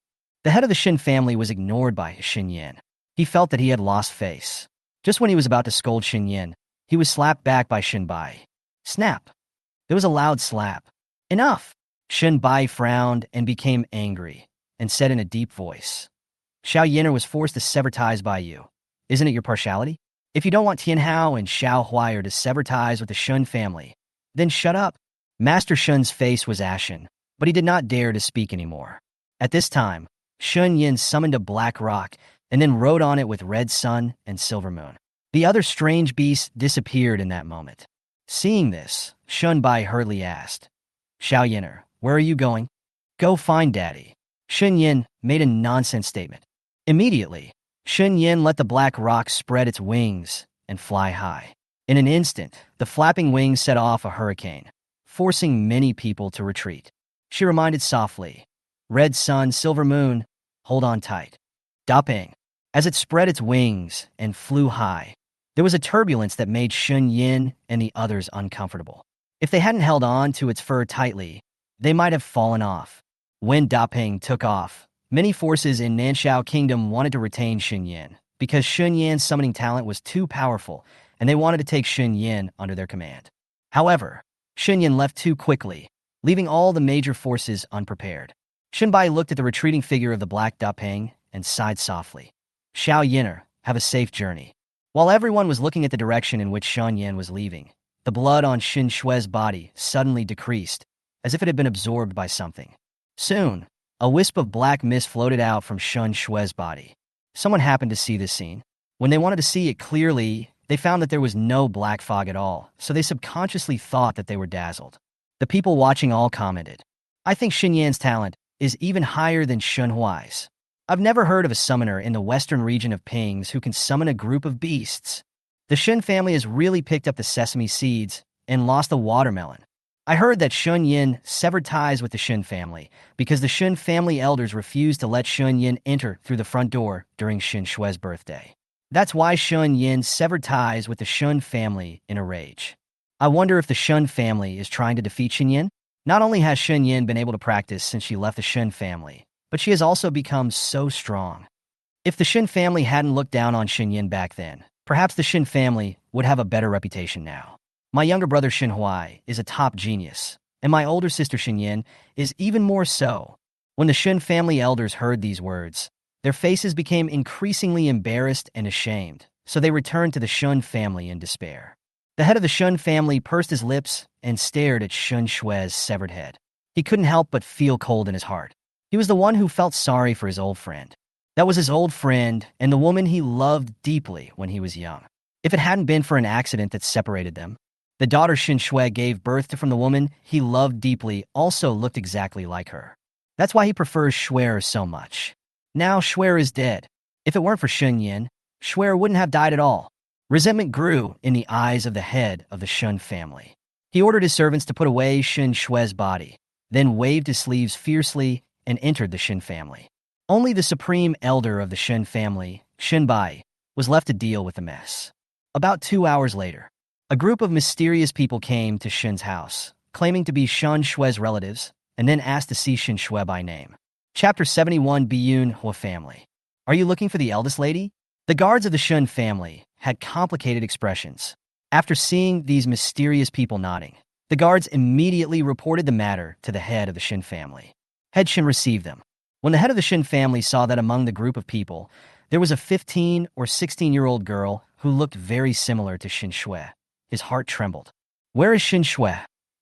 The head of the Shen family was ignored by Shen Yan. He felt that he had lost face. Just when he was about to scold Shen Yan, he was slapped back by Shen Bai. Snap! There was a loud slap. "Enough!" Shen Bai frowned and became angry, and said in a deep voice, "Xiao Yin'er was forced to sever ties by you. Isn't it your partiality? If you don't want Tianhao and Xiao Huai'er to sever ties with the Shen family, then shut up." Master Shen's face was ashen, but he did not dare to speak anymore. At this time, Shen Yan summoned a black rock and then rode on it with Red Sun and Silver Moon. The other strange beasts disappeared in that moment. Seeing this, Shen Bai hurriedly asked, "Xiao Yin'er, where are you going?" "Go find Daddy." Shen Yan made a nonsense statement. Immediately, Shen Yan let the black rock spread its wings and fly high. In an instant, the flapping wings set off a hurricane, forcing many people to retreat. She reminded softly, "Red Sun, Silver Moon, hold on tight." Dapeng. As it spread its wings and flew high, there was a turbulence that made Shen Yan and the others uncomfortable. If they hadn't held on to its fur tightly, they might have fallen off. When Dapeng took off, many forces in Nanxiao Kingdom wanted to retain Shen Yan because Shen Yan's summoning talent was too powerful, and they wanted to take Shen Yan under their command. However, Shen Yan left too quickly, leaving all the major forces unprepared. Shen Bai looked at the retreating figure of the black Dapeng and sighed softly. "Xiao Yin'er, have a safe journey." While everyone was looking at the direction in which Shen Yan was leaving, the blood on Shen Shui's body suddenly decreased, as if it had been absorbed by something. Soon, a wisp of black mist floated out from Shen Shui's body. Someone happened to see this scene. When they wanted to see it clearly, they found that there was no black fog at all, so they subconsciously thought that they were dazzled. The people watching all commented, "I think Shen Yan's talent is even higher than Shen Huai's. I've never heard of a summoner in the western region of Pings who can summon a group of beasts. The Shen family has really picked up the sesame seeds and lost the watermelon." I heard that Shen Yan severed ties with the Shen family because the Shen family elders refused to let Shen Yan enter through the front door during Shen Shui's birthday. That's why Shen Yan severed ties with the Shen family in a rage. I wonder if the Shen family is trying to defeat Shen Yan? Not only has Shen Yan been able to practice since she left the Shen family, but she has also become so strong. If the Shen family hadn't looked down on Shen Yan back then, perhaps the Shen family would have a better reputation now. My younger brother Shen Huai is a top genius, and my older sister Shen Yan is even more so. When the Shen family elders heard these words, their faces became increasingly embarrassed and ashamed, so they returned to the Shen family in despair. The head of the Shun family pursed his lips and stared at Shun Shue's severed head. He couldn't help but feel cold in his heart. He was the one who felt sorry for his old friend. That was his old friend and the woman he loved deeply when he was young. If it hadn't been for an accident that separated them, the daughter Shen Shui gave birth to from the woman he loved deeply also looked exactly like her. That's why he prefers Shuer so much. Now Shuer is dead. If it weren't for Shen Yan, Shuer wouldn't have died at all. Resentment grew in the eyes of the head of the Shun family. He ordered his servants to put away Shen Shue's body, then waved his sleeves fiercely and entered the Shen family. Only the supreme elder of the Shen family, Shen Bai, was left to deal with the mess. About 2 hours later, a group of mysterious people came to Shen's house, claiming to be Shen Shue's relatives, and then asked to see Shen Shue by name. Chapter 71 Guiyuan Continent Family. Are you looking for the eldest lady? The guards of the Shen family had complicated expressions. After seeing these mysterious people nodding, the guards immediately reported the matter to the head of the Shen family. Head Shen received them. When the head of the Shen family saw that among the group of people, there was a 15 or 16-year-old girl who looked very similar to Shen Shue, his heart trembled. Where is Shen Shue?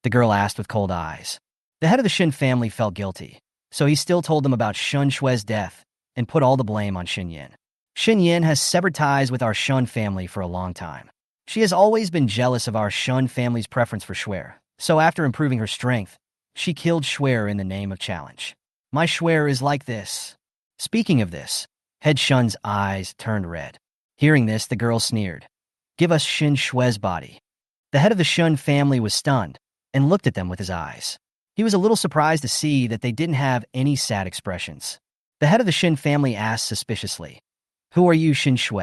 The girl asked with cold eyes. The head of the Shen family felt guilty, so he still told them about Shen Shue's death and put all the blame on Shen Yan. Shen Yan has severed ties with our Shun family for a long time. She has always been jealous of our Shun family's preference for Shuer, so after improving her strength, she killed Shuer in the name of challenge. My Shuer is like this. Speaking of this, Head Shun's eyes turned red. Hearing this, the girl sneered. Give us Shen Shue's body. The head of the Shun family was stunned and looked at them with his eyes. He was a little surprised to see that they didn't have any sad expressions. The head of the Shen family asked suspiciously, Who are you, Shen Shue?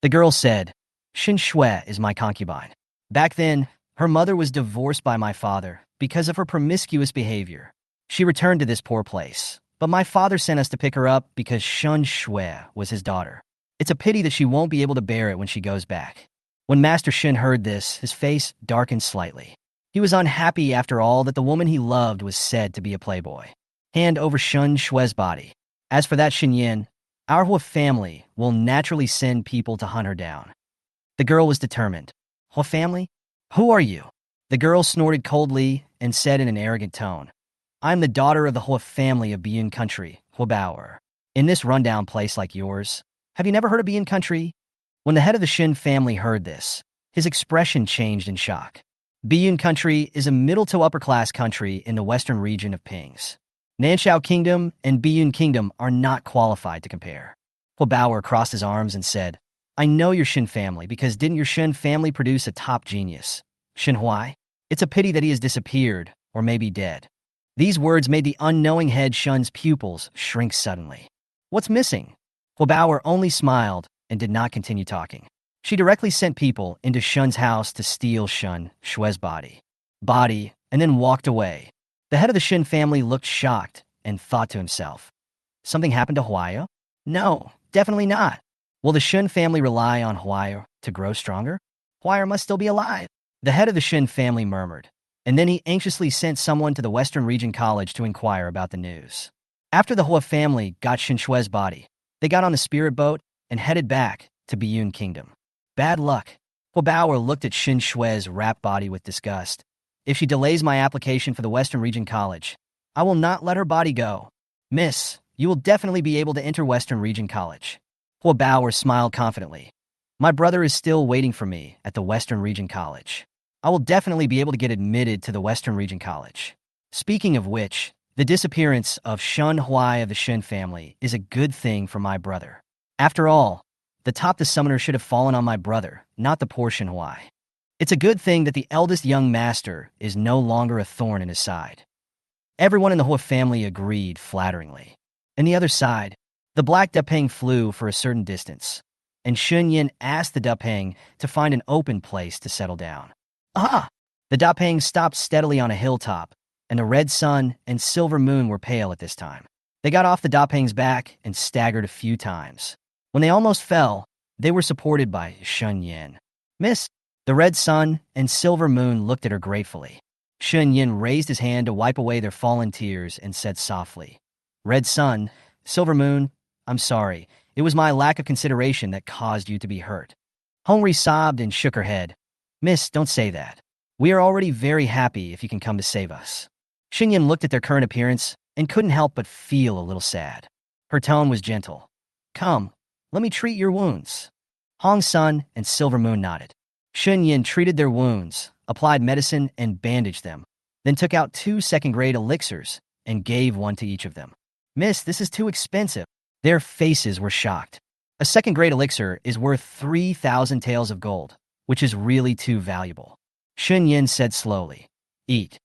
The girl said, Shen Shue is my concubine. Back then, her mother was divorced by my father because of her promiscuous behavior. She returned to this poor place, but my father sent us to pick her up because Shen Shue was his daughter. It's a pity that she won't be able to bear it when she goes back. When Master Shen heard this, his face darkened slightly. He was unhappy after all that the woman he loved was said to be a playboy. Hand over Shen Shue's body. As for that Shen Yan, our Hua family will naturally send people to hunt her down. The girl was determined. Hua family? Who are you? The girl snorted coldly and said in an arrogant tone, I'm the daughter of the Hua family of Guiyuan Country, Hua Baoer. In this rundown place like yours, have you never heard of Guiyuan Country? When the head of the Shen family heard this, his expression changed in shock. Guiyuan Country is a middle to upper class country in the western region of Pings. Nanshao Kingdom and Guiyuan Kingdom are not qualified to compare. Hua Baoer crossed his arms and said, I know your Shen family because didn't your Shen family produce a top genius, Shen Huai? It's a pity that he has disappeared or may be dead. These words made the unknowing head Shun's pupils shrink suddenly. What's missing? Hua Baoer only smiled and did not continue talking. She directly sent people into Shun's house to steal Shen Shue's body, and then walked away. The head of the Shen family looked shocked and thought to himself, something happened to Huaya? No, definitely not. Will the Shen family rely on Huaya to grow stronger? Huaya must still be alive. The head of the Shen family murmured, and then he anxiously sent someone to the Western Region College to inquire about the news. After the Hua family got Shen Shue's body, they got on the spirit boat and headed back to Guiyuan Kingdom. Bad luck. Hua Baoer looked at Shen Shue's wrapped body with disgust. If she delays my application for the Western Region College, I will not let her body go. Miss, you will definitely be able to enter Western Region College. Hua Baoer smiled confidently. My brother is still waiting for me at the Western Region College. I will definitely be able to get admitted to the Western Region College. Speaking of which, the disappearance of Shen Huai of the Shen family is a good thing for my brother. After all, the top the summoner should have fallen on my brother, not the poor Shen Huai. It's a good thing that the eldest young master is no longer a thorn in his side. Everyone in the Hua family agreed flatteringly. On the other side, the black Dupeng flew for a certain distance, and Shen Yan asked the Dupeng to find an open place to settle down. Ah! The Dupeng stopped steadily on a hilltop, and the red sun and silver moon were pale at this time. They got off the Dupeng's back and staggered a few times. When they almost fell, they were supported by Shen Yan. Miss, the red sun and silver moon looked at her gratefully. Shen Yan raised his hand to wipe away their fallen tears and said softly, Red sun, silver moon, I'm sorry. It was my lack of consideration that caused you to be hurt. Hongri sobbed and shook her head. Miss, don't say that. We are already very happy if you can come to save us. Shen Yan looked at their current appearance and couldn't help but feel a little sad. Her tone was gentle. Come, let me treat your wounds. Hong Sun and Silver Moon nodded. Shen Yan treated their wounds, applied medicine, and bandaged them, then took out 2 second-grade elixirs and gave one to each of them. Miss, this is too expensive. Their faces were shocked. A second-grade elixir is worth 3,000 taels of gold, which is really too valuable. Shen Yan said slowly, Eat.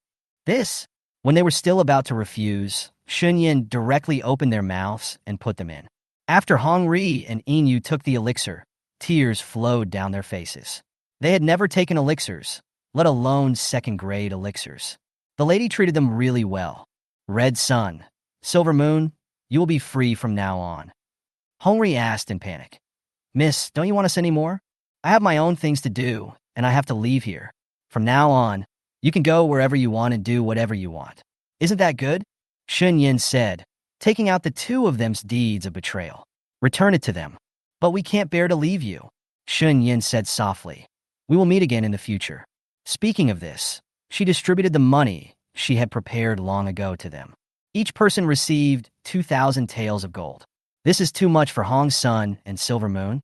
This. When they were still about to refuse, Shen Yan directly opened their mouths and put them in. After Hong Ri and Yin took the elixir, tears flowed down their faces. They had never taken elixirs, let alone second-grade elixirs. The lady treated them really well. Red Sun, Silver Moon, you will be free from now on. Hong Ri asked in panic. Miss, don't you want us anymore? I have my own things to do, and I have to leave here. From now on, you can go wherever you want and do whatever you want. Isn't that good? Shen Yan said, taking out the 2 of them's deeds of betrayal. Return it to them. But we can't bear to leave you, Shen Yan said softly. We will meet again in the future. Speaking of this, she distributed the money she had prepared long ago to them. Each person received 2,000 taels of gold. This is too much for Hong Sun and Silver Moon,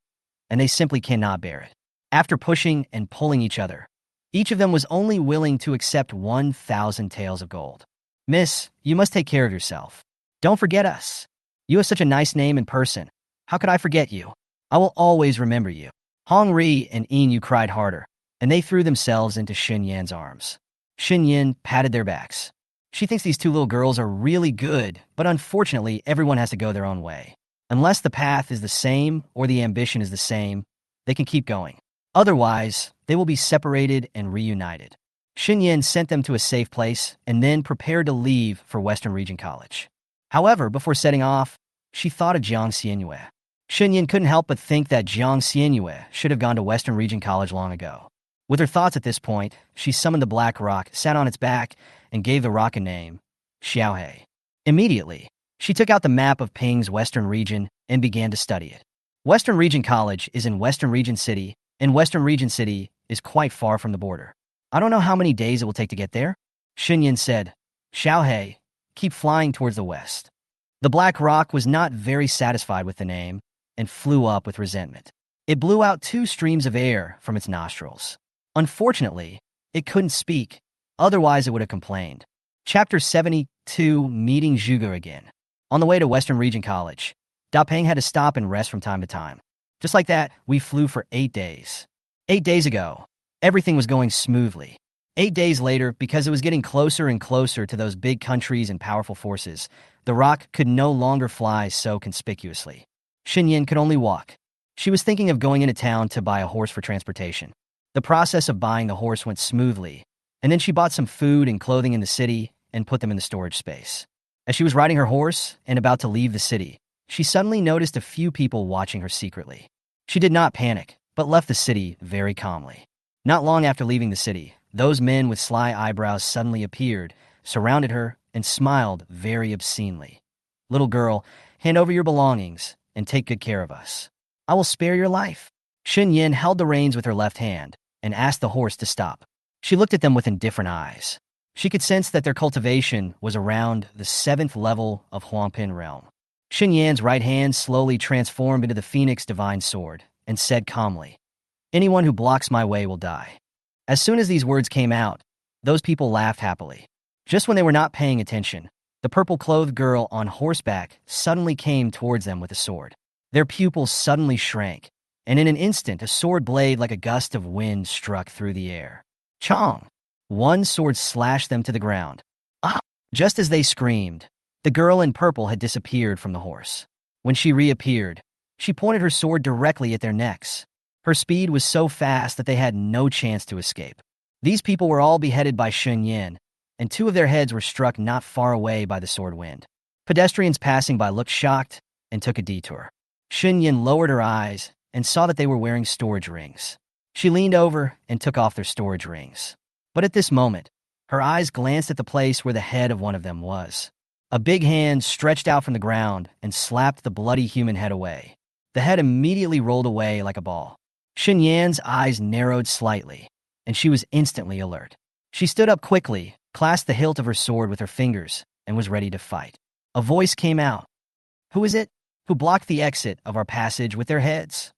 and they simply cannot bear it. After pushing and pulling each other, each of them was only willing to accept 1,000 taels of gold. Miss, you must take care of yourself. Don't forget us. You have such a nice name in person. How could I forget you? I will always remember you. Hong Ri and Yin cried harder, and they threw themselves into Shen Yan's arms. Shen Yan patted their backs. She thinks these 2 little girls are really good, but unfortunately everyone has to go their own way. Unless the path is the same or the ambition is the same, they can keep going. Otherwise, they will be separated and reunited. Shen Yan sent them to a safe place and then prepared to leave for Western Region College. However, before setting off, she thought of Jiang Xianyue. Shen Yan couldn't help but think that Jiang Xianyue should have gone to Western Region College long ago. With her thoughts at this point, she summoned the black rock, sat on its back, and gave the rock a name, Xiaohe. Immediately, she took out the map of Ping's Western Region and began to study it. Western Region College is in Western Region City, and Western Region City is quite far from the border. I don't know how many days it will take to get there, Shen Yan said. Xiaohe, keep flying towards the west. The black rock was not very satisfied with the name and flew up with resentment. It blew out 2 streams of air from its nostrils. Unfortunately, it couldn't speak, otherwise it would have complained. Chapter 72, Meeting Zhuge again. On the way to Western Region College, Da Peng had to stop and rest from time to time. Just like that, we flew for 8 days. 8 days ago, everything was going smoothly. 8 days later, because it was getting closer and closer to those big countries and powerful forces, the rock could no longer fly so conspicuously. Shen Yan could only walk. She was thinking of going into town to buy a horse for transportation. The process of buying the horse went smoothly, and then she bought some food and clothing in the city and put them in the storage space. As she was riding her horse and about to leave the city, she suddenly noticed a few people watching her secretly. She did not panic, but left the city very calmly. Not long after leaving the city, those men with sly eyebrows suddenly appeared, surrounded her, and smiled very obscenely. Little girl, hand over your belongings and take good care of us. I will spare your life. Shen Yan held the reins with her left hand and asked the horse to stop. She looked at them with indifferent eyes. She could sense that their cultivation was around the 7th level of Huangpin realm. Shen Yan's right hand slowly transformed into the Phoenix Divine Sword and said calmly, Anyone who blocks my way will die. As soon as these words came out, those people laughed happily. Just when they were not paying attention, the purple-clothed girl on horseback suddenly came towards them with a sword. Their pupils suddenly shrank, and in an instant a sword blade like a gust of wind struck through the air. Chong! One sword slashed them to the ground. Ah! Just as they screamed, the girl in purple had disappeared from the horse. When she reappeared, she pointed her sword directly at their necks. Her speed was so fast that they had no chance to escape. These people were all beheaded by Shen Yan, and 2 of their heads were struck not far away by the sword wind. Pedestrians passing by looked shocked and took a detour. Shen Yan lowered her eyes and saw that they were wearing storage rings. She leaned over and took off their storage rings. But at this moment, her eyes glanced at the place where the head of one of them was. A big hand stretched out from the ground and slapped the bloody human head away. The head immediately rolled away like a ball. Shen Yan's eyes narrowed slightly. and she was instantly alert. She stood up quickly, clasped the hilt of her sword with her fingers, and was ready to fight. A voice came out. "Who is it? Who blocked the exit of our passage with their heads?"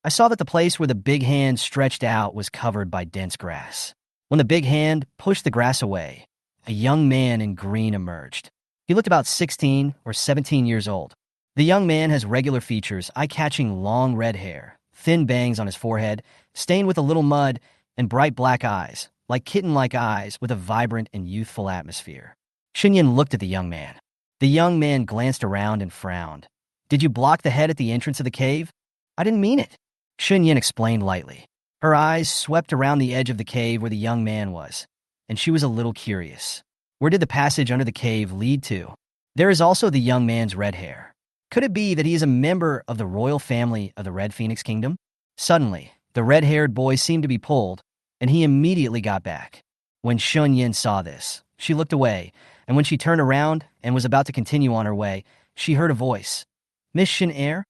I saw that the place where the big hand stretched out was covered by dense grass. When the big hand pushed the grass away, a young man in green emerged. He looked about 16 or 17 years old. The young man has regular features, eye-catching long red hair, thin bangs on his forehead, stained with a little mud, and bright black eyes, like kitten-like eyes with a vibrant and youthful atmosphere. Shen Yan looked at the young man. The young man glanced around and frowned. "Did you block the head at the entrance of the cave?" "I didn't mean it," Shen Yan explained lightly. Her eyes swept around the edge of the cave where the young man was, and she was a little curious. Where did the passage under the cave lead to? There is also the young man's red hair. Could it be that he is a member of the royal family of the Red Phoenix Kingdom? Suddenly, the red-haired boy seemed to be pulled, and he immediately got back. When Shen Yan saw this, she looked away, and when she turned around and was about to continue on her way, she heard a voice. "Miss Shen?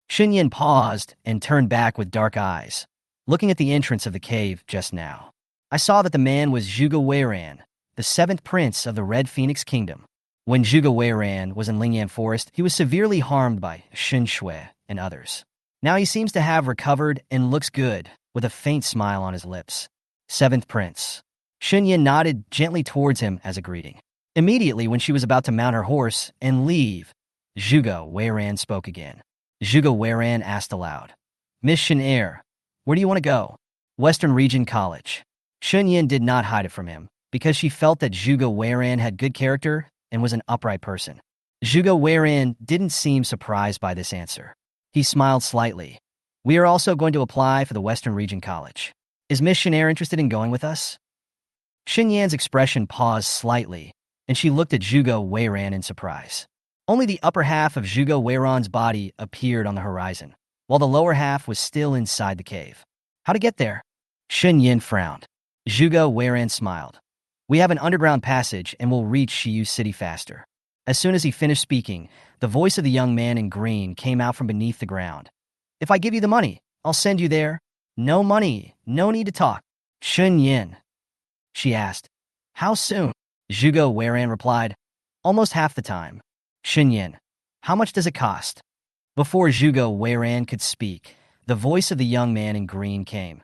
Shen Yan paused and turned back with dark eyes, looking at the entrance of the cave just now. I saw that the man was Zhuge Weiran, the seventh prince of the Red Phoenix Kingdom. When Zhuge Weiran was in Lingan Forest, he was severely harmed by Shen Shui and others. Now he seems to have recovered and looks good, with a faint smile on his lips. Seventh prince. Shen Yan nodded gently towards him as a greeting. Immediately, when she was about to mount her horse and leave, Zhuge Weiran spoke again. Zhuge Weiran asked aloud, "Miss Shen, where do you want to go?" "Western Region College." Shen Yan did not hide it from him, because she felt that Zhuge Weiran had good character and was an upright person. Zhuge Weiran didn't seem surprised by this answer. He smiled slightly. "We are also going to apply for the Western Region College. Is Miss Shen interested in going with us?" Shen Yan's expression paused slightly, and she looked at Zhuge Weiran in surprise. Only the upper half of Zhuge Weiran's body appeared on the horizon, while the lower half was still inside the cave. "How to get there?" Shen Yan frowned. Zhuge Weiran smiled. "We have an underground passage and will reach Shiyu City faster." As soon as he finished speaking, the voice of the young man in green came out from beneath the ground. "If I give you the money, I'll send you there." "No money, no need to talk." "Shen Yan," she asked. "How soon?" Zhuge Weiran replied, "Almost half the time." Shen Yan, "How much does it cost?" Before Zhuge Weiran could speak, the voice of the young man in green came.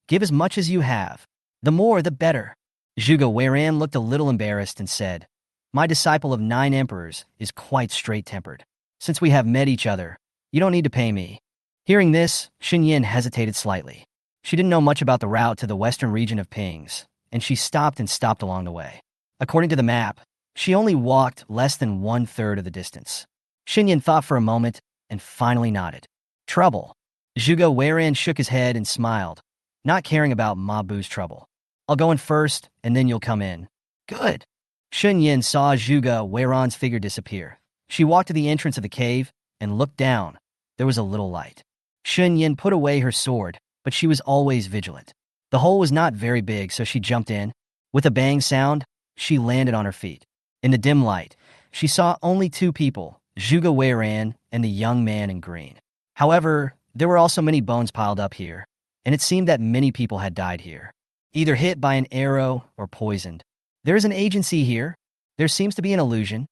"Give as much as you have. The more, the better." Zhuge Weiran looked a little embarrassed and said, "My disciple of 9 emperors is quite straight-tempered. Since we have met each other, you don't need to pay me." Hearing this, Shen Yan hesitated slightly. She didn't know much about the route to the western region of Pings, and she stopped along the way. According to the map, she only walked less than 1/3 of the distance. Shen Yan thought for a moment and finally nodded. "Trouble." Zhuge Weiran shook his head and smiled, not caring about Ma Bu's trouble. "I'll go in first, and then you'll come in." "Good." Shen Yan saw Zhuge Weiran's figure disappear. She walked to the entrance of the cave and looked down. There was a little light. Shen Yan put away her sword, but she was always vigilant. The hole was not very big, so she jumped in. With a bang sound, she landed on her feet. In the dim light, she saw only 2 people, Zhuge Weiran and the young man in green. However, there were also many bones piled up here, and it seemed that many people had died here, either hit by an arrow or poisoned. "There is an agency here. There seems to be an illusion."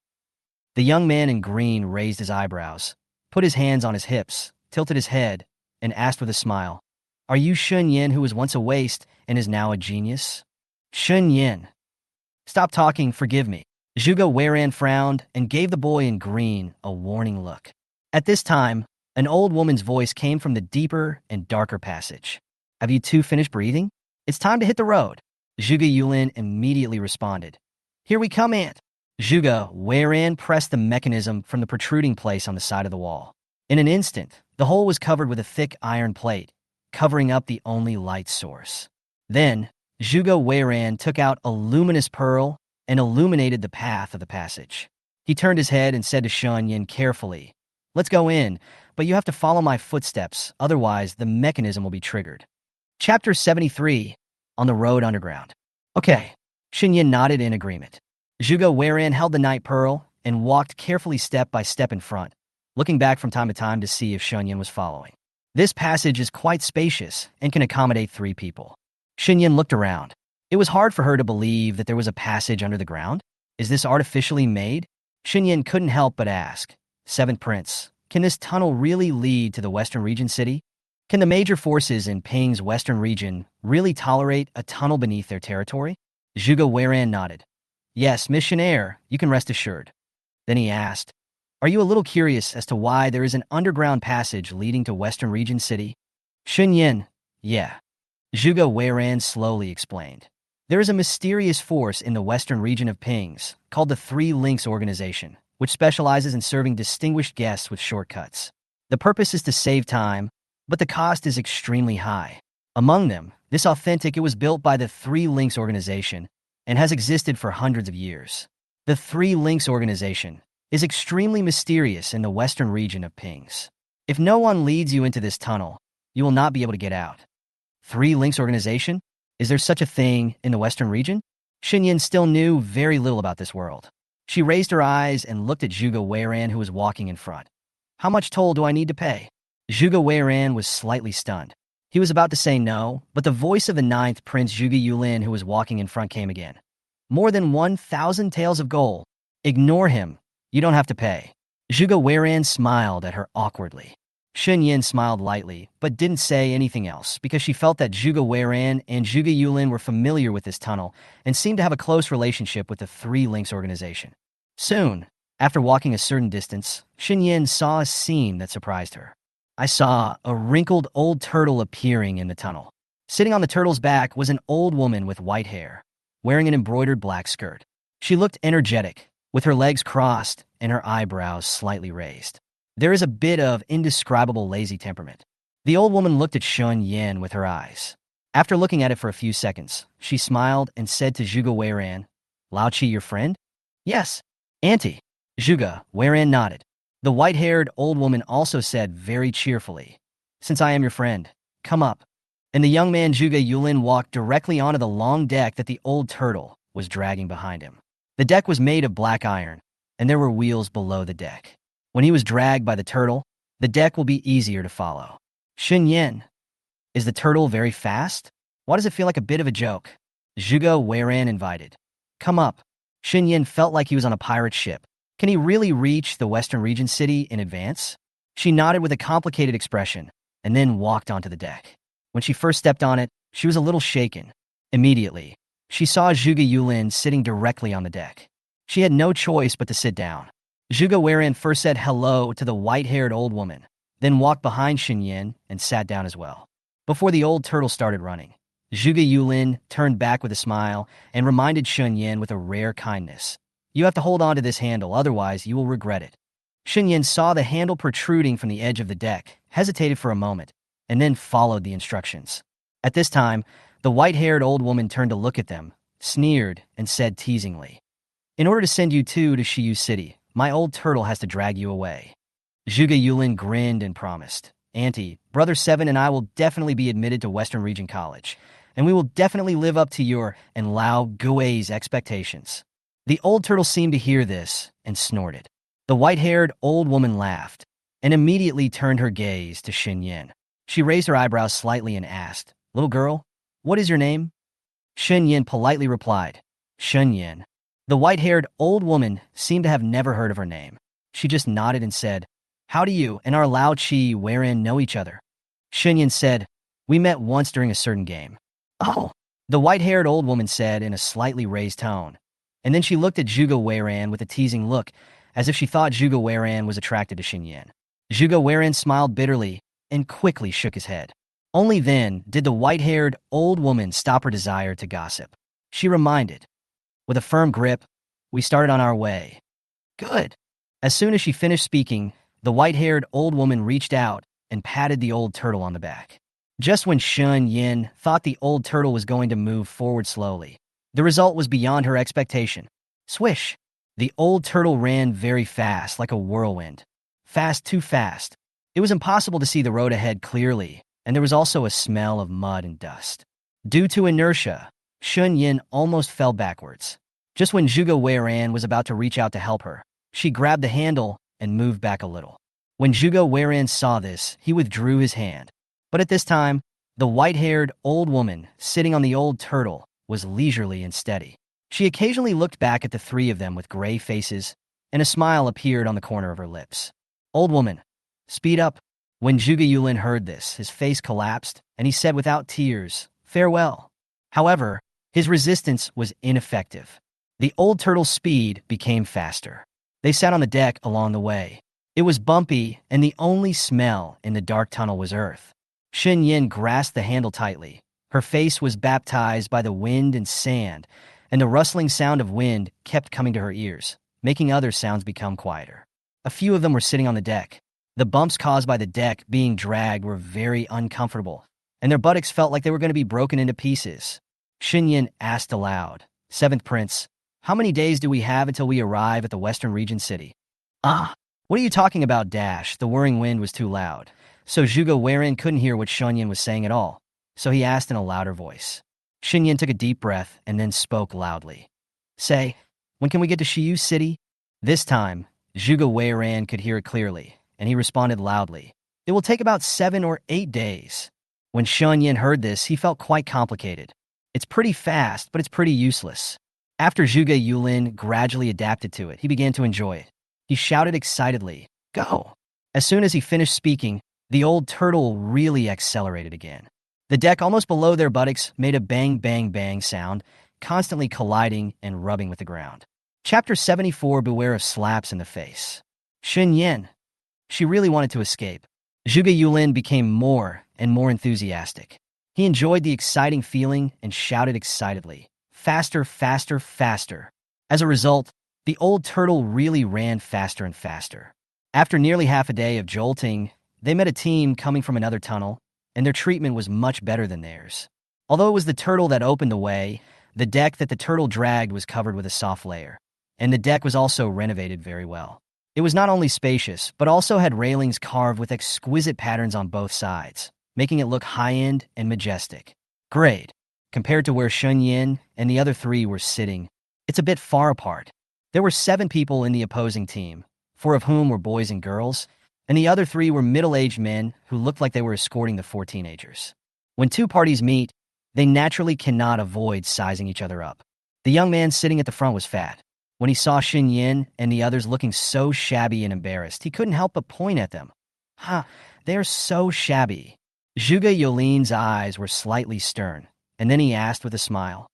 The young man in green raised his eyebrows, put his hands on his hips, tilted his head, and asked with a smile, "Are you Shen Yan, who was once a waste and is now a genius?" "Shen Yan." "Stop talking, forgive me." Zhuge Weiran frowned and gave the boy in green a warning look. At this time, an old woman's voice came from the deeper and darker passage. "Have you 2 finished breathing? It's time to hit the road." Zhuge Yulin immediately responded. "Here we come, Aunt." Zhuge Weiran pressed the mechanism from the protruding place on the side of the wall. In an instant, the hole was covered with a thick iron plate, covering up the only light source. Then, Zhuge Weiran took out a luminous pearl and illuminated the path of the passage. He turned his head and said to Shen Yan carefully, "Let's go in, but you have to follow my footsteps, otherwise the mechanism will be triggered." Chapter 73, On the Road Underground. "Okay." Shen Yan nodded in agreement. Zhuge Weiran held the night pearl and walked carefully step by step in front, looking back from time to time to see if Shen Yan was following. This passage is quite spacious and can accommodate 3 people. Shen Yan looked around. It was hard for her to believe that there was a passage under the ground. Is this artificially made? Shen Yan couldn't help but ask. Seventh Prince, can this tunnel really lead to the Western Region city? Can the major forces in Ping's Western region really tolerate a tunnel beneath their territory? Zhuge Weiran nodded. Yes, Missionaire, you can rest assured. Then he asked, are you a little curious as to why there is an underground passage leading to Western Region city? Shen Yan, yeah. Zhuge Weiran slowly explained. There is a mysterious force in the Western region of Pings called the Three Links Organization, which specializes in serving distinguished guests with shortcuts. The purpose is to save time, but the cost is extremely high. Among them, this authentic it was built by the Three Links Organization and has existed for hundreds of years. The Three Links Organization is extremely mysterious in the Western region of Pings. If no one leads you into this tunnel, you will not be able to get out. Three Links Organization? Is there such a thing in the Western region? Shen Yan still knew very little about this world. She raised her eyes and looked at Zhuge Weiran who was walking in front. How much toll do I need to pay? Zhuge Weiran was slightly stunned. He was about to say no, but the voice of the ninth Prince Zhuge Yulin who was walking in front came again. More than 1,000 taels of gold. Ignore him. You don't have to pay. Zhuge Weiran smiled at her awkwardly. Shen Yan smiled lightly, but didn't say anything else because she felt that Zhuge Weiran and Zhuge Yulin were familiar with this tunnel and seemed to have a close relationship with the Three Links Organization. Soon, after walking a certain distance, Shen Yan saw a scene that surprised her. I saw a wrinkled old turtle appearing in the tunnel. Sitting on the turtle's back was an old woman with white hair, wearing an embroidered black skirt. She looked energetic, with her legs crossed and her eyebrows slightly raised. There is a bit of indescribable lazy temperament. The old woman looked at Shen Yan with her eyes. After looking at it for a few seconds, she smiled and said to Zhuge Weiran, Lao Qi your friend? Yes. Auntie. Zhuge Weiran nodded. The white-haired old woman also said very cheerfully, Since I am your friend, come up. And the young man Zhuge Yulin walked directly onto the long deck that the old turtle was dragging behind him. The deck was made of black iron, and there were wheels below the deck. When he was dragged by the turtle, the deck will be easier to follow. Shen Yan, is the turtle very fast? Why does it feel like a bit of a joke? Zhuge Weiran invited. Come up. Shen Yan felt like he was on a pirate ship. Can he really reach the Western Region city in advance? She nodded with a complicated expression, and then walked onto the deck. When she first stepped on it, she was a little shaken. Immediately, she saw Zhuge Yulin sitting directly on the deck. She had no choice but to sit down. Zhuge Weiran first said hello to the white-haired old woman, then walked behind Shen Yan and sat down as well. Before the old turtle started running, Zhuge Yulin turned back with a smile and reminded Shen Yan with a rare kindness. You have to hold on to this handle, otherwise you will regret it. Shen Yan saw the handle protruding from the edge of the deck, hesitated for a moment, and then followed the instructions. At this time, the white-haired old woman turned to look at them, sneered, and said teasingly, In order to send you two to Shiyu City, my old turtle has to drag you away. Zhuge Yulin grinned and promised, Auntie, Brother Seven and I will definitely be admitted to Western Region College, and we will definitely live up to your and Lao Gui's expectations. The old turtle seemed to hear this and snorted. The white-haired old woman laughed and immediately turned her gaze to Shen Yan. She raised her eyebrows slightly and asked, Little girl, what is your name? Shen Yan politely replied, Shen Yan. The white-haired old woman seemed to have never heard of her name. She just nodded and said, How do you and our Lao Qi Weiran know each other? Shen Yan said, We met once during a certain game. Oh, the white-haired old woman said in a slightly raised tone. And then she looked at Zhuge Weiran with a teasing look, as if she thought Zhuge Weiran was attracted to Shen Yan. Zhuge Weiran smiled bitterly and quickly shook his head. Only then did the white-haired old woman stop her desire to gossip. She reminded, With a firm grip, we started on our way. Good. As soon as she finished speaking, the white-haired old woman reached out and patted the old turtle on the back. Just when Shen Yan thought the old turtle was going to move forward slowly, the result was beyond her expectation. Swish! The old turtle ran very fast, like a whirlwind. Fast, too fast. It was impossible to see the road ahead clearly, and there was also a smell of mud and dust. Due to inertia, Shen Yan almost fell backwards. Just when Zhuge Weiran was about to reach out to help her, she grabbed the handle and moved back a little. When Zhuge Weiran saw this, he withdrew his hand. But at this time, The white-haired old woman, sitting on the old turtle, was leisurely and steady. She occasionally looked back at the three of them with gray faces, and a smile appeared on the corner of her lips. Old woman, speed up. When Zhuge Yulin heard this, his face collapsed, and he said without tears, farewell. However, his resistance was ineffective. The old turtle's speed became faster. They sat on the deck along the way. It was bumpy, and the only smell in the dark tunnel was earth. Shen Yan grasped the handle tightly. Her face was baptized by the wind and sand, and the rustling sound of wind kept coming to her ears, making other sounds become quieter. A few of them were sitting on the deck. The bumps caused by the deck being dragged were very uncomfortable, and their buttocks felt like they were going to be broken into pieces. Shen Yan asked aloud, Seventh Prince, how many days do we have until we arrive at the Western Region City? Ah, what are you talking about, Dash? The whirring wind was too loud, so Zhuge Weiren couldn't hear what Shen Yan was saying at all, so he asked in a louder voice. Shen Yan took a deep breath and then spoke loudly. Say, when can we get to Shiyu City? This time, Zhuge Weiren could hear it clearly, and he responded loudly. It will take about 7 or 8 days. When Shen Yan heard this, he felt quite complicated. It's pretty fast, but it's pretty useless. After Zhuge Yulin gradually adapted to it, he began to enjoy it. He shouted excitedly, Go! As soon as he finished speaking, the old turtle really accelerated again. The deck almost below their buttocks made a bang, bang, bang sound, constantly colliding and rubbing with the ground. Chapter 74, Beware of Slaps in the Face. Shen Yan. She really wanted to escape. Zhuge Yulin became more and more enthusiastic. He enjoyed the exciting feeling and shouted excitedly, Faster, faster, faster. As a result, the old turtle really ran faster and faster. After nearly half a day of jolting, they met a team coming from another tunnel, and their treatment was much better than theirs. Although it was the turtle that opened the way, the deck that the turtle dragged was covered with a soft layer, and the deck was also renovated very well. It was not only spacious, but also had railings carved with exquisite patterns on both sides, making it look high-end and majestic. Great. Compared to where Shen Yan and the other three were sitting, it's a bit far apart. There were 7 people in the opposing team, 4 of whom were boys and girls, and the other 3 were middle-aged men who looked like they were escorting the 4 teenagers. When 2 parties meet, they naturally cannot avoid sizing each other up. The young man sitting at the front was fat. When he saw Shen Yan and the others looking so shabby and embarrassed, he couldn't help but point at them. They're so shabby. Zhuge Yulin's eyes were slightly stern, and then he asked with a smile,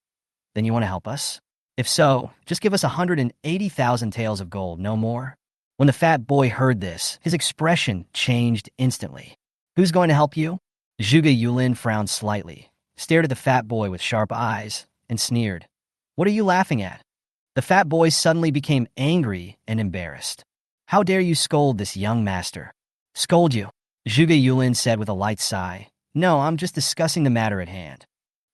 Then you want to help us? If so, just give us 180,000 taels of gold, no more. When the fat boy heard this, his expression changed instantly. Who's going to help you? Zhuge Yulin frowned slightly, stared at the fat boy with sharp eyes, and sneered. What are you laughing at? The fat boy suddenly became angry and embarrassed. How dare you scold this young master? Scold you? Zhuge Yulin said with a light sigh. No, I'm just discussing the matter at hand.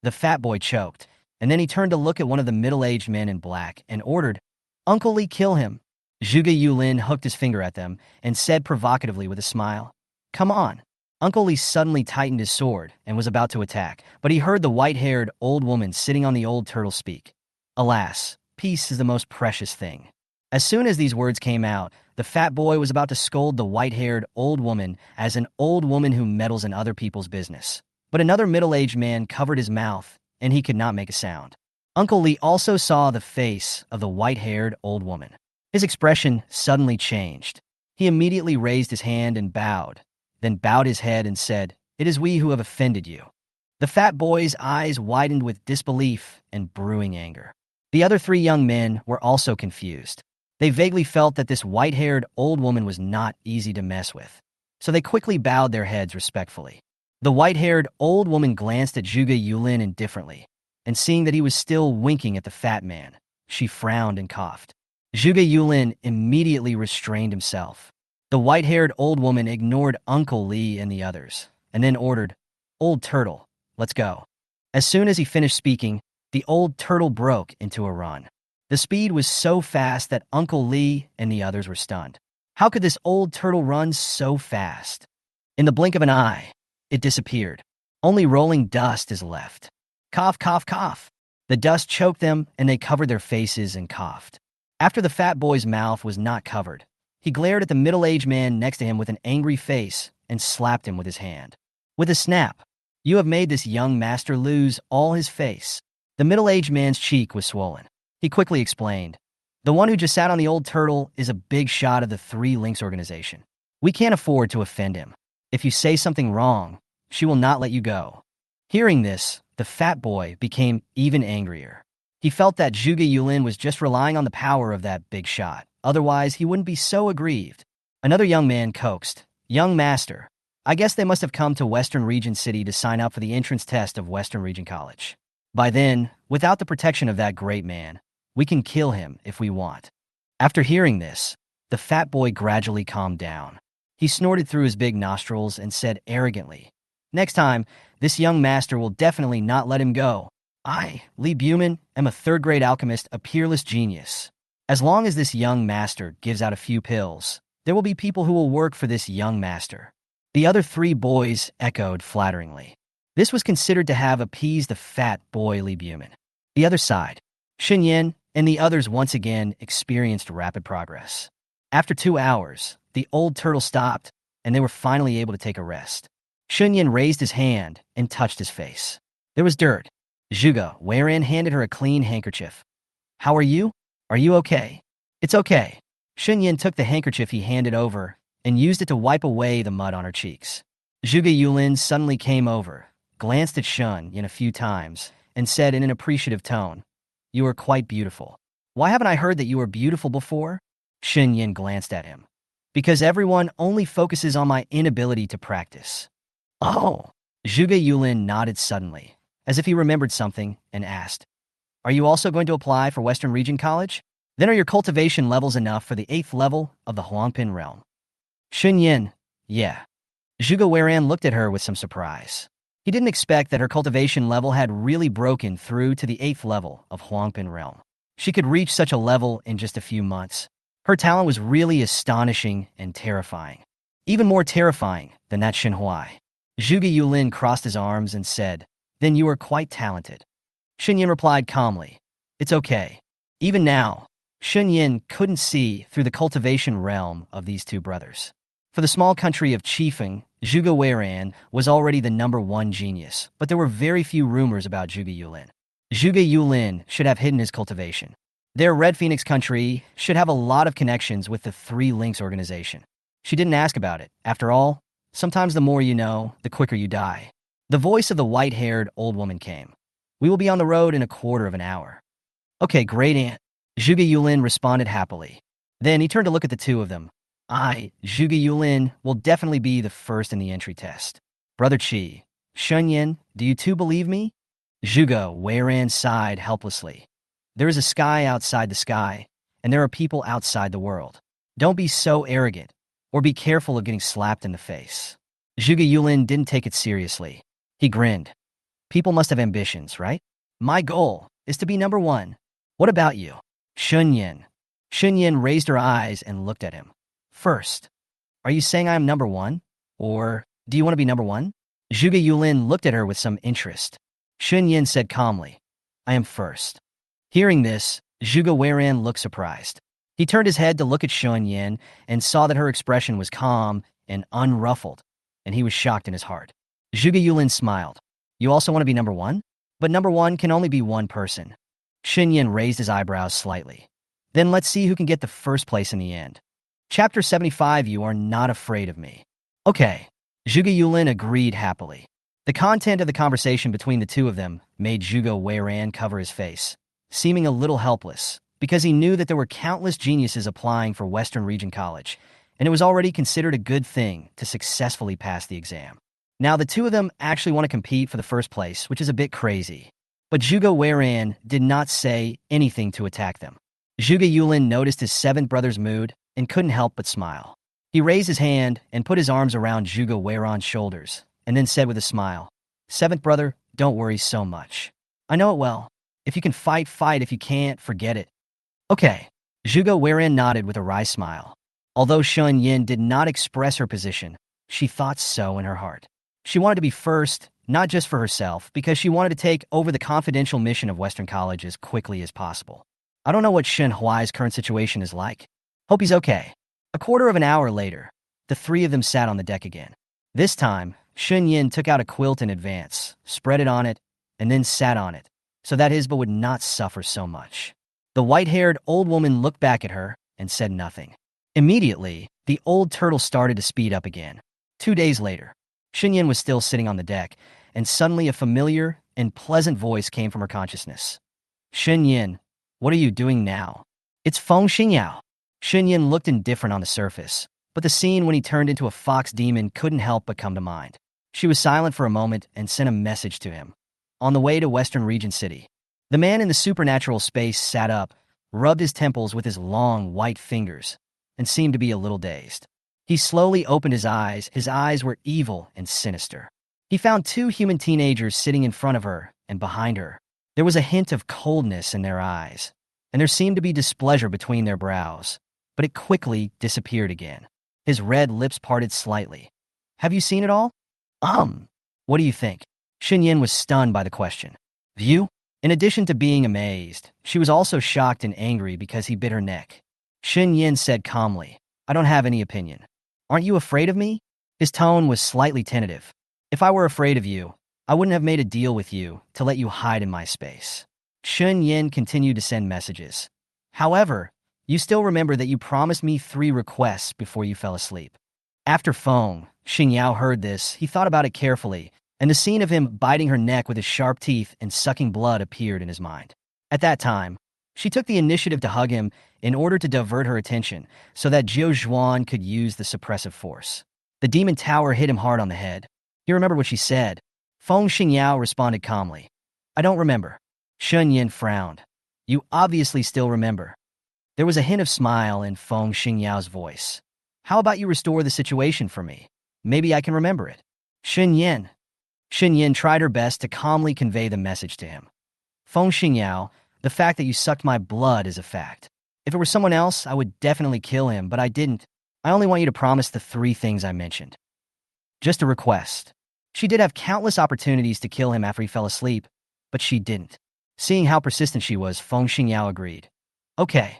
The fat boy choked, and then he turned to look at one of the middle-aged men in black and ordered, Uncle Lee, kill him. Zhuge Yulin hooked his finger at them and said provocatively with a smile, Come on. Uncle Lee suddenly tightened his sword and was about to attack, but he heard the white-haired old woman sitting on the old turtle speak. Alas, peace is the most precious thing. As soon as these words came out, the fat boy was about to scold the white-haired old woman as an old woman who meddles in other people's business. But another middle-aged man covered his mouth, and he could not make a sound. Uncle Lee also saw the face of the white-haired old woman. His expression suddenly changed. He immediately raised his hand and bowed, then bowed his head and said, It is we who have offended you. The fat boy's eyes widened with disbelief and brewing anger. The other 3 young men were also confused. They vaguely felt that this white-haired old woman was not easy to mess with, so they quickly bowed their heads respectfully. The white-haired old woman glanced at Zhuge Yulin indifferently, and seeing that he was still winking at the fat man, she frowned and coughed. Zhuge Yulin immediately restrained himself. The white-haired old woman ignored Uncle Lee and the others, and then ordered, Old Turtle, let's go. As soon as he finished speaking, the old turtle broke into a run. The speed was so fast that Uncle Lee and the others were stunned. How could this old turtle run so fast? In the blink of an eye, it disappeared. Only rolling dust is left. Cough, cough, cough. The dust choked them, and they covered their faces and coughed. After the fat boy's mouth was not covered, he glared at the middle-aged man next to him with an angry face and slapped him with his hand. With a snap, You have made this young master lose all his face. The middle-aged man's cheek was swollen. He quickly explained, the one who just sat on the old turtle is a big shot of the Three Links organization. We can't afford to offend him. If you say something wrong, she will not let you go. Hearing this, the fat boy became even angrier. He felt that Zhuge Yulin was just relying on the power of that big shot. Otherwise, he wouldn't be so aggrieved. Another young man coaxed, young master, I guess they must have come to Western Region City to sign up for the entrance test of Western Region College. By then, without the protection of that great man, we can kill him if we want. After hearing this, the fat boy gradually calmed down. He snorted through his big nostrils and said arrogantly, next time, this young master will definitely not let him go. I, Li Buman, am a third-grade alchemist, a peerless genius. As long as this young master gives out a few pills, there will be people who will work for this young master. The other three boys echoed flatteringly. This was considered to have appeased the fat boy Li Buman. The other side, Shen Yan and the others once again experienced rapid progress. After 2 hours, the old turtle stopped, and they were finally able to take a rest. Shen Yan raised his hand and touched his face. There was dirt. Zhuge Weiran handed her a clean handkerchief. How are you? Are you okay? It's okay. Shen Yan took the handkerchief he handed over and used it to wipe away the mud on her cheeks. Zhuge Yulin suddenly came over, glanced at Shen Yan a few times, and said in an appreciative tone, You are quite beautiful. Why haven't I heard that you were beautiful before? Shen Yan glanced at him. Because everyone only focuses on my inability to practice. Oh. Zhuge Yulin nodded suddenly, as if he remembered something, and asked, Are you also going to apply for Western Region College? Then are your cultivation levels enough for the 8th level of the Huangpin realm? Shen Yan, yeah. Zhuge Weiran looked at her with some surprise. He didn't expect that her cultivation level had really broken through to the 8th level of Huangpin realm. She could reach such a level in just a few months. Her talent was really astonishing and terrifying. Even more terrifying than that Shen Huai. Zhuge Yulin crossed his arms and said, Then you are quite talented. Shen Yan replied calmly, It's okay. Even now, Shen Yan couldn't see through the cultivation realm of these two brothers. For the small country of Qifeng, Zhuge Weiran was already the #1 genius, but there were very few rumors about Zhuge Yulin. Zhuge Yulin should have hidden his cultivation. Their Red Phoenix country should have a lot of connections with the Three Links organization. She didn't ask about it. After all, sometimes the more you know, the quicker you die. The voice of the white-haired old woman came. We will be on the road in a quarter of an hour. Okay, great aunt. Zhuge Yulin responded happily. Then he turned to look at the two of them. I, Zhuge Yulin, will definitely be the first in the entry test. Brother Qi, Shen Yan, do you two believe me? Zhuge Weiran sighed helplessly. There is a sky outside the sky, and there are people outside the world. Don't be so arrogant, or be careful of getting slapped in the face. Zhuge Yulin didn't take it seriously. He grinned. People must have ambitions, right? My goal is to be #1. What about you? Shen Yan. Shen Yan raised her eyes and looked at him. First, are you saying I am #1? Or do you want to be #1? Zhuge Yulin looked at her with some interest. Shen Yan said calmly, I am first. Hearing this, Zhuge Weiran looked surprised. He turned his head to look at Shen Yan and saw that her expression was calm and unruffled, and he was shocked in his heart. Zhuge Yulin smiled. You also want to be #1? But #1 can only be one person. Shen Yan raised his eyebrows slightly. Then let's see who can get the first place in the end. Chapter 75, You are not afraid of me. Okay. Zhuge Yulin agreed happily. The content of the conversation between the two of them made Zhuge Weiran cover his face, seeming a little helpless, because he knew that there were countless geniuses applying for Western Region College, and it was already considered a good thing to successfully pass the exam. Now the two of them actually want to compete for the first place, which is a bit crazy. But Zhuge Weiran did not say anything to attack them. Zhuge Yulin noticed his seventh brother's mood and couldn't help but smile. He raised his hand and put his arms around Zhuge Weiran's shoulders, and then said with a smile, Seventh brother, don't worry so much. I know it well. If you can fight, fight. If you can't, forget it. Okay. Zhuge Weiran nodded with a wry smile. Although Shen Yan did not express her position, she thought so in her heart. She wanted to be first, not just for herself, because she wanted to take over the confidential mission of Western College as quickly as possible. I don't know what Shen Huai's current situation is like. Hope he's okay. A quarter of an hour later, the three of them sat on the deck again. This time, Shen Yan took out a quilt in advance, spread it on it, and then sat on it, so that Isba would not suffer so much. The white-haired old woman looked back at her and said nothing. Immediately, the old turtle started to speed up again. 2 days later, Shen Yan was still sitting on the deck, and suddenly a familiar and pleasant voice came from her consciousness. Shen Yan, what are you doing now? It's Feng Xingyao. Shen Yan looked indifferent on the surface, but the scene when he turned into a fox demon couldn't help but come to mind. She was silent for a moment and sent a message to him. On the way to Western Regent City, the man in the supernatural space sat up, rubbed his temples with his long, white fingers, and seemed to be a little dazed. He slowly opened his eyes. His eyes were evil and sinister. He found 2 human teenagers sitting in front of her and behind her. There was a hint of coldness in their eyes, and there seemed to be displeasure between their brows, but it quickly disappeared again. His red lips parted slightly. Have you seen it all? What do you think? Shen Yan was stunned by the question. You? In addition to being amazed, she was also shocked and angry because he bit her neck. Shen Yan said calmly, I don't have any opinion. Aren't you afraid of me? His tone was slightly tentative. If I were afraid of you, I wouldn't have made a deal with you to let you hide in my space. Shen Yan continued to send messages. However, you still remember that you promised me 3 requests before you fell asleep. After Feng Xingyao heard this, he thought about it carefully, and the scene of him biting her neck with his sharp teeth and sucking blood appeared in his mind. At that time, she took the initiative to hug him in order to divert her attention so that Zhuan could use the suppressive force. The demon tower hit him hard on the head. He remembered what she said. Feng Xingyao responded calmly. I don't remember. Shen Yan frowned. You obviously still remember. There was a hint of smile in Feng Xingyao's voice. How about you restore the situation for me? Maybe I can remember it. Shen Yan tried her best to calmly convey the message to him. Feng Xingyao, the fact that you sucked my blood is a fact. If it were someone else, I would definitely kill him, but I didn't. I only want you to promise the 3 things I mentioned. Just a request. She did have countless opportunities to kill him after he fell asleep, but she didn't. Seeing how persistent she was, Feng Xingyao agreed. Okay.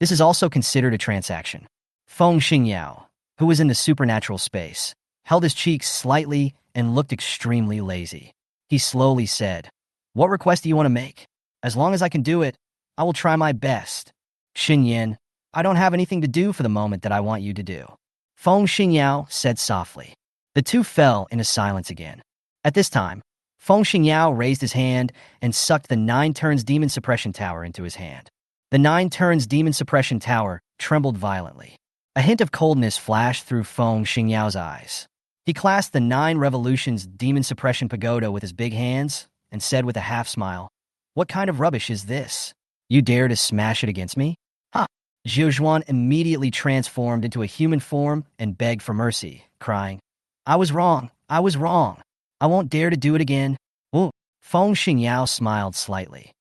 This is also considered a transaction. Feng Xingyao, who was in the supernatural space, held his cheeks slightly and looked extremely lazy. He slowly said, What request do you want to make? As long as I can do it, I will try my best. Shen Yan, I don't have anything to do for the moment that I want you to do. Feng Xingyao said softly. The 2 fell into silence again. At this time, Feng Xingyao raised his hand and sucked the 9 turns demon suppression tower into his hand. The 9 turns demon suppression tower trembled violently. A hint of coldness flashed through Feng Xingyao's eyes. He clasped the 9 revolutions demon suppression pagoda with his big hands and said with a half-smile, What kind of rubbish is this? You dare to smash it against me? Ha! Zhuan immediately transformed into a human form and begged for mercy, crying, I was wrong. I was wrong. I won't dare to do it again. Oh, Feng Xingyao smiled slightly.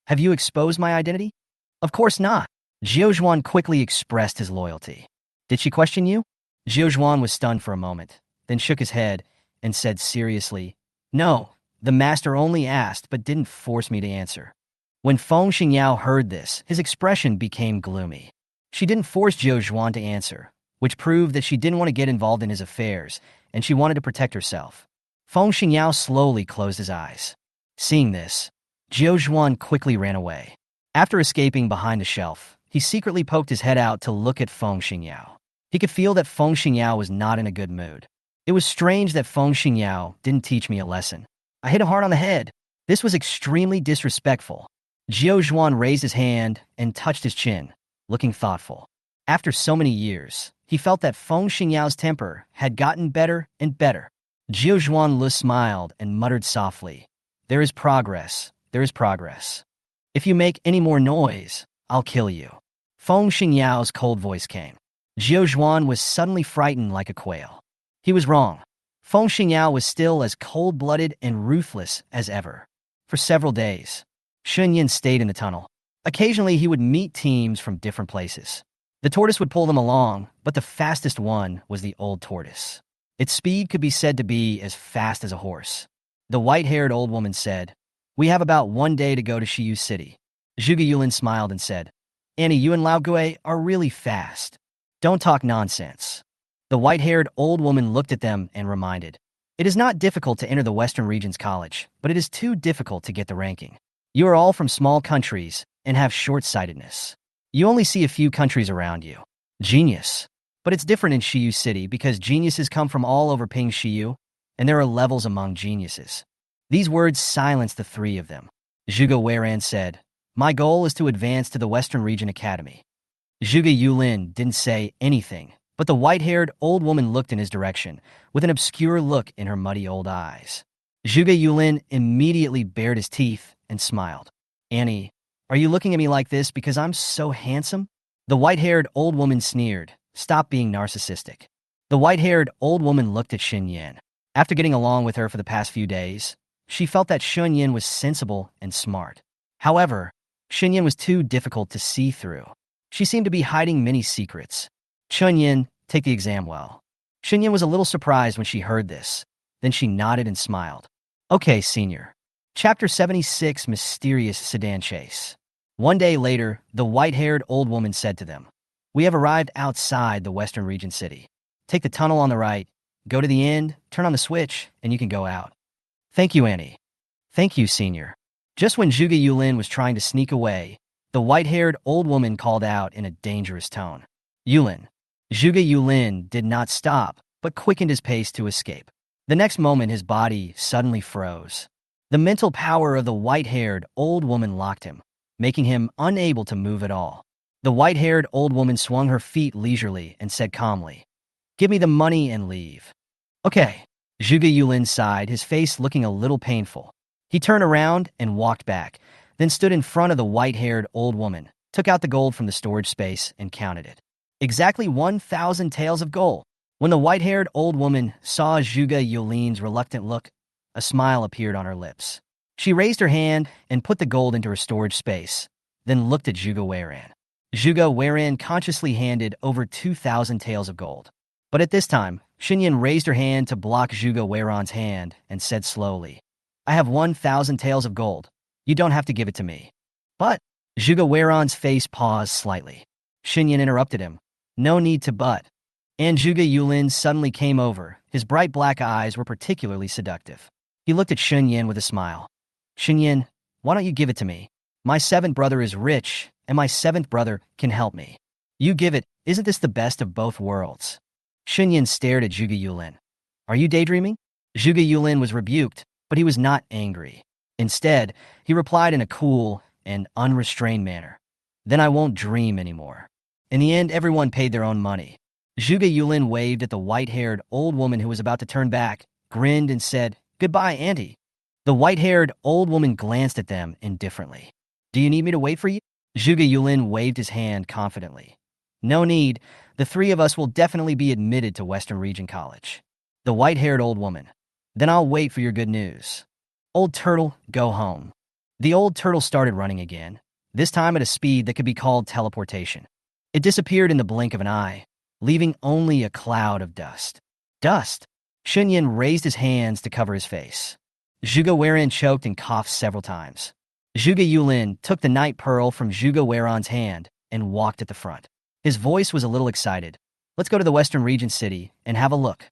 Have you exposed my identity? Of course not. Zhuan quickly expressed his loyalty. Did she question you? Zhuan was stunned for a moment, then shook his head and said seriously, No, the master only asked but didn't force me to answer. When Feng Xingyao heard this, his expression became gloomy. She didn't force Zhuan to answer, which proved that she didn't want to get involved in his affairs, and she wanted to protect herself. Feng Xingyao slowly closed his eyes. Seeing this, Zhuan quickly ran away. After escaping behind a shelf, he secretly poked his head out to look at Feng Xingyao. He could feel that Feng Xingyao was not in a good mood. It was strange that Feng Xingyao didn't teach me a lesson. I hit him hard on the head. This was extremely disrespectful. Zhuan raised his hand and touched his chin, looking thoughtful. After so many years, he felt that Feng Xingyao's temper had gotten better and better. Zhuan smiled and muttered softly, There is progress. There is progress. If you make any more noise, I'll kill you. Feng Xingyao's cold voice came. Zhuan was suddenly frightened like a quail. He was wrong. Feng Xingyao was still as cold-blooded and ruthless as ever. For several days, Shen Yan stayed in the tunnel. Occasionally, he would meet teams from different places. The tortoise would pull them along, but the fastest one was the old tortoise. Its speed could be said to be as fast as a horse. The white-haired old woman said, We have about 1 day to go to Shiyu City. Zhuge Yulin smiled and said, Annie, you and Lao Gui are really fast. Don't talk nonsense. The white-haired old woman looked at them and reminded, It is not difficult to enter the Western Regions College, but it is too difficult to get the ranking. You are all from small countries and have short-sightedness. You only see a few countries around you. Genius. But it's different in Shiyu City because geniuses come from all over Ping Shiyu, and there are levels among geniuses. These words silenced the three of them. Zhuge Weiran said, "My goal is to advance to the Western Region Academy." Zhuge Yulin didn't say anything, but the white-haired old woman looked in his direction, with an obscure look in her muddy old eyes. Zhuge Yulin immediately bared his teeth and smiled. "Annie, are you looking at me like this because I'm so handsome?" The white-haired old woman sneered. "Stop being narcissistic." The white-haired old woman looked at Shen Yan. After getting along with her for the past few days, she felt that Shen Yan was sensible and smart. However, Shen Yan was too difficult to see through. She seemed to be hiding many secrets. "Shen Yan, take the exam well." Shen Yan was a little surprised when she heard this. Then she nodded and smiled. "Okay, senior." Chapter 76, Mysterious Sedan Chase. One day later, the white-haired old woman said to them, "We have arrived outside the Western Region City. Take the tunnel on the right, go to the end, turn on the switch, and you can go out." "Thank you, Annie." "Thank you, senior." Just when Zhuge Yulin was trying to sneak away, the white-haired old woman called out in a dangerous tone, "Yulin." Zhuge Yulin did not stop, but quickened his pace to escape. The next moment, his body suddenly froze. The mental power of the white-haired old woman locked him, making him unable to move at all. The white-haired old woman swung her feet leisurely and said calmly, "Give me the money and leave." "Okay." Zhuge Yulin sighed, his face looking a little painful. He turned around and walked back, then stood in front of the white-haired old woman, took out the gold from the storage space, and counted it. Exactly 1,000 taels of gold. When the white-haired old woman saw Zhuge Yulin's reluctant look, a smile appeared on her lips. She raised her hand and put the gold into her storage space, then looked at Zhuge Weiran. Zhuge Weiran consciously handed over 2,000 taels of gold. But at this time, Shen Yan raised her hand to block Zhuge Weiran's hand and said slowly, "I have 1,000 taels of gold. You don't have to give it to me." "But..." Zhuge Weiran's face paused slightly. Shen Yan interrupted him. "No need to but." And Zhuge Yulin suddenly came over. His bright black eyes were particularly seductive. He looked at Shen Yan with a smile. "Shen Yan, why don't you give it to me? My seventh brother is rich, and my seventh brother can help me. You give it, isn't this the best of both worlds?" Shen Yan stared at Zhuge Yulin. "Are you daydreaming?" Zhuge Yulin was rebuked, but he was not angry. Instead, he replied in a cool and unrestrained manner. "Then I won't dream anymore." In the end, everyone paid their own money. Zhuge Yulin waved at the white-haired old woman who was about to turn back, grinned, and said, "Goodbye, Auntie." The white-haired old woman glanced at them indifferently. "Do you need me to wait for you?" Zhuge Yulin waved his hand confidently. "No need. The three of us will definitely be admitted to Western Region College." The white-haired old woman. "Then I'll wait for your good news. Old turtle, go home." The old turtle started running again, this time at a speed that could be called teleportation. It disappeared in the blink of an eye, leaving only a cloud of dust. Dust! Shen Yan raised his hands to cover his face. Zhuge Weiran choked and coughed several times. Zhuge Yulin took the night pearl from Zhuge Weiran's hand and walked at the front. His voice was a little excited. "Let's go to the Western Region City and have a look."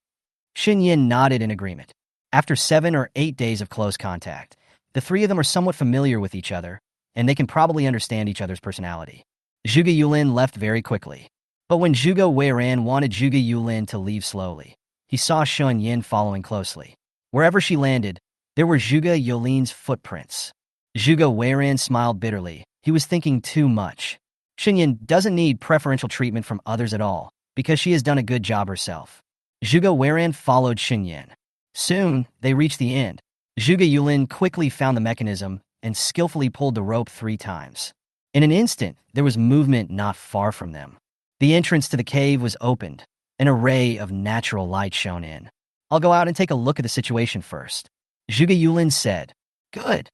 Shen Yan nodded in agreement. After 7 or 8 days of close contact, the three of them are somewhat familiar with each other, and they can probably understand each other's personality. Zhuge Yulin left very quickly. But when Zhuge Weiran wanted Zhuge Yulin to leave slowly, he saw Shen Yan following closely. Wherever she landed, there were Zhuge Yulin's footprints. Zhuge Weiran smiled bitterly. He was thinking too much. Shen Yan doesn't need preferential treatment from others at all, because she has done a good job herself. Zhuge Weiran followed Shen Yan. Soon, they reached the end. Zhuge Yulin quickly found the mechanism and skillfully pulled the rope 3 times. In an instant, there was movement not far from them. The entrance to the cave was opened. An array of natural light shone in. "I'll go out and take a look at the situation first," Zhuge Yulin said. "Good."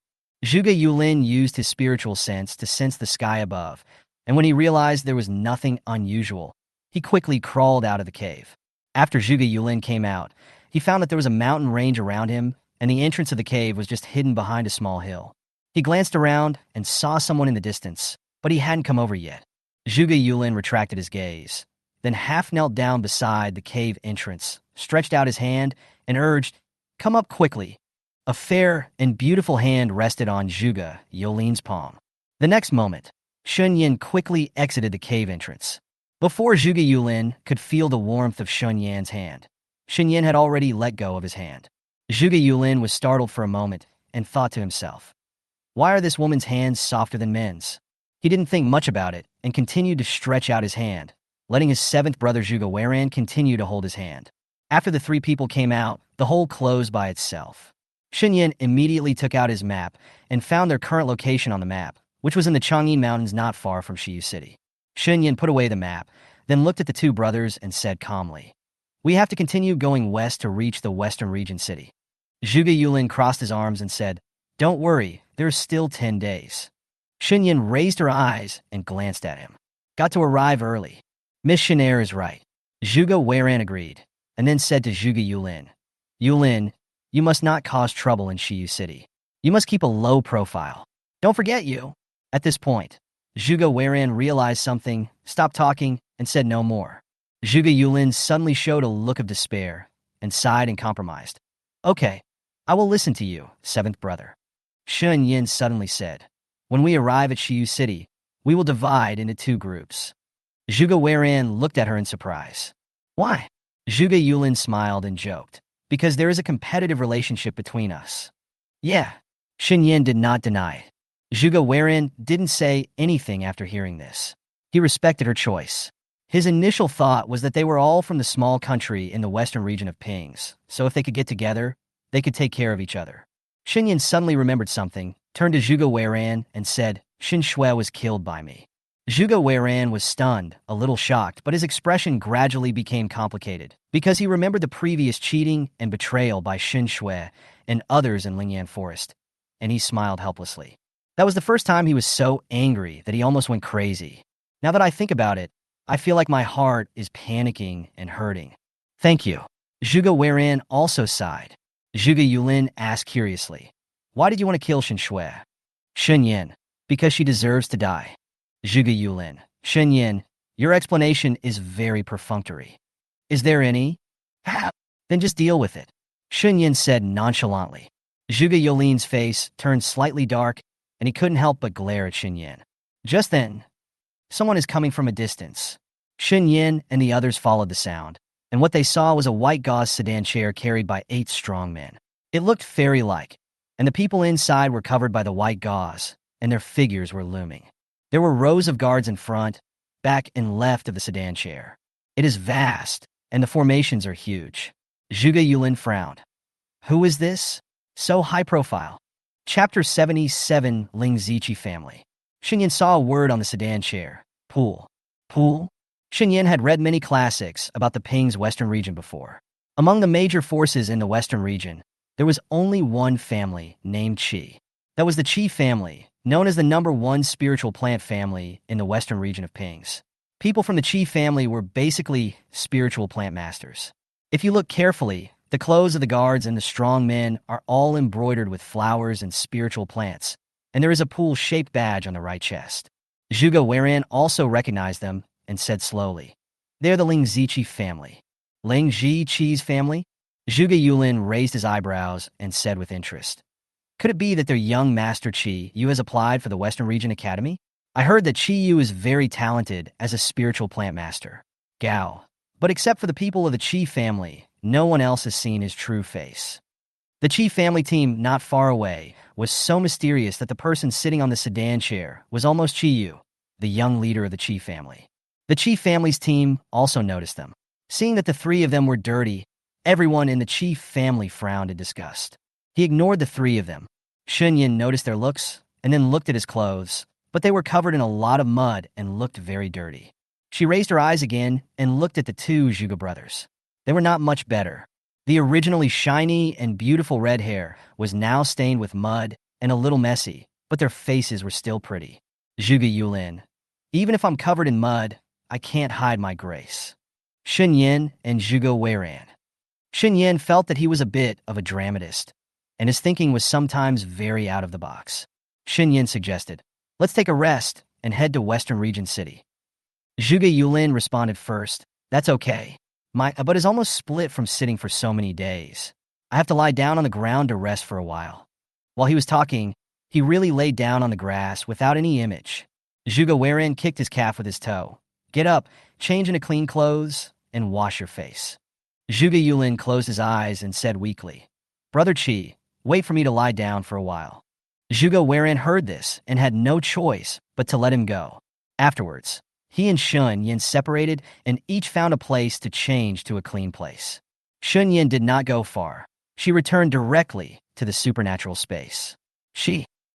Zhuge Yulin used his spiritual sense to sense the sky above, and when he realized there was nothing unusual, he quickly crawled out of the cave. After Zhuge Yulin came out, he found that there was a mountain range around him, and the entrance of the cave was just hidden behind a small hill. He glanced around and saw someone in the distance, but he hadn't come over yet. Zhuge Yulin retracted his gaze, then half knelt down beside the cave entrance, stretched out his hand, and urged, Come up quickly. A fair and beautiful hand rested on Zhuge Yulin's palm. The next moment, Shen Yan quickly exited the cave entrance. Before Zhuge Yulin could feel the warmth of Shen Yan's hand, Shen Yan had already let go of his hand. Zhuge Yulin was startled for a moment and thought to himself, "Why are this woman's hands softer than men's?" He didn't think much about it and continued to stretch out his hand, letting his seventh brother Zhuge Weiran continue to hold his hand. After the three people came out, the hole closed by itself. Shen Yan immediately took out his map and found their current location on the map, which was in the Chang'e Mountains not far from Shiyu City. Shen Yan put away the map, then looked at the two brothers and said calmly, "We have to continue going west to reach the western region city." Zhuge Yulin crossed his arms and said, "Don't worry, there's still 10 days. Shen Yan raised her eyes and glanced at him. "Got to arrive early." "Miss Shen is right." Zhuge Weiran agreed, and then said to Zhuge Yulin, "Yulin, you must not cause trouble in Shiyu City. You must keep a low profile. Don't forget you." At this point, Zhuge Weiran realized something, stopped talking, and said no more. Zhuge Yulin suddenly showed a look of despair and sighed and compromised. "Okay, I will listen to you, seventh brother." Shen Yan suddenly said, "When we arrive at Shiyu City, we will divide into 2 groups." Zhuge Weiran looked at her in surprise. "Why?" Zhuge Yulin smiled and joked, "Because there is a competitive relationship between us." "Yeah." Shen Yan did not deny it. Zhuge Weiran didn't say anything after hearing this. He respected her choice. His initial thought was that they were all from the small country in the western region of Pings, so if they could get together, they could take care of each other. Shen Yan suddenly remembered something, turned to Zhuge Weiran, and said, "Xin Shui was killed by me." Zhuge Weiran was stunned, a little shocked, but his expression gradually became complicated, because he remembered the previous cheating and betrayal by Shen Shui and others in Lingan Forest, and he smiled helplessly. That was the first time he was so angry that he almost went crazy. Now that I think about it, I feel like my heart is panicking and hurting. "Thank you." Zhuge Weiran also sighed. Zhuge Yulin asked curiously, "Why did you want to kill Shen Shui?" Shen Yan, "Because she deserves to die." Zhuge Yulin, "Shen Yan, your explanation is very perfunctory. Is there any?" "Then just deal with it," Shen Yan said nonchalantly. Zhuge Yulin's face turned slightly dark, and he couldn't help but glare at Shen Yan. Just then, someone is coming from a distance. Shen Yan and the others followed the sound, and what they saw was a white gauze sedan chair carried by 8 strong men. It looked fairy-like, and the people inside were covered by the white gauze, and their figures were looming. There were rows of guards in front, back, and left of the sedan chair. It is vast, and the formations are huge. Zhuge Yulin frowned. Who is this? So high profile. Chapter 77, Ling Ziqi Family. Shen Yan saw a word on the sedan chair. Pool. Pool? Shen Yan had read many classics about the Ping's western region before. Among the major forces in the western region, there was only one family named Qi. That was the Qi family, known as the #1 spiritual plant family in the western region of Pings. People from the Qi family were basically spiritual plant masters. If you look carefully, the clothes of the guards and the strong men are all embroidered with flowers and spiritual plants, and there is a pool-shaped badge on the right chest. Zhuge Weiran also recognized them and said slowly, "They're the Ling Ziqi family." Ling Ziqi's family? Zhuge Yulin raised his eyebrows and said with interest, "Could it be that their young master Qi Yu has applied for the Western Region Academy? I heard that Qi Yu is very talented as a spiritual plant master." Gao. But except for the people of the Qi family, no one else has seen his true face. The Qi family team not far away was so mysterious that the person sitting on the sedan chair was almost Qi Yu, the young leader of the Qi family. The Qi family's team also noticed them. Seeing that the 3 of them were dirty, everyone in the Qi family frowned in disgust. He ignored the 3 of them. Shen Yan noticed their looks and then looked at his clothes, but they were covered in a lot of mud and looked very dirty. She raised her eyes again and looked at the 2 Zhuge brothers. They were not much better. The originally shiny and beautiful red hair was now stained with mud and a little messy, but their faces were still pretty. Zhuge Yulin, "Even if I'm covered in mud, I can't hide my grace." Shen Yan and Zhuge Weiran. Shen Yan felt that he was a bit of a dramatist, and his thinking was sometimes very out of the box. Shen Yan suggested, "Let's take a rest and head to Western Region City." Zhuge Yulin responded first, "That's okay. My butt is almost split from sitting for so many days. I have to lie down on the ground to rest for a while." While he was talking, he really laid down on the grass without any image. Zhuge Weran kicked his calf with his toe. "Get up, change into clean clothes, and wash your face." Zhuge Yulin closed his eyes and said weakly, "Brother Qi, wait for me to lie down for a while." Zhuge Weran heard this and had no choice but to let him go. Afterwards, he and Shen Yan separated and each found a place to change to a clean place. Shen Yan did not go far. She returned directly to the supernatural space.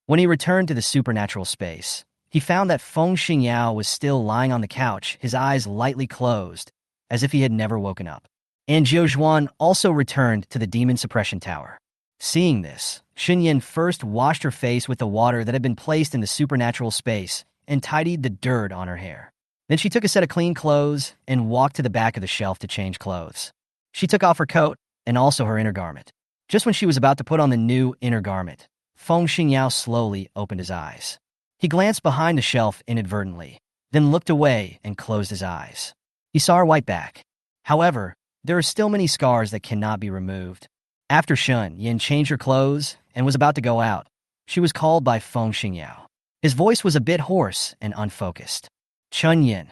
When he returned to the supernatural space, he found that Feng Xingyao was still lying on the couch, his eyes lightly closed, as if he had never woken up. And Jiuzhuan also returned to the demon suppression tower. Seeing this, Shen Yan first washed her face with the water that had been placed in the supernatural space and tidied the dirt on her hair. Then she took a set of clean clothes and walked to the back of the shelf to change clothes. She took off her coat and also her inner garment. Just when she was about to put on the new inner garment, Feng Xingyao slowly opened his eyes. He glanced behind the shelf inadvertently, then looked away and closed his eyes. He saw her white back. However, there are still many scars that cannot be removed. After Shen Yan changed her clothes and was about to go out, she was called by Feng Xingyao. His voice was a bit hoarse and unfocused. "Chen Yan."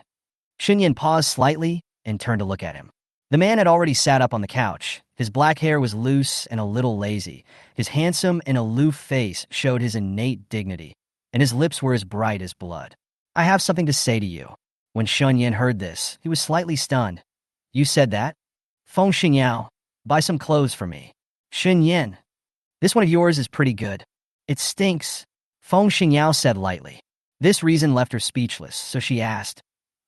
Shen Yan paused slightly and turned to look at him. The man had already sat up on the couch. His black hair was loose and a little lazy. His handsome and aloof face showed his innate dignity, and his lips were as bright as blood. "I have something to say to you." When Shen Yan heard this, he was slightly stunned. "You said that?" "Feng Xingyao, buy some clothes for me." "Shen Yan, this one of yours is pretty good." "It stinks," Feng Xingyao said lightly. This reason left her speechless, so she asked,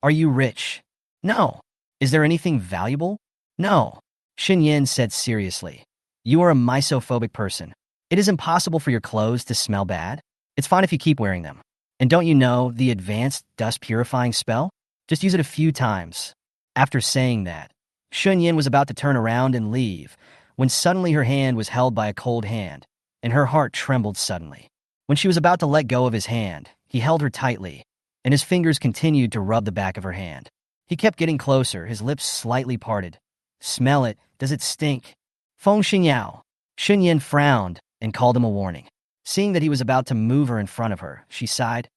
"Are you rich?" "No." "Is there anything valuable?" "No." Shen Yan said seriously, "You are a misophobic person. It is impossible for your clothes to smell bad. It's fine if you keep wearing them. And don't you know the advanced dust purifying spell? Just use it a few times." After saying that, Shen Yan was about to turn around and leave, when suddenly her hand was held by a cold hand, and her heart trembled suddenly. When she was about to let go of his hand, he held her tightly, and his fingers continued to rub the back of her hand. He kept getting closer, his lips slightly parted. "Smell it. Does it stink?" "Feng Xingyao." Shen Yan frowned and called him a warning. Seeing that he was about to move her in front of her, she sighed.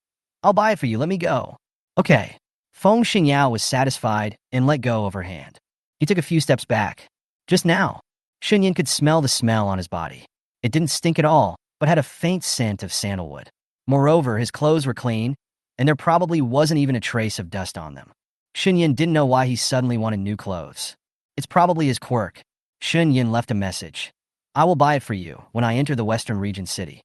"I'll buy it for you. Let me go." "Okay." Feng Xingyao was satisfied and let go of her hand. He took a few steps back. Just now, Shen Yan could smell the smell on his body. It didn't stink at all, but had a faint scent of sandalwood. Moreover, his clothes were clean, and there probably wasn't even a trace of dust on them. Shen Yan didn't know why he suddenly wanted new clothes. It's probably his quirk. Shen Yan left a message. "I will buy it for you when I enter the Western Region city."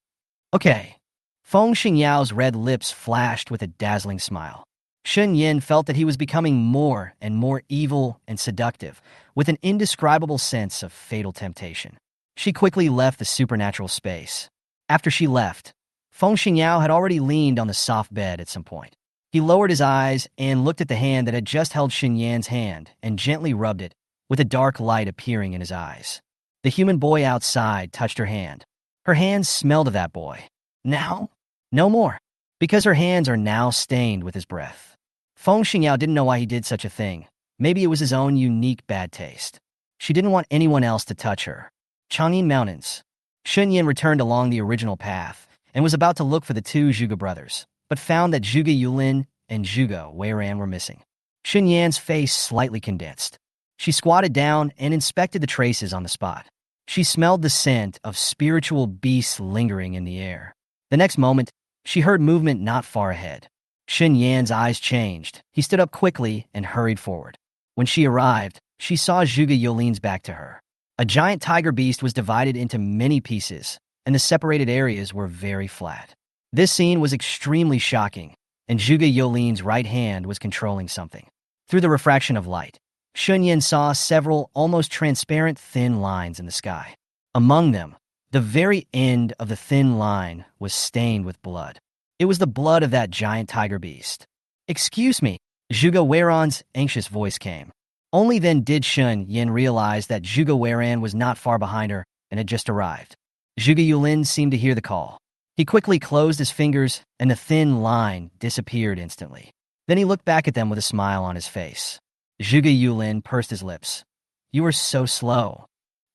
"Okay." Feng Xingyao's red lips flashed with a dazzling smile. Shen Yan felt that he was becoming more and more evil and seductive, with an indescribable sense of fatal temptation. She quickly left the supernatural space. After she left, Feng Xingyao had already leaned on the soft bed at some point. He lowered his eyes and looked at the hand that had just held Shen Yan's hand and gently rubbed it, with a dark light appearing in his eyes. The human boy outside touched her hand. Her hands smelled of that boy. Now, no more, because her hands are now stained with his breath. Feng Xingyao didn't know why he did such a thing. Maybe it was his own unique bad taste. She didn't want anyone else to touch her. Chang'an Mountains. Shen Yan returned along the original path and was about to look for the two Zhuge brothers, but found that Zhuge Yulin and Zhuge Weiran were missing. Shen Yan's face slightly condensed. She squatted down and inspected the traces on the spot. She smelled the scent of spiritual beasts lingering in the air. The next moment, she heard movement not far ahead. Shen Yan's eyes changed. He stood up quickly and hurried forward. When she arrived, she saw Zhuge Yulin's back to her. A giant tiger beast was divided into many pieces, and the separated areas were very flat. This scene was extremely shocking, and Zhuge Yulin's right hand was controlling something. Through the refraction of light, Shen Yan saw several almost transparent thin lines in the sky. Among them, the very end of the thin line was stained with blood. It was the blood of that giant tiger beast. "Excuse me," Zhuge Weiran's anxious voice came. Only then did Shen Yan realize that Zhuge Weiran was not far behind her and had just arrived. Zhuge Yulin seemed to hear the call. He quickly closed his fingers, and the thin line disappeared instantly. Then he looked back at them with a smile on his face. Zhuge Yulin pursed his lips. "You are so slow."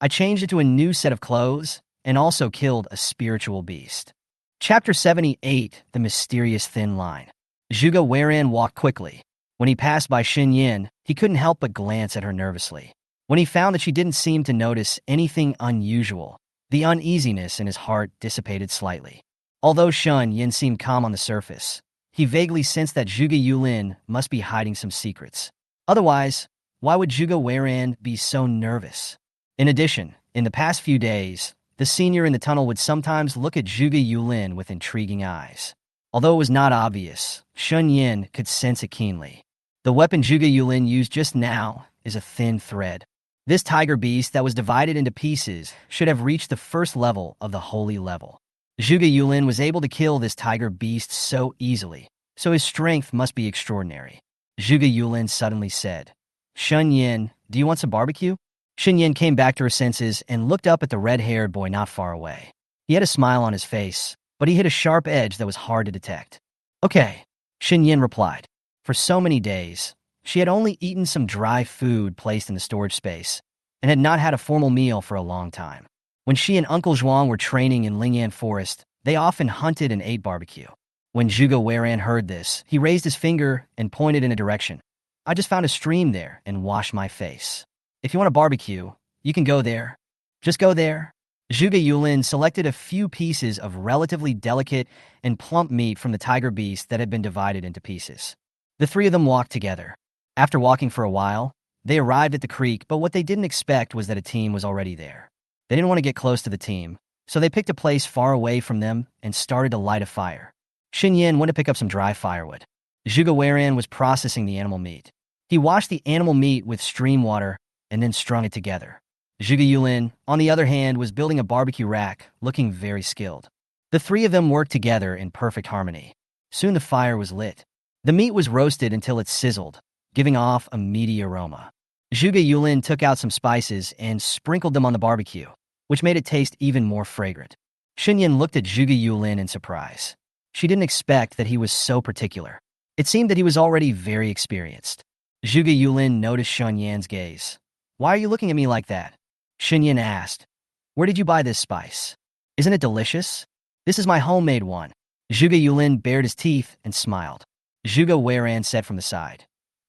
I changed into a new set of clothes and also killed a spiritual beast. Chapter 78, The Mysterious Thin Line. Zhuge Weiran walked quickly. When he passed by Shen Yan, he couldn't help but glance at her nervously. When he found that she didn't seem to notice anything unusual, the uneasiness in his heart dissipated slightly. Although Shen Yan seemed calm on the surface, he vaguely sensed that Zhuge Yulin must be hiding some secrets. Otherwise, why would Zhuge Weiran be so nervous? In addition, in the past few days, the senior in the tunnel would sometimes look at Zhuge Yulin with intriguing eyes. Although it was not obvious, Shen Yan could sense it keenly. The weapon Zhuge Yulin used just now is a thin thread. This tiger beast that was divided into pieces should have reached the first level of the holy level. Zhuge Yulin was able to kill this tiger beast so easily, so his strength must be extraordinary. Zhuge Yulin suddenly said, "Shen Yan, do you want some barbecue?" Shen Yan came back to her senses and looked up at the red-haired boy not far away. He had a smile on his face, but he hit a sharp edge that was hard to detect. "Okay," Shen Yan replied. For so many days, she had only eaten some dry food placed in the storage space and had not had a formal meal for a long time. When she and Uncle Zhuang were training in Lingan Forest, they often hunted and ate barbecue. When Zhuge Weiran heard this, he raised his finger and pointed in a direction. "I just found a stream there and washed my face. If you want a barbecue, you can go there. Just go there." Zhuge Yulin selected a few pieces of relatively delicate and plump meat from the tiger beast that had been divided into pieces. The three of them walked together. After walking for a while, they arrived at the creek, but what they didn't expect was that a team was already there. They didn't want to get close to the team, so they picked a place far away from them and started to light a fire. Shen Yan went to pick up some dry firewood. Zhuge Weiran was processing the animal meat. He washed the animal meat with stream water and then strung it together. Zhuge Yulin, on the other hand, was building a barbecue rack, looking very skilled. The three of them worked together in perfect harmony. Soon the fire was lit. The meat was roasted until it sizzled, giving off a meaty aroma. Zhuge Yulin took out some spices and sprinkled them on the barbecue, which made it taste even more fragrant. Shen Yan looked at Zhuge Yulin in surprise. She didn't expect that he was so particular. It seemed that he was already very experienced. Zhuge Yulin noticed Shen Yan's gaze. "Why are you looking at me like that?" Shen Yan asked. "Where did you buy this spice? Isn't it delicious?" "This is my homemade one." Zhuge Yulin bared his teeth and smiled. Zhuge Weiran said from the side.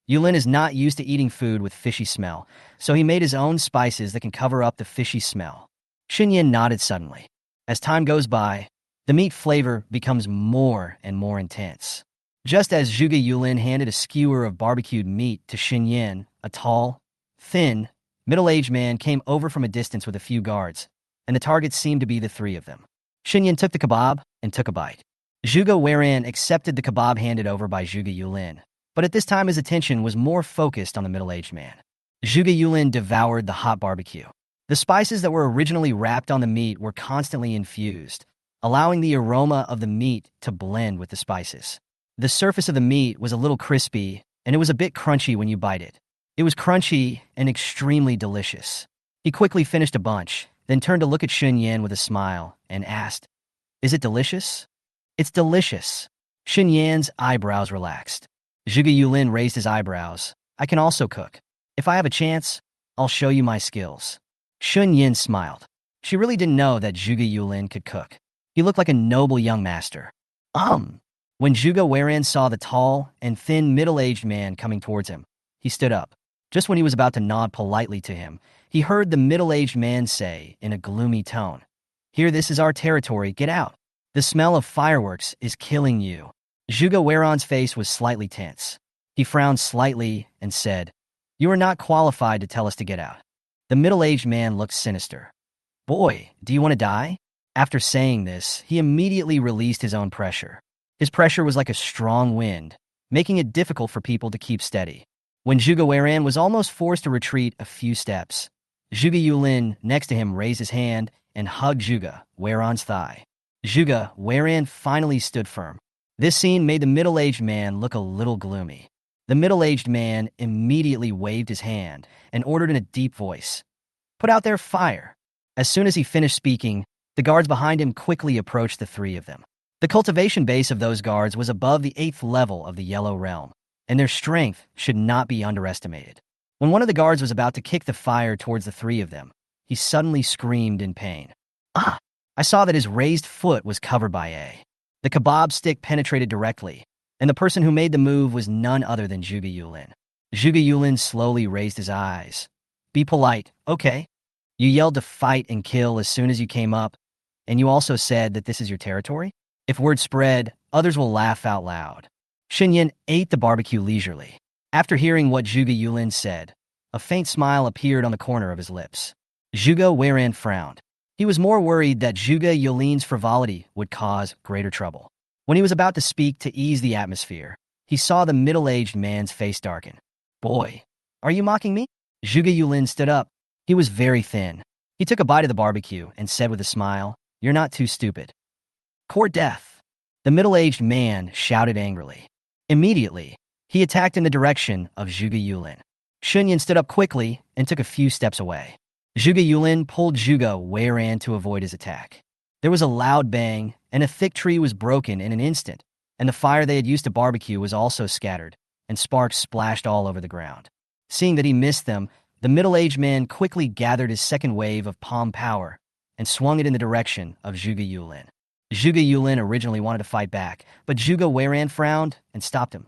Yulin is not used to eating food with fishy smell, so he made his own spices that can cover up the fishy smell. Shen Yan nodded suddenly. As time goes by, the meat flavor becomes more and more intense. Just as Zhuge Yulin handed a skewer of barbecued meat to Shen Yan, a tall, thin, middle-aged man came over from a distance with a few guards, and the target seemed to be the three of them. Shen Yan took the kebab and took a bite. Zhuge Weiran accepted the kebab handed over by Zhuge Yulin, but at this time his attention was more focused on the middle-aged man. Zhuge Yulin devoured the hot barbecue. The spices that were originally wrapped on the meat were constantly infused, allowing the aroma of the meat to blend with the spices. The surface of the meat was a little crispy, and it was a bit crunchy when you bite it. It was crunchy and extremely delicious. He quickly finished a bunch, then turned to look at Shen Yan with a smile and asked, "Is it delicious?" "It's delicious." Shen Yan's eyebrows relaxed. Zhuge Yulin raised his eyebrows. "I can also cook. If I have a chance, I'll show you my skills." Shen Yan smiled. She really didn't know that Zhuge Yulin could cook. He looked like a noble young master. When Zhuge Weiran saw the tall and thin middle-aged man coming towards him, he stood up. Just when he was about to nod politely to him, he heard the middle-aged man say in a gloomy tone, "Here, this is our territory, get out. The smell of fireworks is killing you." Zhuge Weiran's face was slightly tense. He frowned slightly and said, "You are not qualified to tell us to get out." The middle-aged man looked sinister. "Boy, do you want to die?" After saying this, he immediately released his own pressure. His pressure was like a strong wind, making it difficult for people to keep steady. When Zhuge Weiran was almost forced to retreat a few steps, Zhuge Yulin next to him raised his hand and hugged Zhuge Weiran's thigh. Zhuge Weiran finally stood firm. This scene made the middle-aged man look a little gloomy. The middle-aged man immediately waved his hand and ordered in a deep voice, "Put out their fire." As soon as he finished speaking, the guards behind him quickly approached the three of them. The cultivation base of those guards was above the 8th level of the Yellow Realm, and their strength should not be underestimated. When one of the guards was about to kick the fire towards the three of them, he suddenly screamed in pain. Ah! I saw that his raised foot was covered by a. The kebab stick penetrated directly, and the person who made the move was none other than Zhuge Yulin. Zhuge Yulin slowly raised his eyes. Be polite, okay? You yelled to fight and kill as soon as you came up, and you also said that this is your territory? If word spread, others will laugh out loud. Shen Yan ate the barbecue leisurely. After hearing what Zhuge Yulin said, a faint smile appeared on the corner of his lips. Zhuge Weiran frowned. He was more worried that Zhuge Yulin's frivolity would cause greater trouble. When he was about to speak to ease the atmosphere, he saw the middle-aged man's face darken. Boy, are you mocking me? Zhuge Yulin stood up. He was very thin. He took a bite of the barbecue and said with a smile, You're not too stupid. Court death. The middle-aged man shouted angrily. Immediately, he attacked in the direction of Zhuge Yulin. Shen Yan stood up quickly and took a few steps away. Zhuge Yulin pulled Zhuge Weiran to avoid his attack. There was a loud bang, and a thick tree was broken in an instant, and the fire they had used to barbecue was also scattered, and sparks splashed all over the ground. Seeing that he missed them, the middle-aged man quickly gathered his second wave of palm power and swung it in the direction of Zhuge Yulin. Zhuge Yulin originally wanted to fight back, but Zhuge Weiran frowned and stopped him.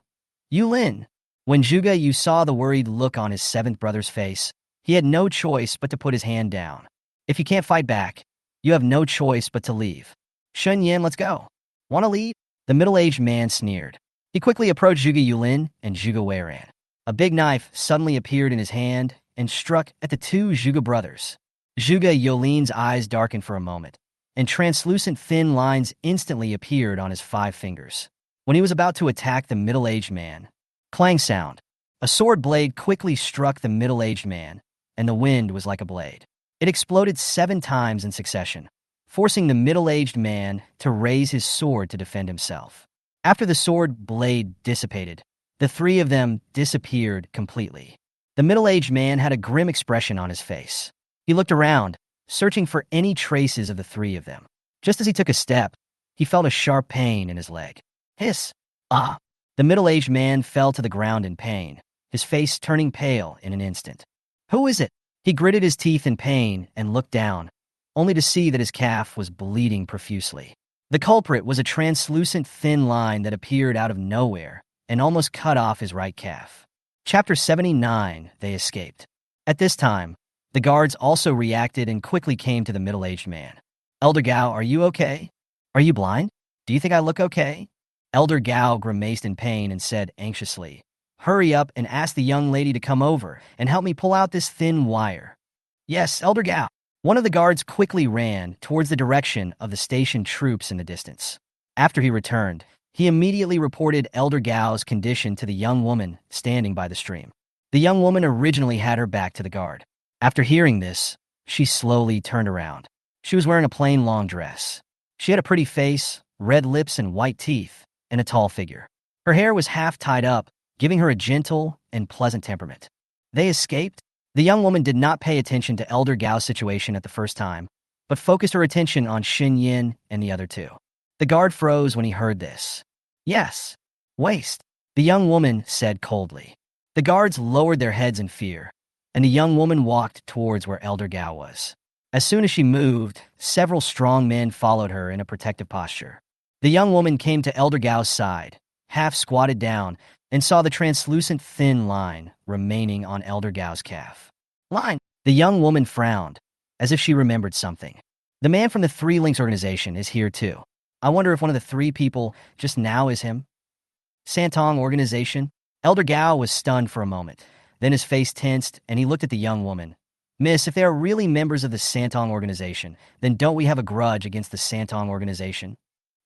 Yulin! When Zhuge Yu saw the worried look on his seventh brother's face, he had no choice but to put his hand down. If you can't fight back, you have no choice but to leave. Shen Yan, let's go. Want to leave? The middle-aged man sneered. He quickly approached Zhuge Yulin and Zhuge Weiran. A big knife suddenly appeared in his hand and struck at the two Zhuge brothers. Zhuge Yulin's eyes darkened for a moment, and translucent thin lines instantly appeared on his 5 fingers. When he was about to attack the middle-aged man, clang sound. A sword blade quickly struck the middle-aged man, and the wind was like a blade. It exploded 7 times in succession, forcing the middle-aged man to raise his sword to defend himself. After the sword blade dissipated, the 3 of them disappeared completely. The middle-aged man had a grim expression on his face. He looked around, searching for any traces of the 3 of them. Just as he took a step, he felt a sharp pain in his leg. Hiss! Ah! The middle-aged man fell to the ground in pain, his face turning pale in an instant. Who is it? He gritted his teeth in pain and looked down, only to see that his calf was bleeding profusely. The culprit was a translucent thin line that appeared out of nowhere and almost cut off his right calf. Chapter 79, They escaped. At this time, the guards also reacted and quickly came to the middle-aged man. Elder Gao, are you okay? Are you blind? Do you think I look okay? Elder Gao grimaced in pain and said anxiously, Hurry up and ask the young lady to come over and help me pull out this thin wire. Yes, Elder Gao. One of the guards quickly ran towards the direction of the stationed troops in the distance. After he returned, he immediately reported Elder Gao's condition to the young woman standing by the stream. The young woman originally had her back to the guard. After hearing this, she slowly turned around. She was wearing a plain long dress. She had a pretty face, red lips and white teeth, and a tall figure. Her hair was half tied up, giving her a gentle and pleasant temperament. They escaped? The young woman did not pay attention to Elder Gao's situation at the first time, but focused her attention on Shen Yan and the other 2. The guard froze when he heard this. Yes. Waste, the young woman said coldly. The guards lowered their heads in fear, and the young woman walked towards where Elder Gao was. As soon as she moved, several strong men followed her in a protective posture. The young woman came to Elder Gao's side, half squatted down, and saw the translucent thin line remaining on Elder Gao's calf. Line! The young woman frowned, as if she remembered something. The man from the 3 Links organization is here too. I wonder if one of the 3 people just now is him? Santong organization? Elder Gao was stunned for a moment. Then his face tensed, and he looked at the young woman. Miss, if they are really members of the Santong organization, then don't we have a grudge against the Santong organization?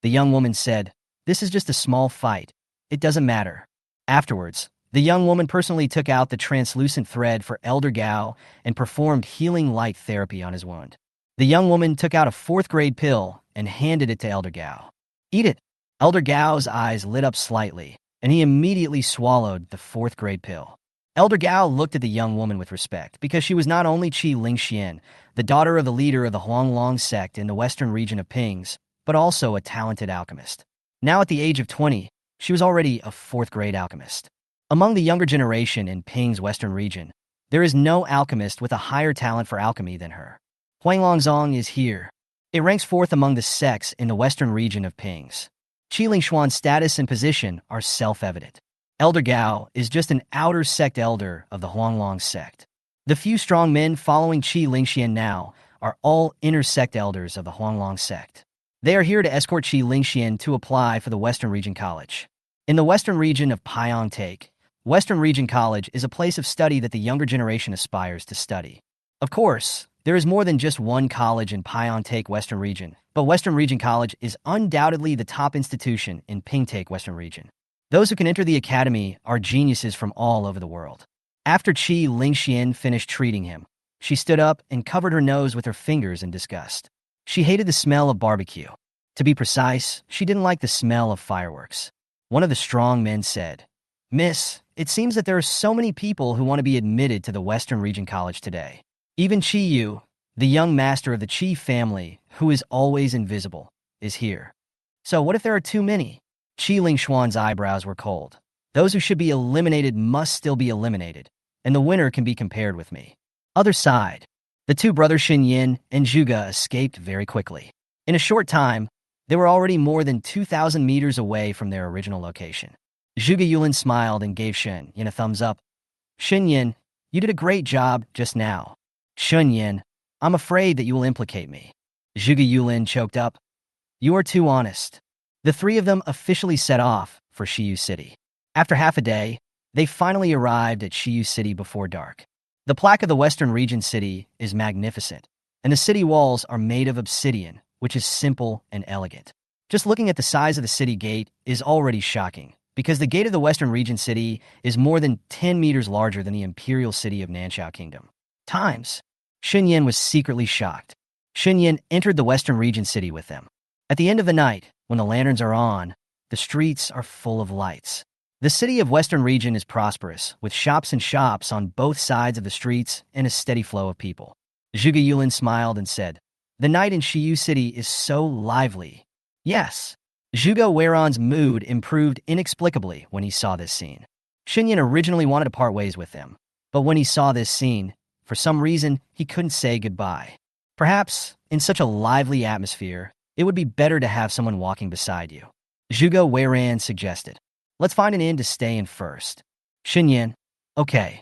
The young woman said, This is just a small fight. It doesn't matter. Afterwards, the young woman personally took out the translucent thread for Elder Gao and performed healing light therapy on his wound. The young woman took out a 4th-grade pill and handed it to Elder Gao. Eat it. Elder Gao's eyes lit up slightly, and he immediately swallowed the 4th-grade pill. Elder Gao looked at the young woman with respect because she was not only Qi Lingxian, the daughter of the leader of the Huanglong sect in the western region of Pings, but also a talented alchemist. Now at the age of 20, she was already a 4th-grade alchemist. Among the younger generation in Ping's western region, there is no alchemist with a higher talent for alchemy than her. Huanglongzong is here. It ranks fourth among the sects in the western region of Pings. Qi Lingshuan's status and position are self-evident. Elder Gao is just an outer sect elder of the Huanglong sect. The few strong men following Qi Lingshian now are all inner sect elders of the Huanglong sect. They are here to escort Qi Lingshian to apply for the Western Region College. In the Western region of Paiyang Take, Western Region College is a place of study that the younger generation aspires to study. Of course, there is more than just one college in Paiyang Take Western Region, but Western Region College is undoubtedly the top institution in Ping Take Western Region. Those who can enter the academy are geniuses from all over the world. After Qi Lingshian finished treating him, she stood up and covered her nose with her fingers in disgust. She hated the smell of barbecue. To be precise, she didn't like the smell of fireworks. One of the strong men said, "Miss, it seems that there are so many people who want to be admitted to the Western Region College today. Even Qi Yu, the young master of the Qi family, who is always invisible, is here. So what if there are too many?" Qi Lingshuan's eyebrows were cold. Those who should be eliminated must still be eliminated, and the winner can be compared with me. Other side. The two brothers Shen Yan and Zhuge escaped very quickly. In a short time, they were already more than 2,000 meters away from their original location. Zhuge Yulin smiled and gave Shen Yan a thumbs up. "Shen Yan, you did a great job just now." "Shen Yan, I'm afraid that you will implicate me." Zhuge Yulin choked up. "You are too honest." The three of them officially set off for Shiyu City. After half a day, they finally arrived at Shiyu City before dark. The plaque of the Western Region City is magnificent, and the city walls are made of obsidian, which is simple and elegant. Just looking at the size of the city gate is already shocking, because the gate of the Western Region City is more than 10 meters larger than the imperial city of Nanshao Kingdom. Times. Shen Yan was secretly shocked. Shen Yan entered the Western Region City with them. At the end of the night, when the lanterns are on, the streets are full of lights. The city of Western Region is prosperous, with shops and shops on both sides of the streets and a steady flow of people. Zhuge Yulin smiled and said, "The night in Shiyu City is so lively." Yes. Zhuge Weiron's mood improved inexplicably when he saw this scene. Shen Yan originally wanted to part ways with them, but when he saw this scene, for some reason, he couldn't say goodbye. Perhaps, in such a lively atmosphere, it would be better to have someone walking beside you. Zhuge Weiran suggested, "Let's find an inn to stay in first." Shen Yan, "Okay."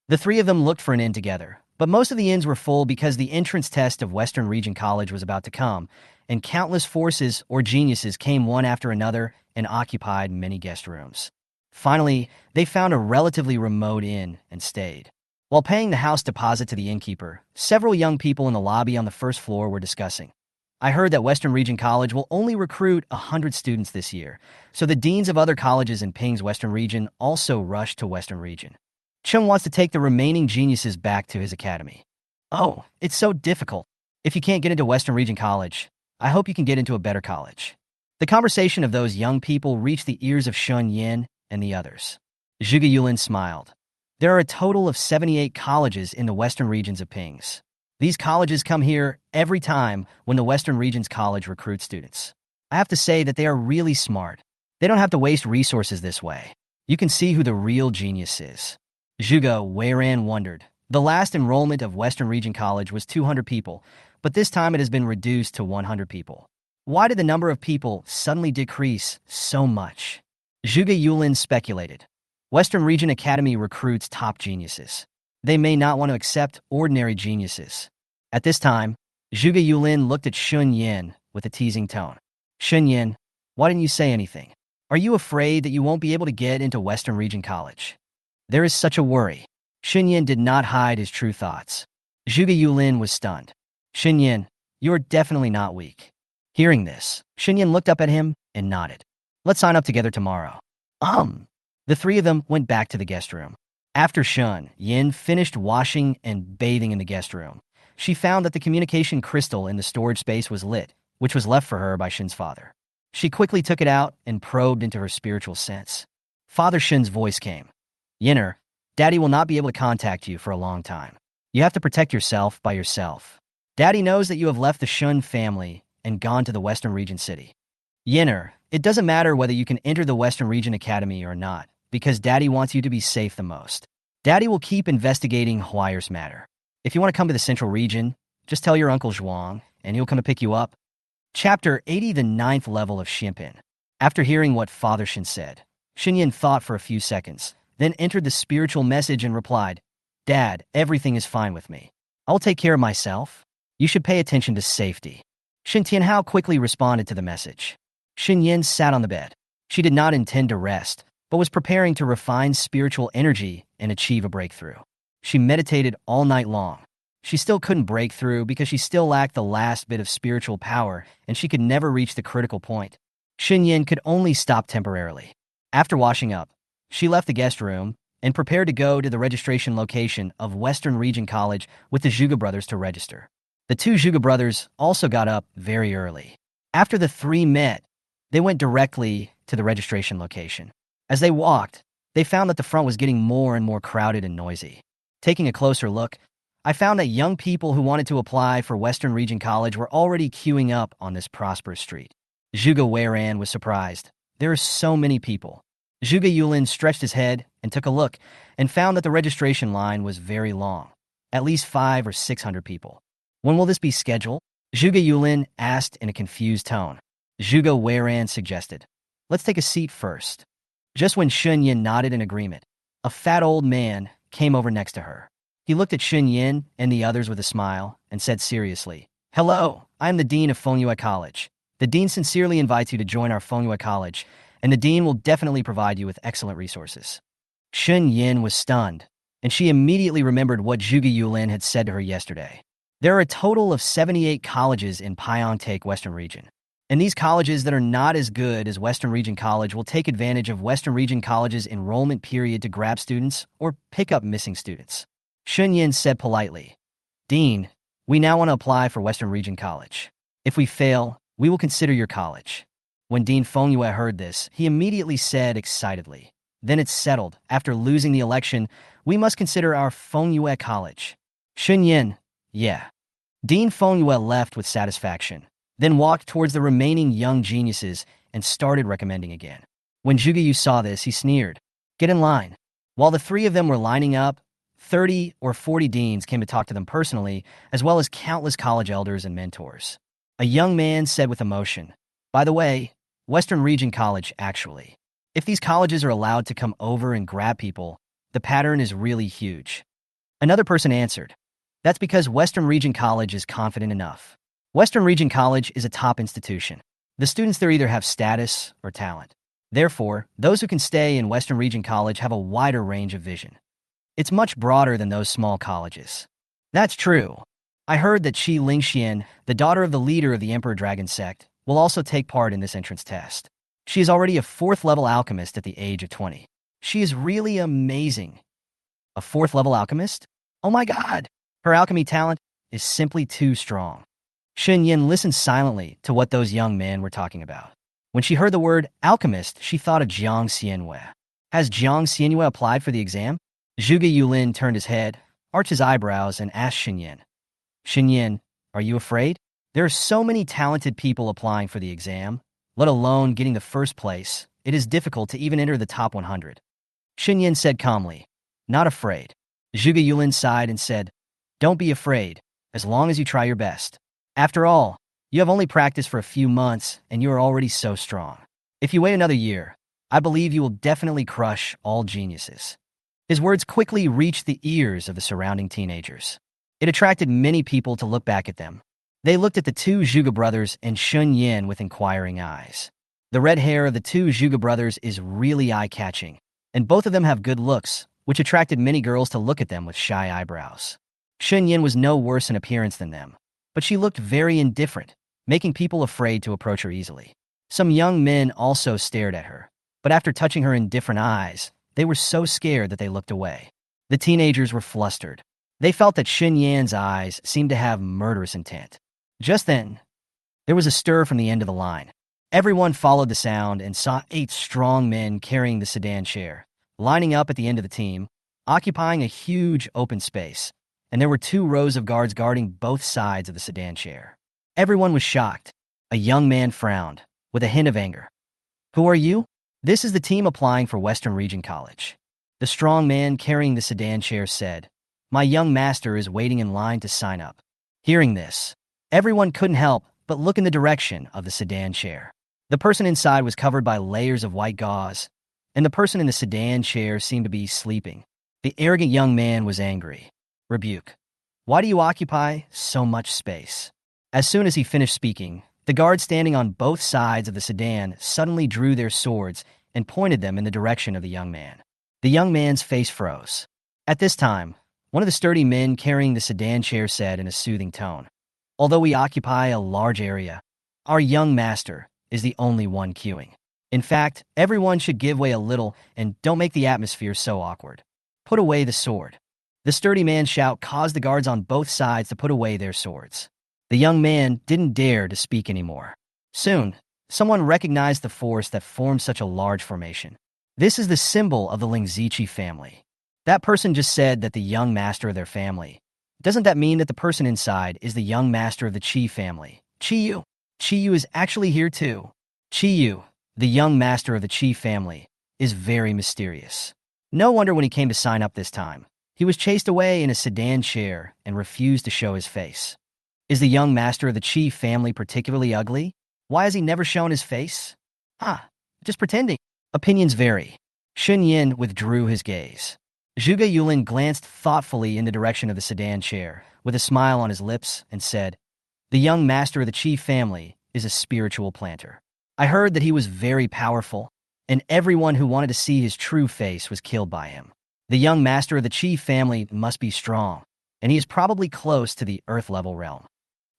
The three of them looked for an inn together, but most of the inns were full because the entrance test of Western Region College was about to come, and countless forces or geniuses came one after another and occupied many guest rooms. Finally, they found a relatively remote inn and stayed. While paying the house deposit to the innkeeper, several young people in the lobby on the first floor were discussing. "I heard that Western Region College will only recruit 100 students this year, so the deans of other colleges in Ping's Western Region also rushed to Western Region. Chen wants to take the remaining geniuses back to his academy." "Oh, it's so difficult. If you can't get into Western Region College, I hope you can get into a better college." The conversation of those young people reached the ears of Shen Yan and the others. Zhuge Yulin smiled. "There are a total of 78 colleges in the Western regions of Pings. These colleges come here every time when the Western Regions College recruits students. I have to say that they are really smart. They don't have to waste resources this way. You can see who the real genius is." Zhuge Weiran wondered. The last enrollment of Western Region College was 200 people, but this time it has been reduced to 100 people. Why did the number of people suddenly decrease so much? Zhuge Yulin speculated. Western Region Academy recruits top geniuses. They may not want to accept ordinary geniuses. At this time, Zhuge Yulin looked at Shen Yan with a teasing tone. "Shen Yan, why didn't you say anything? Are you afraid that you won't be able to get into Western Region College?" "There is such a worry." Shen Yan did not hide his true thoughts. Zhuge Yulin was stunned. "Shen Yan, you are definitely not weak." Hearing this, Shen Yan looked up at him and nodded. "Let's sign up together tomorrow." The three of them went back to the guest room. After Shen Yan finished washing and bathing in the guest room, she found that the communication crystal in the storage space was lit, which was left for her by Shen's father. She quickly took it out and probed into her spiritual sense. Father Shen's voice came. "Yinner, Daddy will not be able to contact you for a long time. You have to protect yourself by yourself. Daddy knows that you have left the Shun family and gone to the Western Region City. Yinner, it doesn't matter whether you can enter the Western Region Academy or not, because Daddy wants you to be safe the most. Daddy will keep investigating Huayer's matter. If you want to come to the Central Region, Just tell your Uncle Zhuang, and he'll come to pick you up. Chapter 80, the ninth level of Shinpin. After hearing what Father Shen said, Shen Yan thought for a few seconds, then entered the spiritual message and replied, Dad, everything is fine with me. I'll take care of myself. You should pay attention to safety. Shen Tianhao quickly responded to the message. Shen Yan sat on the bed. She did not intend to rest, but was preparing to refine spiritual energy and achieve a breakthrough. She meditated all night long. She still couldn't break through because she still lacked the last bit of spiritual power, and she could never reach the critical point. Shen Yan could only stop temporarily. After washing up, she left the guest room and prepared to go to the registration location of Western Region College with the Zhuge brothers to register. The two Zhuge brothers also got up very early. After the three met, they went directly to the registration location. As they walked, they found that the front was getting more and more crowded and noisy. Taking a closer look, I found that young people who wanted to apply for Western Region College were already queuing up on this prosperous street. Zhuge Weiran was surprised. There are so many people. Zhuge Yulin stretched his head and took a look and found that the registration line was very long, at least 500 or 600 people. When will this be scheduled? Zhuge Yulin asked in a confused tone. Zhuge Weiran suggested, Let's take a seat first. Just when Shen Yan nodded in agreement, a fat old man came over next to her. He looked at Shen Yan and the others with a smile and said seriously, Hello, I am the Dean of Fengyue College. The Dean sincerely invites you to join our Fengyue College, and the Dean will definitely provide you with excellent resources. Shen Yan was stunned, and she immediately remembered what Zhuge Yulin had said to her yesterday. There are a total of 78 colleges in Pyeongtaek Western Region, and these colleges that are not as good as Western Region College will take advantage of Western Region College's enrollment period to grab students or pick up missing students. Shen Yan said politely, Dean, we now want to apply for Western Region College. If we fail, we will consider your college. When Dean Fengyue heard this, he immediately said excitedly, Then it's settled. After losing the election, we must consider our Fengyue College. Shen Yan, yeah. Dean Fengyue left with satisfaction, then walked towards the remaining young geniuses and started recommending again. When Zhuge Yu saw this, he sneered, Get in line. While the three of them were lining up, 30 or 40 deans came to talk to them personally, as well as countless college elders and mentors. A young man said with emotion, By the way, Western Region College, actually. If these colleges are allowed to come over and grab people, the pattern is really huge. Another person answered, That's because Western Region College is confident enough. Western Region College is a top institution. The students there either have status or talent. Therefore, those who can stay in Western Region College have a wider range of vision. It's much broader than those small colleges. That's true. I heard that Qi Lingxian, the daughter of the leader of the Emperor Dragon sect, will also take part in this entrance test. She is already a 4th-level alchemist at the age of 20. She is really amazing. A 4th-level alchemist? Oh my god! Her alchemy talent is simply too strong. Shen Yan listened silently to what those young men were talking about. When she heard the word alchemist, she thought of Jiang Xianwei. Has Jiang Xianwei applied for the exam? Zhuge Yulin turned his head, arched his eyebrows, and asked Shen Yan, Shen Yan, are you afraid? There are so many talented people applying for the exam, let alone getting the first place. It is difficult to even enter the top 100. Shen Yan said calmly, Not afraid. Zhuge Yulin sighed and said, Don't be afraid, as long as you try your best. After all, you have only practiced for a few months, and you are already so strong. If you wait another year, I believe you will definitely crush all geniuses. His words quickly reached the ears of the surrounding teenagers. It attracted many people to look back at them. They looked at the two Zhuge brothers and Shen Yan with inquiring eyes. The red hair of the two Zhuge brothers is really eye-catching, and both of them have good looks, which attracted many girls to look at them with shy eyebrows. Shen Yan was no worse in appearance than them, but she looked very indifferent, making people afraid to approach her easily. Some young men also stared at her, but after touching her indifferent eyes, they were so scared that they looked away. The teenagers were flustered. They felt that Shen Yan's eyes seemed to have murderous intent. Just then, there was a stir from the end of the line. Everyone followed the sound and saw 8 strong men carrying the sedan chair, lining up at the end of the team, occupying a huge open space, and there were 2 rows of guards guarding both sides of the sedan chair. Everyone was shocked. A young man frowned, with a hint of anger. Who are you? This is the team applying for Western Region College. The strong man carrying the sedan chair said, My young master is waiting in line to sign up. Hearing this, everyone couldn't help but look in the direction of the sedan chair. The person inside was covered by layers of white gauze, and the person in the sedan chair seemed to be sleeping. The arrogant young man was angry. Rebuke. Why do you occupy so much space? As soon as he finished speaking, the guards standing on both sides of the sedan suddenly drew their swords and pointed them in the direction of the young man. The young man's face froze. At this time, one of the sturdy men carrying the sedan chair said in a soothing tone, "Although we occupy a large area, our young master is the only one queuing. In fact, everyone should give way a little and don't make the atmosphere so awkward. Put away the sword." The sturdy man's shout caused the guards on both sides to put away their swords. The young man didn't dare to speak anymore. Soon, someone recognized the force that formed such a large formation. This is the symbol of the Lingzichi family. That person just said that the young master of their family. Doesn't that mean that the person inside is the young master of the Qi family? Qiyu. Qiyu is actually here too. Qiyu, the young master of the Qi family, is very mysterious. No wonder when he came to sign up this time, he was chased away in a sedan chair and refused to show his face. Is the young master of the Qi family particularly ugly? Why has he never shown his face? Just pretending. Opinions vary. Shen Yan withdrew his gaze. Zhuge Yulin glanced thoughtfully in the direction of the sedan chair, with a smile on his lips, and said, "The young master of the Qi family is a spiritual planter. I heard that he was very powerful, and everyone who wanted to see his true face was killed by him. The young master of the Qi family must be strong, and he is probably close to the Earth-level realm."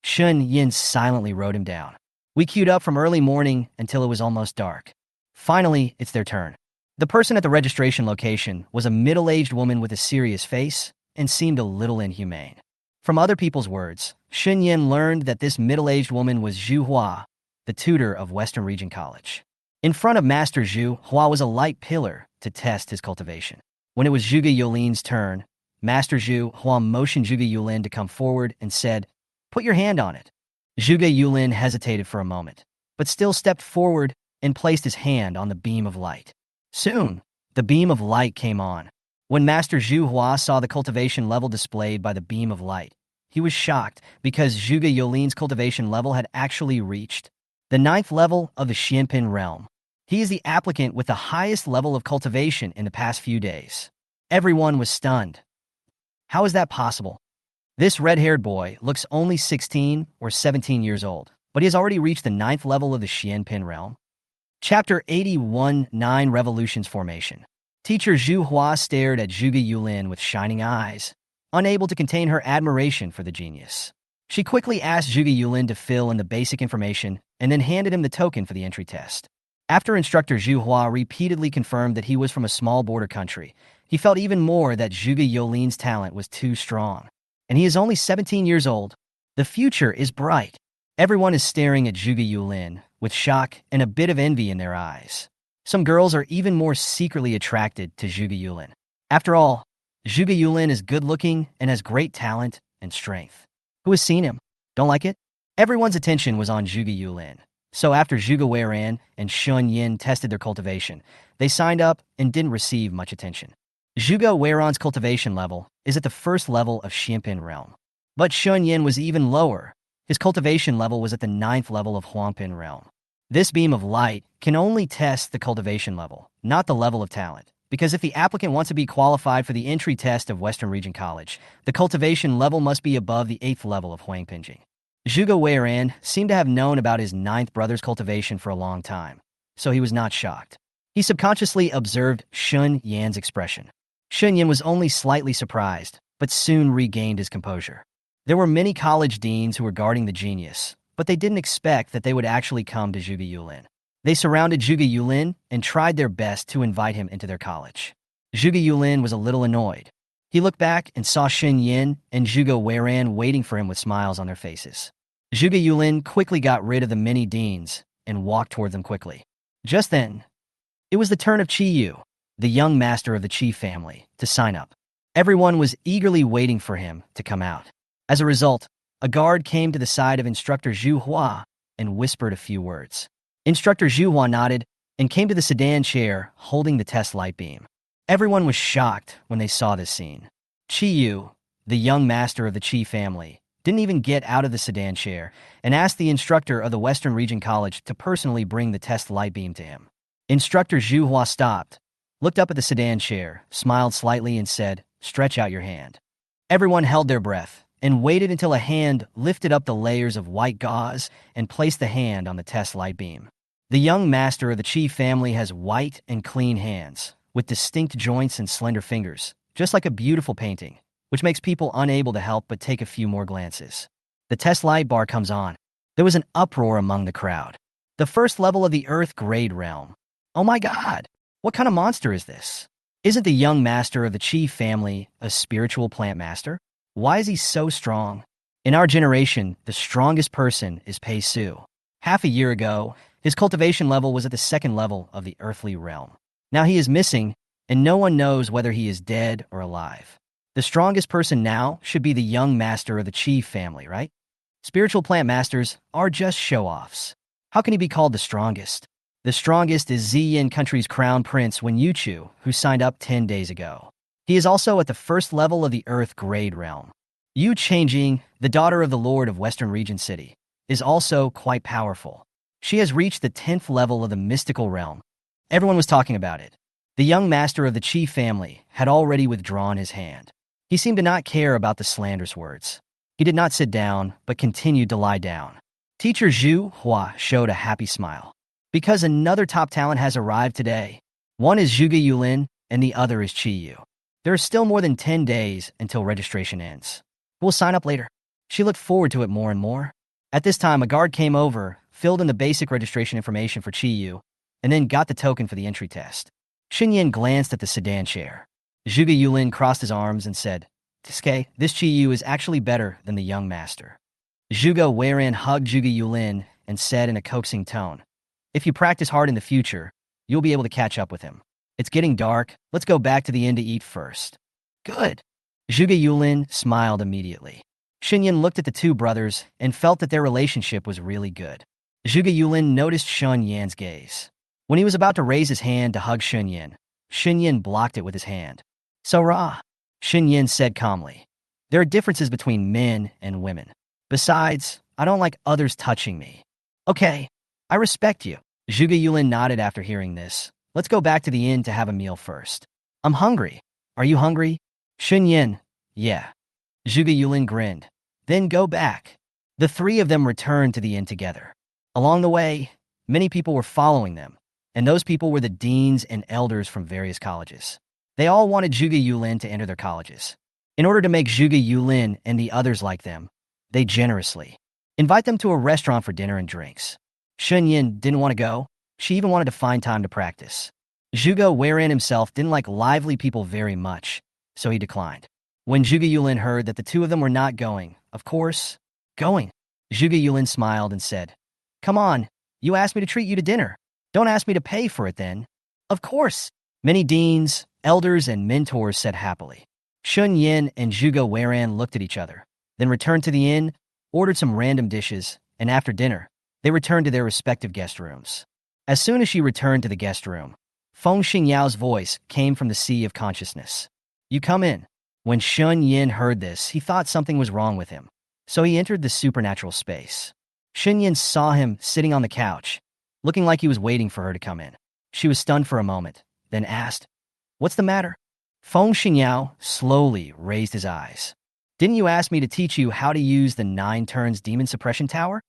Shen Yan silently wrote him down. We queued up from early morning until it was almost dark. Finally, it's their turn. The person at the registration location was a middle-aged woman with a serious face and seemed a little inhumane. From other people's words, Shen Yan learned that this middle-aged woman was Zhu Hua, the tutor of Western Region College. In front of Master Zhu, Hua was a light pillar to test his cultivation. When it was Zhuge Yulin's turn, Master Zhu Hua motioned Zhuge Yulin to come forward and said, "Put your hand on it." Zhuge Yulin hesitated for a moment, but still stepped forward and placed his hand on the beam of light. Soon, the beam of light came on. When Master Zhu Hua saw the cultivation level displayed by the beam of light, he was shocked because Zhuge Yulin's cultivation level had actually reached the 9th level of the Xianpin realm. He is the applicant with the highest level of cultivation in the past few days. Everyone was stunned. How is that possible? This red-haired boy looks only 16 or 17 years old, but he has already reached the 9th level of the Xianpin realm. Chapter 81, 9 Revolutions Formation. Teacher Zhu Hua stared at Zhuge Yulin with shining eyes, unable to contain her admiration for the genius. She quickly asked Zhuge Yulin to fill in the basic information and then handed him the token for the entry test. After instructor Zhu Hua repeatedly confirmed that he was from a small border country, he felt even more that Zhuge Yulin's talent was too strong. And he is only 17 years old. The future is bright. Everyone is staring at Zhuge Yulin with shock and a bit of envy in their eyes. Some girls are even more secretly attracted to Zhuge Yulin. After all, Zhuge Yulin is good-looking and has great talent and strength. Who has seen him? Don't like it? Everyone's attention was on Zhuge Yulin. So after Zhuge Weiran and Shen Yan tested their cultivation, they signed up and didn't receive much attention. Zhuge Weiran's cultivation level is at the 1st level of Xianpin realm. But Shen Yan was even lower. His cultivation level was at the 9th level of Huangpin realm. This beam of light can only test the cultivation level, not the level of talent. Because if the applicant wants to be qualified for the entry test of Western Region College, the cultivation level must be above the 8th level of Huangpinjing. Zhuge Weiran seemed to have known about his 9th brother's cultivation for a long time, so he was not shocked. He subconsciously observed Shen Yan's expression. Shen Yan was only slightly surprised, but soon regained his composure. There were many college deans who were guarding the genius, but they didn't expect that they would actually come to Zhuge Yulin. They surrounded Zhuge Yulin and tried their best to invite him into their college. Zhuge Yulin was a little annoyed. He looked back and saw Shen Yan and Zhuge Weiran waiting for him with smiles on their faces. Zhuge Yulin quickly got rid of the many deans and walked toward them quickly. Just then, it was the turn of Qiyu, the young master of the Qi family, to sign up. Everyone was eagerly waiting for him to come out. As a result, a guard came to the side of Instructor Zhu Hua and whispered a few words. Instructor Zhu Hua nodded and came to the sedan chair holding the test light beam. Everyone was shocked when they saw this scene. Qiyu, the young master of the Qi family, didn't even get out of the sedan chair, and asked the instructor of the Western Region College to personally bring the test light beam to him. Instructor Zhu Hua stopped, looked up at the sedan chair, smiled slightly, and said, "Stretch out your hand." Everyone held their breath and waited until a hand lifted up the layers of white gauze and placed the hand on the test light beam. The young master of the Qi family has white and clean hands, with distinct joints and slender fingers, just like a beautiful painting, which makes people unable to help but take a few more glances. The test light bar comes on. There was an uproar among the crowd. The first level of the Earth Grade realm. Oh my god! What kind of monster is this? Isn't the young master of the Qi family a spiritual plant master? Why is he so strong? In our generation, the strongest person is Pei Su. Half a year ago, his cultivation level was at the second level of the earthly realm. Now he is missing, and no one knows whether he is dead or alive. The strongest person now should be the young master of the Qi family, right? Spiritual plant masters are just show-offs. How can he be called the strongest? The strongest is Ziyin country's crown prince Wen Yuchu, who signed up 10 days ago. He is also at the first level of the Earth Grade realm. Yu Changjing, the daughter of the Lord of Western Region City, is also quite powerful. She has reached the 10th level of the mystical realm. Everyone was talking about it. The young master of the Qi family had already withdrawn his hand. He seemed to not care about the slanderous words. He did not sit down, but continued to lie down. Teacher Zhu Hua showed a happy smile. Because another top talent has arrived today. One is Zhuge Yulin, and the other is Qi Yu. There are still more than 10 days until registration ends. We'll sign up later. She looked forward to it more and more. At this time, a guard came over, filled in the basic registration information for Qi Yu, and then got the token for the entry test. Shen Yan glanced at the sedan chair. Zhuge Yulin crossed his arms and said, "Tiske, this Qi Yu is actually better than the young master." Zhuge Weiran hugged Zhuge Yulin and said in a coaxing tone, "If you practice hard in the future, you'll be able to catch up with him. It's getting dark. Let's go back to the inn to eat first." "Good." Zhuge Yulin smiled immediately. Shen Yan looked at the two brothers and felt that their relationship was really good. Zhuge Yulin noticed Shen Yan's gaze. When he was about to raise his hand to hug Shen Yan blocked it with his hand. "So, Shen Yan said calmly, "There are differences between men and women. Besides, I don't like others touching me." "Okay, I respect you." Zhuge Yulin nodded after hearing this. "Let's go back to the inn to have a meal first." "I'm hungry." "Are you hungry?" Shen Yan, "Yeah." Zhuge Yulin grinned. "Then go back." The three of them returned to the inn together. Along the way, many people were following them, and those people were the deans and elders from various colleges. They all wanted Zhuge Yulin to enter their colleges. In order to make Zhuge Yulin and the others like them, they generously invite them to a restaurant for dinner and drinks. Shen Yan didn't want to go. She even wanted to find time to practice. Zhuge Weiran himself didn't like lively people very much, so he declined. When Zhuge Yulin heard that the two of them were not going, of course, going, Zhuge Yulin smiled and said, "Come on, you asked me to treat you to dinner. Don't ask me to pay for it then." "Of course." Many deans, elders, and mentors said happily. Shen Yan and Zhuge Weiran looked at each other, then returned to the inn, ordered some random dishes, and after dinner, they returned to their respective guest rooms. As soon as she returned to the guest room, Feng Xingyao's voice came from the sea of consciousness. "You come in." When Shen Yan heard this, he thought something was wrong with him, so he entered the supernatural space. Shen Yan saw him sitting on the couch, looking like he was waiting for her to come in. She was stunned for a moment, then asked, "What's the matter?" Feng Xingyao slowly raised his eyes. "Didn't you ask me to teach you how to use the 9 turns demon suppression tower?"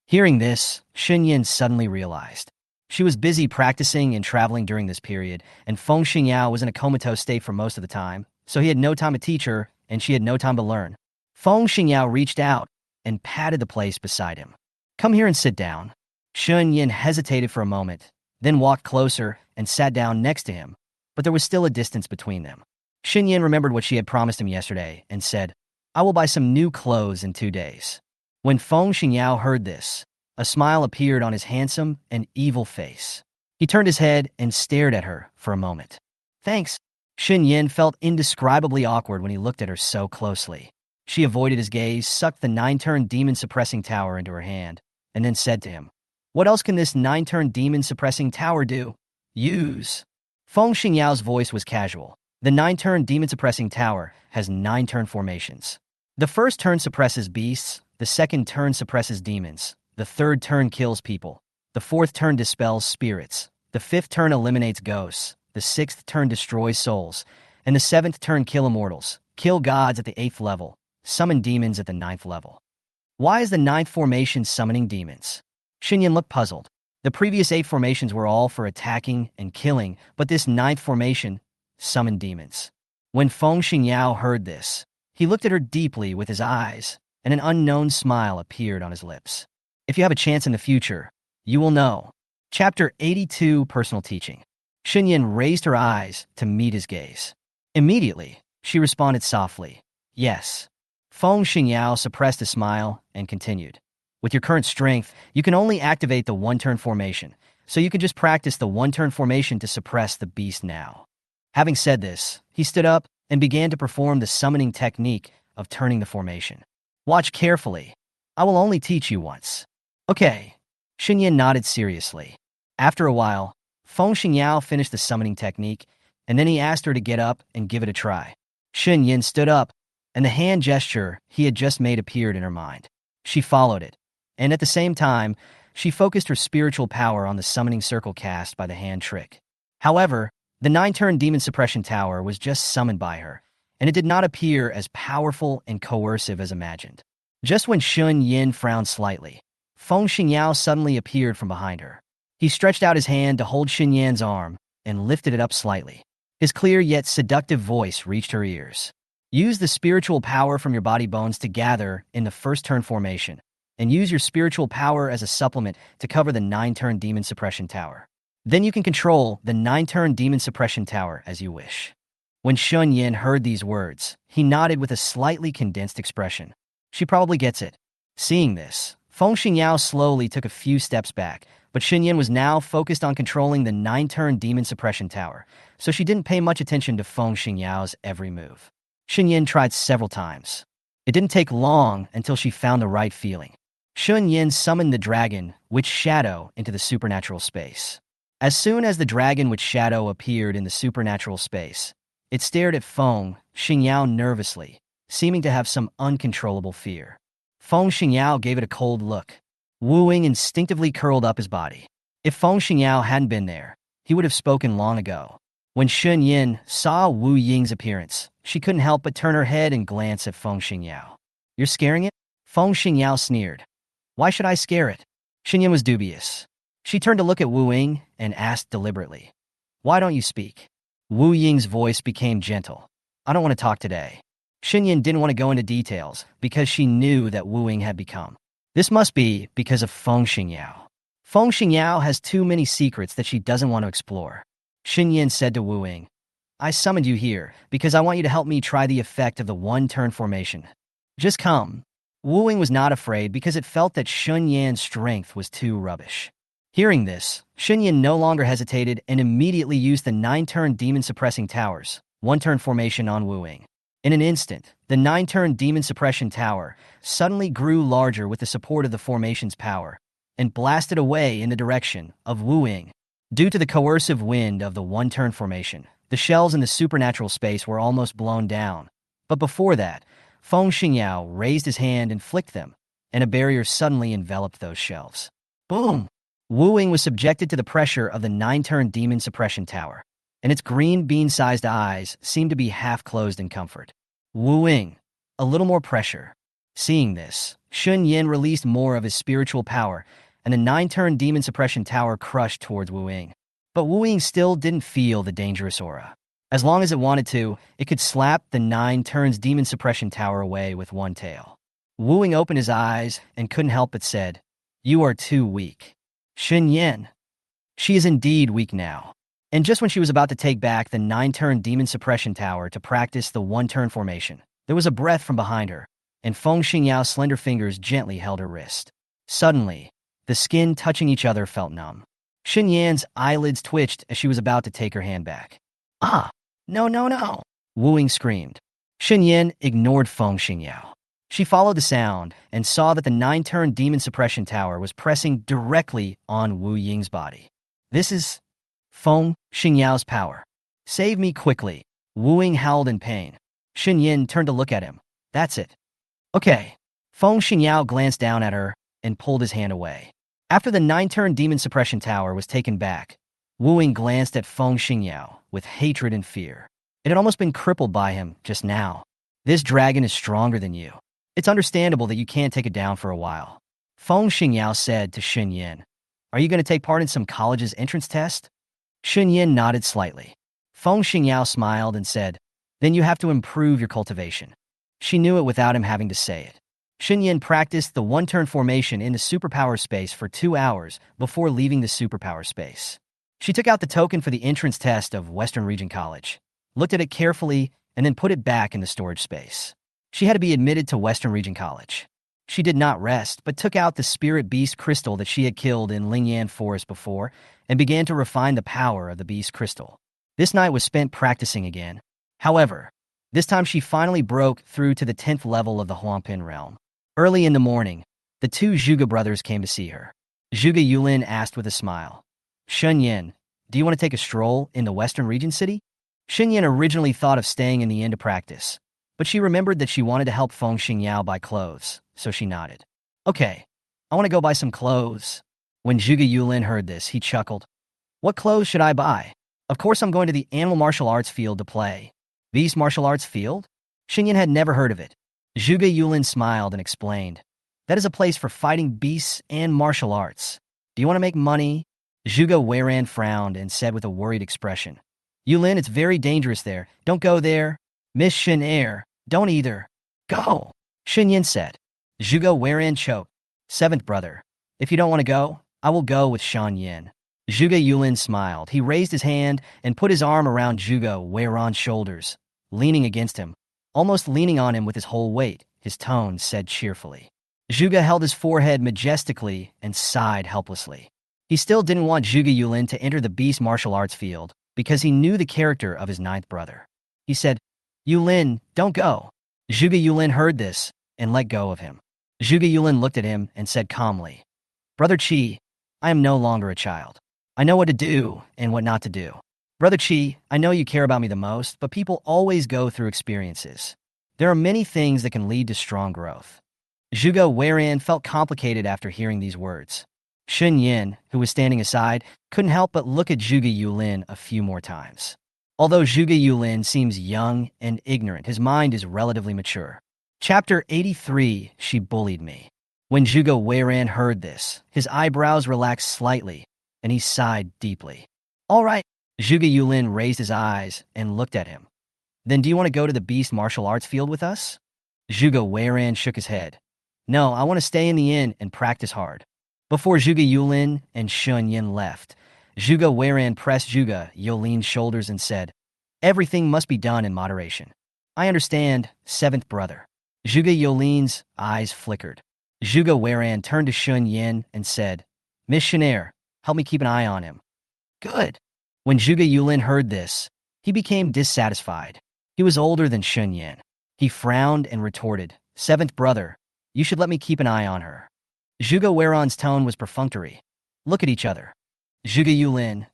Hearing this, Shen Yan suddenly realized. She was busy practicing and traveling during this period, and Feng Xingyao was in a comatose state for most of the time, so he had no time to teach her, and she had no time to learn. Feng Xingyao reached out and patted the place beside him. "Come here and sit down." Shen Yan hesitated for a moment, then walked closer and sat down next to him, but there was still a distance between them. Shen Yan remembered what she had promised him yesterday and said, "I will buy some new clothes in 2 days." When Feng Xingyao heard this, a smile appeared on his handsome and evil face. He turned his head and stared at her for a moment. "Thanks." Shen Yan felt indescribably awkward when he looked at her so closely. She avoided his gaze, sucked the 9-turn demon-suppressing tower into her hand, and then said to him, "What else can this 9-turn demon-suppressing tower do?" "Use." Feng Xingyao's voice was casual. The 9-turn demon-suppressing tower has 9 turn formations. The first turn suppresses beasts, the second turn suppresses demons, the third turn kills people, the fourth turn dispels spirits, the fifth turn eliminates ghosts, the sixth turn destroys souls, and the seventh turn kill immortals, kill gods at the 8th level, summon demons at the 9th level. Why is the 9th formation summoning demons? Shen Yan looked puzzled. The previous 8 formations were all for attacking and killing, but this 9th formation summoned demons. When Feng Xingyao heard this, he looked at her deeply with his eyes, and an unknown smile appeared on his lips. If you have a chance in the future, you will know. Chapter 82, Personal Teaching. Shen Yan raised her eyes to meet his gaze. Immediately, she responded softly, yes. Feng Xingyao suppressed a smile and continued. With your current strength, you can only activate the one-turn formation, so you can just practice the one-turn formation to suppress the beast now. Having said this, he stood up and began to perform the summoning technique of turning the formation. Watch carefully. I will only teach you once. Okay. Shen Yan nodded seriously. After a while, Feng Xingyao finished the summoning technique, and then he asked her to get up and give it a try. Shen Yan stood up, and the hand gesture he had just made appeared in her mind. She followed it, and at the same time, she focused her spiritual power on the summoning circle cast by the hand trick. However, the 9-turn demon suppression tower was just summoned by her, and it did not appear as powerful and coercive as imagined. Just when Shen Yan frowned slightly, Feng Xingyao suddenly appeared from behind her. He stretched out his hand to hold Shen Yan's arm and lifted it up slightly. His clear yet seductive voice reached her ears. Use the spiritual power from your body bones to gather in the first turn formation, and use your spiritual power as a supplement to cover the 9-turn demon suppression tower. Then you can control the 9-turn demon suppression tower as you wish. When Shen Yan heard these words, he nodded with a slightly condensed expression. She probably gets it. Seeing this, Feng Xingyao slowly took a few steps back, but Shen Yan was now focused on controlling the 9-turn demon suppression tower, so she didn't pay much attention to Feng Xingyao's every move. Shen Yan tried several times. It didn't take long until she found the right feeling. Shen Yan summoned the dragon, Witch Shadow, into the supernatural space. As soon as the dragon Witch Shadow appeared in the supernatural space, it stared at Feng Xingyao nervously, seeming to have some uncontrollable fear. Feng Xingyao gave it a cold look. Wu Ying instinctively curled up his body. If Feng Xingyao hadn't been there, he would have spoken long ago. When Shen Yan saw Wu Ying's appearance, she couldn't help but turn her head and glance at Feng Xingyao. You're scaring it? Feng Xingyao sneered. Why should I scare it? Shen Yan was dubious. She turned to look at Wu Ying and asked deliberately, why don't you speak? Wu Ying's voice became gentle. I don't want to talk today. Shen Yan didn't want to go into details because she knew that Wu Ying had become. This must be because of Feng Xingyao. Feng Xingyao has too many secrets that she doesn't want to explore. Shen Yan said to Wu Ying, I summoned you here because I want you to help me try the effect of the one-turn formation. Just come. Wu Ying was not afraid because it felt that Shen Yan's strength was too rubbish. Hearing this, Shen Yan no longer hesitated and immediately used the 9-turn demon-suppressing towers, one-turn formation on Wu Ying. In an instant, the 9-turn demon suppression tower suddenly grew larger with the support of the formation's power and blasted away in the direction of Wu Ying. Due to the coercive wind of the one-turn formation, the shelves in the supernatural space were almost blown down. But before that, Feng Xingyao raised his hand and flicked them, and a barrier suddenly enveloped those shelves. Boom! Wu Ying was subjected to the pressure of the 9-turn demon suppression tower, and its green bean-sized eyes seemed to be half-closed in comfort. Wu Ying, a little more pressure. Seeing this, Shen Yan released more of his spiritual power, and the 9-turn demon suppression tower crushed towards Wu Ying. But Wu Ying still didn't feel the dangerous aura. As long as it wanted to, it could slap the 9-turns demon suppression tower away with one tail. Wu Ying opened his eyes and couldn't help but said, You are too weak. Shen Yan. She is indeed weak now. And just when she was about to take back the 9-turn demon suppression tower to practice the one-turn formation, there was a breath from behind her, and Feng Xingyao's slender fingers gently held her wrist. Suddenly, the skin touching each other felt numb. Shen Yan's eyelids twitched as she was about to take her hand back. Ah! No, no, no! Wu Ying screamed. Shen Yan ignored Feng Xingyao. She followed the sound and saw that the 9-turn demon suppression tower was pressing directly on Wu Ying's body. This is Feng Xingyao's power. Save me quickly. Wu Ying howled in pain. Shen Yan turned to look at him. That's it. Okay. Feng Xingyao glanced down at her and pulled his hand away. After the 9-turn demon suppression tower was taken back, Wu Ying glanced at Feng Xingyao with hatred and fear. It had almost been crippled by him just now. This dragon is stronger than you. It's understandable that you can't take it down for a while. Feng Xingyao said to Shen Yan, "Are you going to take part in some college's entrance test?" Shen Yan nodded slightly. Feng Xingyao smiled and said, "Then you have to improve your cultivation." She knew it without him having to say it. Shen Yan practiced the one-turn formation in the superpower space for 2 hours before leaving the superpower space. She took out the token for the entrance test of Western Region College, looked at it carefully, and then put it back in the storage space. She had to be admitted to Western Region College. She did not rest, but took out the spirit beast crystal that she had killed in Lingan Forest before and began to refine the power of the beast crystal. This night was spent practicing again. However, this time she finally broke through to the 10th level of the Huangpin realm. Early in the morning, the two Zhuge brothers came to see her. Zhuge Yulin asked with a smile, "Shen Yan, do you want to take a stroll in the Western Region City?" Shen Yan originally thought of staying in the inn to practice, but she remembered that she wanted to help Feng Xingyao buy clothes, so she nodded. "Okay, I want to go buy some clothes." When Zhuge Yulin heard this, he chuckled. "What clothes should I buy? Of course I'm going to the animal martial arts field to play." Beast martial arts field? Shen Yan had never heard of it. Zhuge Yulin smiled and explained, "That is a place for fighting beasts and martial arts. Do you want to make money?" Zhuge Weiran frowned and said with a worried expression, "Yulin, it's very dangerous there. Don't go there." "Miss Shen Air, don't either." "Go," Shen Yan said. Zhuge Weiran choked. "Seventh brother, if you don't want to go, I will go with Shen Yan." Zhuge Yulin smiled. He raised his hand and put his arm around Zhuge Weiran's shoulders, leaning against him, almost leaning on him with his whole weight. His tone said cheerfully. Zhuge held his forehead majestically and sighed helplessly. He still didn't want Zhuge Yulin to enter the beast martial arts field because he knew the character of his ninth brother. He said, "Yulin, don't go." Zhuge Yulin heard this and let go of him. Zhuge Yulin looked at him and said calmly, "Brother Qi, I am no longer a child. I know what to do and what not to do. Brother Qi, I know you care about me the most, but people always go through experiences. There are many things that can lead to strong growth." Zhuge Weiran felt complicated after hearing these words. Shen Yan, who was standing aside, couldn't help but look at Zhuge Yulin a few more times. Although Zhuge Yulin seems young and ignorant, his mind is relatively mature. Chapter 83, She Bullied Me. When Zhuge Weiran heard this, his eyebrows relaxed slightly, and he sighed deeply. "All right." Zhuge Yulin raised his eyes and looked at him. "Then do you want to go to the beast martial arts field with us?" Zhuge Weiran shook his head. "No, I want to stay in the inn and practice hard." Before Zhuge Yulin and Shen Yan left, Zhuge Weiran pressed Zhuge Yulin's shoulders and said, "Everything must be done in moderation." "I understand, seventh brother." Zhuge Yulin's eyes flickered. Zhuge Weiran turned to Shen Yan and said, "Miss Shenair, help me keep an eye on him." "Good." When Zhuge Yulin heard this, he became dissatisfied. He was older than Shen Yan. He frowned and retorted, "Seventh brother, you should let me keep an eye on her." Zhuge Weiran's tone was perfunctory. "Look at each other." Zhuge Yulin,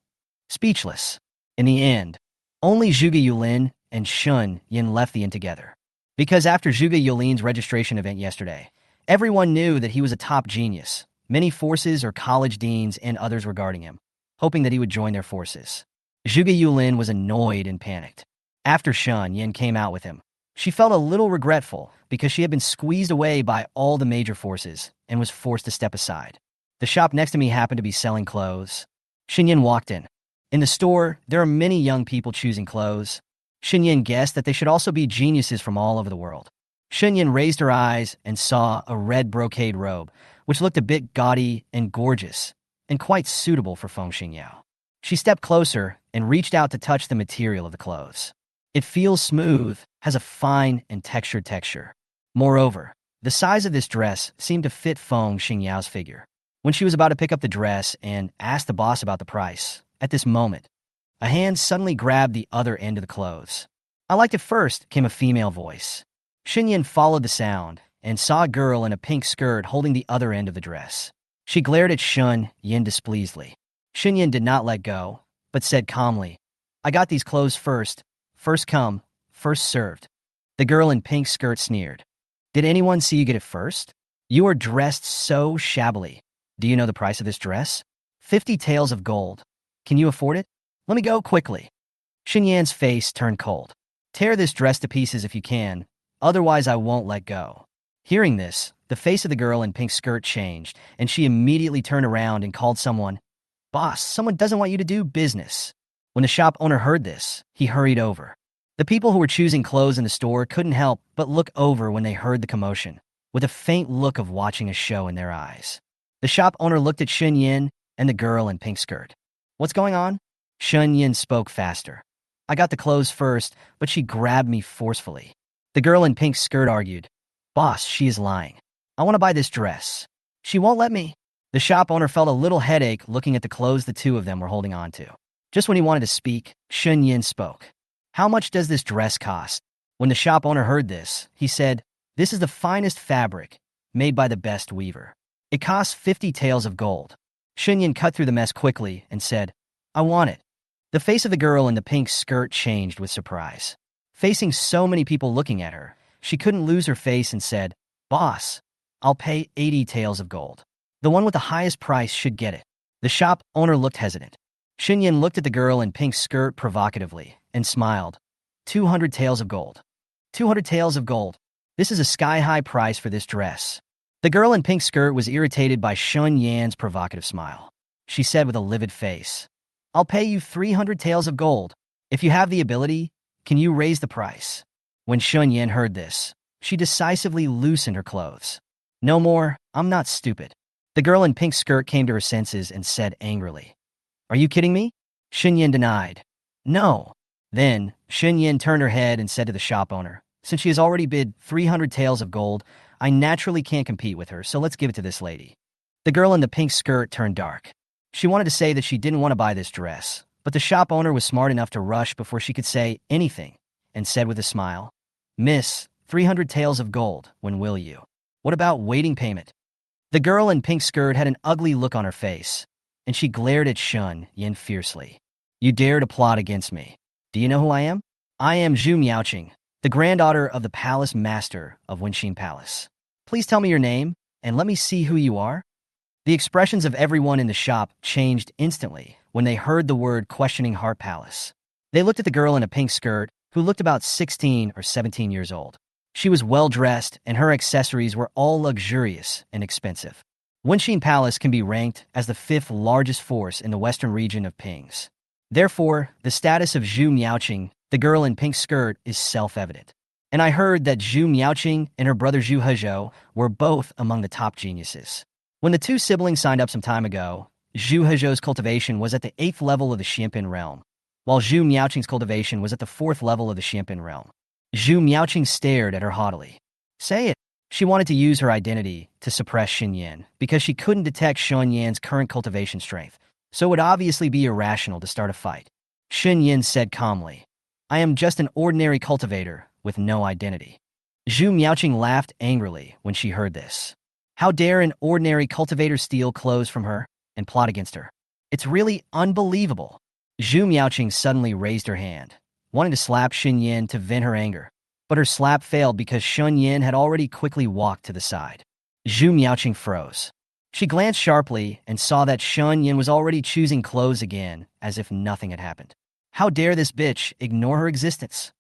speechless. In the end, only Zhuge Yulin and Shen Yan left the inn together. Because after Zhuge Yulin's registration event yesterday, everyone knew that he was a top genius. Many forces or college deans and others were guarding him, hoping that he would join their forces. Zhuge Yulin was annoyed and panicked. After Shen Yan came out with him, she felt a little regretful because she had been squeezed away by all the major forces and was forced to step aside. The shop next to me happened to be selling clothes. Shen Yan walked in. In the store, there are many young people choosing clothes. Shen Yan guessed that they should also be geniuses from all over the world. Shen Yan raised her eyes and saw a red brocade robe, which looked a bit gaudy and gorgeous, and quite suitable for Feng Xingyao. She stepped closer and reached out to touch the material of the clothes. It feels smooth, has a fine and textured texture. Moreover, the size of this dress seemed to fit Feng Xingyao's figure. When she was about to pick up the dress and ask the boss about the price, at this moment, a hand suddenly grabbed the other end of the clothes. "I liked it first," came a female voice. Shen Yan followed the sound and saw a girl in a pink skirt holding the other end of the dress. She glared at Shen Yan displeasedly. Shen Yan did not let go, but said calmly, "I got these clothes first. First come, first served." The girl in pink skirt sneered. Did anyone see you get it first? You are dressed so shabbily. Do you know the price of this dress? 50 taels of gold. Can you afford it? Let me go quickly. Shen Yan's face turned cold. Tear this dress to pieces if you can, otherwise I won't let go. Hearing this, the face of the girl in pink skirt changed, and she immediately turned around and called someone. Boss, someone doesn't want you to do business. When the shop owner heard this, he hurried over. The people who were choosing clothes in the store couldn't help but look over when they heard the commotion, with a faint look of watching a show in their eyes. The shop owner looked at Shen Yan and the girl in pink skirt. What's going on? Shen Yan spoke faster. I got the clothes first, but she grabbed me forcefully. The girl in pink skirt argued. Boss, she is lying. I want to buy this dress. She won't let me. The shop owner felt a little headache looking at the clothes the two of them were holding on to. Just when he wanted to speak, Shen Yan spoke. How much does this dress cost? When the shop owner heard this, he said, This is the finest fabric, made by the best weaver. It costs 50 taels of gold. Shen Yan cut through the mess quickly and said, I want it. The face of the girl in the pink skirt changed with surprise. Facing so many people looking at her, she couldn't lose her face and said, Boss, I'll pay 80 taels of gold. The one with the highest price should get it. The shop owner looked hesitant. Shen Yan looked at the girl in pink skirt provocatively and smiled. 200 taels of gold. 200 taels of gold. This is a sky-high price for this dress. The girl in pink skirt was irritated by Shen Yan's provocative smile. She said with a livid face, I'll pay you 300 taels of gold. If you have the ability, can you raise the price? When Shen Yan heard this, she decisively loosened her clothes. No more, I'm not stupid. The girl in pink skirt came to her senses and said angrily, Are you kidding me? Shen Yan denied. No. Then, Shen Yan turned her head and said to the shop owner, Since she has already bid 300 taels of gold, I naturally can't compete with her, so let's give it to this lady. The girl in the pink skirt turned dark. She wanted to say that she didn't want to buy this dress, but the shop owner was smart enough to rush before she could say anything, and said with a smile, Miss, 300 taels of gold, when will you? What about waiting payment? The girl in pink skirt had an ugly look on her face, and she glared at Shen Yan fiercely. You dare to plot against me. Do you know who I am? I am Zhu Miaoqing, the granddaughter of the palace master of Wenxin Palace. Please tell me your name, and let me see who you are. The expressions of everyone in the shop changed instantly when they heard the word questioning Heart Palace. They looked at the girl in a pink skirt, who looked about 16 or 17 years old. She was well-dressed, and her accessories were all luxurious and expensive. Wenxin Palace can be ranked as the 5th largest force in the western region of Pings. Therefore, the status of Zhu Miaoqing, the girl in pink skirt, is self-evident. And I heard that Zhu Miaoqing and her brother Zhu Hezhou were both among the top geniuses. When the two siblings signed up some time ago, Zhu Hezhou's cultivation was at the 8th level of the Xianpin realm, while Zhu Miaoqing's cultivation was at the 4th level of the Xianpin realm. Zhu Miaoqing stared at her haughtily. Say it. She wanted to use her identity to suppress Shen Yan because she couldn't detect Shen Yan's current cultivation strength, so it would obviously be irrational to start a fight. Shen Yan said calmly, I am just an ordinary cultivator with no identity. Zhu Miaoqing laughed angrily when she heard this. How dare an ordinary cultivator steal clothes from her and plot against her? It's really unbelievable. Zhu Miaoqing suddenly raised her hand, wanting to slap Shen Yan to vent her anger, but her slap failed because Shen Yan had already quickly walked to the side. Zhu Miaoqing froze. She glanced sharply and saw that Shen Yan was already choosing clothes again, as if nothing had happened. How dare this bitch ignore her existence?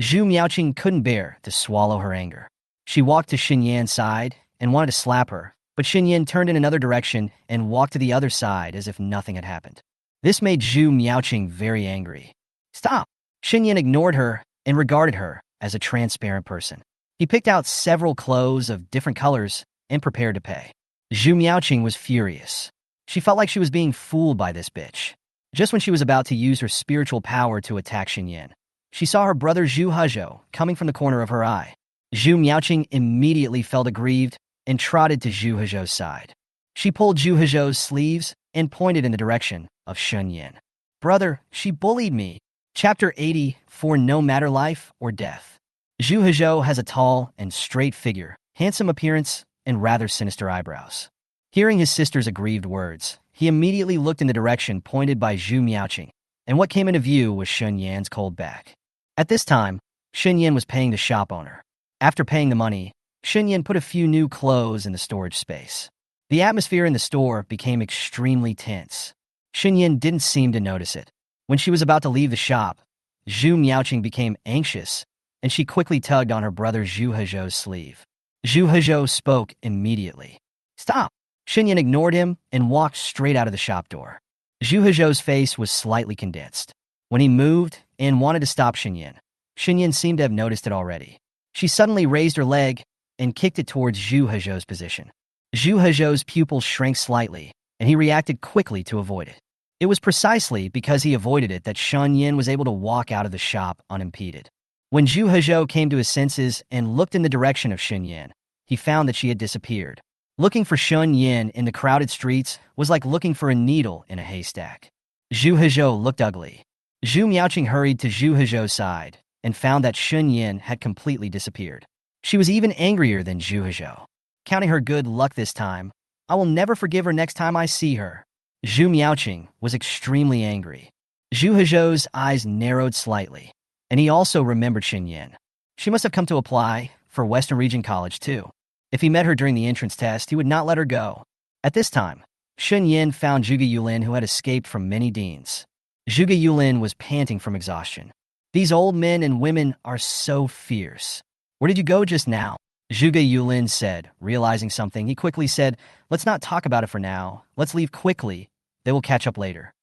Zhu Miaoqing couldn't bear to swallow her anger. She walked to Shen Yan's side and wanted to slap her, but Shen Yan turned in another direction and walked to the other side as if nothing had happened. This made Zhu Miaoqing very angry. Stop! Shen Yan ignored her and regarded her as a transparent person. He picked out several clothes of different colors and prepared to pay. Zhu Miaoqing was furious. She felt like she was being fooled by this bitch. Just when she was about to use her spiritual power to attack Shen Yan, she saw her brother Zhu Hezhou coming from the corner of her eye. Zhu Miaoqing immediately felt aggrieved and trotted to Zhu Hezhou's side. She pulled Zhu Hezhou's sleeves and pointed in the direction of Shen Yan. Brother, she bullied me. Chapter 80, For No Matter Life or Death. Zhu Hezhou has a tall and straight figure, handsome appearance, and rather sinister eyebrows. Hearing his sister's aggrieved words, he immediately looked in the direction pointed by Zhu Miaoqing, and what came into view was Shen Yan's cold back. At this time, Shen Yan was paying the shop owner. After paying the money, Shen Yan put a few new clothes in the storage space. The atmosphere in the store became extremely tense. Shen Yan didn't seem to notice it. When she was about to leave the shop, Zhu Miaoqing became anxious, and she quickly tugged on her brother Zhu Hezhou's sleeve. Zhu Hezhou spoke immediately. "Stop!" Shen Yan ignored him and walked straight out of the shop door. Zhu Hezhou's face was slightly condensed. When he moved and wanted to stop Shen Yan seemed to have noticed it already. She suddenly raised her leg and kicked it towards Zhu Hezhou's position. Zhu Hezhou's pupils shrank slightly, and he reacted quickly to avoid it. It was precisely because he avoided it that Shen Yan was able to walk out of the shop unimpeded. When Zhu Hezhou came to his senses and looked in the direction of Shen Yan, he found that she had disappeared. Looking for Shen Yan in the crowded streets was like looking for a needle in a haystack. Zhu Hezhou looked ugly. Zhu Miaoqing hurried to Zhu Hezhou's side and found that Shen Yan had completely disappeared. She was even angrier than Zhu Hezhou. Counting her good luck this time, I will never forgive her next time I see her. Zhu Miaoqing was extremely angry. Zhu Hezhou's eyes narrowed slightly, and he also remembered Shen Yan. She must have come to apply for Western Region College too. If he met her during the entrance test, he would not let her go. At this time, Shen Yan found Zhuge Yulin, who had escaped from many deans. Zhuge Yulin was panting from exhaustion. "These old men and women are so fierce. Where did you go just now?" Zhuge Yulin said, realizing something. He quickly said, "Let's not talk about it for now. Let's leave quickly. They will catch up later."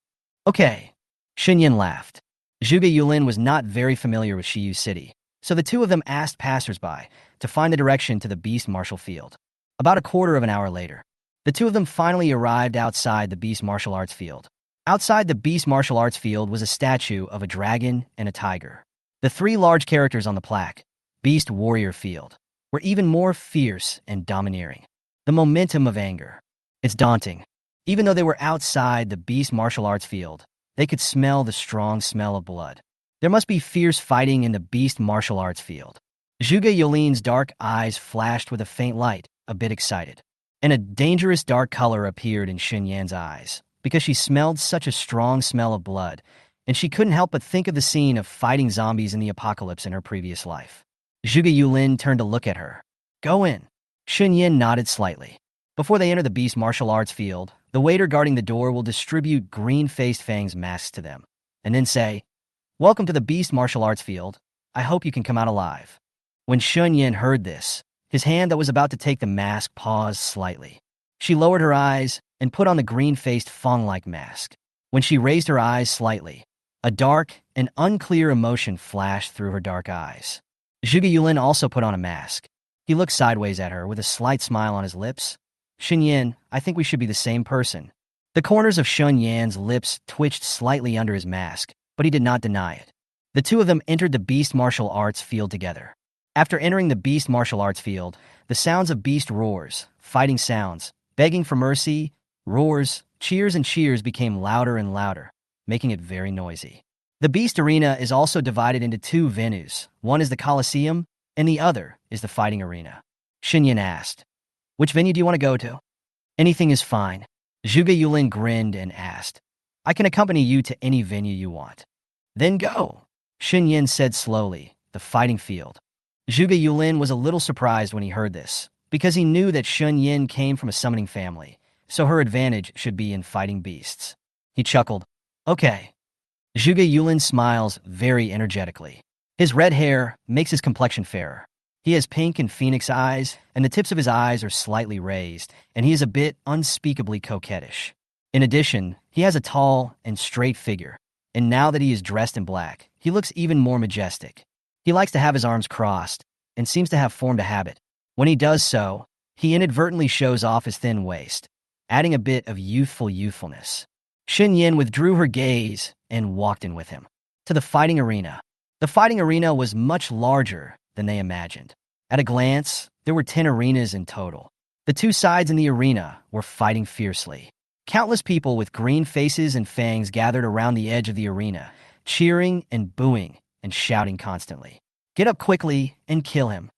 "Okay." Shen Yan laughed. Zhuge Yulin was not very familiar with Shiyu City, so the two of them asked passersby to find the direction to the Beast Martial Field. About a quarter of an hour later, the two of them finally arrived outside the Beast Martial Arts Field. Outside the Beast Martial Arts Field was a statue of a dragon and a tiger. The three large characters on the plaque, Beast Warrior Field, were even more fierce and domineering. The momentum of anger. It's daunting. Even though they were outside the Beast Martial Arts Field, they could smell the strong smell of blood. There must be fierce fighting in the Beast Martial Arts Field. Zhuge Yulin's dark eyes flashed with a faint light, a bit excited. And a dangerous dark color appeared in Shen Yan's eyes, because she smelled such a strong smell of blood, and she couldn't help but think of the scene of fighting zombies in the apocalypse in her previous life. Zhuge Yulin turned to look at her. "Go in." Shen Yan nodded slightly. Before they enter the Beast Martial Arts Field, the waiter guarding the door will distribute green-faced fangs masks to them, and then say, "Welcome to the Beast Martial Arts Field. I hope you can come out alive." When Shen Yan heard this, his hand that was about to take the mask paused slightly. She lowered her eyes and put on the green-faced fang-like mask. When she raised her eyes slightly, a dark and unclear emotion flashed through her dark eyes. Zhuge Yulin also put on a mask. He looked sideways at her with a slight smile on his lips. "Shen Yan, I think we should be the same person." The corners of Shen Yan's lips twitched slightly under his mask, but he did not deny it. The two of them entered the Beast Martial Arts Field together. After entering the Beast Martial Arts Field, the sounds of beast roars, fighting sounds, begging for mercy, roars, cheers and cheers became louder and louder, making it very noisy. The Beast Arena is also divided into two venues. One is the Colosseum, and the other is the Fighting Arena. Shen Yan asked, "Which venue do you want to go to?" "Anything is fine." Zhuge Yulin grinned and asked, "I can accompany you to any venue you want." "Then go," Shen Yan said slowly, "the fighting field." Zhuge Yulin was a little surprised when he heard this, because he knew that Shen Yan came from a summoning family, so her advantage should be in fighting beasts. He chuckled. "Okay." Zhuge Yulin smiles very energetically. His red hair makes his complexion fairer. He has pink and phoenix eyes, and the tips of his eyes are slightly raised, and he is a bit unspeakably coquettish. In addition, he has a tall and straight figure, and now that he is dressed in black, he looks even more majestic. He likes to have his arms crossed, and seems to have formed a habit. When he does so, he inadvertently shows off his thin waist, adding a bit of youthfulness. Shen Yan withdrew her gaze and walked in with him to the fighting arena. The fighting arena was much larger than they imagined. At a glance, there were 10 arenas in total. The two sides in the arena were fighting fiercely. Countless people with green faces and fangs gathered around the edge of the arena, cheering and booing and shouting constantly. "Get up quickly and kill him."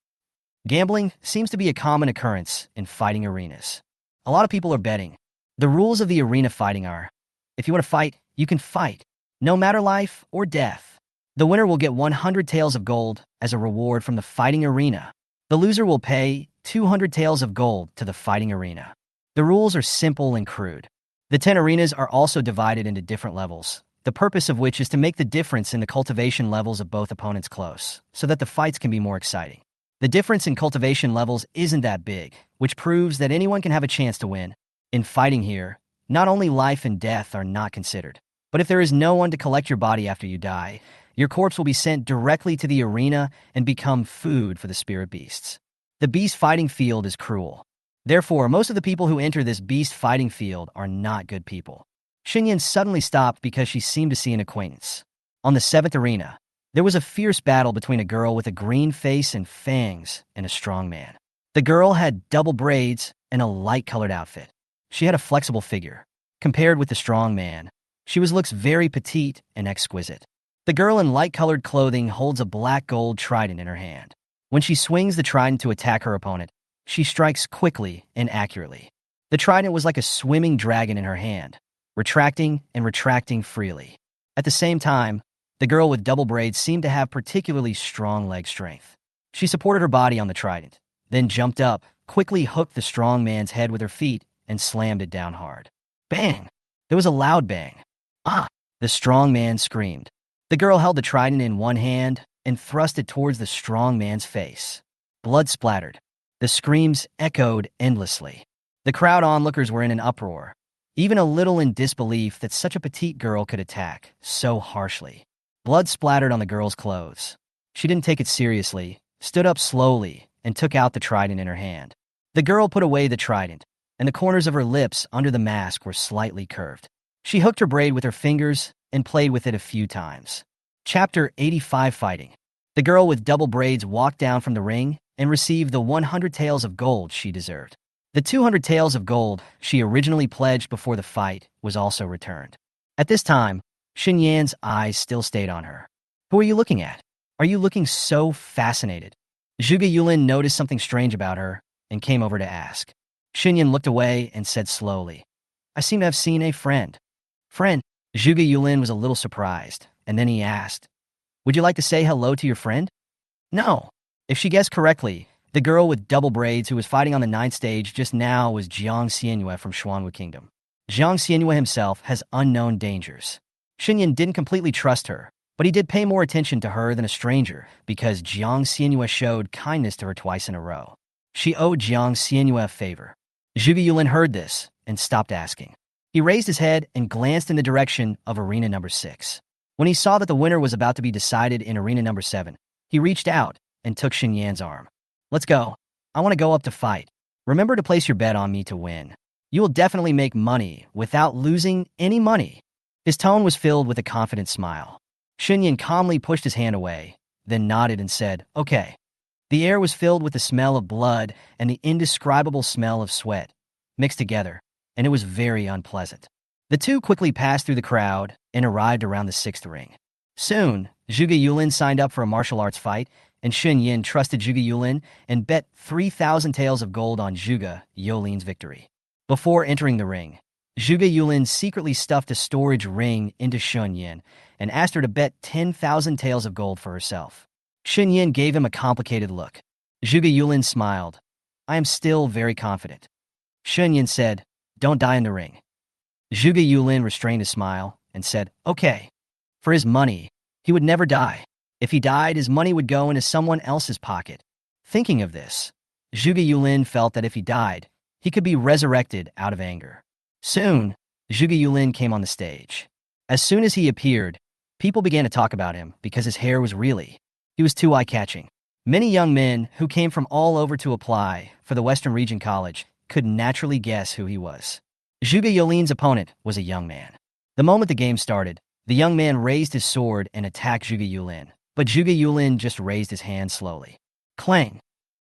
Gambling seems to be a common occurrence in fighting arenas. A lot of people are betting. The rules of the arena fighting are, if you want to fight, you can fight, no matter life or death. The winner will get 100 taels of gold as a reward from the fighting arena. The loser will pay 200 taels of gold to the fighting arena. The rules are simple and crude. The 10 arenas are also divided into different levels, the purpose of which is to make the difference in the cultivation levels of both opponents close, so that the fights can be more exciting. The difference in cultivation levels isn't that big, which proves that anyone can have a chance to win. In fighting here, not only life and death are not considered, but if there is no one to collect your body after you die, your corpse will be sent directly to the arena and become food for the spirit beasts. The beast fighting field is cruel. Therefore, most of the people who enter this beast fighting field are not good people. Shen Yan suddenly stopped because she seemed to see an acquaintance. On the 7th arena, there was a fierce battle between a girl with a green face and fangs and a strong man. The girl had double braids and a light-colored outfit. She had a flexible figure. Compared with the strong man, she looks very petite and exquisite. The girl in light-colored clothing holds a black gold trident in her hand. When she swings the trident to attack her opponent, she strikes quickly and accurately. The trident was like a swimming dragon in her hand, retracting and retracting freely. At the same time, the girl with double braids seemed to have particularly strong leg strength. She supported her body on the trident, then jumped up, quickly hooked the strong man's head with her feet, and slammed it down hard. Bang! There was a loud bang. Ah! The strong man screamed. The girl held the trident in one hand and thrust it towards the strong man's face. Blood splattered. The screams echoed endlessly. The crowd onlookers were in an uproar, even a little in disbelief that such a petite girl could attack so harshly. Blood splattered on the girl's clothes. She didn't take it seriously, stood up slowly, and took out the trident in her hand. The girl put away the trident, and the corners of her lips under the mask were slightly curved. She hooked her braid with her fingers and played with it a few times. Chapter 85 Fighting. The girl with double braids walked down from the ring and received the 100 taels of gold she deserved. The 200 taels of gold she originally pledged before the fight was also returned. At this time, Shen Yan's eyes still stayed on her. Who are you looking at? Are you looking so fascinated? Zhuge Yulin noticed something strange about her and came over to ask. Shen Yan looked away and said slowly, I seem to have seen a friend. Friend? Zhuge Yulin was a little surprised, and then he asked, Would you like to say hello to your friend? No. If she guessed correctly, the girl with double braids who was fighting on the 9th stage just now was Jiang Xianyue from Xuanwu Kingdom. Jiang Xianyue himself has unknown dangers. Shen Yan didn't completely trust her, but he did pay more attention to her than a stranger because Jiang Xianyue showed kindness to her twice in a row. She owed Jiang Xianyue a favor. Zhuge Yulin heard this and stopped asking. He raised his head and glanced in the direction of arena number 6. When he saw that the winner was about to be decided in arena number 7, he reached out and took Shen Yan's arm. Let's go. I want to go up to fight. Remember to place your bet on me to win. You will definitely make money without losing any money. His tone was filled with a confident smile. Shen Yan calmly pushed his hand away, then nodded and said, Okay. The air was filled with the smell of blood and the indescribable smell of sweat, mixed together, and it was very unpleasant. The two quickly passed through the crowd and arrived around the 6th ring. Soon, Zhuge Yulin signed up for a martial arts fight, and Shen Yan trusted Zhuge Yulin and bet 3,000 taels of gold on Zhuge Yulin's victory. Before entering the ring, Zhuge Yulin secretly stuffed a storage ring into Shen Yan and asked her to bet 10,000 taels of gold for herself. Shen Yan gave him a complicated look. Zhuge Yulin smiled. I am still very confident. Shen Yan said, Don't die in the ring. Zhuge Yulin restrained his smile and said, Okay. For his money, he would never die. If he died, his money would go into someone else's pocket. Thinking of this, Zhuge Yulin felt that if he died, he could be resurrected out of anger. Soon, Zhuge Yulin came on the stage. As soon as he appeared, people began to talk about him because his hair was really. He was too eye-catching. Many young men who came from all over to apply for the Western Region College could naturally guess who he was. Zhuge Yulin's opponent was a young man. The moment the game started, the young man raised his sword and attacked Zhuge Yulin, but Zhuge Yulin just raised his hand slowly. Clang!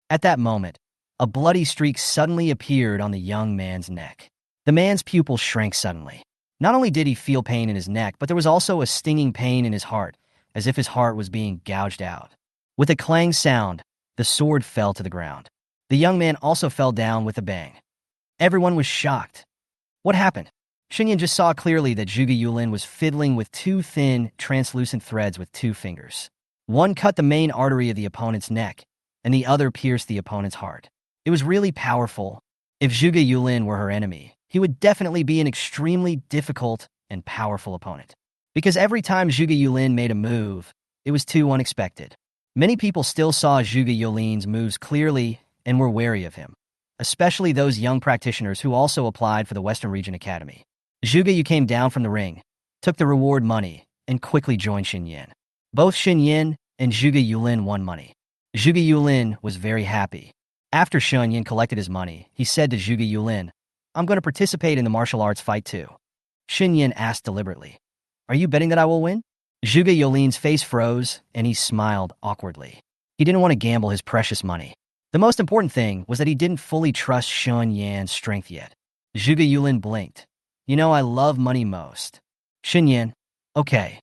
At that moment, a bloody streak suddenly appeared on the young man's neck. The man's pupil shrank suddenly. Not only did he feel pain in his neck, but there was also a stinging pain in his heart, as if his heart was being gouged out. With a clang sound, the sword fell to the ground. The young man also fell down with a bang. Everyone was shocked. What happened? Shen Yan just saw clearly that Zhuge Yulin was fiddling with two thin, translucent threads with 2 fingers. One cut the main artery of the opponent's neck, and the other pierced the opponent's heart. It was really powerful. If Zhuge Yulin were her enemy, he would definitely be an extremely difficult and powerful opponent. Because every time Zhuge Yulin made a move, it was too unexpected. Many people still saw Zhuge Yulin's moves clearly and were wary of him, especially those young practitioners who also applied for the Western Region Academy. Zhuge Yu came down from the ring, took the reward money, and quickly joined Shen Yan. Both Shen Yan and Zhuge Yulin won money. Zhuge Yulin was very happy. After Shen Yan collected his money, he said to Zhuge Yulin, "I'm going to participate in the martial arts fight too." Shen Yan asked deliberately, "Are you betting that I will win?" Zhuge Yulin's face froze, and he smiled awkwardly. He didn't want to gamble his precious money. The most important thing was that he didn't fully trust Shen Yan's strength yet. Zhuge Yulin blinked. "You know I love money most." Shen Yan, "Okay."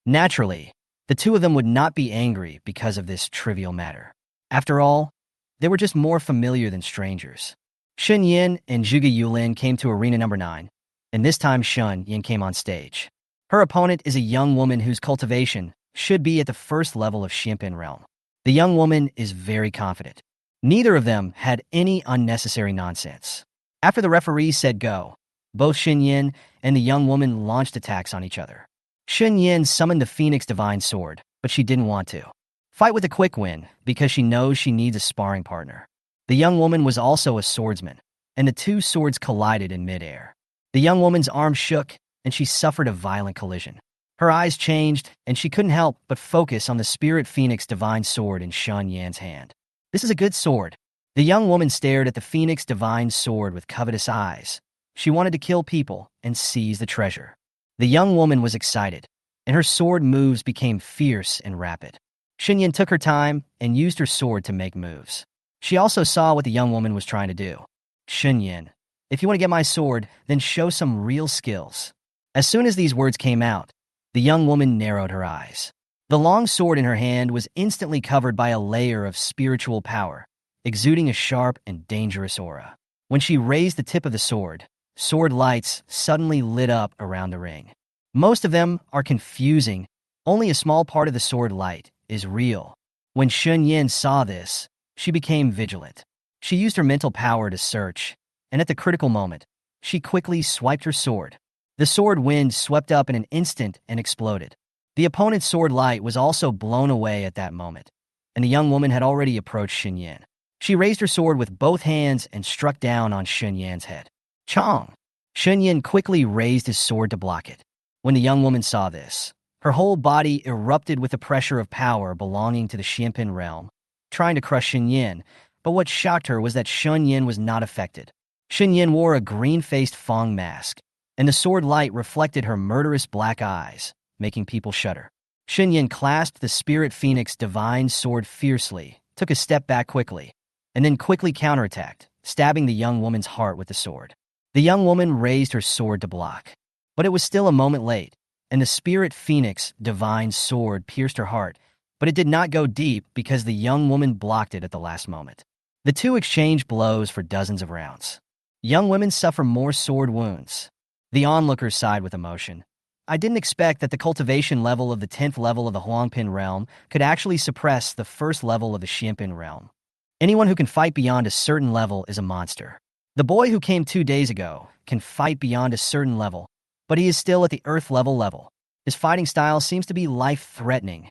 Naturally, the two of them would not be angry because of this trivial matter. After all, they were just more familiar than strangers. Shen Yan and Zhuge Yulin came to arena number 9, and this time Shen Yan came on stage. Her opponent is a young woman whose cultivation should be at the first level of Xianpin realm. The young woman is very confident. Neither of them had any unnecessary nonsense. After the referee said go, both Shen Yan and the young woman launched attacks on each other. Shen Yan summoned the Phoenix Divine Sword, but she didn't want to fight with a quick win because she knows she needs a sparring partner. The young woman was also a swordsman, and the two swords collided in midair. The young woman's arm shook, and she suffered a violent collision. Her eyes changed, and she couldn't help but focus on the Spirit Phoenix Divine Sword in Shen Yan's hand. This is a good sword. The young woman stared at the Phoenix Divine Sword with covetous eyes. She wanted to kill people and seize the treasure. The young woman was excited, and her sword moves became fierce and rapid. Shen Yan took her time and used her sword to make moves. She also saw what the young woman was trying to do. "Shen Yan, if you want to get my sword, then show some real skills." As soon as these words came out, the young woman narrowed her eyes. The long sword in her hand was instantly covered by a layer of spiritual power, exuding a sharp and dangerous aura. When she raised the tip of the sword lights suddenly lit up around the ring. Most of them are confusing. Only a small part of the sword light is real. When Shen Yan saw this, she became vigilant. She used her mental power to search, and at the critical moment, she quickly swiped her sword. The sword wind swept up in an instant and exploded. The opponent's sword light was also blown away at that moment, and the young woman had already approached Shen Yan. She raised her sword with both hands and struck down on Shen Yan's head. Chong! Shen Yan quickly raised his sword to block it. When the young woman saw this, her whole body erupted with the pressure of power belonging to the Xianpin realm, trying to crush Shen Yan, but what shocked her was that Shen Yan was not affected. Shen Yan wore a green-faced Fong mask, and the sword light reflected her murderous black eyes, making people shudder. Shen Yan clasped the Spirit Phoenix Divine Sword fiercely, took a step back quickly, and then quickly counterattacked, stabbing the young woman's heart with the sword. The young woman raised her sword to block, but it was still a moment late, and the Spirit Phoenix Divine Sword pierced her heart, but it did not go deep because the young woman blocked it at the last moment. The two exchanged blows for dozens of rounds. Young women suffer more sword wounds. The onlookers sighed with emotion. I didn't expect that the cultivation level of the 10th level of the Huangpin realm could actually suppress the first level of the Xianpin realm. Anyone who can fight beyond a certain level is a monster. The boy who came 2 days ago can fight beyond a certain level, but he is still at the Earth level. His fighting style seems to be life-threatening.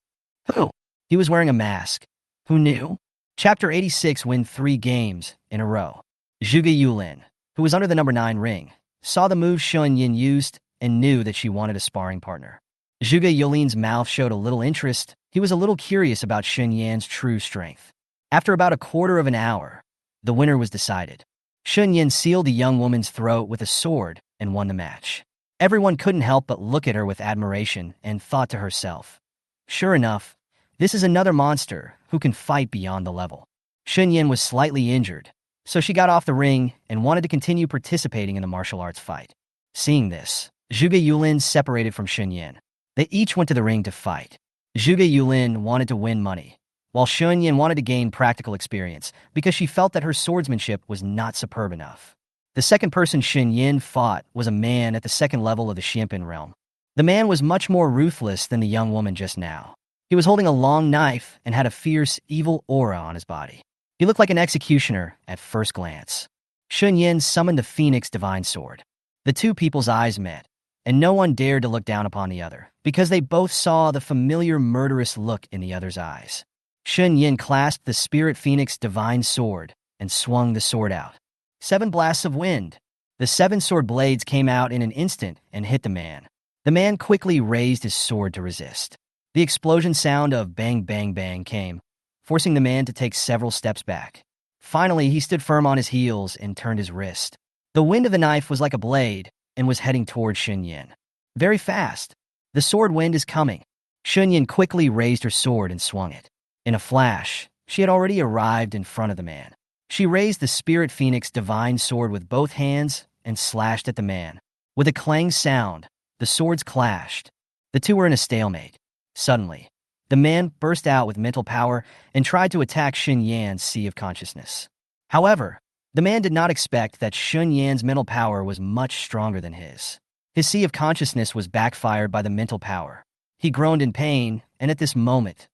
Who? He was wearing a mask. Who knew? Chapter 86 win 3 games in a row. Zhuge Yulin, who was under the number 9 ring, saw the move Shen Yan used and knew that she wanted a sparring partner. Zhuge Yulin's mouth showed a little interest. He was a little curious about Shen Yan's true strength. After about a quarter of an hour, the winner was decided. Shen Yan sealed the young woman's throat with a sword and won the match. Everyone couldn't help but look at her with admiration and thought to herself, sure enough, this is another monster who can fight beyond the level. Shen Yan was slightly injured, so she got off the ring and wanted to continue participating in the martial arts fight. Seeing this, Zhuge Yulin separated from Shen Yan. They each went to the ring to fight. Zhuge Yulin wanted to win money, while Shen Yan wanted to gain practical experience because she felt that her swordsmanship was not superb enough. The second person Shen Yan fought was a man at the second level of the Xianpin realm. The man was much more ruthless than the young woman just now. He was holding a long knife and had a fierce, evil aura on his body. He looked like an executioner at first glance. Shen Yan summoned the Phoenix Divine Sword. The two people's eyes met, and no one dared to look down upon the other, because they both saw the familiar murderous look in the other's eyes. Shen Yan clasped the Spirit Phoenix Divine Sword and swung the sword out. 7 blasts of wind. The 7 sword blades came out in an instant and hit the man. The man quickly raised his sword to resist. The explosion sound of bang, bang, bang came, forcing the man to take several steps back. Finally, he stood firm on his heels and turned his wrist. The wind of the knife was like a blade and was heading toward Shen Yan. Very fast. The sword wind is coming. Shen Yan quickly raised her sword and swung it. In a flash, she had already arrived in front of the man. She raised the Spirit Phoenix Divine Sword with both hands and slashed at the man. With a clang sound, the swords clashed. The two were in a stalemate. Suddenly, the man burst out with mental power and tried to attack Shen Yan's Sea of Consciousness. However, the man did not expect that Shen Yan's mental power was much stronger than his. His Sea of Consciousness was backfired by the mental power. He groaned in pain, and at this moment,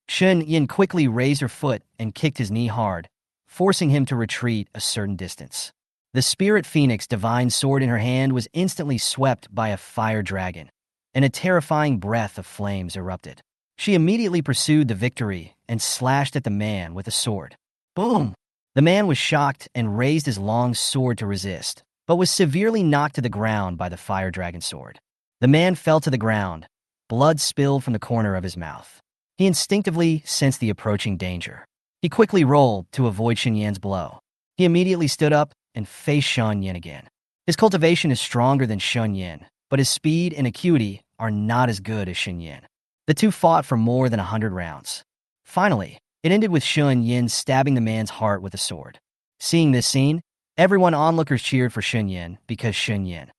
Shen Yan quickly raised her foot and kicked his knee hard, forcing him to retreat a certain distance. The Spirit Phoenix Divine Sword in her hand was instantly swept by a fire dragon, and a terrifying breath of flames erupted. She immediately pursued the victory and slashed at the man with a sword. Boom! The man was shocked and raised his long sword to resist, but was severely knocked to the ground by the fire dragon sword. The man fell to the ground. Blood spilled from the corner of his mouth. He instinctively sensed the approaching danger. He quickly rolled to avoid Shen Yan's blow. He immediately stood up and faced Shen Yan again. His cultivation is stronger than Shen Yan, but his speed and acuity are not as good as Shen Yan. The two fought for more than 100 rounds. Finally, it ended with Shen Yan stabbing the man's heart with a sword. Seeing this scene, everyone onlookers cheered for Shen Yan because Shen Yan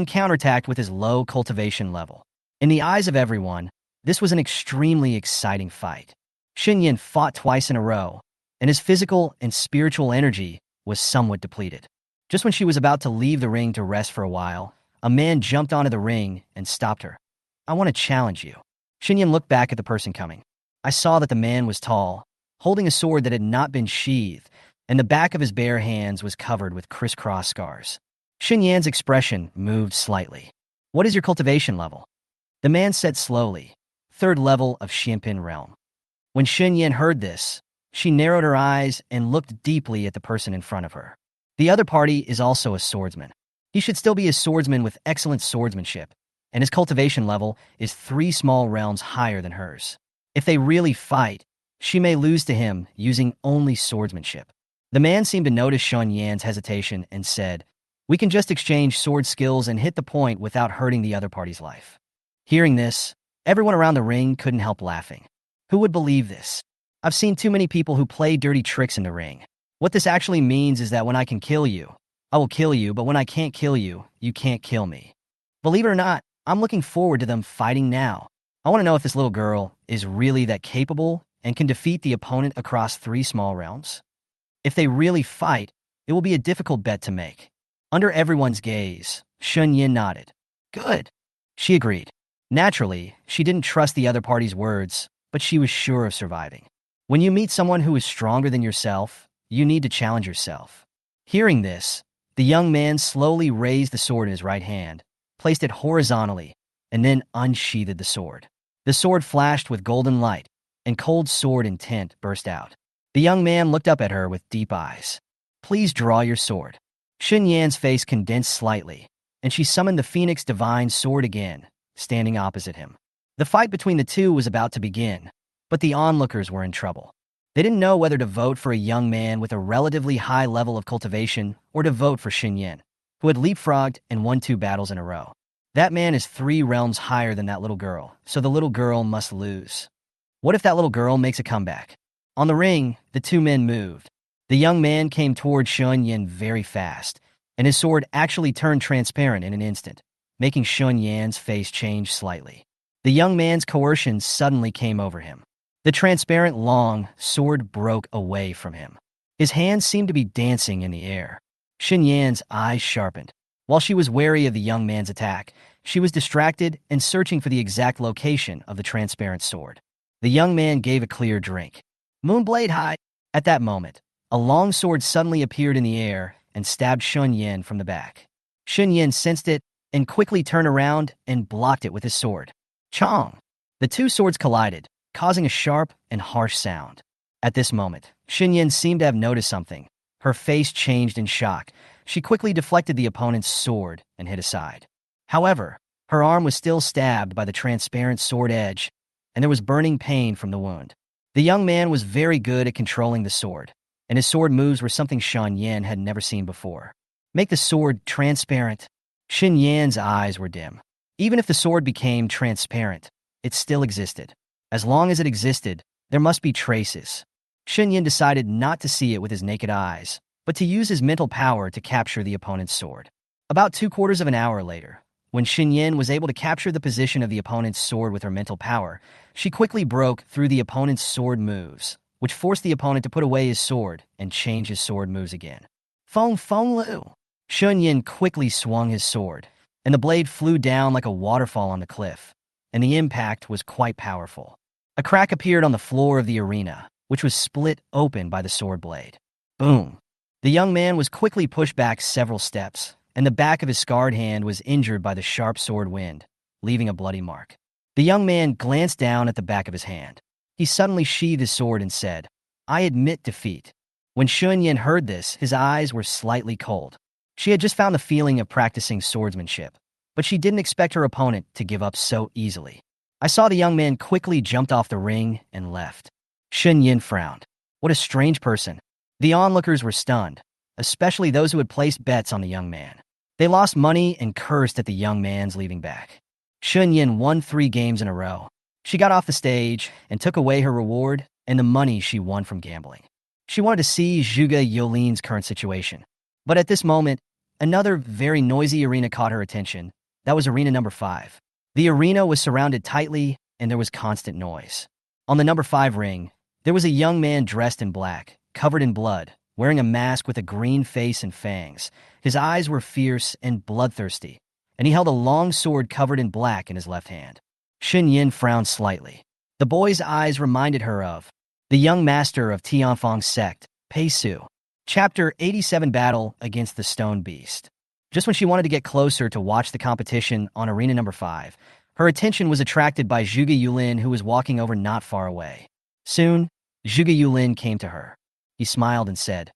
counterattacked with his low cultivation level. In the eyes of everyone, this was an extremely exciting fight. Shen Yan fought twice in a row, and his physical and spiritual energy was somewhat depleted. Just when she was about to leave the ring to rest for a while, a man jumped onto the ring and stopped her. "I want to challenge you." Shen Yan looked back at the person coming. I saw that the man was tall, holding a sword that had not been sheathed, and the back of his bare hands was covered with crisscross scars. Shen Yan's expression moved slightly. "What is your cultivation level?" The man said slowly, "3rd level of Xianpin realm." When Shen Yan heard this, she narrowed her eyes and looked deeply at the person in front of her. The other party is also a swordsman. He should still be a swordsman with excellent swordsmanship, and his cultivation level is 3 small realms higher than hers. If they really fight, she may lose to him using only swordsmanship. The man seemed to notice Shen Yan's hesitation and said, "We can just exchange sword skills and hit the point without hurting the other party's life." Hearing this, everyone around the ring couldn't help laughing. Who would believe this? I've seen too many people who play dirty tricks in the ring. What this actually means is that when I can kill you, I will kill you, but when I can't kill you, you can't kill me. Believe it or not, I'm looking forward to them fighting now. I want to know if this little girl is really that capable and can defeat the opponent across 3 small realms. If they really fight, it will be a difficult bet to make. Under everyone's gaze, Shen Yan nodded. Good. She agreed. Naturally, she didn't trust the other party's words, but she was sure of surviving. When you meet someone who is stronger than yourself, you need to challenge yourself. Hearing this, the young man slowly raised the sword in his right hand, placed it horizontally, and then unsheathed the sword. The sword flashed with golden light, and cold sword intent burst out. The young man looked up at her with deep eyes. "Please draw your sword." Shen Yan's face condensed slightly, and she summoned the Phoenix Divine Sword again, standing opposite him. The fight between the two was about to begin, but the onlookers were in trouble. They didn't know whether to vote for a young man with a relatively high level of cultivation or to vote for Shen Yan, who had leapfrogged and won 2 battles in a row. That man is 3 realms higher than that little girl, so the little girl must lose. What if that little girl makes a comeback? On the ring, the 2 men moved. The young man came toward Shen Yan very fast, and his sword actually turned transparent in an instant, making Shen Yan's face change slightly. The young man's coercion suddenly came over him. The transparent long sword broke away from him. His hands seemed to be dancing in the air. Shen Yan's eyes sharpened. While she was wary of the young man's attack, she was distracted and searching for the exact location of the transparent sword. The young man gave a clear drink. Moonblade high. At that moment, a long sword suddenly appeared in the air and stabbed Shen Yan from the back. Shen Yan sensed it and quickly turned around and blocked it with his sword. Chong! The two swords collided, causing a sharp and harsh sound. At this moment, Shen Yan seemed to have noticed something. Her face changed in shock. She quickly deflected the opponent's sword and hid aside. However, her arm was still stabbed by the transparent sword edge, and there was burning pain from the wound. The young man was very good at controlling the sword, and his sword moves were something Shen Yan had never seen before. Make the sword transparent. Shen Yan's eyes were dim. Even if the sword became transparent, it still existed. As long as it existed, there must be traces. Shen Yan decided not to see it with his naked eyes, but to use his mental power to capture the opponent's sword. About 3/4 of an hour later, when Shen Yan was able to capture the position of the opponent's sword with her mental power, she quickly broke through the opponent's sword moves, which forced the opponent to put away his sword and change his sword moves again. Feng Lu! Shen Yan quickly swung his sword, and the blade flew down like a waterfall on the cliff, and the impact was quite powerful. A crack appeared on the floor of the arena, which was split open by the sword blade. Boom! The young man was quickly pushed back several steps, and the back of his scarred hand was injured by the sharp sword wind, leaving a bloody mark. The young man glanced down at the back of his hand. He suddenly sheathed his sword and said, "I admit defeat." When Shen Yan heard this, his eyes were slightly cold. She had just found the feeling of practicing swordsmanship, but she didn't expect her opponent to give up so easily. I saw the young man quickly jumped off the ring and left. Shen Yan frowned. What a strange person. The onlookers were stunned, especially those who had placed bets on the young man. They lost money and cursed at the young man's leaving back. Shen Yan won 3 games in a row. She got off the stage and took away her reward and the money she won from gambling. She wanted to see Zhuge Youlin's current situation. But at this moment, another very noisy arena caught her attention. That was arena number 5. The arena was surrounded tightly and there was constant noise. On the number 5 ring, there was a young man dressed in black, covered in blood, wearing a mask with a green face and fangs. His eyes were fierce and bloodthirsty, and he held a long sword covered in black in his left hand. Shen Yan frowned slightly. The boy's eyes reminded her of the young master of Tianfeng's sect, Pei Su. Chapter 87 Battle Against the Stone Beast. Just when she wanted to get closer to watch the competition on arena number 5, her attention was attracted by Zhuge Yulin, who was walking over not far away. Soon, Zhuge Yulin came to her. He smiled and said,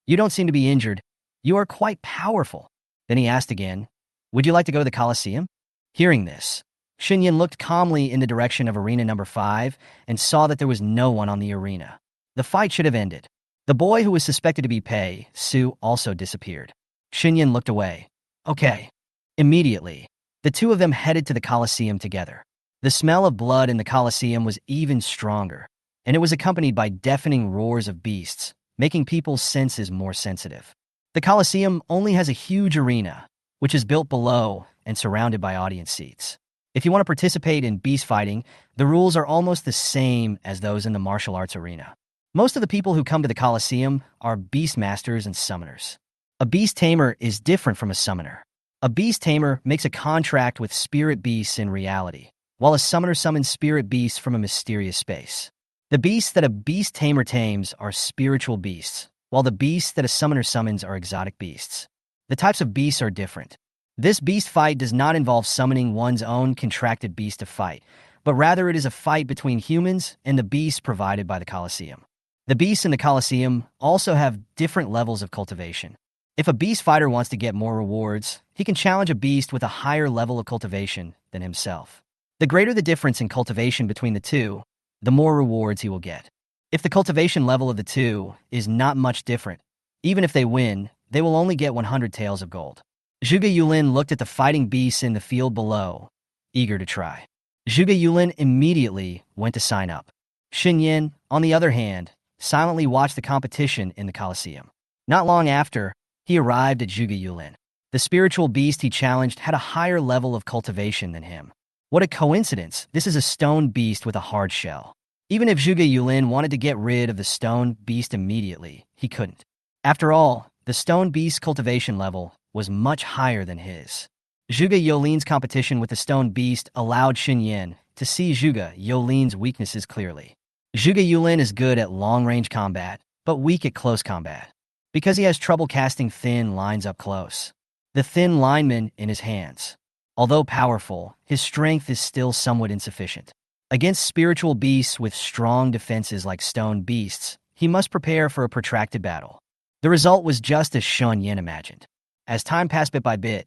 "You don't seem to be injured. You are quite powerful." Then he asked again, "Would you like to go to the Colosseum?" Hearing this, Shen Yan looked calmly in the direction of arena number 5 and saw that there was no one on the arena. The fight should have ended. The boy who was suspected to be Pei Su also disappeared. Shen Yan looked away. Okay. Immediately, the two of them headed to the Colosseum together. The smell of blood in the Colosseum was even stronger, and it was accompanied by deafening roars of beasts, making people's senses more sensitive. The Colosseum only has a huge arena, which is built below and surrounded by audience seats. If you want to participate in beast fighting, the rules are almost the same as those in the martial arts arena. Most of the people who come to the Colosseum are beast masters and summoners. A beast tamer is different from a summoner. A beast tamer makes a contract with spirit beasts in reality, while a summoner summons spirit beasts from a mysterious space. The beasts that a beast tamer tames are spiritual beasts, while the beasts that a summoner summons are exotic beasts. The types of beasts are different. This beast fight does not involve summoning one's own contracted beast to fight, but rather it is a fight between humans and the beasts provided by the Colosseum. The beasts in the Colosseum also have different levels of cultivation. If a beast fighter wants to get more rewards, he can challenge a beast with a higher level of cultivation than himself. The greater the difference in cultivation between the two, the more rewards he will get. If the cultivation level of the two is not much different, even if they win, they will only get 100 taels of gold. Zhuge Yulin looked at the fighting beasts in the field below, eager to try. Zhuge Yulin immediately went to sign up. Shen Yan, on the other hand, silently watched the competition in the Colosseum. Not long after, he arrived at Zhuge Yulin. The spiritual beast he challenged had a higher level of cultivation than him. What a coincidence! This is a stone beast with a hard shell. Even if Zhuge Yulin wanted to get rid of the stone beast immediately, he couldn't. After all, the stone beast's cultivation level was much higher than his. Zhuge Yulin's competition with the stone beast allowed Shen Yan, to see Zhuge Youlin's weaknesses clearly. Zhuge Yulin is good at long-range combat, but weak at close combat, because he has trouble casting thin lines up close. The thin lineman in his hands. Although powerful, his strength is still somewhat insufficient. Against spiritual beasts with strong defenses like stone beasts, he must prepare for a protracted battle. The result was just as Shen Yan imagined. As time passed bit by bit,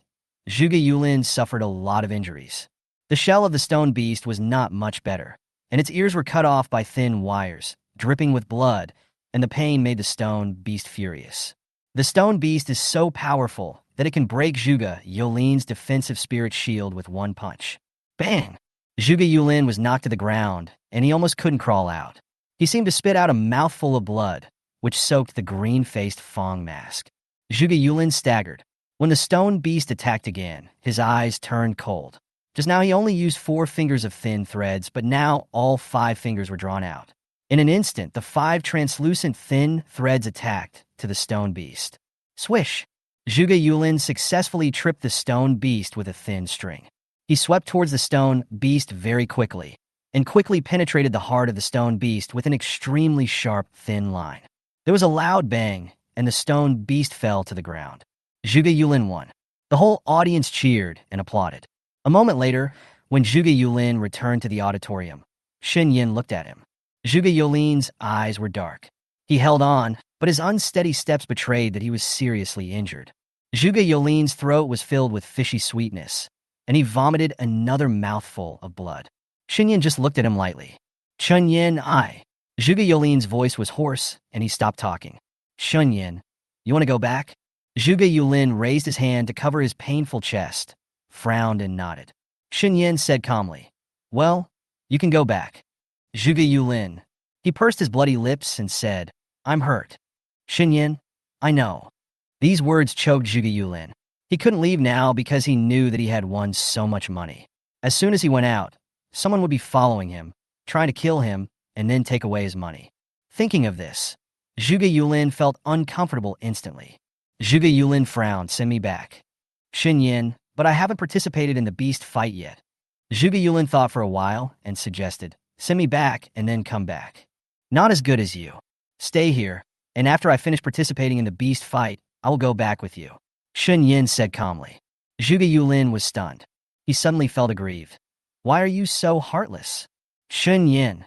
Zhuge Yulin suffered a lot of injuries. The shell of the stone beast was not much better, and its ears were cut off by thin wires, dripping with blood, and the pain made the stone beast furious. The stone beast is so powerful that it can break Zhuge Youlin's defensive spirit shield with one punch. Bang! Zhuge Yulin was knocked to the ground, and he almost couldn't crawl out. He seemed to spit out a mouthful of blood, which soaked the green-faced Fong mask. Zhuge Yulin staggered. When the stone beast attacked again, his eyes turned cold. Just now he only used 4 fingers of thin threads, but now all 5 fingers were drawn out. In an instant, the 5 translucent thin threads attacked to the stone beast. Swish! Zhuge Yulin successfully tripped the stone beast with a thin string. He swept towards the stone beast very quickly, and quickly penetrated the heart of the stone beast with an extremely sharp, thin line. There was a loud bang, and the stone beast fell to the ground. Zhuge Yulin won. The whole audience cheered and applauded. A moment later, when Zhuge Yulin returned to the auditorium, Shen Yan looked at him. Zhuge Youlin's eyes were dark. He held on, but his unsteady steps betrayed that he was seriously injured. Zhuge Youlin's throat was filled with fishy sweetness, and he vomited another mouthful of blood. Shen Yan just looked at him lightly. Shen Yan, Zhuge Youlin's voice was hoarse, and he stopped talking. Shen Yan, you want to go back? Zhuge Yulin raised his hand to cover his painful chest, frowned and nodded. Shen Yan said calmly, well, you can go back. Zhuge Yulin. He pursed his bloody lips and said, I'm hurt. Shen Yan, I know. These words choked Zhuge Yulin. He couldn't leave now because he knew that he had won so much money. As soon as he went out, someone would be following him, trying to kill him, and then take away his money. Thinking of this, Zhuge Yulin felt uncomfortable instantly. Zhuge Yulin frowned, send me back. Shen Yan, but I haven't participated in the beast fight yet. Zhuge Yulin thought for a while and suggested, send me back and then come back. Not as good as you. Stay here, and after I finish participating in the beast fight, I will go back with you. Shen Yan said calmly. Zhuge Yulin was stunned. He suddenly felt aggrieved. Why are you so heartless? Shen Yan.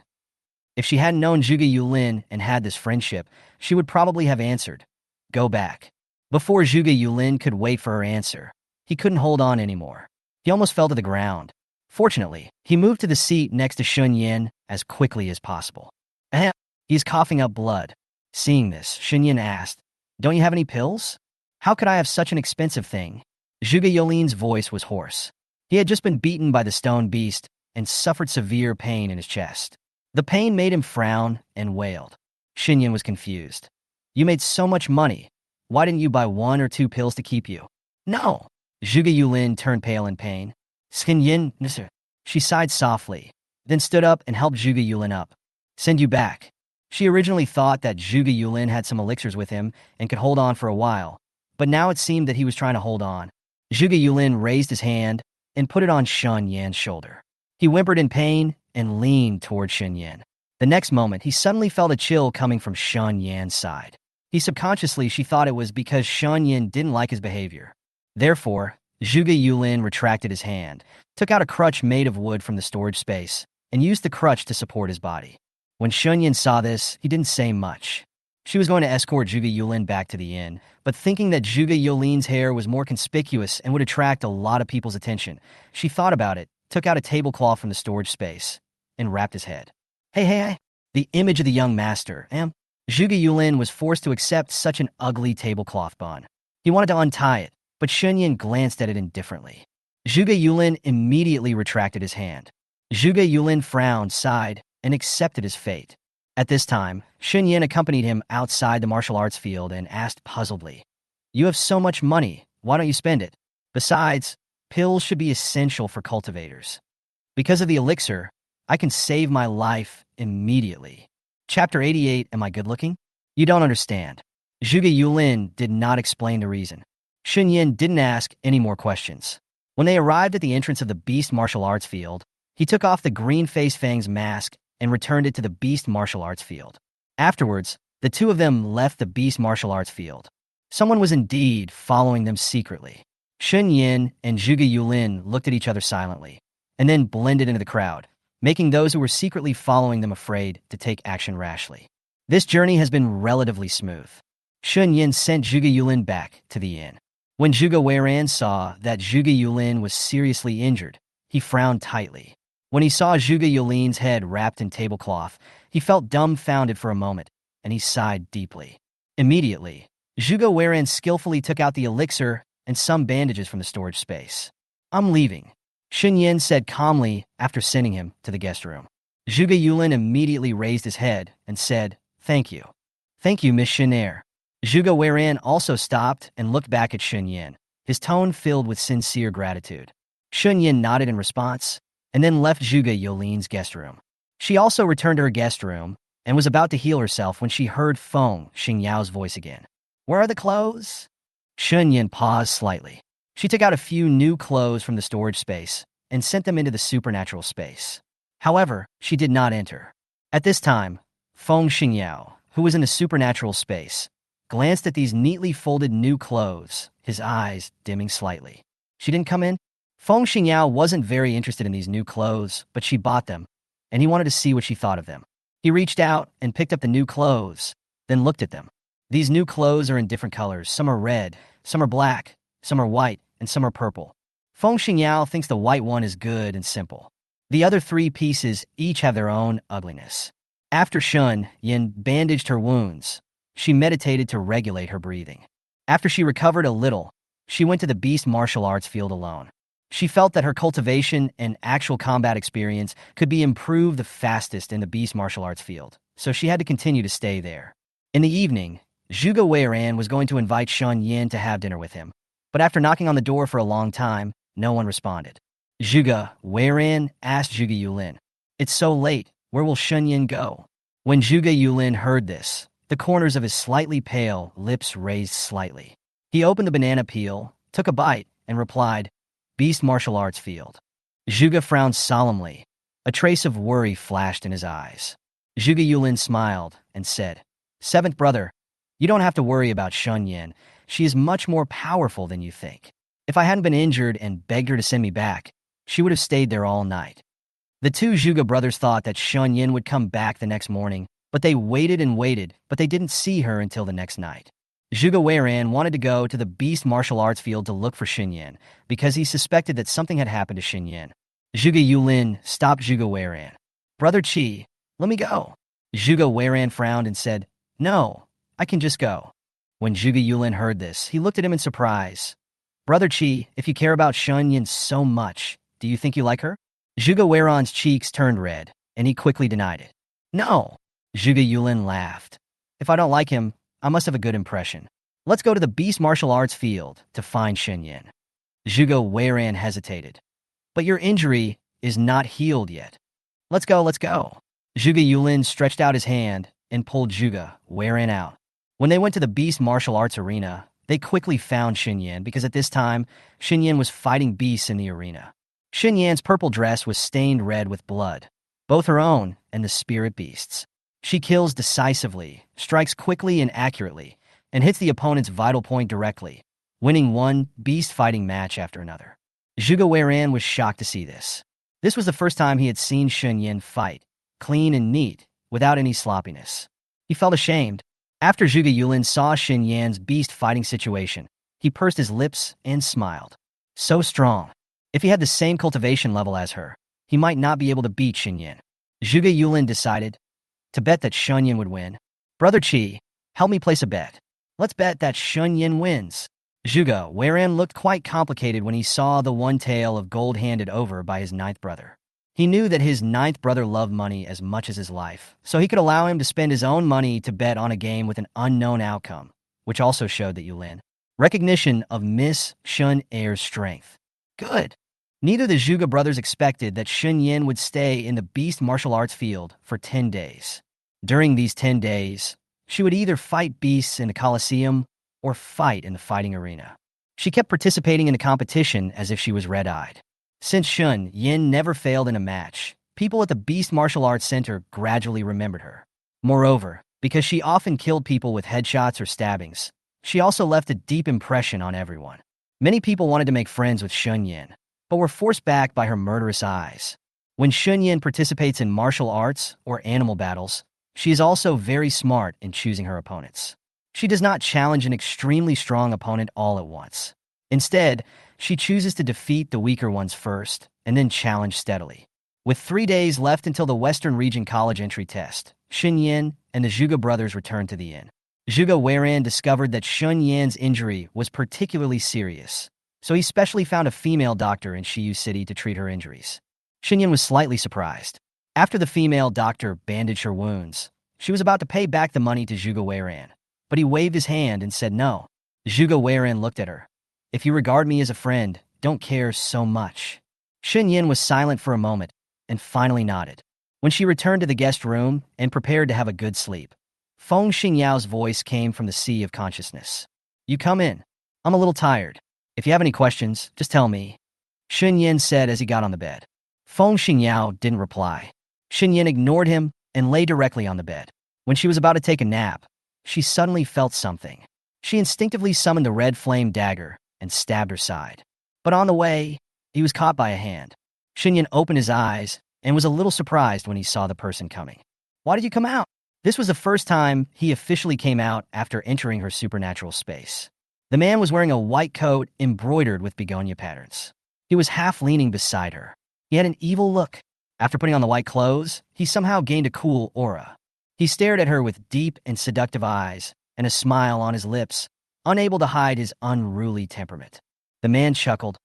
If she hadn't known Zhuge Yulin and had this friendship, she would probably have answered, go back. Before Zhuge Yulin could wait for her answer, he couldn't hold on anymore. He almost fell to the ground. Fortunately, he moved to the seat next to Shen Yan as quickly as possible. Ahem. He's coughing up blood. Seeing this, Shen Yan asked, don't you have any pills? How could I have such an expensive thing? Zhuge Youlin's voice was hoarse. He had just been beaten by the stone beast and suffered severe pain in his chest. The pain made him frown and wailed. Shen Yan was confused. You made so much money. Why didn't you buy 1 or 2 pills to keep you? No. Zhuge Yulin turned pale in pain. Shen Yan, she sighed softly, then stood up and helped Zhuge Yulin up. Send you back. She originally thought that Zhuge Yulin had some elixirs with him and could hold on for a while, but now it seemed that he was trying to hold on. Zhuge Yulin raised his hand and put it on Shen Yan's shoulder. He whimpered in pain and leaned toward Shen Yan. The next moment, he suddenly felt a chill coming from Shen Yan's side. She thought it was because Shen Yan didn't like his behavior. Therefore, Zhuge Yulin retracted his hand, took out a crutch made of wood from the storage space, and used the crutch to support his body. When Shen Yan saw this, he didn't say much. She was going to escort Zhuge Yulin back to the inn, but thinking that Zhuge Youlin's hair was more conspicuous and would attract a lot of people's attention, she thought about it, took out a tablecloth from the storage space, and wrapped his head. Hey. The image of the young master, Zhuge Yulin was forced to accept such an ugly tablecloth bun. He wanted to untie it, but Shen Yan glanced at it indifferently. Zhuge Yulin immediately retracted his hand. Zhuge Yulin frowned, sighed, and accepted his fate. At this time, Shen Yan accompanied him outside the martial arts field and asked puzzledly, you have so much money, why don't you spend it? Besides, pills should be essential for cultivators. Because of the elixir, I can save my life immediately. Chapter 88, Am I Good Looking? You don't understand. Zhuge Yulin did not explain the reason. Shen Yan didn't ask any more questions. When they arrived at the entrance of the beast martial arts field, He took off the green face Fang's mask and returned it to the beast martial arts field. Afterwards, the two of them left the beast martial arts field. Someone was indeed following them secretly. Shen Yan and Zhuge Yulin looked at each other silently, and then blended into the crowd, making those who were secretly following them afraid to take action rashly. This journey has been relatively smooth. Shen Yan sent Zhuge Yulin back to the inn. When Zhuge Weiran saw that Zhuge Yulin was seriously injured, he frowned tightly. When he saw Zhuge Yulin's head wrapped in tablecloth, he felt dumbfounded for a moment, and he sighed deeply. Immediately, Zhuge Weiran skillfully took out the elixir and some bandages from the storage space. "I'm leaving," Shen Yan said calmly after sending him to the guest room. Zhuge Yulin immediately raised his head and said, "Thank you. Thank you, Miss Shen." Zhuge Weiran also stopped and looked back at Shen Yan, his tone filled with sincere gratitude. Shen Yan nodded in response, and then left Zhuge Yulin's guest room. She also returned to her guest room and was about to heal herself when she heard Feng Xingyao's voice again. "Where are the clothes?" Shen Yan paused slightly. She took out a few new clothes from the storage space and sent them into the supernatural space. However, she did not enter. At this time, Feng Xingyao, who was in the supernatural space, glanced at these neatly folded new clothes, his eyes dimming slightly. She didn't come in? Feng Xingyao wasn't very interested in these new clothes, but she bought them, and he wanted to see what she thought of them. He reached out and picked up the new clothes, then looked at them. These new clothes are in different colors. Some are red, some are black, some are white, and some are purple. Feng Xingyao thinks the white one is good and simple. The other three pieces each have their own ugliness. After Shen Yan bandaged her wounds, she meditated to regulate her breathing. After she recovered a little, she went to the beast martial arts field alone. She felt that her cultivation and actual combat experience could be improved the fastest in the beast martial arts field, so she had to continue to stay there. In the evening, Zhuge Weiran was going to invite Shen Yan to have dinner with him, but after knocking on the door for a long time, no one responded. Zhuge Weiran asked Zhuge Yulin, "It's so late, where will Shen Yan go?" When Zhuge Yulin heard this, the corners of his slightly pale lips raised slightly. He opened the banana peel, took a bite, and replied, "Beast martial arts field." Zhuge frowned solemnly. A trace of worry flashed in his eyes. Zhuge Yulin smiled and said, "Seventh brother, you don't have to worry about Shen Yan. She is much more powerful than you think. If I hadn't been injured and begged her to send me back, she would have stayed there all night." The two Zhuge brothers thought that Shen Yan would come back the next morning, but they waited and waited, but they didn't see her until the next night. Zhuge Weiran wanted to go to the beast martial arts field to look for Shen Yan, because he suspected that something had happened to Shen Yan. Zhuge Yulin stopped Zhuge Weiran. "Brother Qi, let me go." Zhuge Weiran frowned and said, "No, I can just go." When Zhuge Yulin heard this, he looked at him in surprise. "Brother Qi, if you care about Shen Yan so much, do you think you like her?" Zhuge Weiran's cheeks turned red, and he quickly denied it. "No." Zhuge Yulin laughed. "If I don't like him, I must have a good impression. Let's go to the beast martial arts field to find Shen Yan." Zhuge Weiran hesitated. "But your injury is not healed yet." Let's go. Zhuge Yulin stretched out his hand and pulled Zhuge Weiran out. When they went to the beast martial arts arena, they quickly found Shen Yan because at this time, Shen Yan was fighting beasts in the arena. Shen Yan's purple dress was stained red with blood, both her own and the spirit beasts. She kills decisively, strikes quickly and accurately, and hits the opponent's vital point directly, winning one beast fighting match after another. Zhuge Weiran was shocked to see this. This was the first time he had seen Shen Yan fight, clean and neat, without any sloppiness. He felt ashamed. After Zhuge Yulin saw Shen Yan's beast fighting situation, he pursed his lips and smiled. So strong. If he had the same cultivation level as her, he might not be able to beat Shen Yan. Zhuge Yulin decided to bet that Shen Yan would win. "Brother Qi, help me place a bet. Let's bet that Shen Yan wins." Zhuge Weiran looked quite complicated when he saw the one tael of gold handed over by his ninth brother. He knew that his ninth brother loved money as much as his life, so he could allow him to spend his own money to bet on a game with an unknown outcome, which also showed that Yulin. Recognition of Miss Shen Er's strength. Good. Neither the Zhuge brothers expected that Shen Yan would stay in the beast martial arts field for 10 days. During these 10 days, she would either fight beasts in the Colosseum or fight in the fighting arena. She kept participating in the competition as if she was red-eyed. Since Shen Yan never failed in a match, people at the Beast Martial Arts Center gradually remembered her. Moreover, because she often killed people with headshots or stabbings, she also left a deep impression on everyone. Many people wanted to make friends with Shen Yan, but were forced back by her murderous eyes. When Shen Yan participates in martial arts or animal battles, she is also very smart in choosing her opponents. She does not challenge an extremely strong opponent all at once. Instead, she chooses to defeat the weaker ones first and then challenge steadily. With 3 days left until the Western Region College entry test, Shen Yan and the Zhuge brothers returned to the inn. Zhuge Weiran discovered that Shen Yan's injury was particularly serious, so he specially found a female doctor in Shiyu City to treat her injuries. Shen Yan was slightly surprised. After the female doctor bandaged her wounds, she was about to pay back the money to Zhuge Weiran, but he waved his hand and said no. Zhuge Weiran looked at her. If you regard me as a friend, don't care so much. Shen Yan was silent for a moment and finally nodded. When she returned to the guest room and prepared to have a good sleep, Feng Xingyao's voice came from the sea of consciousness. You come in. I'm a little tired. If you have any questions, just tell me. Shen Yan said as he got on the bed. Feng Xingyao didn't reply. Shen Yan ignored him and lay directly on the bed. When she was about to take a nap, she suddenly felt something. She instinctively summoned the red flame dagger and stabbed her side. But on the way, he was caught by a hand. Shen Yan opened his eyes and was a little surprised when he saw the person coming. Why did you come out? This was the first time he officially came out after entering her supernatural space. The man was wearing a white coat embroidered with begonia patterns. He was half leaning beside her. He had an evil look. After putting on the white clothes, he somehow gained a cool aura. He stared at her with deep and seductive eyes and a smile on his lips, unable to hide his unruly temperament. The man chuckled.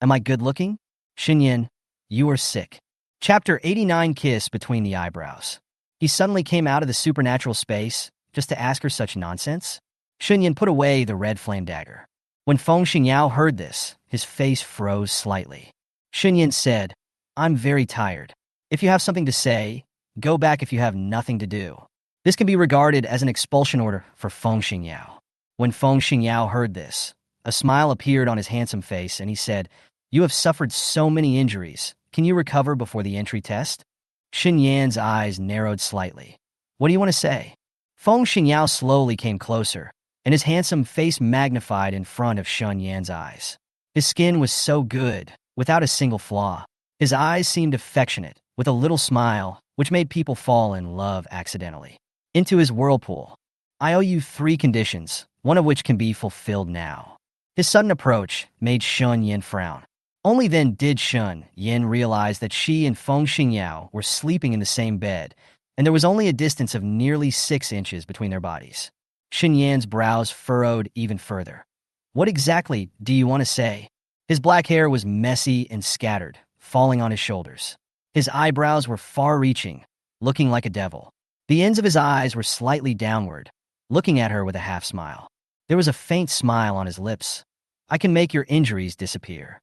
Am I good-looking? Shen Yan, you are sick. Chapter 89 Kiss Between the Eyebrows. He suddenly came out of the supernatural space just to ask her such nonsense? Shen Yan put away the red flame dagger. When Feng Xingyao heard this, his face froze slightly. Shen Yan said, I'm very tired. If you have something to say, go back if you have nothing to do. This can be regarded as an expulsion order for Feng Xingyao. When Feng Xingyao heard this, a smile appeared on his handsome face and he said, You have suffered so many injuries. Can you recover before the entry test? Shen Yan's eyes narrowed slightly. What do you want to say? Feng Xingyao slowly came closer, and his handsome face magnified in front of Shen Yan's eyes. His skin was so good, without a single flaw. His eyes seemed affectionate, with a little smile, which made people fall in love accidentally. Into his whirlpool. I owe you 3 conditions, one of which can be fulfilled now. His sudden approach made Shen Yan frown. Only then did Shen Yan realize that she and Feng Xingyao were sleeping in the same bed, and there was only a distance of nearly 6 inches between their bodies. Shen Yan's brows furrowed even further. What exactly do you want to say? His black hair was messy and scattered, falling on his shoulders. His eyebrows were far-reaching, looking like a devil. The ends of his eyes were slightly downward, looking at her with a half-smile. There was a faint smile on his lips. I can make your injuries disappear.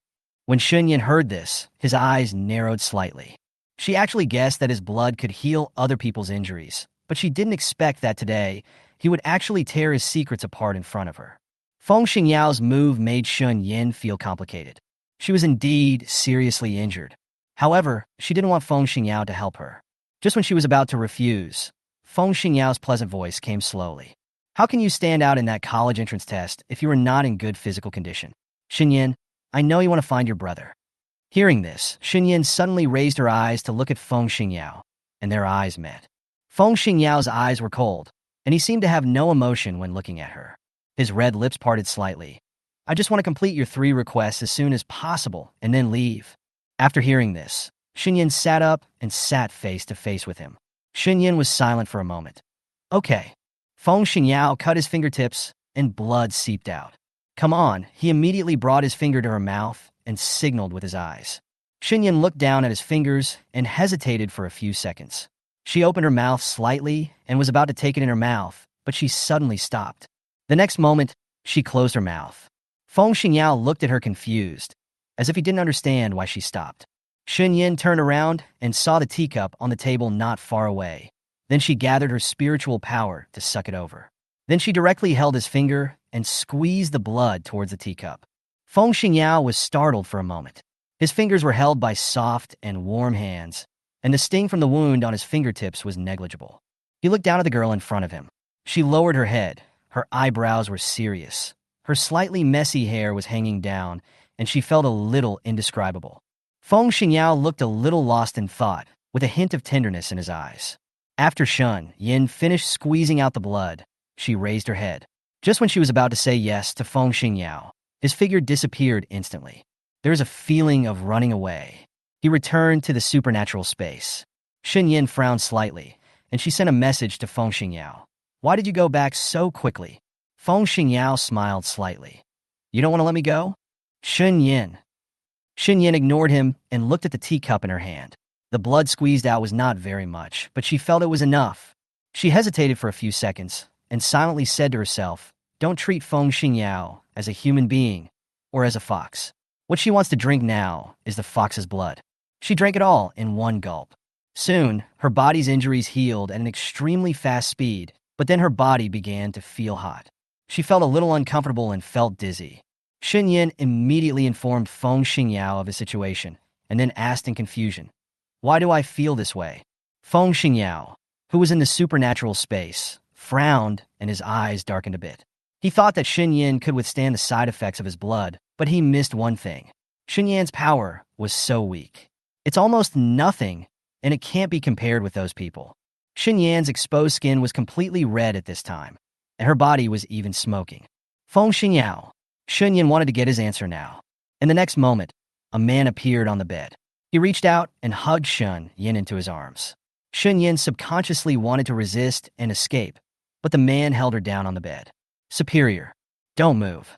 When Shen Yan heard this, his eyes narrowed slightly. She actually guessed that his blood could heal other people's injuries, but she didn't expect that today he would actually tear his secrets apart in front of her. Feng Xingyao's move made Shen Yan feel complicated. She was indeed seriously injured. However, she didn't want Feng Xingyao to help her. Just when she was about to refuse, Feng Xingyao's pleasant voice came slowly. How can you stand out in that college entrance test if you are not in good physical condition? Shen Yan, I know you want to find your brother. Hearing this, Shen Yan suddenly raised her eyes to look at Feng Xingyao, and their eyes met. Feng Xingyao's eyes were cold, and he seemed to have no emotion when looking at her. His red lips parted slightly. I just want to complete your 3 requests as soon as possible and then leave. After hearing this, Shen Yan sat up and sat face to face with him. Shen Yan was silent for a moment. Okay. Feng Xingyao cut his fingertips, and blood seeped out. Come on, he immediately brought his finger to her mouth and signaled with his eyes. Shen Yan looked down at his fingers and hesitated for a few seconds. She opened her mouth slightly and was about to take it in her mouth, but she suddenly stopped. The next moment, she closed her mouth. Feng Xingyao looked at her confused, as if he didn't understand why she stopped. Shen Yan turned around and saw the teacup on the table not far away. Then she gathered her spiritual power to suck it over. Then she directly held his finger and squeezed the blood towards the teacup. Feng Xingyao was startled for a moment. His fingers were held by soft and warm hands, and the sting from the wound on his fingertips was negligible. He looked down at the girl in front of him. She lowered her head. Her eyebrows were serious. Her slightly messy hair was hanging down, and she felt a little indescribable. Feng Xingyao looked a little lost in thought, with a hint of tenderness in his eyes. After Shen Yan finished squeezing out the blood, she raised her head. Just when she was about to say yes to Feng Xingyao, his figure disappeared instantly. There was a feeling of running away. He returned to the supernatural space. Shen Yan frowned slightly, and she sent a message to Feng Xingyao. "Why did you go back so quickly?" Feng Xingyao smiled slightly. "You don't want to let me go?" Shen Yan ignored him and looked at the teacup in her hand. The blood squeezed out was not very much, but she felt it was enough. She hesitated for a few seconds and silently said to herself, "Don't treat Feng Xingyao as a human being or as a fox. What she wants to drink now is the fox's blood." She drank it all in one gulp. Soon, her body's injuries healed at an extremely fast speed, but then her body began to feel hot. She felt a little uncomfortable and felt dizzy. Shen Yan immediately informed Feng Xingyao of his situation and then asked in confusion, "Why do I feel this way?" Feng Xingyao, who was in the supernatural space, frowned and his eyes darkened a bit. He thought that Shen Yan could withstand the side effects of his blood, but he missed one thing. Shen Yan's power was so weak. It's almost nothing, and it can't be compared with those people. Shen Yan's exposed skin was completely red at this time, and her body was even smoking. Feng Xingyao. Shen Yan wanted to get his answer now. In the next moment, a man appeared on the bed. He reached out and hugged Shen Yan into his arms. Shen Yan subconsciously wanted to resist and escape, but the man held her down on the bed. "Superior, don't move,"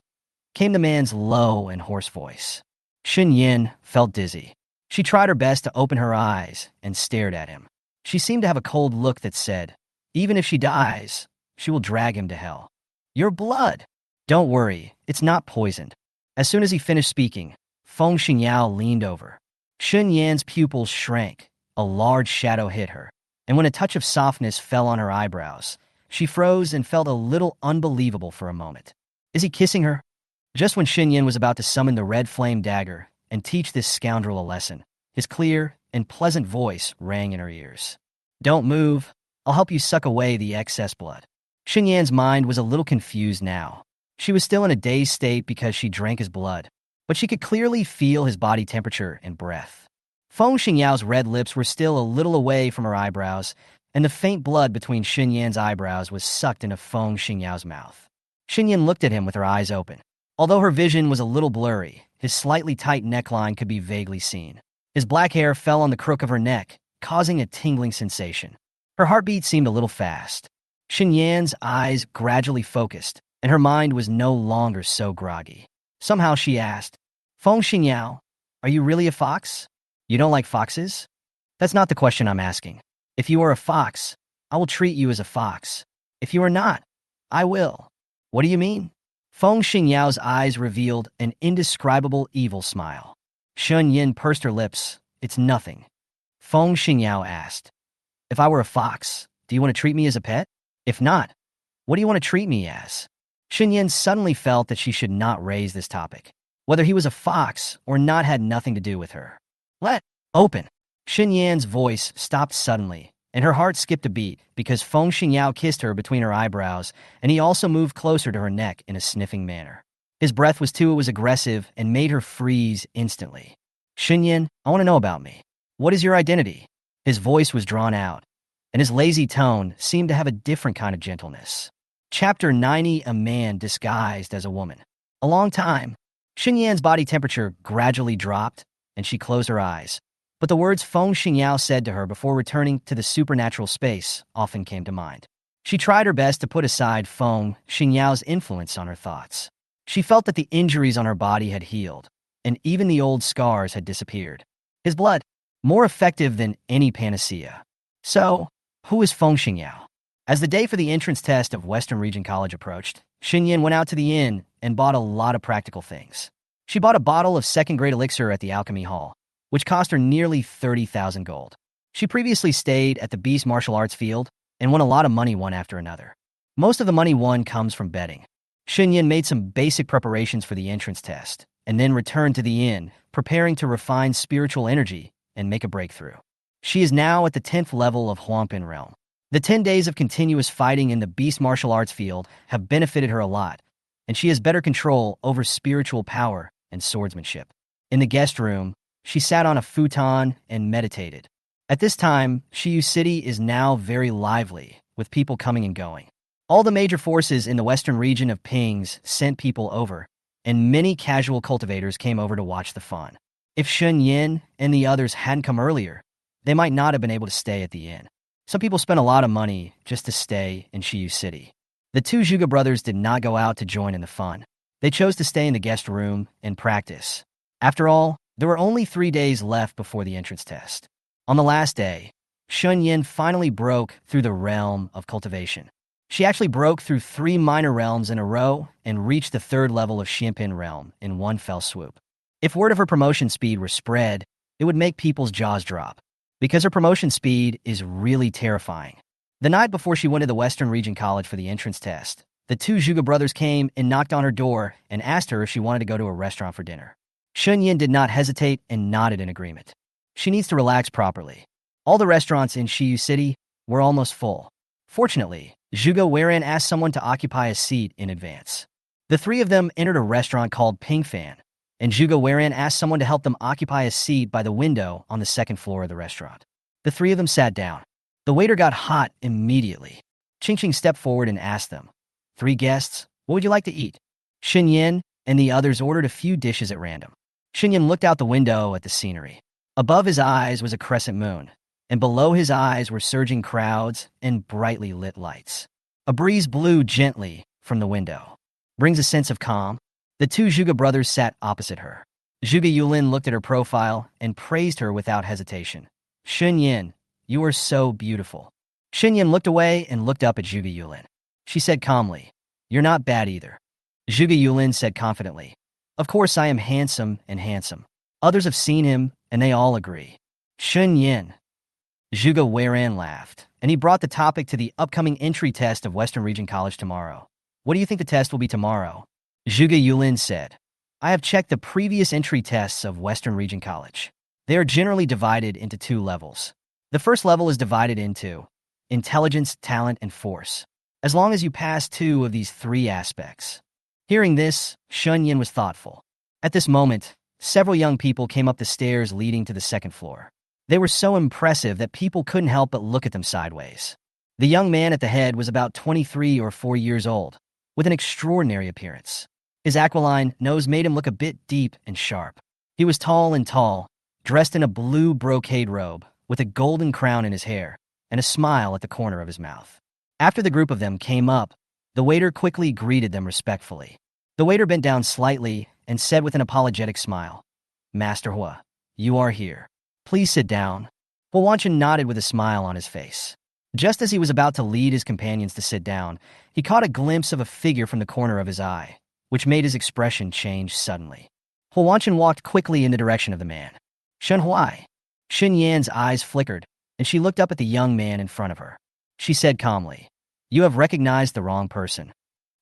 came the man's low and hoarse voice. Shen Yan felt dizzy. She tried her best to open her eyes and stared at him. She seemed to have a cold look that said, "Even if she dies, she will drag him to hell." "Your blood!" "Don't worry, it's not poisoned." As soon as he finished speaking, Feng Xingyao leaned over. Shen Yan's pupils shrank, a large shadow hit her, and when a touch of softness fell on her eyebrows, she froze and felt a little unbelievable for a moment. Is he kissing her? Just when Shen Yan was about to summon the red flame dagger and teach this scoundrel a lesson, his clear and pleasant voice rang in her ears. "Don't move. I'll help you suck away the excess blood." Shen Yan's mind was a little confused now. She was still in a dazed state because she drank his blood, but she could clearly feel his body temperature and breath. Feng Xingyao's red lips were still a little away from her eyebrows, and the faint blood between Shen Yan's eyebrows was sucked into Feng Xingyao's mouth. Shen Yan looked at him with her eyes open. Although her vision was a little blurry, his slightly tight neckline could be vaguely seen. His black hair fell on the crook of her neck, causing a tingling sensation. Her heartbeat seemed a little fast. Shen Yan's eyes gradually focused, and her mind was no longer so groggy. Somehow she asked, "Feng Xingyao, are you really a fox? You don't like foxes?" "That's not the question I'm asking. If you are a fox, I will treat you as a fox. If you are not, I will." "What do you mean?" Feng Xingyao's eyes revealed an indescribable evil smile. Shen Yan pursed her lips. "It's nothing." Feng Xingyao asked, "If I were a fox, do you want to treat me as a pet? If not, what do you want to treat me as?" Shen Yan suddenly felt that she should not raise this topic. Whether he was a fox or not had nothing to do with her. "Let open." Shen Yan's voice stopped suddenly, and her heart skipped a beat because Feng Xingyao kissed her between her eyebrows, and he also moved closer to her neck in a sniffing manner. His breath was too aggressive and made her freeze instantly. "Shen Yan, I want to know about me. What is your identity?" His voice was drawn out, and his lazy tone seemed to have a different kind of gentleness. Chapter 90, A Man Disguised as a Woman. A long time. Shen Yan's body temperature gradually dropped, and she closed her eyes. But the words Feng Xingyao said to her before returning to the supernatural space often came to mind. She tried her best to put aside Feng Xingyao's influence on her thoughts. She felt that the injuries on her body had healed, and even the old scars had disappeared. His blood, more effective than any panacea. So, who is Feng Xingyao? As the day for the entrance test of Western Region College approached, Shen Yan went out to the inn and bought a lot of practical things. She bought a bottle of second-grade elixir at the Alchemy Hall, which cost her nearly 30,000 gold. She previously stayed at the Beast Martial Arts field and won a lot of money one after another. Most of the money won comes from betting. Shen Yan made some basic preparations for the entrance test, and then returned to the inn, preparing to refine spiritual energy and make a breakthrough. She is now at the 10th level of Huangpin realm. The 10 days of continuous fighting in the beast martial arts field have benefited her a lot, and she has better control over spiritual power and swordsmanship. In the guest room, she sat on a futon and meditated. At this time, Shiyu City is now very lively, with people coming and going. All the major forces in the western region of Pings sent people over, and many casual cultivators came over to watch the fun. If Shen Yan and the others hadn't come earlier, they might not have been able to stay at the inn. Some people spent a lot of money just to stay in Shiyu City. The two Zhuge brothers did not go out to join in the fun. They chose to stay in the guest room and practice. After all, there were only 3 days left before the entrance test. On the last day, Shen Yan finally broke through the realm of cultivation. She actually broke through 3 minor realms in a row and reached the 3rd level of Xianpin realm in one fell swoop. If word of her promotion speed were spread, it would make people's jaws drop, because her promotion speed is really terrifying. The night before she went to the Western Region College for the entrance test, the two Zhuge brothers came and knocked on her door and asked her if she wanted to go to a restaurant for dinner. Shen Yan did not hesitate and nodded in agreement. She needs to relax properly. All the restaurants in Shiyu City were almost full. Fortunately, Zhuge Weiran asked someone to occupy a seat in advance. The 3 of them entered a restaurant called Ping Fan, and Zhuge Weiran asked someone to help them occupy a seat by the window on the 2nd floor of the restaurant. The 3 of them sat down. The waiter got hot immediately. Ching Ching stepped forward and asked them, "3 guests, what would you like to eat?" Shen Yan and the others ordered a few dishes at random. Shen Yan looked out the window at the scenery. Above his eyes was a crescent moon, and below his eyes were surging crowds and brightly lit lights. A breeze blew gently from the window. Brings a sense of calm. The two Zhuge brothers sat opposite her. Zhuge Yulin looked at her profile and praised her without hesitation. "Shen Yan, you are so beautiful." Shen Yan looked away and looked up at Zhuge Yulin. She said calmly, "You're not bad either." Zhuge Yulin said confidently, "Of course I am handsome and handsome. Others have seen him, and they all agree." "Shen Yan." Zhuge Weiran laughed, and he brought the topic to the upcoming entry test of Western Region College tomorrow. "What do you think the test will be tomorrow?" Zhuge Yulin said, "I have checked the previous entry tests of Western Region College. They are generally divided into 2 levels. The first level is divided into intelligence, talent, and force, as long as you pass 2 of these 3 aspects." Hearing this, Shen Yan was thoughtful. At this moment, several young people came up the stairs leading to the 2nd floor. They were so impressive that people couldn't help but look at them sideways. The young man at the head was about 23 or 4 years old, with an extraordinary appearance. His aquiline nose made him look a bit deep and sharp. He was tall, dressed in a blue brocade robe, with a golden crown in his hair, and a smile at the corner of his mouth. After the group of them came up, the waiter quickly greeted them respectfully. The waiter bent down slightly and said with an apologetic smile, "Master Hua, you are here. Please sit down." Hua Wanchen nodded with a smile on his face. Just as he was about to lead his companions to sit down, he caught a glimpse of a figure from the corner of his eye, which made his expression change suddenly. Hua Wanchen walked quickly in the direction of the man. "Shen Huai." Shen Yan's eyes flickered, and she looked up at the young man in front of her. She said calmly, "You have recognized the wrong person."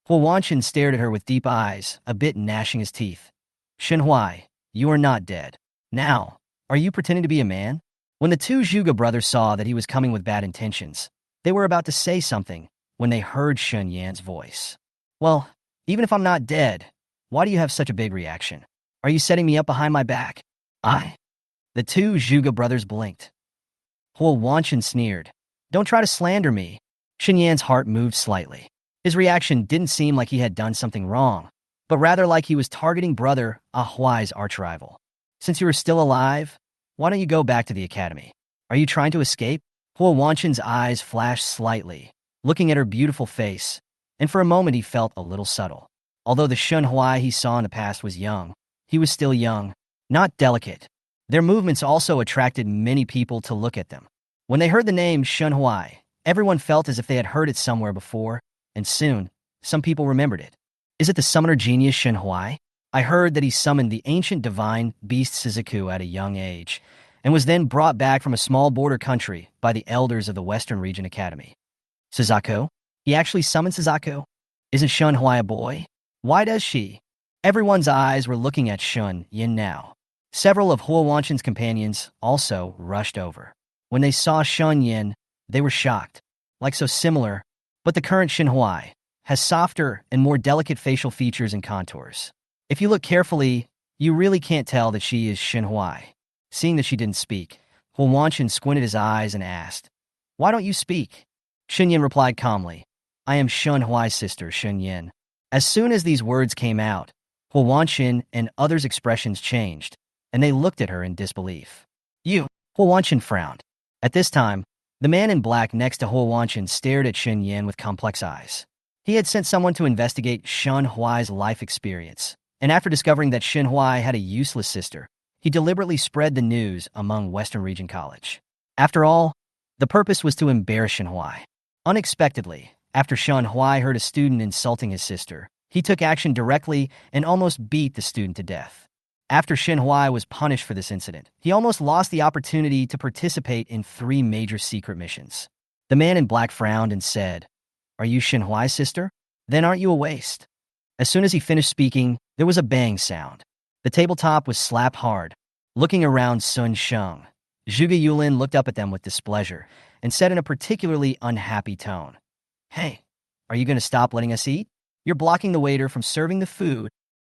Hua Wanchen stared at her with deep eyes, a bit gnashing his teeth. "Shen Huai, you are not dead. Now, are you pretending to be a man?" When the two Zhuge brothers saw that he was coming with bad intentions, they were about to say something when they heard Shen Yan's voice. "Well, even if I'm not dead, why do you have such a big reaction? Are you setting me up behind my back?" The two Zhuge brothers blinked. Hua Wanchen sneered, "Don't try to slander me." Shen Yan's heart moved slightly. His reaction didn't seem like he had done something wrong, but rather like he was targeting brother Huai's arch-rival. "Since you are still alive, why don't you go back to the academy? Are you trying to escape?" Hua Wanchen's eyes flashed slightly, looking at her beautiful face, and for a moment he felt a little subtle. Although the Shen Huai he saw in the past was young, he was still young, not delicate. Their movements also attracted many people to look at them. When they heard the name Shen Huai, everyone felt as if they had heard it somewhere before, and soon, some people remembered it. "Is it the summoner genius Shen Huai? I heard that he summoned the ancient divine beast Suzaku at a young age, and was then brought back from a small border country by the elders of the Western Region Academy." "Suzaku? He actually summoned Suzaku? Isn't Shen Huai a boy?" Why does she? Everyone's eyes were looking at Shen Yan now. Several of Huo Wanshan's companions also rushed over. When they saw Shen Yan, they were shocked. Like so similar, but the current Shen Huai has softer and more delicate facial features and contours. If you look carefully, you really can't tell that she is Shen Huai. Seeing that she didn't speak, Huo Wanshan squinted his eyes and asked, "Why don't you speak?" Shen Yan replied calmly, "I am Shen Huai's sister, Shen Yan." As soon as these words came out, Huo Wanshan and others' expressions changed, and they looked at her in disbelief. "You?" Huo Wanshan frowned. At this time, the man in black next to Huo Wanshan stared at Shen Yan with complex eyes. He had sent someone to investigate Shen Huai's life experience, and after discovering that Shen Huai had a useless sister, he deliberately spread the news among Western Region College. After all, the purpose was to embarrass Shen Huai. Unexpectedly, after Shen Huai heard a student insulting his sister, he took action directly and almost beat the student to death. After Shen Huai was punished for this incident, he almost lost the opportunity to participate in 3 major secret missions. The man in black frowned and said, "Are you Shen Huai's sister? Then aren't you a waste?" As soon as he finished speaking, there was a bang sound. The tabletop was slapped hard. Looking around Sun Sheng, Zhuge Yulin looked up at them with displeasure and said in a particularly unhappy tone, "Hey, are you going to stop letting us eat? You're blocking the waiter from serving the food